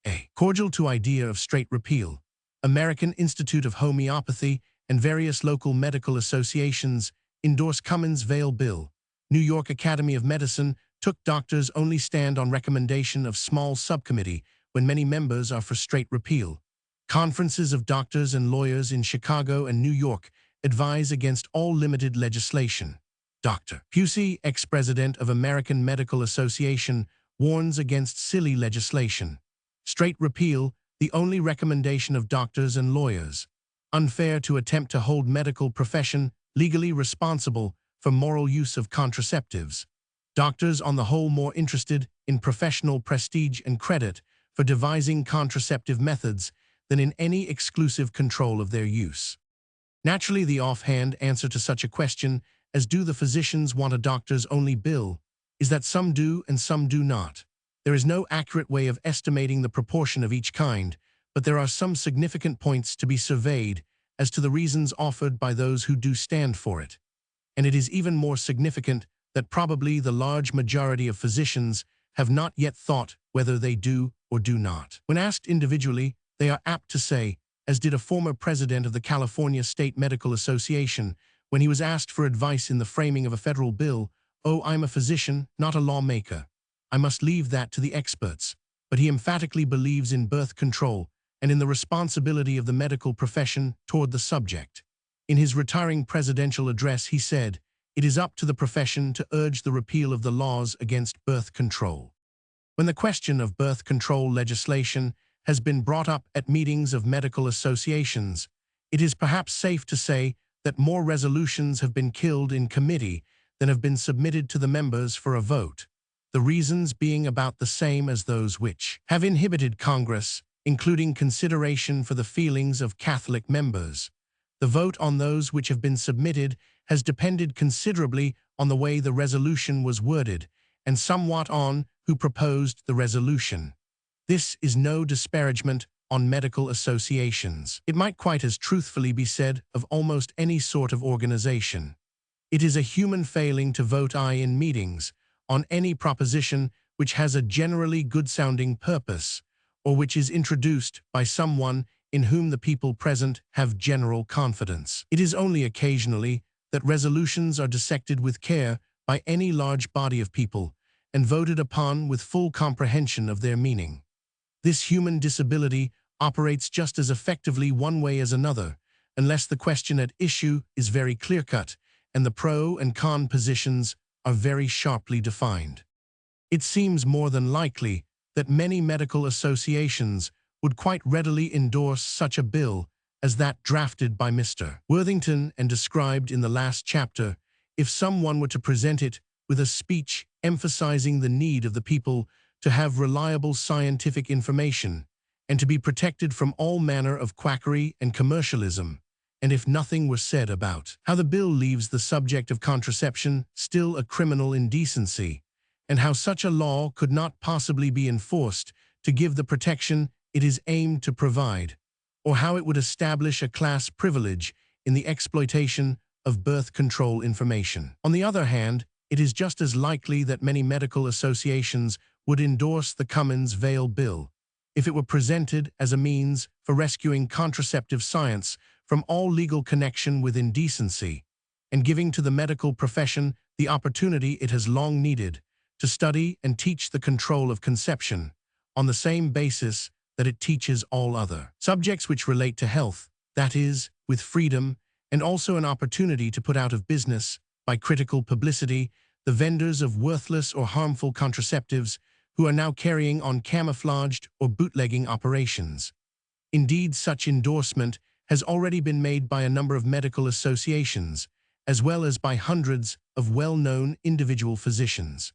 A. Cordial to idea of straight repeal. American Institute of Homeopathy and various local medical associations endorse Cummins' Vail Bill. New York Academy of Medicine took doctors-only stand on recommendation of small subcommittee when many members are for straight repeal. Conferences of doctors and lawyers in Chicago and New York advise against all limited legislation. Dr. Pusey, ex-president of American Medical Association, warns against silly legislation. Straight repeal, the only recommendation of doctors and lawyers. Unfair to attempt to hold medical profession legally responsible for moral use of contraceptives. Doctors on the whole more interested in professional prestige and credit for devising contraceptive methods than in any exclusive control of their use. Naturally, the offhand answer to such a question as do the physicians want a doctors-only bill is that some do and some do not. There is no accurate way of estimating the proportion of each kind, but there are some significant points to be surveyed as to the reasons offered by those who do stand for it. And it is even more significant that probably the large majority of physicians have not yet thought whether they do or do not. When asked individually, they are apt to say, as did a former president of the California State Medical Association, when he was asked for advice in the framing of a federal bill, "Oh, I'm a physician, not a lawmaker. I must leave that to the experts." But he emphatically believes in birth control and in the responsibility of the medical profession toward the subject. In his retiring presidential address, he said, "It is up to the profession to urge the repeal of the laws against birth control." When the question of birth control legislation has been brought up at meetings of medical associations, it is perhaps safe to say that more resolutions have been killed in committee than have been submitted to the members for a vote. the reasons being about the same as those which have inhibited Congress, including consideration for the feelings of Catholic members. The vote on those which have been submitted has depended considerably on the way the resolution was worded, and somewhat on who proposed the resolution. This is no disparagement on medical associations. It might quite as truthfully be said of almost any sort of organization. It is a human failing to vote aye in meetings on any proposition which has a generally good-sounding purpose, or which is introduced by someone in whom the people present have general confidence. It is only occasionally that resolutions are dissected with care by any large body of people and voted upon with full comprehension of their meaning. This human disability operates just as effectively one way as another, unless the question at issue is very clear-cut and the pro and con positions are very sharply defined. It seems more than likely that many medical associations would quite readily endorse such a bill as that drafted by Mr. Worthington and described in the last chapter, if someone were to present it with a speech emphasizing the need of the people to have reliable scientific information and to be protected from all manner of quackery and commercialism, and if nothing were said about how the bill leaves the subject of contraception still a criminal indecency, and how such a law could not possibly be enforced to give the protection it is aimed to provide, or how it would establish a class privilege in the exploitation of birth control information. On the other hand, it is just as likely that many medical associations would endorse the Cummins-Vail bill if it were presented as a means for rescuing contraceptive science from all legal connection with indecency and giving to the medical profession the opportunity it has long needed to study and teach the control of conception on the same basis that it teaches all other subjects which relate to health, that is, with freedom, and also an opportunity to put out of business, by critical publicity, the vendors of worthless or harmful contraceptives who are now carrying on camouflaged or bootlegging operations. Indeed, such endorsement has already been made by a number of medical associations, as well as by hundreds of well-known individual physicians.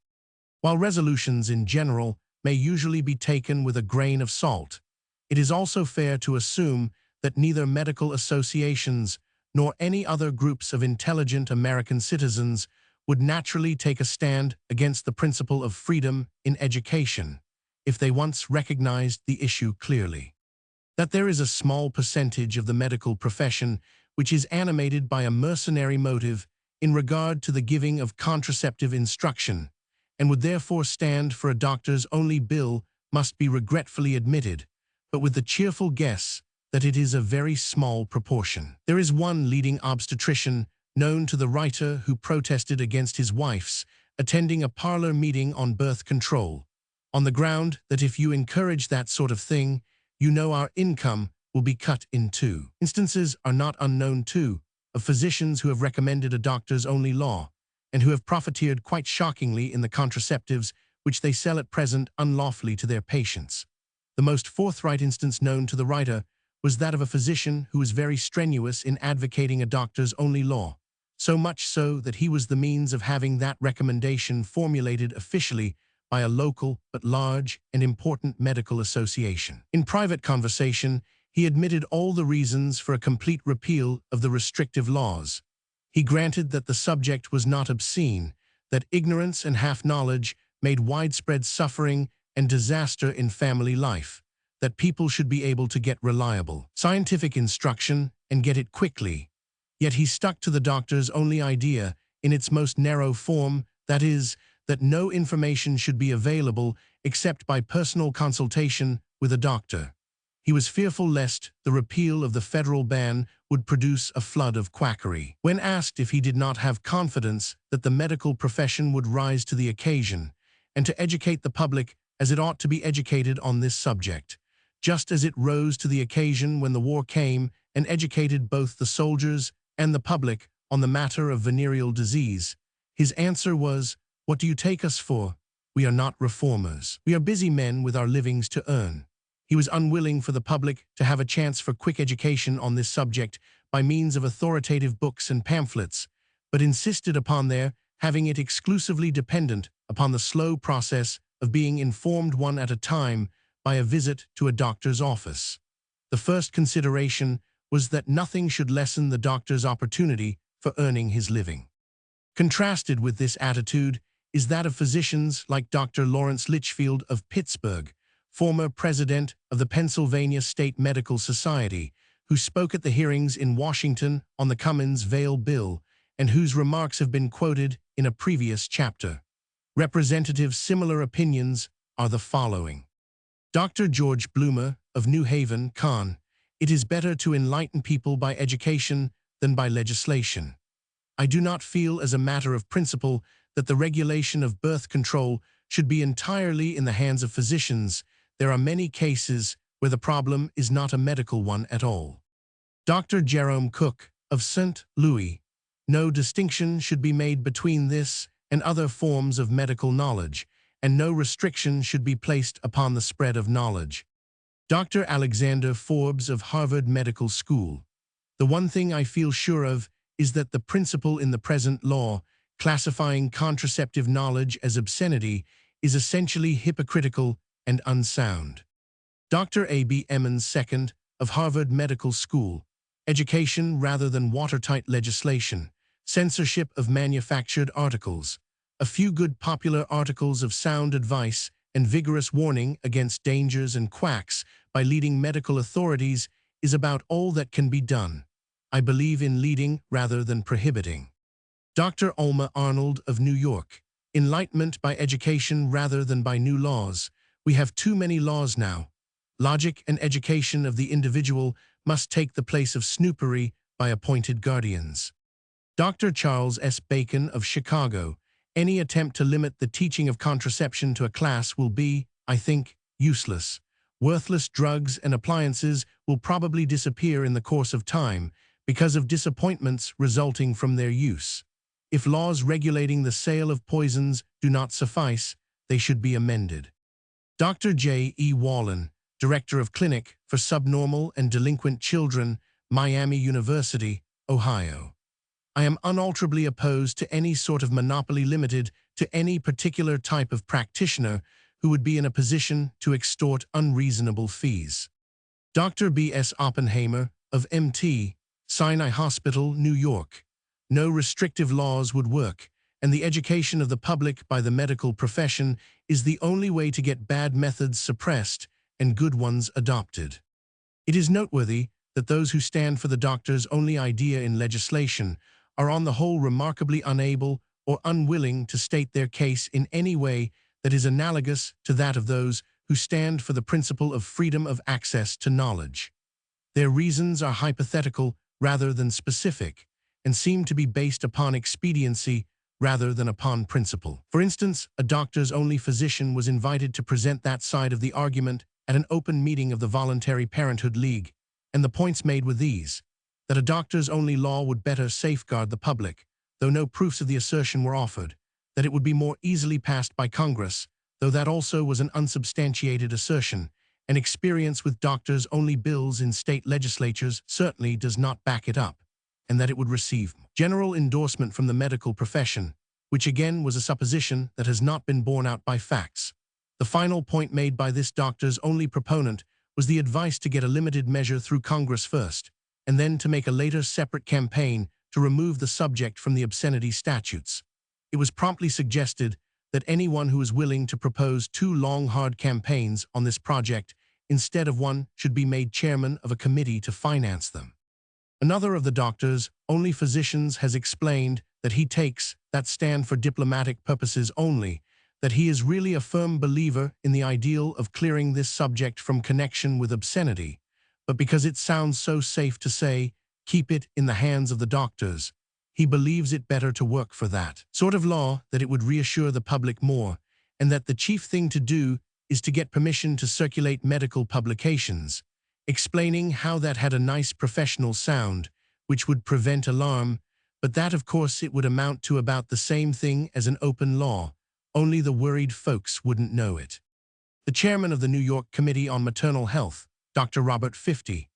While resolutions in general may usually be taken with a grain of salt, it is also fair to assume that neither medical associations nor any other groups of intelligent American citizens would naturally take a stand against the principle of freedom in education if they once recognized the issue clearly. That there is a small percentage of the medical profession which is animated by a mercenary motive in regard to the giving of contraceptive instruction, and would therefore stand for a doctors-only bill must be regretfully admitted, but with the cheerful guess that it is a very small proportion. There is one leading obstetrician known to the writer who protested against his wife's attending a parlor meeting on birth control, on the ground that if you encourage that sort of thing, you know our income will be cut in two. Instances are not unknown, too, of physicians who have recommended a doctors-only law, and who have profiteered quite shockingly in the contraceptives which they sell at present unlawfully to their patients. The most forthright instance known to the writer was that of a physician who was very strenuous in advocating a doctors-only law, so much so that he was the means of having that recommendation formulated officially by a local but large and important medical association. In private conversation, he admitted all the reasons for a complete repeal of the restrictive laws. He granted that the subject was not obscene, that ignorance and half-knowledge made widespread suffering and disaster in family life, that people should be able to get reliable scientific instruction and get it quickly. Yet he stuck to the doctor's only idea in its most narrow form, that is, that no information should be available except by personal consultation with a doctor. He was fearful lest the repeal of the federal ban would produce a flood of quackery. When asked if he did not have confidence that the medical profession would rise to the occasion and to educate the public as it ought to be educated on this subject, just as it rose to the occasion when the war came and educated both the soldiers and the public on the matter of venereal disease, his answer was, "What do you take us for? We are not reformers. We are busy men with our livings to earn." He was unwilling for the public to have a chance for quick education on this subject by means of authoritative books and pamphlets, but insisted upon their having it exclusively dependent upon the slow process of being informed one at a time by a visit to a doctor's office. The first consideration was that nothing should lessen the doctor's opportunity for earning his living. Contrasted with this attitude is that of physicians like Dr. Lawrence Litchfield of Pittsburgh, former president of the Pennsylvania State Medical Society, who spoke at the hearings in Washington on the Cummins-Vail bill and whose remarks have been quoted in a previous chapter. Representative similar opinions are the following. Dr. George Bloomer of New Haven, Con. It is better to enlighten people by education than by legislation. I do not feel as a matter of principle that the regulation of birth control should be entirely in the hands of physicians. There are many cases where the problem is not a medical one at all. Dr. Jerome Cook of St. Louis. No distinction should be made between this and other forms of medical knowledge, and no restriction should be placed upon the spread of knowledge. Dr. Alexander Forbes of Harvard Medical School. The one thing I feel sure of is that the principle in the present law, classifying contraceptive knowledge as obscenity, is essentially hypocritical and unsound. Dr. A.B. Emmons II of Harvard Medical School. Education rather than watertight legislation. Censorship of manufactured articles. A few good popular articles of sound advice and vigorous warning against dangers and quacks by leading medical authorities is about all that can be done. I believe in leading rather than prohibiting. Dr. Alma Arnold of New York. Enlightenment by education rather than by new laws. We have too many laws now. Logic and education of the individual must take the place of snoopery by appointed guardians. Dr. Charles S. Bacon of Chicago. Any attempt to limit the teaching of contraception to a class will be, I think, useless. Worthless drugs and appliances will probably disappear in the course of time because of disappointments resulting from their use. If laws regulating the sale of poisons do not suffice, they should be amended. Dr. J. E. Wallen, Director of Clinic for Subnormal and Delinquent Children, Miami University, Ohio. I am unalterably opposed to any sort of monopoly limited to any particular type of practitioner who would be in a position to extort unreasonable fees. Dr. B. S. Oppenheimer of MT, Sinai Hospital, New York. No restrictive laws would work, and the education of the public by the medical profession is the only way to get bad methods suppressed and good ones adopted. It is noteworthy that those who stand for the doctor's only idea in legislation are on the whole remarkably unable or unwilling to state their case in any way that is analogous to that of those who stand for the principle of freedom of access to knowledge. Their reasons are hypothetical rather than specific, and seem to be based upon expediency rather than upon principle. For instance, a doctor's-only physician was invited to present that side of the argument at an open meeting of the Voluntary Parenthood League, and the points made were these: that a doctor's-only law would better safeguard the public, though no proofs of the assertion were offered; that it would be more easily passed by Congress, though that also was an unsubstantiated assertion, and experience with doctors-only bills in state legislatures certainly does not back it up, and that it would receive general endorsement from the medical profession, which again was a supposition that has not been borne out by facts. The final point made by this doctor's-only proponent was the advice to get a limited measure through Congress first, and then to make a later separate campaign to remove the subject from the obscenity statutes. It was promptly suggested that anyone who is willing to propose 2 long, hard campaigns on this project instead of one should be made chairman of a committee to finance them. Another of the doctors-only physicians has explained that he takes that stand for diplomatic purposes only, that he is really a firm believer in the ideal of clearing this subject from connection with obscenity, but because it sounds so safe to say, keep it in the hands of the doctors, he believes it better to work for that sort of law, that it would reassure the public more, and that the chief thing to do is to get permission to circulate medical publications, explaining how that had a nice professional sound, which would prevent alarm, but that of course it would amount to about the same thing as an open law, only the worried folks wouldn't know it. The chairman of the New York Committee on Maternal Health, Dr. Robert 50.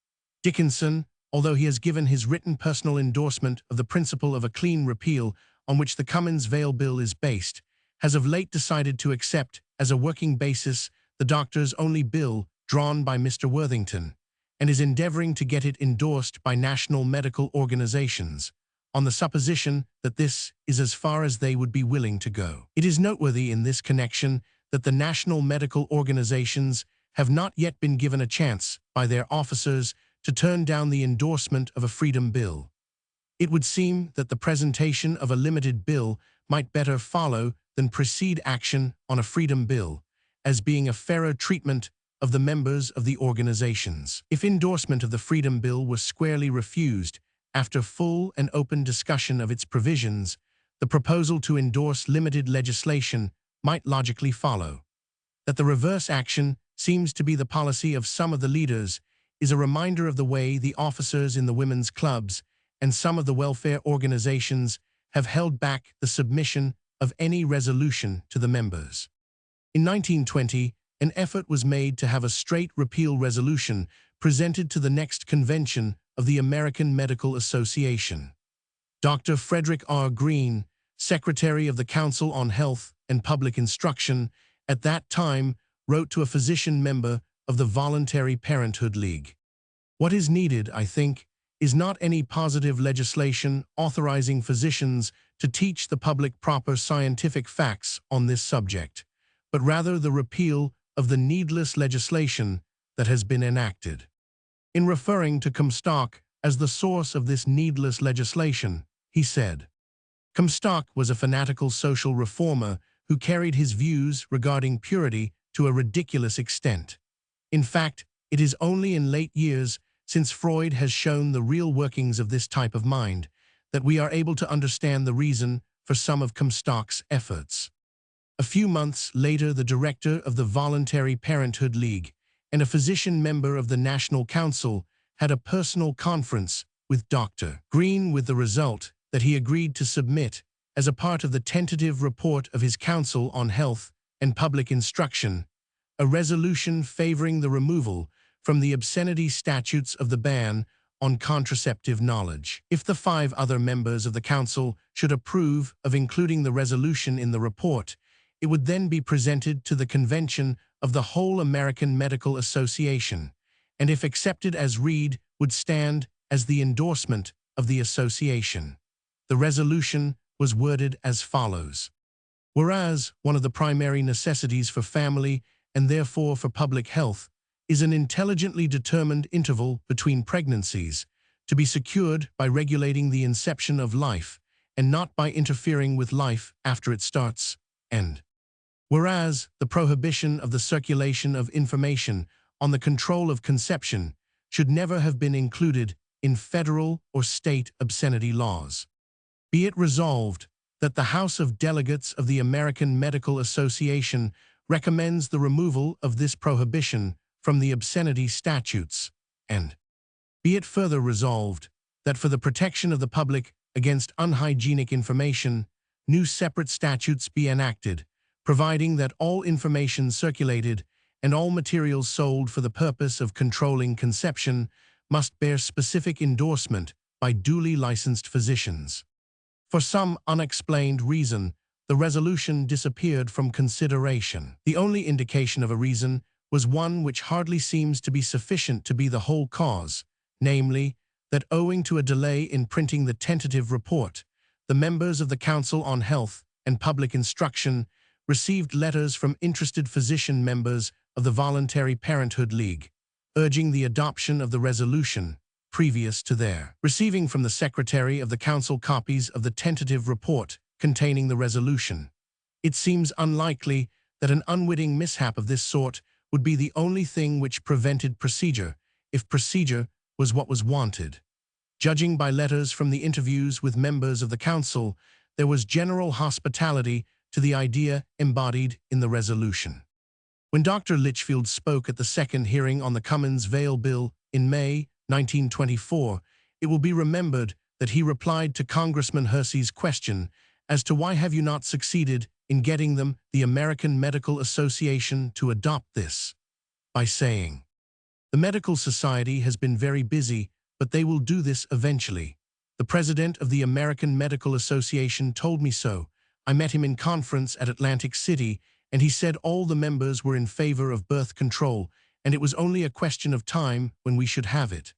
Dickinson, although he has given his written personal endorsement of the principle of a clean repeal on which the Cummins-Vail bill is based, has of late decided to accept as a working basis the doctor's only bill drawn by Mr. Worthington, and is endeavoring to get it endorsed by national medical organizations, on the supposition that this is as far as they would be willing to go. It is noteworthy in this connection that the national medical organizations have not yet been given a chance by their officers to turn down the endorsement of a freedom bill. It would seem that the presentation of a limited bill might better follow than precede action on a freedom bill, as being a fairer treatment of the members of the organizations. If endorsement of the freedom bill were squarely refused after full and open discussion of its provisions, the proposal to endorse limited legislation might logically follow. That the reverse action seems to be the policy of some of the leaders is a reminder of the way the officers in the women's clubs and some of the welfare organizations have held back the submission of any resolution to the members. In 1920, an effort was made to have a straight repeal resolution presented to the next convention of the American Medical Association. Dr. Frederick R. Green, Secretary of the Council on Health and Public Instruction, at that time wrote to a physician member of the Voluntary Parenthood League. What is needed, I think, is not any positive legislation authorizing physicians to teach the public proper scientific facts on this subject, but rather the repeal of the needless legislation that has been enacted. In referring to Comstock as the source of this needless legislation, he said, "Comstock was a fanatical social reformer who carried his views regarding purity to a ridiculous extent. In fact, it is only in late years, since Freud has shown the real workings of this type of mind, that we are able to understand the reason for some of Comstock's efforts." A few months later, the director of the Voluntary Parenthood League and a physician member of the National Council had a personal conference with Dr. Green, with the result that he agreed to submit, as a part of the tentative report of his Council on Health and Public Instruction, a resolution favoring the removal from the obscenity statutes of the ban on contraceptive knowledge. If the 5 other members of the Council should approve of including the resolution in the report, it would then be presented to the convention of the whole American Medical Association, and if accepted as read, would stand as the endorsement of the association. The resolution was worded as follows: "Whereas one of the primary necessities for family, and therefore for public health, is an intelligently determined interval between pregnancies, to be secured by regulating the inception of life, and not by interfering with life after it starts, and whereas the prohibition of the circulation of information on the control of conception should never have been included in federal or state obscenity laws. Be it resolved that the House of Delegates of the American Medical Association recommends the removal of this prohibition from the obscenity statutes, and be it further resolved that for the protection of the public against unhygienic information, new separate statutes be enacted, providing that all information circulated and all materials sold for the purpose of controlling conception must bear specific endorsement by duly licensed physicians." For some unexplained reason, the resolution disappeared from consideration. The only indication of a reason was one which hardly seems to be sufficient to be the whole cause, namely, that owing to a delay in printing the tentative report, the members of the Council on Health and Public Instruction received letters from interested physician members of the Voluntary Parenthood League, urging the adoption of the resolution previous to their receiving from the Secretary of the Council copies of the tentative report containing the resolution. It seems unlikely that an unwitting mishap of this sort would be the only thing which prevented procedure, if procedure was what was wanted. Judging by letters from the interviews with members of the Council, there was general hospitality to the idea embodied in the resolution. When Dr. Litchfield spoke at the second hearing on the Cummins-Vail bill in May 1924, it will be remembered that he replied to Congressman Hersey's question as to why have you not succeeded in getting them, the American Medical Association, to adopt this, by saying, "The Medical Society has been very busy, but they will do this eventually. The president of the American Medical Association told me so. I met him in conference at Atlantic City, and he said all the members were in favor of birth control, and it was only a question of time when we should have it.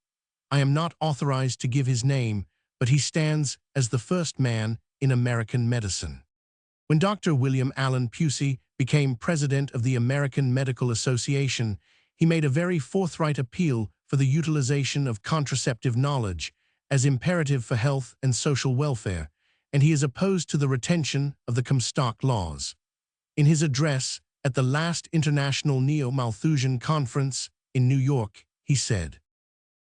I am not authorized to give his name, but he stands as the first man in American medicine. When Dr. William Allen Pusey became president of the American Medical Association, he made a very forthright appeal for the utilization of contraceptive knowledge as imperative for health and social welfare, and he is opposed to the retention of the Comstock laws. In his address at the last International Neo-Malthusian Conference in New York, he said,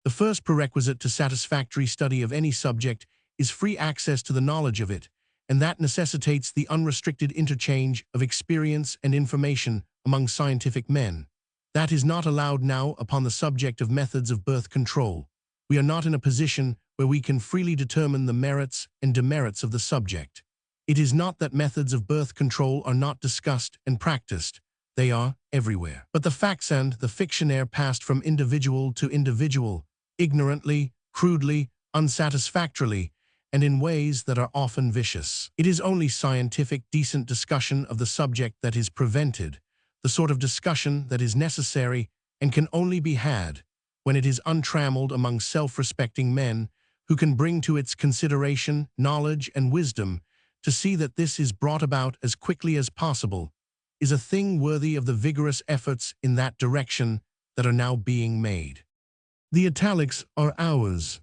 "The first prerequisite to satisfactory study of any subject is free access to the knowledge of it, and that necessitates the unrestricted interchange of experience and information among scientific men. That is not allowed now upon the subject of methods of birth control. We are not in a position where we can freely determine the merits and demerits of the subject. It is not that methods of birth control are not discussed and practiced. They are everywhere. But the facts and the fictionaire passed from individual to individual, ignorantly, crudely, unsatisfactorily, and in ways that are often vicious. It is only scientific, decent discussion of the subject that is prevented, the sort of discussion that is necessary and can only be had when it is untrammeled among self-respecting men who can bring to its consideration knowledge and wisdom. To see that this is brought about as quickly as possible is a thing worthy of the vigorous efforts in that direction that are now being made." The italics are ours.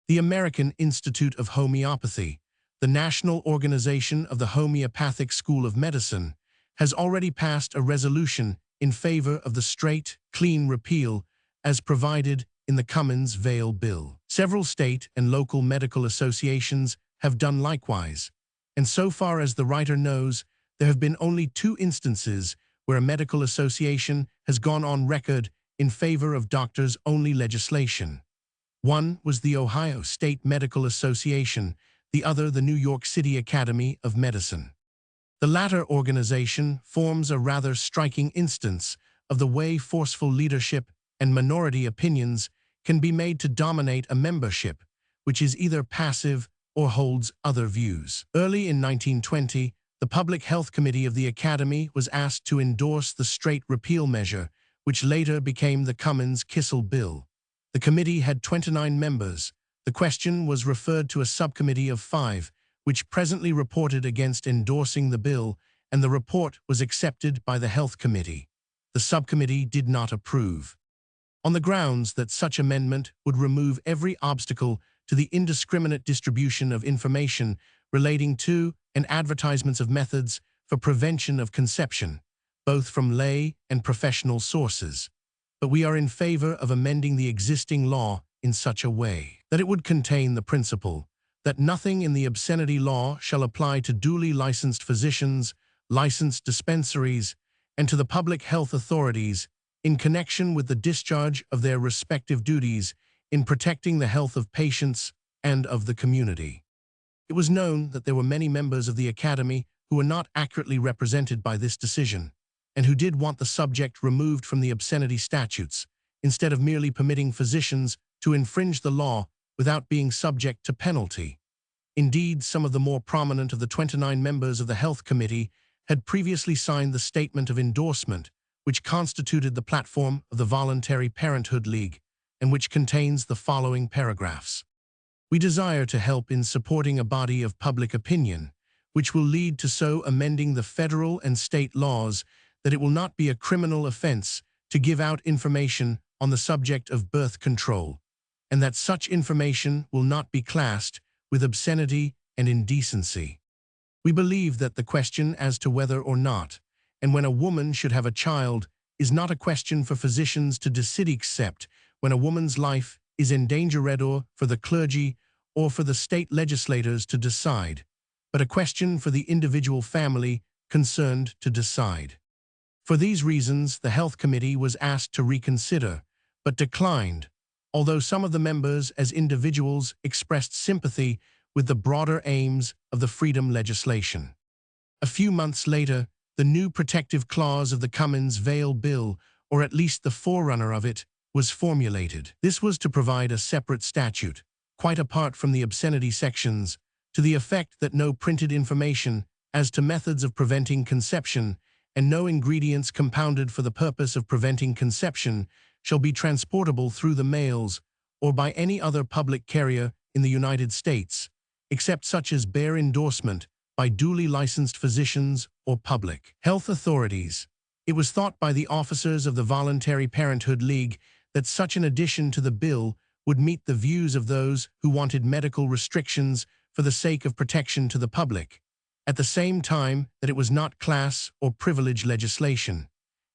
The American Institute of Homeopathy, the national organization of the Homeopathic School of Medicine, has already passed a resolution in favor of the straight, clean repeal as provided in the Cummins-Vail Bill. Several state and local medical associations have done likewise, and so far as the writer knows, there have been only 2 instances where a medical association has gone on record in favor of doctors-only legislation. One was the Ohio State Medical Association, the other the New York City Academy of Medicine. The latter organization forms a rather striking instance of the way forceful leadership and minority opinions can be made to dominate a membership, which is either passive or holds other views. Early in 1920, the Public Health Committee of the Academy was asked to endorse the straight repeal measure, which later became the Cummins-Kissel Bill. The committee had 29 members. The question was referred to a subcommittee of 5, which presently reported against endorsing the bill, and the report was accepted by the Health Committee. The subcommittee did not approve, on the grounds that such amendment would remove every obstacle to the indiscriminate distribution of information relating to and advertisements of methods for prevention of conception, both from lay and professional sources. But we are in favor of amending the existing law in such a way that it would contain the principle that nothing in the obscenity law shall apply to duly licensed physicians, licensed dispensaries, and to the public health authorities in connection with the discharge of their respective duties in protecting the health of patients and of the community. It was known that there were many members of the Academy who were not accurately represented by this decision, and who did want the subject removed from the obscenity statutes, instead of merely permitting physicians to infringe the law without being subject to penalty. Indeed, some of the more prominent of the 29 members of the Health Committee had previously signed the Statement of Endorsement, which constituted the platform of the Voluntary Parenthood League, and which contains the following paragraphs. "We desire to help in supporting a body of public opinion, which will lead to so amending the federal and state laws that it will not be a criminal offense to give out information on the subject of birth control, and that such information will not be classed with obscenity and indecency. We believe that the question as to whether or not, and when a woman should have a child, is not a question for physicians to decide except when a woman's life is in danger, or for the clergy or for the state legislators to decide, but a question for the individual family concerned to decide. For these reasons, the Health Committee was asked to reconsider, but declined, although some of the members as individuals expressed sympathy with the broader aims of the freedom legislation. A few months later, the new protective clause of the Cummins-Vail Bill, or at least the forerunner of it, was formulated. This was to provide a separate statute, quite apart from the obscenity sections, to the effect that no printed information as to methods of preventing conception, and no ingredients compounded for the purpose of preventing conception shall be transportable through the mails or by any other public carrier in the United States, except such as bear endorsement by duly licensed physicians or public health authorities. It was thought by the officers of the Voluntary Parenthood League that such an addition to the bill would meet the views of those who wanted medical restrictions for the sake of protection to the public, at the same time that it was not class or privilege legislation,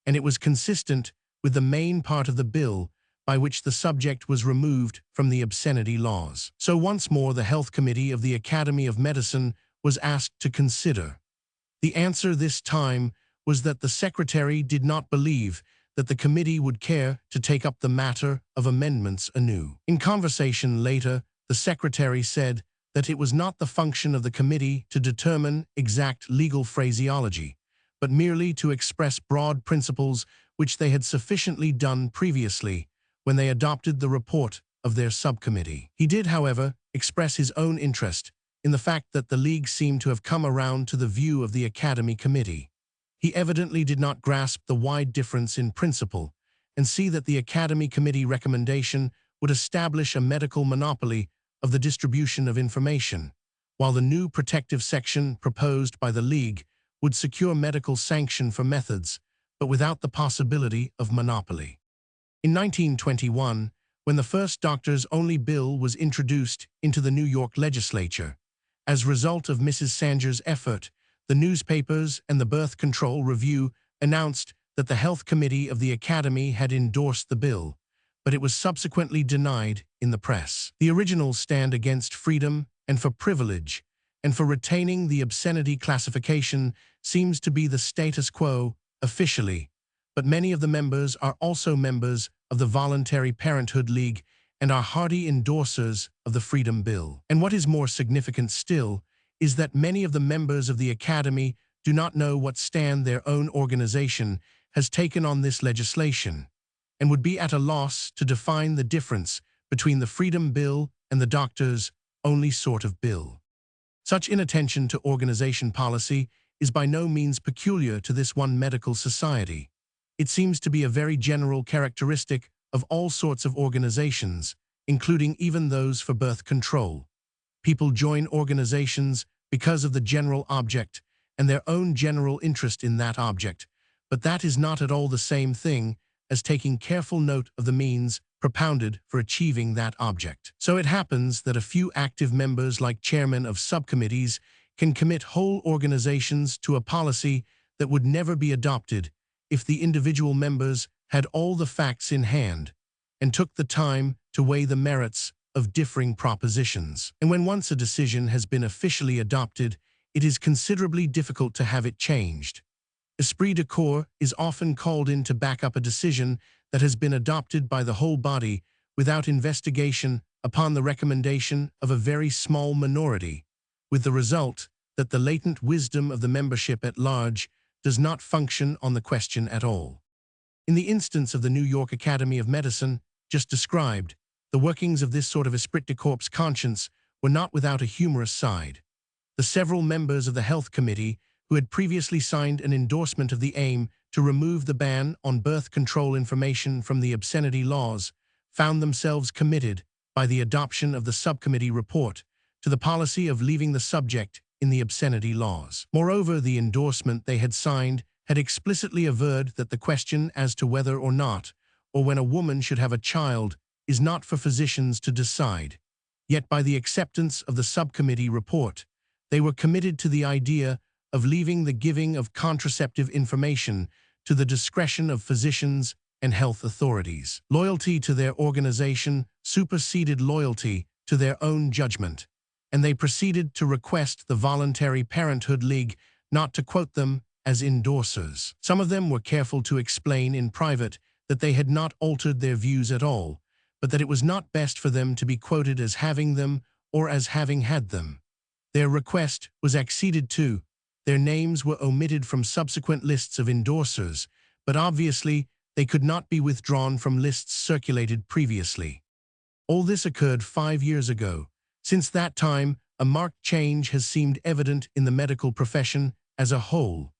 and it was consistent with the main part of the bill by which the subject was removed from the obscenity laws. So once more the Health Committee of the Academy of Medicine was asked to consider. The answer this time was that the Secretary did not believe that the committee would care to take up the matter of amendments anew. In conversation later, the Secretary said that it was not the function of the committee to determine exact legal phraseology, but merely to express broad principles which they had sufficiently done previously when they adopted the report of their subcommittee. He did, however, express his own interest in the fact that the League seemed to have come around to the view of the Academy Committee. He evidently did not grasp the wide difference in principle and see that the Academy Committee recommendation would establish a medical monopoly of the distribution of information, while the new protective section proposed by the League would secure medical sanction for methods, but without the possibility of monopoly. In 1921, when the first doctors-only bill was introduced into the New York legislature, as a result of Mrs. Sanger's effort, the newspapers and the Birth Control Review announced that the Health Committee of the Academy had endorsed the bill, but it was subsequently denied in the press. The originals stand against freedom and for privilege, and for retaining the obscenity classification seems to be the status quo officially, but many of the members are also members of the Voluntary Parenthood League and are hearty endorsers of the Freedom Bill. And what is more significant still is that many of the members of the Academy do not know what stand their own organization has taken on this legislation, and would be at a loss to define the difference between the Freedom Bill and the doctors' only sort of bill. Such inattention to organization policy is by no means peculiar to this one medical society. It seems to be a very general characteristic of all sorts of organizations, including even those for birth control. People join organizations because of the general object and their own general interest in that object, but that is not at all the same thing as taking careful note of the means propounded for achieving that object. So it happens that a few active members, like chairmen of subcommittees, can commit whole organizations to a policy that would never be adopted if the individual members had all the facts in hand and took the time to weigh the merits of differing propositions. And when once a decision has been officially adopted, it is considerably difficult to have it changed. Esprit de corps is often called in to back up a decision that has been adopted by the whole body without investigation upon the recommendation of a very small minority, with the result that the latent wisdom of the membership at large does not function on the question at all. In the instance of the New York Academy of Medicine, just described, the workings of this sort of esprit de corps conscience were not without a humorous side. The several members of the Health Committee who had previously signed an endorsement of the aim to remove the ban on birth control information from the obscenity laws found themselves committed, by the adoption of the subcommittee report, to the policy of leaving the subject in the obscenity laws. Moreover, the endorsement they had signed had explicitly averred that the question as to whether or not, or when a woman should have a child, is not for physicians to decide. Yet by the acceptance of the subcommittee report, they were committed to the idea of leaving the giving of contraceptive information to the discretion of physicians and health authorities. Loyalty to their organization superseded loyalty to their own judgment, and they proceeded to request the Voluntary Parenthood League not to quote them as endorsers. Some of them were careful to explain in private that they had not altered their views at all, but that it was not best for them to be quoted as having them or as having had them. Their request was acceded to. Their names were omitted from subsequent lists of endorsers, but obviously they could not be withdrawn from lists circulated previously. All this occurred 5 years ago. Since that time, a marked change has seemed evident in the medical profession as a whole.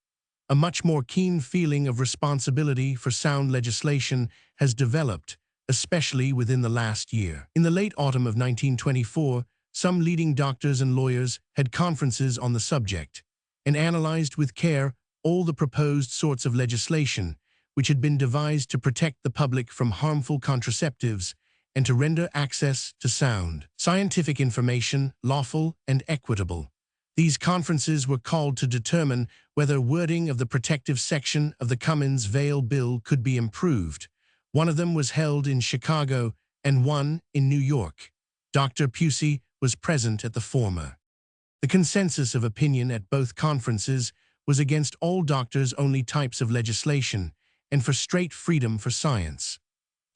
A much more keen feeling of responsibility for sound legislation has developed, especially within the last year. In the late autumn of 1924, some leading doctors and lawyers had conferences on the subject and analyzed with care all the proposed sorts of legislation which had been devised to protect the public from harmful contraceptives and to render access to sound scientific information lawful and equitable. These conferences were called to determine whether wording of the protective section of the Cummins-Vail bill could be improved. One of them was held in Chicago and one in New York. Dr. Pusey was present at the former. The consensus of opinion at both conferences was against all doctors-only types of legislation and for straight freedom for science.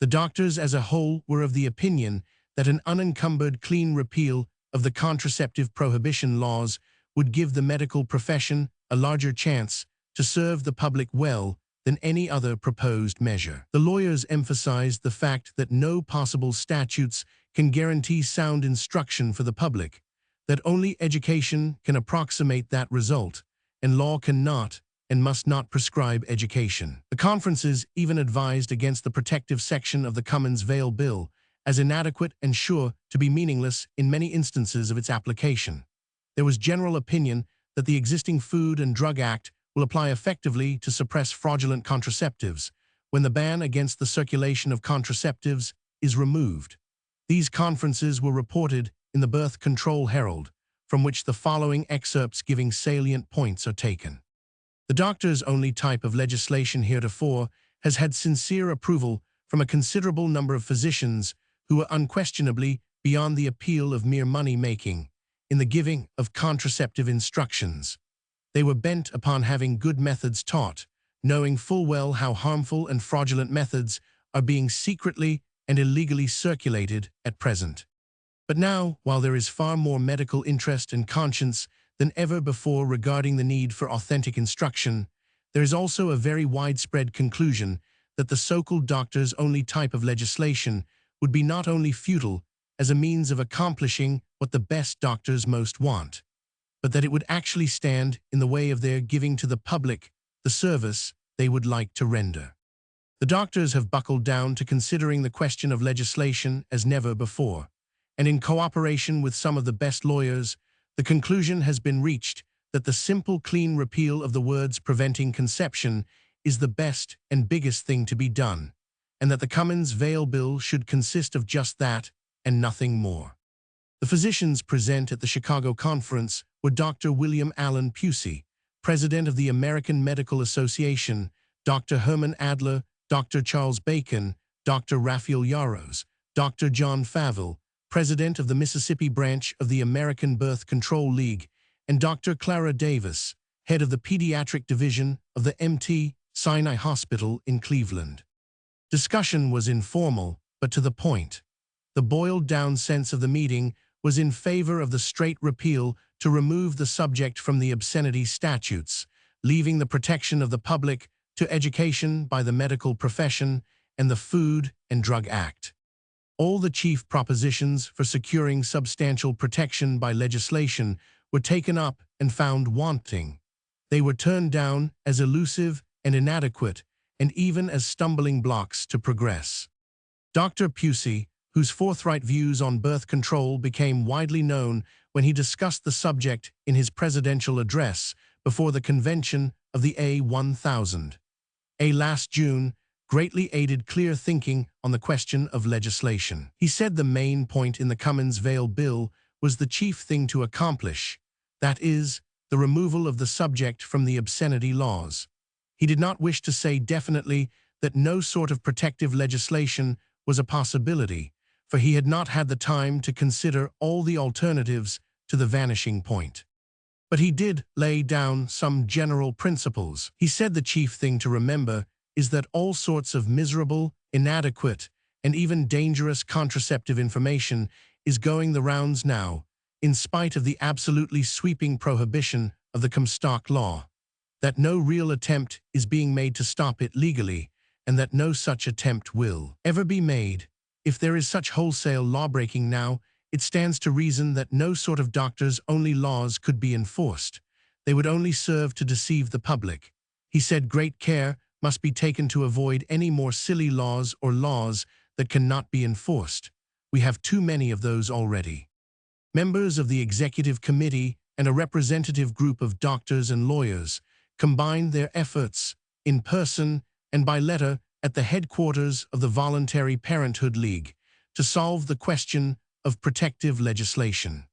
The doctors as a whole were of the opinion that an unencumbered clean repeal of the contraceptive prohibition laws would give the medical profession a larger chance to serve the public well than any other proposed measure. The lawyers emphasized the fact that no possible statutes can guarantee sound instruction for the public, that only education can approximate that result, and law cannot and must not prescribe education. The conferences even advised against the protective section of the Cummins-Vail bill as inadequate and sure to be meaningless in many instances of its application. There was general opinion that the existing Food and Drug Act will apply effectively to suppress fraudulent contraceptives when the ban against the circulation of contraceptives is removed. These conferences were reported in the Birth Control Herald, from which the following excerpts giving salient points are taken. The doctors-only type of legislation heretofore has had sincere approval from a considerable number of physicians who are unquestionably beyond the appeal of mere money-making in the giving of contraceptive instructions. They were bent upon having good methods taught, knowing full well how harmful and fraudulent methods are being secretly and illegally circulated at present. But now, while there is far more medical interest and conscience than ever before regarding the need for authentic instruction, there is also a very widespread conclusion that the so-called doctors-only type of legislation would be not only futile as a means of accomplishing what the best doctors most want, but that it would actually stand in the way of their giving to the public the service they would like to render. The doctors have buckled down to considering the question of legislation as never before, and in cooperation with some of the best lawyers, the conclusion has been reached that the simple clean repeal of the words preventing conception is the best and biggest thing to be done, and that the Cummins-Vail bill should consist of just that and nothing more. The physicians present at the Chicago conference were Dr. William Allen Pusey, president of the American Medical Association, Dr. Herman Adler, Dr. Charles Bacon, Dr. Raphael Yarros, Dr. John Faville, president of the Mississippi branch of the American Birth Control League, and Dr. Clara Davis, head of the pediatric division of the Mt. Sinai Hospital in Cleveland. Discussion was informal, but to the point. The boiled-down sense of the meeting was in favor of the straight repeal to remove the subject from the obscenity statutes, leaving the protection of the public to education by the medical profession and the Food and Drug Act. All the chief propositions for securing substantial protection by legislation were taken up and found wanting. They were turned down as elusive and inadequate, and even as stumbling blocks to progress. Dr. Pusey, whose forthright views on birth control became widely known when he discussed the subject in his presidential address before the convention of the A1000. Last June, greatly aided clear thinking on the question of legislation. He said the main point in the Cummins-Vail bill was the chief thing to accomplish, that is, the removal of the subject from the obscenity laws. He did not wish to say definitely that no sort of protective legislation was a possibility, for he had not had the time to consider all the alternatives to the vanishing point. But he did lay down some general principles. He said the chief thing to remember is that all sorts of miserable, inadequate, and even dangerous contraceptive information is going the rounds now, in spite of the absolutely sweeping prohibition of the Comstock Law, that no real attempt is being made to stop it legally, and that no such attempt will ever be made. If there is such wholesale lawbreaking now, it stands to reason that no sort of doctors-only laws could be enforced. They would only serve to deceive the public. He said great care must be taken to avoid any more silly laws or laws that cannot be enforced. We have too many of those already. Members of the executive committee and a representative group of doctors and lawyers combined their efforts in person and by letter at the headquarters of the Voluntary Parenthood League to solve the question of protective legislation.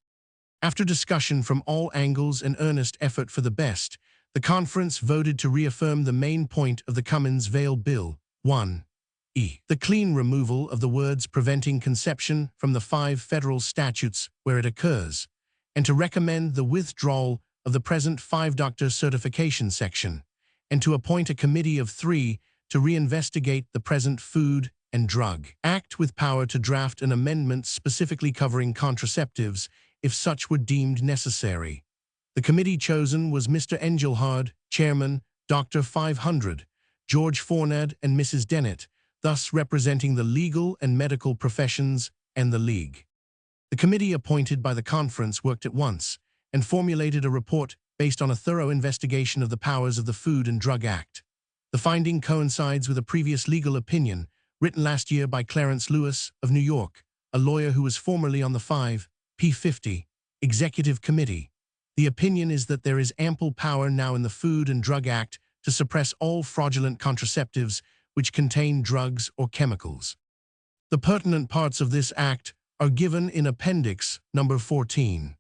After discussion from all angles and earnest effort for the best, the conference voted to reaffirm the main point of the Cummins-Vail Bill, 1E, the clean removal of the words preventing conception from the 5 federal statutes where it occurs, and to recommend the withdrawal of the present 5-doctor certification section, and to appoint a committee of 3 to reinvestigate the present Food and Drug Act with power to draft an amendment specifically covering contraceptives if such were deemed necessary. The committee chosen was Mr. Engelhard, Chairman, Dr. 500, George Fornad and Mrs. Dennett, thus representing the legal and medical professions and the League. The committee appointed by the conference worked at once and formulated a report based on a thorough investigation of the powers of the Food and Drug Act. The finding coincides with a previous legal opinion written last year by Clarence Lewis of New York, a lawyer who was formerly on the 5P50 Executive Committee. The opinion is that there is ample power now in the Food and Drug Act to suppress all fraudulent contraceptives which contain drugs or chemicals. The pertinent parts of this act are given in Appendix number 14.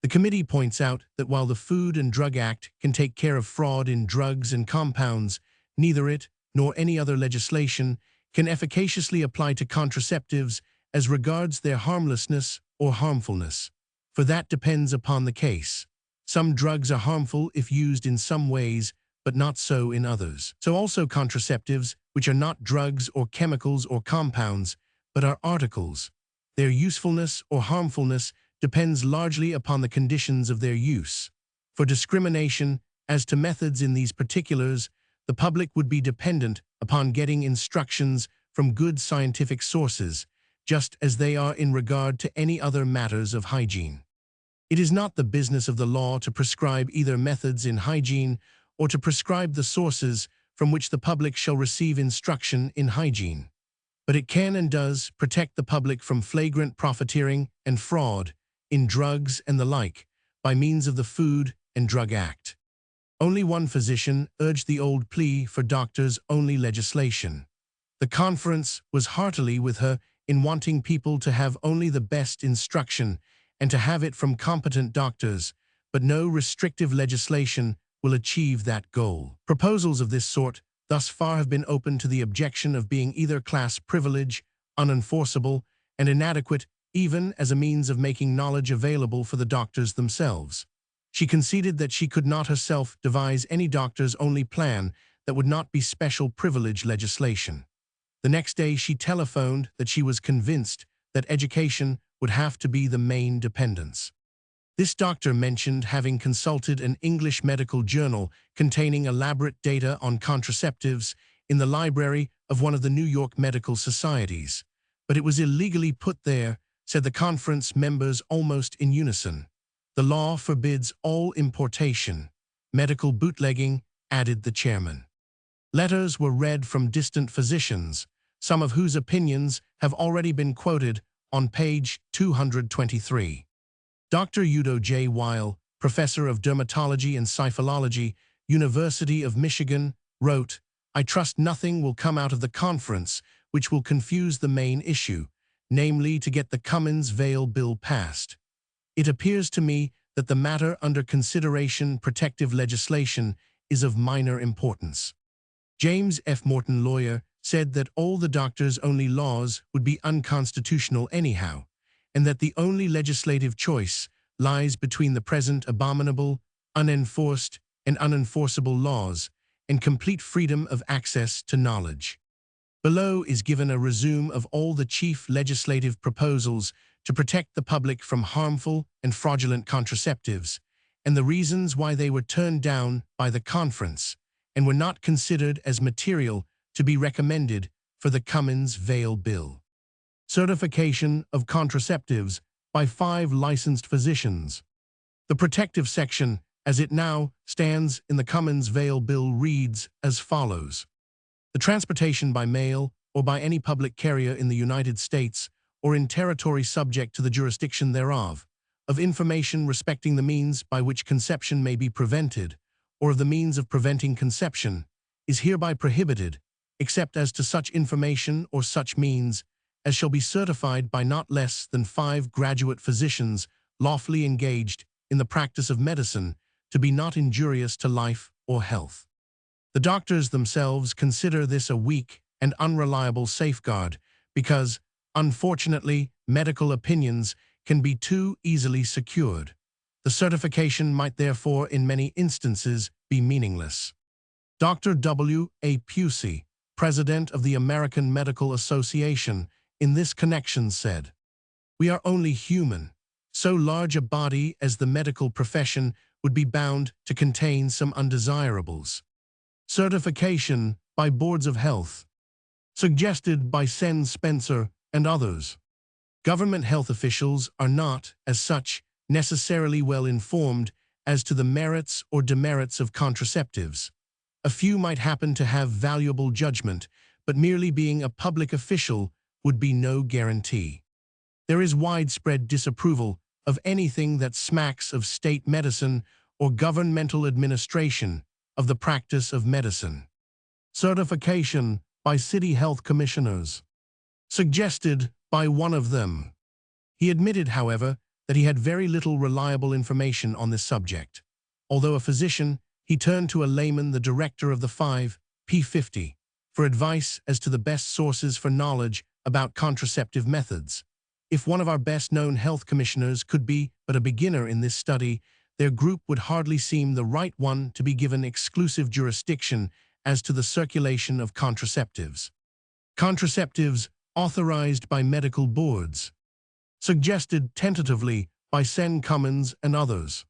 The committee points out that while the Food and Drug Act can take care of fraud in drugs and compounds, neither it nor any other legislation can efficaciously apply to contraceptives as regards their harmlessness or harmfulness, for that depends upon the case. Some drugs are harmful if used in some ways, but not so in others. So also contraceptives, which are not drugs or chemicals or compounds, but are articles. Their usefulness or harmfulness depends largely upon the conditions of their use. For discrimination as to methods in these particulars, the public would be dependent upon getting instructions from good scientific sources, just as they are in regard to any other matters of hygiene. It is not the business of the law to prescribe either methods in hygiene or to prescribe the sources from which the public shall receive instruction in hygiene. But it can and does protect the public from flagrant profiteering and fraud in drugs and the like by means of the Food and Drug Act. Only one physician urged the old plea for doctors-only legislation. The conference was heartily with her in wanting people to have only the best instruction and to have it from competent doctors, but no restrictive legislation will achieve that goal. Proposals of this sort thus far have been open to the objection of being either class privilege, unenforceable, and inadequate even as a means of making knowledge available for the doctors themselves. She conceded that she could not herself devise any doctors-only plan that would not be special privilege legislation. The next day she telephoned that she was convinced that education would have to be the main dependence. This doctor mentioned having consulted an English medical journal containing elaborate data on contraceptives in the library of one of the New York medical societies, but it was illegally put there, said the conference members almost in unison. The law forbids all importation. Medical bootlegging, added the chairman. Letters were read from distant physicians, some of whose opinions have already been quoted on page 223. Dr. Udo J. Weil, professor of dermatology and syphilology, University of Michigan, wrote, "I trust nothing will come out of the conference which will confuse the main issue, namely to get the Cummins-Vail bill passed. It appears to me that the matter under consideration, protective legislation, is of minor importance." James F. Morton, lawyer, said that all the doctors-only laws would be unconstitutional anyhow, and that the only legislative choice lies between the present abominable, unenforced, and unenforceable laws and complete freedom of access to knowledge. Below is given a resume of all the chief legislative proposals to protect the public from harmful and fraudulent contraceptives, and the reasons why they were turned down by the conference and were not considered as material to be recommended for the Cummins-Vail bill. Certification of contraceptives by 5 licensed physicians. The protective section, as it now stands in the Cummins-Vail Bill, reads as follows. The transportation by mail or by any public carrier in the United States or in territory subject to the jurisdiction thereof, of information respecting the means by which conception may be prevented, or of the means of preventing conception, is hereby prohibited, except as to such information or such means as shall be certified by not less than 5 graduate physicians lawfully engaged in the practice of medicine to be not injurious to life or health. The doctors themselves consider this a weak and unreliable safeguard because, unfortunately, medical opinions can be too easily secured. The certification might therefore in many instances be meaningless. Dr. W. A. Pusey, president of the American Medical Association, in this connection said, "We are only human. So large a body as the medical profession would be bound to contain some undesirables." Certification by boards of health, suggested by Sen Spencer and others. Government health officials are not, as such, necessarily well informed as to the merits or demerits of contraceptives. A few might happen to have valuable judgment, but merely being a public official would be no guarantee. There is widespread disapproval of anything that smacks of state medicine or governmental administration of the practice of medicine. Certification by city health commissioners, suggested by one of them. He admitted, however, that he had very little reliable information on this subject. Although a physician, he turned to a layman, the director of the 5P50, for advice as to the best sources for knowledge about contraceptive methods. If one of our best-known health commissioners could be but a beginner in this study, their group would hardly seem the right one to be given exclusive jurisdiction as to the circulation of contraceptives. Contraceptives authorized by medical boards, suggested tentatively by Sen Cummins and others.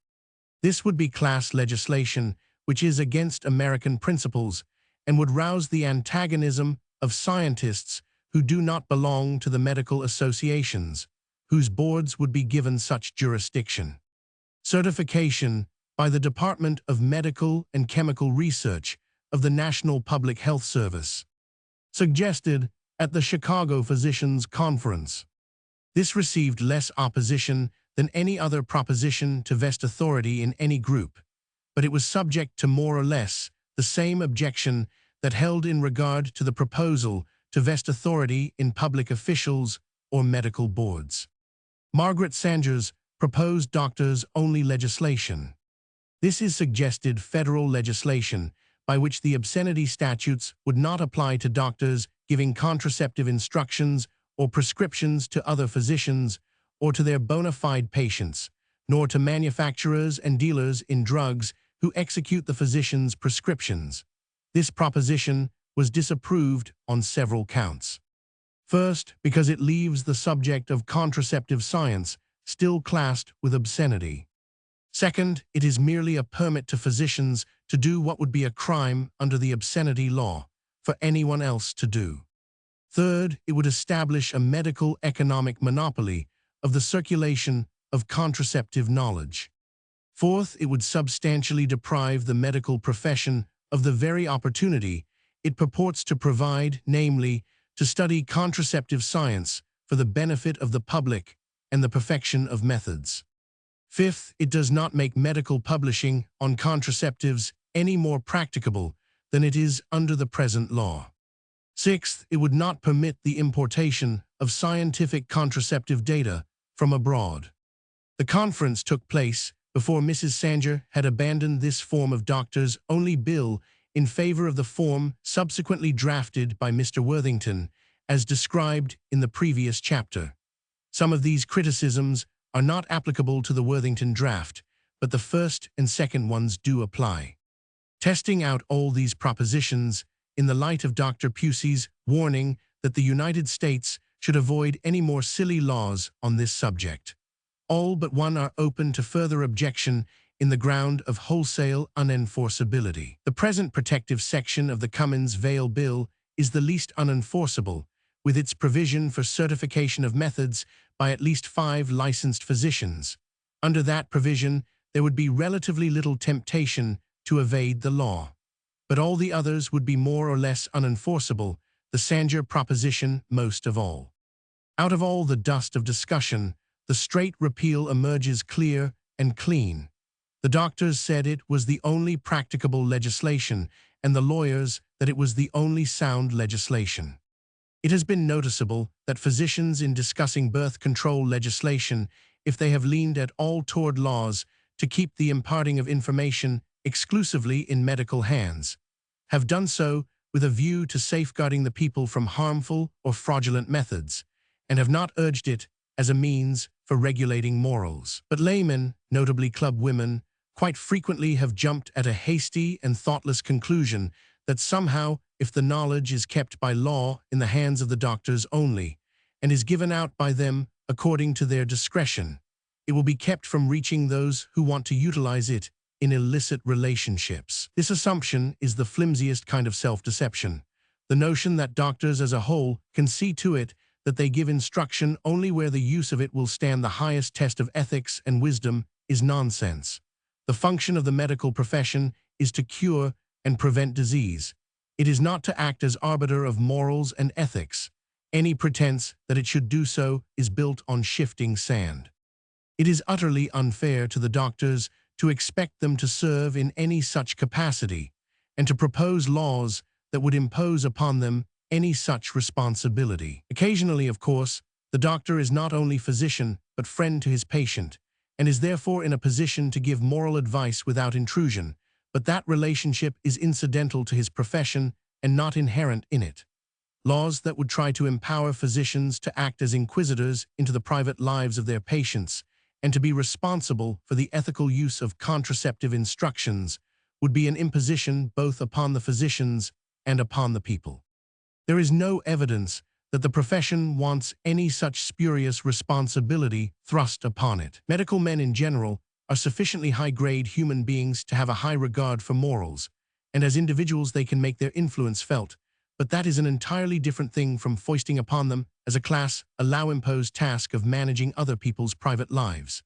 This would be class legislation, which is against American principles and would rouse the antagonism of scientists who do not belong to the medical associations, whose boards would be given such jurisdiction. Certification by the Department of Medical and Chemical Research of the National Public Health Service, suggested at the Chicago Physicians Conference. This received less opposition than any other proposition to vest authority in any group, but it was subject to more or less the same objection that held in regard to the proposal to vest authority in public officials or medical boards. Margaret Sanger's proposed doctors-only legislation. This is suggested federal legislation by which the obscenity statutes would not apply to doctors giving contraceptive instructions or prescriptions to other physicians or to their bona fide patients, nor to manufacturers and dealers in drugs who execute the physician's prescriptions. This proposition was disapproved on several counts. First, because it leaves the subject of contraceptive science still classed with obscenity. Second, it is merely a permit to physicians to do what would be a crime under the obscenity law for anyone else to do. Third, it would establish a medical economic monopoly of the circulation of contraceptive knowledge. Fourth, it would substantially deprive the medical profession of the very opportunity it purports to provide, namely, to study contraceptive science for the benefit of the public and the perfection of methods. Fifth, it does not make medical publishing on contraceptives any more practicable than it is under the present law. Sixth, it would not permit the importation of scientific contraceptive data from abroad. The conference took place before Mrs. Sanger had abandoned this form of doctors-only bill in favor of the form subsequently drafted by Mr. Worthington, as described in the previous chapter. Some of these criticisms are not applicable to the Worthington draft, but the first and second ones do apply. Testing out all these propositions in the light of Dr. Pusey's warning that the United States should avoid any more silly laws on this subject. All but one are open to further objection in the ground of wholesale unenforceability. The present protective section of the Cummins-Vail Bill is the least unenforceable, with its provision for certification of methods by at least 5 licensed physicians. Under that provision, there would be relatively little temptation to evade the law. But all the others would be more or less unenforceable, the Sanger proposition most of all. Out of all the dust of discussion, the straight repeal emerges clear and clean. The doctors said it was the only practicable legislation, and the lawyers that it was the only sound legislation. It has been noticeable that physicians, in discussing birth control legislation, if they have leaned at all toward laws to keep the imparting of information exclusively in medical hands, have done so with a view to safeguarding the people from harmful or fraudulent methods, and have not urged it as a means for regulating morals. But laymen, notably club women, quite frequently have jumped at a hasty and thoughtless conclusion that somehow, if the knowledge is kept by law in the hands of the doctors only, and is given out by them according to their discretion, it will be kept from reaching those who want to utilize it in illicit relationships. This assumption is the flimsiest kind of self-deception. The notion that doctors as a whole can see to it that they give instruction only where the use of it will stand the highest test of ethics and wisdom is nonsense. The function of the medical profession is to cure and prevent disease. It is not to act as arbiter of morals and ethics. Any pretense that it should do so is built on shifting sand. It is utterly unfair to the doctors to expect them to serve in any such capacity, and to propose laws that would impose upon them any such responsibility. Occasionally, of course, the doctor is not only physician but friend to his patient, and is therefore in a position to give moral advice without intrusion, but that relationship is incidental to his profession and not inherent in it. Laws that would try to empower physicians to act as inquisitors into the private lives of their patients and to be responsible for the ethical use of contraceptive instructions would be an imposition both upon the physicians and upon the people. There is no evidence that the profession wants any such spurious responsibility thrust upon it. Medical men in general are sufficiently high-grade human beings to have a high regard for morals, and as individuals they can make their influence felt, but that is an entirely different thing from foisting upon them, as a class, a law-imposed task of managing other people's private lives.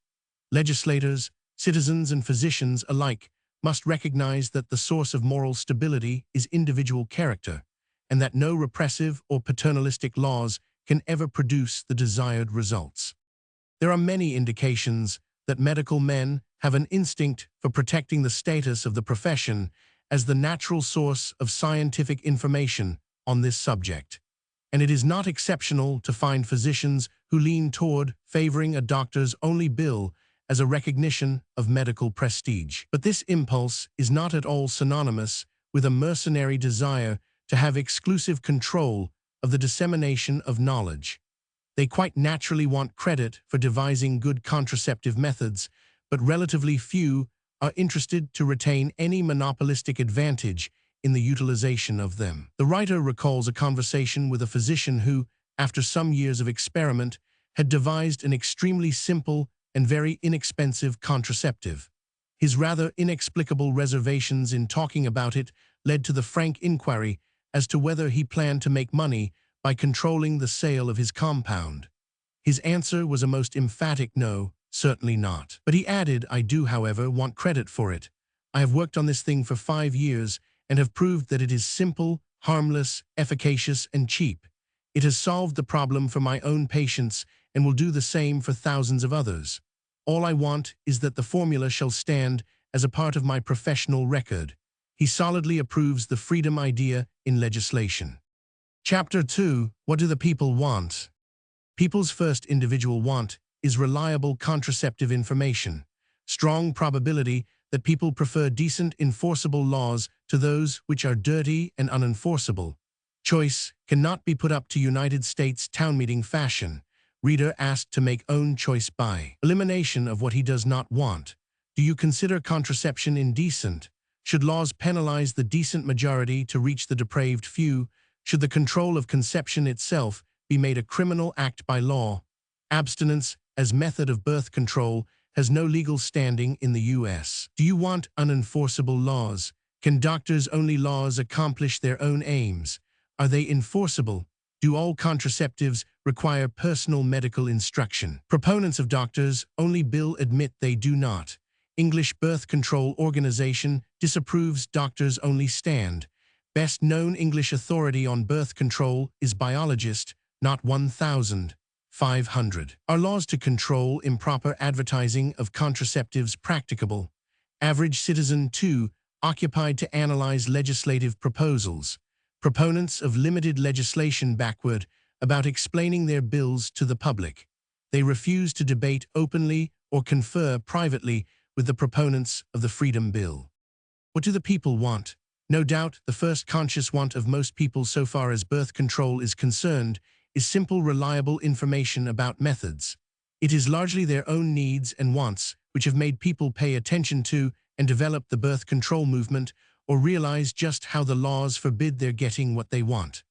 Legislators, citizens, and physicians alike must recognize that the source of moral stability is individual character, and that no repressive or paternalistic laws can ever produce the desired results. There are many indications that medical men have an instinct for protecting the status of the profession as the natural source of scientific information on this subject, and it is not exceptional to find physicians who lean toward favoring a doctor's only bill as a recognition of medical prestige. But this impulse is not at all synonymous with a mercenary desire to have exclusive control of the dissemination of knowledge. They quite naturally want credit for devising good contraceptive methods, but relatively few are interested to retain any monopolistic advantage in the utilization of them. The writer recalls a conversation with a physician who, after some years of experiment, had devised an extremely simple and very inexpensive contraceptive. His rather inexplicable reservations in talking about it led to the frank inquiry as to whether he planned to make money by controlling the sale of his compound. His answer was a most emphatic no, certainly not. But he added, "I do, however, want credit for it. I have worked on this thing for 5 years and have proved that it is simple, harmless, efficacious, and cheap. It has solved the problem for my own patients and will do the same for thousands of others. All I want is that the formula shall stand as a part of my professional record." He solidly approves the freedom idea in legislation. Chapter 2. What do the people want? People's first individual want is reliable contraceptive information. Strong probability that people prefer decent, enforceable laws to those which are dirty and unenforceable. Choice cannot be put up to United States town meeting fashion. Reader asked to make own choice by elimination of what he does not want. Do you consider contraception indecent? Should laws penalize the decent majority to reach the depraved few? Should the control of conception itself be made a criminal act by law? Abstinence as method of birth control has no legal standing in the U.S. Do you want unenforceable laws? Can doctors' only laws accomplish their own aims? Are they enforceable? Do all contraceptives require personal medical instruction? Proponents of doctors' only bill admit they do not. English Birth Control Organization disapproves doctors' only stand. Best known English authority on birth control is biologist, not 1,500. Are laws to control improper advertising of contraceptives practicable? Average Citizen 2, occupied to analyze legislative proposals. Proponents of limited legislation backward about explaining their bills to the public. They refuse to debate openly or confer privately with the proponents of the Freedom Bill. What do the people want? No doubt, the first conscious want of most people so far as birth control is concerned is simple, reliable information about methods. It is largely their own needs and wants which have made people pay attention to and develop the birth control movement, or realize just how the laws forbid their getting what they want.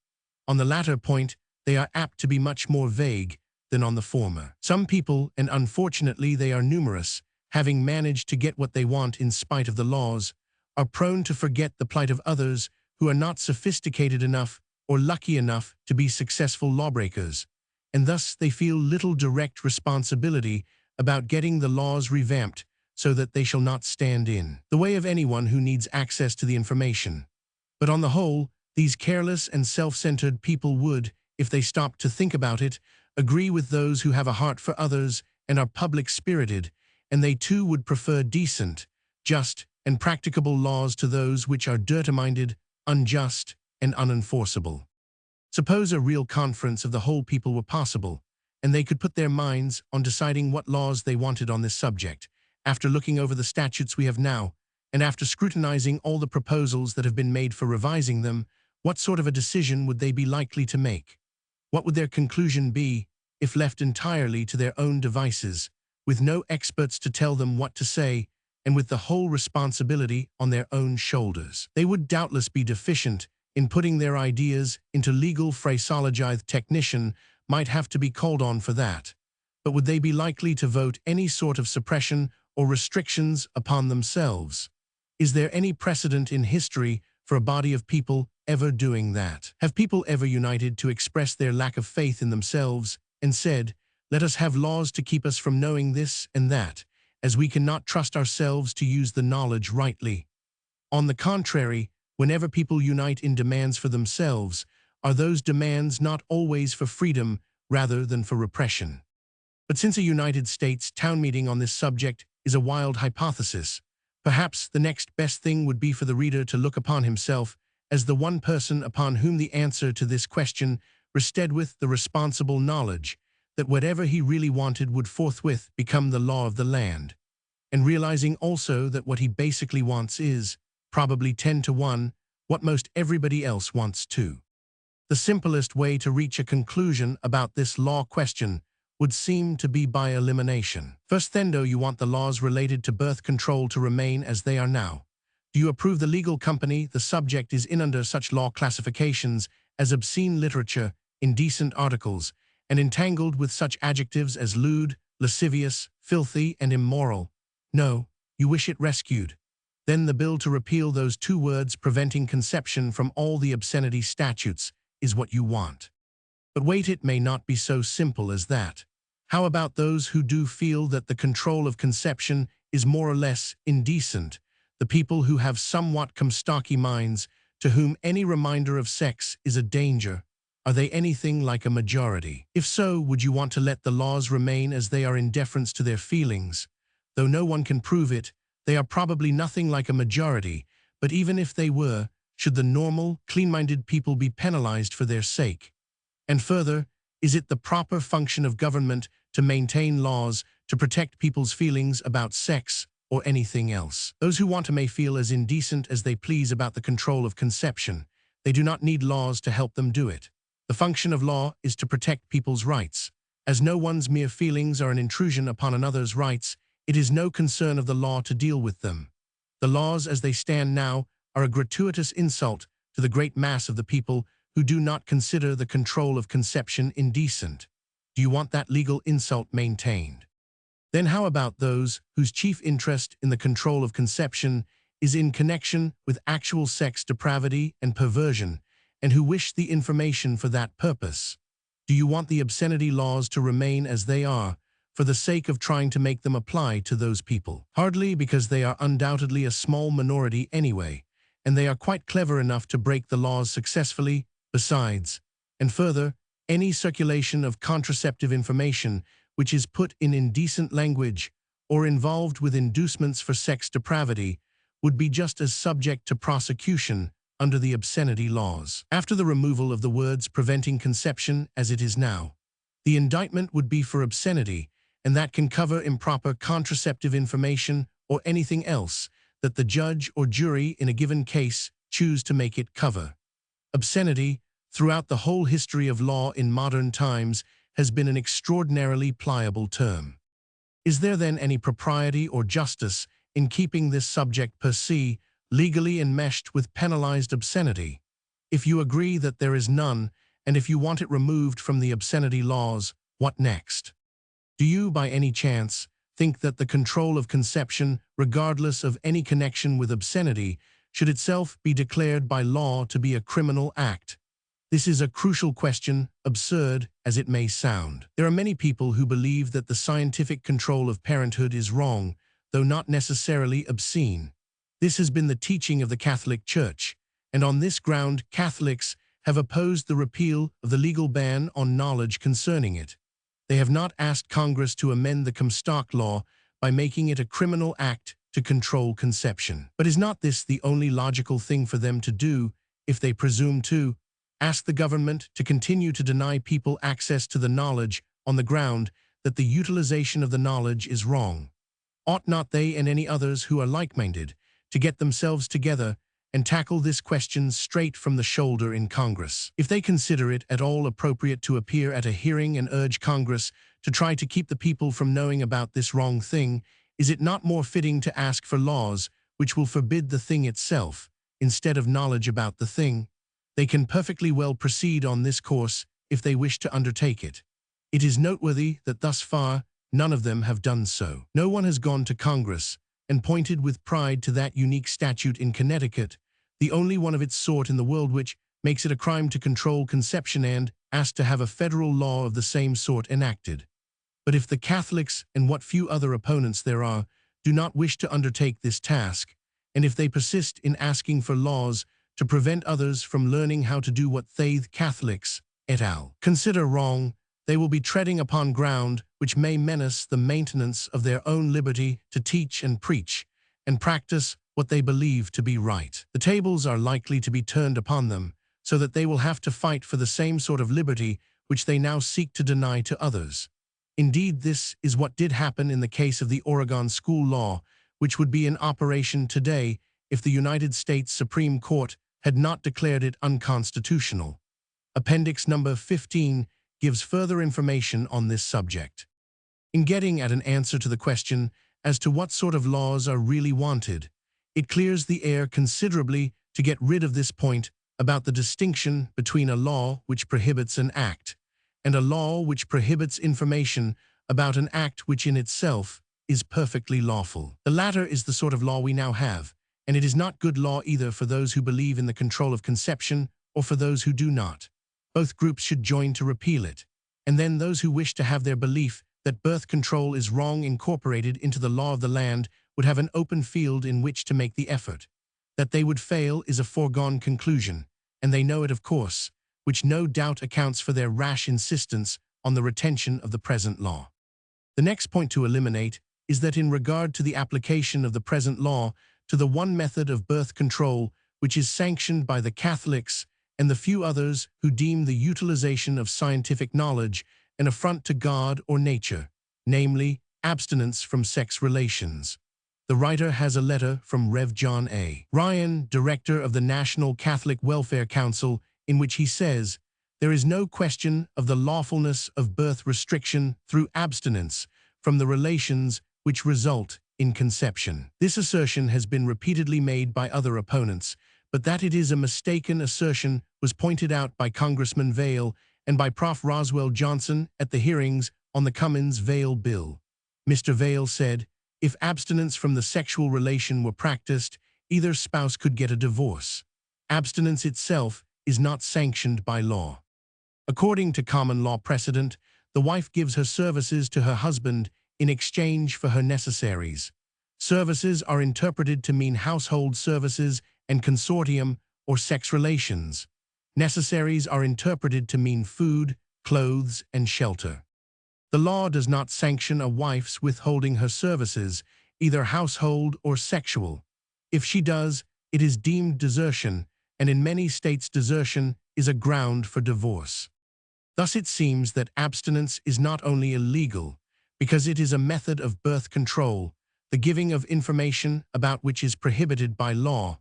On the latter point, they are apt to be much more vague than on the former. Some people, and unfortunately they are numerous, having managed to get what they want in spite of the laws, are prone to forget the plight of others who are not sophisticated enough or lucky enough to be successful lawbreakers, and thus they feel little direct responsibility about getting the laws revamped so that they shall not stand in the way of anyone who needs access to the information. But on the whole, these careless and self-centered people would, if they stopped to think about it, agree with those who have a heart for others and are public-spirited, and they too would prefer decent, just, and practicable laws to those which are dirty-minded, unjust, and unenforceable. Suppose a real conference of the whole people were possible, and they could put their minds on deciding what laws they wanted on this subject. After looking over the statutes we have now, and after scrutinizing all the proposals that have been made for revising them, what sort of a decision would they be likely to make? What would their conclusion be, if left entirely to their own devices, with no experts to tell them what to say, and with the whole responsibility on their own shoulders? They would doubtless be deficient in putting their ideas into legal phraseology. The technician might have to be called on for that. But would they be likely to vote any sort of suppression or restrictions upon themselves? Is there any precedent in history for a body of people ever doing that? Have people ever united to express their lack of faith in themselves and said, "Let us have laws to keep us from knowing this and that, as we cannot trust ourselves to use the knowledge rightly"? On the contrary, whenever people unite in demands for themselves, are those demands not always for freedom rather than for repression? But since a United States town meeting on this subject is a wild hypothesis, perhaps the next best thing would be for the reader to look upon himself as the one person upon whom the answer to this question rested, with the responsible knowledge that whatever he really wanted would forthwith become the law of the land, and realizing also that what he basically wants is, probably 10 to 1, what most everybody else wants too. The simplest way to reach a conclusion about this law question would seem to be by elimination. First then, do you want the laws related to birth control to remain as they are now? Do you approve the legal company the subject is in under such law classifications as obscene literature, indecent articles, and entangled with such adjectives as lewd, lascivious, filthy, and immoral? No, you wish it rescued. Then the bill to repeal those two words preventing conception from all the obscenity statutes is what you want. But wait, it may not be so simple as that. How about those who do feel that the control of conception is more or less indecent, the people who have somewhat comstocky minds, to whom any reminder of sex is a danger? Are they anything like a majority? If so, would you want to let the laws remain as they are in deference to their feelings? Though no one can prove it, they are probably nothing like a majority, but even if they were, should the normal, clean-minded people be penalized for their sake? And further, is it the proper function of government to maintain laws to protect people's feelings about sex or anything else? Those who want to may feel as indecent as they please about the control of conception. They do not need laws to help them do it. The function of law is to protect people's rights. As no one's mere feelings are an intrusion upon another's rights, it is no concern of the law to deal with them. The laws as they stand now are a gratuitous insult to the great mass of the people who do not consider the control of conception indecent. Do you want that legal insult maintained? Then how about those whose chief interest in the control of conception is in connection with actual sex depravity and perversion, and who wish the information for that purpose. Do you want the obscenity laws to remain as they are, for the sake of trying to make them apply to those people? Hardly, because they are undoubtedly a small minority anyway, and they are quite clever enough to break the laws successfully, besides. And further, any circulation of contraceptive information which is put in indecent language or involved with inducements for sex depravity would be just as subject to prosecution under the obscenity laws. After the removal of the words preventing conception as it is now, the indictment would be for obscenity, and that can cover improper contraceptive information or anything else that the judge or jury in a given case choose to make it cover. Obscenity, throughout the whole history of law in modern times, has been an extraordinarily pliable term. Is there then any propriety or justice in keeping this subject per se legally enmeshed with penalized obscenity? If you agree that there is none, and if you want it removed from the obscenity laws, what next? Do you, by any chance, think that the control of conception, regardless of any connection with obscenity, should itself be declared by law to be a criminal act? This is a crucial question, absurd as it may sound. There are many people who believe that the scientific control of parenthood is wrong, though not necessarily obscene. This has been the teaching of the Catholic Church, and on this ground Catholics have opposed the repeal of the legal ban on knowledge concerning it. They have not asked Congress to amend the Comstock Law by making it a criminal act to control conception. But is not this the only logical thing for them to do if they presume to ask the government to continue to deny people access to the knowledge on the ground that the utilization of the knowledge is wrong? Ought not they and any others who are like-minded to get themselves together and tackle this question straight from the shoulder in Congress? If they consider it at all appropriate to appear at a hearing and urge Congress to try to keep the people from knowing about this wrong thing, is it not more fitting to ask for laws which will forbid the thing itself, instead of knowledge about the thing? They can perfectly well proceed on this course if they wish to undertake it. It is noteworthy that thus far none of them have done so. No one has gone to Congress and pointed with pride to that unique statute in Connecticut, the only one of its sort in the world, which makes it a crime to control conception, and asked to have a federal law of the same sort enacted. But if the Catholics, and what few other opponents there are, do not wish to undertake this task, and if they persist in asking for laws to prevent others from learning how to do what they, Catholics, et al., consider wrong, they will be treading upon ground which may menace the maintenance of their own liberty to teach and preach, and practice what they believe to be right. The tables are likely to be turned upon them, so that they will have to fight for the same sort of liberty which they now seek to deny to others. Indeed, this is what did happen in the case of the Oregon school law, which would be in operation today if the United States Supreme Court had not declared it unconstitutional. Appendix number 15 gives further information on this subject. In getting at an answer to the question as to what sort of laws are really wanted, it clears the air considerably to get rid of this point about the distinction between a law which prohibits an act and a law which prohibits information about an act which in itself is perfectly lawful. The latter is the sort of law we now have, and it is not good law either for those who believe in the control of conception or for those who do not. Both groups should join to repeal it, and then those who wish to have their belief that birth control is wrong incorporated into the law of the land would have an open field in which to make the effort. That they would fail is a foregone conclusion, and they know it, of course, which no doubt accounts for their rash insistence on the retention of the present law. The next point to eliminate is that in regard to the application of the present law to the one method of birth control which is sanctioned by the Catholics and the few others who deem the utilization of scientific knowledge an affront to God or nature, namely, abstinence from sex relations. The writer has a letter from Rev. John A. Ryan, director of the National Catholic Welfare Council, in which he says, "There is no question of the lawfulness of birth restriction through abstinence from the relations which result in conception." This assertion has been repeatedly made by other opponents, but that it is a mistaken assertion was pointed out by Congressman Vail and by Prof. Roswell Johnson at the hearings on the Cummins-Vail bill. Mr. Vail said, if abstinence from the sexual relation were practiced, either spouse could get a divorce. Abstinence itself is not sanctioned by law. According to common law precedent, the wife gives her services to her husband in exchange for her necessaries. Services are interpreted to mean household services and consortium or sex relations. Necessaries are interpreted to mean food, clothes, and shelter. The law does not sanction a wife's withholding her services, either household or sexual. If she does, it is deemed desertion, and in many states desertion is a ground for divorce. Thus it seems that abstinence is not only illegal, because it is a method of birth control, the giving of information about which is prohibited by law,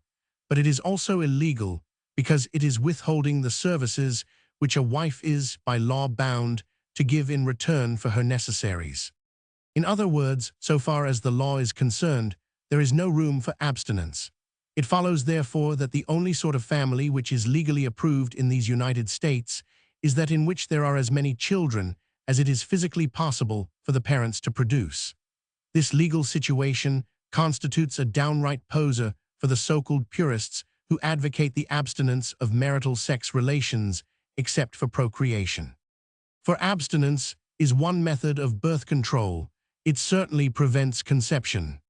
but it is also illegal because it is withholding the services which a wife is, by law, bound to give in return for her necessaries. In other words, so far as the law is concerned, there is no room for abstinence. It follows, therefore, that the only sort of family which is legally approved in these United States is that in which there are as many children as it is physically possible for the parents to produce. This legal situation constitutes a downright poser for the so-called purists who advocate the abstinence of marital sex relations except for procreation. For abstinence is one method of birth control. It certainly prevents conception.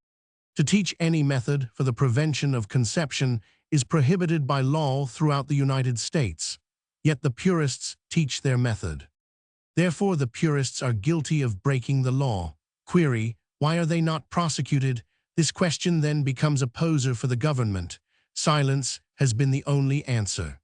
To teach any method for the prevention of conception is prohibited by law throughout the United States, yet the purists teach their method. Therefore, the purists are guilty of breaking the law. Query, why are they not prosecuted? This question then becomes a poser for the government. Silence has been the only answer.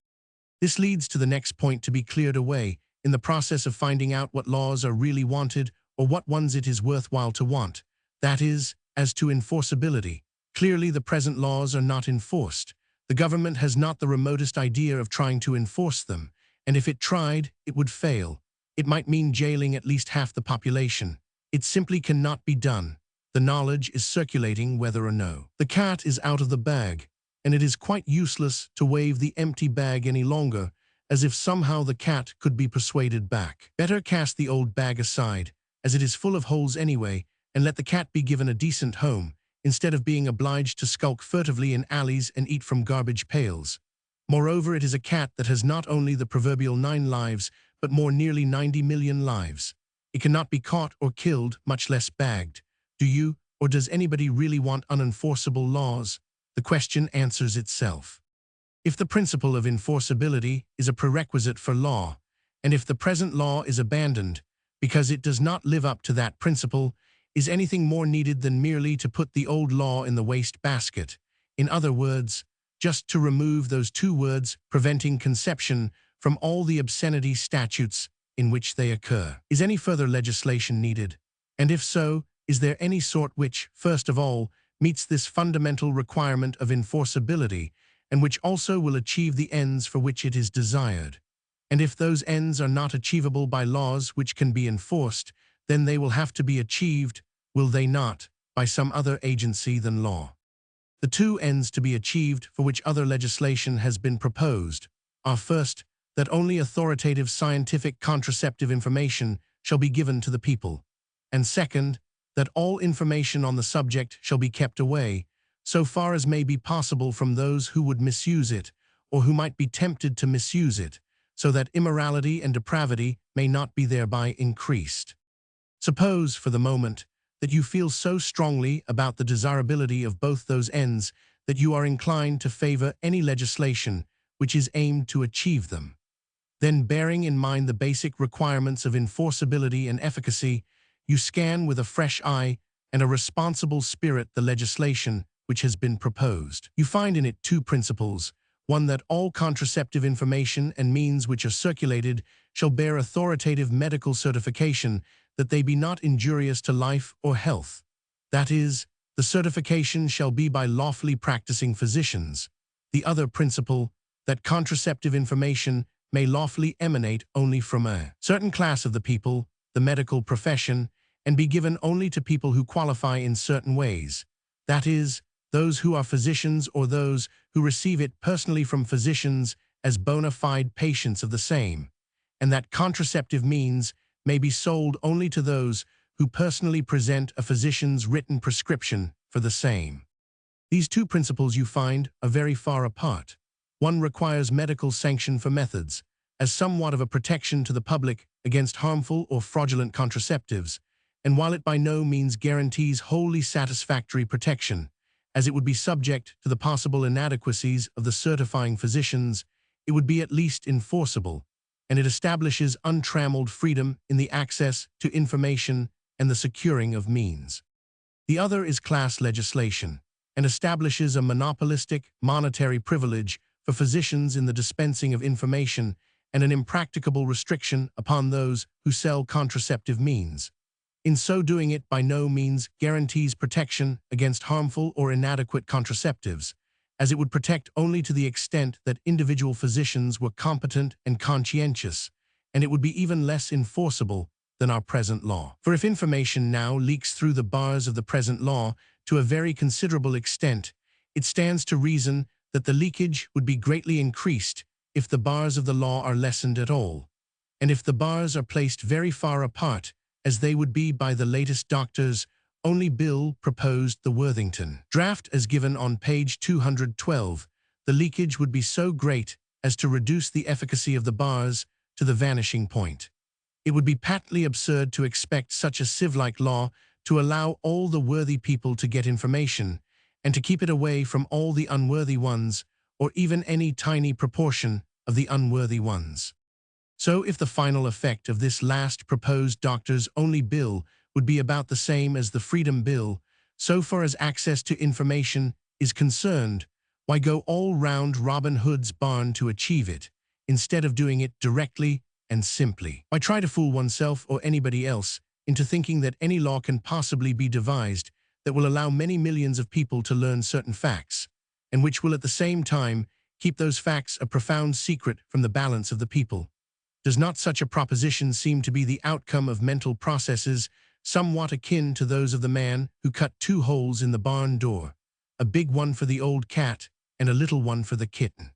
This leads to the next point to be cleared away in the process of finding out what laws are really wanted or what ones it is worthwhile to want. That is, as to enforceability. Clearly, the present laws are not enforced. The government has not the remotest idea of trying to enforce them, and if it tried, it would fail. It might mean jailing at least half the population. It simply cannot be done. The knowledge is circulating whether or no. The cat is out of the bag, and it is quite useless to wave the empty bag any longer, as if somehow the cat could be persuaded back. Better cast the old bag aside, as it is full of holes anyway, and let the cat be given a decent home, instead of being obliged to skulk furtively in alleys and eat from garbage pails. Moreover, it is a cat that has not only the proverbial 9 lives, but more nearly 90 million lives. It cannot be caught or killed, much less bagged. Do you, or does anybody really want unenforceable laws? The question answers itself. If the principle of enforceability is a prerequisite for law, and if the present law is abandoned because it does not live up to that principle, is anything more needed than merely to put the old law in the waste basket? In other words, just to remove those 2 words preventing conception from all the obscenity statutes in which they occur. Is any further legislation needed? And if so, is there any sort which, first of all, meets this fundamental requirement of enforceability, and which also will achieve the ends for which it is desired? And if those ends are not achievable by laws which can be enforced, then they will have to be achieved, will they not, by some other agency than law? The 2 ends to be achieved for which other legislation has been proposed are, first, that only authoritative scientific contraceptive information shall be given to the people, and second, that all information on the subject shall be kept away, so far as may be possible, from those who would misuse it, or who might be tempted to misuse it, so that immorality and depravity may not be thereby increased. Suppose, for the moment, that you feel so strongly about the desirability of both those ends that you are inclined to favor any legislation which is aimed to achieve them. Then, bearing in mind the basic requirements of enforceability and efficacy, you scan with a fresh eye and a responsible spirit the legislation which has been proposed. You find in it 2 principles: one, that all contraceptive information and means which are circulated shall bear authoritative medical certification that they be not injurious to life or health. That is, the certification shall be by lawfully practicing physicians. The other principle, that contraceptive information may lawfully emanate only from a certain class of the people, the medical profession, and be given only to people who qualify in certain ways. That is, those who are physicians or those who receive it personally from physicians as bona fide patients of the same, and that contraceptive means may be sold only to those who personally present a physician's written prescription for the same. These 2 principles, you find, are very far apart. One requires medical sanction for methods, as somewhat of a protection to the public against harmful or fraudulent contraceptives, and while it by no means guarantees wholly satisfactory protection, as it would be subject to the possible inadequacies of the certifying physicians, it would be at least enforceable, and it establishes untrammeled freedom in the access to information and the securing of means. The other is class legislation, and establishes a monopolistic monetary privilege for physicians in the dispensing of information and an impracticable restriction upon those who sell contraceptive means. In so doing, it by no means guarantees protection against harmful or inadequate contraceptives, as it would protect only to the extent that individual physicians were competent and conscientious, and it would be even less enforceable than our present law. For if information now leaks through the bars of the present law to a very considerable extent, it stands to reason that the leakage would be greatly increased if the bars of the law are lessened at all, and if the bars are placed very far apart, as they would be by the latest doctor's only bill proposed, the Worthington draft as given on page 212, the leakage would be so great as to reduce the efficacy of the bars to the vanishing point. It would be patently absurd to expect such a sieve-like law to allow all the worthy people to get information, and to keep it away from all the unworthy ones, or even any tiny proportion of the unworthy ones. So if the final effect of this last proposed doctor's only bill would be about the same as the Freedom Bill, so far as access to information is concerned, why go all round Robin Hood's barn to achieve it, instead of doing it directly and simply? Why try to fool oneself or anybody else into thinking that any law can possibly be devised that will allow many millions of people to learn certain facts, and which will at the same time keep those facts a profound secret from the balance of the people? Does not such a proposition seem to be the outcome of mental processes somewhat akin to those of the man who cut 2 holes in the barn door, a big one for the old cat and a little one for the kitten?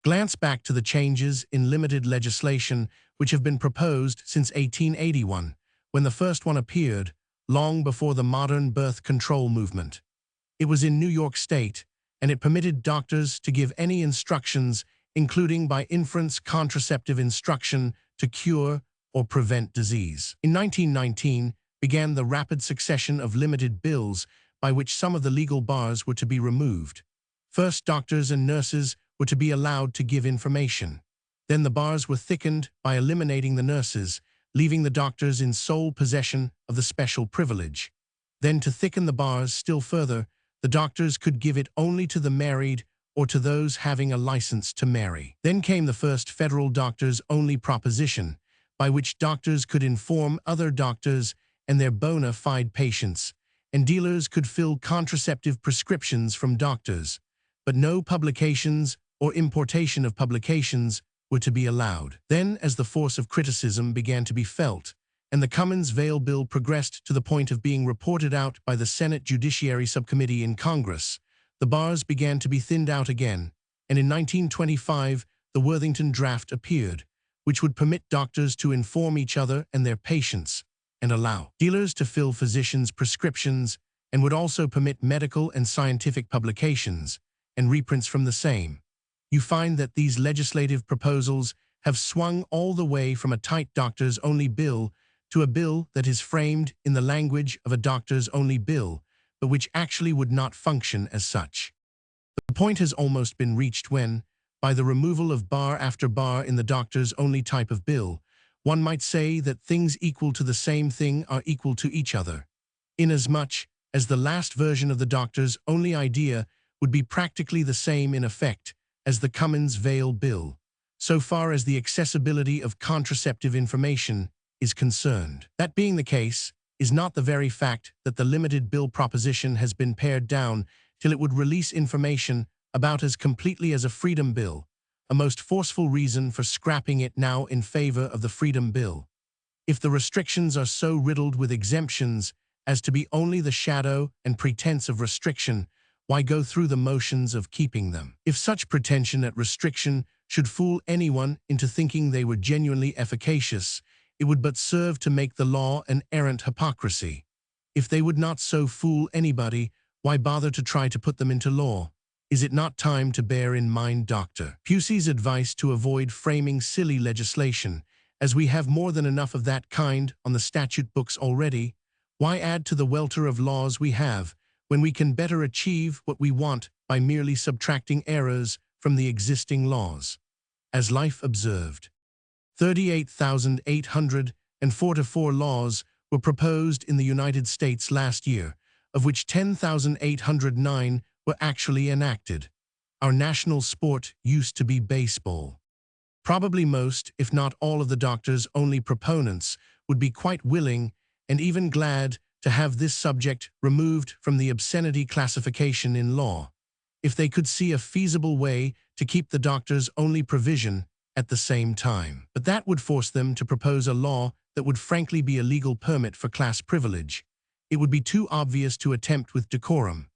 Glance back to the changes in limited legislation which have been proposed since 1881, when the first one appeared, long before the modern birth control movement. It was in New York State, and it permitted doctors to give any instructions, including by inference contraceptive instruction, to cure or prevent disease. In 1919 began the rapid succession of limited bills by which some of the legal bars were to be removed. First, doctors and nurses were to be allowed to give information. Then the bars were thickened by eliminating the nurses, leaving the doctors in sole possession of the special privilege. Then, to thicken the bars still further, the doctors could give it only to the married or to those having a license to marry. Then came the first federal doctors-only proposition, by which doctors could inform other doctors and their bona fide patients, and dealers could fill contraceptive prescriptions from doctors, but no publications or importation of publications were to be allowed. Then, as the force of criticism began to be felt, and the Cummins-Vail bill progressed to the point of being reported out by the Senate Judiciary Subcommittee in Congress, the bars began to be thinned out again, and in 1925 the Worthington draft appeared, which would permit doctors to inform each other and their patients, and allow dealers to fill physicians' prescriptions, and would also permit medical and scientific publications, and reprints from the same. You find that these legislative proposals have swung all the way from a tight doctors-only bill to a bill that is framed in the language of a doctors-only bill, but which actually would not function as such. The point has almost been reached when, by the removal of bar after bar in the doctors-only type of bill, one might say that things equal to the same thing are equal to each other, inasmuch as the last version of the doctors-only idea would be practically the same in effect as the Cummins-Vail bill, so far as the accessibility of contraceptive information is concerned. That being the case, is not the very fact that the limited bill proposition has been pared down till it would release information about as completely as a freedom bill, a most forceful reason for scrapping it now in favor of the freedom bill? If the restrictions are so riddled with exemptions as to be only the shadow and pretense of restriction, why go through the motions of keeping them? If such pretension at restriction should fool anyone into thinking they were genuinely efficacious, it would but serve to make the law an errant hypocrisy. If they would not so fool anybody, why bother to try to put them into law? Is it not time to bear in mind Dr. Pusey's advice to avoid framing silly legislation, as we have more than enough of that kind on the statute books already? Why add to the welter of laws we have, when we can better achieve what we want by merely subtracting errors from the existing laws? As Life observed, 38,844 laws were proposed in the United States last year, of which 10,809 were actually enacted. Our national sport used to be baseball. Probably most, if not all of the doctor's only proponents would be quite willing and even glad to have this subject removed from the obscenity classification in law, if they could see a feasible way to keep the doctor's only provision at the same time. But that would force them to propose a law that would frankly be a legal permit for class privilege. It would be too obvious to attempt with decorum.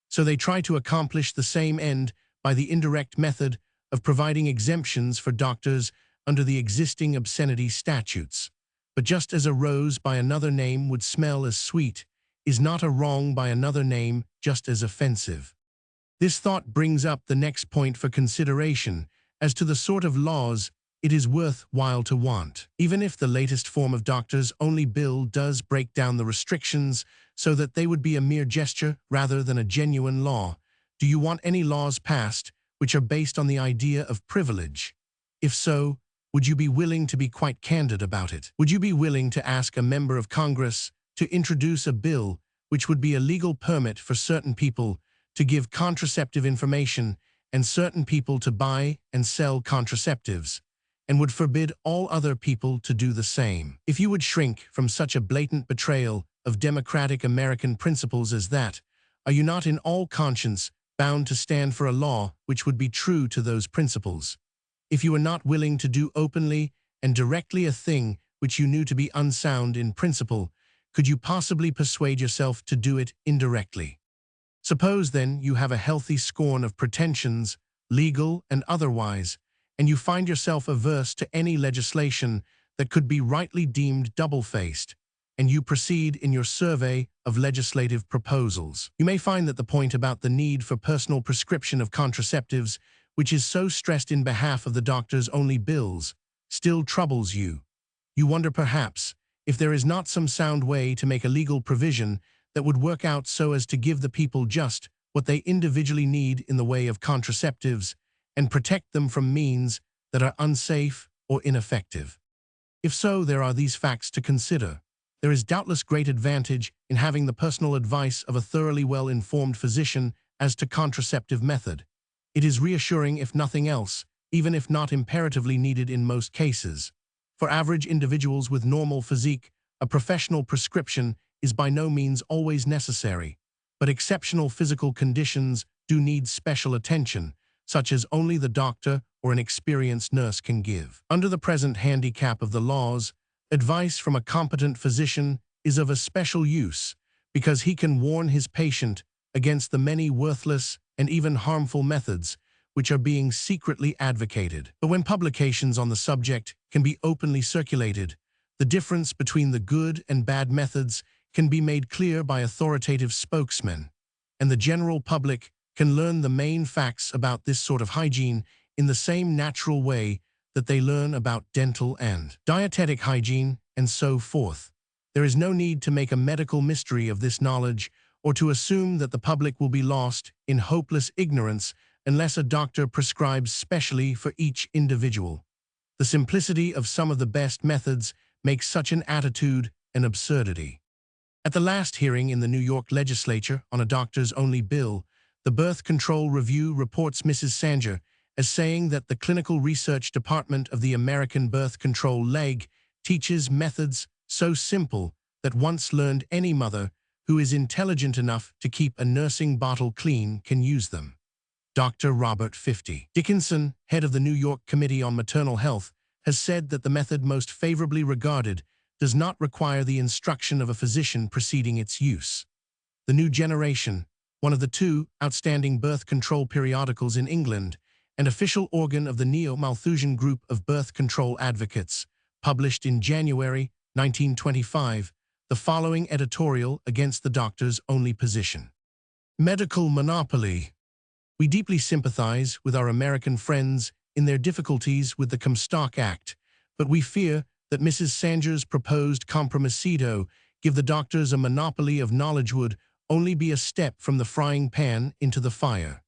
So they try to accomplish the same end by the indirect method of providing exemptions for doctors under the existing obscenity statutes. But just as a rose by another name would smell as sweet, is not a wrong by another name just as offensive? This thought brings up the next point for consideration as to the sort of laws it is worthwhile to want. Even if the latest form of doctors' only bill does break down the restrictions so that they would be a mere gesture rather than a genuine law, do you want any laws passed which are based on the idea of privilege? If so, would you be willing to be quite candid about it? Would you be willing to ask a member of Congress to introduce a bill which would be a legal permit for certain people to give contraceptive information and certain people to buy and sell contraceptives, and would forbid all other people to do the same? If you would shrink from such a blatant betrayal of democratic American principles as that, are you not in all conscience bound to stand for a law which would be true to those principles? If you are not willing to do openly and directly a thing which you knew to be unsound in principle, could you possibly persuade yourself to do it indirectly? Suppose, then, you have a healthy scorn of pretensions, legal and otherwise, and you find yourself averse to any legislation that could be rightly deemed double-faced, and you proceed in your survey of legislative proposals. You may find that the point about the need for personal prescription of contraceptives, which is so stressed in behalf of the doctor's only bills, still troubles you. You wonder perhaps if there is not some sound way to make a legal provision that would work out so as to give the people just what they individually need in the way of contraceptives and protect them from means that are unsafe or ineffective. If so, there are these facts to consider. There is doubtless great advantage in having the personal advice of a thoroughly well-informed physician as to contraceptive method. It is reassuring if nothing else, even if not imperatively needed in most cases. For average individuals with normal physique, a professional prescription is by no means always necessary, but exceptional physical conditions do need special attention, such as only the doctor or an experienced nurse can give. Under the present handicap of the laws, advice from a competent physician is of a special use because he can warn his patient against the many worthless and even harmful methods which are being secretly advocated. But when publications on the subject can be openly circulated, the difference between the good and bad methods can be made clear by authoritative spokesmen, and the general public can learn the main facts about this sort of hygiene in the same natural way that they learn about dental and dietetic hygiene and so forth. There is no need to make a medical mystery of this knowledge or to assume that the public will be lost in hopeless ignorance unless a doctor prescribes specially for each individual. The simplicity of some of the best methods makes such an attitude an absurdity. At the last hearing in the New York legislature on a doctor's only bill, the Birth Control Review reports Mrs. Sanger as saying that the Clinical Research Department of the American Birth Control Leg teaches methods so simple that once learned any mother who is intelligent enough to keep a nursing bottle clean can use them. Dr. Robert 50. Dickinson, head of the New York Committee on Maternal Health, has said that the method most favorably regarded does not require the instruction of a physician preceding its use. The New Generation, one of the two outstanding birth control periodicals in England, and official organ of the Neo-Malthusian group of birth control advocates, published in January 1925 the following editorial against the doctor's only position. Medical monopoly. We deeply sympathize with our American friends in their difficulties with the Comstock Act, but we fear that Mrs. Sanger's proposed compromisito give the doctors a monopoly of knowledge would only be a step from the frying pan into the fire.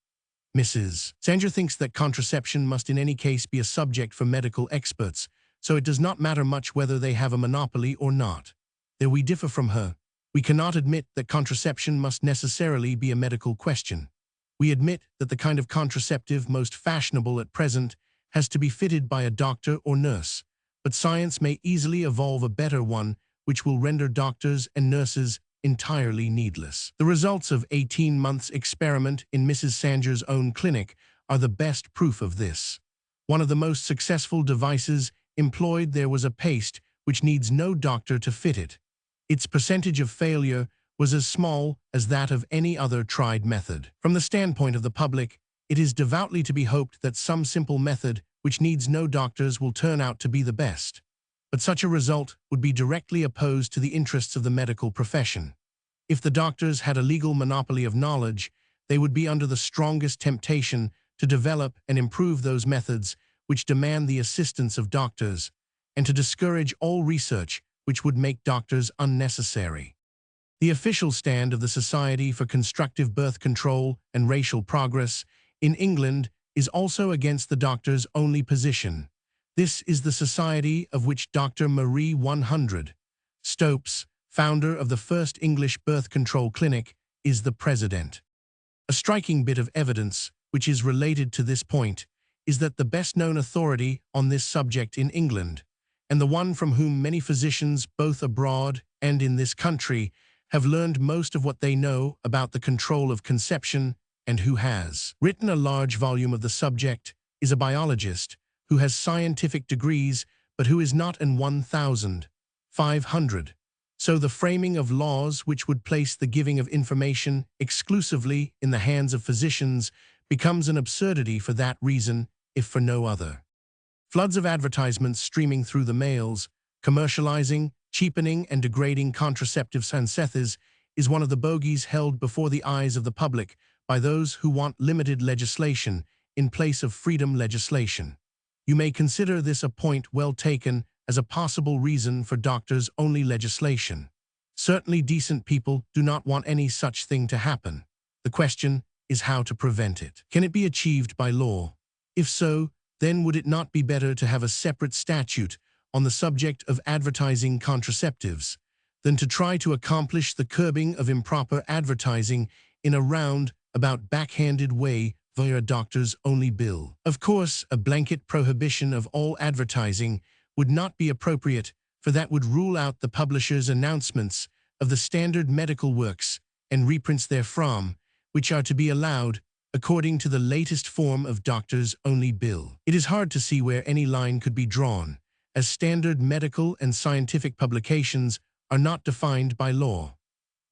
Mrs. Sanger thinks that contraception must in any case be a subject for medical experts, so it does not matter much whether they have a monopoly or not. There we differ from her. We cannot admit that contraception must necessarily be a medical question. We admit that the kind of contraceptive most fashionable at present has to be fitted by a doctor or nurse, but science may easily evolve a better one which will render doctors and nurses entirely needless. The results of 18 months' experiment in Mrs. Sanger's own clinic are the best proof of this. One of the most successful devices employed there was a paste which needs no doctor to fit it. Its percentage of failure was as small as that of any other tried method. From the standpoint of the public, it is devoutly to be hoped that some simple method which needs no doctors will turn out to be the best. But such a result would be directly opposed to the interests of the medical profession. If the doctors had a legal monopoly of knowledge, they would be under the strongest temptation to develop and improve those methods which demand the assistance of doctors, and to discourage all research which would make doctors unnecessary. The official stand of the Society for Constructive Birth Control and Racial Progress in England is also against the doctor's only position. This is the society of which Dr. Marie 100 Stopes, founder of the first English birth control clinic, is the president. A striking bit of evidence, which is related to this point, is that the best-known authority on this subject in England, and the one from whom many physicians both abroad and in this country have learned most of what they know about the control of conception, and who has written a large volume of the subject, is a biologist who has scientific degrees but who is not an 1,500. So the framing of laws which would place the giving of information exclusively in the hands of physicians becomes an absurdity for that reason, if for no other. Floods of advertisements streaming through the mails, commercializing, cheapening and degrading contraceptive syntheses is one of the bogeys held before the eyes of the public by those who want limited legislation in place of freedom legislation. You may consider this a point well taken as a possible reason for doctors-only legislation. Certainly decent people do not want any such thing to happen. The question is how to prevent it. Can it be achieved by law? If so, then would it not be better to have a separate statute on the subject of advertising contraceptives than to try to accomplish the curbing of improper advertising in a round-about backhanded way via a doctors-only bill? Of course, a blanket prohibition of all advertising would not be appropriate, for that would rule out the publishers' announcements of the standard medical works and reprints therefrom, which are to be allowed according to the latest form of doctors-only bill. It is hard to see where any line could be drawn, as standard medical and scientific publications are not defined by law.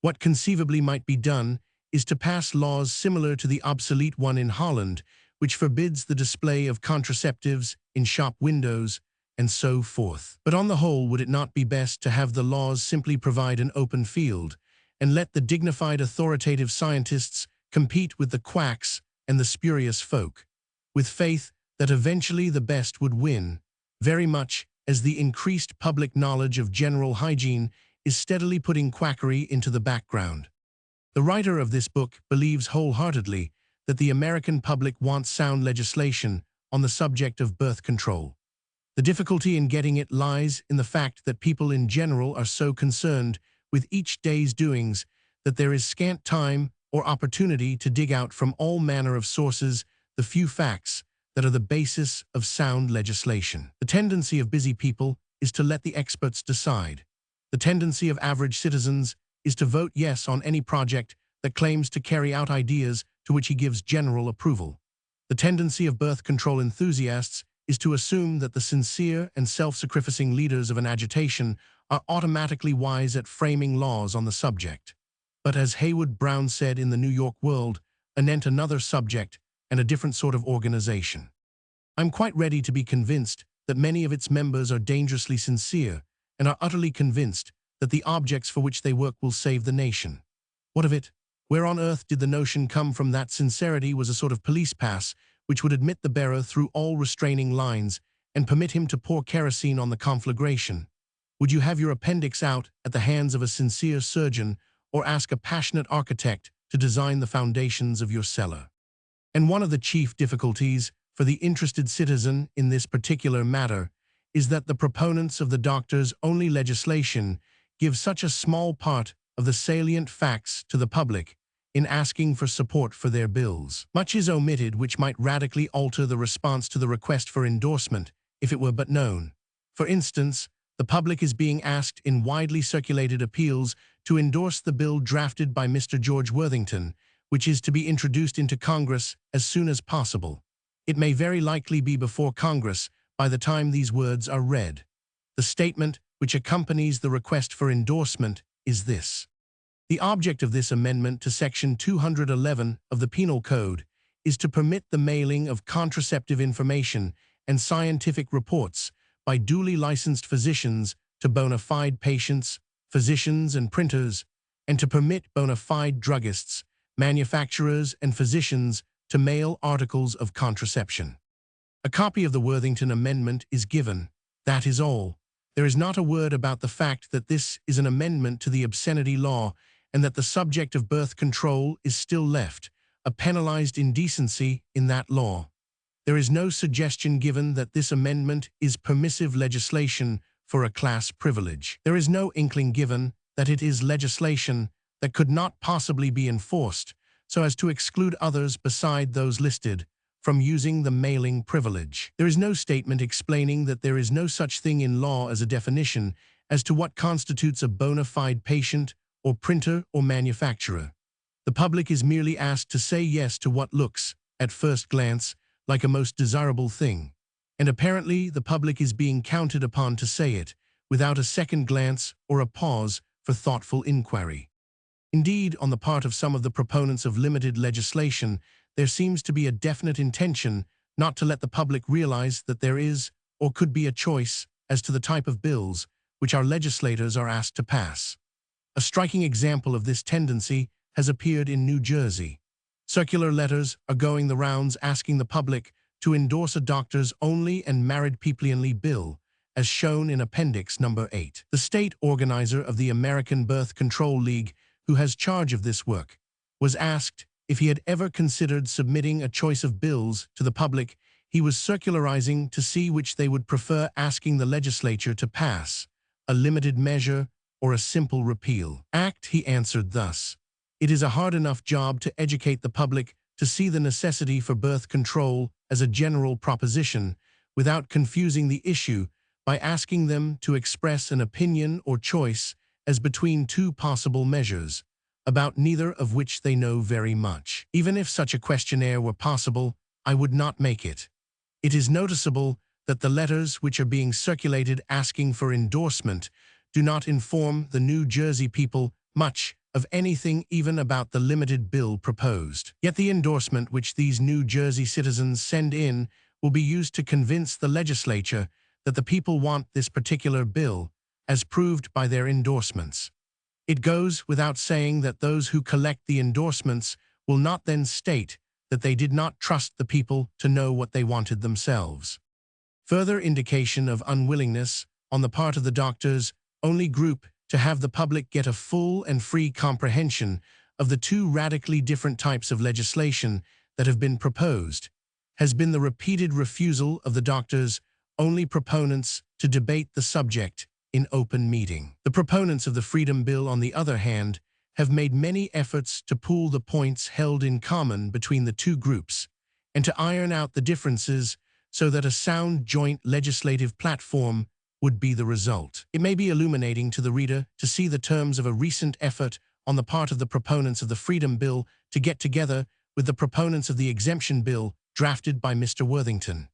What conceivably might be done is to pass laws similar to the obsolete one in Holland, which forbids the display of contraceptives in shop windows, and so forth. But on the whole, would it not be best to have the laws simply provide an open field, and let the dignified authoritative scientists compete with the quacks and the spurious folk, with faith that eventually the best would win, very much as the increased public knowledge of general hygiene is steadily putting quackery into the background? The writer of this book believes wholeheartedly that the American public wants sound legislation on the subject of birth control. The difficulty in getting it lies in the fact that people in general are so concerned with each day's doings that there is scant time or opportunity to dig out from all manner of sources the few facts that are the basis of sound legislation. The tendency of busy people is to let the experts decide. The tendency of average citizens is to vote yes on any project that claims to carry out ideas to which he gives general approval. The tendency of birth control enthusiasts is to assume that the sincere and self-sacrificing leaders of an agitation are automatically wise at framing laws on the subject. But as Haywood Brown said in the New York World, anent another subject and a different sort of organization, I'm quite ready to be convinced that many of its members are dangerously sincere and are utterly convinced that the objects for which they work will save the nation. What of it? Where on earth did the notion come from that sincerity was a sort of police pass which would admit the bearer through all restraining lines and permit him to pour kerosene on the conflagration? Would you have your appendix out at the hands of a sincere surgeon or ask a passionate architect to design the foundations of your cellar? And one of the chief difficulties for the interested citizen in this particular matter is that the proponents of the doctor's only legislation give such a small part of the salient facts to the public in asking for support for their bills. Much is omitted which might radically alter the response to the request for endorsement if it were but known. For instance, the public is being asked in widely circulated appeals to endorse the bill drafted by Mr. George Worthington, which is to be introduced into Congress as soon as possible. It may very likely be before Congress by the time these words are read. The statement which accompanies the request for endorsement is this: the object of this amendment to Section 211 of the Penal Code is to permit the mailing of contraceptive information and scientific reports by duly licensed physicians to bona fide patients, physicians, and printers, and to permit bona fide druggists, manufacturers, and physicians to mail articles of contraception. A copy of the Worthington Amendment is given. That is all. There is not a word about the fact that this is an amendment to the obscenity law and that the subject of birth control is still left, a penalized indecency in that law. There is no suggestion given that this amendment is permissive legislation for a class privilege. There is no inkling given that it is legislation that could not possibly be enforced so as to exclude others beside those listed from using the mailing privilege. There is no statement explaining that there is no such thing in law as a definition as to what constitutes a bona fide patient or printer or manufacturer. The public is merely asked to say yes to what looks, at first glance, like a most desirable thing, and apparently the public is being counted upon to say it without a second glance or a pause for thoughtful inquiry. Indeed, on the part of some of the proponents of limited legislation, there seems to be a definite intention not to let the public realize that there is or could be a choice as to the type of bills which our legislators are asked to pass. A striking example of this tendency has appeared in New Jersey. Circular letters are going the rounds asking the public to endorse a doctors only and married people only bill, as shown in Appendix Number 8. The state organizer of the American Birth Control League, who has charge of this work, was asked if he had ever considered submitting a choice of bills to the public he was circularizing to see which they would prefer asking the legislature to pass, a limited measure or a simple repeal. Act, he answered thus: it is a hard enough job to educate the public to see the necessity for birth control as a general proposition without confusing the issue by asking them to express an opinion or choice as between two possible measures, about neither of which they know very much. Even if such a questionnaire were possible, I would not make it. It is noticeable that the letters which are being circulated asking for endorsement do not inform the New Jersey people much of anything even about the limited bill proposed. Yet the endorsement which these New Jersey citizens send in will be used to convince the legislature that the people want this particular bill, as proved by their endorsements. It goes without saying that those who collect the endorsements will not then state that they did not trust the people to know what they wanted themselves. Further indication of unwillingness on the part of the doctors only group to have the public get a full and free comprehension of the two radically different types of legislation that have been proposed has been the repeated refusal of the doctors only proponents to debate the subject in open meeting. The proponents of the Freedom Bill, on the other hand, have made many efforts to pool the points held in common between the two groups and to iron out the differences so that a sound joint legislative platform would be the result. It may be illuminating to the reader to see the terms of a recent effort on the part of the proponents of the Freedom Bill to get together with the proponents of the Exemption Bill drafted by Mr. Worthington.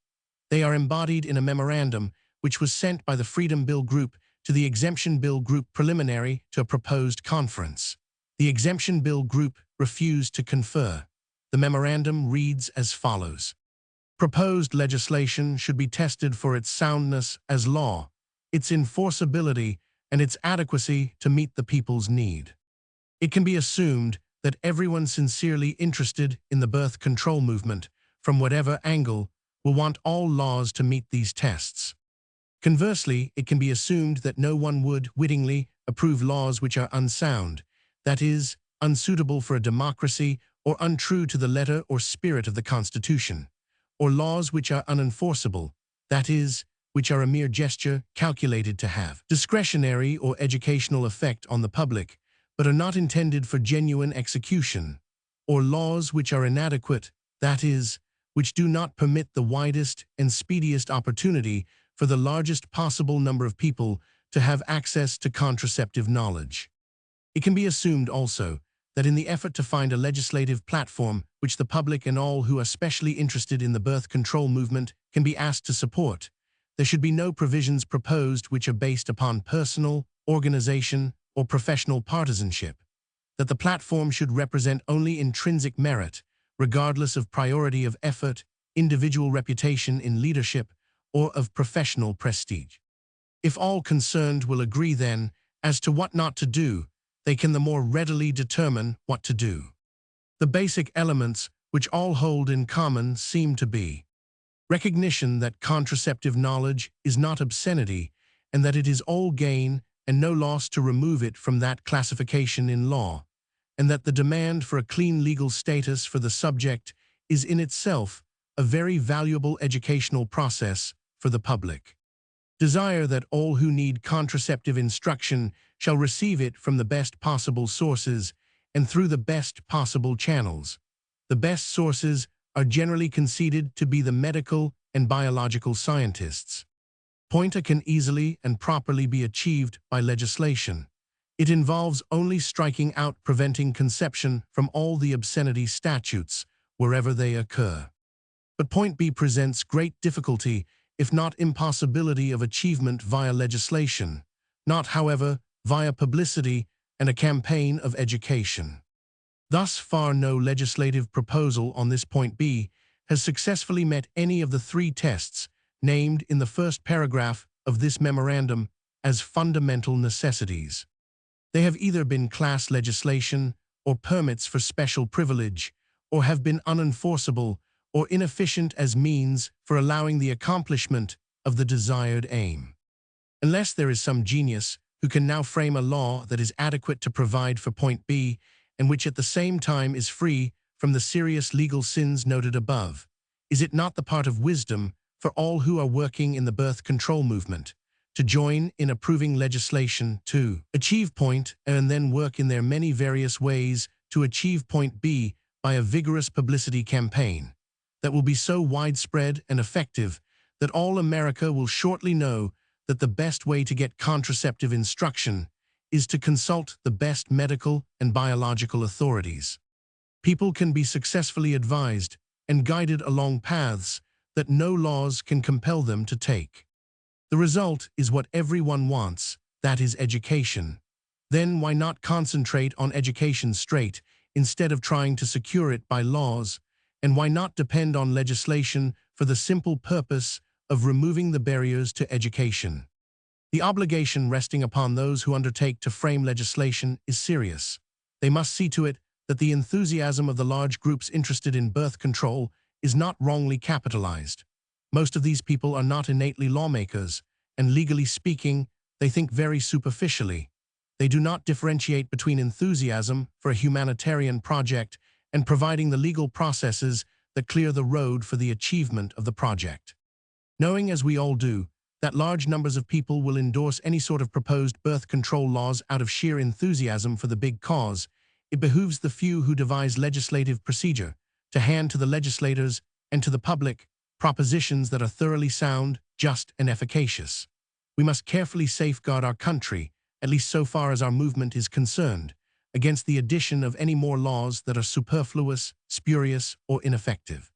They are embodied in a memorandum which was sent by the Freedom Bill group to the Exemption Bill group preliminary to a proposed conference. The Exemption Bill group refused to confer. The memorandum reads as follows: proposed legislation should be tested for its soundness as law, its enforceability, and its adequacy to meet the people's need. It can be assumed that everyone sincerely interested in the birth control movement, from whatever angle, will want all laws to meet these tests. Conversely, it can be assumed that no one would, wittingly, approve laws which are unsound, that is, unsuitable for a democracy or untrue to the letter or spirit of the Constitution, or laws which are unenforceable, that is, which are a mere gesture calculated to have discretionary or educational effect on the public, but are not intended for genuine execution, or laws which are inadequate, that is, which do not permit the widest and speediest opportunity for the largest possible number of people to have access to contraceptive knowledge. It can be assumed also that in the effort to find a legislative platform which the public and all who are specially interested in the birth control movement can be asked to support, there should be no provisions proposed which are based upon personal, organization, or professional partisanship, that the platform should represent only intrinsic merit, regardless of priority of effort, individual reputation in leadership, or of professional prestige. If all concerned will agree then as to what not to do, they can the more readily determine what to do. The basic elements which all hold in common seem to be recognition that contraceptive knowledge is not obscenity and that it is all gain and no loss to remove it from that classification in law, and that the demand for a clean legal status for the subject is in itself a very valuable educational process for the public. Desire that all who need contraceptive instruction shall receive it from the best possible sources and through the best possible channels. The best sources are generally conceded to be the medical and biological scientists. Pointer can easily and properly be achieved by legislation. It involves only striking out preventing conception from all the obscenity statutes, wherever they occur. But point B presents great difficulty, if not impossibility of achievement via legislation, not, however, via publicity and a campaign of education. Thus far no legislative proposal on this point B has successfully met any of the three tests named in the first paragraph of this memorandum as fundamental necessities. They have either been class legislation or permits for special privilege, or have been unenforceable or inefficient as means for allowing the accomplishment of the desired aim. Unless there is some genius who can now frame a law that is adequate to provide for point B and which at the same time is free from the serious legal sins noted above, is it not the part of wisdom for all who are working in the birth control movement to join in approving legislation to achieve point A and then work in their many various ways to achieve point B by a vigorous publicity campaign that will be so widespread and effective that all America will shortly know that the best way to get contraceptive instruction is to consult the best medical and biological authorities. People can be successfully advised and guided along paths that no laws can compel them to take. The result is what everyone wants, that is education. Then why not concentrate on education straight instead of trying to secure it by laws? And why not depend on legislation for the simple purpose of removing the barriers to education? The obligation resting upon those who undertake to frame legislation is serious. They must see to it that the enthusiasm of the large groups interested in birth control is not wrongly capitalized. Most of these people are not innately lawmakers, and legally speaking, they think very superficially. They do not differentiate between enthusiasm for a humanitarian project and providing the legal processes that clear the road for the achievement of the project. Knowing, as we all do, that large numbers of people will endorse any sort of proposed birth control laws out of sheer enthusiasm for the big cause, it behooves the few who devise legislative procedure to hand to the legislators and to the public propositions that are thoroughly sound, just, and efficacious. We must carefully safeguard our country, at least so far as our movement is concerned, against the addition of any more laws that are superfluous, spurious, or ineffective.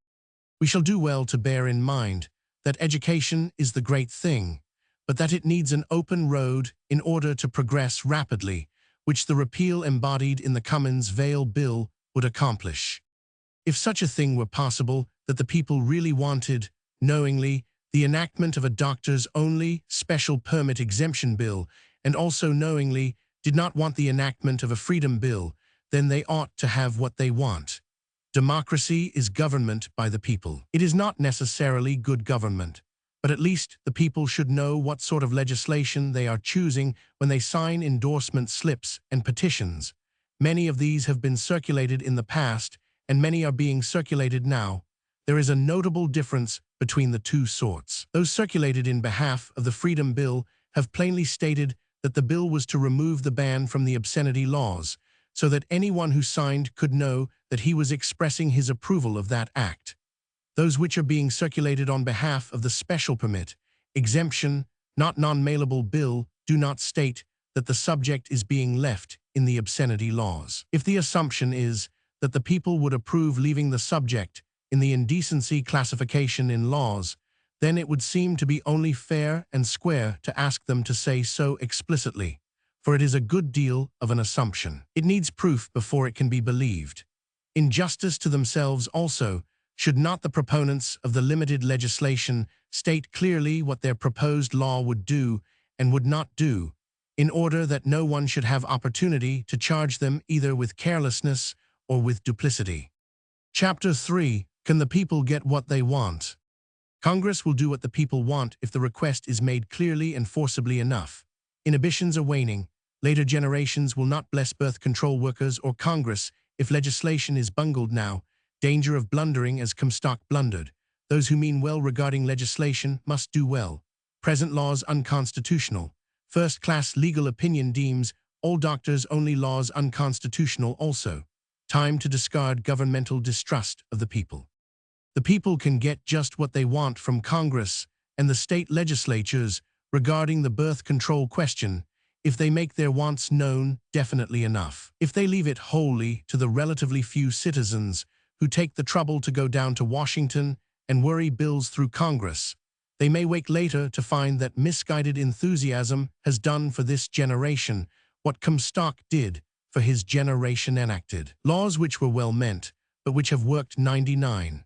We shall do well to bear in mind that education is the great thing, but that it needs an open road in order to progress rapidly, which the repeal embodied in the Cummins Vale Bill would accomplish. If such a thing were possible, that the people really wanted, knowingly, the enactment of a doctors-only special permit exemption bill, and also knowingly did not want the enactment of a freedom bill, then they ought to have what they want. Democracy is government by the people. It is not necessarily good government, but at least the people should know what sort of legislation they are choosing when they sign endorsement slips and petitions. Many of these have been circulated in the past, and many are being circulated now. There is a notable difference between the two sorts. Those circulated in behalf of the Freedom Bill have plainly stated that the bill was to remove the ban from the obscenity laws, so that anyone who signed could know that he was expressing his approval of that act. Those which are being circulated on behalf of the special permit, exemption, not non-mailable bill do not state that the subject is being left in the obscenity laws. If the assumption is that the people would approve leaving the subject in the indecency classification in laws, then it would seem to be only fair and square to ask them to say so explicitly, for it is a good deal of an assumption. It needs proof before it can be believed. In justice to themselves also, should not the proponents of the limited legislation state clearly what their proposed law would do and would not do, in order that no one should have opportunity to charge them either with carelessness or with duplicity? Chapter 3. Can the people get what they want? Congress will do what the people want if the request is made clearly and forcibly enough. Inhibitions are waning. Later generations will not bless birth control workers or Congress if legislation is bungled now. Danger of blundering as Comstock blundered. Those who mean well regarding legislation must do well. Present laws unconstitutional. First-class legal opinion deems all doctors' only laws unconstitutional also. Time to discard governmental distrust of the people. The people can get just what they want from Congress and the state legislatures regarding the birth control question if they make their wants known definitely enough. If they leave it wholly to the relatively few citizens who take the trouble to go down to Washington and worry bills through Congress, they may wake later to find that misguided enthusiasm has done for this generation what Comstock did for his generation enacted. Laws which were well meant, but which have worked 99.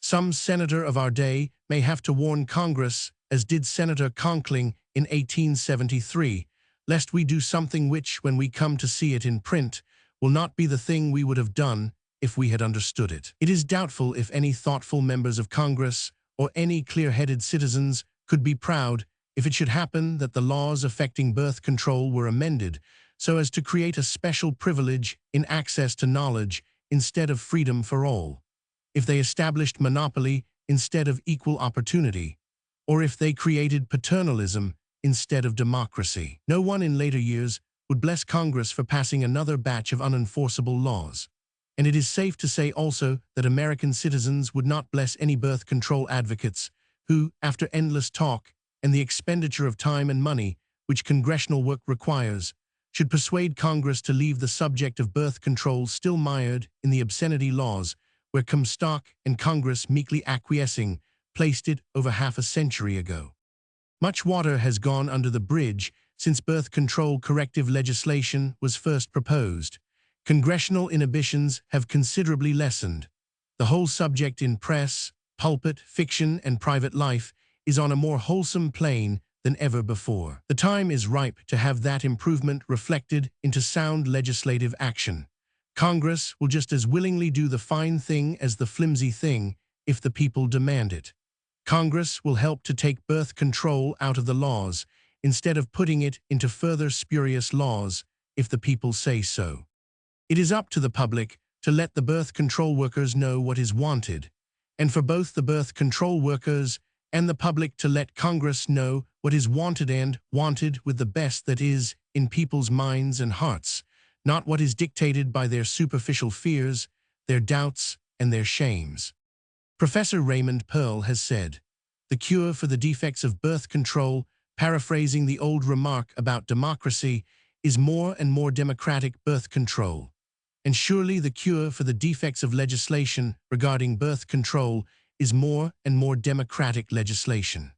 Some senator of our day may have to warn Congress, as did Senator Conkling in 1873, lest we do something which, when we come to see it in print, will not be the thing we would have done if we had understood it. It is doubtful if any thoughtful members of Congress or any clear-headed citizens could be proud if it should happen that the laws affecting birth control were amended so as to create a special privilege in access to knowledge instead of freedom for all, if they established monopoly instead of equal opportunity, or if they created paternalism instead of democracy. No one in later years would bless Congress for passing another batch of unenforceable laws. And it is safe to say also that American citizens would not bless any birth control advocates who, after endless talk and the expenditure of time and money which congressional work requires, should persuade Congress to leave the subject of birth control still mired in the obscenity laws, where Comstock and Congress, meekly acquiescing, placed it over half a century ago. Much water has gone under the bridge since birth control corrective legislation was first proposed. Congressional inhibitions have considerably lessened. The whole subject in press, pulpit, fiction, and private life is on a more wholesome plane than ever before. The time is ripe to have that improvement reflected into sound legislative action. Congress will just as willingly do the fine thing as the flimsy thing if the people demand it. Congress will help to take birth control out of the laws instead of putting it into further spurious laws if the people say so. It is up to the public to let the birth control workers know what is wanted, and for both the birth control workers and the public to let Congress know what is wanted and wanted with the best that is in people's minds and hearts, not what is dictated by their superficial fears, their doubts, and their shames. Professor Raymond Pearl has said, "The cure for the defects of birth control, paraphrasing the old remark about democracy, is more and more democratic birth control. And surely the cure for the defects of legislation regarding birth control is more and more democratic legislation."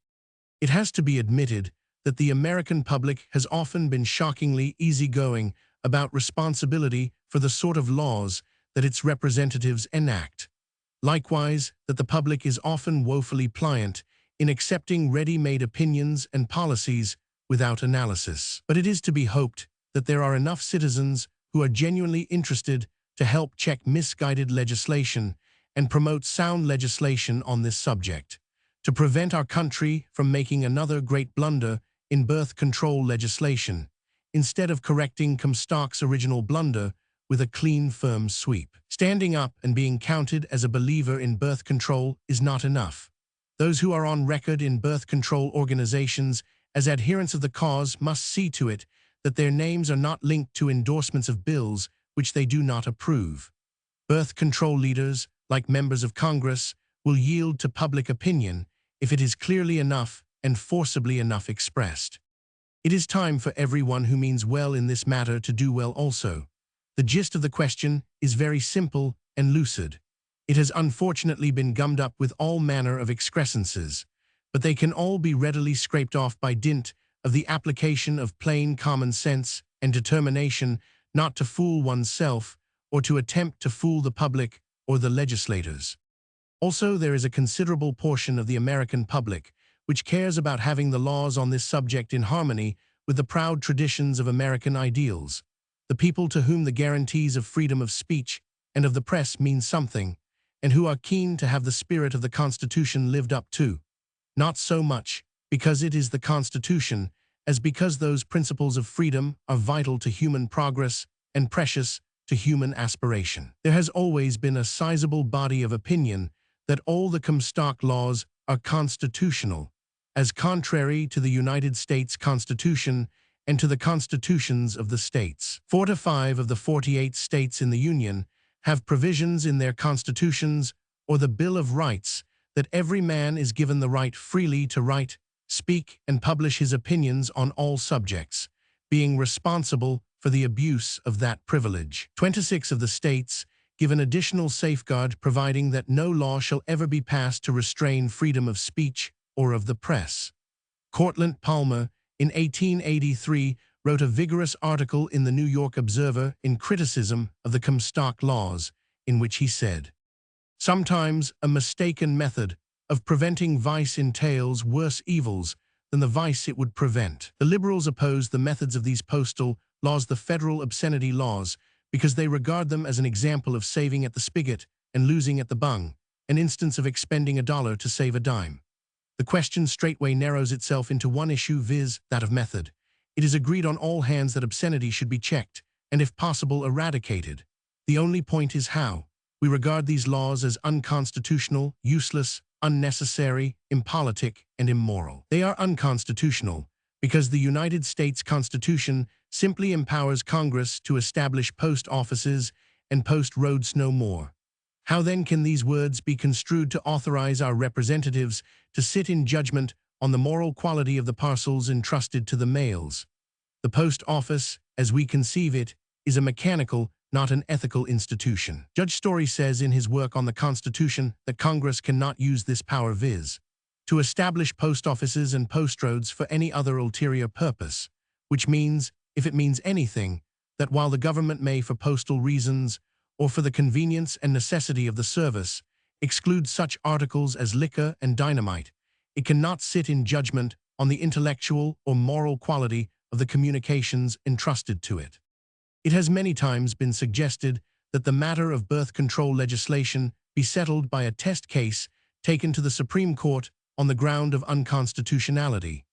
It has to be admitted that the American public has often been shockingly easygoing about responsibility for the sort of laws that its representatives enact. Likewise, that the public is often woefully pliant in accepting ready-made opinions and policies without analysis. But it is to be hoped that there are enough citizens who are genuinely interested to help check misguided legislation and promote sound legislation on this subject, to prevent our country from making another great blunder in birth control legislation, instead of correcting Comstock's original blunder with a clean, firm sweep. Standing up and being counted as a believer in birth control is not enough. Those who are on record in birth control organizations as adherents of the cause must see to it that their names are not linked to endorsements of bills which they do not approve. Birth control leaders, like members of Congress, will yield to public opinion if it is clearly enough and forcibly enough expressed. It is time for everyone who means well in this matter to do well also. The gist of the question is very simple and lucid. It has unfortunately been gummed up with all manner of excrescences, but they can all be readily scraped off by dint of the application of plain common sense and determination not to fool oneself or to attempt to fool the public or the legislators. Also, there is a considerable portion of the American public which cares about having the laws on this subject in harmony with the proud traditions of American ideals, the people to whom the guarantees of freedom of speech and of the press mean something, and who are keen to have the spirit of the Constitution lived up to, not so much because it is the Constitution, as because those principles of freedom are vital to human progress and precious to human aspiration. There has always been a sizable body of opinion that all the Comstock laws are constitutional, as contrary to the United States Constitution and to the constitutions of the states. 4 to 5 of the 48 states in the Union have provisions in their constitutions or the Bill of Rights that every man is given the right freely to write, speak, and publish his opinions on all subjects, being responsible for the abuse of that privilege. 26 of the states give an additional safeguard providing that no law shall ever be passed to restrain freedom of speech or of the press. Cortlandt Palmer, in 1883, wrote a vigorous article in the New York Observer in criticism of the Comstock laws, in which he said, "Sometimes a mistaken method of preventing vice entails worse evils than the vice it would prevent." The liberals oppose the methods of these postal laws, the federal obscenity laws, because they regard them as an example of saving at the spigot and losing at the bung, an instance of expending a dollar to save a dime. The question straightway narrows itself into one issue, viz., that of method. It is agreed on all hands that obscenity should be checked, and if possible eradicated. The only point is how. We regard these laws as unconstitutional, useless, unnecessary, impolitic, and immoral. They are unconstitutional because the United States Constitution simply empowers Congress to establish post offices and post roads no more. How then can these words be construed to authorize our representatives to sit in judgment on the moral quality of the parcels entrusted to the mails? The post office, as we conceive it, is a mechanical, not an ethical institution. Judge Story says in his work on the Constitution that Congress cannot use this power, viz., to establish post offices and post roads for any other ulterior purpose, which means, if it means anything, that while the government may, for postal reasons, or for the convenience and necessity of the service, exclude such articles as liquor and dynamite, it cannot sit in judgment on the intellectual or moral quality of the communications entrusted to it. It has many times been suggested that the matter of birth control legislation be settled by a test case taken to the Supreme Court on the ground of unconstitutionality.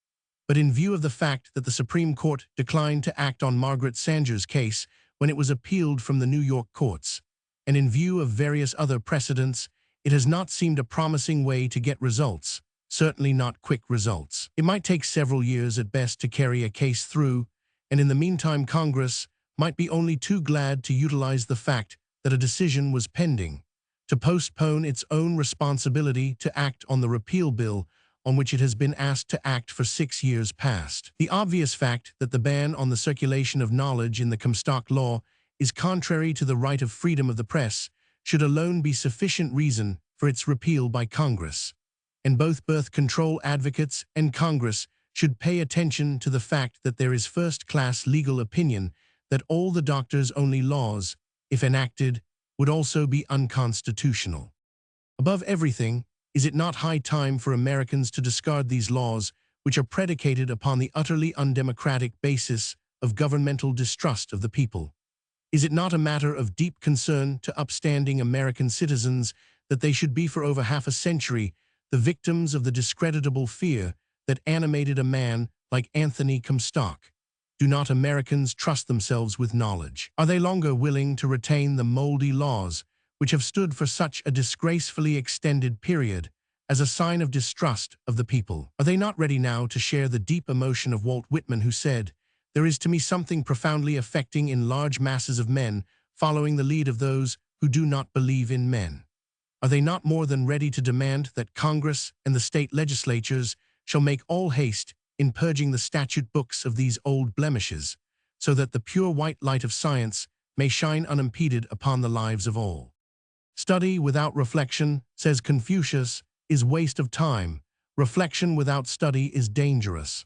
But in view of the fact that the Supreme Court declined to act on Margaret Sanger's case when it was appealed from the New York courts, and in view of various other precedents, it has not seemed a promising way to get results, certainly not quick results. It might take several years at best to carry a case through, and in the meantime Congress might be only too glad to utilize the fact that a decision was pending, to postpone its own responsibility to act on the repeal bill on which it has been asked to act for 6 years past. The obvious fact that the ban on the circulation of knowledge in the Comstock law is contrary to the right of freedom of the press should alone be sufficient reason for its repeal by Congress. And both birth control advocates and Congress should pay attention to the fact that there is first-class legal opinion that all the doctors-only laws, if enacted, would also be unconstitutional. Above everything, is it not high time for Americans to discard these laws, which are predicated upon the utterly undemocratic basis of governmental distrust of the people? Is it not a matter of deep concern to upstanding American citizens that they should be for over half a century the victims of the discreditable fear that animated a man like Anthony Comstock? Do not Americans trust themselves with knowledge? Are they longer willing to retain the moldy laws which have stood for such a disgracefully extended period as a sign of distrust of the people? Are they not ready now to share the deep emotion of Walt Whitman, who said, "There is to me something profoundly affecting in large masses of men following the lead of those who do not believe in men"? Are they not more than ready to demand that Congress and the state legislatures shall make all haste in purging the statute books of these old blemishes, so that the pure white light of science may shine unimpeded upon the lives of all? Study without reflection, says Confucius, is waste of time. Reflection without study is dangerous.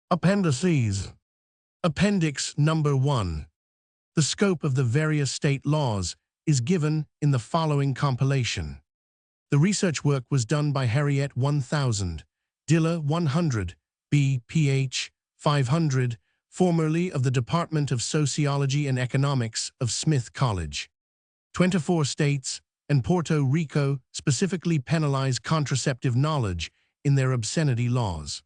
Appendices. Appendix number 1. The scope of the various state laws is given in the following compilation. The research work was done by Harriet 1000, Diller 100, B. Ph. 500, formerly of the Department of Sociology and Economics of Smith College. 24 states and Puerto Rico specifically penalize contraceptive knowledge in their obscenity laws.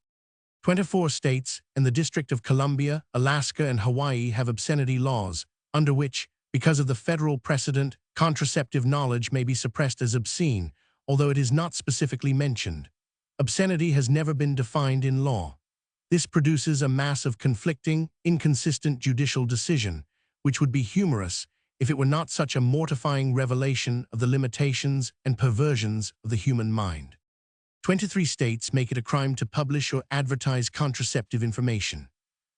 24 states and the District of Columbia, Alaska, and Hawaii have obscenity laws, under which, because of the federal precedent, contraceptive knowledge may be suppressed as obscene, although it is not specifically mentioned. Obscenity has never been defined in law. This produces a mass of conflicting, inconsistent judicial decision, which would be humorous if it were not such a mortifying revelation of the limitations and perversions of the human mind. 23 states make it a crime to publish or advertise contraceptive information.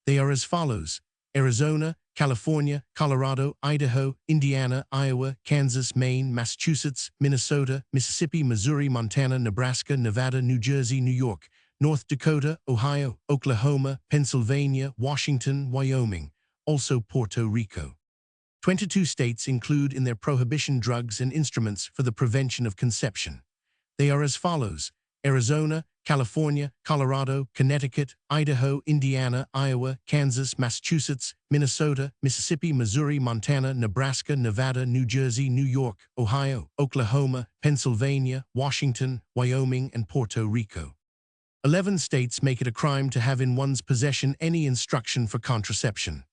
They are as follows: Arizona, California, Colorado, Idaho, Indiana, Iowa, Kansas, Maine, Massachusetts, Minnesota, Mississippi, Missouri, Montana, Nebraska, Nevada, New Jersey, New York, North Dakota, Ohio, Oklahoma, Pennsylvania, Washington, Wyoming, also Puerto Rico. 22 states include in their prohibition drugs and instruments for the prevention of conception. They are as follows: Arizona, California, Colorado, Connecticut, Idaho, Indiana, Iowa, Kansas, Massachusetts, Minnesota, Mississippi, Missouri, Montana, Nebraska, Nevada, New Jersey, New York, Ohio, Oklahoma, Pennsylvania, Washington, Wyoming, and Puerto Rico. 11 states make it a crime to have in one's possession any instruction for contraception.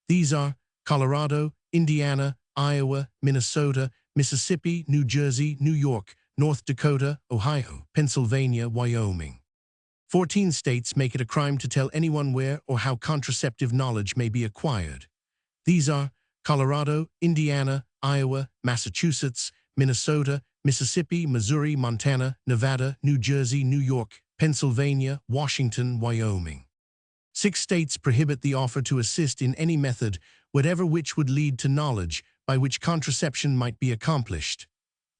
These are Colorado, Indiana, Iowa, Minnesota, Mississippi, New Jersey, New York, North Dakota, Ohio, Pennsylvania, Wyoming. 14 states make it a crime to tell anyone where or how contraceptive knowledge may be acquired. These are Colorado, Indiana, Iowa, Massachusetts, Minnesota, Mississippi, Missouri, Montana, Nevada, New Jersey, New York, Pennsylvania, Washington, Wyoming. 6 states prohibit the offer to assist in any method, whatever which would lead to knowledge by which contraception might be accomplished.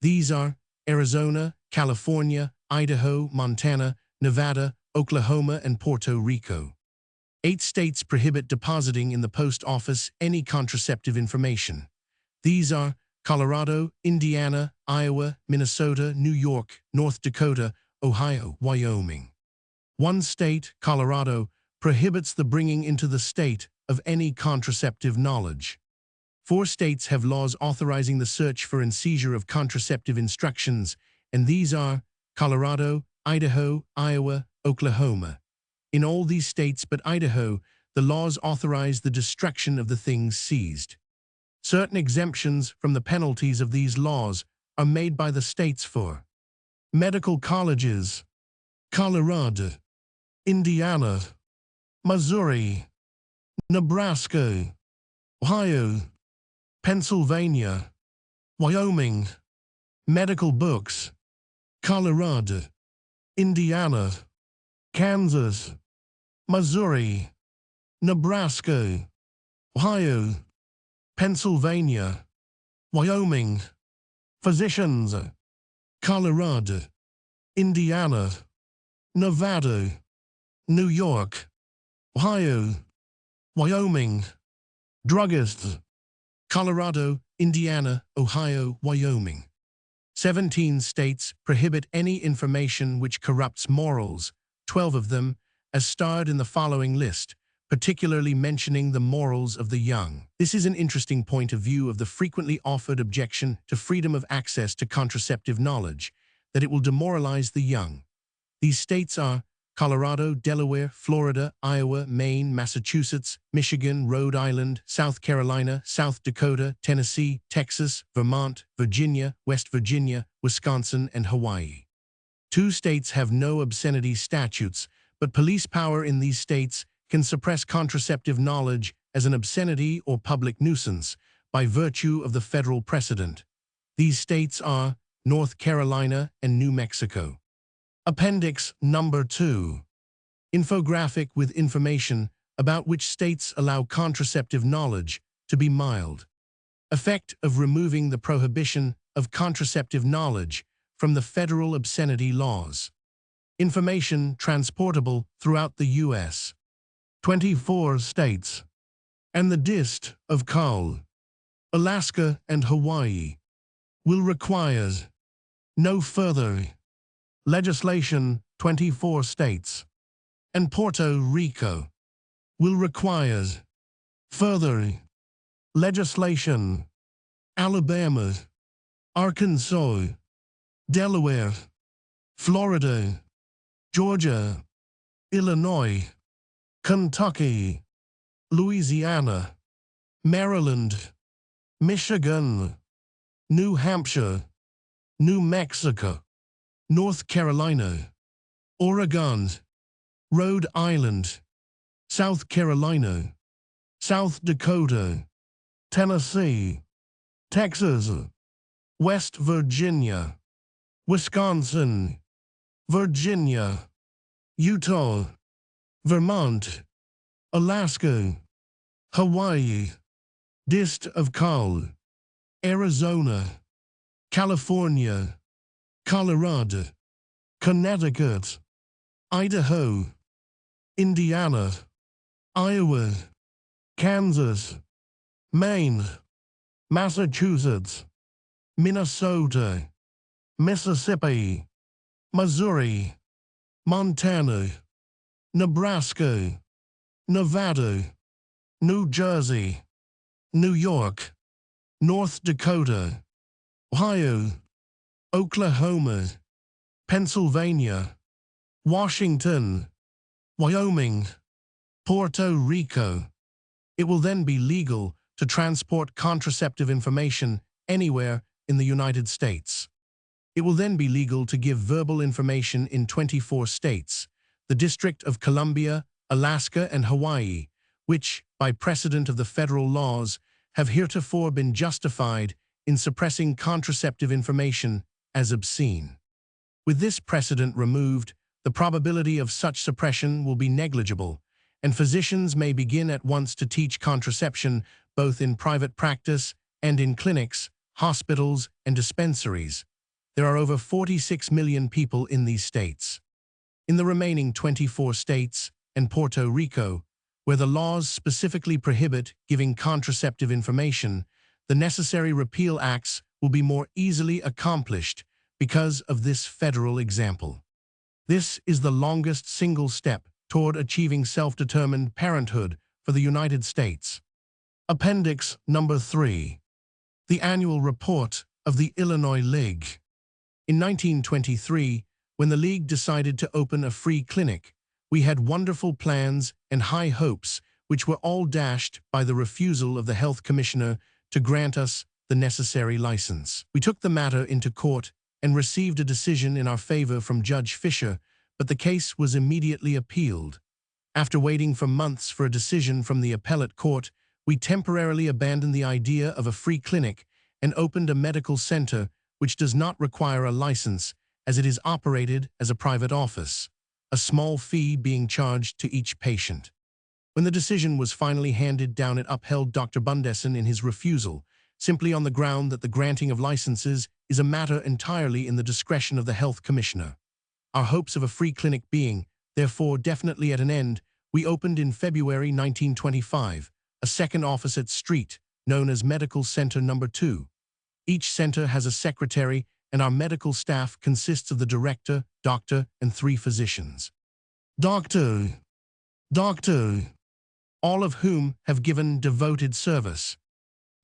These are Arizona, California, Idaho, Montana, Nevada, Oklahoma, and Puerto Rico. 8 states prohibit depositing in the post office any contraceptive information. These are Colorado, Indiana, Iowa, Minnesota, New York, North Dakota, Ohio, Wyoming. 1 state, Colorado, prohibits the bringing into the state of any contraceptive knowledge. 4 states have laws authorizing the search for and seizure of contraceptive instructions, and these are Colorado, Idaho, Iowa, Oklahoma. In all these states but Idaho, the laws authorize the destruction of the things seized. Certain exemptions from the penalties of these laws are made by the states for medical colleges: Colorado, Indiana, Missouri, Nebraska, Ohio, Pennsylvania, Wyoming. Medical books: Colorado, Indiana, Kansas, Missouri, Nebraska, Ohio, Pennsylvania, Wyoming. Physicians: Colorado, Indiana, Nevada, New York, Ohio, Wyoming. Druggists: Colorado, Indiana, Ohio, Wyoming. 17 states prohibit any information which corrupts morals, 12 of them, as starred in the following list, particularly mentioning the morals of the young. This is an interesting point of view of the frequently offered objection to freedom of access to contraceptive knowledge, that it will demoralize the young. These states are Colorado, Delaware, Florida, Iowa, Maine, Massachusetts, Michigan, Rhode Island, South Carolina, South Dakota, Tennessee, Texas, Vermont, Virginia, West Virginia, Wisconsin, and Hawaii. 2 states have no obscenity statutes, but police power in these states can suppress contraceptive knowledge as an obscenity or public nuisance by virtue of the federal precedent. These states are North Carolina and New Mexico. Appendix number 2. Infographic with information about which states allow contraceptive knowledge to be mild. Effect of removing the prohibition of contraceptive knowledge from the federal obscenity laws. Information transportable throughout the U.S. 24 states and the District of Columbia, Alaska, and Hawaii will require no further legislation. 24 states and Puerto Rico will require further legislation. Alabama, Arkansas, Delaware, Florida, Georgia, Illinois, Kentucky, Louisiana, Maryland, Michigan, New Hampshire, New Mexico, North Carolina, Oregon, Rhode Island, South Carolina, South Dakota, Tennessee, Texas, West Virginia, Wisconsin, Virginia, Utah, Vermont, Alaska, Hawaii, District of Columbia, Arizona, California, Colorado, Connecticut, Idaho, Indiana, Iowa, Kansas, Maine, Massachusetts, Minnesota, Mississippi, Missouri, Montana, Nebraska, Nevada, New Jersey, New York, North Dakota, Ohio, Oklahoma, Pennsylvania, Washington, Wyoming, Puerto Rico. It will then be legal to transport contraceptive information anywhere in the United States. It will then be legal to give verbal information in 24 states, the District of Columbia, Alaska, and Hawaii, which, by precedent of the federal laws, have heretofore been justified in suppressing contraceptive information as obscene. With this precedent removed, the probability of such suppression will be negligible, and physicians may begin at once to teach contraception both in private practice and in clinics, hospitals, and dispensaries. There are over 46 million people in these states. In the remaining 24 states and Puerto Rico, where the laws specifically prohibit giving contraceptive information, the necessary repeal acts will be more easily accomplished because of this federal example. This is the longest single step toward achieving self-determined parenthood for the United States. Appendix number 3. The Annual Report of the Illinois League. In 1923, when the League decided to open a free clinic, we had wonderful plans and high hopes, which were all dashed by the refusal of the Health Commissioner to grant us the necessary license. We took the matter into court and received a decision in our favor from Judge Fisher, but the case was immediately appealed. After waiting for months for a decision from the appellate court, we temporarily abandoned the idea of a free clinic and opened a medical center which does not require a license, as it is operated as a private office, a small fee being charged to each patient. When the decision was finally handed down, it upheld Dr. Bundeson in his refusal, simply on the ground that the granting of licenses is a matter entirely in the discretion of the Health Commissioner. Our hopes of a free clinic being, therefore, definitely at an end, we opened in February 1925 a second office at Street, known as Medical Center No. 2. Each center has a secretary, and our medical staff consists of the director, doctor, and 3 physicians. Doctor, all of whom have given devoted service.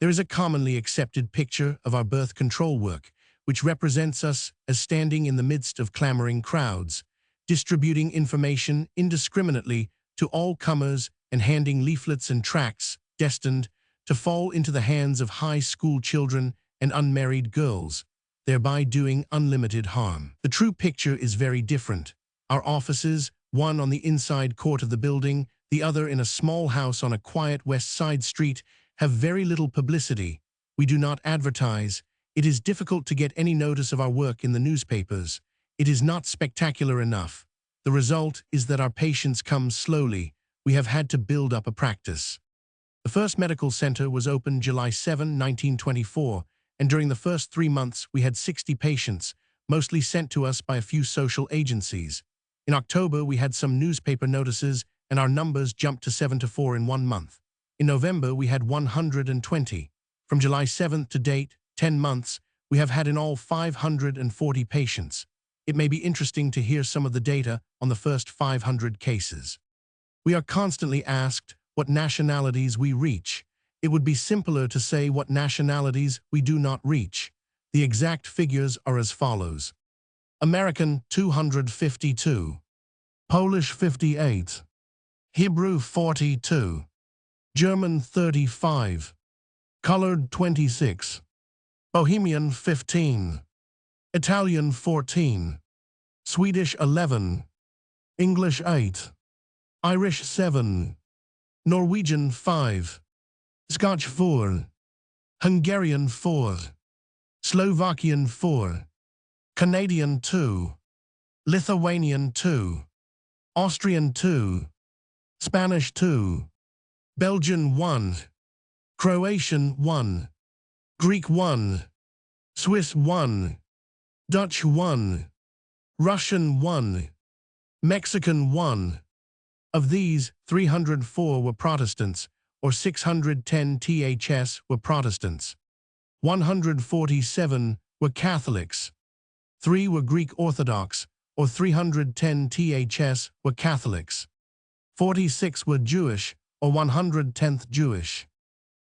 There is a commonly accepted picture of our birth control work, which represents us as standing in the midst of clamoring crowds, distributing information indiscriminately to all comers and handing leaflets and tracts destined to fall into the hands of high school children and unmarried girls, thereby doing unlimited harm. The true picture is very different. Our offices, one on the inside court of the building, the other in a small house on a quiet west side street, have very little publicity. We do not advertise. It is difficult to get any notice of our work in the newspapers. It is not spectacular enough. The result is that our patients come slowly. We have had to build up a practice. The first medical center was opened July 7, 1924, and during the first 3 months we had 60 patients, mostly sent to us by a few social agencies. In October we had some newspaper notices and our numbers jumped to 7 to 4 in 1 month. In November we had 120. From July 7th to date, 10 months, we have had in all 540 patients. It may be interesting to hear some of the data on the first 500 cases. We are constantly asked what nationalities we reach. It would be simpler to say what nationalities we do not reach. The exact figures are as follows. American 252, Polish 58, Hebrew 42, German 35, Colored 26, Bohemian 15, Italian 14, Swedish 11, English 8, Irish 7, Norwegian 5, Scotch 4, Hungarian 4, Slovakian 4, Canadian 2, Lithuanian 2, Austrian 2, Spanish 2, Belgian 1, Croatian 1, Greek 1, Swiss 1, Dutch 1, Russian 1, Mexican 1. Of these, 304 were Protestants, or 610 THS were Protestants. 147 were Catholics. 3 were Greek Orthodox, or 310 THS were Catholics. 46 were Jewish, or 110th Jewish.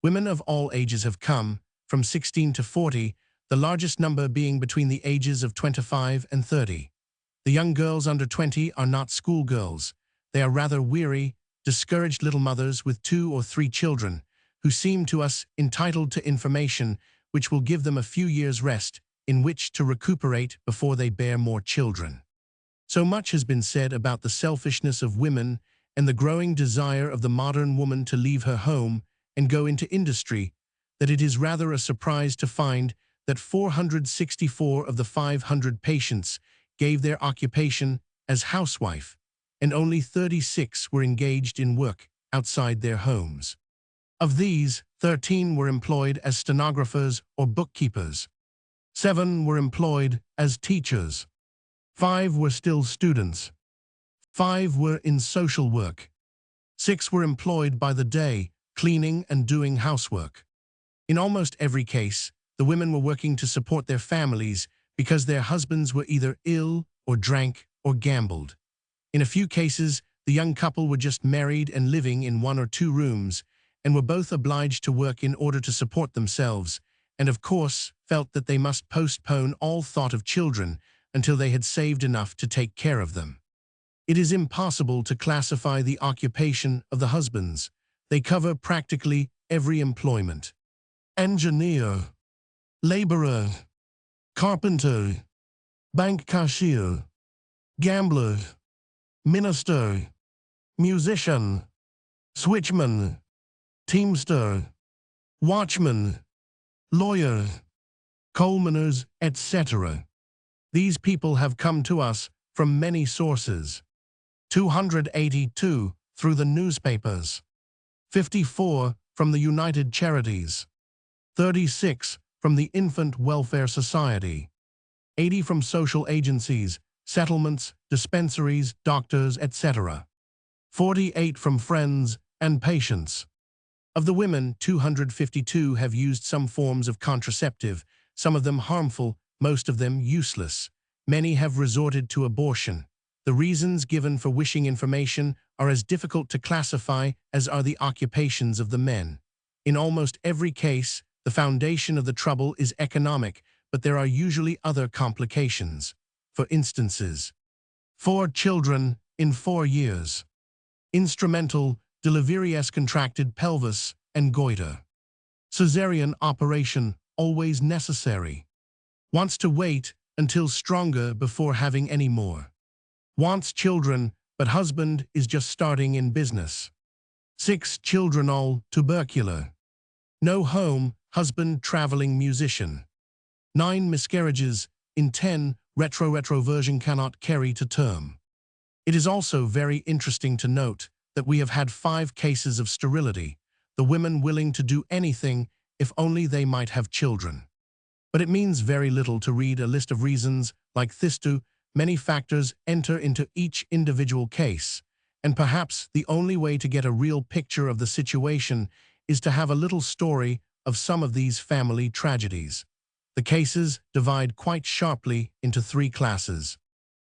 Women of all ages have come, from 16 to 40, the largest number being between the ages of 25 and 30. The young girls under 20 are not schoolgirls. They are rather weary, discouraged little mothers with 2 or 3 children, who seem to us entitled to information which will give them a few years' rest in which to recuperate before they bear more children. So much has been said about the selfishness of women and the growing desire of the modern woman to leave her home and go into industry that it is rather a surprise to find that 464 of the 500 patients gave their occupation as housewife, and only 36 were engaged in work outside their homes. Of these, 13 were employed as stenographers or bookkeepers. 7 were employed as teachers. 5 were still students. 5 were in social work. 6 were employed by the day, cleaning and doing housework. In almost every case, the women were working to support their families because their husbands were either ill or drank or gambled. In a few cases, the young couple were just married and living in 1 or 2 rooms and were both obliged to work in order to support themselves, and of course felt that they must postpone all thought of children until they had saved enough to take care of them. It is impossible to classify the occupation of the husbands. They cover practically every employment. Engineer, laborer, carpenter, bank cashier, gambler, minister, musician, switchman, teamster, watchman, lawyer, coal miners, etc. These people have come to us from many sources. 282 through the newspapers, 54 from the United Charities, 36 from the Infant Welfare Society, 80 from social agencies, settlements, dispensaries, doctors, etc. 48 from friends and patients. Of the women, 252 have used some forms of contraceptive, some of them harmful, most of them useless. Many have resorted to abortion. The reasons given for wishing information are as difficult to classify as are the occupations of the men. In almost every case, the foundation of the trouble is economic, but there are usually other complications. For instances, 4 children in 4 years. Instrumental, delirious contracted pelvis and goiter. Caesarean operation, always necessary. Wants to wait until stronger before having any more. Wants children, but husband is just starting in business. 6 children all tubercular. No home, husband traveling musician. 9 miscarriages in 10, retroversion cannot carry to term. It is also very interesting to note that we have had 5 cases of sterility, the women willing to do anything if only they might have children. But it means very little to read a list of reasons like this. Many factors enter into each individual case, and perhaps the only way to get a real picture of the situation is to have a little story of some of these family tragedies. The cases divide quite sharply into 3 classes.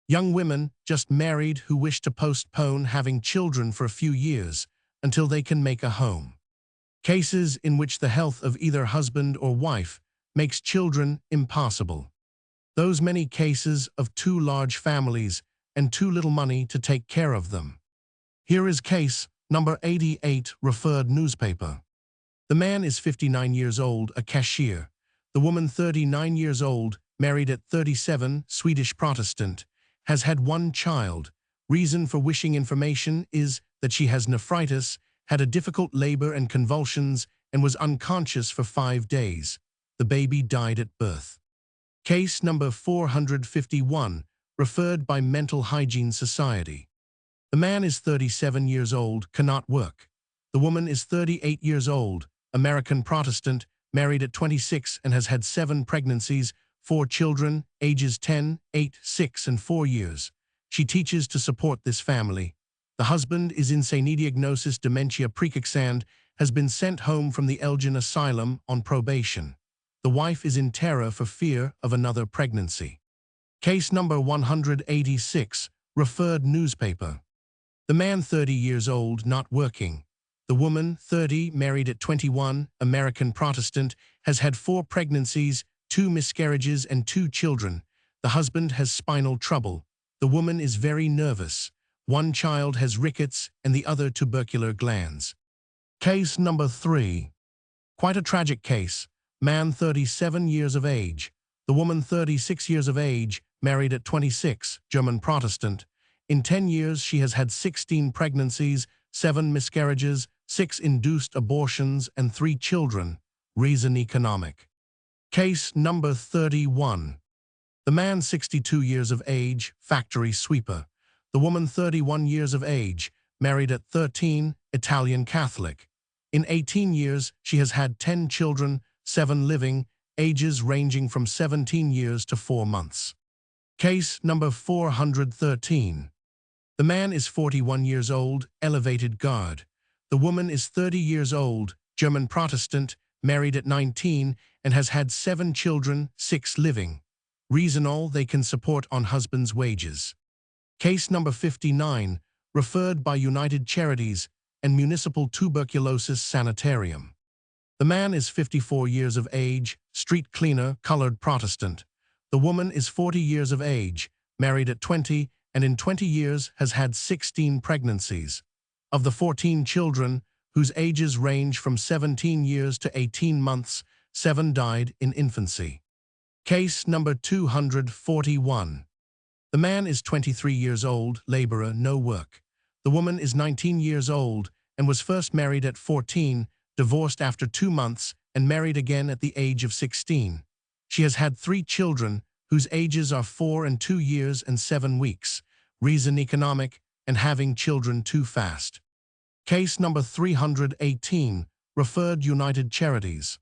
Young women just married who wish to postpone having children for a few years until they can make a home. Cases in which the health of either husband or wife makes children impossible. Those many cases of 2 large families and too little money to take care of them. Here is case number 88, referred newspaper. The man is 59 years old, a cashier. The woman 39 years old, married at 37, Swedish Protestant, has had 1 child. Reason for wishing information is that she has nephritis, had a difficult labor and convulsions, and was unconscious for 5 days. The baby died at birth. Case number 451, referred by Mental Hygiene Society. The man is 37 years old, cannot work. The woman is 38 years old, American Protestant, married at 26 and has had 7 pregnancies, 4 children, ages 10, 8, 6 and 4 years. She teaches to support this family. The husband is insane, diagnosis dementia preexistent, has been sent home from the Elgin Asylum on probation. The wife is in terror for fear of another pregnancy. Case number 186, referred newspaper. The man 30 years old, not working. The woman 30, married at 21, American Protestant, has had 4 pregnancies, 2 miscarriages and 2 children. The husband has spinal trouble. The woman is very nervous. 1 child has rickets and the other tubercular glands. Case number 3. Quite a tragic case. Man 37 years of age. The woman 36 years of age, married at 26, German Protestant. In 10 years she has had 16 pregnancies, 7 miscarriages, 6 induced abortions and 3 children. Reason economic. Case number 31. The man 62 years of age, factory sweeper. The woman 31 years of age, married at 13, Italian Catholic. In 18 years she has had 10 children, 7 living, ages ranging from 17 years to 4 months. Case number 413. The man is 41 years old, elevated guard. The woman is 30 years old, German Protestant, married at 19, and has had 7 children, 6 living. Reason all they can support on husband's wages. Case number 59, referred by United Charities and Municipal Tuberculosis Sanitarium. The man is 54 years of age, street cleaner, colored Protestant. The woman is 40 years of age, married at 20, and in 20 years has had 16 pregnancies. Of the 14 children, whose ages range from 17 years to 18 months, 7 died in infancy. Case number 241. The man is 23 years old, laborer, no work. The woman is 19 years old and was first married at 14, divorced after 2 months, and married again at the age of 16. She has had 3 children, whose ages are 4 and 2 years and 7 weeks. Reason economic, and having children too fast. Case number 318, referred United Charities.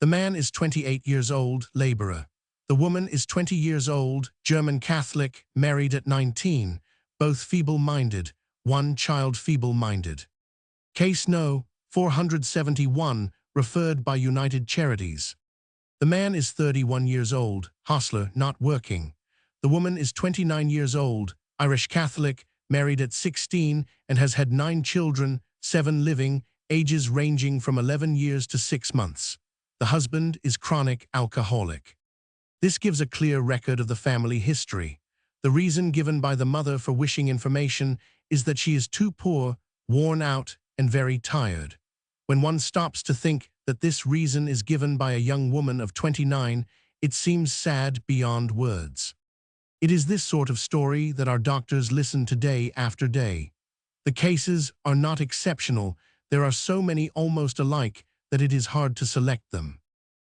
The man is 28 years old, laborer. The woman is 20 years old, German Catholic, married at 19, both feeble-minded, 1 child feeble-minded. Case No. 471, referred by United Charities. The man is 31 years old, hostler, not working. The woman is 29 years old, Irish Catholic, married at 16 and has had 9 children, 7 living, ages ranging from 11 years to 6 months. The husband is chronic alcoholic. This gives a clear record of the family history. The reason given by the mother for wishing information is that she is too poor, worn out, and very tired. When one stops to think that this reason is given by a young woman of 29, it seems sad beyond words. It is this sort of story that our doctors listen to day after day. The cases are not exceptional. There are so many almost alike that it is hard to select them.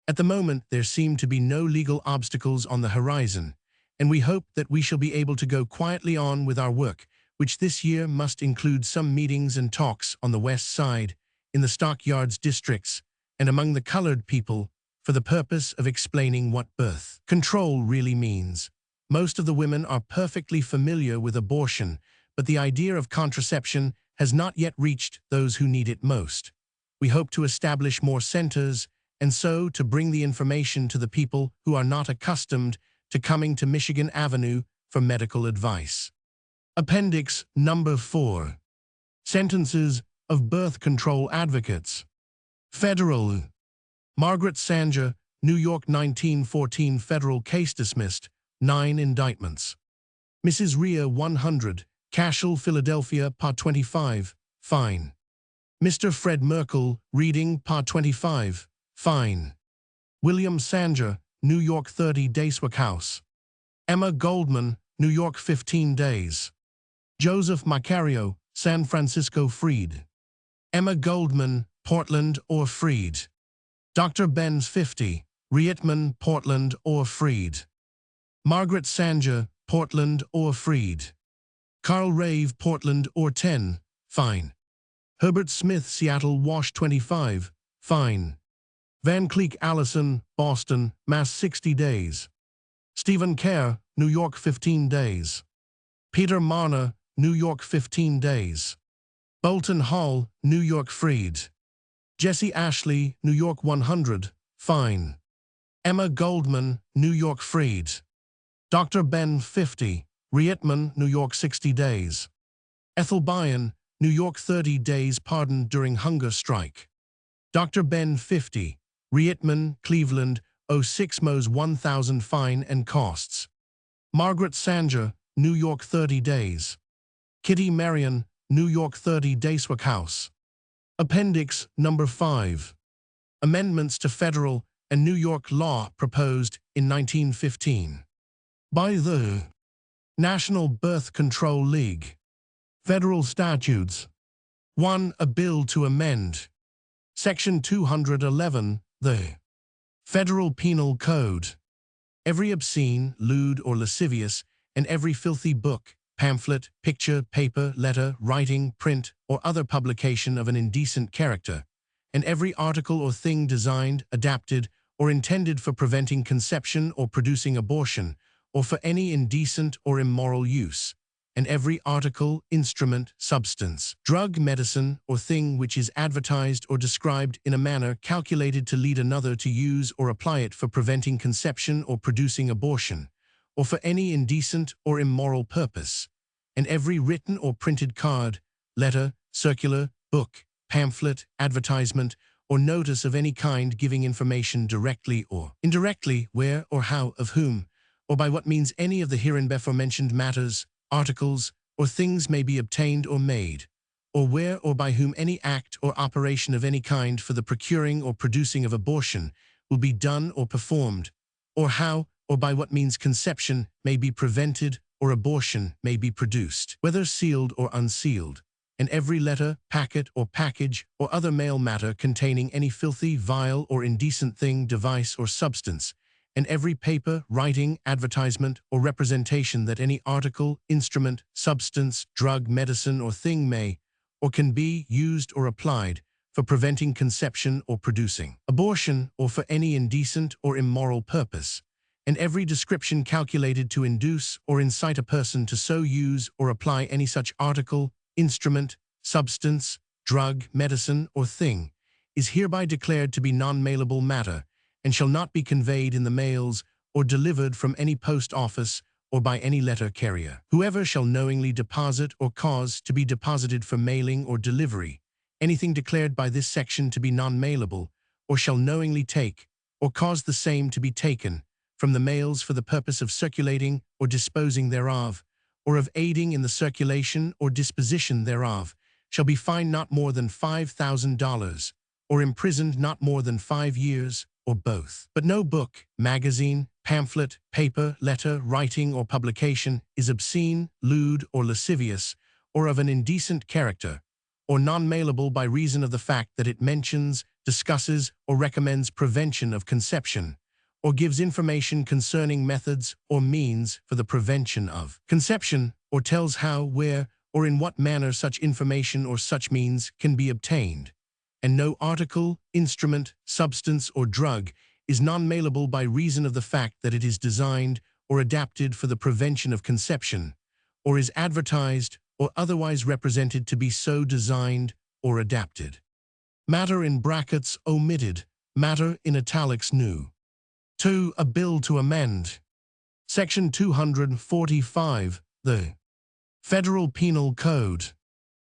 At the moment, there seem to be no legal obstacles on the horizon, and we hope that we shall be able to go quietly on with our work, which this year must include some meetings and talks on the West Side, in the stockyards districts, and among the colored people, for the purpose of explaining what birth control really means. Most of the women are perfectly familiar with abortion, but the idea of contraception has not yet reached those who need it most. We hope to establish more centers, and so to bring the information to the people who are not accustomed to coming to Michigan Avenue for medical advice. Appendix number 4. Sentences of birth control advocates. Federal. Margaret Sanger, New York 1914 federal case dismissed, 9 indictments. Mrs. Rhea 100, Cashel, Philadelphia, Pa 25, fine. Mr. Fred Merkel, Reading, Pa 25, fine. William Sanger, New York 30 Dayswick House. Emma Goldman, New York 15 days. Joseph Macario, San Francisco freed. Emma Goldman, Portland or freed. Dr. Benz 50, Rietman, Portland or freed. Margaret Sanger, Portland or freed. Carl Rave, Portland or 10, fine. Herbert Smith, Seattle, Wash 25, fine. Van Cleek Allison, Boston, Mass 60 days. Stephen Kerr, New York 15 days. Peter Marner, New York 15 days. Bolton Hall, New York freed. Jesse Ashley, New York 100, fine. Emma Goldman, New York freed. Dr. Ben 50, Rietman, New York 60 days. Ethel Byan, New York 30 days pardoned during hunger strike. Dr. Ben 50, Rietman, Cleveland, 06 Mos 1,000 fine and costs. Margaret Sanger, New York 30 days. Kitty Marion, New York 30 Dayswick House. Appendix number 5. Amendments to federal and New York law proposed in 1915. By the National Birth Control League. Federal Statutes. 1. A bill to amend Section 211, the Federal Penal Code. Every obscene, lewd, or lascivious, and every filthy book, pamphlet, picture, paper, letter, writing, print, or other publication of an indecent character, and every article or thing designed, adapted, or intended for preventing conception or producing abortion, or for any indecent or immoral use, and every article, instrument, substance, drug, medicine, or thing which is advertised or described in a manner calculated to lead another to use or apply it for preventing conception or producing abortion, or for any indecent or immoral purpose, and every written or printed card, letter, circular, book, pamphlet, advertisement, or notice of any kind giving information directly or indirectly where or how of whom, or by what means any of the hereinbefore mentioned matters, articles, or things may be obtained or made, or where or by whom any act or operation of any kind for the procuring or producing of abortion will be done or performed, or how or by what means conception may be prevented or abortion may be produced, whether sealed or unsealed, and every letter, packet, or package, or other mail matter containing any filthy, vile, or indecent thing, device, or substance, and every paper, writing, advertisement, or representation that any article, instrument, substance, drug, medicine, or thing may, or can be, used or applied for preventing conception or producing abortion, or for any indecent or immoral purpose, and every description calculated to induce or incite a person to so use or apply any such article, instrument, substance, drug, medicine, or thing, is hereby declared to be non-mailable matter, and shall not be conveyed in the mails or delivered from any post office or by any letter carrier. Whoever shall knowingly deposit or cause to be deposited for mailing or delivery anything declared by this section to be non-mailable, or shall knowingly take or cause the same to be taken from the mails for the purpose of circulating or disposing thereof, or of aiding in the circulation or disposition thereof, shall be fined not more than $5,000, or imprisoned not more than 5 years, or both. But no book, magazine, pamphlet, paper, letter, writing, or publication is obscene, lewd, or lascivious, or of an indecent character, or non-mailable by reason of the fact that it mentions, discusses, or recommends prevention of conception, or gives information concerning methods or means for the prevention of conception, or tells how, where, or in what manner such information or such means can be obtained. And no article, instrument, substance, or drug is non-mailable by reason of the fact that it is designed or adapted for the prevention of conception, or is advertised or otherwise represented to be so designed or adapted. Matter in brackets omitted, matter in italics new. 2. A bill to amend. Section 245, the Federal Penal Code.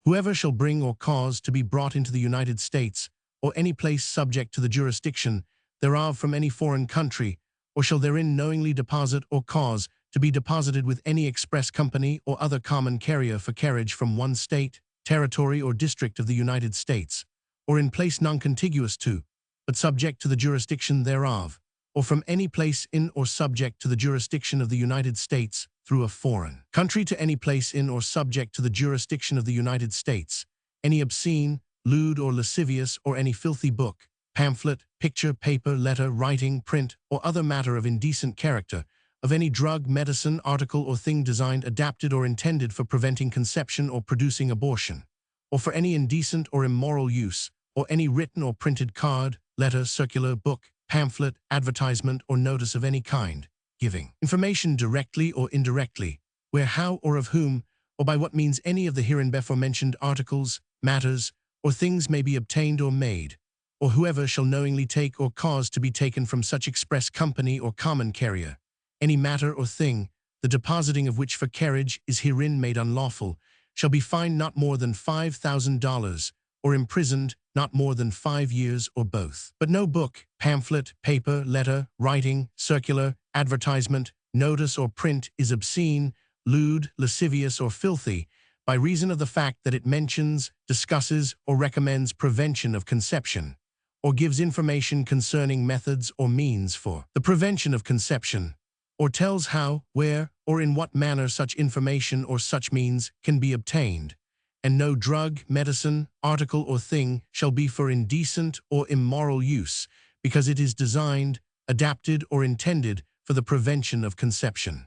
Whoever shall bring or cause to be brought into the United States, or any place subject to the jurisdiction thereof from any foreign country, or shall therein knowingly deposit or cause to be deposited with any express company or other common carrier for carriage from one state, territory, or district of the United States, or in place non-contiguous to, but subject to the jurisdiction thereof, or from any place in or subject to the jurisdiction of the United States through a foreign country to any place in or subject to the jurisdiction of the United States, any obscene, lewd, or lascivious, or any filthy book, pamphlet, picture, paper, letter, writing, print, or other matter of indecent character, of any drug, medicine, article, or thing designed, adapted, or intended for preventing conception or producing abortion, or for any indecent or immoral use, or any written or printed card, letter, circular, book, pamphlet, advertisement, or notice of any kind, giving information directly or indirectly, where, how, or of whom, or by what means any of the hereinbefore mentioned articles, matters, or things may be obtained or made, or whoever shall knowingly take or cause to be taken from such express company or common carrier, any matter or thing, the depositing of which for carriage is herein made unlawful, shall be fined not more than $5,000, or imprisoned not more than 5 years, or both. But no book, pamphlet, paper, letter, writing, circular, advertisement, notice, or print is obscene, lewd, lascivious, or filthy, by reason of the fact that it mentions, discusses, or recommends prevention of conception, or gives information concerning methods or means for the prevention of conception, or tells how, where, or in what manner such information or such means can be obtained. And no drug, medicine, article, or thing shall be for indecent or immoral use, because it is designed, adapted, or intended for the prevention of conception.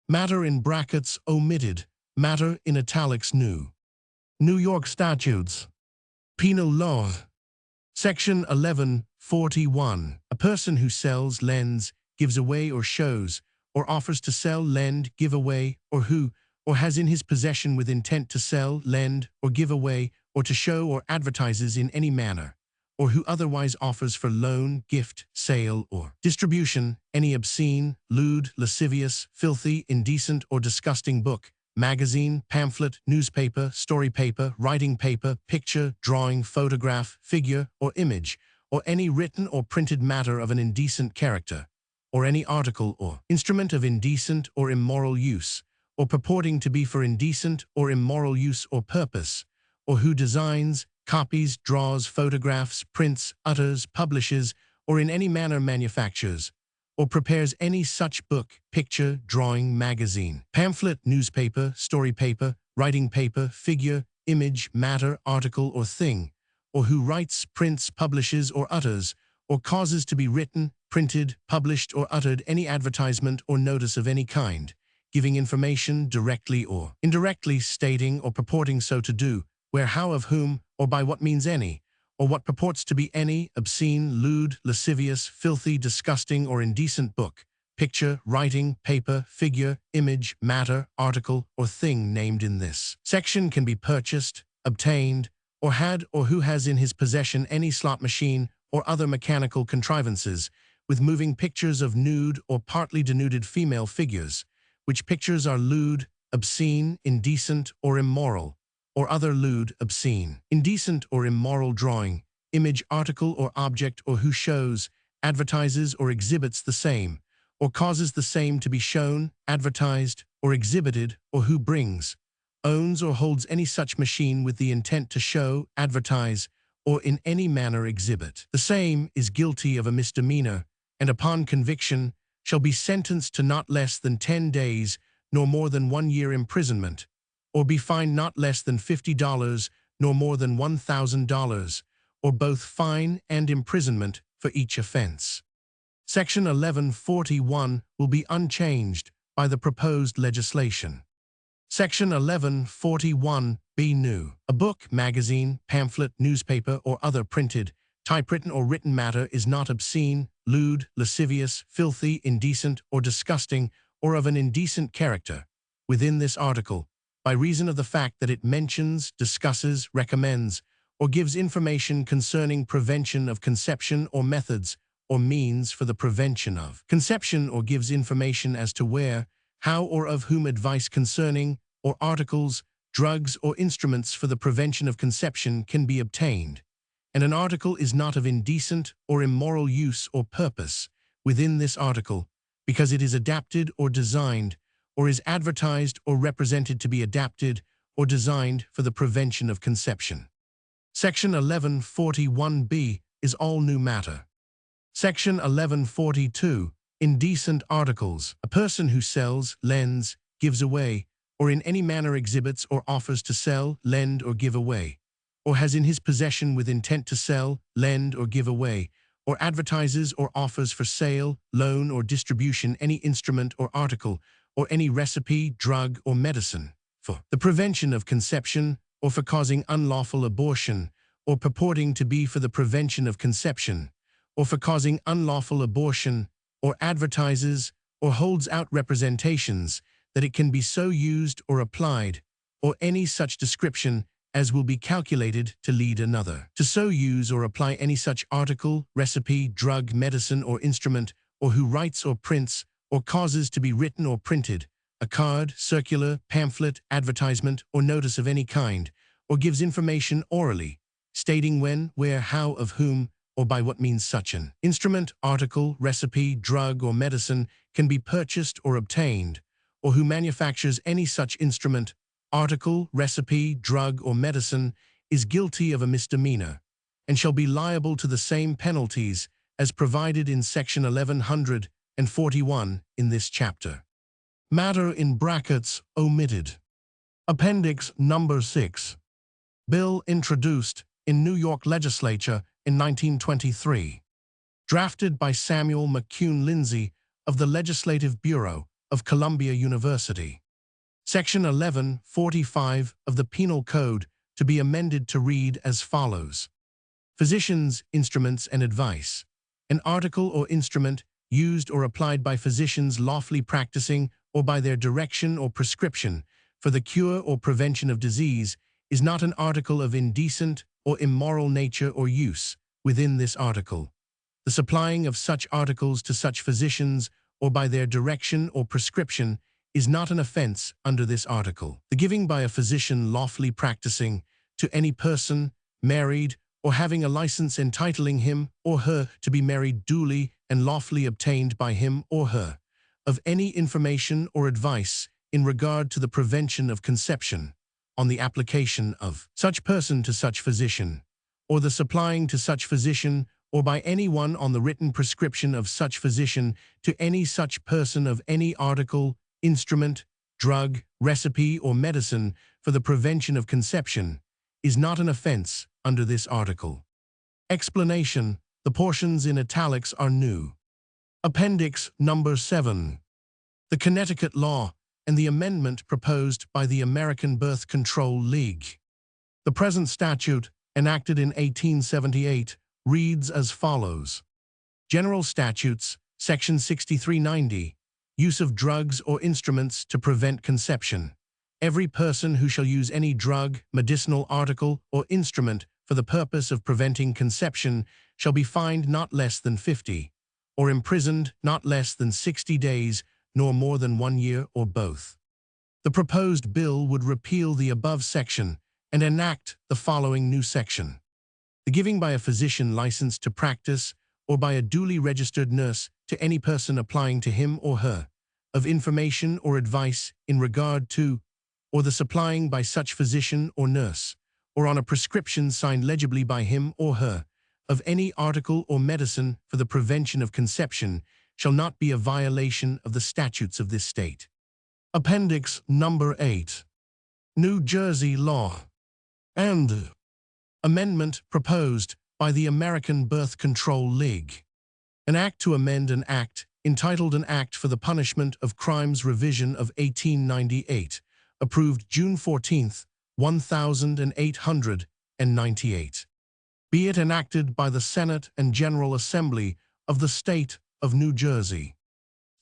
Matter in brackets omitted, matter in italics new. New York Statutes. Penal Law. Section 1141. A person who sells, lends, gives away, or shows, or offers to sell, lend, give away, or who, or has in his possession with intent to sell, lend, or give away, or to show, or advertises in any manner, or who otherwise offers for loan, gift, sale, or distribution, any obscene, lewd, lascivious, filthy, indecent, or disgusting book, magazine, pamphlet, newspaper, story paper, writing paper, picture, drawing, photograph, figure, or image, or any written or printed matter of an indecent character, or any article or instrument of indecent or immoral use, or purporting to be for indecent or immoral use or purpose, or who designs, copies, draws, photographs, prints, utters, publishes, or in any manner manufactures, or prepares any such book, picture, drawing, magazine, pamphlet, newspaper, story paper, writing paper, figure, image, matter, article, or thing, or who writes, prints, publishes, or utters, or causes to be written, printed, published, or uttered any advertisement or notice of any kind, giving information directly or indirectly, stating or purporting so to do, where, how, of whom, or by what means any, or what purports to be any obscene, lewd, lascivious, filthy, disgusting, or indecent book, picture, writing, paper, figure, image, matter, article, or thing named in this section can be purchased, obtained, or had, or who has in his possession any slot machine or other mechanical contrivances with moving pictures of nude or partly denuded female figures, which pictures are lewd, obscene, indecent, or immoral, or other lewd, obscene, indecent, or immoral drawing, image, article, or object, or who shows, advertises, or exhibits the same, or causes the same to be shown, advertised, or exhibited, or who brings, owns, or holds any such machine with the intent to show, advertise, or in any manner exhibit. The same is guilty of a misdemeanor, and upon conviction shall be sentenced to not less than 10 days, nor more than 1 year imprisonment, or be fined not less than $50, nor more than $1,000, or both fine and imprisonment for each offense. Section 1141 will be unchanged by the proposed legislation. Section 1141B new. A book, magazine, pamphlet, newspaper, or other printed, typewritten or written matter is not obscene, lewd, lascivious, filthy, indecent, or disgusting, or of an indecent character, within this article, by reason of the fact that it mentions, discusses, recommends, or gives information concerning prevention of conception or methods or means for the prevention of conception, or gives information as to where, how, or of whom advice concerning, or articles, drugs, or instruments for the prevention of conception can be obtained, and an article is not of indecent or immoral use or purpose within this article, because it is adapted or designed, or is advertised or represented to be adapted or designed for the prevention of conception. Section 1141B is all new matter. Section 1142, indecent articles. A person who sells, lends, gives away, or in any manner exhibits or offers to sell, lend, or give away, or has in his possession with intent to sell, lend, or give away, or advertises or offers for sale, loan, or distribution any instrument or article, or any recipe, drug, or medicine, for the prevention of conception, or for causing unlawful abortion, or purporting to be for the prevention of conception, or for causing unlawful abortion, or advertises or holds out representations that it can be so used or applied, or any such description as will be calculated to lead another to so use or apply any such article, recipe, drug, medicine, or instrument, or who writes or prints, or causes to be written or printed, a card, circular, pamphlet, advertisement, or notice of any kind, or gives information orally, stating when, where, how, of whom, or by what means such an instrument, article, recipe, drug, or medicine can be purchased or obtained, or who manufactures any such instrument, article, recipe, drug, or medicine, is guilty of a misdemeanor, and shall be liable to the same penalties as provided in Section 1141 in this chapter. Matter in brackets omitted. Appendix number 6. Bill introduced in New York Legislature in 1923. Drafted by Samuel McCune Lindsay of the Legislative Bureau of Columbia University. Section 1145 of the Penal Code to be amended to read as follows. Physicians, instruments, and advice. An article or instrument used or applied by physicians lawfully practicing or by their direction or prescription for the cure or prevention of disease is not an article of indecent or immoral nature or use within this article. The supplying of such articles to such physicians or by their direction or prescription is not an offense under this article. The giving by a physician lawfully practicing to any person, married, or having a license entitling him or her to be married duly and lawfully obtained by him or her, of any information or advice in regard to the prevention of conception, on the application of such person to such physician, or the supplying to such physician, or by any one on the written prescription of such physician to any such person of any article, instrument, drug, recipe, or medicine for the prevention of conception, is not an offense under this article. Explanation: the portions in italics are new. Appendix number 7. The Connecticut law and the amendment proposed by the American Birth Control League. The present statute, enacted in 1878, reads as follows. General Statutes, Section 6390, Use of drugs or instruments to prevent conception. Every person who shall use any drug, medicinal article, or instrument for the purpose of preventing conception shall be fined not less than 50, or imprisoned not less than 60 days, nor more than 1 year or both. The proposed bill would repeal the above section and enact the following new section. The giving by a physician licensed to practice or by a duly registered nurse to any person applying to him or her of information or advice in regard to, or the supplying by such physician or nurse, or on a prescription signed legibly by him or her, of any article or medicine for the prevention of conception shall not be a violation of the statutes of this state. Appendix number 8. New Jersey Law and Amendment proposed by the American Birth Control League. An act to amend an act entitled An Act for the Punishment of Crimes Revision of 1898, approved June 14, 1898. Be it enacted by the Senate and General Assembly of the State of New Jersey.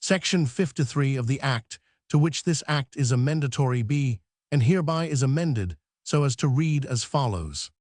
Section 53 of the Act, to which this Act is amendatory, be, and hereby is amended, so as to read as follows.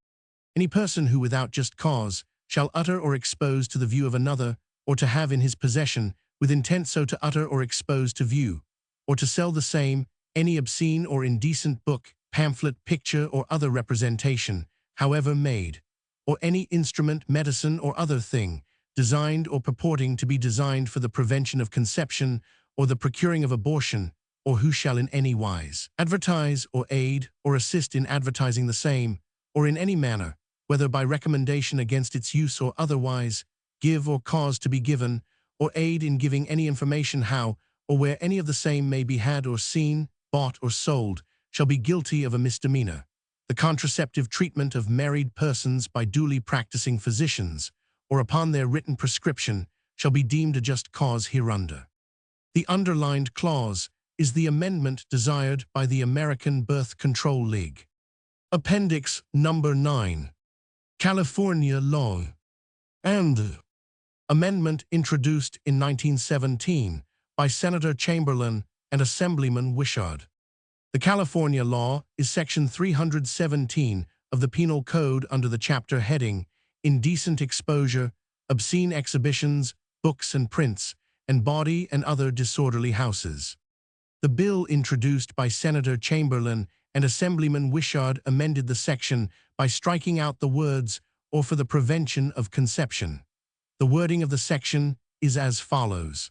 Any person who without just cause shall utter or expose to the view of another, or to have in his possession, with intent so to utter or expose to view, or to sell the same, any obscene or indecent book, pamphlet, picture, or other representation, however made, or any instrument, medicine, or other thing, designed or purporting to be designed for the prevention of conception, or the procuring of abortion, or who shall in any wise advertise or aid or assist in advertising the same, or in any manner, whether by recommendation against its use or otherwise, give or cause to be given, or aid in giving any information how or where any of the same may be had or seen, bought or sold, shall be guilty of a misdemeanor. The contraceptive treatment of married persons by duly practicing physicians, or upon their written prescription, shall be deemed a just cause hereunder. The underlined clause is the amendment desired by the American Birth Control League. Appendix number 9. California Law and Amendment introduced in 1917 by Senator Chamberlain and Assemblyman Wishart. The California law is Section 317 of the Penal Code under the chapter heading Indecent Exposure, Obscene Exhibitions, Books and Prints, and Bawdy and Other Disorderly Houses. The bill introduced by Senator Chamberlain and Assemblyman Wishart amended the section by striking out the words, or for the prevention of conception. The wording of the section is as follows.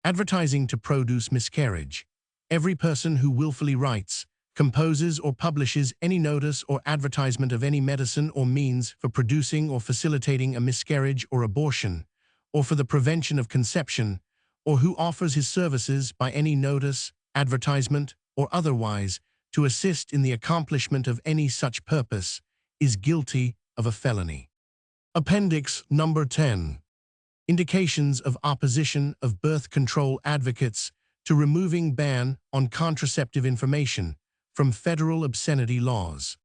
Advertising to produce miscarriage. Every person who willfully writes, composes or publishes any notice or advertisement of any medicine or means for producing or facilitating a miscarriage or abortion, or for the prevention of conception, or who offers his services by any notice, advertisement, or otherwise to assist in the accomplishment of any such purpose, is guilty of a felony. Appendix number 10. Indications of opposition of birth control advocates to removing ban on contraceptive information from federal obscenity laws.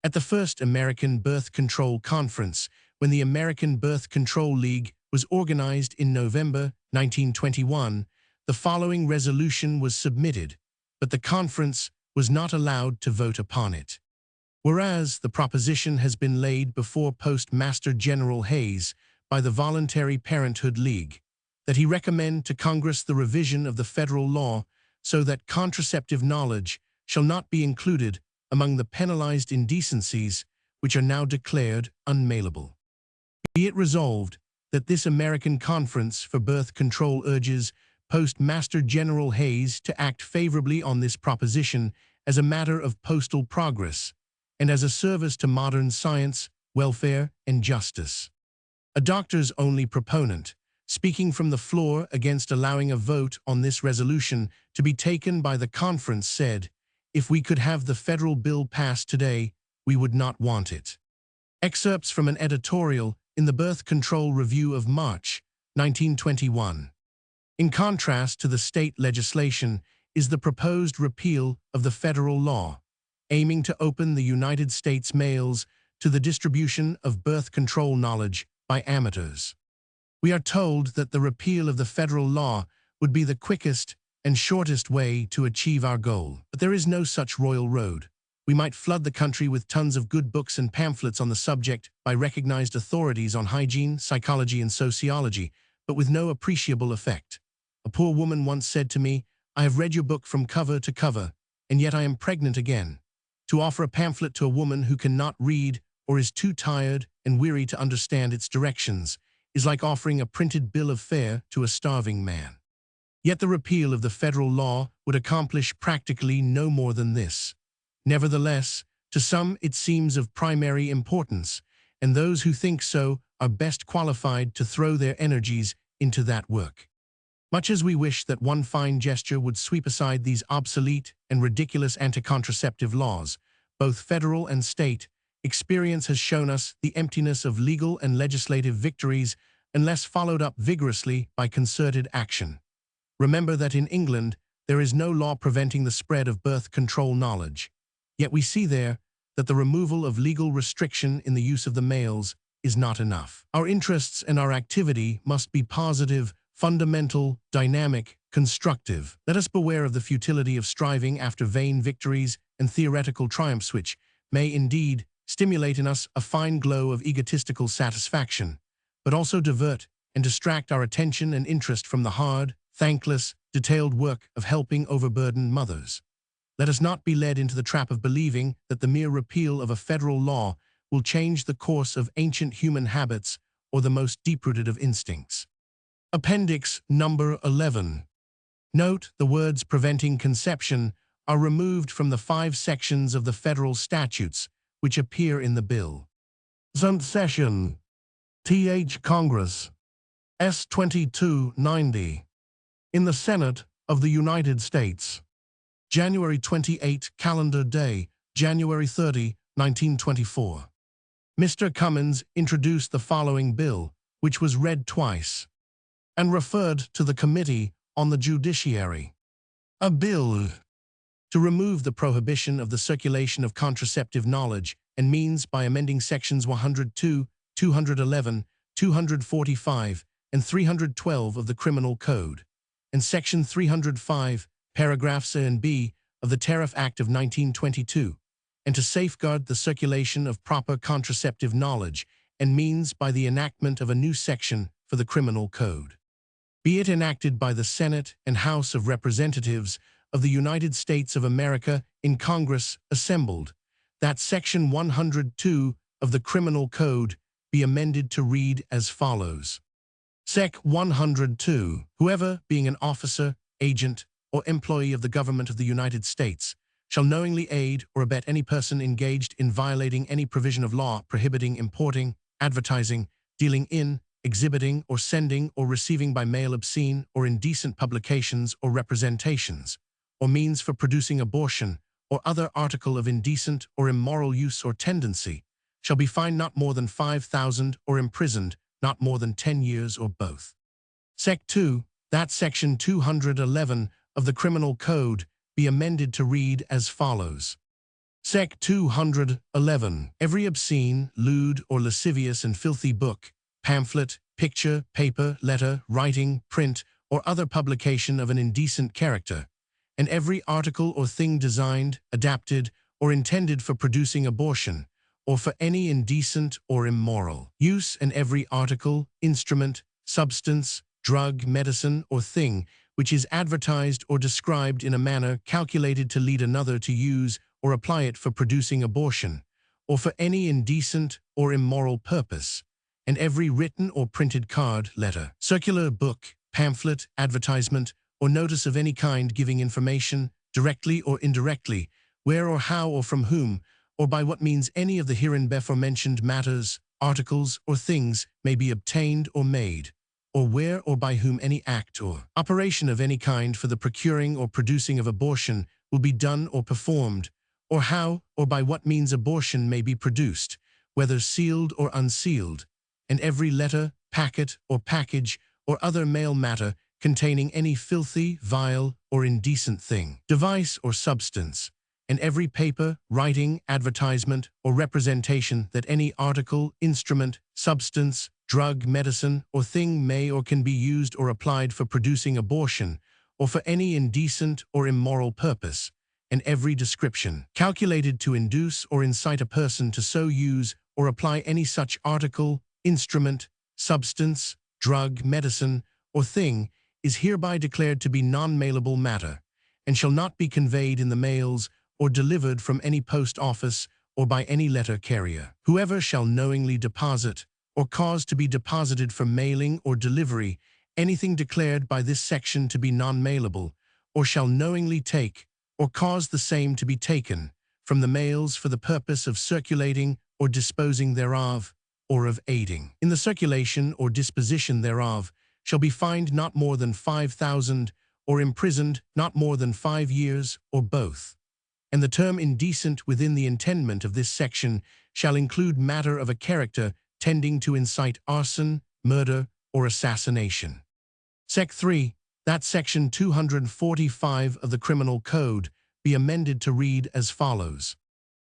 At the first American Birth Control Conference, when the American Birth Control League was organized in November 1921, the following resolution was submitted, but the conference was not allowed to vote upon it. Whereas the proposition has been laid before Postmaster General Hayes by the Voluntary Parenthood League, that he recommend to Congress the revision of the federal law so that contraceptive knowledge shall not be included among the penalized indecencies which are now declared unmailable. Be it resolved that this American Conference for Birth Control urges Postmaster General Hayes to act favorably on this proposition as a matter of postal progress and as a service to modern science, welfare, and justice. A doctors-only proponent, speaking from the floor against allowing a vote on this resolution to be taken by the conference, said, "If we could have the federal bill passed today, we would not want it." Excerpts from an editorial in the Birth Control Review of March, 1921. In contrast to the state legislation is the proposed repeal of the federal law, aiming to open the United States males to the distribution of birth control knowledge by amateurs. We are told that the repeal of the federal law would be the quickest and shortest way to achieve our goal. But there is no such royal road. We might flood the country with tons of good books and pamphlets on the subject by recognized authorities on hygiene, psychology, and sociology, but with no appreciable effect. A poor woman once said to me, "I have read your book from cover to cover, and yet I am pregnant again." To offer a pamphlet to a woman who cannot read or is too tired and weary to understand its directions is like offering a printed bill of fare to a starving man. Yet the repeal of the federal law would accomplish practically no more than this. Nevertheless, to some it seems of primary importance, and those who think so are best qualified to throw their energies into that work. Much as we wish that one fine gesture would sweep aside these obsolete and ridiculous anti-contraceptive laws, both federal and state, experience has shown us the emptiness of legal and legislative victories unless followed up vigorously by concerted action. Remember that in England, there is no law preventing the spread of birth control knowledge. Yet we see there that the removal of legal restriction in the use of the males is not enough. Our interests and our activity must be positive, fundamental, dynamic, constructive. Let us beware of the futility of striving after vain victories and theoretical triumphs which may indeed stimulate in us a fine glow of egotistical satisfaction, but also divert and distract our attention and interest from the hard, thankless, detailed work of helping overburdened mothers. Let us not be led into the trap of believing that the mere repeal of a federal law will change the course of ancient human habits or the most deep-rooted of instincts. Appendix number 11. Note, the words preventing conception are removed from the 5 sections of the federal statutes which appear in the bill. Session Th. Congress S. 2290. In the Senate of the United States. January 28, calendar day, January 30, 1924. Mr. Cummins introduced the following bill, which was read twice, and referred to the Committee on the Judiciary. A bill to remove the prohibition of the circulation of contraceptive knowledge and means by amending sections 102, 211, 245, and 312 of the Criminal Code, and Section 305, paragraphs A and B of the Tariff Act of 1922, and to safeguard the circulation of proper contraceptive knowledge and means by the enactment of a new section for the Criminal Code. Be it enacted by the Senate and House of Representatives of the United States of America in Congress assembled, that Section 102 of the Criminal Code be amended to read as follows. Sec. 102. Whoever, being an officer, agent, or employee of the government of the United States, shall knowingly aid or abet any person engaged in violating any provision of law prohibiting importing, advertising, dealing in, exhibiting, or sending or receiving by mail obscene or indecent publications or representations, or means for producing abortion, or other article of indecent or immoral use or tendency, shall be fined not more than 5,000 or imprisoned not more than 10 years or both. Sec. 2. That Section 211 of the Criminal Code be amended to read as follows. Sec. 211. Every obscene, lewd, or lascivious and filthy book, pamphlet, picture, paper, letter, writing, print, or other publication of an indecent character, and every article or thing designed, adapted, or intended for producing abortion, or for any indecent or immoral use, and every article, instrument, substance, drug, medicine, or thing which is advertised or described in a manner calculated to lead another to use or apply it for producing abortion, or for any indecent or immoral purpose, and every written or printed card, letter, circular, book, pamphlet, advertisement, or notice of any kind giving information, directly or indirectly, where or how or from whom, or by what means any of the hereinbefore-mentioned matters, articles, or things may be obtained or made, or where or by whom any act or operation of any kind for the procuring or producing of abortion will be done or performed, or how or by what means abortion may be produced, whether sealed or unsealed, and every letter, packet, or package, or other mail matter containing any filthy, vile, or indecent thing, device, or substance, and every paper, writing, advertisement, or representation that any article, instrument, substance, drug, medicine, or thing may or can be used or applied for producing abortion, or for any indecent or immoral purpose, and every description calculated to induce or incite a person to so use or apply any such article, instrument, substance, drug, medicine, or thing is hereby declared to be non-mailable matter, and shall not be conveyed in the mails or delivered from any post office or by any letter carrier. Whoever shall knowingly deposit or cause to be deposited for mailing or delivery anything declared by this section to be non-mailable, or shall knowingly take or cause the same to be taken from the mails for the purpose of circulating or disposing thereof, or of aiding in the circulation or disposition thereof, shall be fined not more than 5,000, or imprisoned not more than 5 years, or both. And the term indecent within the intendment of this section shall include matter of a character tending to incite arson, murder, or assassination. Sec. 3. That Section 245 of the Criminal Code be amended to read as follows.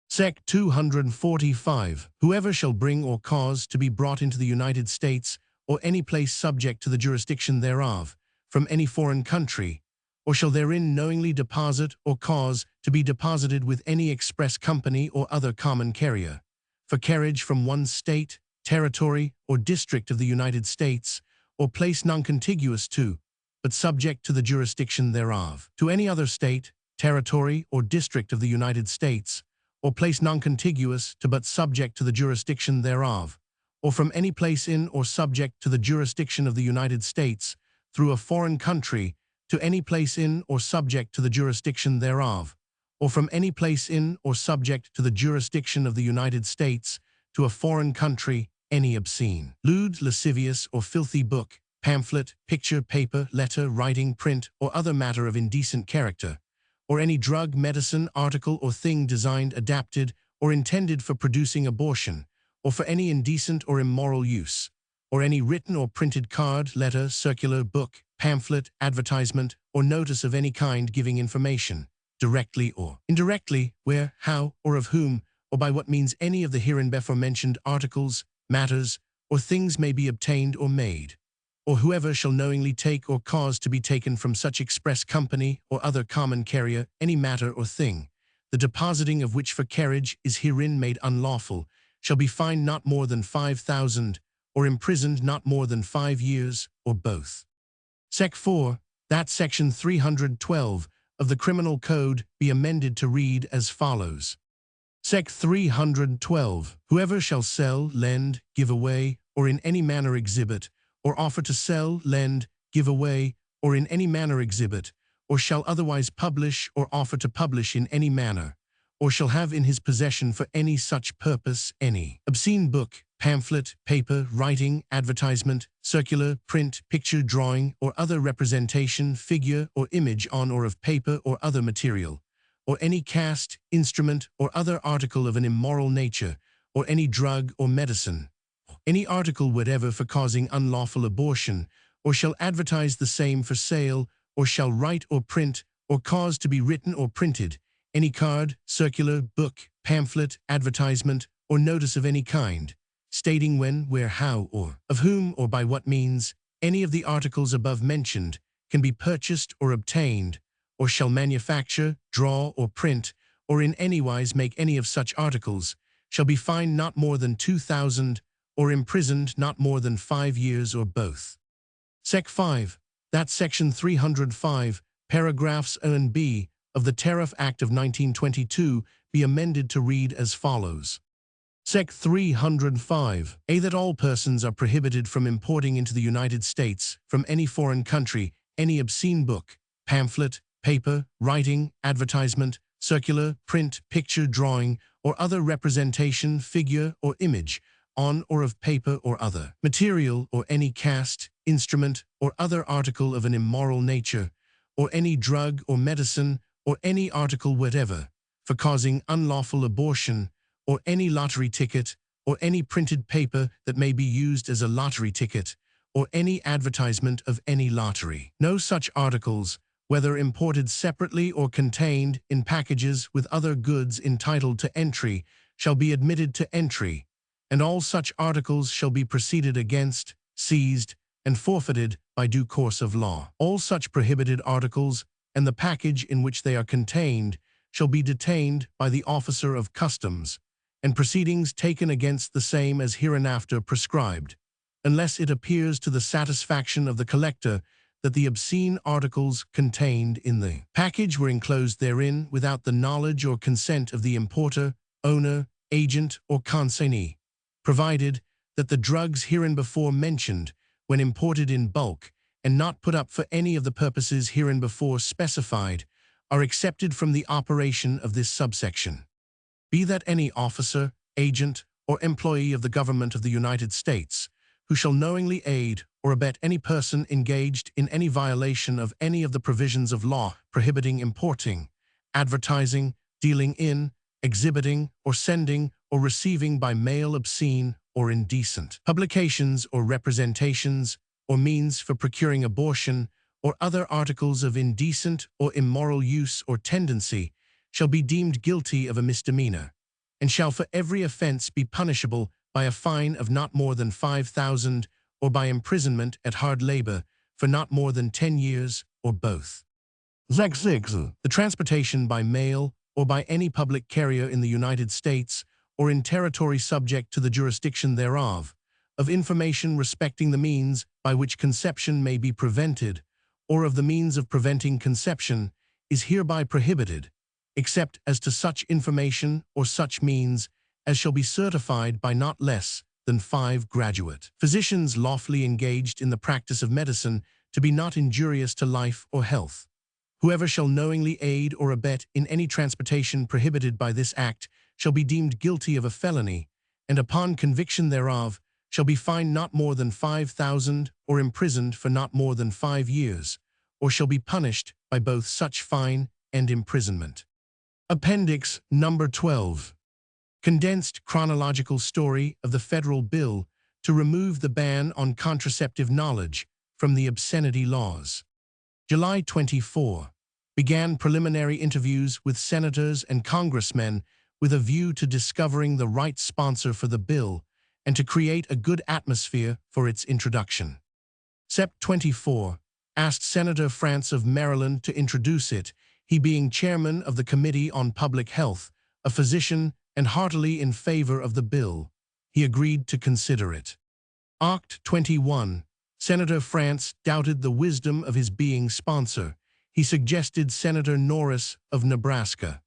Sec. 245. Whoever shall bring or cause to be brought into the United States or any place subject to the jurisdiction thereof, from any foreign country, or shall therein knowingly deposit or cause to be deposited with any express company or other common carrier, for carriage from one state, territory, or district of the United States, or place non-contiguous to, but subject to the jurisdiction thereof, to any other state, territory, or district of the United States, or place non-contiguous to but subject to the jurisdiction thereof, or from any place in or subject to the jurisdiction of the United States, through a foreign country, to any place in or subject to the jurisdiction thereof, or from any place in or subject to the jurisdiction of the United States, to a foreign country, any obscene, lewd, lascivious, or filthy book, pamphlet, picture, paper, letter, writing, print, or other matter of indecent character, or any drug, medicine, article, or thing designed, adapted, or intended for producing abortion, or for any indecent or immoral use, or any written or printed card, letter, circular, book, pamphlet, advertisement, or notice of any kind giving information, directly or indirectly, where, how, or of whom, or by what means any of the hereinbefore mentioned articles, matters, or things may be obtained or made, or whoever shall knowingly take or cause to be taken from such express company or other common carrier any matter or thing, the depositing of which for carriage is herein made unlawful, shall be fined not more than 5,000, or imprisoned not more than 5 years, or both. Sec. 4. That Section 312 of the Criminal Code be amended to read as follows. Sec. 312. Whoever shall sell, lend, give away, or in any manner exhibit, or offer to sell, lend, give away, or in any manner exhibit, or shall otherwise publish or offer to publish in any manner, or shall have in his possession for any such purpose any obscene book, pamphlet, paper, writing, advertisement, circular, print, picture, drawing, or other representation, figure, or image on or of paper or other material, or any cast, instrument, or other article of an immoral nature, or any drug or medicine, any article whatever for causing unlawful abortion, or shall advertise the same for sale, or shall write or print, or cause to be written or printed, any card, circular, book, pamphlet, advertisement, or notice of any kind, stating when, where, how, or of whom, or by what means, any of the articles above mentioned can be purchased or obtained, or shall manufacture, draw, or print, or in any wise make any of such articles, shall be fined not more than 2,000, or imprisoned not more than 5 years, or both. Sec. 5. That Section 305, paragraphs A and B, of the Tariff Act of 1922 be amended to read as follows. Sec. 305. A. That all persons are prohibited from importing into the United States, from any foreign country, any obscene book, pamphlet, paper, writing, advertisement, circular, print, picture, drawing, or other representation, figure, or image, on or of paper or other material, or any cast, instrument, or other article of an immoral nature, or any drug or medicine, or any article whatever, for causing unlawful abortion, or any lottery ticket, or any printed paper that may be used as a lottery ticket, or any advertisement of any lottery. No such articles, whether imported separately or contained in packages with other goods entitled to entry, shall be admitted to entry, and all such articles shall be proceeded against, seized, and forfeited by due course of law. All such prohibited articles and the package in which they are contained shall be detained by the officer of customs, and proceedings taken against the same as hereinafter prescribed, unless it appears to the satisfaction of the collector that the obscene articles contained in the package were enclosed therein without the knowledge or consent of the importer, owner, agent, or consignee, provided that the drugs hereinbefore mentioned, when imported in bulk and not put up for any of the purposes hereinbefore specified, are accepted from the operation of this subsection. Be that any officer, agent, or employee of the government of the United States, who shall knowingly aid or abet any person engaged in any violation of any of the provisions of law prohibiting importing, advertising, dealing in, exhibiting, or sending, or receiving by mail obscene or indecent publications or representations, or means for procuring abortion, or other articles of indecent or immoral use or tendency, shall be deemed guilty of a misdemeanor, and shall for every offense be punishable by a fine of not more than 5,000, or by imprisonment at hard labor for not more than 10 years, or both. The transportation by mail or by any public carrier in the United States or in territory subject to the jurisdiction thereof, of information respecting the means by which conception may be prevented, or of the means of preventing conception, is hereby prohibited, except as to such information or such means as shall be certified by not less than 5 graduate physicians lawfully engaged in the practice of medicine to be not injurious to life or health. Whoever shall knowingly aid or abet in any transportation prohibited by this act shall be deemed guilty of a felony, and upon conviction thereof shall be fined not more than 5,000 or imprisoned for not more than 5 years, or shall be punished by both such fine and imprisonment. Appendix number 12. Condensed chronological story of the federal bill to remove the ban on contraceptive knowledge from the obscenity laws. July 24. Began preliminary interviews with senators and congressmen with a view to discovering the right sponsor for the bill and to create a good atmosphere for its introduction. Sept. 24. Asked Senator France of Maryland to introduce it, he being chairman of the Committee on Public Health, a physician and heartily in favor of the bill. He agreed to consider it. Oct. 21. Senator France doubted the wisdom of his being sponsor. He suggested Senator Norris of Nebraska.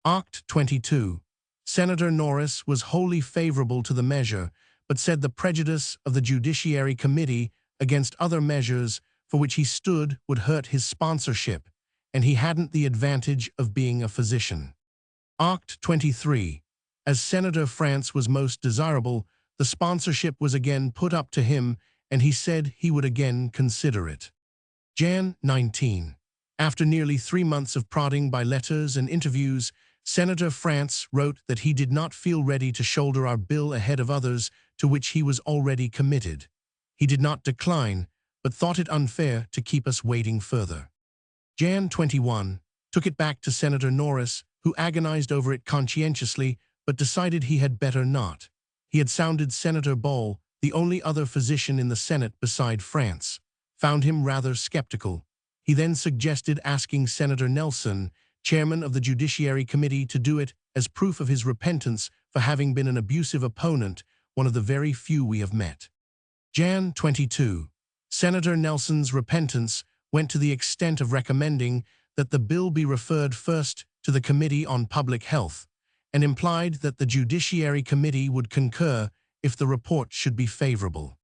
Oct. 22. Senator Norris was wholly favorable to the measure, but said the prejudice of the Judiciary Committee against other measures for which he stood would hurt his sponsorship, and he hadn't the advantage of being a physician. Oct. 23. As Senator France was most desirable, the sponsorship was again put up to him, and he said he would again consider it. Jan. 19. After nearly 3 months of prodding by letters and interviews, Senator France wrote that he did not feel ready to shoulder our bill ahead of others to which he was already committed. He did not decline, but thought it unfair to keep us waiting further. Jan. 21. Took it back to Senator Norris, who agonized over it conscientiously, but decided he had better not. He had sounded Senator Ball, the only other physician in the Senate beside France, found him rather skeptical. He then suggested asking Senator Nelson, chairman of the Judiciary Committee, to do it as proof of his repentance for having been an abusive opponent, one of the very few we have met. Jan. 22. Senator Nelson's repentance went to the extent of recommending that the bill be referred first to the Committee on Public Health, and implied that the Judiciary Committee would concur if the report should be favorable.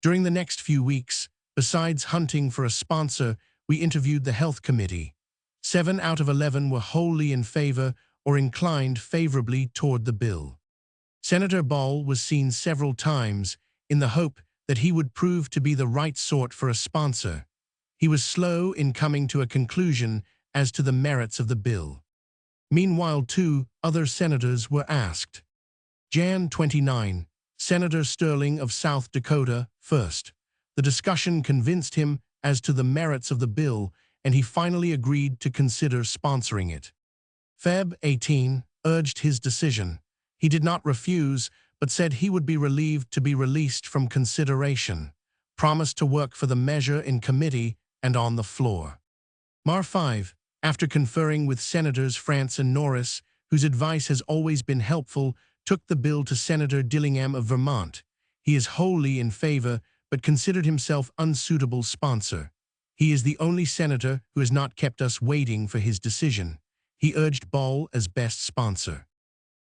During the next few weeks, besides hunting for a sponsor, we interviewed the Health Committee. 7 out of 11 were wholly in favor or inclined favorably toward the bill. Senator Ball was seen several times in the hope that he would prove to be the right sort for a sponsor. He was slow in coming to a conclusion as to the merits of the bill. Meanwhile, 2 other senators were asked. Jan. 29. Senator Sterling of South Dakota first. The discussion convinced him as to the merits of the bill, and he finally agreed to consider sponsoring it. Feb. 18. Urged his decision. He did not refuse, but said he would be relieved to be released from consideration. Promised to work for the measure in committee and on the floor. Mar. 5. After conferring with Senators France and Norris, whose advice has always been helpful, took the bill to Senator Dillingham of Vermont. He is wholly in favor, but considered himself unsuitable sponsor. He is the only senator who has not kept us waiting for his decision. He urged Ball as best sponsor.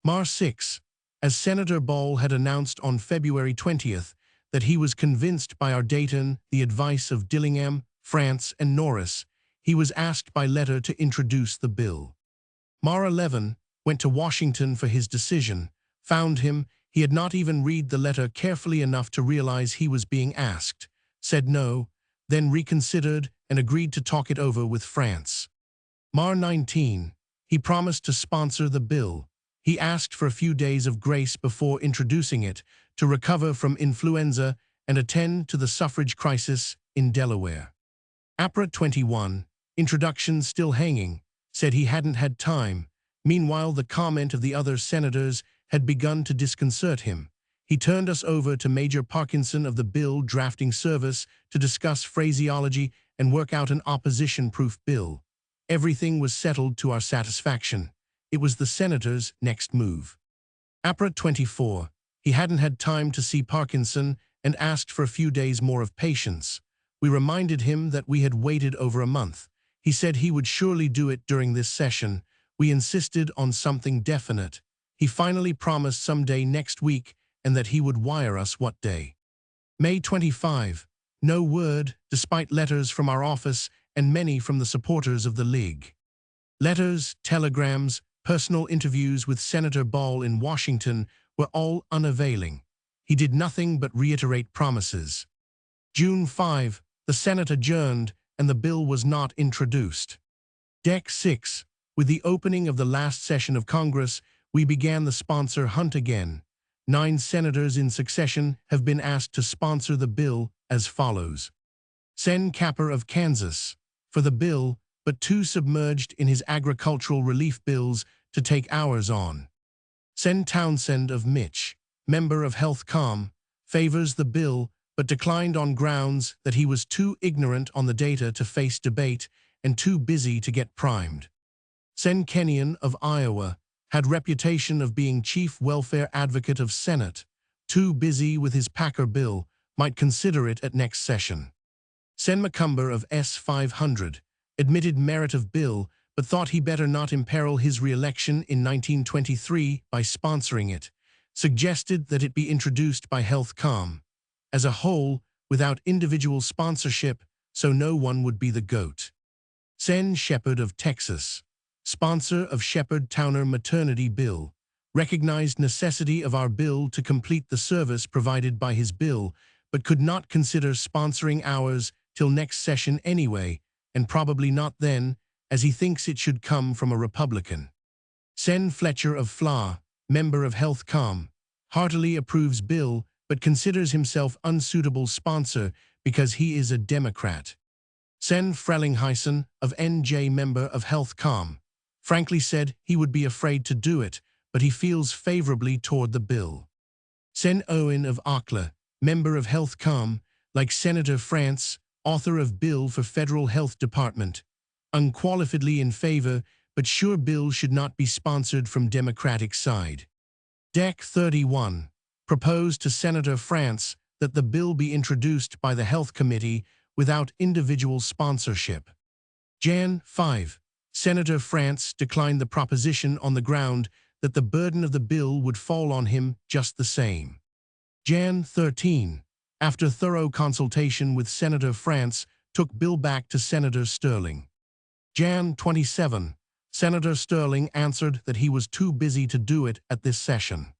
Mar 6. As Senator Ball had announced on February 20th that he was convinced by our Dayton, the advice of Dillingham, France, and Norris, he was asked by letter to introduce the bill. Mar 11 went to Washington for his decision, found him, he had not even read the letter carefully enough to realize he was being asked, said no, then reconsidered and agreed to talk it over with France. Mar 19, he promised to sponsor the bill. He asked for a few days of grace before introducing it to recover from influenza and attend to the suffrage crisis in Delaware. April 21, introduction still hanging, said he hadn't had time. Meanwhile, the comment of the other senators had begun to disconcert him. He turned us over to Major Parkinson of the bill drafting service to discuss phraseology and work out an opposition-proof bill. Everything was settled to our satisfaction. It was the senator's next move. April 24, he hadn't had time to see Parkinson and asked for a few days more of patience. We reminded him that we had waited over a month. He said he would surely do it during this session. We insisted on something definite. He finally promised some day next week and that he would wire us what day. May 25, no word, despite letters from our office and many from the supporters of the League. Letters, telegrams, personal interviews with Senator Ball in Washington were all unavailing. He did nothing but reiterate promises. June 5, the Senate adjourned and the bill was not introduced. Dec 6, with the opening of the last session of Congress, we began the sponsor hunt again. 9 senators in succession have been asked to sponsor the bill as follows. Sen Capper of Kansas, for the bill, but too submerged in his agricultural relief bills to take ours on. Sen Townsend of Mitch, member of Health Com, favors the bill but declined on grounds that he was too ignorant on the data to face debate and too busy to get primed. Sen Kenyon of Iowa had reputation of being chief welfare advocate of Senate, too busy with his Packer bill, might consider it at next session. Sen Macumber of S500 admitted merit of bill but thought he better not imperil his re-election in 1923 by sponsoring it, suggested that it be introduced by Health Com as a whole without individual sponsorship so no one would be the goat. Sen Shepard of Texas, sponsor of Shepard-Towner maternity bill, recognized necessity of our bill to complete the service provided by his bill, but could not consider sponsoring ours till next session anyway, and probably not then, as he thinks it should come from a Republican. Sen Fletcher of Fla, member of Health Com, heartily approves bill, but considers himself unsuitable sponsor because he is a Democrat. Sen Frelinghuysen of NJ, member of Health Com, frankly said he would be afraid to do it, but he feels favorably toward the bill. Sen Owen of Akla, member of Health Com, like Senator France, author of bill for Federal Health Department, unqualifiedly in favor, but sure bill should not be sponsored from Democratic side. Dec 31, proposed to Senator France that the bill be introduced by the Health Committee without individual sponsorship. Jan 5, Senator France declined the proposition on the ground that the burden of the bill would fall on him just the same. Jan 13, after thorough consultation with Senator France, took bill back to Senator Sterling. Jan 27, Senator Sterling answered that he was too busy to do it at this session.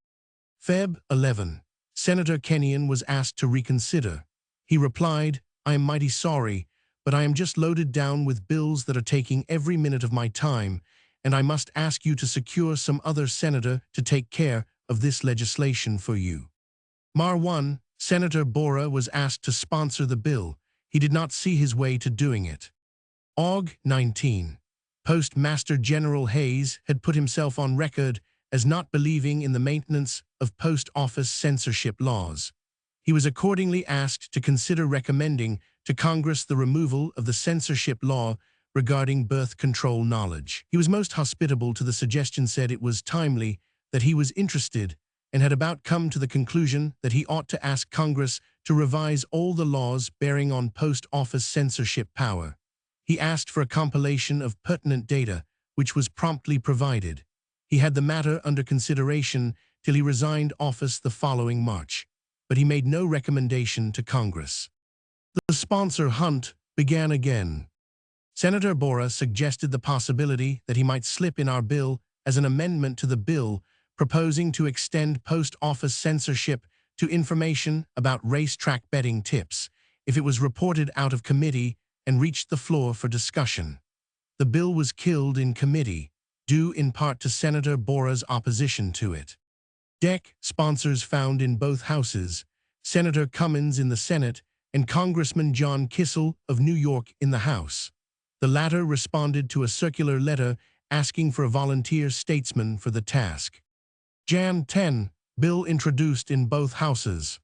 Feb 11, Senator Kenyon was asked to reconsider. He replied, "I am mighty sorry, but I am just loaded down with bills that are taking every minute of my time, and I must ask you to secure some other senator to take care of this legislation for you." Mar 1, Senator Borah was asked to sponsor the bill. He did not see his way to doing it. Aug. 19, Postmaster General Hayes had put himself on record as not believing in the maintenance of post office censorship laws. He was accordingly asked to consider recommending to Congress the removal of the censorship law regarding birth control knowledge. He was most hospitable to the suggestion, said it was timely, that he was interested, and had about come to the conclusion that he ought to ask Congress to revise all the laws bearing on post office censorship power. He asked for a compilation of pertinent data, which was promptly provided. He had the matter under consideration till he resigned office the following March, but he made no recommendation to Congress. The sponsor hunt began again. Senator Borah suggested the possibility that he might slip in our bill as an amendment to the bill proposing to extend post office censorship to information about racetrack betting tips if it was reported out of committee and reached the floor for discussion. The bill was killed in committee, due in part to Senator Borah's opposition to it. DEC sponsors found in both houses, Senator Cummins in the Senate and Congressman John Kissel of New York in the House. The latter responded to a circular letter asking for a volunteer statesman for the task. Jan 10, bill introduced in both houses.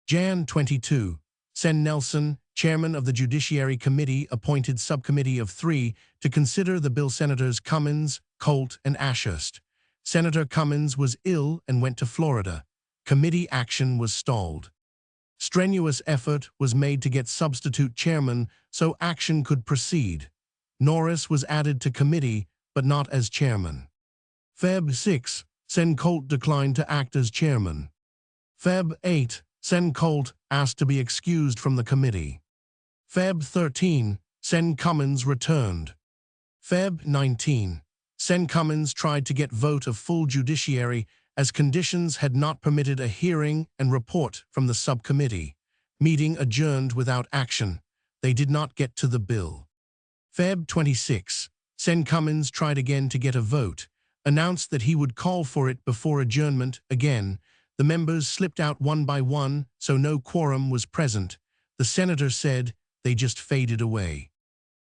Jan 22, Sen. Nelson, chairman of the Judiciary Committee, appointed subcommittee of 3 to consider the bill. Senators Cummins, Colt, and Ashurst. Senator Cummins was ill and went to Florida. Committee action was stalled. Strenuous effort was made to get substitute chairman so action could proceed. Norris was added to committee, but not as chairman. Feb. 6, Sen. Colt declined to act as chairman. Feb. 8, Sen. Colt asked to be excused from the committee. Feb. 13, Sen. Cummins returned. Feb. 19, Sen. Cummins tried to get vote of full judiciary as conditions had not permitted a hearing and report from the subcommittee. Meeting adjourned without action. They did not get to the bill. Feb. 26, Sen. Cummins tried again to get a vote, announced that he would call for it before adjournment again. The members slipped out one by one, so no quorum was present. The senator said they just faded away.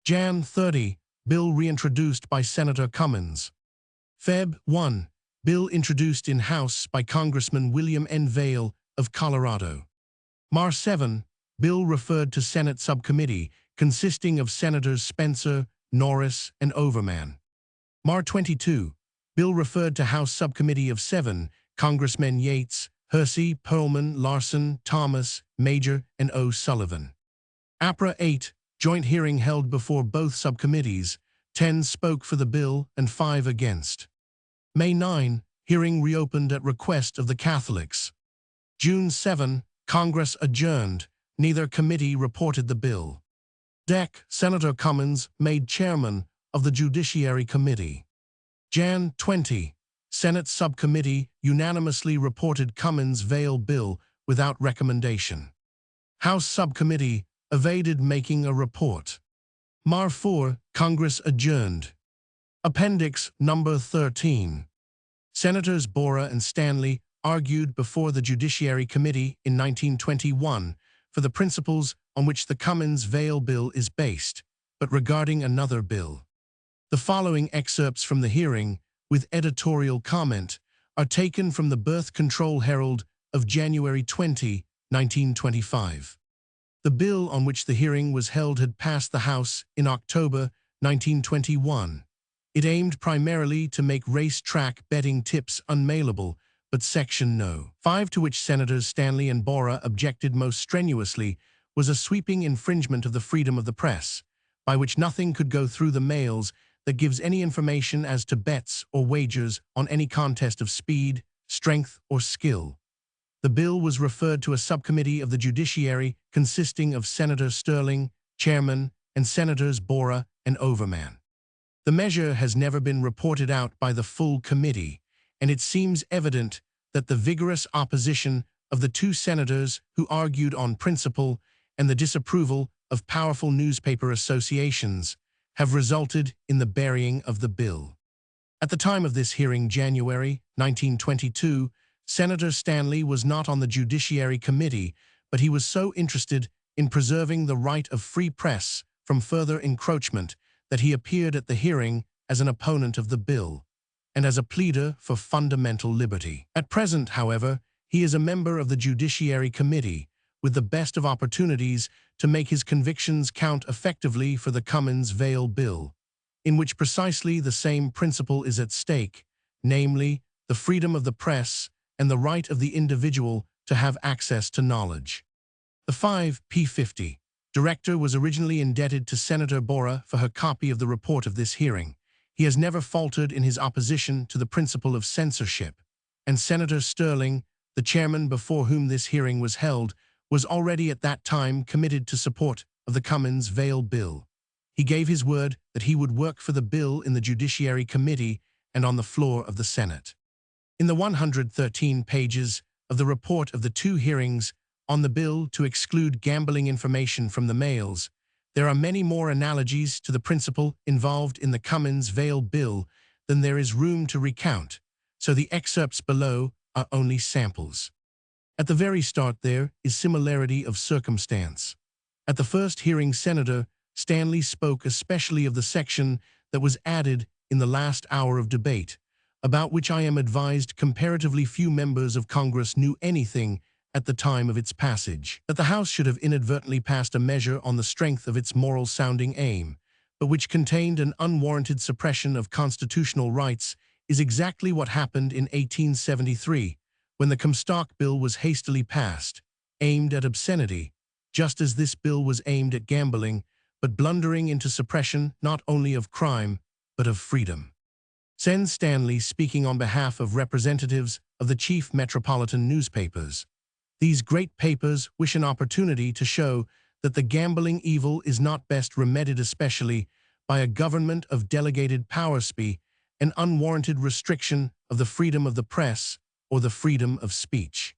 Jan 30, bill reintroduced by Senator Cummins. Feb. 1, bill introduced in House by Congressman William N. Vail of Colorado. Mar 7, bill referred to Senate subcommittee consisting of Senators Spencer, Norris, and Overman. Mar 22, bill referred to House subcommittee of 7, Congressmen Yates, Hersey, Perlman, Larson, Thomas, Major, and O'Sullivan. APRA 8, joint hearing held before both subcommittees. 10 spoke for the bill and 5 against. May 9, hearing reopened at request of the Catholics. June 7, Congress adjourned. Neither committee reported the bill. DEC, Senator Cummins made chairman of the Judiciary Committee. Jan 20, Senate subcommittee unanimously reported Cummins-Vail bill without recommendation. House subcommittee evaded making a report. Mar 4, Congress adjourned. Appendix number 13. Senators Borah and Stanley argued before the Judiciary Committee in 1921 for the principles on which the Cummins-Vail bill is based, but regarding another bill. The following excerpts from the hearing, with editorial comment, are taken from the Birth Control Herald of January 20, 1925. The bill on which the hearing was held had passed the House in October 1921. It aimed primarily to make racetrack betting tips unmailable, but Section No. 5, to which Senators Stanley and Borah objected most strenuously, was a sweeping infringement of the freedom of the press, by which nothing could go through the mails that gives any information as to bets or wagers on any contest of speed, strength, or skill. The bill was referred to a subcommittee of the Judiciary consisting of Senator Sterling, chairman, and Senators Borah and Overman. The measure has never been reported out by the full committee, and it seems evident that the vigorous opposition of the 2 senators who argued on principle and the disapproval of powerful newspaper associations have resulted in the burying of the bill. At the time of this hearing, January 1922, Senator Stanley was not on the Judiciary Committee, but he was so interested in preserving the right of free press from further encroachment that he appeared at the hearing as an opponent of the bill and as a pleader for fundamental liberty. At present, however, he is a member of the Judiciary Committee with the best of opportunities to make his convictions count effectively for the Cummins-Vail bill, in which precisely the same principle is at stake, namely, the freedom of the press and the right of the individual to have access to knowledge. The 5P50 director was originally indebted to Senator Borah for her copy of the report of this hearing. He has never faltered in his opposition to the principle of censorship, and Senator Sterling, the chairman before whom this hearing was held, was already at that time committed to support of the Cummins-Vail bill. He gave his word that he would work for the bill in the Judiciary Committee and on the floor of the Senate. In the 113 pages of the report of the two hearings on the bill to exclude gambling information from the mails, there are many more analogies to the principle involved in the Cummins-Vail bill than there is room to recount, so the excerpts below are only samples. At the very start there is similarity of circumstance. At the first hearing, Senator Stanley spoke especially of the section that was added in the last hour of debate, about which I am advised comparatively few members of Congress knew anything at the time of its passage, that the House should have inadvertently passed a measure on the strength of its moral-sounding aim, but which contained an unwarranted suppression of constitutional rights, is exactly what happened in 1873, when the Comstock Bill was hastily passed, aimed at obscenity, just as this bill was aimed at gambling, but blundering into suppression not only of crime, but of freedom. Sen Stanley, speaking on behalf of representatives of the chief metropolitan newspapers. These great papers wish an opportunity to show that the gambling evil is not best remedied especially by a government of delegated powers, an unwarranted restriction of the freedom of the press or the freedom of speech.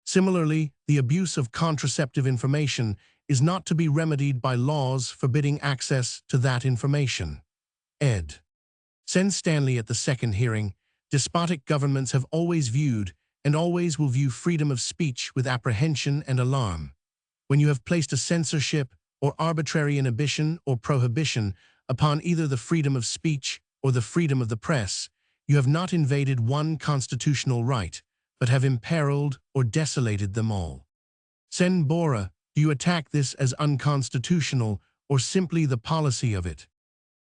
Similarly, the abuse of contraceptive information is not to be remedied by laws forbidding access to that information. Ed. Sen Stanley at the second hearing, despotic governments have always viewed and always will view freedom of speech with apprehension and alarm. When you have placed a censorship or arbitrary inhibition or prohibition upon either the freedom of speech or the freedom of the press, you have not invaded one constitutional right, but have imperiled or desolated them all. Sen Borah, do you attack this as unconstitutional or simply the policy of it?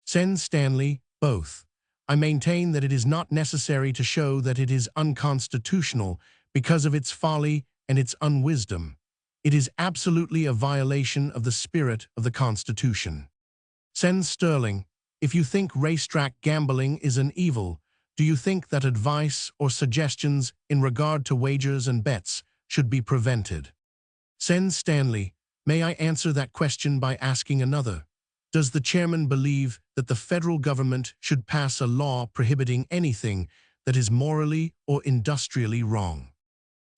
Sen Stanley, both. I maintain that it is not necessary to show that it is unconstitutional because of its folly and its unwisdom. It is absolutely a violation of the spirit of the Constitution. Sen Sterling, if you think racetrack gambling is an evil, do you think that advice or suggestions in regard to wagers and bets should be prevented? Sen Stanley, may I answer that question by asking another? Does the chairman believe that the federal government should pass a law prohibiting anything that is morally or industrially wrong?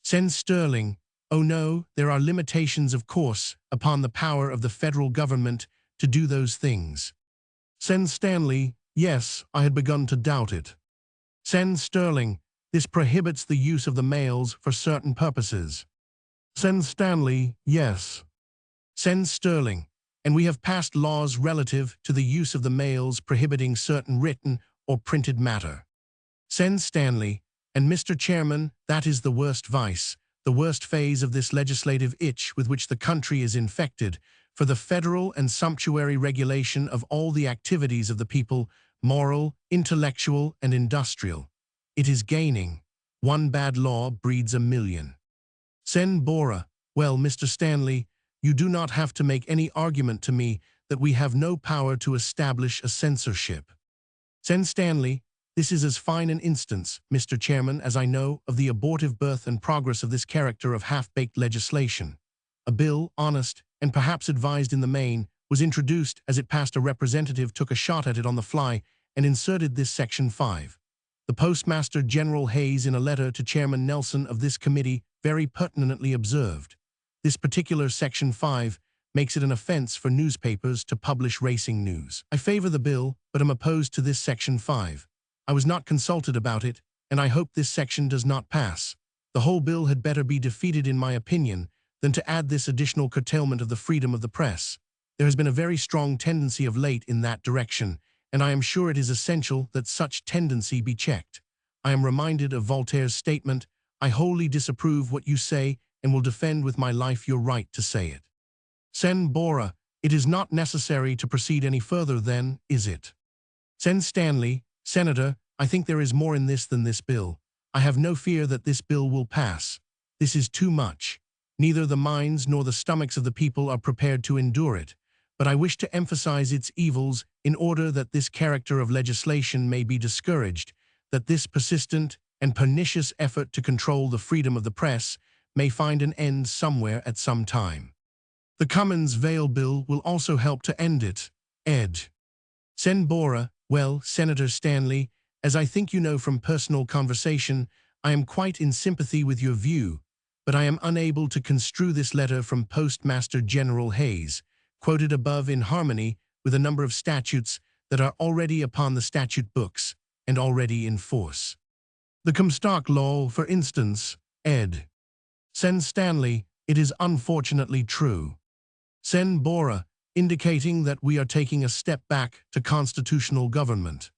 Sen Sterling, oh no, there are limitations, of course, upon the power of the federal government to do those things. Sen Stanley, yes, I had begun to doubt it. Sen Sterling, this prohibits the use of the mails for certain purposes. Sen Stanley, yes. Sen Sterling, and we have passed laws relative to the use of the mails prohibiting certain written or printed matter. Sen Stanley, and Mr. Chairman, that is the worst vice, the worst phase of this legislative itch with which the country is infected, for the federal and sumptuary regulation of all the activities of the people, moral, intellectual, and industrial. It is gaining. One bad law breeds a million. Sen Borah, well, Mr. Stanley, you do not have to make any argument to me that we have no power to establish a censorship. Sen Stanley, this is as fine an instance, Mr. Chairman, as I know of the abortive birth and progress of this character of half-baked legislation. A bill, honest, and perhaps advised in the main, was introduced. As it passed, a representative took a shot at it on the fly and inserted this Section 5. The Postmaster General Hayes, in a letter to Chairman Nelson of this committee, very pertinently observed, this particular Section 5 makes it an offense for newspapers to publish racing news. I favor the bill, but am opposed to this Section 5. I was not consulted about it, and I hope this section does not pass. The whole bill had better be defeated, in my opinion, than to add this additional curtailment of the freedom of the press. There has been a very strong tendency of late in that direction, and I am sure it is essential that such tendency be checked. I am reminded of Voltaire's statement, I wholly disapprove what you say and will defend with my life your right to say it. Sen Borah, it is not necessary to proceed any further then, is it? Sen Stanley, Senator, I think there is more in this than this bill. I have no fear that this bill will pass. This is too much. Neither the minds nor the stomachs of the people are prepared to endure it, but I wish to emphasize its evils in order that this character of legislation may be discouraged, that this persistent and pernicious effort to control the freedom of the press may find an end somewhere at some time. The Cummins Vale Bill will also help to end it. Ed. Sen. Bora, well, Senator Stanley, as I think you know from personal conversation, I am quite in sympathy with your view, but I am unable to construe this letter from Postmaster General Hayes, quoted above in harmony with a number of statutes that are already upon the statute books and already in force. The Comstock Law, for instance, ed. Sen. Stanley, it is unfortunately true. Sen. Bora, indicating that we are taking a step back to constitutional government.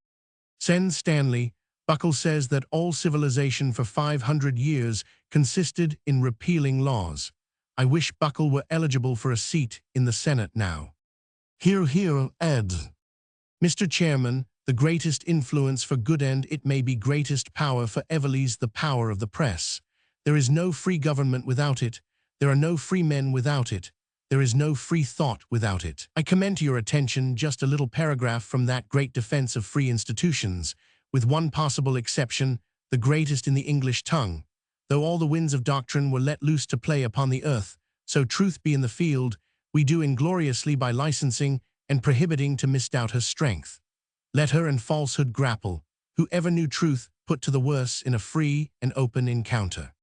Sen. Stanley, Buckle says that all civilization for 500 years consisted in repealing laws. I wish Buckle were eligible for a seat in the Senate now. Hear, hear, ed. Mr. Chairman, the greatest influence for good and it may be greatest power for everlies the power of the press. There is no free government without it. There are no free men without it. There is no free thought without it. I commend to your attention just a little paragraph from that great defense of free institutions, with one possible exception, the greatest in the English tongue. Though all the winds of doctrine were let loose to play upon the earth, so truth be in the field, we do ingloriously by licensing and prohibiting to misdoubt her strength. Let her and falsehood grapple, whoever knew truth put to the worse in a free and open encounter.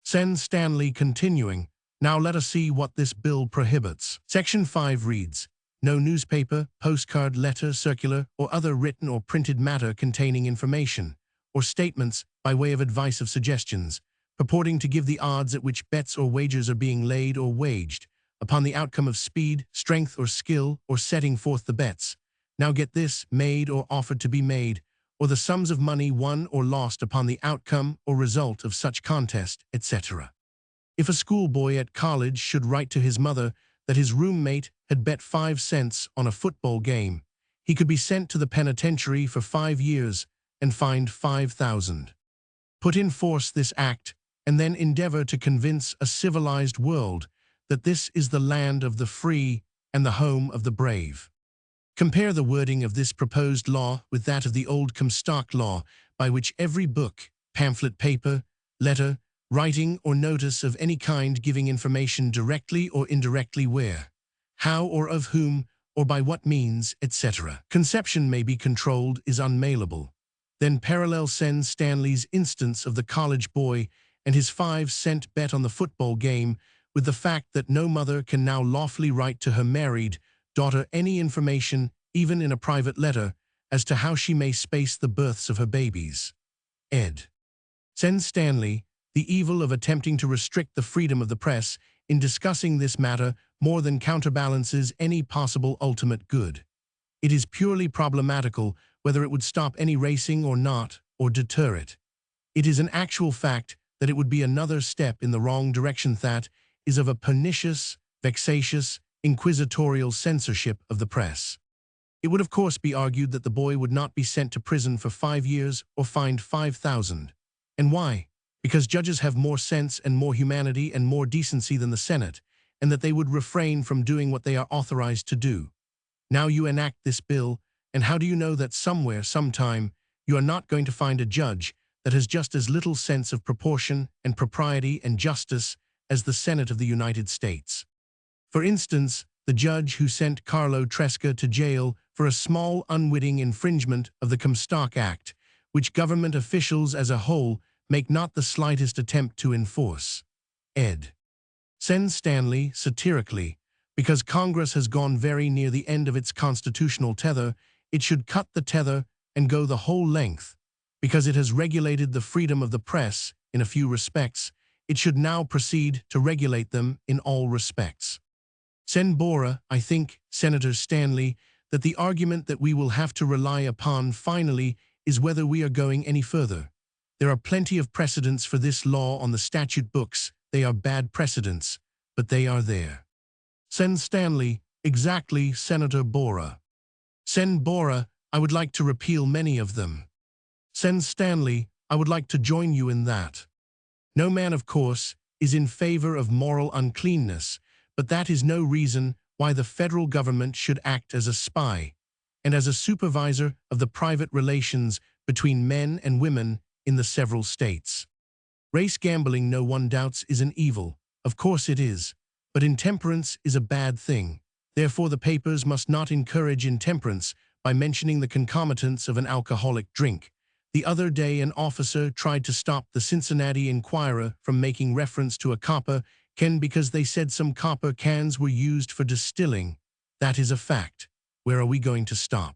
Sen. Stanley continuing, now let us see what this bill prohibits. Section 5 reads, no newspaper, postcard, letter, circular, or other written or printed matter containing information, or statements by way of advice of suggestions, purporting to give the odds at which bets or wagers are being laid or waged, upon the outcome of speed, strength, or skill, or setting forth the bets. Now get this, made or offered to be made, or the sums of money won or lost upon the outcome or result of such contest, etc. If a schoolboy at college should write to his mother that his roommate had bet 5 cents on a football game, he could be sent to the penitentiary for 5 years and fined $5,000. Put in force this act, and then endeavor to convince a civilized world that this is the land of the free and the home of the brave. Compare the wording of this proposed law with that of the old Comstock Law, by which every book, pamphlet, paper, letter, writing, or notice of any kind giving information directly or indirectly where, how or of whom, or by what means, etc. conception may be controlled is unmailable. Then parallel Sen. Stanley's instance of the college boy and his 5-cent bet on the football game with the fact that no mother can now lawfully write to her married daughter any information, even in a private letter, as to how she may space the births of her babies. Ed. Sen. Stanley, the evil of attempting to restrict the freedom of the press in discussing this matter more than counterbalances any possible ultimate good. It is purely problematical whether it would stop any racing or not, or deter it. It is an actual fact that it would be another step in the wrong direction that is of a pernicious, vexatious, inquisitorial censorship of the press. It would of course be argued that the boy would not be sent to prison for 5 years or fined $5,000. And why? Because judges have more sense and more humanity and more decency than the Senate, and that they would refrain from doing what they are authorized to do. Now you enact this bill, and how do you know that somewhere, sometime, you are not going to find a judge that has just as little sense of proportion and propriety and justice as the Senate of the United States? For instance, the judge who sent Carlo Tresca to jail for a small unwitting infringement of the Comstock Act, which government officials as a whole make not the slightest attempt to enforce. Ed. Sen. Stanley, satirically, because Congress has gone very near the end of its constitutional tether, it should cut the tether and go the whole length. Because it has regulated the freedom of the press in a few respects, it should now proceed to regulate them in all respects. Sen. Bora, I think, Senator Stanley, that the argument that we will have to rely upon finally is whether we are going any further. There are plenty of precedents for this law on the statute books. They are bad precedents, but they are there. Sen. Stanley, exactly, Senator Bora. Sen. Bora, I would like to repeal many of them. Sen. Stanley, I would like to join you in that. No man, of course, is in favor of moral uncleanness, but that is no reason why the federal government should act as a spy and as a supervisor of the private relations between men and women in the several states. Race gambling, no one doubts, is an evil. Of course it is. But intemperance is a bad thing. Therefore the papers must not encourage intemperance by mentioning the concomitants of an alcoholic drink. The other day an officer tried to stop the Cincinnati Enquirer from making reference to a copper can because they said some copper cans were used for distilling. That is a fact. Where are we going to stop?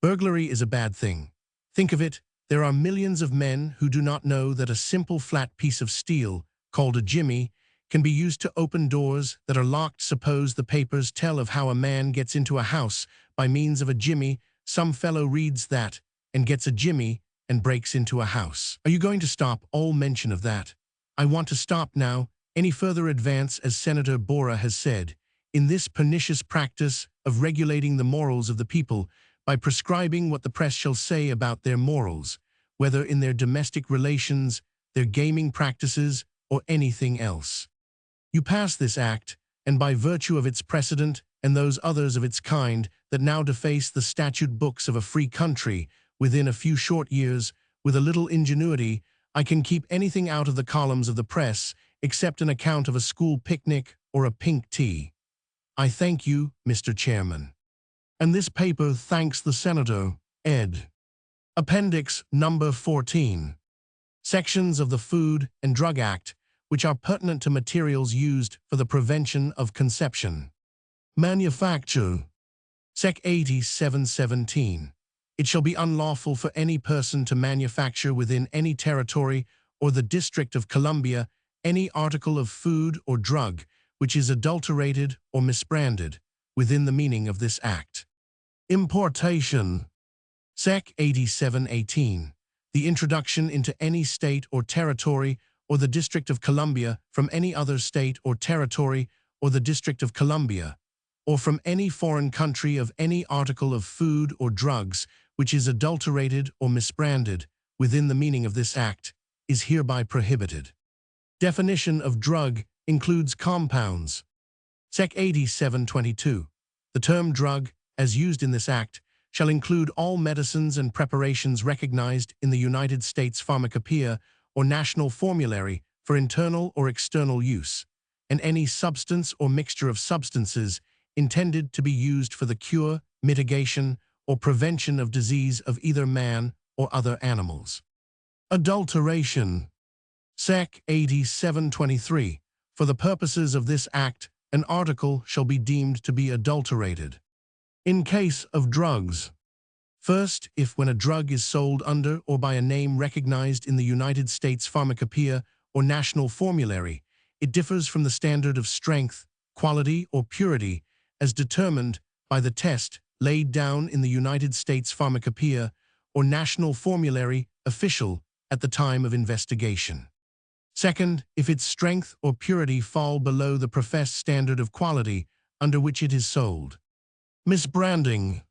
Burglary is a bad thing. Think of it, there are millions of men who do not know that a simple flat piece of steel, called a jimmy, can be used to open doors that are locked. Suppose the papers tell of how a man gets into a house by means of a jimmy. Some fellow reads that and gets a jimmy and breaks into a house. Are you going to stop all mention of that? I want to stop now any further advance, as Senator Bora has said, in this pernicious practice of regulating the morals of the people by prescribing what the press shall say about their morals, whether in their domestic relations, their gaming practices, or anything else. You pass this act, and by virtue of its precedent and those others of its kind that now deface the statute books of a free country, within a few short years, with a little ingenuity, I can keep anything out of the columns of the press except an account of a school picnic or a pink tea. I thank you, Mr. Chairman. And this paper thanks the Senator, ed. Appendix number 14. Sections of the Food and Drug Act, which are pertinent to materials used for the prevention of conception. Manufacture. Sec. 8717. It shall be unlawful for any person to manufacture within any territory or the District of Columbia any article of food or drug which is adulterated or misbranded within the meaning of this act. Importation. Sec. 8718. The introduction into any state or territory or the District of Columbia from any other state or territory or the District of Columbia, or from any foreign country of any article of food or drugs which is adulterated or misbranded within the meaning of this act, is hereby prohibited. Definition of drug includes compounds. Sec. 8722. The term drug, as used in this act, shall include all medicines and preparations recognized in the United States Pharmacopoeia or National Formulary for internal or external use, and any substance or mixture of substances intended to be used for the cure, mitigation, or prevention of disease of either man or other animals. Adulteration. Sec. 8723. For the purposes of this act, an article shall be deemed to be adulterated. In case of drugs. First, if when a drug is sold under or by a name recognized in the United States Pharmacopoeia or National Formulary, it differs from the standard of strength, quality, or purity as determined by the test laid down in the United States Pharmacopoeia or National Formulary official at the time of investigation. Second, if its strength or purity fall below the professed standard of quality under which it is sold. Misbranding.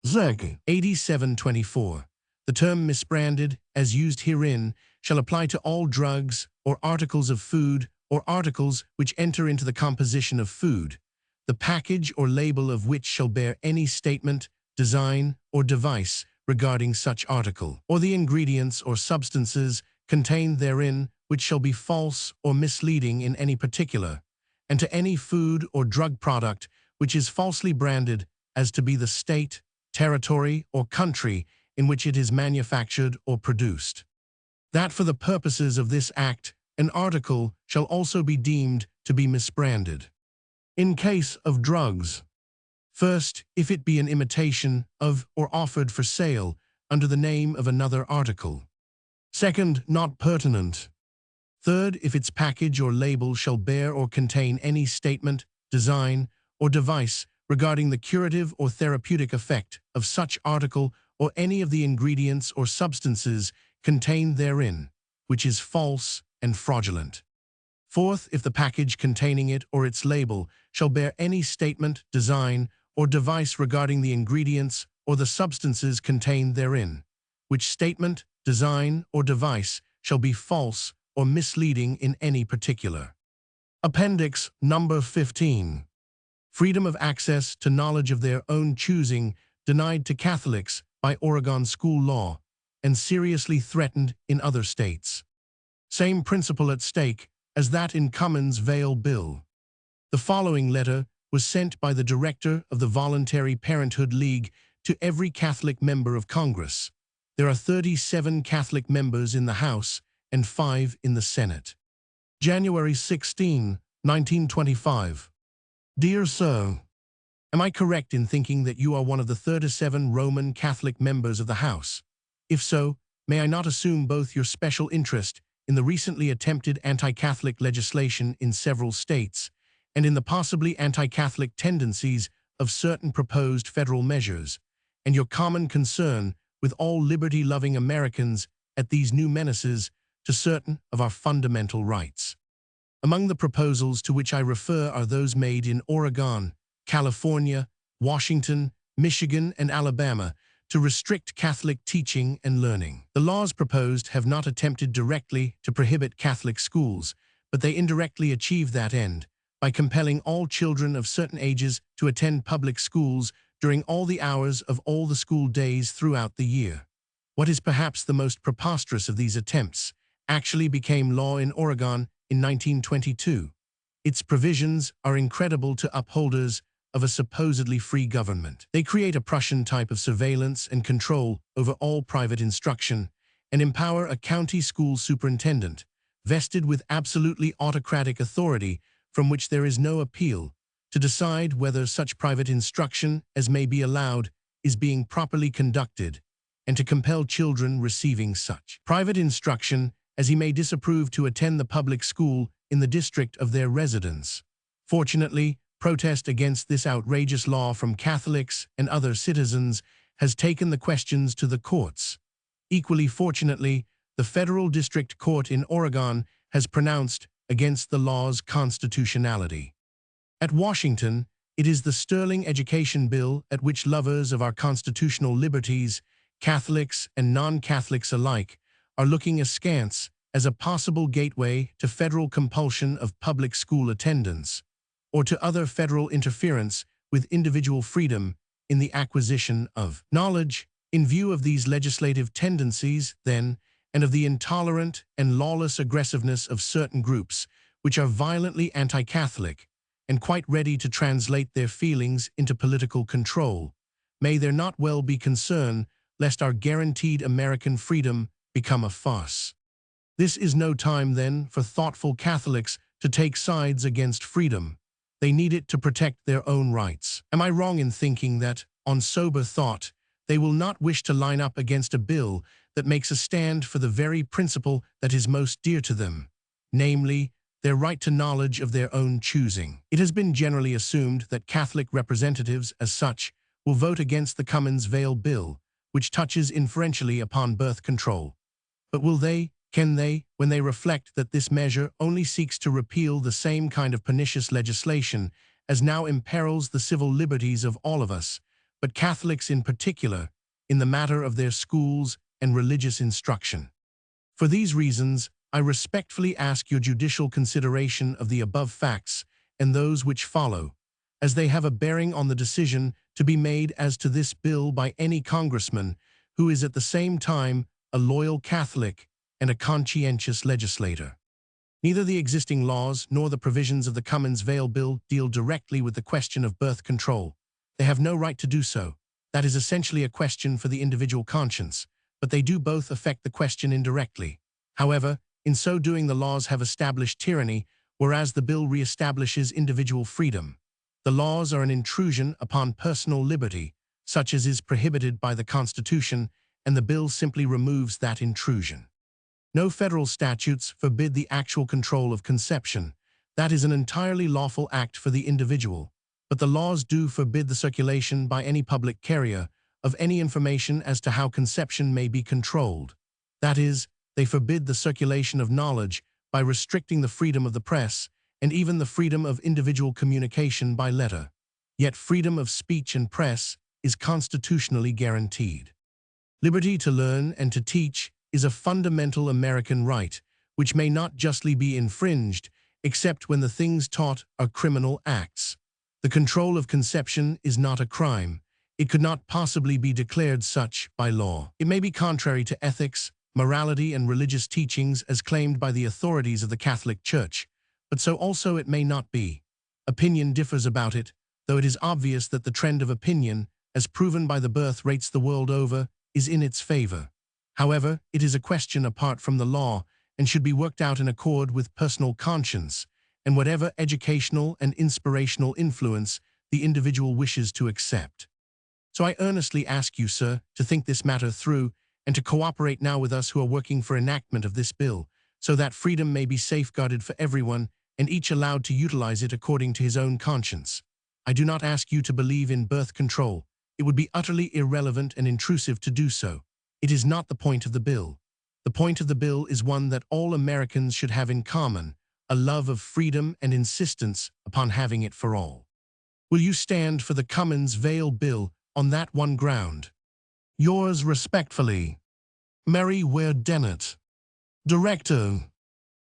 Sec. 8724. The term misbranded, as used herein, shall apply to all drugs or articles of food or articles which enter into the composition of food, the package or label of which shall bear any statement, design, or device regarding such article, or the ingredients or substances contained therein which shall be false or misleading in any particular, and to any food or drug product which is falsely branded as to be the state, territory, or country in which it is manufactured or produced. That for the purposes of this act, an article shall also be deemed to be misbranded. In case of drugs. First, if it be an imitation of or offered for sale under the name of another article. Second, not pertinent. Third, if its package or label shall bear or contain any statement, design, or device regarding the curative or therapeutic effect of such article or any of the ingredients or substances contained therein, which is false and fraudulent. Fourth, if the package containing it or its label shall bear any statement, design, or device regarding the ingredients or the substances contained therein, which statement, design, or device shall be false or misleading in any particular. Appendix number 15. Freedom of access to knowledge of their own choosing denied to Catholics by Oregon school law and seriously threatened in other states. Same principle at stake as that in Cummins' Vail Bill. The following letter was sent by the director of the Voluntary Parenthood League to every Catholic member of Congress. There are 37 Catholic members in the House and 5 in the Senate. January 16, 1925. Dear Sir, am I correct in thinking that you are one of the 37 Roman Catholic members of the House? If so, may I not assume both your special interest in the recently attempted anti-Catholic legislation in several states and in the possibly anti-Catholic tendencies of certain proposed federal measures, and your common concern with all liberty-loving Americans at these new menaces to certain of our fundamental rights. Among the proposals to which I refer are those made in Oregon, California, Washington, Michigan, and Alabama to restrict Catholic teaching and learning. The laws proposed have not attempted directly to prohibit Catholic schools, but they indirectly achieve that end by compelling all children of certain ages to attend public schools during all the hours of all the school days throughout the year. What is perhaps the most preposterous of these attempts actually became law in Oregon in 1922. Its provisions are incredible to upholders of a supposedly free government. They create a Prussian type of surveillance and control over all private instruction and empower a county school superintendent, vested with absolutely autocratic authority from which there is no appeal, to decide whether such private instruction as may be allowed is being properly conducted, and to compel children receiving such private instruction as he may disapprove to attend the public school in the district of their residence. Fortunately, protest against this outrageous law from Catholics and other citizens has taken the questions to the courts. Equally fortunately, the Federal District Court in Oregon has pronounced against the law's constitutionality. At Washington, it is the sterling education bill at which lovers of our constitutional liberties, Catholics and non-Catholics alike, are looking askance as a possible gateway to federal compulsion of public school attendance, or to other federal interference with individual freedom in the acquisition of knowledge. In view of these legislative tendencies, then, and of the intolerant and lawless aggressiveness of certain groups which are violently anti-Catholic and quite ready to translate their feelings into political control, may there not well be concern lest our guaranteed American freedom become a farce. This is no time, then, for thoughtful Catholics to take sides against freedom. They need it to protect their own rights. Am I wrong in thinking that, on sober thought, they will not wish to line up against a bill that makes a stand for the very principle that is most dear to them, namely, their right to knowledge of their own choosing? It has been generally assumed that Catholic representatives, as such, will vote against the Cummins Vail Bill, which touches inferentially upon birth control. But will they, can they, when they reflect that this measure only seeks to repeal the same kind of pernicious legislation as now imperils the civil liberties of all of us, but Catholics in particular, in the matter of their schools and religious instruction? For these reasons, I respectfully ask your judicial consideration of the above facts and those which follow, as they have a bearing on the decision to be made as to this bill by any congressman who is at the same time a loyal Catholic and a conscientious legislator. Neither the existing laws nor the provisions of the Cummins Vail Bill deal directly with the question of birth control. They have no right to do so. That is essentially a question for the individual conscience, but they do both affect the question indirectly. However, in so doing, the laws have established tyranny, whereas the bill reestablishes individual freedom. The laws are an intrusion upon personal liberty, such as is prohibited by the Constitution, and the bill simply removes that intrusion. No federal statutes forbid the actual control of conception. That is an entirely lawful act for the individual. But the laws do forbid the circulation by any public carrier of any information as to how conception may be controlled. That is, they forbid the circulation of knowledge by restricting the freedom of the press and even the freedom of individual communication by letter. Yet freedom of speech and press is constitutionally guaranteed. Liberty to learn and to teach is a fundamental American right, which may not justly be infringed, except when the things taught are criminal acts. The control of conception is not a crime. It could not possibly be declared such by law. It may be contrary to ethics, morality, and religious teachings as claimed by the authorities of the Catholic Church, but so also it may not be. Opinion differs about it, though it is obvious that the trend of opinion, as proven by the birth rates the world over, is in its favor. However, it is a question apart from the law and should be worked out in accord with personal conscience and whatever educational and inspirational influence the individual wishes to accept. So I earnestly ask you, sir, to think this matter through and to cooperate now with us who are working for enactment of this bill, so that freedom may be safeguarded for everyone and each allowed to utilize it according to his own conscience. I do not ask you to believe in birth control. It would be utterly irrelevant and intrusive to do so. It is not the point of the bill. The point of the bill is one that all Americans should have in common, a love of freedom and insistence upon having it for all. Will you stand for the Cummins-Vail bill on that one ground? Yours respectfully, Mary Ware Dennett, Director.